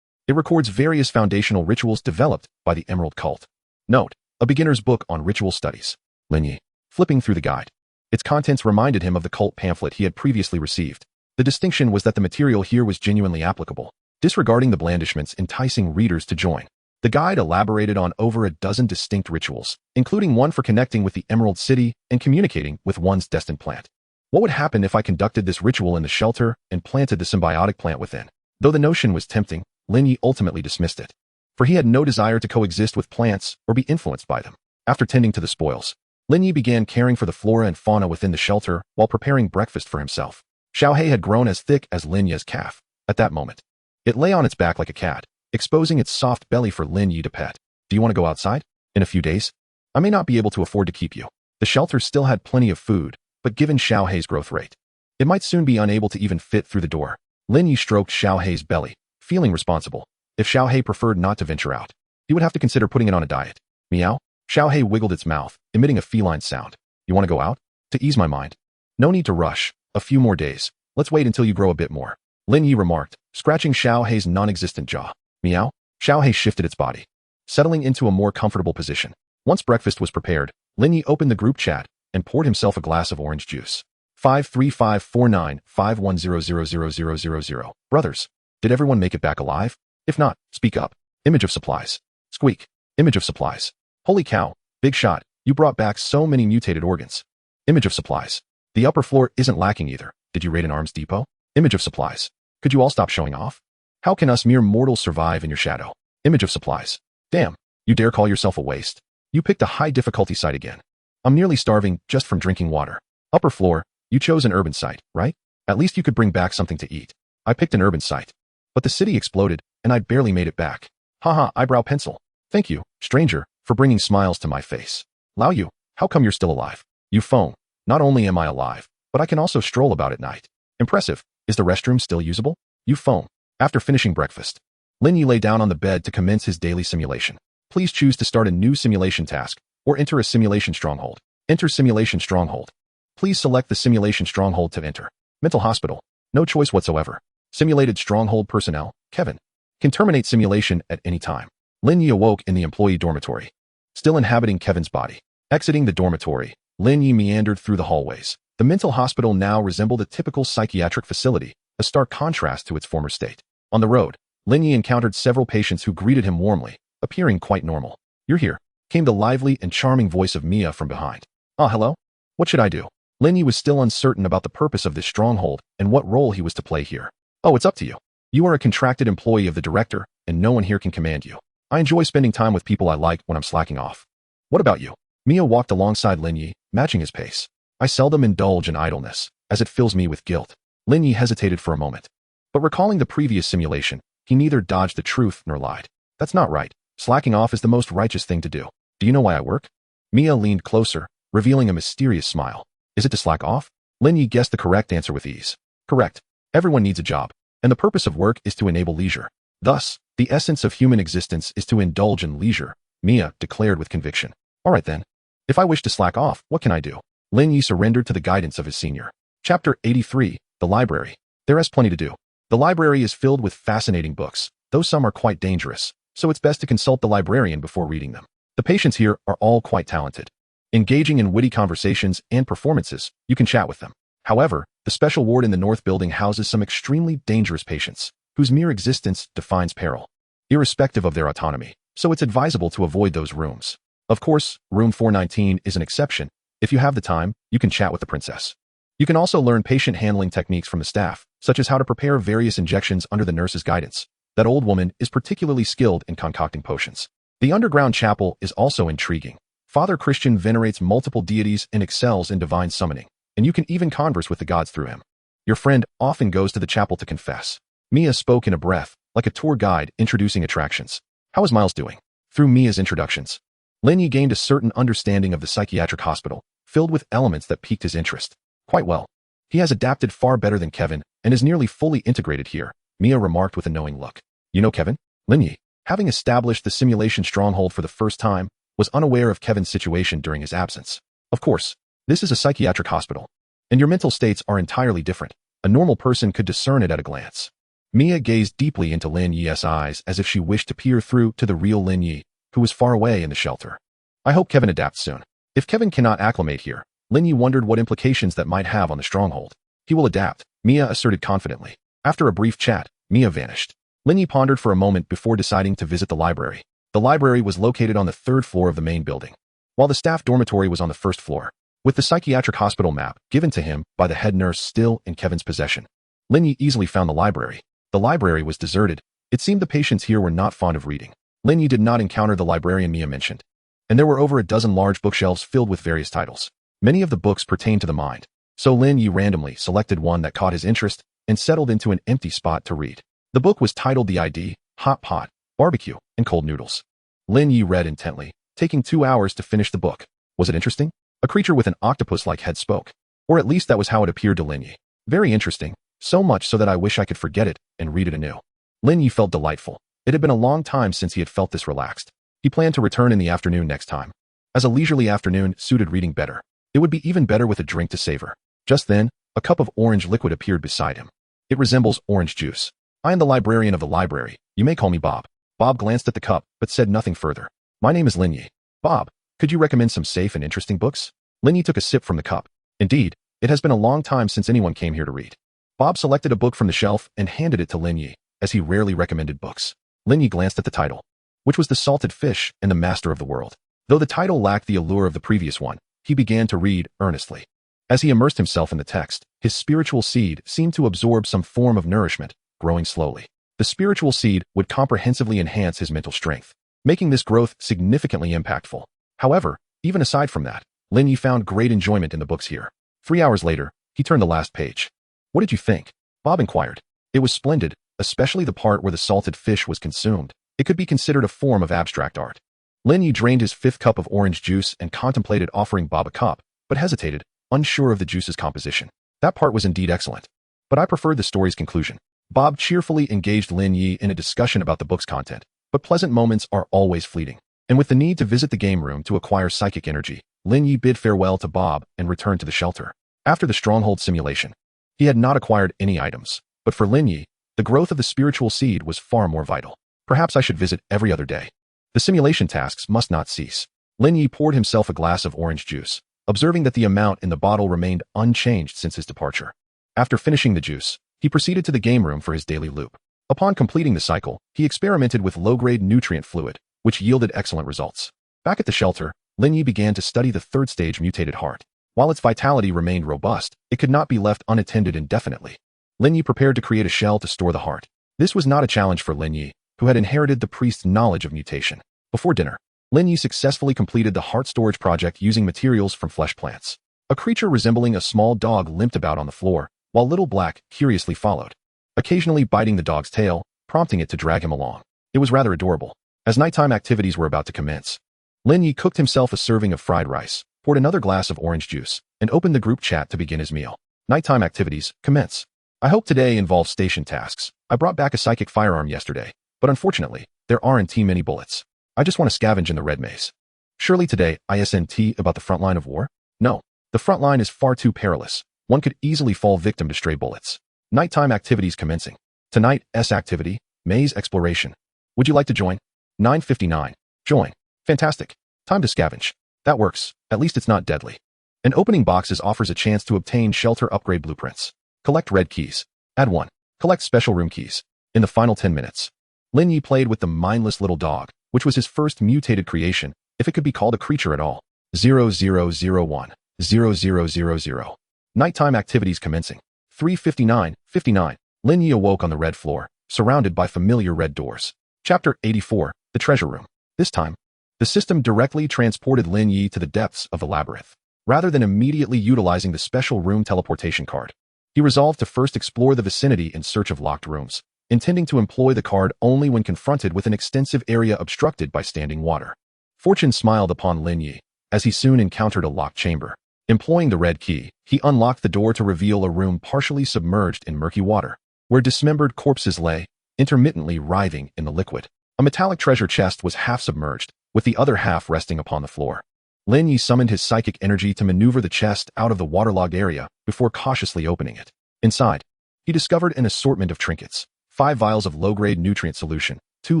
It records various foundational rituals developed by the Emerald Cult. Note, a beginner's book on ritual studies. Lin Ye. Flipping through the guide. Its contents reminded him of the cult pamphlet he had previously received. The distinction was that the material here was genuinely applicable, disregarding the blandishments enticing readers to join. The guide elaborated on over a dozen distinct rituals, including one for connecting with the Emerald City and communicating with one's destined plant. What would happen if I conducted this ritual in the shelter and planted the symbiotic plant within? Though the notion was tempting, Lin Ye ultimately dismissed it, for he had no desire to coexist with plants or be influenced by them. After tending to the spoils, Lin Ye began caring for the flora and fauna within the shelter while preparing breakfast for himself. Xiaohei had grown as thick as Lin Ye's calf. At that moment, it lay on its back like a cat, exposing its soft belly for Lin Ye to pet. Do you want to go outside? In a few days? I may not be able to afford to keep you. The shelter still had plenty of food, but given Xiaohei's growth rate, it might soon be unable to even fit through the door. Lin Ye stroked Xiaohei's belly, feeling responsible. If Xiaohei preferred not to venture out, he would have to consider putting it on a diet. Meow? Xiaohei wiggled its mouth, emitting a feline sound. You want to go out? To ease my mind. No need to rush. A few more days. Let's wait until you grow a bit more. Lin Ye remarked, scratching Xiaohei's non-existent jaw. Meow? Xiaohei shifted its body, settling into a more comfortable position. Once breakfast was prepared, Lin Ye opened the group chat and poured himself a glass of orange juice. 5354951000000. Brothers, did everyone make it back alive? If not, speak up. Image of supplies. Squeak. Image of supplies. Holy cow, big shot, you brought back so many mutated organs. Image of supplies. The upper floor isn't lacking either. Did you raid an arms depot? Image of supplies. Could you all stop showing off? How can us mere mortals survive in your shadow? Image of supplies. Damn, you dare call yourself a waste? You picked a high difficulty site again. I'm nearly starving just from drinking water. Upper floor, you chose an urban site, right? At least you could bring back something to eat. I picked an urban site. But the city exploded, and I barely made it back. Haha, eyebrow pencil. Thank you, stranger, for bringing smiles to my face. Lao Yu, how come you're still alive? You phone. Not only am I alive, but I can also stroll about at night. Impressive. Is the restroom still usable? You phone. After finishing breakfast, Lin Ye lay down on the bed to commence his daily simulation. Please choose to start a new simulation task, or enter a simulation stronghold. Enter simulation stronghold. Please select the simulation stronghold to enter. Mental hospital. No choice whatsoever. Simulated stronghold personnel, Kevin, can terminate simulation at any time. Lin Ye awoke in the employee dormitory, still inhabiting Kevin's body. Exiting the dormitory, Lin Ye meandered through the hallways. The mental hospital now resembled a typical psychiatric facility, a stark contrast to its former state. On the road, Lin Ye encountered several patients who greeted him warmly, appearing quite normal. You're here, came the lively and charming voice of Mia from behind. Ah, hello? What should I do? Lin Ye was still uncertain about the purpose of this stronghold and what role he was to play here. Oh, it's up to you. You are a contracted employee of the director, and no one here can command you. I enjoy spending time with people I like when I'm slacking off. What about you? Mia walked alongside Lin Ye, matching his pace. I seldom indulge in idleness, as it fills me with guilt. Lin Ye hesitated for a moment. But recalling the previous simulation, he neither dodged the truth nor lied. That's not right. Slacking off is the most righteous thing to do. Do you know why I work? Mia leaned closer, revealing a mysterious smile. Is it to slack off? Lin Ye guessed the correct answer with ease. Correct. Everyone needs a job, and the purpose of work is to enable leisure. Thus, the essence of human existence is to indulge in leisure, Mia declared with conviction. All right then. If I wish to slack off, what can I do? Lin Ye surrendered to the guidance of his senior. Chapter 83, The Library. There is plenty to do. The library is filled with fascinating books, though some are quite dangerous, so it's best to consult the librarian before reading them. The patients here are all quite talented. Engaging in witty conversations and performances, you can chat with them. However, the special ward in the North Building houses some extremely dangerous patients, whose mere existence defines peril, irrespective of their autonomy, so it's advisable to avoid those rooms. Of course, room 419 is an exception. If you have the time, you can chat with the princess. You can also learn patient handling techniques from the staff, such as how to prepare various injections under the nurse's guidance. That old woman is particularly skilled in concocting potions. The underground chapel is also intriguing. Father Christian venerates multiple deities and excels in divine summoning, and you can even converse with the gods through him. Your friend often goes to the chapel to confess. Mia spoke in a breath, like a tour guide introducing attractions. How is Miles doing? Through Mia's introductions, Lin Ye gained a certain understanding of the psychiatric hospital, filled with elements that piqued his interest. Quite well. He has adapted far better than Kevin, and is nearly fully integrated here, Mia remarked with a knowing look. You know Kevin? Lin Ye, having established the simulation stronghold for the first time, was unaware of Kevin's situation during his absence. Of course, this is a psychiatric hospital, and your mental states are entirely different. A normal person could discern it at a glance. Mia gazed deeply into Lin Ye's eyes as if she wished to peer through to the real Lin Ye, who was far away in the shelter. I hope Kevin adapts soon. If Kevin cannot acclimate here, Lin Ye wondered what implications that might have on the stronghold. He will adapt, Mia asserted confidently. After a brief chat, Mia vanished. Lin Ye pondered for a moment before deciding to visit the library. The library was located on the 3rd floor of the main building, while the staff dormitory was on the 1st floor. With the psychiatric hospital map given to him by the head nurse still in Kevin's possession, Lin Ye easily found the library. The library was deserted. It seemed the patients here were not fond of reading. Lin Ye did not encounter the librarian Mia mentioned, and there were over a dozen large bookshelves filled with various titles. Many of the books pertained to the mind, so Lin Ye randomly selected one that caught his interest and settled into an empty spot to read. The book was titled The ID, Hot Pot, Barbecue, and Cold Noodles. Lin Ye read intently, taking 2 hours to finish the book. Was it interesting? A creature with an octopus-like head spoke. Or at least that was how it appeared to Lin Ye. Very interesting, so much so that I wish I could forget it and read it anew. Lin Ye felt delightful. It had been a long time since he had felt this relaxed. He planned to return in the afternoon next time. As a leisurely afternoon suited reading better. It would be even better with a drink to savor. Just then, a cup of orange liquid appeared beside him. It resembles orange juice. I am the librarian of the library. You may call me Bob. Bob glanced at the cup, but said nothing further. My name is Lin Ye. Bob, could you recommend some safe and interesting books? Lin Ye took a sip from the cup. Indeed, it has been a long time since anyone came here to read. Bob selected a book from the shelf and handed it to Lin Ye, as he rarely recommended books. Lin Ye glanced at the title, which was The Salted Fish and the Master of the World. Though the title lacked the allure of the previous one, he began to read earnestly. As he immersed himself in the text, his spiritual seed seemed to absorb some form of nourishment, growing slowly. The spiritual seed would comprehensively enhance his mental strength, making this growth significantly impactful. However, even aside from that, Lin Ye found great enjoyment in the books here. 3 hours later, he turned the last page. What did you think? Bob inquired. It was splendid, especially the part where the salted fish was consumed. It could be considered a form of abstract art. Lin Ye drained his 5th cup of orange juice and contemplated offering Bob a cup, but hesitated, unsure of the juice's composition. That part was indeed excellent, but I preferred the story's conclusion. Bob cheerfully engaged Lin Ye in a discussion about the book's content, but pleasant moments are always fleeting. And with the need to visit the game room to acquire psychic energy, Lin Ye bid farewell to Bob and returned to the shelter. After the stronghold simulation, he had not acquired any items, but for Lin Ye, the growth of the spiritual seed was far more vital. Perhaps I should visit every other day. The simulation tasks must not cease. Lin Ye poured himself a glass of orange juice, observing that the amount in the bottle remained unchanged since his departure. After finishing the juice, he proceeded to the game room for his daily loop. Upon completing the cycle, he experimented with low-grade nutrient fluid, which yielded excellent results. Back at the shelter, Lin Ye began to study the 3rd stage mutated heart. While its vitality remained robust, it could not be left unattended indefinitely. Lin Ye prepared to create a shell to store the heart. This was not a challenge for Lin Ye, who had inherited the priest's knowledge of mutation. Before dinner, Lin Ye successfully completed the heart storage project using materials from flesh plants. A creature resembling a small dog limped about on the floor, while Little Black curiously followed, occasionally biting the dog's tail, prompting it to drag him along. It was rather adorable. As nighttime activities were about to commence, Lin Ye cooked himself a serving of fried rice, poured another glass of orange juice, and opened the group chat to begin his meal. Nighttime activities commence. I hope today involves station tasks. I brought back a psychic firearm yesterday, but unfortunately, there aren't too many bullets. I just want to scavenge in the red maze. Surely today, isn't about the front line of war? No, the front line is far too perilous. One could easily fall victim to stray bullets. Nighttime activities commencing. Tonight's activity, maze exploration. Would you like to join? 9:59. Join. Fantastic. Time to scavenge. That works. At least it's not deadly. An opening boxes offers a chance to obtain shelter upgrade blueprints. Collect red keys. Add 1. Collect special room keys. In the final 10 minutes, Lin Ye played with the mindless little dog, which was his first mutated creation, if it could be called a creature at all. 0001. 0000. Nighttime activities commencing. 3:59. Lin Ye awoke on the red floor, surrounded by familiar red doors. Chapter 84. The Treasure Room. This time, the system directly transported Lin Ye to the depths of the labyrinth, rather than immediately utilizing the special room teleportation card. He resolved to first explore the vicinity in search of locked rooms, intending to employ the card only when confronted with an extensive area obstructed by standing water. Fortune smiled upon Lin Ye, as he soon encountered a locked chamber. Employing the red key, he unlocked the door to reveal a room partially submerged in murky water, where dismembered corpses lay, intermittently writhing in the liquid. A metallic treasure chest was half submerged, with the other half resting upon the floor. Lin Ye summoned his psychic energy to maneuver the chest out of the waterlogged area before cautiously opening it. Inside, he discovered an assortment of trinkets, 5 vials of low-grade nutrient solution, 2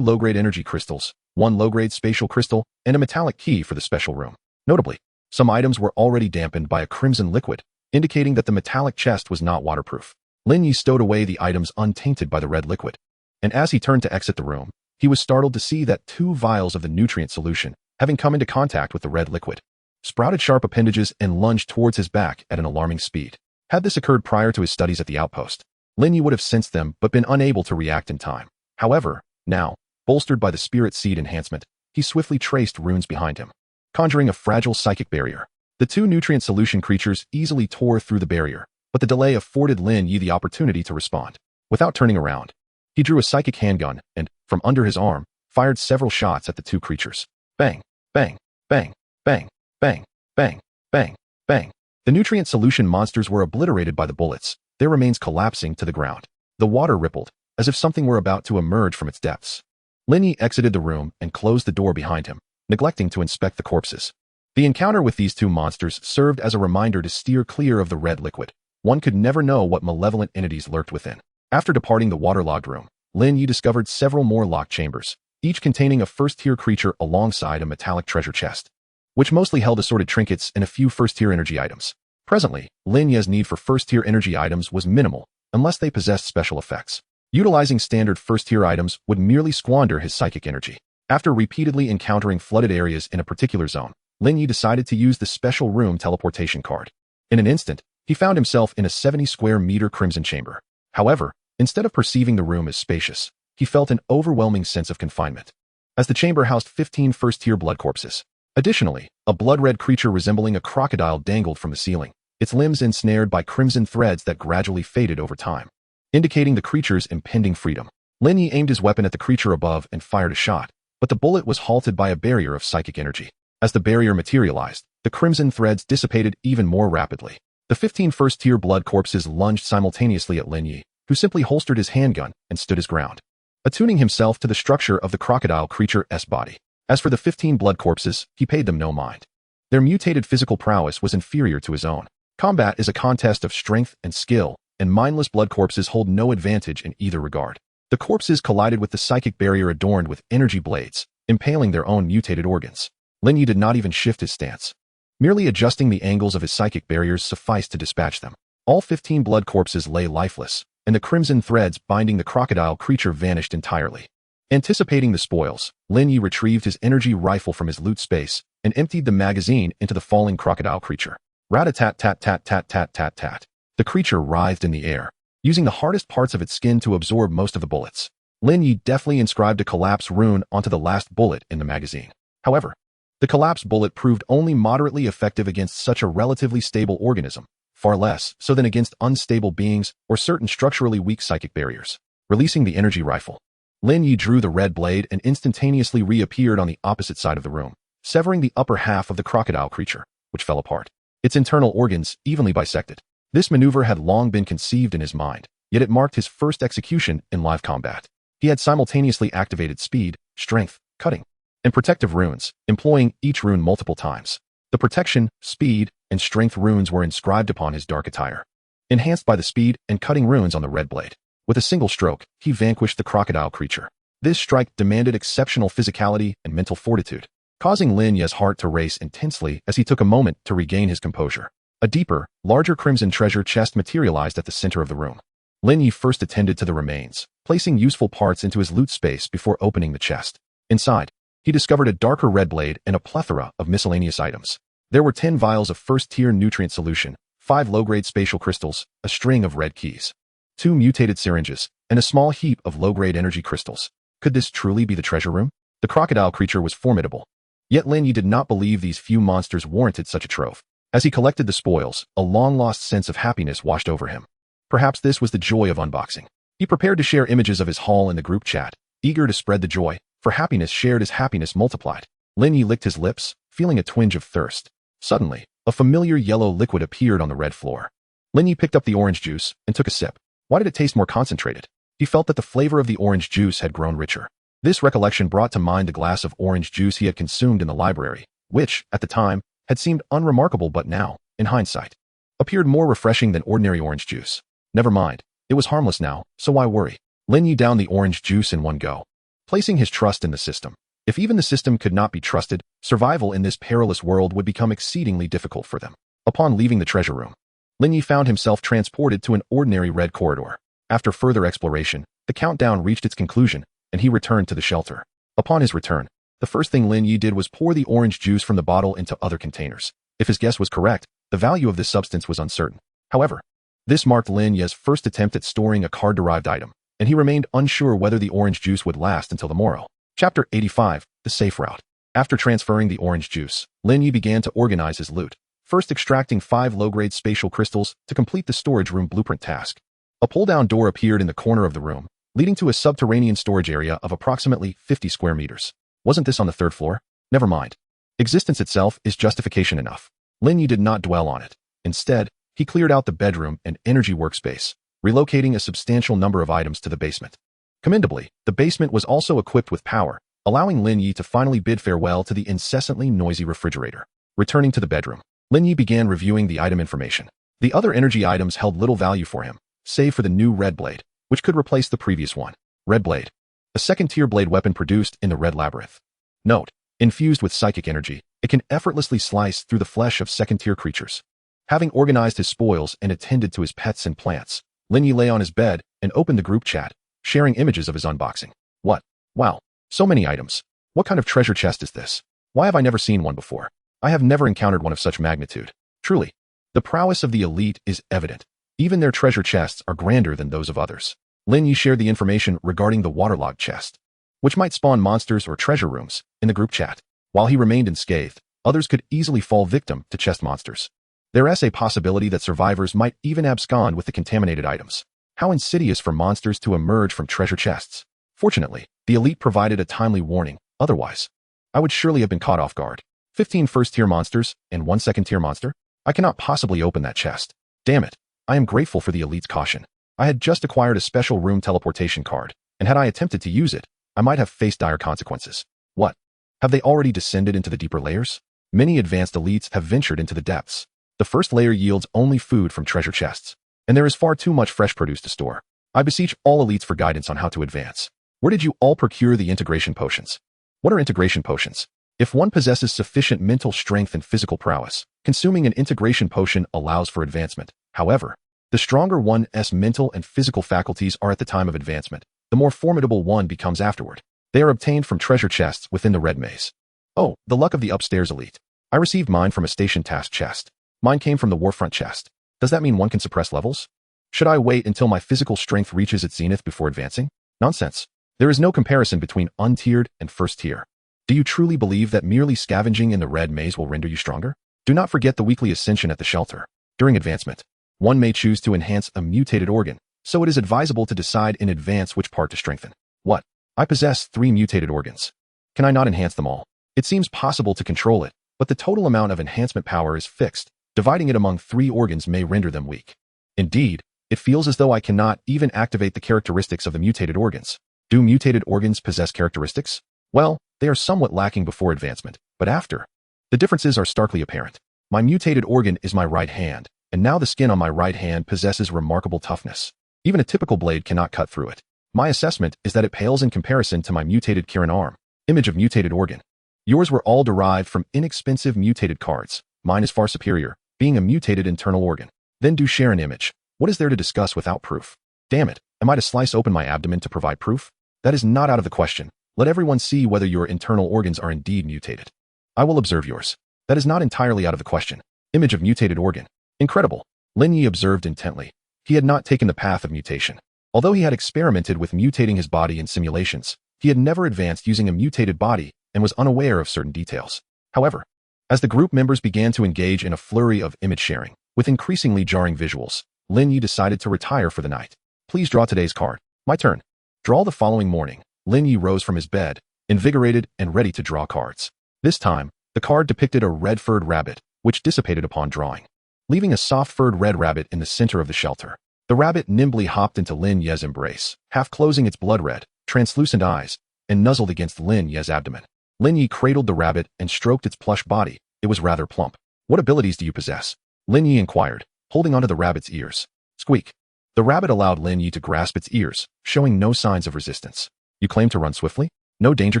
low-grade energy crystals, 1 low-grade spatial crystal, and a metallic key for the special room. Notably, some items were already dampened by a crimson liquid, indicating that the metallic chest was not waterproof. Lin Ye stowed away the items untainted by the red liquid, and as he turned to exit the room, he was startled to see that 2 vials of the nutrient solution, having come into contact with the red liquid, sprouted sharp appendages and lunged towards his back at an alarming speed. Had this occurred prior to his studies at the outpost, Lin Ye would have sensed them but been unable to react in time. However, now, bolstered by the spirit seed enhancement, he swiftly traced runes behind him, conjuring a fragile psychic barrier. The 2 nutrient solution creatures easily tore through the barrier, but the delay afforded Lin Ye the opportunity to respond. Without turning around, he drew a psychic handgun and, from under his arm, fired several shots at the 2 creatures. Bang, bang, bang, bang, bang, bang, bang, bang. The nutrient solution monsters were obliterated by the bullets, their remains collapsing to the ground. The water rippled, as if something were about to emerge from its depths. Lin Ye exited the room and closed the door behind him, neglecting to inspect the corpses. The encounter with these 2 monsters served as a reminder to steer clear of the red liquid. One could never know what malevolent entities lurked within. After departing the waterlogged room, Lin Ye discovered several more locked chambers, each containing a first-tier creature alongside a metallic treasure chest, which mostly held assorted trinkets and a few first-tier energy items. Presently, Lin Ye's need for first-tier energy items was minimal, unless they possessed special effects. Utilizing standard first-tier items would merely squander his psychic energy. After repeatedly encountering flooded areas in a particular zone, Lin Ye decided to use the special room teleportation card. In an instant, he found himself in a 70-square-meter crimson chamber. However, instead of perceiving the room as spacious, he felt an overwhelming sense of confinement, as the chamber housed 15 first-tier blood corpses. Additionally, a blood-red creature resembling a crocodile dangled from the ceiling, its limbs ensnared by crimson threads that gradually faded over time, indicating the creature's impending freedom. Lin Ye aimed his weapon at the creature above and fired a shot, but the bullet was halted by a barrier of psychic energy. As the barrier materialized, the crimson threads dissipated even more rapidly. The 15 first-tier blood corpses lunged simultaneously at Lin Ye, who simply holstered his handgun and stood his ground, attuning himself to the structure of the crocodile creature's body. As for the 15 blood corpses, he paid them no mind. Their mutated physical prowess was inferior to his own. Combat is a contest of strength and skill, and mindless blood corpses hold no advantage in either regard. The corpses collided with the psychic barrier adorned with energy blades, impaling their own mutated organs. Lin Ye did not even shift his stance. Merely adjusting the angles of his psychic barriers sufficed to dispatch them. All 15 blood corpses lay lifeless, and the crimson threads binding the crocodile creature vanished entirely. Anticipating the spoils, Lin Ye retrieved his energy rifle from his loot space and emptied the magazine into the falling crocodile creature. Rat-a-tat-tat-tat-tat-tat-tat-tat. The creature writhed in the air, using the hardest parts of its skin to absorb most of the bullets. Lin Ye deftly inscribed a collapse rune onto the last bullet in the magazine. However, the collapse bullet proved only moderately effective against such a relatively stable organism, far less so than against unstable beings or certain structurally weak psychic barriers. Releasing the energy rifle, Lin Ye drew the red blade and instantaneously reappeared on the opposite side of the room, severing the upper half of the crocodile creature, which fell apart, its internal organs evenly bisected. This maneuver had long been conceived in his mind, yet it marked his first execution in live combat. He had simultaneously activated speed, strength, cutting, and protective runes, employing each rune multiple times. The protection, speed, and strength runes were inscribed upon his dark attire, enhanced by the speed and cutting runes on the red blade. With a single stroke, he vanquished the crocodile creature. This strike demanded exceptional physicality and mental fortitude, causing Lin Ye's heart to race intensely as he took a moment to regain his composure. A deeper, larger crimson treasure chest materialized at the center of the room. Lin Ye first attended to the remains, placing useful parts into his loot space before opening the chest. Inside, he discovered a darker red blade and a plethora of miscellaneous items. There were 10 vials of first-tier nutrient solution, 5 low-grade spatial crystals, a string of red keys, 2 mutated syringes, and a small heap of low-grade energy crystals. Could this truly be the treasure room? The crocodile creature was formidable, yet Lin Ye did not believe these few monsters warranted such a trove. As he collected the spoils, a long-lost sense of happiness washed over him. Perhaps this was the joy of unboxing. He prepared to share images of his haul in the group chat, eager to spread the joy, for happiness shared is happiness multiplied. Lin Ye licked his lips, feeling a twinge of thirst. Suddenly, a familiar yellow liquid appeared on the red floor. Lin Ye picked up the orange juice and took a sip. Why did it taste more concentrated? He felt that the flavor of the orange juice had grown richer. This recollection brought to mind the glass of orange juice he had consumed in the library, which, at the time, had seemed unremarkable but now, in hindsight, appeared more refreshing than ordinary orange juice. Never mind, it was harmless now, so why worry? Lin Ye downed the orange juice in one go, placing his trust in the system. If even the system could not be trusted, survival in this perilous world would become exceedingly difficult for them. Upon leaving the treasure room, Lin Ye found himself transported to an ordinary red corridor. After further exploration, the countdown reached its conclusion, and he returned to the shelter. Upon his return, the first thing Lin Ye did was pour the orange juice from the bottle into other containers. If his guess was correct, the value of this substance was uncertain. However, this marked Lin Ye's first attempt at storing a card-derived item, and he remained unsure whether the orange juice would last until the morrow. Chapter 85, The Safe Route. After transferring the orange juice, Lin Ye began to organize his loot, first extracting 5 low-grade spatial crystals to complete the storage room blueprint task. A pull-down door appeared in the corner of the room, leading to a subterranean storage area of approximately 50 square meters. Wasn't this on the 3rd floor? Never mind. Existence itself is justification enough. Lin Ye did not dwell on it. Instead, he cleared out the bedroom and energy workspace, relocating a substantial number of items to the basement. Commendably, the basement was also equipped with power, allowing Lin Ye to finally bid farewell to the incessantly noisy refrigerator. Returning to the bedroom, Lin Ye began reviewing the item information. The other energy items held little value for him, save for the new red blade, which could replace the previous one. Red blade, a second-tier blade weapon produced in the Red Labyrinth. Note, infused with psychic energy, it can effortlessly slice through the flesh of second-tier creatures. Having organized his spoils and attended to his pets and plants, Lin Ye lay on his bed and opened the group chat, sharing images of his unboxing. What? Wow, so many items. What kind of treasure chest is this? Why have I never seen one before? I have never encountered one of such magnitude. Truly, the prowess of the elite is evident. Even their treasure chests are grander than those of others. Lin Ye shared the information regarding the waterlogged chest, which might spawn monsters or treasure rooms, in the group chat. While he remained unscathed, others could easily fall victim to chest monsters. There is a possibility that survivors might even abscond with the contaminated items. How insidious for monsters to emerge from treasure chests. Fortunately, the elite provided a timely warning, otherwise, I would surely have been caught off guard. 15 first-tier monsters and 1 second-tier monster? I cannot possibly open that chest. Damn it, I am grateful for the elite's caution. I had just acquired a special room teleportation card, and had I attempted to use it, I might have faced dire consequences. What? Have they already descended into the deeper layers? Many advanced elites have ventured into the depths. The first layer yields only food from treasure chests, and there is far too much fresh produce to store. I beseech all elites for guidance on how to advance. Where did you all procure the integration potions? What are integration potions? If one possesses sufficient mental strength and physical prowess, consuming an integration potion allows for advancement. However, the stronger one's mental and physical faculties are at the time of advancement, the more formidable one becomes afterward. They are obtained from treasure chests within the Red Maze. Oh, the luck of the upstairs elite. I received mine from a station task chest. Mine came from the warfront chest. Does that mean one can suppress levels? Should I wait until my physical strength reaches its zenith before advancing? Nonsense. There is no comparison between untiered and first tier. Do you truly believe that merely scavenging in the Red Maze will render you stronger? Do not forget the weekly ascension at the shelter. During advancement, one may choose to enhance a mutated organ, so it is advisable to decide in advance which part to strengthen. What? I possess 3 mutated organs. Can I not enhance them all? It seems possible to control it, but the total amount of enhancement power is fixed. Dividing it among 3 organs may render them weak. Indeed, it feels as though I cannot even activate the characteristics of the mutated organs. Do mutated organs possess characteristics? Well, they are somewhat lacking before advancement, but after, the differences are starkly apparent. My mutated organ is my right hand, and now the skin on my right hand possesses remarkable toughness. Even a typical blade cannot cut through it. My assessment is that it pales in comparison to my mutated Kirin arm. Image of mutated organ. Yours were all derived from inexpensive mutated cards. Mine is far superior, being a mutated internal organ. Then do share an image. What is there to discuss without proof? Damn it, am I to slice open my abdomen to provide proof? That is not out of the question. Let everyone see whether your internal organs are indeed mutated. I will observe yours. That is not entirely out of the question. Image of mutated organ. Incredible. Lin Ye observed intently. He had not taken the path of mutation. Although he had experimented with mutating his body in simulations, he had never advanced using a mutated body and was unaware of certain details. However, as the group members began to engage in a flurry of image sharing, with increasingly jarring visuals, Lin Ye decided to retire for the night. Please draw today's card. My turn. Draw the following morning. Lin Ye rose from his bed, invigorated and ready to draw cards. This time, the card depicted a red-furred rabbit, which dissipated upon drawing, leaving a soft-furred red rabbit in the center of the shelter. The rabbit nimbly hopped into Lin Ye's embrace, half closing its blood-red, translucent eyes, and nuzzled against Lin Ye's abdomen. Lin Ye cradled the rabbit and stroked its plush body. It was rather plump. What abilities do you possess? Lin Ye inquired, holding onto the rabbit's ears. Squeak. The rabbit allowed Lin Ye to grasp its ears, showing no signs of resistance. You claim to run swiftly? No danger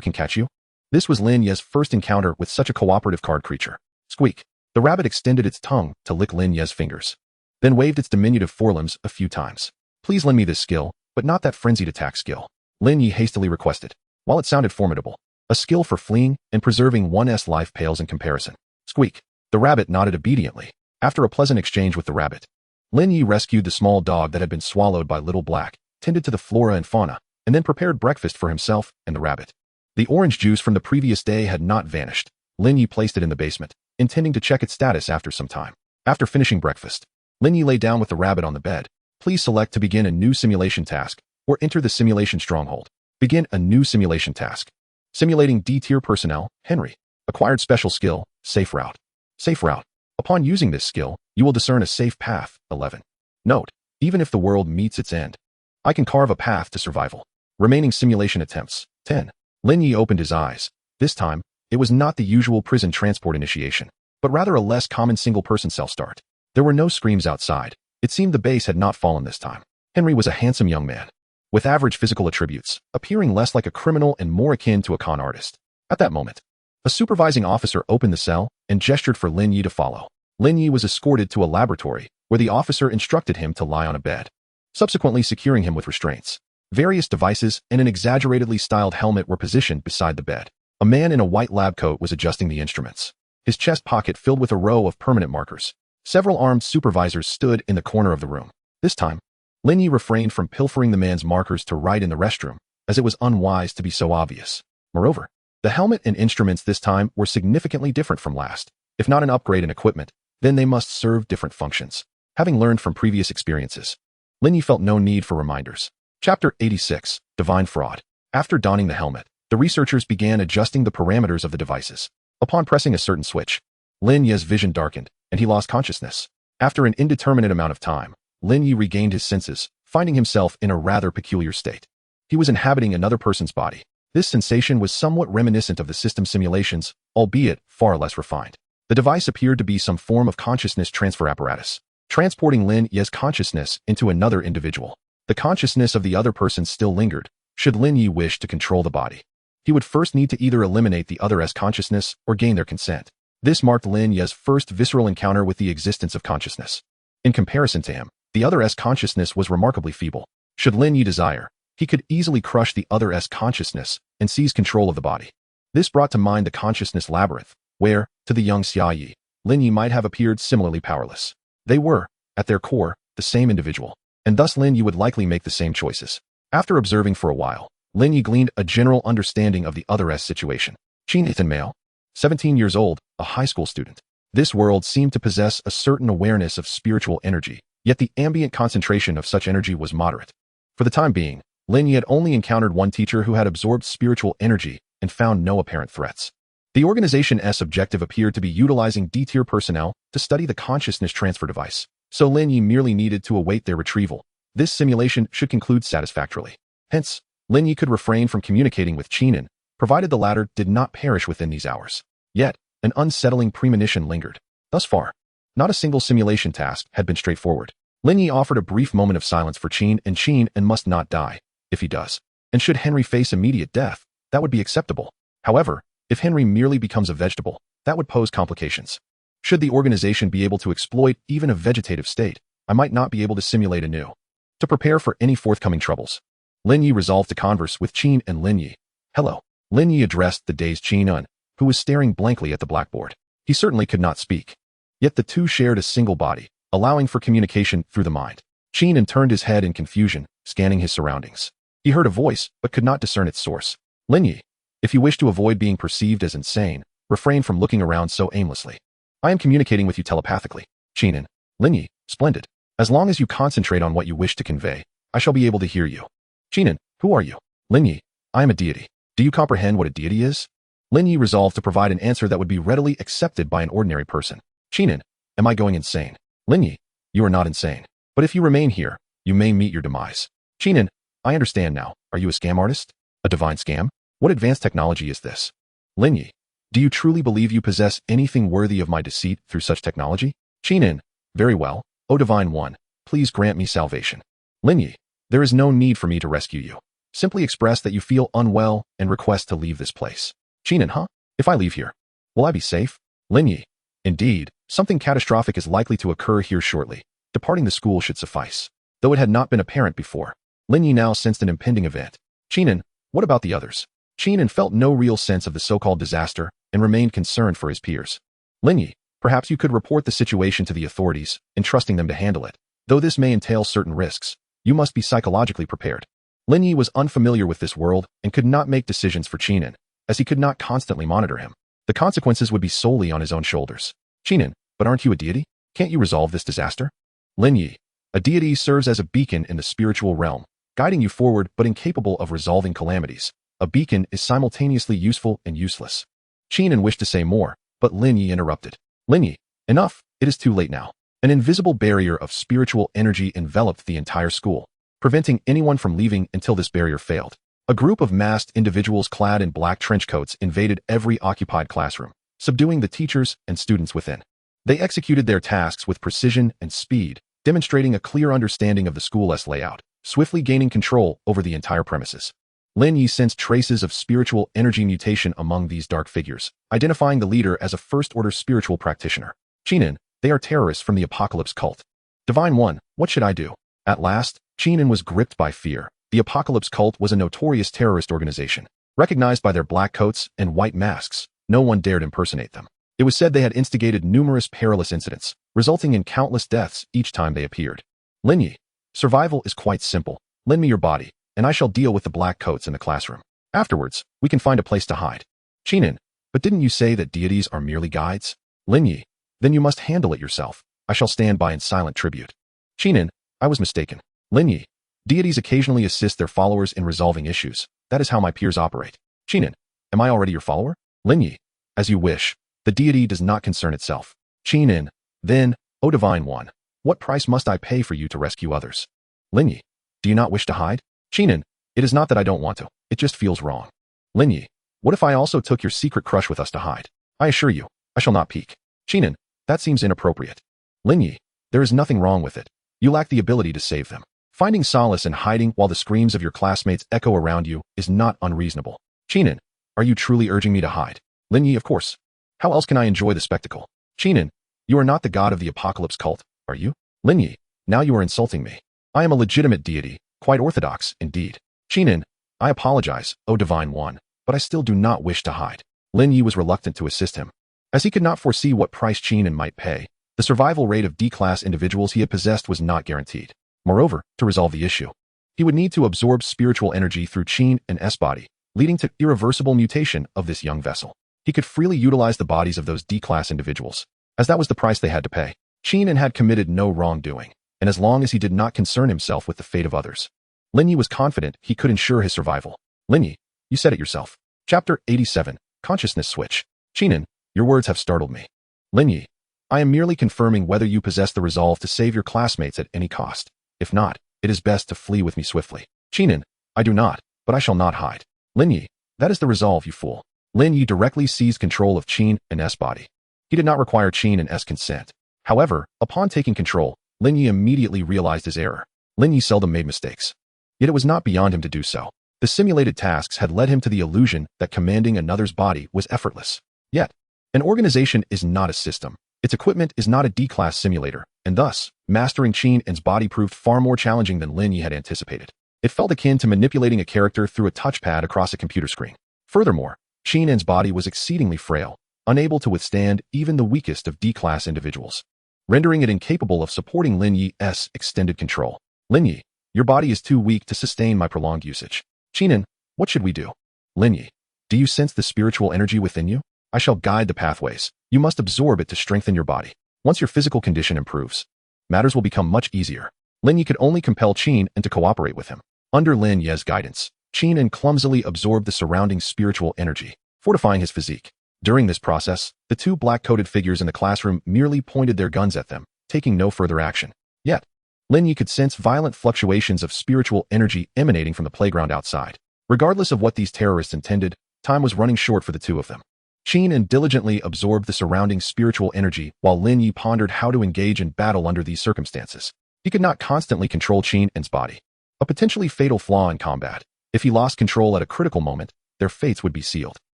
can catch you? This was Lin Ye's first encounter with such a cooperative card creature. Squeak. The rabbit extended its tongue to lick Lin Ye's fingers, then waved its diminutive forelimbs a few times. Please lend me this skill, but not that frenzied attack skill, Lin Ye hastily requested. While it sounded formidable, a skill for fleeing and preserving one's life pales in comparison. Squeak. The rabbit nodded obediently. After a pleasant exchange with the rabbit, Lin Ye rescued the small dog that had been swallowed by Little Black, tended to the flora and fauna, and then prepared breakfast for himself and the rabbit. The orange juice from the previous day had not vanished. Lin Ye placed it in the basement, intending to check its status after some time. After finishing breakfast, Lin Ye lay down with the rabbit on the bed. Please select to begin a new simulation task, or enter the simulation stronghold. Begin a new simulation task. Simulating D-tier personnel, Henry. Acquired special skill, Safe Route. Safe Route. Upon using this skill, you will discern a safe path, 11. Note, even if the world meets its end, I can carve a path to survival. Remaining simulation attempts, 10. Lin Ye opened his eyes. This time, it was not the usual prison transport initiation, but rather a less common single-person self-start. There were no screams outside. It seemed the base had not fallen this time. Henry was a handsome young man, with average physical attributes, appearing less like a criminal and more akin to a con artist. At that moment, a supervising officer opened the cell and gestured for Lin Ye to follow. Lin Ye was escorted to a laboratory, where the officer instructed him to lie on a bed, subsequently securing him with restraints. Various devices and an exaggeratedly styled helmet were positioned beside the bed. A man in a white lab coat was adjusting the instruments, his chest pocket filled with a row of permanent markers. Several armed supervisors stood in the corner of the room. This time, Lin Ye refrained from pilfering the man's markers to write in the restroom, as it was unwise to be so obvious. Moreover, the helmet and instruments this time were significantly different from last. If not an upgrade in equipment, then they must serve different functions. Having learned from previous experiences, Lin Ye felt no need for reminders. Chapter 86, Divine Fraud. After donning the helmet, the researchers began adjusting the parameters of the devices. Upon pressing a certain switch, Lin Ye's vision darkened, and he lost consciousness. After an indeterminate amount of time, Lin Ye regained his senses, finding himself in a rather peculiar state. He was inhabiting another person's body. This sensation was somewhat reminiscent of the system simulations, albeit far less refined. The device appeared to be some form of consciousness transfer apparatus, transporting Lin Ye's consciousness into another individual. The consciousness of the other person still lingered, should Lin Ye wish to control the body. He would first need to either eliminate the other's consciousness or gain their consent. This marked Lin Ye's first visceral encounter with the existence of consciousness. In comparison to him, the other's consciousness was remarkably feeble. Should Lin Ye desire, he could easily crush the other's consciousness and seize control of the body. This brought to mind the consciousness labyrinth, where, to the young Xia Yi, Lin Ye might have appeared similarly powerless. They were, at their core, the same individual, and thus Lin Ye would likely make the same choices. After observing for a while, Lin Ye gleaned a general understanding of the other's situation. Chinathan male, 17 years old, a high school student. This world seemed to possess a certain awareness of spiritual energy, yet the ambient concentration of such energy was moderate. For the time being, Lin Ye had only encountered one teacher who had absorbed spiritual energy and found no apparent threats. The organization's objective appeared to be utilizing D-tier personnel to study the consciousness transfer device, so Lin Ye merely needed to await their retrieval. This simulation should conclude satisfactorily. Hence, Lin Ye could refrain from communicating with Chinan, provided the latter did not perish within these hours. Yet, an unsettling premonition lingered. Thus far, not a single simulation task had been straightforward. Lin Ye offered a brief moment of silence for Chin and must not die, if he does. And should Henry face immediate death, that would be acceptable. However, if Henry merely becomes a vegetable, that would pose complications. Should the organization be able to exploit even a vegetative state, I might not be able to simulate anew. To prepare for any forthcoming troubles, Lin Ye resolved to converse with Chin and Lin Ye. Hello. Lin Ye addressed the dazed Chin, who was staring blankly at the blackboard. He certainly could not speak. Yet the two shared a single body, allowing for communication through the mind. Chin turned his head in confusion, scanning his surroundings. He heard a voice, but could not discern its source. Lin Ye, if you wish to avoid being perceived as insane, refrain from looking around so aimlessly. I am communicating with you telepathically. Chin. Lin Ye, splendid. As long as you concentrate on what you wish to convey, I shall be able to hear you. Chin, who are you? Lin Ye, I am a deity. Do you comprehend what a deity is? Lin Ye resolved to provide an answer that would be readily accepted by an ordinary person. Chin, am I going insane? Lin Ye, you are not insane. But if you remain here, you may meet your demise. Chin, I understand now. Are you a scam artist? A divine scam? What advanced technology is this? Lin Ye, do you truly believe you possess anything worthy of my deceit through such technology? Qinin, very well, O Divine One, please grant me salvation. Lin Ye, there is no need for me to rescue you. Simply express that you feel unwell and request to leave this place. Qinin, huh? If I leave here, will I be safe? Lin Ye, indeed, something catastrophic is likely to occur here shortly. Departing the school should suffice. Though it had not been apparent before, Lin Ye now sensed an impending event. Qinin, what about the others? Qinin felt no real sense of the so-called disaster and remained concerned for his peers. Lin Ye, perhaps you could report the situation to the authorities, entrusting them to handle it. Though this may entail certain risks, you must be psychologically prepared. Lin Ye was unfamiliar with this world and could not make decisions for Qinin, as he could not constantly monitor him. The consequences would be solely on his own shoulders. Qinin, but aren't you a deity? Can't you resolve this disaster? Lin Ye, a deity serves as a beacon in the spiritual realm, guiding you forward but incapable of resolving calamities. A beacon is simultaneously useful and useless. Qinin wished to say more, but Lin Ye interrupted. Lin Ye, enough, it is too late now. An invisible barrier of spiritual energy enveloped the entire school, preventing anyone from leaving until this barrier failed. A group of masked individuals clad in black trench coats invaded every occupied classroom, subduing the teachers and students within. They executed their tasks with precision and speed, demonstrating a clear understanding of the school's layout, swiftly gaining control over the entire premises. Lin Ye sensed traces of spiritual energy mutation among these dark figures, identifying the leader as a first-order spiritual practitioner. Qinin, they are terrorists from the Apocalypse cult. Divine One, what should I do? At last, Qinin was gripped by fear. The Apocalypse cult was a notorious terrorist organization. Recognized by their black coats and white masks, no one dared impersonate them. It was said they had instigated numerous perilous incidents, resulting in countless deaths each time they appeared. Lin Ye, survival is quite simple. Lend me your body, and I shall deal with the black coats in the classroom. Afterwards, we can find a place to hide. Qinin, but didn't you say that deities are merely guides? Lin Ye, then you must handle it yourself. I shall stand by in silent tribute. Qinin, I was mistaken. Lin Ye, deities occasionally assist their followers in resolving issues. That is how my peers operate. Qinin, am I already your follower? Lin Ye, as you wish. The deity does not concern itself. Qinin, then, O Divine One, what price must I pay for you to rescue others? Lin Ye, do you not wish to hide? Qinin, it is not that I don't want to, it just feels wrong. Lin Ye, what if I also took your secret crush with us to hide? I assure you, I shall not peek. Qinin, that seems inappropriate. Lin Ye, there is nothing wrong with it. You lack the ability to save them. Finding solace in hiding while the screams of your classmates echo around you is not unreasonable. Qinin, are you truly urging me to hide? Lin Ye, of course. How else can I enjoy the spectacle? Qinin, you are not the god of the Apocalypse cult, are you? Lin Ye, now you are insulting me. I am a legitimate deity, quite orthodox, indeed. Qinin, I apologize, O Divine One, but I still do not wish to hide. Lin Ye was reluctant to assist him. As he could not foresee what price Qinin might pay, the survival rate of D-class individuals he had possessed was not guaranteed. Moreover, to resolve the issue, he would need to absorb spiritual energy through Qin and S body, leading to irreversible mutation of this young vessel. He could freely utilize the bodies of those D-class individuals, as that was the price they had to pay. Qinin had committed no wrongdoing, and as long as he did not concern himself with the fate of others, Lin Ye was confident he could ensure his survival. Lin Ye, you said it yourself. Chapter 87, Consciousness Switch. Qinin, your words have startled me. Lin Ye, I am merely confirming whether you possess the resolve to save your classmates at any cost. If not, it is best to flee with me swiftly. Qinin, I do not, but I shall not hide. Lin Ye, that is the resolve, you fool. Lin Ye directly seized control of Qin and S body. He did not require Qin and S consent. However, upon taking control, Lin Ye immediately realized his error. Lin Ye seldom made mistakes. Yet it was not beyond him to do so. The simulated tasks had led him to the illusion that commanding another's body was effortless. Yet, an organization is not a system. Its equipment is not a D-class simulator, and thus, mastering Qin and's body proved far more challenging than Lin Ye had anticipated. It felt akin to manipulating a character through a touchpad across a computer screen. Furthermore, Qin and's body was exceedingly frail, unable to withstand even the weakest of D-class individuals, rendering it incapable of supporting Lin Ye's extended control. Lin Ye, your body is too weak to sustain my prolonged usage. Qinin, what should we do? Lin Ye, do you sense the spiritual energy within you? I shall guide the pathways. You must absorb it to strengthen your body. Once your physical condition improves, matters will become much easier. Lin Ye could only compel Qin and to cooperate with him. Under Lin Ye's guidance, Qin clumsily absorbed the surrounding spiritual energy, fortifying his physique. During this process, the two black-coated figures in the classroom merely pointed their guns at them, taking no further action. Yet, Lin Ye could sense violent fluctuations of spiritual energy emanating from the playground outside. Regardless of what these terrorists intended, time was running short for the two of them. Qin diligently absorbed the surrounding spiritual energy while Lin Ye pondered how to engage in battle under these circumstances. He could not constantly control Qin's body, a potentially fatal flaw in combat. If he lost control at a critical moment, their fates would be sealed.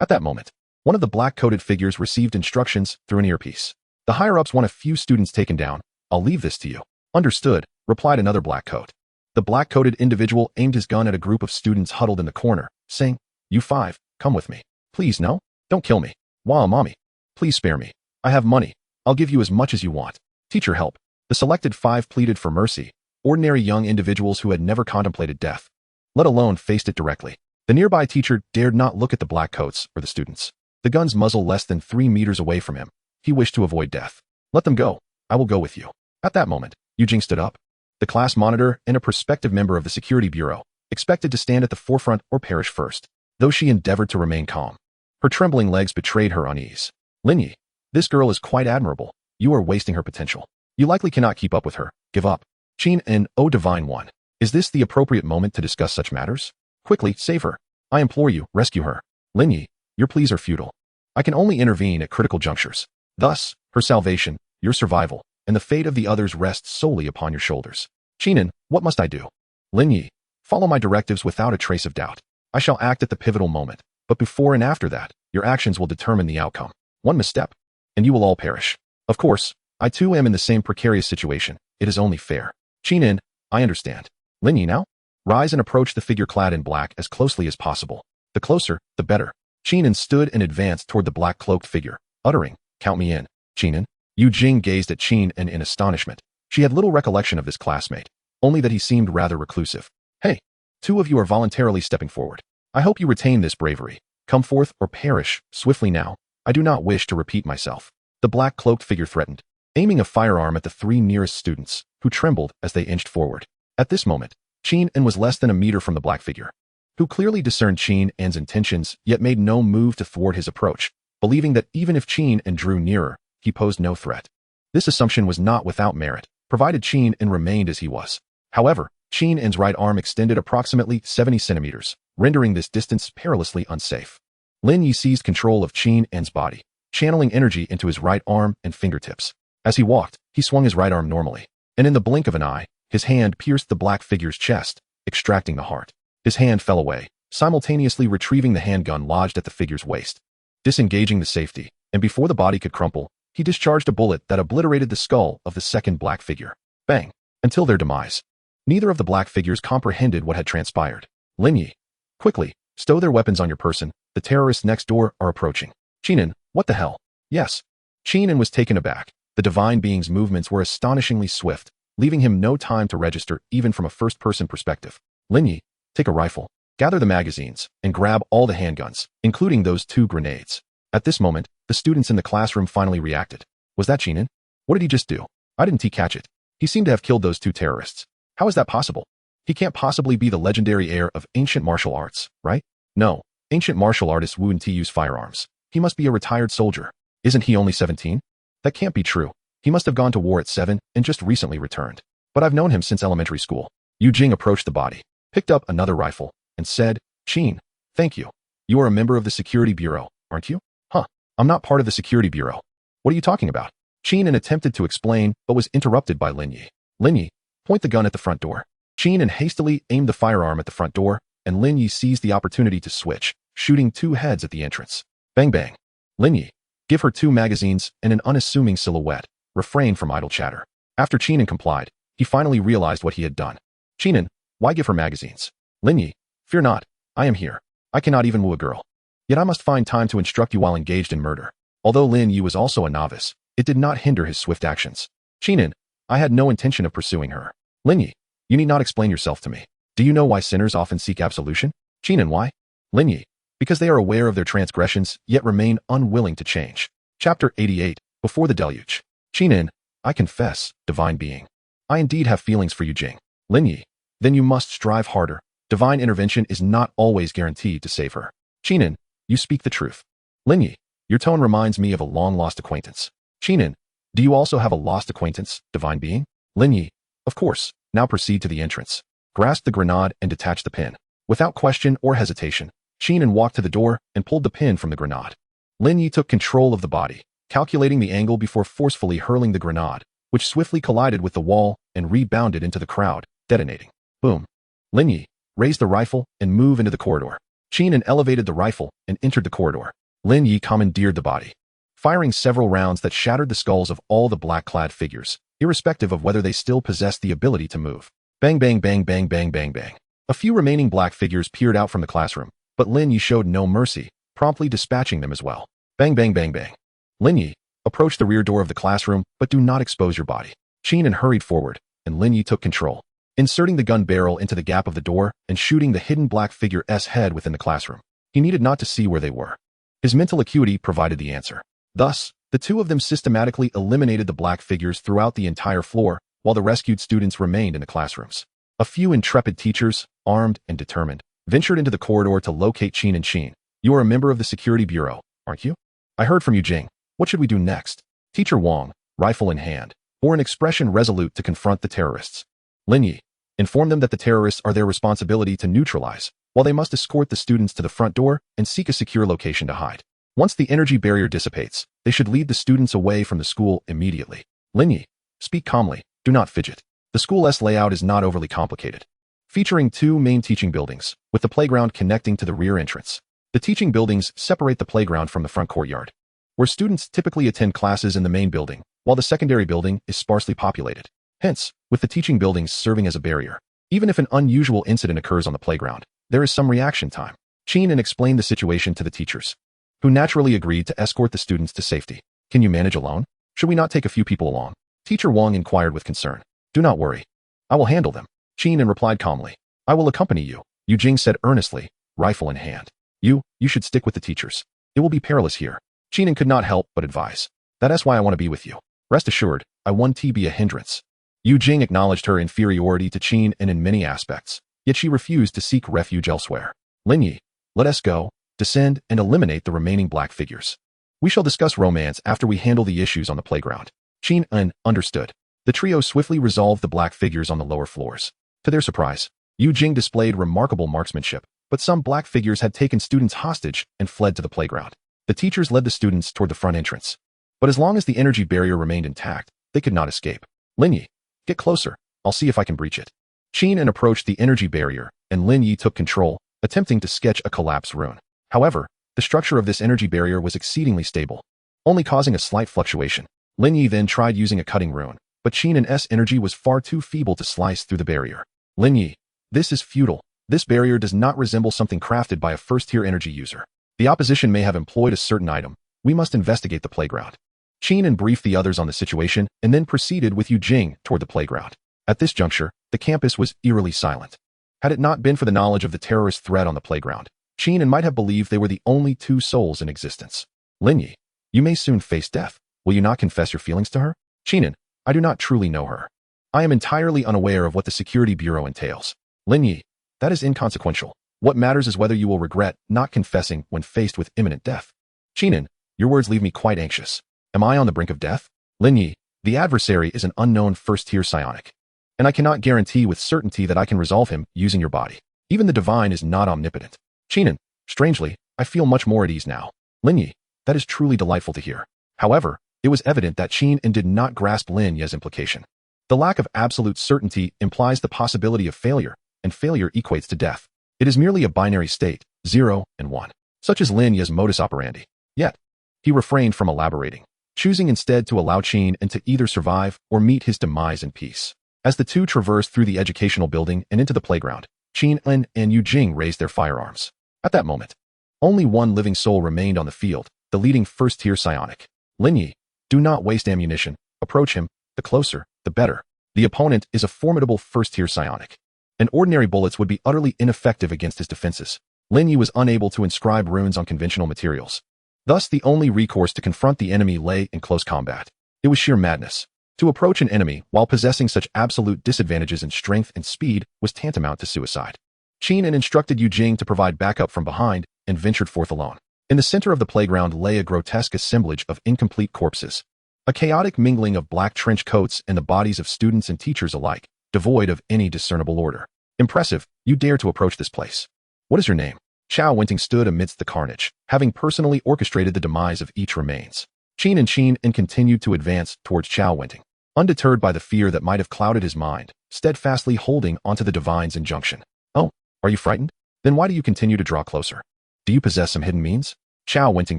At that moment, one of the black-coated figures received instructions through an earpiece. The higher-ups want a few students taken down. I'll leave this to you. Understood, replied another black coat. The black-coated individual aimed his gun at a group of students huddled in the corner, saying, "You five, come with me. Please, no? Don't kill me. Wow, mommy. Please spare me. I have money. I'll give you as much as you want. Teacher, help." The selected five pleaded for mercy, ordinary young individuals who had never contemplated death, let alone faced it directly. The nearby teacher dared not look at the black coats or the students. The gun's muzzle less than 3 meters away from him. He wished to avoid death. "Let them go. I will go with you." At that moment, Yujing stood up. The class monitor and a prospective member of the security bureau, expected to stand at the forefront or perish first, though she endeavored to remain calm. Her trembling legs betrayed her unease. "Lin Ye, this girl is quite admirable. You are wasting her potential. You likely cannot keep up with her. Give up." Qin, "O divine one, is this the appropriate moment to discuss such matters? Quickly, save her. I implore you, rescue her." "Lin Ye, your pleas are futile. I can only intervene at critical junctures. Thus, her salvation, your survival, and the fate of the others rests solely upon your shoulders." "Qin, what must I do?" "Lin Ye, follow my directives without a trace of doubt. I shall act at the pivotal moment, but before and after that, your actions will determine the outcome. One misstep, and you will all perish. Of course, I too am in the same precarious situation. It is only fair." "Qin, I understand. Lin Ye, now? Rise and approach the figure clad in black as closely as possible. The closer, the better." Qin stood and advanced toward the black-cloaked figure, uttering, "Count me in." "Qin." Yujing gazed at Qin in astonishment. She had little recollection of this classmate, only that he seemed rather reclusive. "Hey, two of you are voluntarily stepping forward. I hope you retain this bravery. Come forth or perish, swiftly now. I do not wish to repeat myself." The black-cloaked figure threatened, aiming a firearm at the 3 nearest students, who trembled as they inched forward. At this moment, Qin was less than a meter from the black figure, who clearly discerned Qin's intentions yet made no move to thwart his approach, believing that even if Qin drew nearer, he posed no threat. This assumption was not without merit, provided Qin remained as he was. However, Qin's right arm extended approximately 70 centimeters, rendering this distance perilously unsafe. Lin Ye seized control of Qin's body, channeling energy into his right arm and fingertips. As he walked, he swung his right arm normally, and in the blink of an eye, his hand pierced the black figure's chest, extracting the heart. His hand fell away, simultaneously retrieving the handgun lodged at the figure's waist. Disengaging the safety, and before the body could crumple, he discharged a bullet that obliterated the skull of the second black figure. Bang! Until their demise. Neither of the black figures comprehended what had transpired. "Lin Ye, quickly, stow their weapons on your person. The terrorists next door are approaching." "Qin, what the hell?" "Yes." Qin was taken aback. The divine being's movements were astonishingly swift, leaving him no time to register even from a first-person perspective. "Lin Ye, take a rifle, gather the magazines, and grab all the handguns, including those 2 grenades." At this moment, the students in the classroom finally reacted. "Was that Qin? What did he just do? Why didn't he catch it? He seemed to have killed those 2 terrorists. How is that possible? He can't possibly be the legendary heir of ancient martial arts, right? No, ancient martial artists wouldn't use firearms. He must be a retired soldier. Isn't he only 17? That can't be true. He must have gone to war at 7 and just recently returned. But I've known him since elementary school." Yujing approached the body, picked up another rifle, and said, "Qin, thank you. You are a member of the security bureau, aren't you?" "Huh, I'm not part of the security bureau. What are you talking about?" Qin attempted to explain, but was interrupted by Lin Ye. "Lin Ye, point the gun at the front door." Qin hastily aimed the firearm at the front door, and Lin Ye seized the opportunity to switch, shooting 2 heads at the entrance. Bang bang. "Lin Ye, give her 2 magazines and an unassuming silhouette. Refrain from idle chatter." After Qin complied, he finally realized what he had done. "Qin, why give her magazines?" "Lin Ye, fear not. I am here. I cannot even woo a girl. Yet I must find time to instruct you while engaged in murder." Although Lin Ye was also a novice, it did not hinder his swift actions. "Qin, I had no intention of pursuing her." "Lin Ye, you need not explain yourself to me. Do you know why sinners often seek absolution?" "Qin, why?" "Lin Ye, because they are aware of their transgressions, yet remain unwilling to change." Chapter 88, Before the Deluge. "Qin, I confess, divine being. I indeed have feelings for Yujing." "Lin Ye, then you must strive harder. Divine intervention is not always guaranteed to save her." "Qin, you speak the truth." "Lin Ye, your tone reminds me of a long-lost acquaintance." "Qin, do you also have a lost acquaintance, divine being?" "Lin Ye, of course. Now proceed to the entrance. Grasp the grenade and detach the pin." Without question or hesitation, Qin walked to the door and pulled the pin from the grenade. Lin Ye took control of the body, calculating the angle before forcefully hurling the grenade, which swiftly collided with the wall and rebounded into the crowd, detonating. Boom. Lin Ye raised the rifle and moved into the corridor. Qin elevated the rifle and entered the corridor. Lin Ye commandeered the body, firing several rounds that shattered the skulls of all the black-clad figures, irrespective of whether they still possessed the ability to move. Bang bang bang bang bang bang bang. A few remaining black figures peered out from the classroom, but Lin Ye showed no mercy, promptly dispatching them as well. Bang bang bang bang. Lin Ye, approach the rear door of the classroom, but do not expose your body. Qin hurried forward, and Lin Ye took control, inserting the gun barrel into the gap of the door and shooting the hidden black figure's head within the classroom. He needed not to see where they were. His mental acuity provided the answer. Thus, the two of them systematically eliminated the black figures throughout the entire floor, while the rescued students remained in the classrooms. A few intrepid teachers, armed and determined, ventured into the corridor to locate Qin. Qin, you are a member of the security bureau, aren't you? I heard from you, Jing. What should we do next? Teacher Wang, rifle in hand, bore an expression resolute to confront the terrorists. Lin Ye, inform them that the terrorists are their responsibility to neutralize, while they must escort the students to the front door and seek a secure location to hide. Once the energy barrier dissipates, they should lead the students away from the school immediately. Lin Ye, speak calmly, do not fidget. The school's layout is not overly complicated, featuring two main teaching buildings, with the playground connecting to the rear entrance. The teaching buildings separate the playground from the front courtyard, where students typically attend classes in the main building, while the secondary building is sparsely populated. Hence, with the teaching buildings serving as a barrier, even if an unusual incident occurs on the playground, there is some reaction time. Qin explained the situation to the teachers, who naturally agreed to escort the students to safety. Can you manage alone? Should we not take a few people along? Teacher Wang inquired with concern. Do not worry. I will handle them. Qin replied calmly. I will accompany you, Yu Jing said earnestly, rifle in hand. You should stick with the teachers. It will be perilous here. Qin could not help but advise. That's why I want to be with you. Rest assured, I won't be a hindrance. Yu Jing acknowledged her inferiority to Qin in many aspects, yet she refused to seek refuge elsewhere. Lin Ye, let us go, descend, and eliminate the remaining black figures. We shall discuss romance after we handle the issues on the playground. Qin understood. The trio swiftly resolved the black figures on the lower floors. To their surprise, Yu Jing displayed remarkable marksmanship, but some black figures had taken students hostage and fled to the playground. The teachers led the students toward the front entrance, but as long as the energy barrier remained intact, they could not escape. Lin Ye, get closer, I'll see if I can breach it. Qin approached the energy barrier, and Lin Ye took control, attempting to sketch a collapse rune. However, the structure of this energy barrier was exceedingly stable, only causing a slight fluctuation. Lin Ye then tried using a cutting rune, but Qin's energy was far too feeble to slice through the barrier. Lin Ye, this is futile. This barrier does not resemble something crafted by a first-tier energy user. The opposition may have employed a certain item. We must investigate the playground. Qin briefed the others on the situation and then proceeded with Yu Jing toward the playground. At this juncture, the campus was eerily silent. Had it not been for the knowledge of the terrorist threat on the playground, Qin might have believed they were the only two souls in existence. Lin Ye, you may soon face death. Will you not confess your feelings to her? Qin, I do not truly know her. I am entirely unaware of what the security bureau entails. Lin Ye, that is inconsequential. What matters is whether you will regret not confessing when faced with imminent death. Qin, your words leave me quite anxious. Am I on the brink of death? Lin Ye, the adversary is an unknown first-tier psionic, and I cannot guarantee with certainty that I can resolve him using your body. Even the divine is not omnipotent. Qin, strangely, I feel much more at ease now. Lin Ye, that is truly delightful to hear. However, it was evident that Qin did not grasp Lin Ye's implication. The lack of absolute certainty implies the possibility of failure, and failure equates to death. It is merely a binary state, 0 and 1, such as Lin Ye's modus operandi. Yet, he refrained from elaborating, choosing instead to allow Qin to either survive or meet his demise in peace. As the two traversed through the educational building and into the playground, Qin and Yu Jing raised their firearms. At that moment, only one living soul remained on the field, the leading first-tier psionic. Lin Ye, do not waste ammunition. Approach him, the closer, the better. The opponent is a formidable first-tier psionic, and ordinary bullets would be utterly ineffective against his defenses. Lin Ye was unable to inscribe runes on conventional materials. Thus, the only recourse to confront the enemy lay in close combat. It was sheer madness. To approach an enemy while possessing such absolute disadvantages in strength and speed was tantamount to suicide. Qin instructed Yu Jing to provide backup from behind and ventured forth alone. In the center of the playground lay a grotesque assemblage of incomplete corpses, a chaotic mingling of black trench coats and the bodies of students and teachers alike, devoid of any discernible order. Impressive, you dare to approach this place. What is your name? Chao Wenting stood amidst the carnage, having personally orchestrated the demise of each remains. Qin and continued to advance towards Chao Wenting, undeterred by the fear that might have clouded his mind, steadfastly holding onto the divine's injunction. Oh, are you frightened? Then why do you continue to draw closer? Do you possess some hidden means? Chao Wenting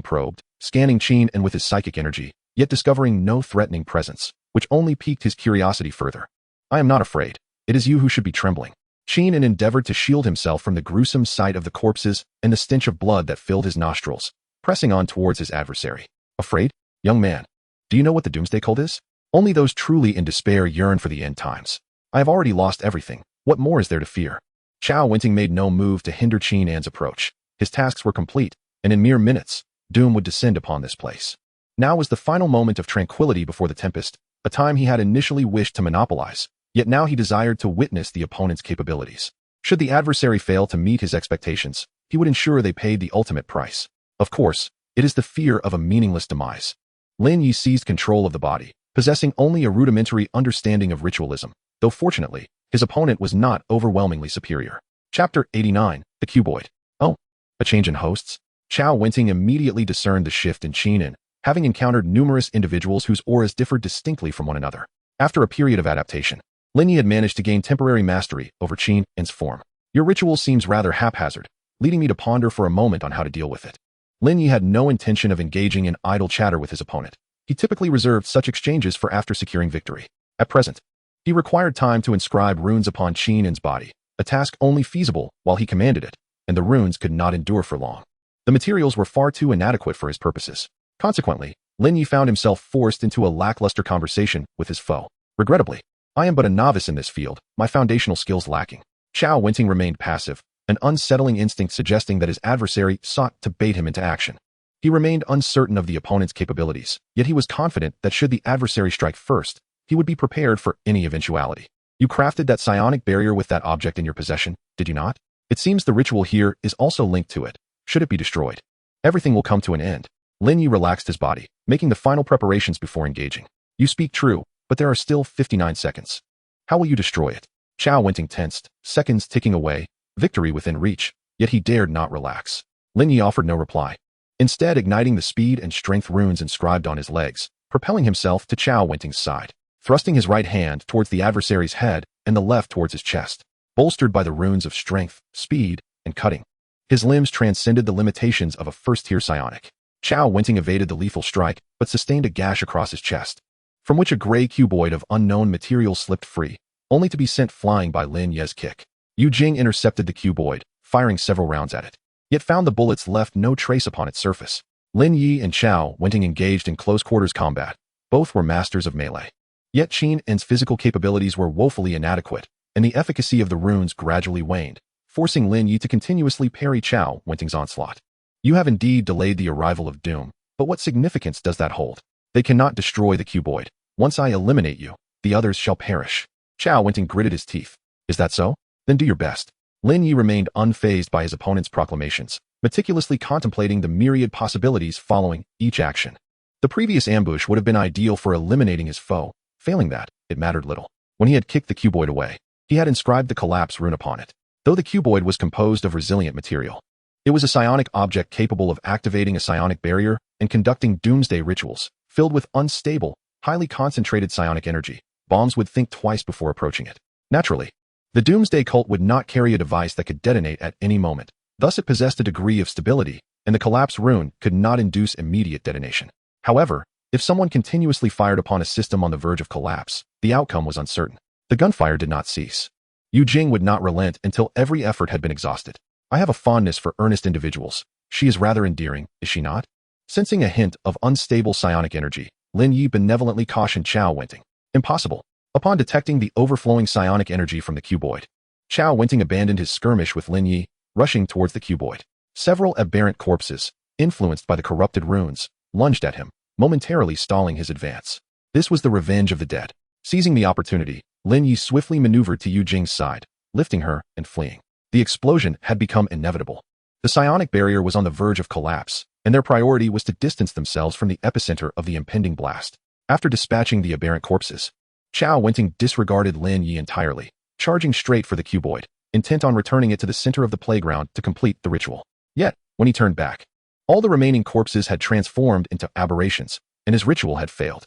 probed, scanning Qin with his psychic energy, yet discovering no threatening presence, which only piqued his curiosity further. I am not afraid. It is you who should be trembling. Qin endeavored to shield himself from the gruesome sight of the corpses and the stench of blood that filled his nostrils, pressing on towards his adversary. Afraid? Young man, do you know what the doomsday cult is? Only those truly in despair yearn for the end times. I have already lost everything. What more is there to fear? Chao Wenting made no move to hinder Qin approach. His tasks were complete, and in mere minutes, doom would descend upon this place. Now was the final moment of tranquility before the tempest, a time he had initially wished to monopolize, yet now he desired to witness the opponent's capabilities. Should the adversary fail to meet his expectations, he would ensure they paid the ultimate price. Of course, it is the fear of a meaningless demise. Lin Ye seized control of the body, possessing only a rudimentary understanding of ritualism, though fortunately, his opponent was not overwhelmingly superior. Chapter 89, The Cuboid. Oh, a change in hosts? Chao Wenting immediately discerned the shift in Qin, having encountered numerous individuals whose auras differed distinctly from one another. After a period of adaptation, Lin Ye had managed to gain temporary mastery over Qin's form. Your ritual seems rather haphazard, leading me to ponder for a moment on how to deal with it. Lin Ye had no intention of engaging in idle chatter with his opponent. He typically reserved such exchanges for after securing victory. At present, he required time to inscribe runes upon Qin's body, a task only feasible while he commanded it, and the runes could not endure for long. The materials were far too inadequate for his purposes. Consequently, Lin Ye found himself forced into a lackluster conversation with his foe. Regrettably, I am but a novice in this field, my foundational skills lacking. Chao Wenting remained passive, an unsettling instinct suggesting that his adversary sought to bait him into action. He remained uncertain of the opponent's capabilities, yet he was confident that should the adversary strike first, he would be prepared for any eventuality. You crafted that psionic barrier with that object in your possession, did you not? It seems the ritual here is also linked to it. Should it be destroyed, everything will come to an end. Lin Ye relaxed his body, making the final preparations before engaging. You speak true, but there are still 59 seconds. How will you destroy it? Chao Wenting tensed, seconds ticking away, victory within reach, yet he dared not relax. Lin Ye offered no reply, instead igniting the speed and strength runes inscribed on his legs, propelling himself to Chao Wenting's side, thrusting his right hand towards the adversary's head and the left towards his chest, bolstered by the runes of strength, speed, and cutting. His limbs transcended the limitations of a first-tier psionic. Chao Wenting evaded the lethal strike, but sustained a gash across his chest, from which a gray cuboid of unknown material slipped free, only to be sent flying by Lin Ye's kick. Yu Jing intercepted the cuboid, firing several rounds at it, yet found the bullets left no trace upon its surface. Lin Ye and Chao Wenting engaged in close-quarters combat. Both were masters of melee. Yet Qin's physical capabilities were woefully inadequate, and the efficacy of the runes gradually waned, forcing Lin Ye to continuously parry Chao Wenting's onslaught. You have indeed delayed the arrival of doom, but what significance does that hold? They cannot destroy the cuboid. Once I eliminate you, the others shall perish. Chao Wenting gritted his teeth. Is that so? Then do your best. Lin Ye remained unfazed by his opponent's proclamations, meticulously contemplating the myriad possibilities following each action. The previous ambush would have been ideal for eliminating his foe. Failing that, it mattered little. When he had kicked the cuboid away, he had inscribed the collapse rune upon it. Though the cuboid was composed of resilient material, it was a psionic object capable of activating a psionic barrier and conducting doomsday rituals. Filled with unstable, highly concentrated psionic energy, bombs would think twice before approaching it. Naturally, the doomsday cult would not carry a device that could detonate at any moment. Thus it possessed a degree of stability, and the collapse rune could not induce immediate detonation. However, if someone continuously fired upon a system on the verge of collapse, the outcome was uncertain. The gunfire did not cease. Yu Jing would not relent until every effort had been exhausted. I have a fondness for earnest individuals. She is rather endearing, is she not? Sensing a hint of unstable psionic energy, Lin Ye benevolently cautioned Chao Wenting. Impossible. Upon detecting the overflowing psionic energy from the cuboid, Chao Wenting abandoned his skirmish with Lin Ye, rushing towards the cuboid. Several aberrant corpses, influenced by the corrupted runes, lunged at him, momentarily stalling his advance. This was the revenge of the dead. Seizing the opportunity, Lin Ye swiftly maneuvered to Yu Jing's side, lifting her and fleeing. The explosion had become inevitable. The psionic barrier was on the verge of collapse, and their priority was to distance themselves from the epicenter of the impending blast. After dispatching the aberrant corpses, Chao Wenting disregarded Lin Ye entirely, charging straight for the cuboid. intent on returning it to the center of the playground to complete the ritual. Yet, when he turned back, all the remaining corpses had transformed into aberrations, and his ritual had failed.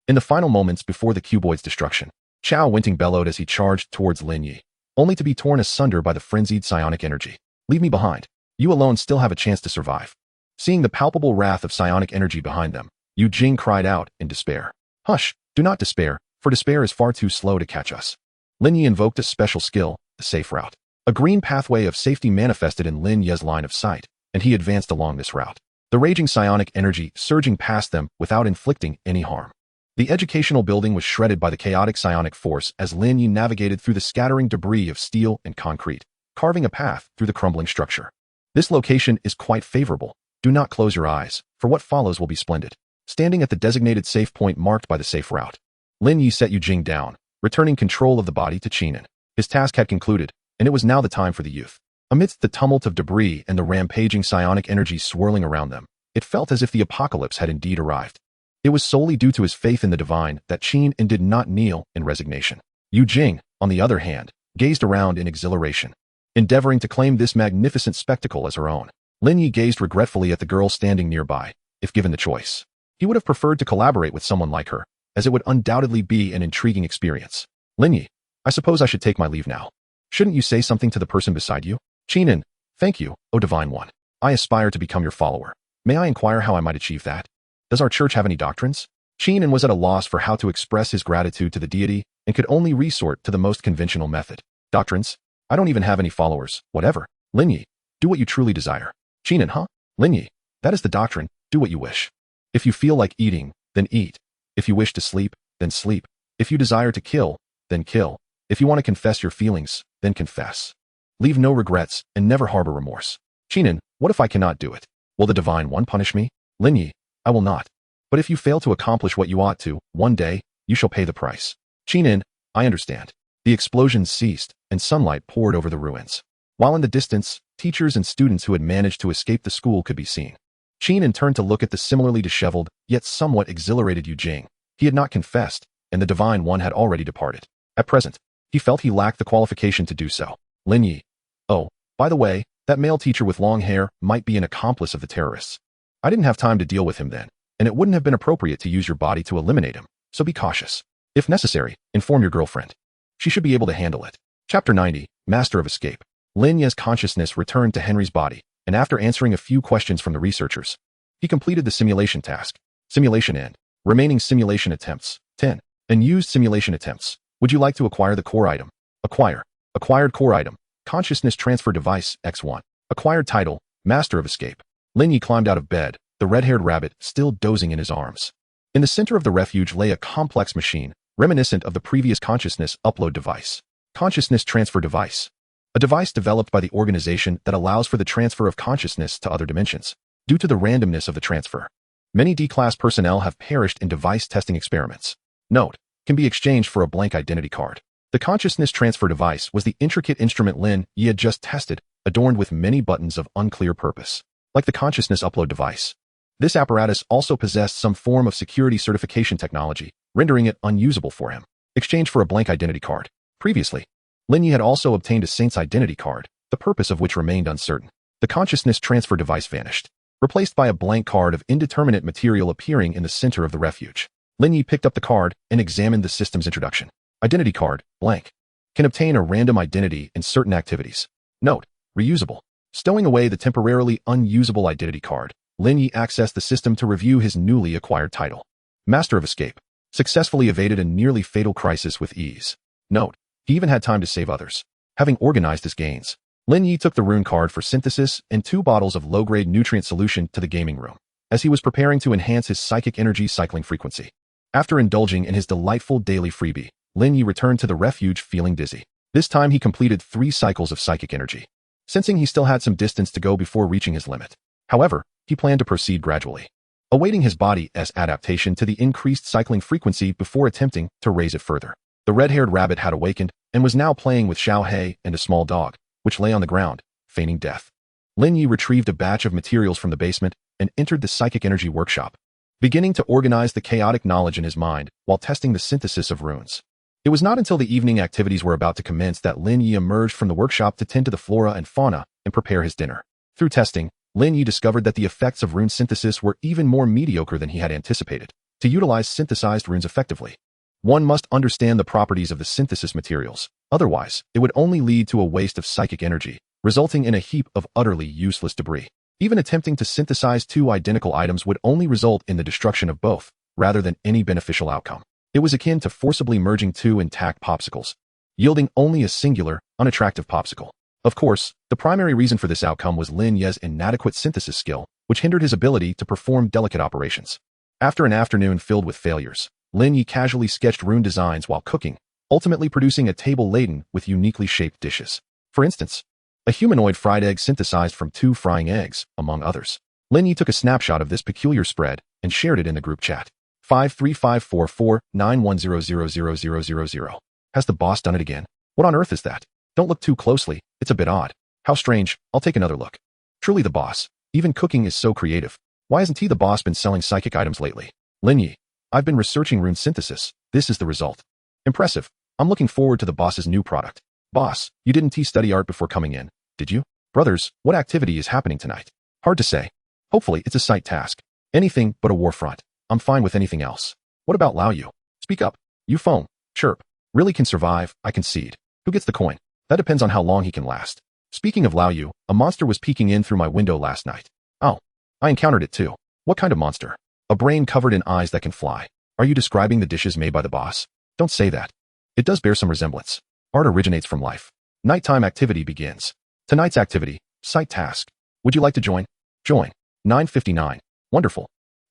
In the final moments before the cuboid's destruction, Chao Winting bellowed as he charged towards Lin Ye, only to be torn asunder by the frenzied psionic energy. "Leave me behind. You alone still have a chance to survive." Seeing the palpable wrath of psionic energy behind them, Yu Jing cried out in despair. "Hush, do not despair, for despair is far too slow to catch us." Lin Ye invoked a special skill, the safe route. A green pathway of safety manifested in Lin Ye's line of sight, and he advanced along this route, the raging psionic energy surging past them without inflicting any harm. The educational building was shredded by the chaotic psionic force as Lin Ye navigated through the scattering debris of steel and concrete, carving a path through the crumbling structure. "This location is quite favorable. Do not close your eyes, for what follows will be splendid." Standing at the designated safe point marked by the safe route, Lin Ye set Yu Jing down, returning control of the body to Qinan. His task had concluded, and it was now the time for the youth. Amidst the tumult of debris and the rampaging psionic energy swirling around them, it felt as if the apocalypse had indeed arrived. It was solely due to his faith in the divine that Qinan did not kneel in resignation. Yu Jing, on the other hand, gazed around in exhilaration, endeavoring to claim this magnificent spectacle as her own. Lin Ye gazed regretfully at the girl standing nearby. If given the choice, he would have preferred to collaborate with someone like her, as it would undoubtedly be an intriguing experience. "Lin Ye, I suppose I should take my leave now. Shouldn't you say something to the person beside you?" "Qinan, thank you, O Divine One. I aspire to become your follower. May I inquire how I might achieve that? Does our church have any doctrines?" Qinan was at a loss for how to express his gratitude to the deity and could only resort to the most conventional method. "Doctrines? I don't even have any followers, whatever. Lin Ye, do what you truly desire." "Qinan, huh? Lin Ye, that is the doctrine, do what you wish. If you feel like eating, then eat. If you wish to sleep, then sleep. If you desire to kill, then kill. If you want to confess your feelings, then confess. Leave no regrets and never harbor remorse." "Qinan, what if I cannot do it? Will the Divine One punish me?" "Lin Ye, I will not. But if you fail to accomplish what you ought to, one day, you shall pay the price." "Qinan, I understand." The explosions ceased, and sunlight poured over the ruins. While in the distance, teachers and students who had managed to escape the school could be seen. Qinan turned to look at the similarly disheveled, yet somewhat exhilarated Yu Jing. He had not confessed, and the Divine One had already departed. At present, he felt he lacked the qualification to do so. "Lin Ye. Oh, by the way, that male teacher with long hair might be an accomplice of the terrorists. I didn't have time to deal with him then, and it wouldn't have been appropriate to use your body to eliminate him, so be cautious. If necessary, inform your girlfriend. She should be able to handle it." Chapter 90, Master of Escape. Lin Ye's consciousness returned to Henry's body, and after answering a few questions from the researchers, he completed the simulation task. Simulation end. Remaining simulation attempts, 10. Unused simulation attempts. Would you like to acquire the core item? Acquire. Acquired core item. Consciousness transfer device, X1. Acquired title, Master of Escape. Lin Ye climbed out of bed, the red-haired rabbit still dozing in his arms. In the center of the refuge lay a complex machine, reminiscent of the previous consciousness upload device. Consciousness transfer device. A device developed by the organization that allows for the transfer of consciousness to other dimensions. Due to the randomness of the transfer, many D-class personnel have perished in device testing experiments. Note, can be exchanged for a blank identity card. The consciousness transfer device was the intricate instrument Lin Ye had just tested, adorned with many buttons of unclear purpose. Like the consciousness upload device, this apparatus also possessed some form of security certification technology, rendering it unusable for him. Exchange for a blank identity card. Previously, Lin Ye had also obtained a saint's identity card, the purpose of which remained uncertain. The consciousness transfer device vanished, replaced by a blank card of indeterminate material appearing in the center of the refuge. Lin Ye picked up the card and examined the system's introduction. Identity card, blank. Can obtain a random identity in certain activities. Note, reusable. Stowing away the temporarily unusable identity card, Lin Ye accessed the system to review his newly acquired title. Master of Escape. Successfully evaded a nearly fatal crisis with ease. Note, he even had time to save others. Having organized his gains, Lin Ye took the rune card for synthesis and 2 bottles of low-grade nutrient solution to the gaming room, as he was preparing to enhance his psychic energy cycling frequency. After indulging in his delightful daily freebie, Lin Ye returned to the refuge feeling dizzy. This time he completed 3 cycles of psychic energy, sensing he still had some distance to go before reaching his limit. However, he planned to proceed gradually, awaiting his body's adaptation to the increased cycling frequency before attempting to raise it further. The red-haired rabbit had awakened and was now playing with Xiao He and a small dog, which lay on the ground, feigning death. Lin Ye retrieved a batch of materials from the basement and entered the psychic energy workshop, beginning to organize the chaotic knowledge in his mind while testing the synthesis of runes. It was not until the evening activities were about to commence that Lin Ye emerged from the workshop to tend to the flora and fauna and prepare his dinner. Through testing, Lin Ye discovered that the effects of rune synthesis were even more mediocre than he had anticipated. To utilize synthesized runes effectively, one must understand the properties of the synthesis materials. Otherwise, it would only lead to a waste of psychic energy, resulting in a heap of utterly useless debris. Even attempting to synthesize two identical items would only result in the destruction of both, rather than any beneficial outcome. It was akin to forcibly merging two intact popsicles, yielding only a singular, unattractive popsicle. Of course, the primary reason for this outcome was Lin Ye's inadequate synthesis skill, which hindered his ability to perform delicate operations. After an afternoon filled with failures, Lin Ye casually sketched rune designs while cooking, ultimately producing a table laden with uniquely shaped dishes. For instance, a humanoid fried egg synthesized from 2 frying eggs, among others. Lin Ye took a snapshot of this peculiar spread and shared it in the group chat. 5354491000000. Has the boss done it again? What on earth is that? Don't look too closely, it's a bit odd. How strange, I'll take another look. Truly the boss. Even cooking is so creative. Why hasn't he the boss been selling psychic items lately? Lin Ye, I've been researching rune synthesis. This is the result. Impressive. I'm looking forward to the boss's new product. Boss, you didn't study art before coming in, did you? Brothers, what activity is happening tonight? Hard to say. Hopefully it's a sight task. Anything but a war front. I'm fine with anything else. What about Lao Yu? Speak up. You phone. Chirp. Really can survive, I concede. Who gets the coin? That depends on how long he can last. Speaking of Lao Yu, a monster was peeking in through my window last night. Oh. I encountered it too. What kind of monster? A brain covered in eyes that can fly. Are you describing the dishes made by the boss? Don't say that. It does bear some resemblance. Art originates from life. Nighttime activity begins. Tonight's activity, sight task. Would you like to join? Join. 9:59. Wonderful.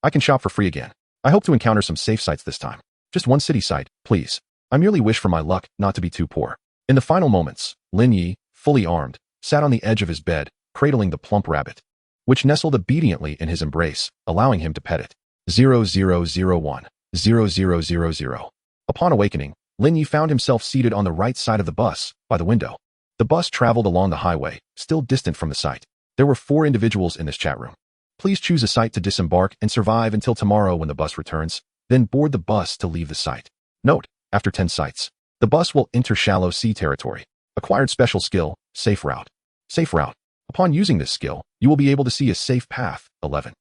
I can shop for free again. I hope to encounter some safe sites this time. Just one city site, please. I merely wish for my luck not to be too poor. In the final moments, Lin Ye, fully armed, sat on the edge of his bed, cradling the plump rabbit, which nestled obediently in his embrace, allowing him to pet it. 0001. 0000. Upon awakening, Lin Ye found himself seated on the right side of the bus, by the window. The bus traveled along the highway, still distant from the site. There were 4 individuals in this chat room. Please choose a site to disembark and survive until tomorrow when the bus returns, then board the bus to leave the site. Note, after 10 sites, the bus will enter shallow sea territory. Acquired special skill, safe route. Safe route. Upon using this skill, you will be able to see a safe path. 11.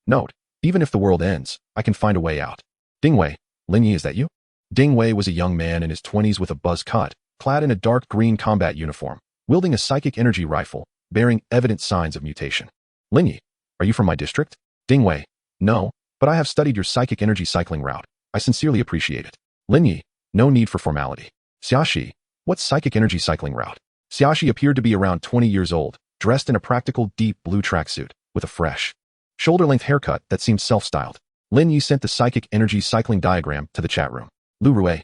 Note, even if the world ends, I can find a way out. Dingwei, Lin Ye, is that you? Dingwei was a young man in his 20s with a buzz cut, clad in a dark green combat uniform, wielding a psychic energy rifle, bearing evident signs of mutation. Lin Ye, are you from my district? Dingwei, no, but I have studied your psychic energy cycling route. I sincerely appreciate it. Lin Ye, no need for formality. Xiaxi, what's psychic energy cycling route? Xiaxi appeared to be around 20 years old, dressed in a practical deep blue tracksuit, with a fresh, shoulder-length haircut that seemed self-styled. Lin Ye sent the psychic energy cycling diagram to the chat room. Lu Rue,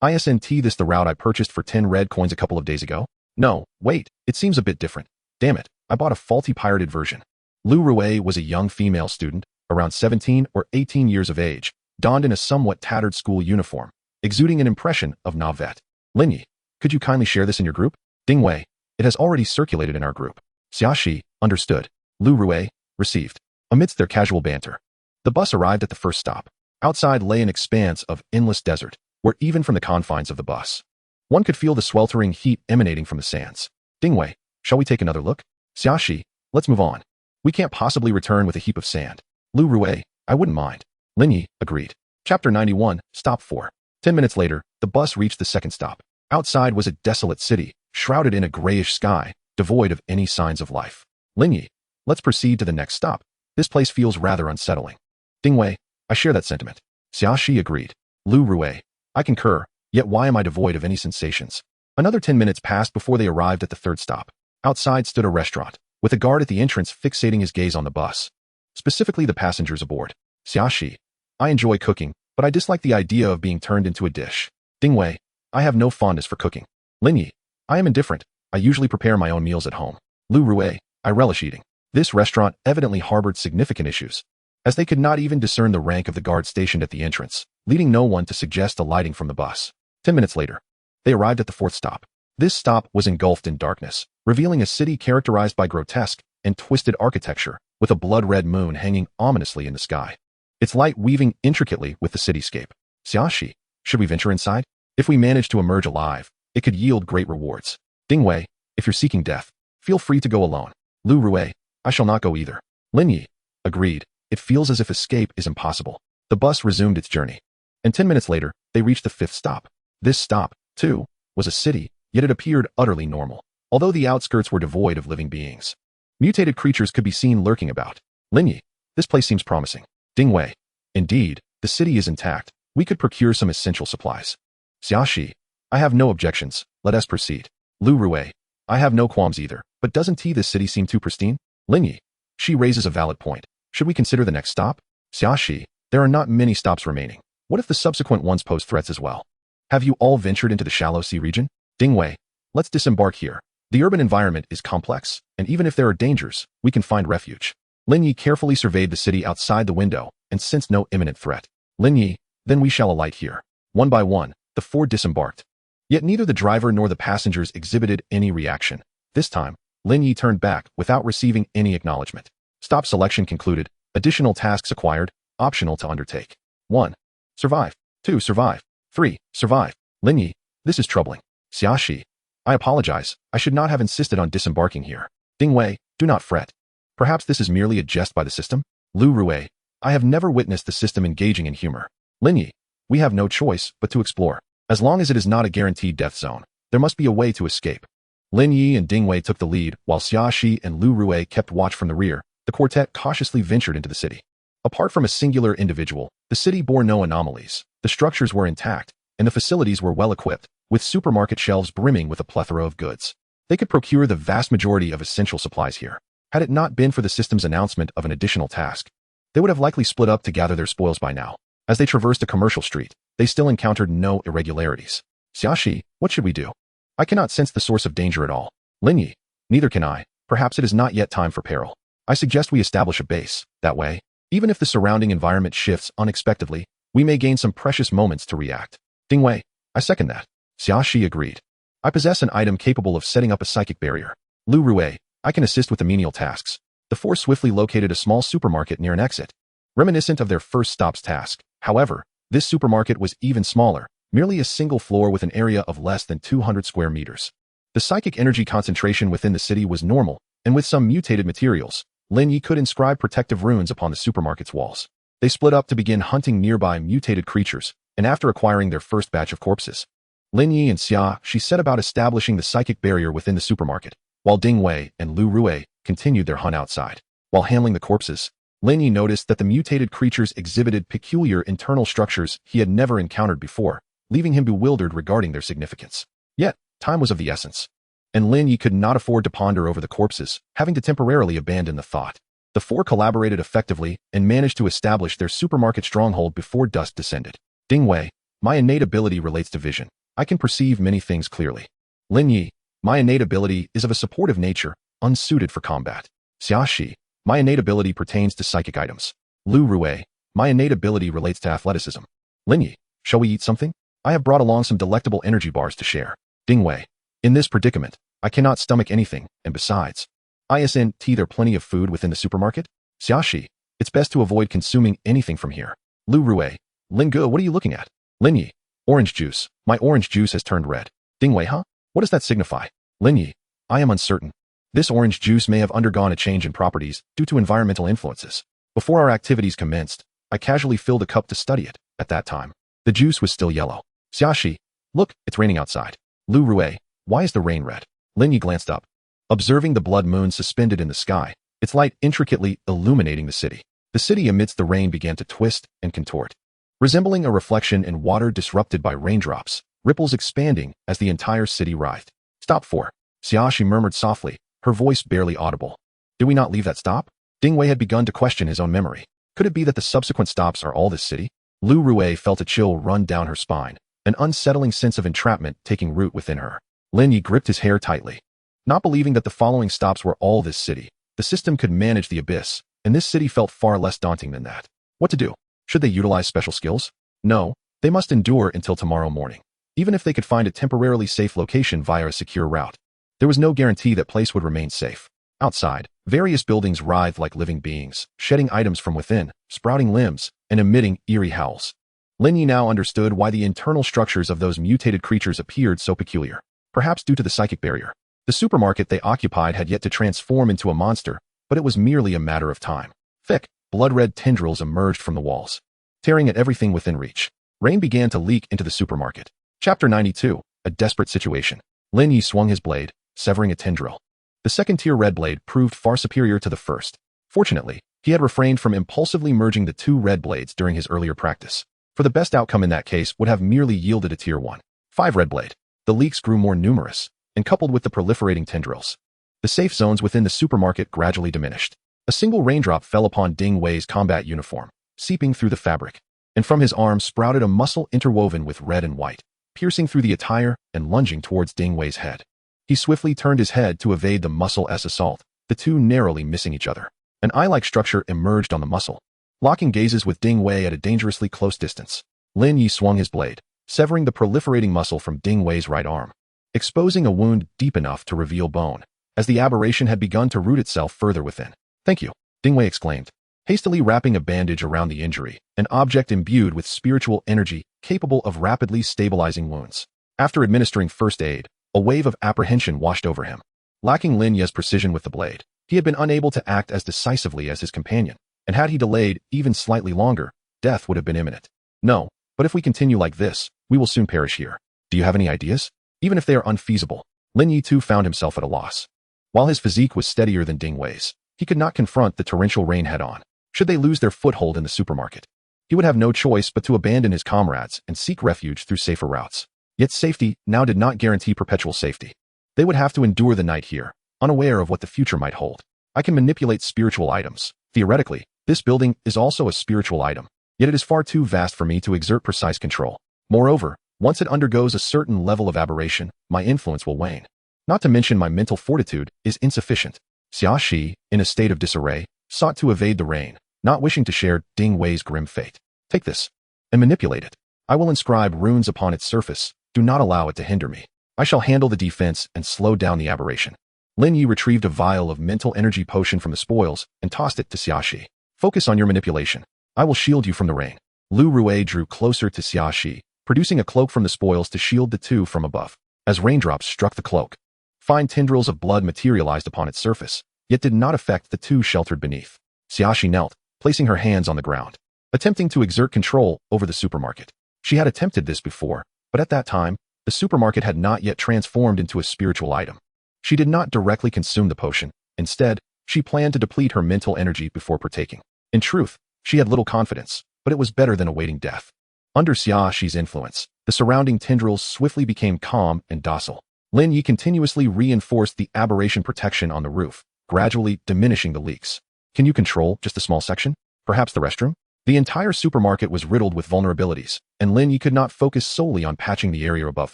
isn't this the route I purchased for 10 red coins a couple of days ago? No, wait, it seems a bit different. Damn it, I bought a faulty pirated version. Lu Rue was a young female student, around 17 or 18 years of age, donned in a somewhat tattered school uniform, exuding an impression of Navet. Lin Ye, could you kindly share this in your group? Dingwei, it has already circulated in our group. Xiaxi, understood. Lu Rue, received. Amidst their casual banter, the bus arrived at the first stop. Outside lay an expanse of endless desert, where even from the confines of the bus, one could feel the sweltering heat emanating from the sands. Dingwei, shall we take another look? Xiaxi, let's move on. We can't possibly return with a heap of sand. Lu Rue, I wouldn't mind. Lin Ye, agreed. Chapter 91, Stop 4. 10 minutes later, the bus reached the second stop. Outside was a desolate city, shrouded in a grayish sky, devoid of any signs of life. Lin Ye, let's proceed to the next stop. This place feels rather unsettling. Dingwei, I share that sentiment. Xiaxi agreed. Lu Rue, I concur, yet why am I devoid of any sensations? Another 10 minutes passed before they arrived at the third stop. Outside stood a restaurant, with a guard at the entrance fixating his gaze on the bus, specifically the passengers aboard. Xiaxi, I enjoy cooking, but I dislike the idea of being turned into a dish. Dingwei, I have no fondness for cooking. Lin Ye, I am indifferent. I usually prepare my own meals at home. Lu Rue, I relish eating. This restaurant evidently harbored significant issues, as they could not even discern the rank of the guard stationed at the entrance, leading no one to suggest alighting from the bus. 10 minutes later, they arrived at the fourth stop. This stop was engulfed in darkness, revealing a city characterized by grotesque and twisted architecture, with a blood-red moon hanging ominously in the sky, its light weaving intricately with the cityscape. Xiaxi, should we venture inside? If we manage to emerge alive, it could yield great rewards. Ding Wei, if you're seeking death, feel free to go alone. Lu Rui, I shall not go either. Lin Ye, agreed. It feels as if escape is impossible. The bus resumed its journey. And 10 minutes later, they reached the 5th stop. This stop, too, was a city, yet it appeared utterly normal, although the outskirts were devoid of living beings. Mutated creatures could be seen lurking about. Lin Ye, this place seems promising. Ding Wei, indeed, the city is intact. We could procure some essential supplies. Xiaoxi, I have no objections. Let us proceed. Lu Rui, I have no qualms either, but doesn't this city seem too pristine? Lin Ye, she raises a valid point. Should we consider the next stop? Xiaoxi, there are not many stops remaining. What if the subsequent ones pose threats as well? Have you all ventured into the shallow sea region? Ding Wei, let's disembark here. The urban environment is complex, and even if there are dangers, we can find refuge. Lin Ye carefully surveyed the city outside the window and sensed no imminent threat. Lin Ye, then we shall alight here. One by one, the 4 disembarked. Yet neither the driver nor the passengers exhibited any reaction. This time, Lin Ye turned back without receiving any acknowledgement. Stop selection concluded. Additional tasks acquired, optional to undertake. 1. Survive. 2. Survive. 3. Survive. Lin Ye, this is troubling. Xiaoxi, I apologize. I should not have insisted on disembarking here. Ding Wei, do not fret. Perhaps this is merely a jest by the system? Lu Rui, I have never witnessed the system engaging in humor. Lin Ye, we have no choice but to explore. As long as it is not a guaranteed death zone, there must be a way to escape. Lin Ye and Ding Wei took the lead, while Xiaoxi and Lu Rui kept watch from the rear. The quartet cautiously ventured into the city. Apart from a singular individual, the city bore no anomalies. The structures were intact, and the facilities were well equipped, with supermarket shelves brimming with a plethora of goods. They could procure the vast majority of essential supplies here. Had it not been for the system's announcement of an additional task, they would have likely split up to gather their spoils by now. As they traversed a commercial street, they still encountered no irregularities. Xiaoxi, what should we do? I cannot sense the source of danger at all. Lin Ye, neither can I. Perhaps it is not yet time for peril. I suggest we establish a base. That way, even if the surrounding environment shifts unexpectedly, we may gain some precious moments to react. Ding Wei, I second that. Xiaoxi agreed. I possess an item capable of setting up a psychic barrier. Lu Rui, I can assist with the menial tasks. The 4 swiftly located a small supermarket near an exit, reminiscent of their first stop's task. However, this supermarket was even smaller, merely a single floor with an area of less than 200 square meters. The psychic energy concentration within the city was normal, and with some mutated materials, Lin Ye could inscribe protective runes upon the supermarket's walls. They split up to begin hunting nearby mutated creatures, and after acquiring their first batch of corpses, Lin Ye and Xiaoxi set about establishing the psychic barrier within the supermarket, while Ding Wei and Lu Rui continued their hunt outside. While handling the corpses, Lin Ye noticed that the mutated creatures exhibited peculiar internal structures he had never encountered before, leaving him bewildered regarding their significance. Yet, time was of the essence, and Lin Ye could not afford to ponder over the corpses, having to temporarily abandon the thought. The 4 collaborated effectively and managed to establish their supermarket stronghold before dusk descended. Ding Wei, my innate ability relates to vision. I can perceive many things clearly. Lin Ye, my innate ability is of a supportive nature, unsuited for combat. Xiaoxi, my innate ability pertains to psychic items. Lu Rui, my innate ability relates to athleticism. Lin Ye, shall we eat something? I have brought along some delectable energy bars to share. Ding Wei, in this predicament, I cannot stomach anything, and besides, isn't there plenty of food within the supermarket? Xiaoxi, it's best to avoid consuming anything from here. Lu Rui, Ling Ge, what are you looking at? Lin Ye, orange juice. My orange juice has turned red. Ding Wei, huh? What does that signify? Lin Ye, I am uncertain. This orange juice may have undergone a change in properties due to environmental influences. Before our activities commenced, I casually filled a cup to study it. At that time, the juice was still yellow. Xiaoxi, look, it's raining outside. Lu Rui, why is the rain red? Lin Ye glanced up, observing the blood moon suspended in the sky, its light intricately illuminating the city. The city amidst the rain began to twist and contort, resembling a reflection in water disrupted by raindrops, ripples expanding as the entire city writhed. Stop 4. Xiaoxi murmured softly, her voice barely audible. Did we not leave that stop? Ding Wei had begun to question his own memory. Could it be that the subsequent stops are all this city? Lu Rui felt a chill run down her spine, an unsettling sense of entrapment taking root within her. Lin Ye gripped his hair tightly, not believing that the following stops were all this city. The system could manage the abyss, and this city felt far less daunting than that. What to do? Should they utilize special skills? No, they must endure until tomorrow morning. Even if they could find a temporarily safe location via a secure route, there was no guarantee that place would remain safe. Outside, various buildings writhed like living beings, shedding items from within, sprouting limbs, and emitting eerie howls. Lin Ye now understood why the internal structures of those mutated creatures appeared so peculiar, perhaps due to the psychic barrier. The supermarket they occupied had yet to transform into a monster, but it was merely a matter of time. Thick, blood-red tendrils emerged from the walls, tearing at everything within reach. Rain began to leak into the supermarket. Chapter 92, A Desperate Situation. Lin Ye swung his blade, severing a tendril. The second-tier red blade proved far superior to the first. Fortunately, he had refrained from impulsively merging the two red blades during his earlier practice, for the best outcome in that case would have merely yielded a tier 1. 5 red blade. The leaks grew more numerous, and coupled with the proliferating tendrils, the safe zones within the supermarket gradually diminished. A single raindrop fell upon Ding Wei's combat uniform, seeping through the fabric, and from his arm sprouted a muscle interwoven with red and white, piercing through the attire and lunging towards Ding Wei's head. He swiftly turned his head to evade the muscle's assault, the two narrowly missing each other. An eye-like structure emerged on the muscle, locking gazes with Ding Wei at a dangerously close distance. Lin Ye swung his blade, severing the proliferating muscle from Ding Wei's right arm, exposing a wound deep enough to reveal bone, as the aberration had begun to root itself further within. "Thank you," Ding Wei exclaimed, hastily wrapping a bandage around the injury, an object imbued with spiritual energy capable of rapidly stabilizing wounds. After administering first aid, a wave of apprehension washed over him. Lacking Lin Ye's precision with the blade, he had been unable to act as decisively as his companion, and had he delayed even slightly longer, death would have been imminent. "No, but if we continue like this, we will soon perish here. Do you have any ideas? Even if they are unfeasible." Lin Ye too found himself at a loss. While his physique was steadier than Ding Wei's, he could not confront the torrential rain head-on. Should they lose their foothold in the supermarket, he would have no choice but to abandon his comrades and seek refuge through safer routes. Yet safety now did not guarantee perpetual safety. They would have to endure the night here, unaware of what the future might hold. "I can manipulate spiritual items. Theoretically, this building is also a spiritual item, yet it is far too vast for me to exert precise control. Moreover, once it undergoes a certain level of aberration, my influence will wane. Not to mention my mental fortitude is insufficient." Xia Shi, in a state of disarray, sought to evade the rain, not wishing to share Ding Wei's grim fate. "Take this and manipulate it. I will inscribe runes upon its surface. Do not allow it to hinder me. I shall handle the defense and slow down the aberration." Lin Ye retrieved a vial of mental energy potion from the spoils and tossed it to Xia Shi. "Focus on your manipulation. I will shield you from the rain." Lu Rui drew closer to Xia Shi, producing a cloak from the spoils to shield the two from above. As raindrops struck the cloak, fine tendrils of blood materialized upon its surface, yet did not affect the two sheltered beneath. Xia Shi knelt, placing her hands on the ground, attempting to exert control over the supermarket. She had attempted this before, but at that time, the supermarket had not yet transformed into a spiritual item. She did not directly consume the potion. Instead, she planned to deplete her mental energy before partaking. In truth, she had little confidence, but it was better than awaiting death. Under Xia Shi's influence, the surrounding tendrils swiftly became calm and docile. Lin Ye continuously reinforced the aberration protection on the roof, gradually diminishing the leaks. "Can you control just a small section? Perhaps the restroom?" The entire supermarket was riddled with vulnerabilities, and Lin Ye could not focus solely on patching the area above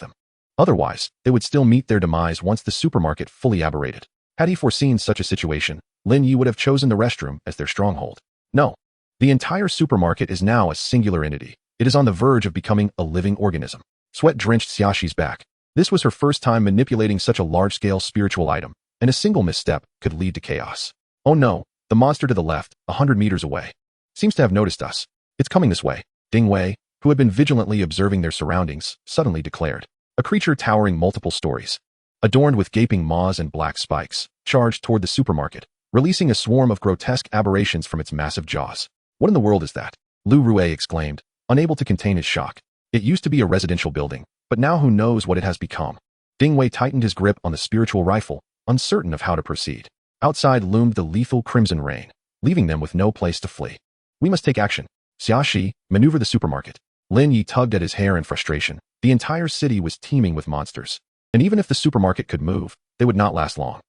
them. Otherwise, they would still meet their demise once the supermarket fully aberrated. Had he foreseen such a situation, Lin Ye would have chosen the restroom as their stronghold. No. The entire supermarket is now a singular entity. It is on the verge of becoming a living organism. Sweat drenched Xia Shi's back. This was her first time manipulating such a large-scale spiritual item, and a single misstep could lead to chaos. "Oh no, the monster to the left, 100 meters away, seems to have noticed us. It's coming this way," Ding Wei, who had been vigilantly observing their surroundings, suddenly declared. A creature towering multiple stories, adorned with gaping maws and black spikes, charged toward the supermarket, releasing a swarm of grotesque aberrations from its massive jaws. "What in the world is that?" Lu Rui exclaimed, unable to contain his shock. It used to be a residential building, but now who knows what it has become. Ding Wei tightened his grip on the spiritual rifle, uncertain of how to proceed. Outside loomed the lethal crimson rain, leaving them with no place to flee. "We must take action. Xia Shi, maneuver the supermarket." Lin Ye tugged at his hair in frustration. The entire city was teeming with monsters, and even if the supermarket could move, they would not last long.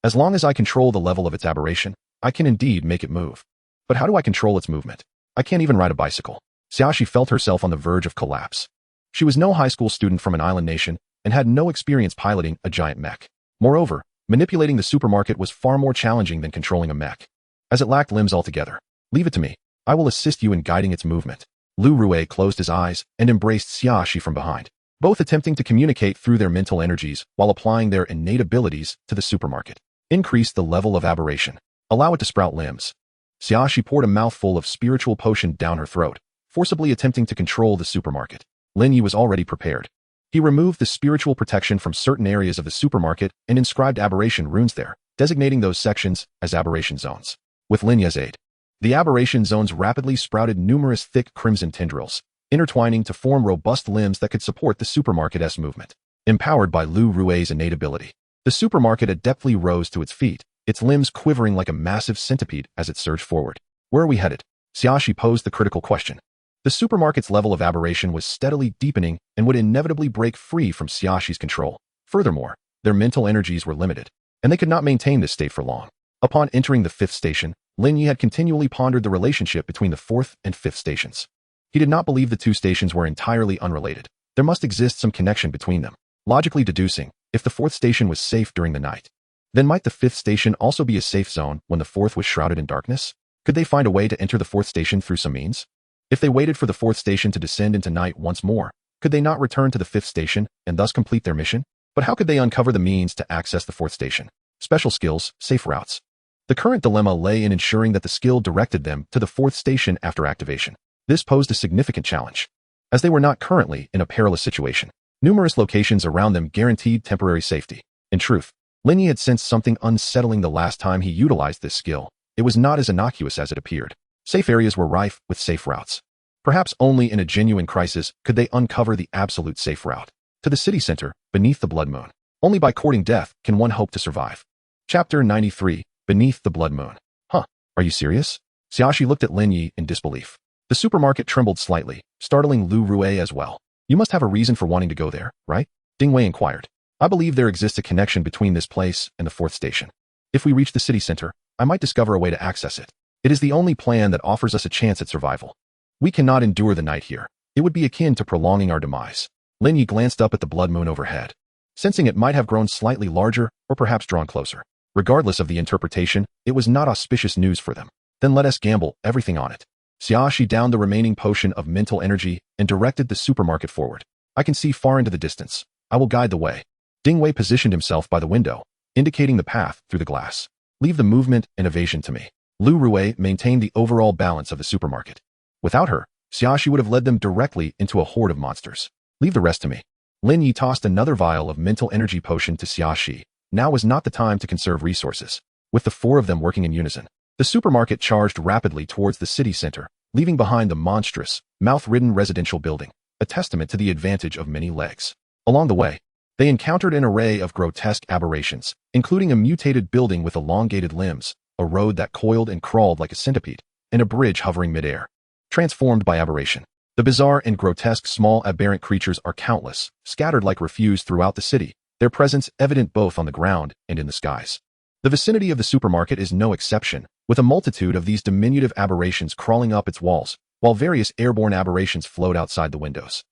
As long as I control the level of its aberration, I can indeed make it move. But how do I control its movement? I can't even ride a bicycle." Xia Shi felt herself on the verge of collapse. She was no high school student from an island nation and had no experience piloting a giant mech. Moreover, manipulating the supermarket was far more challenging than controlling a mech, as it lacked limbs altogether. "Leave it to me. I will assist you in guiding its movement." Lu Rui closed his eyes and embraced Xia Shi from behind, both attempting to communicate through their mental energies while applying their innate abilities to the supermarket. "Increase the level of aberration. Allow it to sprout limbs." Xia Shi poured a mouthful of spiritual potion down her throat, forcibly attempting to control the supermarket. Lin Ye was already prepared. He removed the spiritual protection from certain areas of the supermarket and inscribed aberration runes there, designating those sections as aberration zones. With Lin Ye's aid, the aberration zones rapidly sprouted numerous thick crimson tendrils, intertwining to form robust limbs that could support the supermarket's movement. Empowered by Lu Rui's innate ability, the supermarket adeptly rose to its feet, its limbs quivering like a massive centipede as it surged forward. Where are we headed? Xiaoxi posed the critical question. The supermarket's level of aberration was steadily deepening and would inevitably break free from Xiaoxi's control. Furthermore, their mental energies were limited, and they could not maintain this state for long. Upon entering the 5th station, Lin Ye had continually pondered the relationship between the 4th and 5th stations. He did not believe the 2 stations were entirely unrelated. There must exist some connection between them. Logically deducing, if the 4th station was safe during the night, then might the 5th station also be a safe zone when the 4th was shrouded in darkness? Could they find a way to enter the 4th station through some means? If they waited for the 4th station to descend into night once more, could they not return to the 5th station and thus complete their mission? But how could they uncover the means to access the 4th station? Special skills, safe routes. The current dilemma lay in ensuring that the skill directed them to the 4th station after activation. This posed a significant challenge, as they were not currently in a perilous situation. Numerous locations around them guaranteed temporary safety. In truth, Lin Ye had sensed something unsettling the last time he utilized this skill. It was not as innocuous as it appeared. Safe areas were rife with safe routes. Perhaps only in a genuine crisis could they uncover the absolute safe route. To the city center, beneath the blood moon. Only by courting death can one hope to survive. Chapter 93, Beneath the Blood Moon. Huh, are you serious? Xiaoxi looked at Lin Ye in disbelief. The supermarket trembled slightly, startling Lu Rui as well. You must have a reason for wanting to go there, right? Ding Wei inquired. I believe there exists a connection between this place and the 4th station. If we reach the city center, I might discover a way to access it. It is the only plan that offers us a chance at survival. We cannot endure the night here. It would be akin to prolonging our demise. Lin Ye glanced up at the blood moon overhead, sensing it might have grown slightly larger or perhaps drawn closer. Regardless of the interpretation, it was not auspicious news for them. Then let us gamble everything on it. Xiaoxi downed the remaining potion of mental energy and directed the supermarket forward. I can see far into the distance. I will guide the way. Ding Wei positioned himself by the window, indicating the path through the glass. Leave the movement and evasion to me. Lu Rui maintained the overall balance of the supermarket. Without her, Xiaoxi would have led them directly into a horde of monsters. Leave the rest to me. Lin Ye tossed another vial of mental energy potion to Xiaoxi. Now was not the time to conserve resources. With the 4 of them working in unison, the supermarket charged rapidly towards the city center, leaving behind the monstrous, mouth-ridden residential building, a testament to the advantage of many legs. Along the way, they encountered an array of grotesque aberrations, including a mutated building with elongated limbs, a road that coiled and crawled like a centipede, and a bridge hovering midair, transformed by aberration. The bizarre and grotesque small aberrant creatures are countless, scattered like refuse throughout the city, their presence evident both on the ground and in the skies. The vicinity of the supermarket is no exception, with a multitude of these diminutive aberrations crawling up its walls, while various airborne aberrations float outside the windows.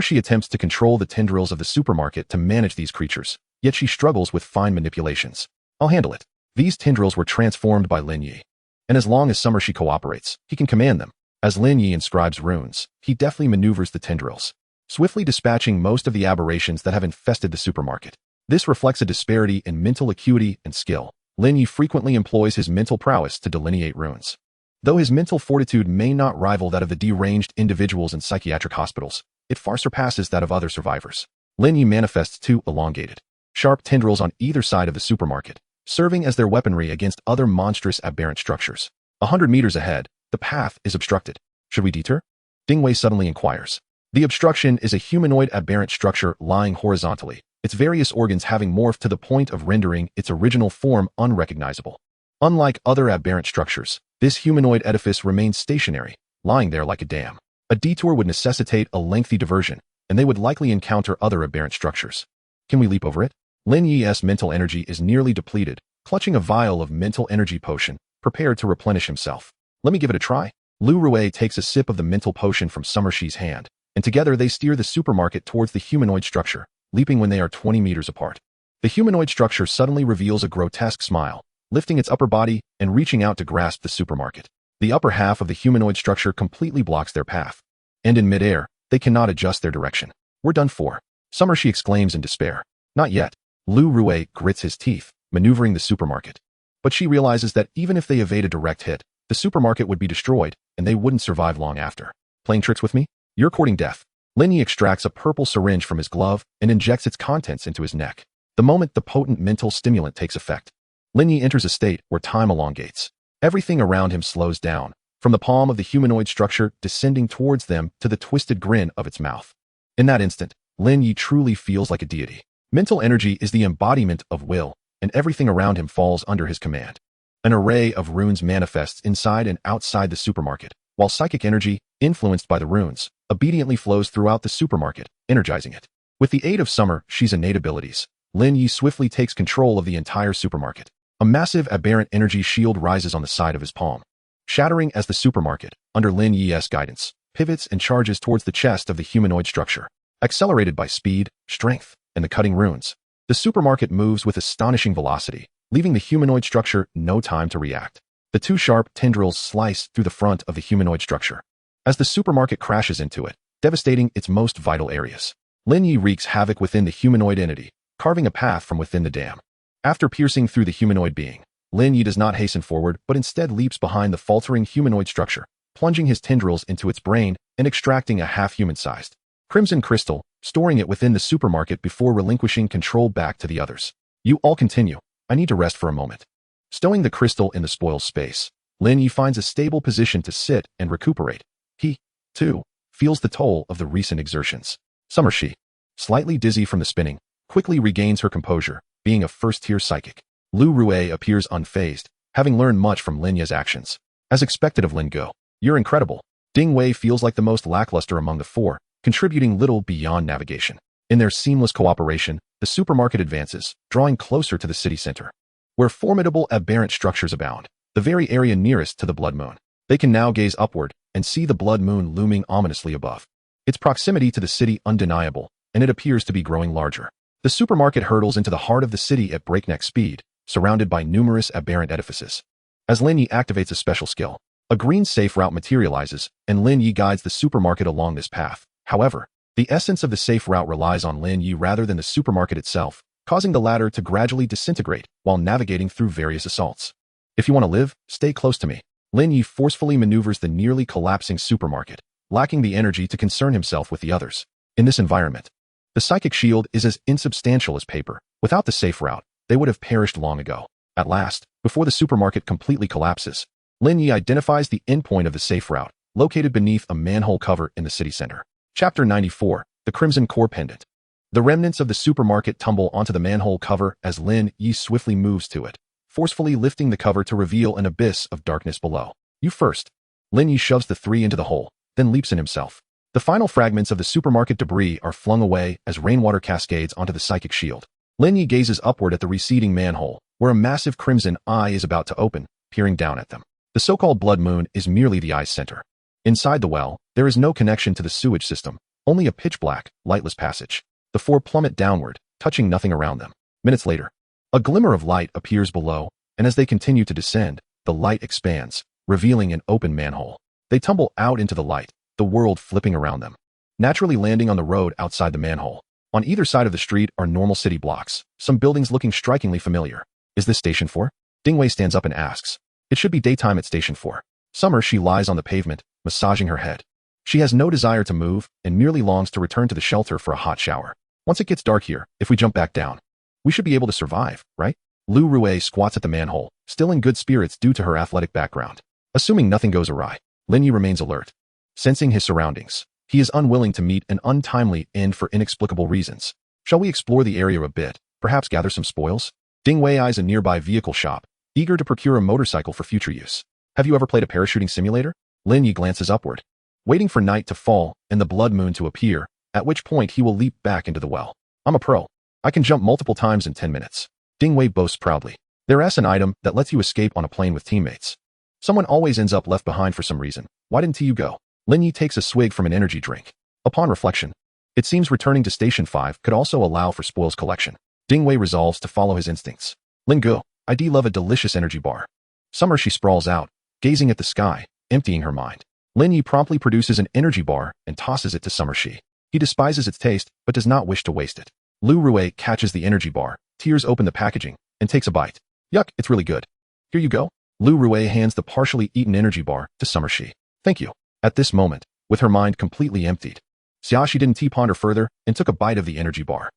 She attempts to control the tendrils of the supermarket to manage these creatures, yet she struggles with fine manipulations. I'll handle it. These tendrils were transformed by Lin Ye, and as long as She cooperates, he can command them. As Lin Ye inscribes runes, he deftly maneuvers the tendrils, swiftly dispatching most of the aberrations that have infested the supermarket. This reflects a disparity in mental acuity and skill. Lin Ye frequently employs his mental prowess to delineate runes. Though his mental fortitude may not rival that of the deranged individuals in psychiatric hospitals, it far surpasses that of other survivors. Lin Ye manifests 2 elongated, sharp tendrils on either side of the supermarket, serving as their weaponry against other monstrous aberrant structures. 100 meters ahead, the path is obstructed. Should we detour? Ding Wei suddenly inquires. The obstruction is a humanoid aberrant structure lying horizontally, its various organs having morphed to the point of rendering its original form unrecognizable. Unlike other aberrant structures, this humanoid edifice remains stationary, lying there like a dam. A detour would necessitate a lengthy diversion, and they would likely encounter other aberrant structures. Can we leap over it? Lin Ye's mental energy is nearly depleted, clutching a vial of mental energy potion, prepared to replenish himself. Let me give it a try. Lu Rui takes a sip of the mental potion from Summershi's hand, and together they steer the supermarket towards the humanoid structure, leaping when they are 20 meters apart. The humanoid structure suddenly reveals a grotesque smile, lifting its upper body and reaching out to grasp the supermarket. The upper half of the humanoid structure completely blocks their path, and in midair, they cannot adjust their direction. We're done for. Summershi exclaims in despair. Not yet. Lu Rui grits his teeth, maneuvering the supermarket. But she realizes that even if they evade a direct hit, the supermarket would be destroyed, and they wouldn't survive long after. Playing tricks with me? You're courting death. Lin Ye extracts a purple syringe from his glove and injects its contents into his neck. The moment the potent mental stimulant takes effect, Lin Ye enters a state where time elongates. Everything around him slows down, from the palm of the humanoid structure descending towards them to the twisted grin of its mouth. In that instant, Lin Ye truly feels like a deity. Mental energy is the embodiment of will, and everything around him falls under his command. An array of runes manifests inside and outside the supermarket, while psychic energy, influenced by the runes, obediently flows throughout the supermarket, energizing it. With the aid of Summer, she's innate abilities, Lin Ye swiftly takes control of the entire supermarket. A massive aberrant energy shield rises on the side of his palm, shattering as the supermarket, under Lin Ye's guidance, pivots and charges towards the chest of the humanoid structure. Accelerated by speed, strength, and the cutting runes, the supermarket moves with astonishing velocity, leaving the humanoid structure no time to react. The two sharp tendrils slice through the front of the humanoid structure. As the supermarket crashes into it, devastating its most vital areas, Lin Ye wreaks havoc within the humanoid entity, carving a path from within the dam. After piercing through the humanoid being, Lin Ye does not hasten forward but instead leaps behind the faltering humanoid structure, plunging his tendrils into its brain and extracting a half-human-sized crimson crystal, storing it within the supermarket before relinquishing control back to the others. You all continue. I need to rest for a moment. Stowing the crystal in the spoils space, Lin Ye finds a stable position to sit and recuperate. He, too, feels the toll of the recent exertions. Summer she, slightly dizzy from the spinning, quickly regains her composure, being a first-tier psychic. Lu Rue appears unfazed, having learned much from Lin Ye's actions. As expected of Lin Go, you're incredible. Ding Wei feels like the most lackluster among the four, contributing little beyond navigation. In their seamless cooperation, the supermarket advances, drawing closer to the city center, where formidable aberrant structures abound, the very area nearest to the blood moon. They can now gaze upward and see the blood moon looming ominously above. Its proximity to the city undeniable, and it appears to be growing larger. The supermarket hurtles into the heart of the city at breakneck speed, surrounded by numerous aberrant edifices. As Lin Ye activates a special skill, a green safe route materializes, and Lin Ye guides the supermarket along this path. However, the essence of the safe route relies on Lin Ye rather than the supermarket itself, causing the latter to gradually disintegrate while navigating through various assaults. If you want to live, stay close to me. Lin Ye forcefully maneuvers the nearly collapsing supermarket, lacking the energy to concern himself with the others. In this environment, the psychic shield is as insubstantial as paper. Without the safe route, they would have perished long ago. At last, before the supermarket completely collapses, Lin Ye identifies the endpoint of the safe route, located beneath a manhole cover in the city center. Chapter 94, The Crimson Core Pendant. The remnants of the supermarket tumble onto the manhole cover as Lin Ye swiftly moves to it, forcefully lifting the cover to reveal an abyss of darkness below. You first. Lin Ye shoves the three into the hole, then leaps in himself. The final fragments of the supermarket debris are flung away as rainwater cascades onto the psychic shield. Lin Ye gazes upward at the receding manhole, where a massive crimson eye is about to open, peering down at them. The so-called blood moon is merely the eye's center. Inside the well, there is no connection to the sewage system, only a pitch-black, lightless passage. The four plummet downward, touching nothing around them. Minutes later, a glimmer of light appears below, and as they continue to descend, the light expands, revealing an open manhole. They tumble out into the light, the world flipping around them, naturally landing on the road outside the manhole. On either side of the street are normal city blocks, some buildings looking strikingly familiar. Is this Station 4? Ding Wei stands up and asks. It should be daytime at Station 4. Summer she lies on the pavement, massaging her head. She has no desire to move and merely longs to return to the shelter for a hot shower. Once it gets dark here, if we jump back down, we should be able to survive, right? Lu Rue squats at the manhole, still in good spirits due to her athletic background. Assuming nothing goes awry, Lin Ye remains alert. Sensing his surroundings, he is unwilling to meet an untimely end for inexplicable reasons. Shall we explore the area a bit, perhaps gather some spoils? Ding Wei eyes a nearby vehicle shop, eager to procure a motorcycle for future use. Have you ever played a parachuting simulator? Lin Ye glances upward, waiting for night to fall and the blood moon to appear, at which point he will leap back into the well. I'm a pro. I can jump multiple times in 10 minutes. Ding Wei boasts proudly. There's an item that lets you escape on a plane with teammates. Someone always ends up left behind for some reason. Why didn't you go? Lin Ye takes a swig from an energy drink. Upon reflection, it seems returning to Station 5 could also allow for spoils collection. Ding Wei resolves to follow his instincts. Lin Go, I do love a delicious energy bar. Summer she sprawls out, gazing at the sky, emptying her mind. Lin Ye promptly produces an energy bar and tosses it to Summer she. He despises its taste, but does not wish to waste it. Lu Rue catches the energy bar, tears open the packaging, and takes a bite. Yuck, it's really good. Here you go. Lu Rue hands the partially eaten energy bar to Summer she. Thank you. At this moment, with her mind completely emptied. Xiaxi didn't ponder further and took a bite of the energy bar.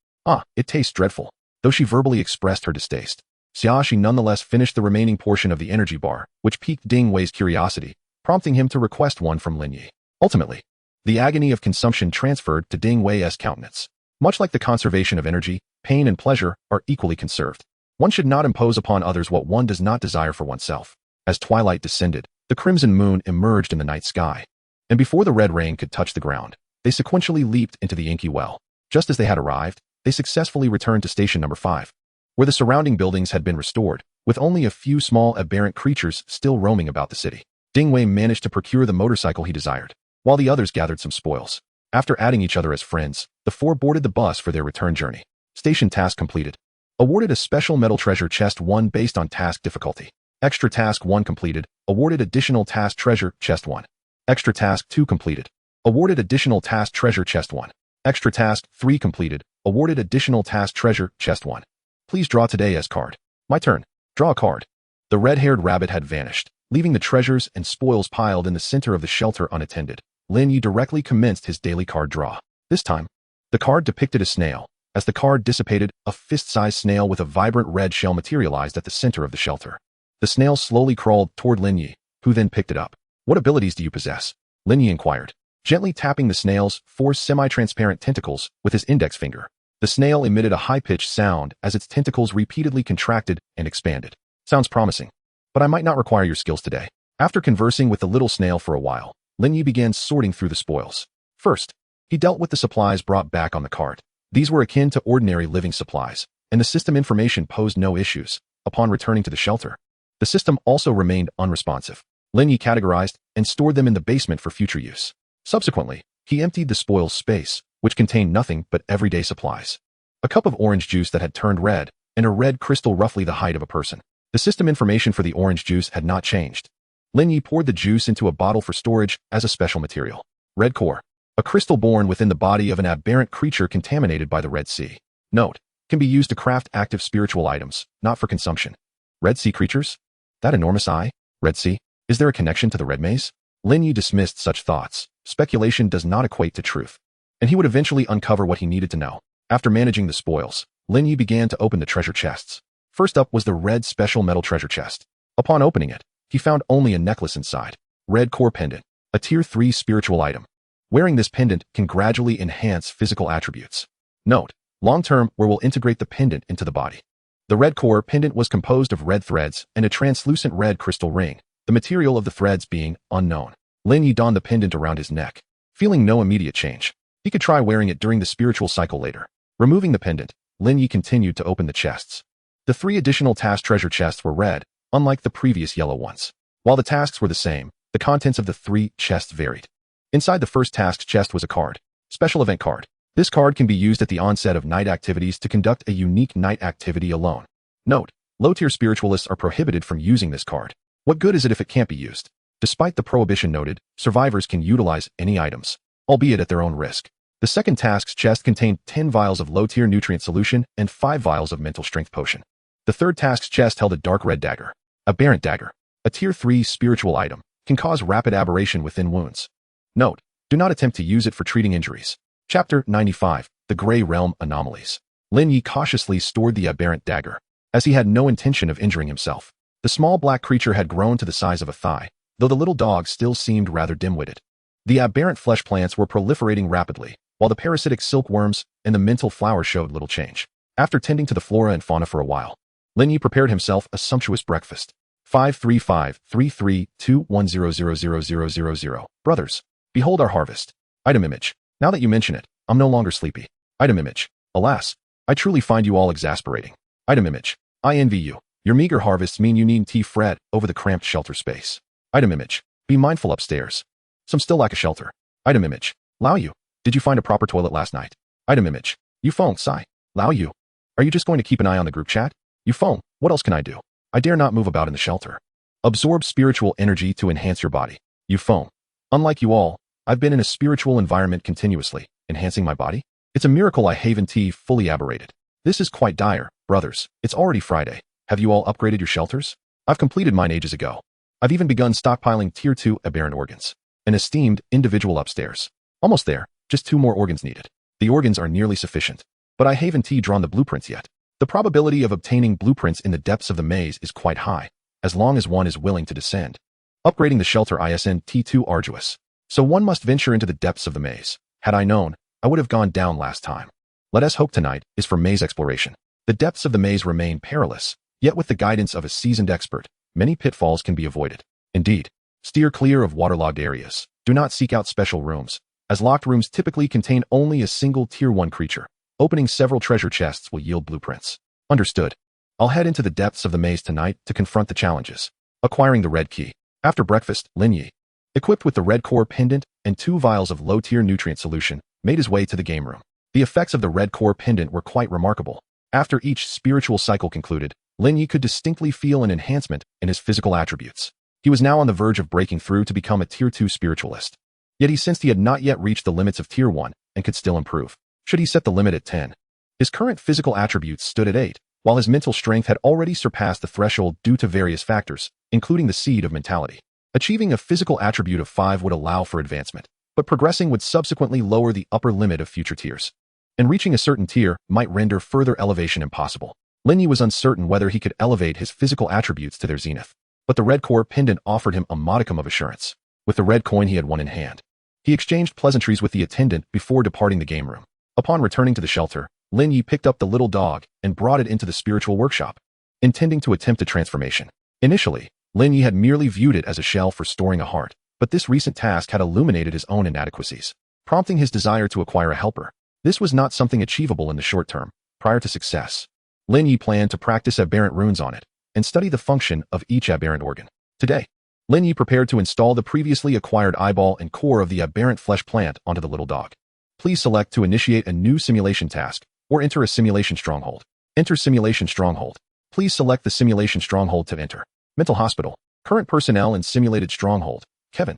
It tastes dreadful. Though she verbally expressed her distaste, Xiaxi nonetheless finished the remaining portion of the energy bar, which piqued Ding Wei's curiosity, prompting him to request one from Lin Ye. Ultimately, the agony of consumption transferred to Ding Wei's countenance. Much like the conservation of energy, pain and pleasure are equally conserved. One should not impose upon others what one does not desire for oneself. As twilight descended, the crimson moon emerged in the night sky, and before the red rain could touch the ground, they sequentially leaped into the inky well. Just as they had arrived, they successfully returned to station number 5, where the surrounding buildings had been restored, with only a few small aberrant creatures still roaming about the city. Ding Wei managed to procure the motorcycle he desired, while the others gathered some spoils. After adding each other as friends, the four boarded the bus for their return journey. Station task completed. Awarded a special metal treasure chest 1 based on task difficulty. Extra task 1 completed. Awarded additional task treasure chest 1. Extra task 2 completed. Awarded additional task treasure chest 1. Extra task 3 completed. Awarded additional task treasure chest 1. Please draw today as card. My turn. Draw a card. The red-haired rabbit had vanished, leaving the treasures and spoils piled in the center of the shelter unattended. Lin Ye directly commenced his daily card draw. This time, the card depicted a snail. As the card dissipated, a fist-sized snail with a vibrant red shell materialized at the center of the shelter. The snail slowly crawled toward Lin Ye, who then picked it up. What abilities do you possess? Lin Ye inquired, gently tapping the snail's 4 semi-transparent tentacles with his index finger. The snail emitted a high-pitched sound as its tentacles repeatedly contracted and expanded. Sounds promising, but I might not require your skills today. After conversing with the little snail for a while, Lin Ye began sorting through the spoils. First, he dealt with the supplies brought back on the cart. These were akin to ordinary living supplies, and the system information posed no issues. Upon returning to the shelter, the system also remained unresponsive. Lin Ye categorized and stored them in the basement for future use. Subsequently, he emptied the spoils space, which contained nothing but everyday supplies. A cup of orange juice that had turned red, and a red crystal roughly the height of a person. The system information for the orange juice had not changed. Lin Ye poured the juice into a bottle for storage as a special material. Red core. A crystal born within the body of an aberrant creature contaminated by the Red Sea. Note, can be used to craft active spiritual items, not for consumption. Red Sea creatures? That enormous eye? Red Sea? Is there a connection to the Red Maze? Lin Ye dismissed such thoughts. Speculation does not equate to truth, and he would eventually uncover what he needed to know. After managing the spoils, Lin Ye began to open the treasure chests. First up was the red special metal treasure chest. Upon opening it, he found only a necklace inside. Red core pendant, a tier 3 spiritual item. Wearing this pendant can gradually enhance physical attributes. Note, long-term wear will integrate the pendant into the body. The red core pendant was composed of red threads and a translucent red crystal ring, the material of the threads being unknown. Lin Ye donned the pendant around his neck, feeling no immediate change. He could try wearing it during the spiritual cycle later. Removing the pendant, Lin Ye continued to open the chests. The 3 additional task treasure chests were red, unlike the previous yellow ones. While the tasks were the same, the contents of the 3 chests varied. Inside the first task chest was a card. Special event card. This card can be used at the onset of night activities to conduct a unique night activity alone. Note, low-tier spiritualists are prohibited from using this card. What good is it if it can't be used? Despite the prohibition noted, survivors can utilize any items, albeit at their own risk. The second task's chest contained 10 vials of low-tier nutrient solution and 5 vials of mental strength potion. The third task's chest held a dark red dagger. Aberrant dagger, a tier 3 spiritual item, can cause rapid aberration within wounds. Note, do not attempt to use it for treating injuries. Chapter 95, The Gray Realm Anomalies. Lin Ye cautiously stored the aberrant dagger, as he had no intention of injuring himself. The small black creature had grown to the size of a thigh, though the little dog still seemed rather dim-witted. The aberrant flesh plants were proliferating rapidly, while the parasitic silkworms and the mental flower showed little change. After tending to the flora and fauna for a while, Lin Ye prepared himself a sumptuous breakfast. 5353321000000. Brothers, behold our harvest. Item image. Now that you mention it, I'm no longer sleepy. Item image. Alas, I truly find you all exasperating. Item image. I envy you. Your meager harvests mean you needn't fret over the cramped shelter space. Item image. Be mindful upstairs. Some still lack a shelter. Item image. Lao Yu. Did you find a proper toilet last night? Item image. You phone, sigh. Lao Yu. Are you just going to keep an eye on the group chat? You phone. What else can I do? I dare not move about in the shelter. Absorb spiritual energy to enhance your body. You phone. Unlike you all, I've been in a spiritual environment continuously, enhancing my body. It's a miracle I haven't fully aberrated. This is quite dire, brothers. It's already Friday. Have you all upgraded your shelters? I've completed mine ages ago. I've even begun stockpiling tier 2 aberrant organs. an esteemed individual upstairs. Almost there, just 2 more organs needed. The organs are nearly sufficient, but I haven't drawn the blueprints yet. The probability of obtaining blueprints in the depths of the maze is quite high, as long as one is willing to descend. Upgrading the shelter isn't too arduous, so one must venture into the depths of the maze. Had I known, I would have gone down last time. Let us hope tonight is for maze exploration. The depths of the maze remain perilous, yet with the guidance of a seasoned expert, many pitfalls can be avoided. Indeed, steer clear of waterlogged areas. Do not seek out special rooms, as locked rooms typically contain only a single Tier 1 creature. Opening several treasure chests will yield blueprints. Understood. I'll head into the depths of the maze tonight to confront the challenges. Acquiring the red key. After breakfast, Lin Ye, equipped with the red core pendant and 2 vials of low-tier nutrient solution, made his way to the game room. The effects of the red core pendant were quite remarkable. After each spiritual cycle concluded, Lin Ye could distinctly feel an enhancement in his physical attributes. He was now on the verge of breaking through to become a Tier 2 spiritualist. Yet he sensed he had not yet reached the limits of Tier 1 and could still improve. Should he set the limit at 10? His current physical attributes stood at 8, while his mental strength had already surpassed the threshold due to various factors, including the seed of mentality. Achieving a physical attribute of 5 would allow for advancement, but progressing would subsequently lower the upper limit of future tiers. And reaching a certain tier might render further elevation impossible. Lin Ye was uncertain whether he could elevate his physical attributes to their zenith, but the red core pendant offered him a modicum of assurance. With the red coin he had won in hand, he exchanged pleasantries with the attendant before departing the game room. Upon returning to the shelter, Lin Ye picked up the little dog and brought it into the spiritual workshop, intending to attempt a transformation. Initially, Lin Ye had merely viewed it as a shell for storing a heart, but this recent task had illuminated his own inadequacies, prompting his desire to acquire a helper. This was not something achievable in the short term. Prior to success, Lin Ye planned to practice aberrant runes on it and study the function of each aberrant organ. Today, Lin Ye prepared to install the previously acquired eyeball and core of the aberrant flesh plant onto the little dog. Please select to initiate a new simulation task or enter a simulation stronghold. Enter simulation stronghold. Please select the simulation stronghold to enter. Mental hospital. Current personnel in simulated stronghold. Kevin.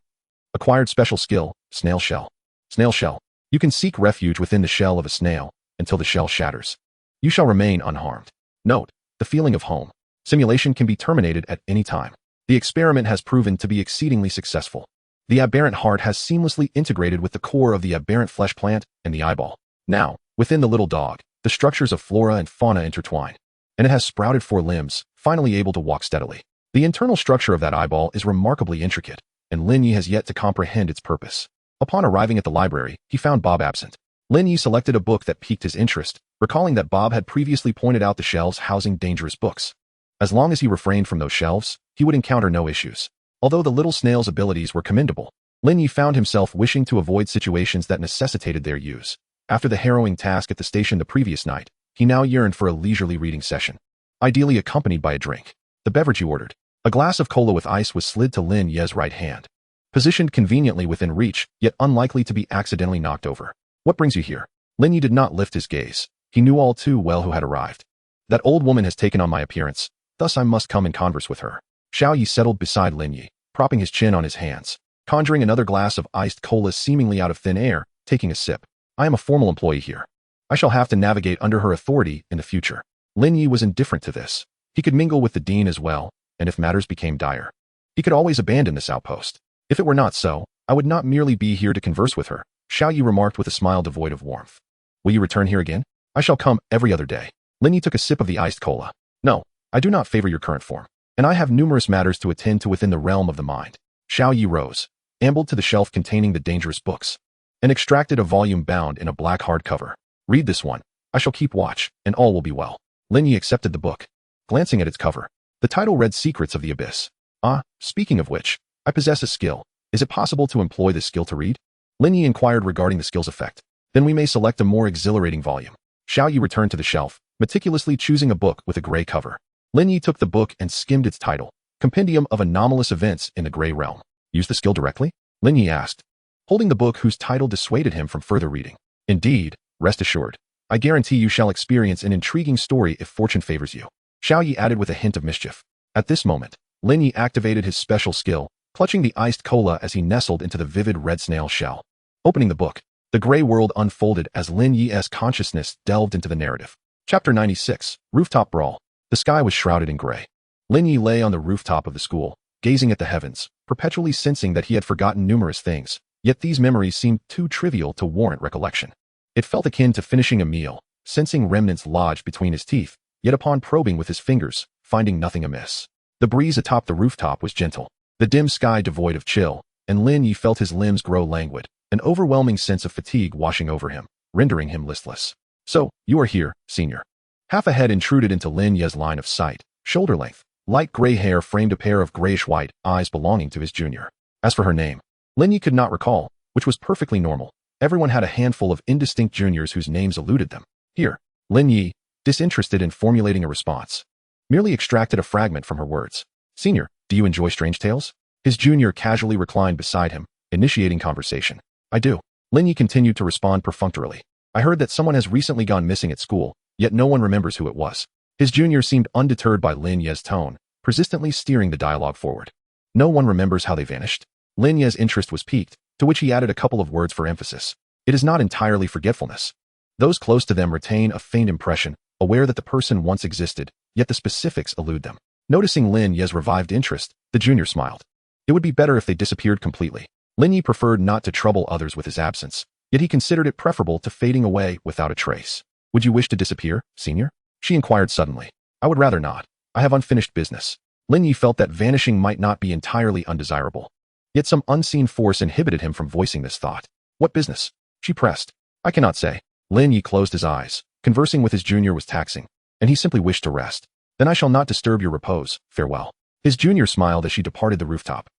Acquired special skill, snail shell. Snail shell. You can seek refuge within the shell of a snail until the shell shatters. You shall remain unharmed. Note, the feeling of home. Simulation can be terminated at any time. The experiment has proven to be exceedingly successful. The aberrant heart has seamlessly integrated with the core of the aberrant flesh plant and the eyeball. Now, within the little dog, the structures of flora and fauna intertwine, and it has sprouted 4 limbs, finally able to walk steadily. The internal structure of that eyeball is remarkably intricate, and Lin Ye has yet to comprehend its purpose. Upon arriving at the library, he found Bob absent. Lin Ye selected a book that piqued his interest, recalling that Bob had previously pointed out the shelves housing dangerous books. As long as he refrained from those shelves, he would encounter no issues. Although the little snail's abilities were commendable, Lin Ye found himself wishing to avoid situations that necessitated their use. After the harrowing task at the station the previous night, he now yearned for a leisurely reading session, ideally accompanied by a drink. The beverage he ordered, a glass of cola with ice, was slid to Lin Ye's right hand, positioned conveniently within reach, yet unlikely to be accidentally knocked over. What brings you here? Lin Ye did not lift his gaze. He knew all too well who had arrived. That old woman has taken on my appearance, thus I must come and converse with her. Xiao Yi settled beside Lin Ye, propping his chin on his hands, conjuring another glass of iced cola seemingly out of thin air, taking a sip. I am a formal employee here. I shall have to navigate under her authority in the future. Lin Ye was indifferent to this. He could mingle with the dean as well, and if matters became dire, he could always abandon this outpost. If it were not so, I would not merely be here to converse with her, Xiao Yi remarked with a smile devoid of warmth. Will you return here again? I shall come every other day. Lin Ye took a sip of the iced cola. No, I do not favor your current form, and I have numerous matters to attend to within the realm of the mind. Xiao Yi rose, ambled to the shelf containing the dangerous books, and extracted a volume bound in a black hardcover. Read this one. I shall keep watch, and all will be well. Lin Ye accepted the book, glancing at its cover. The title read Secrets of the Abyss. Ah, speaking of which, I possess a skill. Is it possible to employ this skill to read? Lin Ye inquired regarding the skill's effect. Then we may select a more exhilarating volume. Xiao Yi returned to the shelf, meticulously choosing a book with a gray cover. Lin Ye took the book and skimmed its title, Compendium of Anomalous Events in the Gray Realm. Use the skill directly? Lin Ye asked, holding the book whose title dissuaded him from further reading. Indeed, rest assured. I guarantee you shall experience an intriguing story if fortune favors you. Xiao Yi added with a hint of mischief. At this moment, Lin Ye activated his special skill, clutching the iced cola as he nestled into the vivid red snail shell. Opening the book, the gray world unfolded as Lin Ye's consciousness delved into the narrative. Chapter 96, Rooftop Brawl. The sky was shrouded in gray. Lin Ye lay on the rooftop of the school, gazing at the heavens, perpetually sensing that he had forgotten numerous things, yet these memories seemed too trivial to warrant recollection. It felt akin to finishing a meal, sensing remnants lodged between his teeth, yet upon probing with his fingers, finding nothing amiss. The breeze atop the rooftop was gentle, the dim sky devoid of chill, and Lin Ye felt his limbs grow languid, an overwhelming sense of fatigue washing over him, rendering him listless. So, you are here, senior. Half a head intruded into Lin Ye's line of sight, shoulder length. Light gray hair framed a pair of grayish-white eyes belonging to his junior. As for her name, Lin Ye could not recall, which was perfectly normal. Everyone had a handful of indistinct juniors whose names eluded them. Here, Lin Ye, disinterested in formulating a response, merely extracted a fragment from her words. Senior, do you enjoy strange tales? His junior casually reclined beside him, initiating conversation. I do. Lin Ye continued to respond perfunctorily. I heard that someone has recently gone missing at school, yet no one remembers who it was. His junior seemed undeterred by Lin Ye's tone, persistently steering the dialogue forward. No one remembers how they vanished? Lin Ye's interest was piqued, to which he added a couple of words for emphasis. It is not entirely forgetfulness. Those close to them retain a faint impression, aware that the person once existed, yet the specifics elude them. Noticing Lin Ye's revived interest, the junior smiled. It would be better if they disappeared completely. Lin Ye preferred not to trouble others with his absence, yet he considered it preferable to fading away without a trace. Would you wish to disappear, senior? She inquired suddenly. I would rather not. I have unfinished business. Lin Ye felt that vanishing might not be entirely undesirable. Yet some unseen force inhibited him from voicing this thought. What business? She pressed. I cannot say. Lin Ye closed his eyes. Conversing with his junior was taxing, and he simply wished to rest. Then I shall not disturb your repose. Farewell. His junior smiled as she departed the rooftop.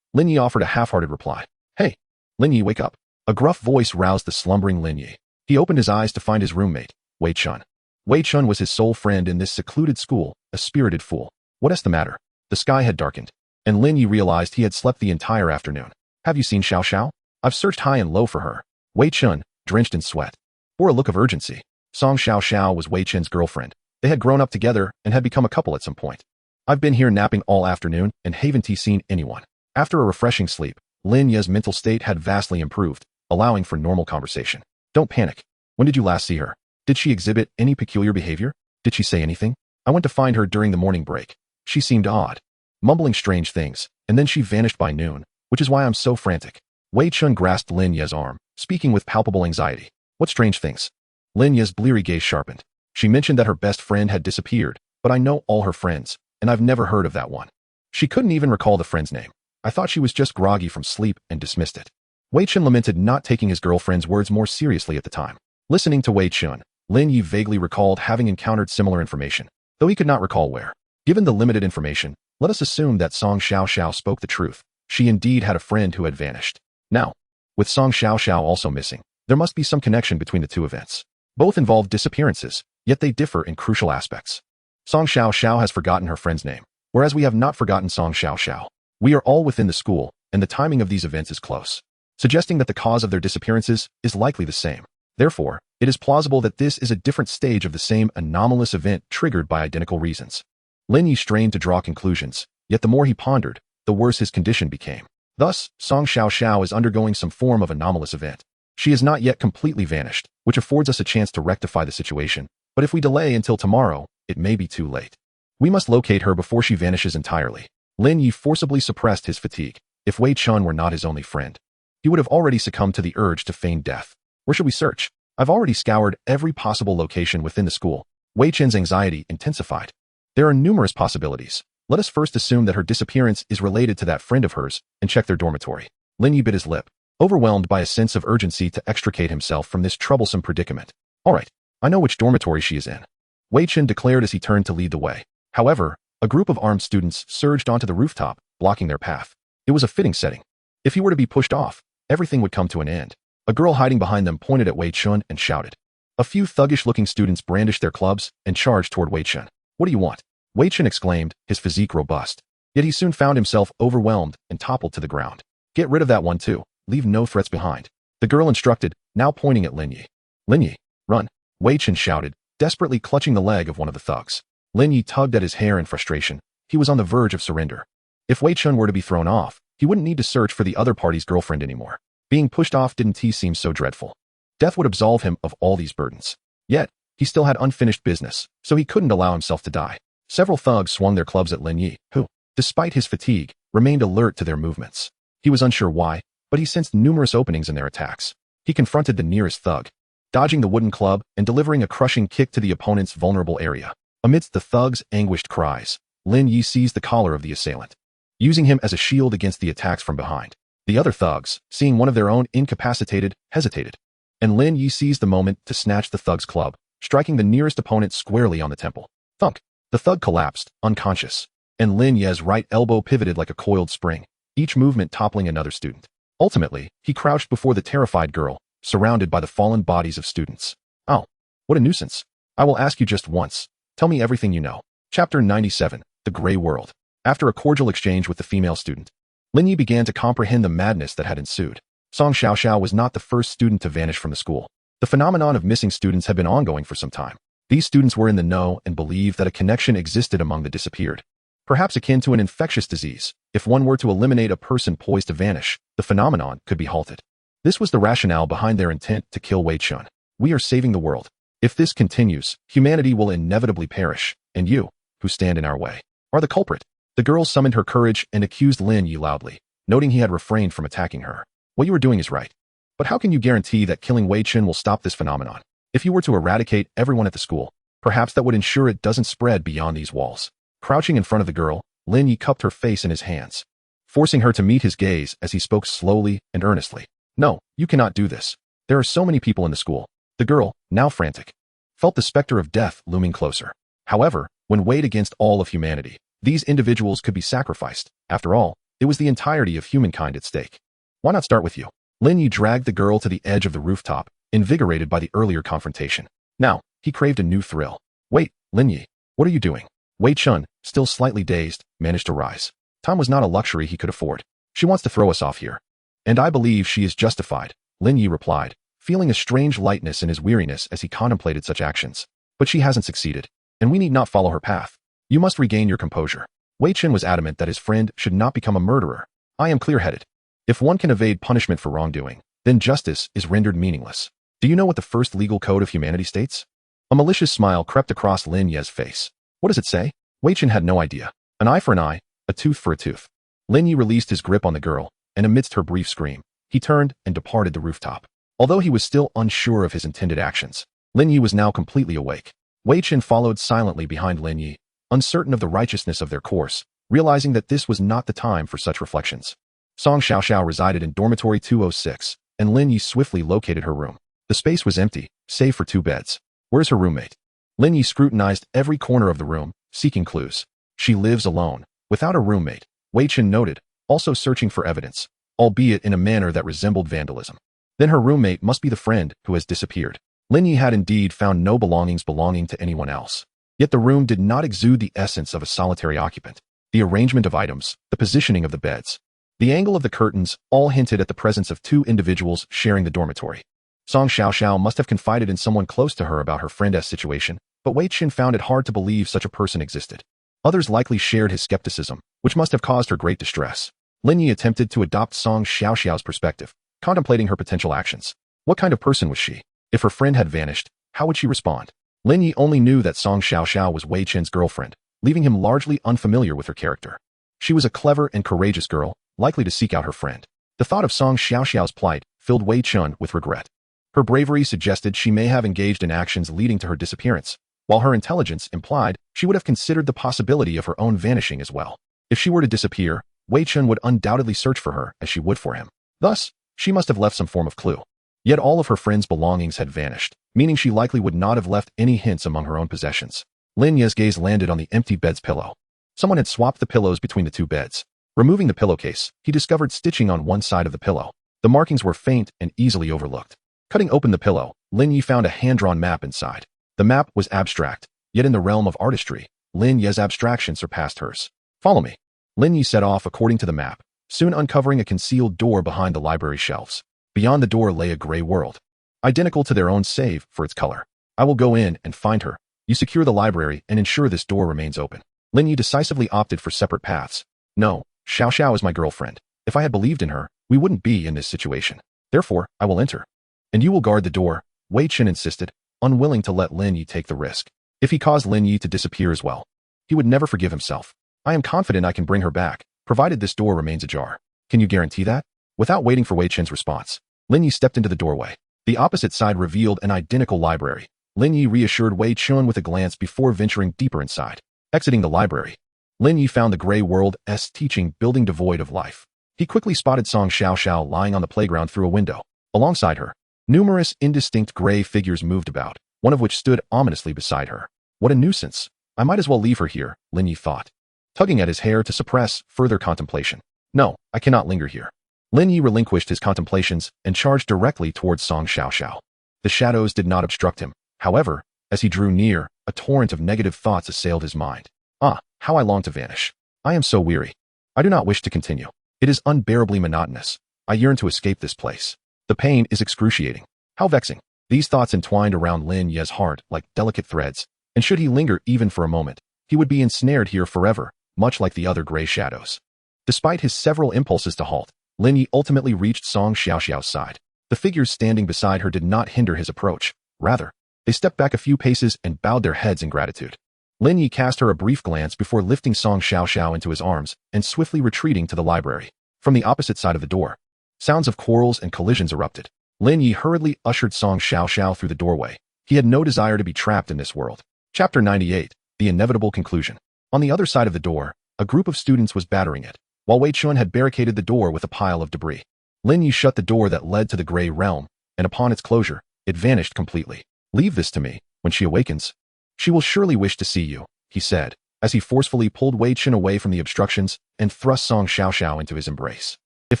Lin Ye offered a half-hearted reply. Hey, Lin Ye, wake up. A gruff voice roused the slumbering Lin Ye. He opened his eyes to find his roommate, Wei Chun. Wei Chun was his sole friend in this secluded school, a spirited fool. What is the matter? The sky had darkened, and Lin Ye realized he had slept the entire afternoon. Have you seen Xiao Xiao? I've searched high and low for her. Wei Chun, drenched in sweat, bore a look of urgency. Song Xiao Xiao was Wei Chun's girlfriend. They had grown up together and had become a couple at some point. I've been here napping all afternoon and haven't seen anyone. After a refreshing sleep, Lin Ye's mental state had vastly improved, allowing for normal conversation. Don't panic. When did you last see her? Did she exhibit any peculiar behavior? Did she say anything? I went to find her during the morning break. She seemed odd, mumbling strange things, and then she vanished by noon, which is why I'm so frantic. Wei Chun grasped Lin Ye's arm, speaking with palpable anxiety. What strange things? Lin Ye's bleary gaze sharpened. She mentioned that her best friend had disappeared, but I know all her friends, and I've never heard of that one. She couldn't even recall the friend's name. I thought she was just groggy from sleep and dismissed it. Wei Chun lamented not taking his girlfriend's words more seriously at the time. Listening to Wei Chun, Lin Ye vaguely recalled having encountered similar information, though he could not recall where. Given the limited information, let us assume that Song Xiao Xiao spoke the truth. She indeed had a friend who had vanished. Now, with Song Xiao Xiao also missing, there must be some connection between the two events. Both involve disappearances, yet they differ in crucial aspects. Song Xiao Xiao has forgotten her friend's name, whereas we have not forgotten Song Xiao Xiao. We are all within the school, and the timing of these events is close, suggesting that the cause of their disappearances is likely the same. Therefore, it is plausible that this is a different stage of the same anomalous event triggered by identical reasons. Lin Ye strained to draw conclusions, yet the more he pondered, the worse his condition became. Thus, Song Xiao Xiao is undergoing some form of anomalous event. She has not yet completely vanished, which affords us a chance to rectify the situation, but if we delay until tomorrow, it may be too late. We must locate her before she vanishes entirely. Lin Ye forcibly suppressed his fatigue. If Wei Chun were not his only friend, he would have already succumbed to the urge to feign death. Where should we search? I've already scoured every possible location within the school. Wei Chun's anxiety intensified. There are numerous possibilities. Let us first assume that her disappearance is related to that friend of hers and check their dormitory. Lin Ye bit his lip, overwhelmed by a sense of urgency to extricate himself from this troublesome predicament. All right, I know which dormitory she is in, Wei Chun declared as he turned to lead the way. However, a group of armed students surged onto the rooftop, blocking their path. It was a fitting setting. If he were to be pushed off, everything would come to an end. A girl hiding behind them pointed at Wei Chun and shouted. A few thuggish-looking students brandished their clubs and charged toward Wei Chun. What do you want? Wei Chun exclaimed, his physique robust. Yet he soon found himself overwhelmed and toppled to the ground. Get rid of that one too. Leave no threats behind. The girl instructed, now pointing at Lin Ye. Lin Ye, run. Wei Chun shouted, desperately clutching the leg of one of the thugs. Lin Ye tugged at his hair in frustration. He was on the verge of surrender. If Wei Chun were to be thrown off, he wouldn't need to search for the other party's girlfriend anymore. Being pushed off didn't seem so dreadful. Death would absolve him of all these burdens. Yet, he still had unfinished business, so he couldn't allow himself to die. Several thugs swung their clubs at Lin Ye, who, despite his fatigue, remained alert to their movements. He was unsure why, but he sensed numerous openings in their attacks. He confronted the nearest thug, dodging the wooden club and delivering a crushing kick to the opponent's vulnerable area. Amidst the thug's anguished cries, Lin Ye seized the collar of the assailant, using him as a shield against the attacks from behind. The other thugs, seeing one of their own incapacitated, hesitated, and Lin Ye seized the moment to snatch the thug's club, striking the nearest opponent squarely on the temple. Thunk! The thug collapsed, unconscious, and Lin Ye's right elbow pivoted like a coiled spring, each movement toppling another student. Ultimately, he crouched before the terrified girl, surrounded by the fallen bodies of students. Oh, what a nuisance. I will ask you just once. Tell me everything you know. Chapter 97, The Gray World. After a cordial exchange with the female student, Lin Ye began to comprehend the madness that had ensued. Song Xiaoxiao was not the first student to vanish from the school. The phenomenon of missing students had been ongoing for some time. These students were in the know and believed that a connection existed among the disappeared. Perhaps akin to an infectious disease, if one were to eliminate a person poised to vanish, the phenomenon could be halted. This was the rationale behind their intent to kill Wei Chun. We are saving the world. If this continues, humanity will inevitably perish, and you, who stand in our way, are the culprit. The girl summoned her courage and accused Lin Ye loudly, noting he had refrained from attacking her. What you are doing is right. But how can you guarantee that killing Wei Chun will stop this phenomenon? If you were to eradicate everyone at the school, perhaps that would ensure it doesn't spread beyond these walls. Crouching in front of the girl, Lin Ye cupped her face in his hands, forcing her to meet his gaze as he spoke slowly and earnestly. No, you cannot do this. There are so many people in the school. The girl, now frantic, felt the specter of death looming closer. However, when weighed against all of humanity, these individuals could be sacrificed. After all, it was the entirety of humankind at stake. Why not start with you? Lin Ye dragged the girl to the edge of the rooftop, invigorated by the earlier confrontation. Now, he craved a new thrill. Wait, Lin Ye, what are you doing? Wei Chun, still slightly dazed, managed to rise. Time was not a luxury he could afford. She wants to throw us off here. And I believe she is justified, Lin Ye replied, feeling a strange lightness in his weariness as he contemplated such actions. But she hasn't succeeded, and we need not follow her path. You must regain your composure. Wei Chun was adamant that his friend should not become a murderer. I am clear-headed. If one can evade punishment for wrongdoing, then justice is rendered meaningless. Do you know what the first legal code of humanity states? A malicious smile crept across Lin Ye's face. What does it say? Wei Chun had no idea. An eye for an eye, a tooth for a tooth. Lin Ye released his grip on the girl, and amidst her brief scream, he turned and departed the rooftop. Although he was still unsure of his intended actions, Lin Ye was now completely awake. Wei Chun followed silently behind Lin Ye, uncertain of the righteousness of their course, realizing that this was not the time for such reflections. Song Xiaoxiao resided in dormitory 206, and Lin Ye swiftly located her room. The space was empty, save for 2 beds. Where's her roommate? Lin Ye scrutinized every corner of the room, seeking clues. She lives alone, without a roommate, Wei Chun noted, also searching for evidence, albeit in a manner that resembled vandalism. Then her roommate must be the friend who has disappeared. Lin Ye had indeed found no belongings belonging to anyone else. Yet the room did not exude the essence of a solitary occupant. The arrangement of items, the positioning of the beds, the angle of the curtains all hinted at the presence of 2 individuals sharing the dormitory. Song Xiaoxiao must have confided in someone close to her about her friend's situation, but Wei Chun found it hard to believe such a person existed. Others likely shared his skepticism, which must have caused her great distress. Lin Ye attempted to adopt Song Xiaoxiao's perspective, contemplating her potential actions. What kind of person was she? If her friend had vanished, how would she respond? Lin Ye only knew that Song Xiaoxiao was Wei Chun's girlfriend, leaving him largely unfamiliar with her character. She was a clever and courageous girl, likely to seek out her friend. The thought of Song Xiaoxiao's plight filled Wei Chun with regret. Her bravery suggested she may have engaged in actions leading to her disappearance, while her intelligence implied she would have considered the possibility of her own vanishing as well. If she were to disappear, Wei Chun would undoubtedly search for her as she would for him. Thus, she must have left some form of clue. Yet all of her friend's belongings had vanished, meaning she likely would not have left any hints among her own possessions. Lin Ye's gaze landed on the empty bed's pillow. Someone had swapped the pillows between the 2 beds. Removing the pillowcase, he discovered stitching on one side of the pillow. The markings were faint and easily overlooked. Cutting open the pillow, Lin Ye found a hand-drawn map inside. The map was abstract, yet in the realm of artistry, Lin Ye's abstraction surpassed hers. Follow me. Lin Ye set off according to the map, soon uncovering a concealed door behind the library shelves. Beyond the door lay a gray world, identical to their own save for its color. I will go in and find her. You secure the library and ensure this door remains open. Lin Ye decisively opted for separate paths. No, Xiao Xiao is my girlfriend. If I had believed in her, we wouldn't be in this situation. Therefore, I will enter. And you will guard the door, Wei Chun insisted, unwilling to let Lin Ye take the risk. If he caused Lin Ye to disappear as well, he would never forgive himself. I am confident I can bring her back, provided this door remains ajar. Can you guarantee that? Without waiting for Wei Chen's response, Lin Ye stepped into the doorway. The opposite side revealed an identical library. Lin Ye reassured Wei Chen with a glance before venturing deeper inside. Exiting the library, Lin Ye found the gray world's teaching building devoid of life. He quickly spotted Song Xiaoxiao lying on the playground through a window. Alongside her, numerous indistinct gray figures moved about, one of which stood ominously beside her. What a nuisance. I might as well leave her here, Lin Ye thought, tugging at his hair to suppress further contemplation. No, I cannot linger here. Lin Ye relinquished his contemplations and charged directly towards Song Xiaoxiao. The shadows did not obstruct him. However, as he drew near, a torrent of negative thoughts assailed his mind. Ah, how I long to vanish. I am so weary. I do not wish to continue. It is unbearably monotonous. I yearn to escape this place. The pain is excruciating. How vexing. These thoughts entwined around Lin Ye's heart like delicate threads, and should he linger even for a moment, he would be ensnared here forever, much like the other gray shadows. Despite his several impulses to halt, Lin Ye ultimately reached Song Xiaoxiao's side. The figures standing beside her did not hinder his approach. Rather, they stepped back a few paces and bowed their heads in gratitude. Lin Ye cast her a brief glance before lifting Song Xiaoxiao into his arms and swiftly retreating to the library. From the opposite side of the door, sounds of quarrels and collisions erupted. Lin Ye hurriedly ushered Song Xiaoxiao through the doorway. He had no desire to be trapped in this world. Chapter 98, The Inevitable Conclusion. On the other side of the door, a group of students was battering it, while Wei Chun had barricaded the door with a pile of debris. Lin Ye shut the door that led to the gray realm, and upon its closure, it vanished completely. Leave this to me. When she awakens, she will surely wish to see you, he said, as he forcefully pulled Wei Chen away from the obstructions and thrust Song Xiaoxiao into his embrace. If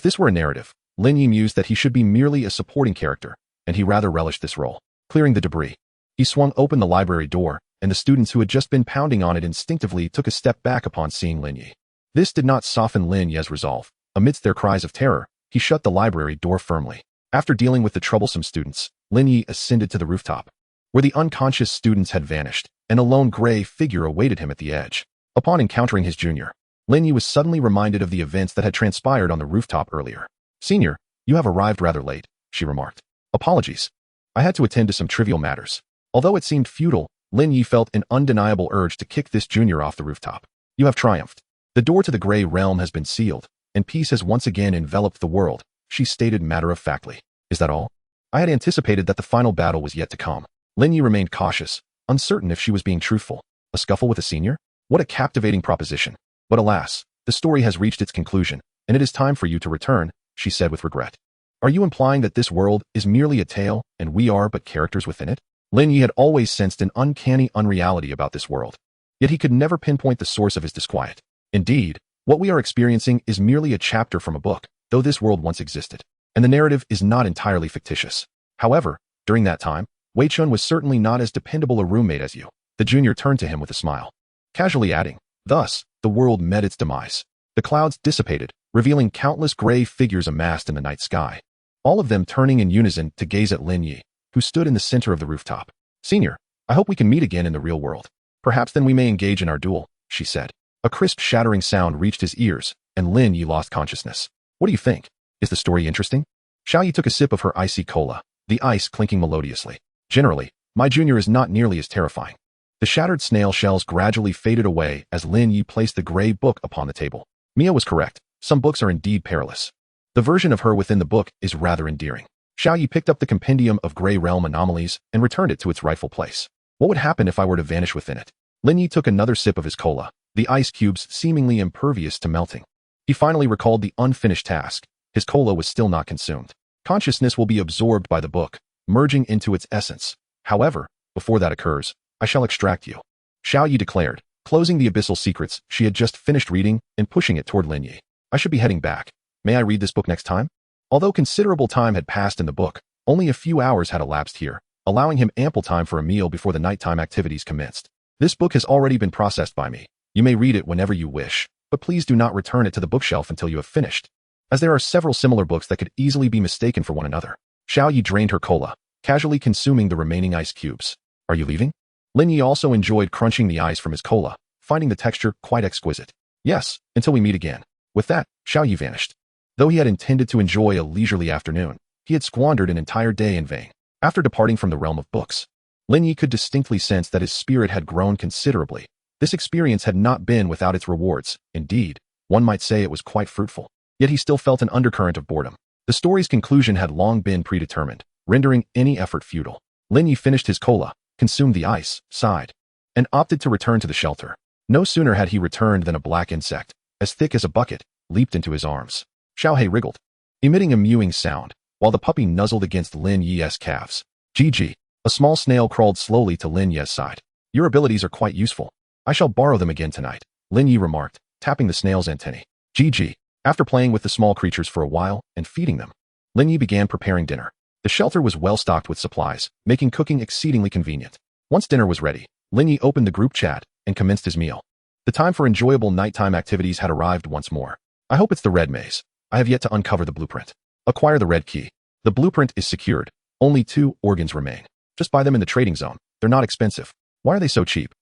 this were a narrative, Lin Ye mused that he should be merely a supporting character, and he rather relished this role. Clearing the debris, he swung open the library door, and the students who had just been pounding on it instinctively took a step back upon seeing Lin Ye. This did not soften Lin Ye's resolve. Amidst their cries of terror, he shut the library door firmly. After dealing with the troublesome students, Lin Ye ascended to the rooftop, where the unconscious students had vanished, and a lone gray figure awaited him at the edge. Upon encountering his junior, Lin Ye was suddenly reminded of the events that had transpired on the rooftop earlier. Senior, you have arrived rather late, she remarked. Apologies. I had to attend to some trivial matters. Although it seemed futile, Lin Ye felt an undeniable urge to kick this junior off the rooftop. You have triumphed. The door to the gray realm has been sealed, and peace has once again enveloped the world, she stated matter-of-factly. Is that all? I had anticipated that the final battle was yet to come. Lin Ye remained cautious, uncertain if she was being truthful. A scuffle with a senior? What a captivating proposition. But alas, the story has reached its conclusion, and it is time for you to return, she said with regret. Are you implying that this world is merely a tale, and we are but characters within it? Lin Ye had always sensed an uncanny unreality about this world, yet he could never pinpoint the source of his disquiet. Indeed, what we are experiencing is merely a chapter from a book, though this world once existed, and the narrative is not entirely fictitious. However, during that time, Wei Chun was certainly not as dependable a roommate as you. The junior turned to him with a smile, casually adding, thus, the world met its demise. The clouds dissipated, revealing countless gray figures amassed in the night sky, all of them turning in unison to gaze at Lin Ye, who stood in the center of the rooftop. Senior, I hope we can meet again in the real world. Perhaps then we may engage in our duel, she said. A crisp shattering sound reached his ears, and Lin Ye lost consciousness. What do you think? Is the story interesting? Xiao Yi took a sip of her icy cola, the ice clinking melodiously. Generally, my junior is not nearly as terrifying. The shattered snail shells gradually faded away as Lin Ye placed the gray book upon the table. Mia was correct. Some books are indeed perilous. The version of her within the book is rather endearing. Xiao Yi picked up the compendium of gray realm anomalies and returned it to its rightful place. What would happen if I were to vanish within it? Lin Ye took another sip of his cola, the ice cubes seemingly impervious to melting. He finally recalled the unfinished task. His cola was still not consumed. Consciousness will be absorbed by the book, merging into its essence. However, before that occurs, I shall extract you, Xiao Yi declared, closing the abyssal secrets she had just finished reading and pushing it toward Lin Ye. I should be heading back. May I read this book next time? Although considerable time had passed in the book, only a few hours had elapsed here, allowing him ample time for a meal before the nighttime activities commenced. This book has already been processed by me. You may read it whenever you wish, but please do not return it to the bookshelf until you have finished, as there are several similar books that could easily be mistaken for one another. Xiao Yi drained her cola, casually consuming the remaining ice cubes. Are you leaving? Lin Ye also enjoyed crunching the ice from his cola, finding the texture quite exquisite. Yes, until we meet again. With that, Xiao Yi vanished. Though he had intended to enjoy a leisurely afternoon, he had squandered an entire day in vain. After departing from the realm of books, Lin Ye could distinctly sense that his spirit had grown considerably. This experience had not been without its rewards. Indeed, one might say it was quite fruitful. Yet he still felt an undercurrent of boredom. The story's conclusion had long been predetermined, rendering any effort futile. Lin Ye finished his cola, consumed the ice, sighed, and opted to return to the shelter. No sooner had he returned than a black insect, as thick as a bucket, leaped into his arms. Xiaohei wriggled, emitting a mewing sound, while the puppy nuzzled against Lin Ye's calves. GG. A small snail crawled slowly to Lin Ye's side. Your abilities are quite useful. I shall borrow them again tonight, Lin Ye remarked, tapping the snail's antennae. GG. After playing with the small creatures for a while and feeding them, Lin Ye began preparing dinner. The shelter was well stocked with supplies, making cooking exceedingly convenient. Once dinner was ready, Lin Ye opened the group chat and commenced his meal. The time for enjoyable nighttime activities had arrived once more. I hope it's the red maze. I have yet to uncover the blueprint. Acquire the red key. The blueprint is secured. Only 2 organs remain. Just buy them in the trading zone. They're not expensive. Why are they so cheap?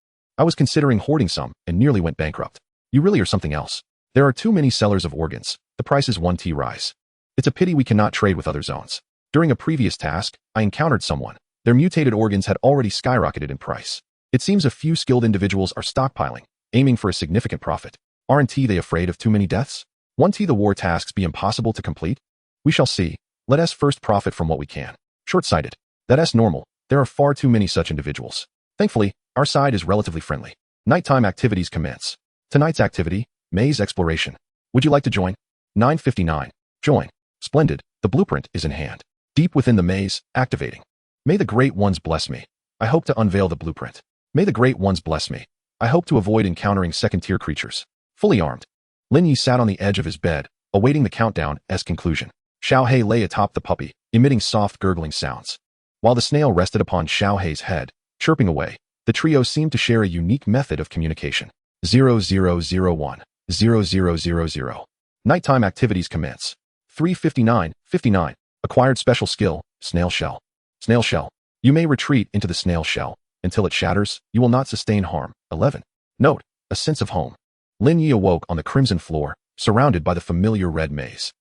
I was considering hoarding some and nearly went bankrupt. You really are something else. There are too many sellers of organs. The price is 1T rise. It's a pity we cannot trade with other zones. During a previous task, I encountered someone. Their mutated organs had already skyrocketed in price. It seems a few skilled individuals are stockpiling, aiming for a significant profit. Aren't they afraid of too many deaths? 1T the war tasks be impossible to complete? We shall see. Let us first profit from what we can. Short-sighted. That's normal. There are far too many such individuals. Thankfully, our side is relatively friendly. Nighttime activities commence. Tonight's activity, maze exploration. Would you like to join? 9:59. Join. Splendid. The blueprint is in hand. Deep within the maze, activating. May the great ones bless me. I hope to unveil the blueprint. May the great ones bless me. I hope to avoid encountering second-tier creatures. Fully armed. Lin Ye sat on the edge of his bed, awaiting the countdown as conclusion. Xiaohei lay atop the puppy, emitting soft gurgling sounds. While the snail rested upon Xiaohei's head, chirping away, the trio seemed to share a unique method of communication. 0001. 0000. Nighttime activities commence. 3:59. Acquired special skill, snail shell. Snail shell. You may retreat into the snail shell. Until it shatters, you will not sustain harm. 11. Note, a sense of home. Lin Ye awoke on the crimson floor, surrounded by the familiar red maze.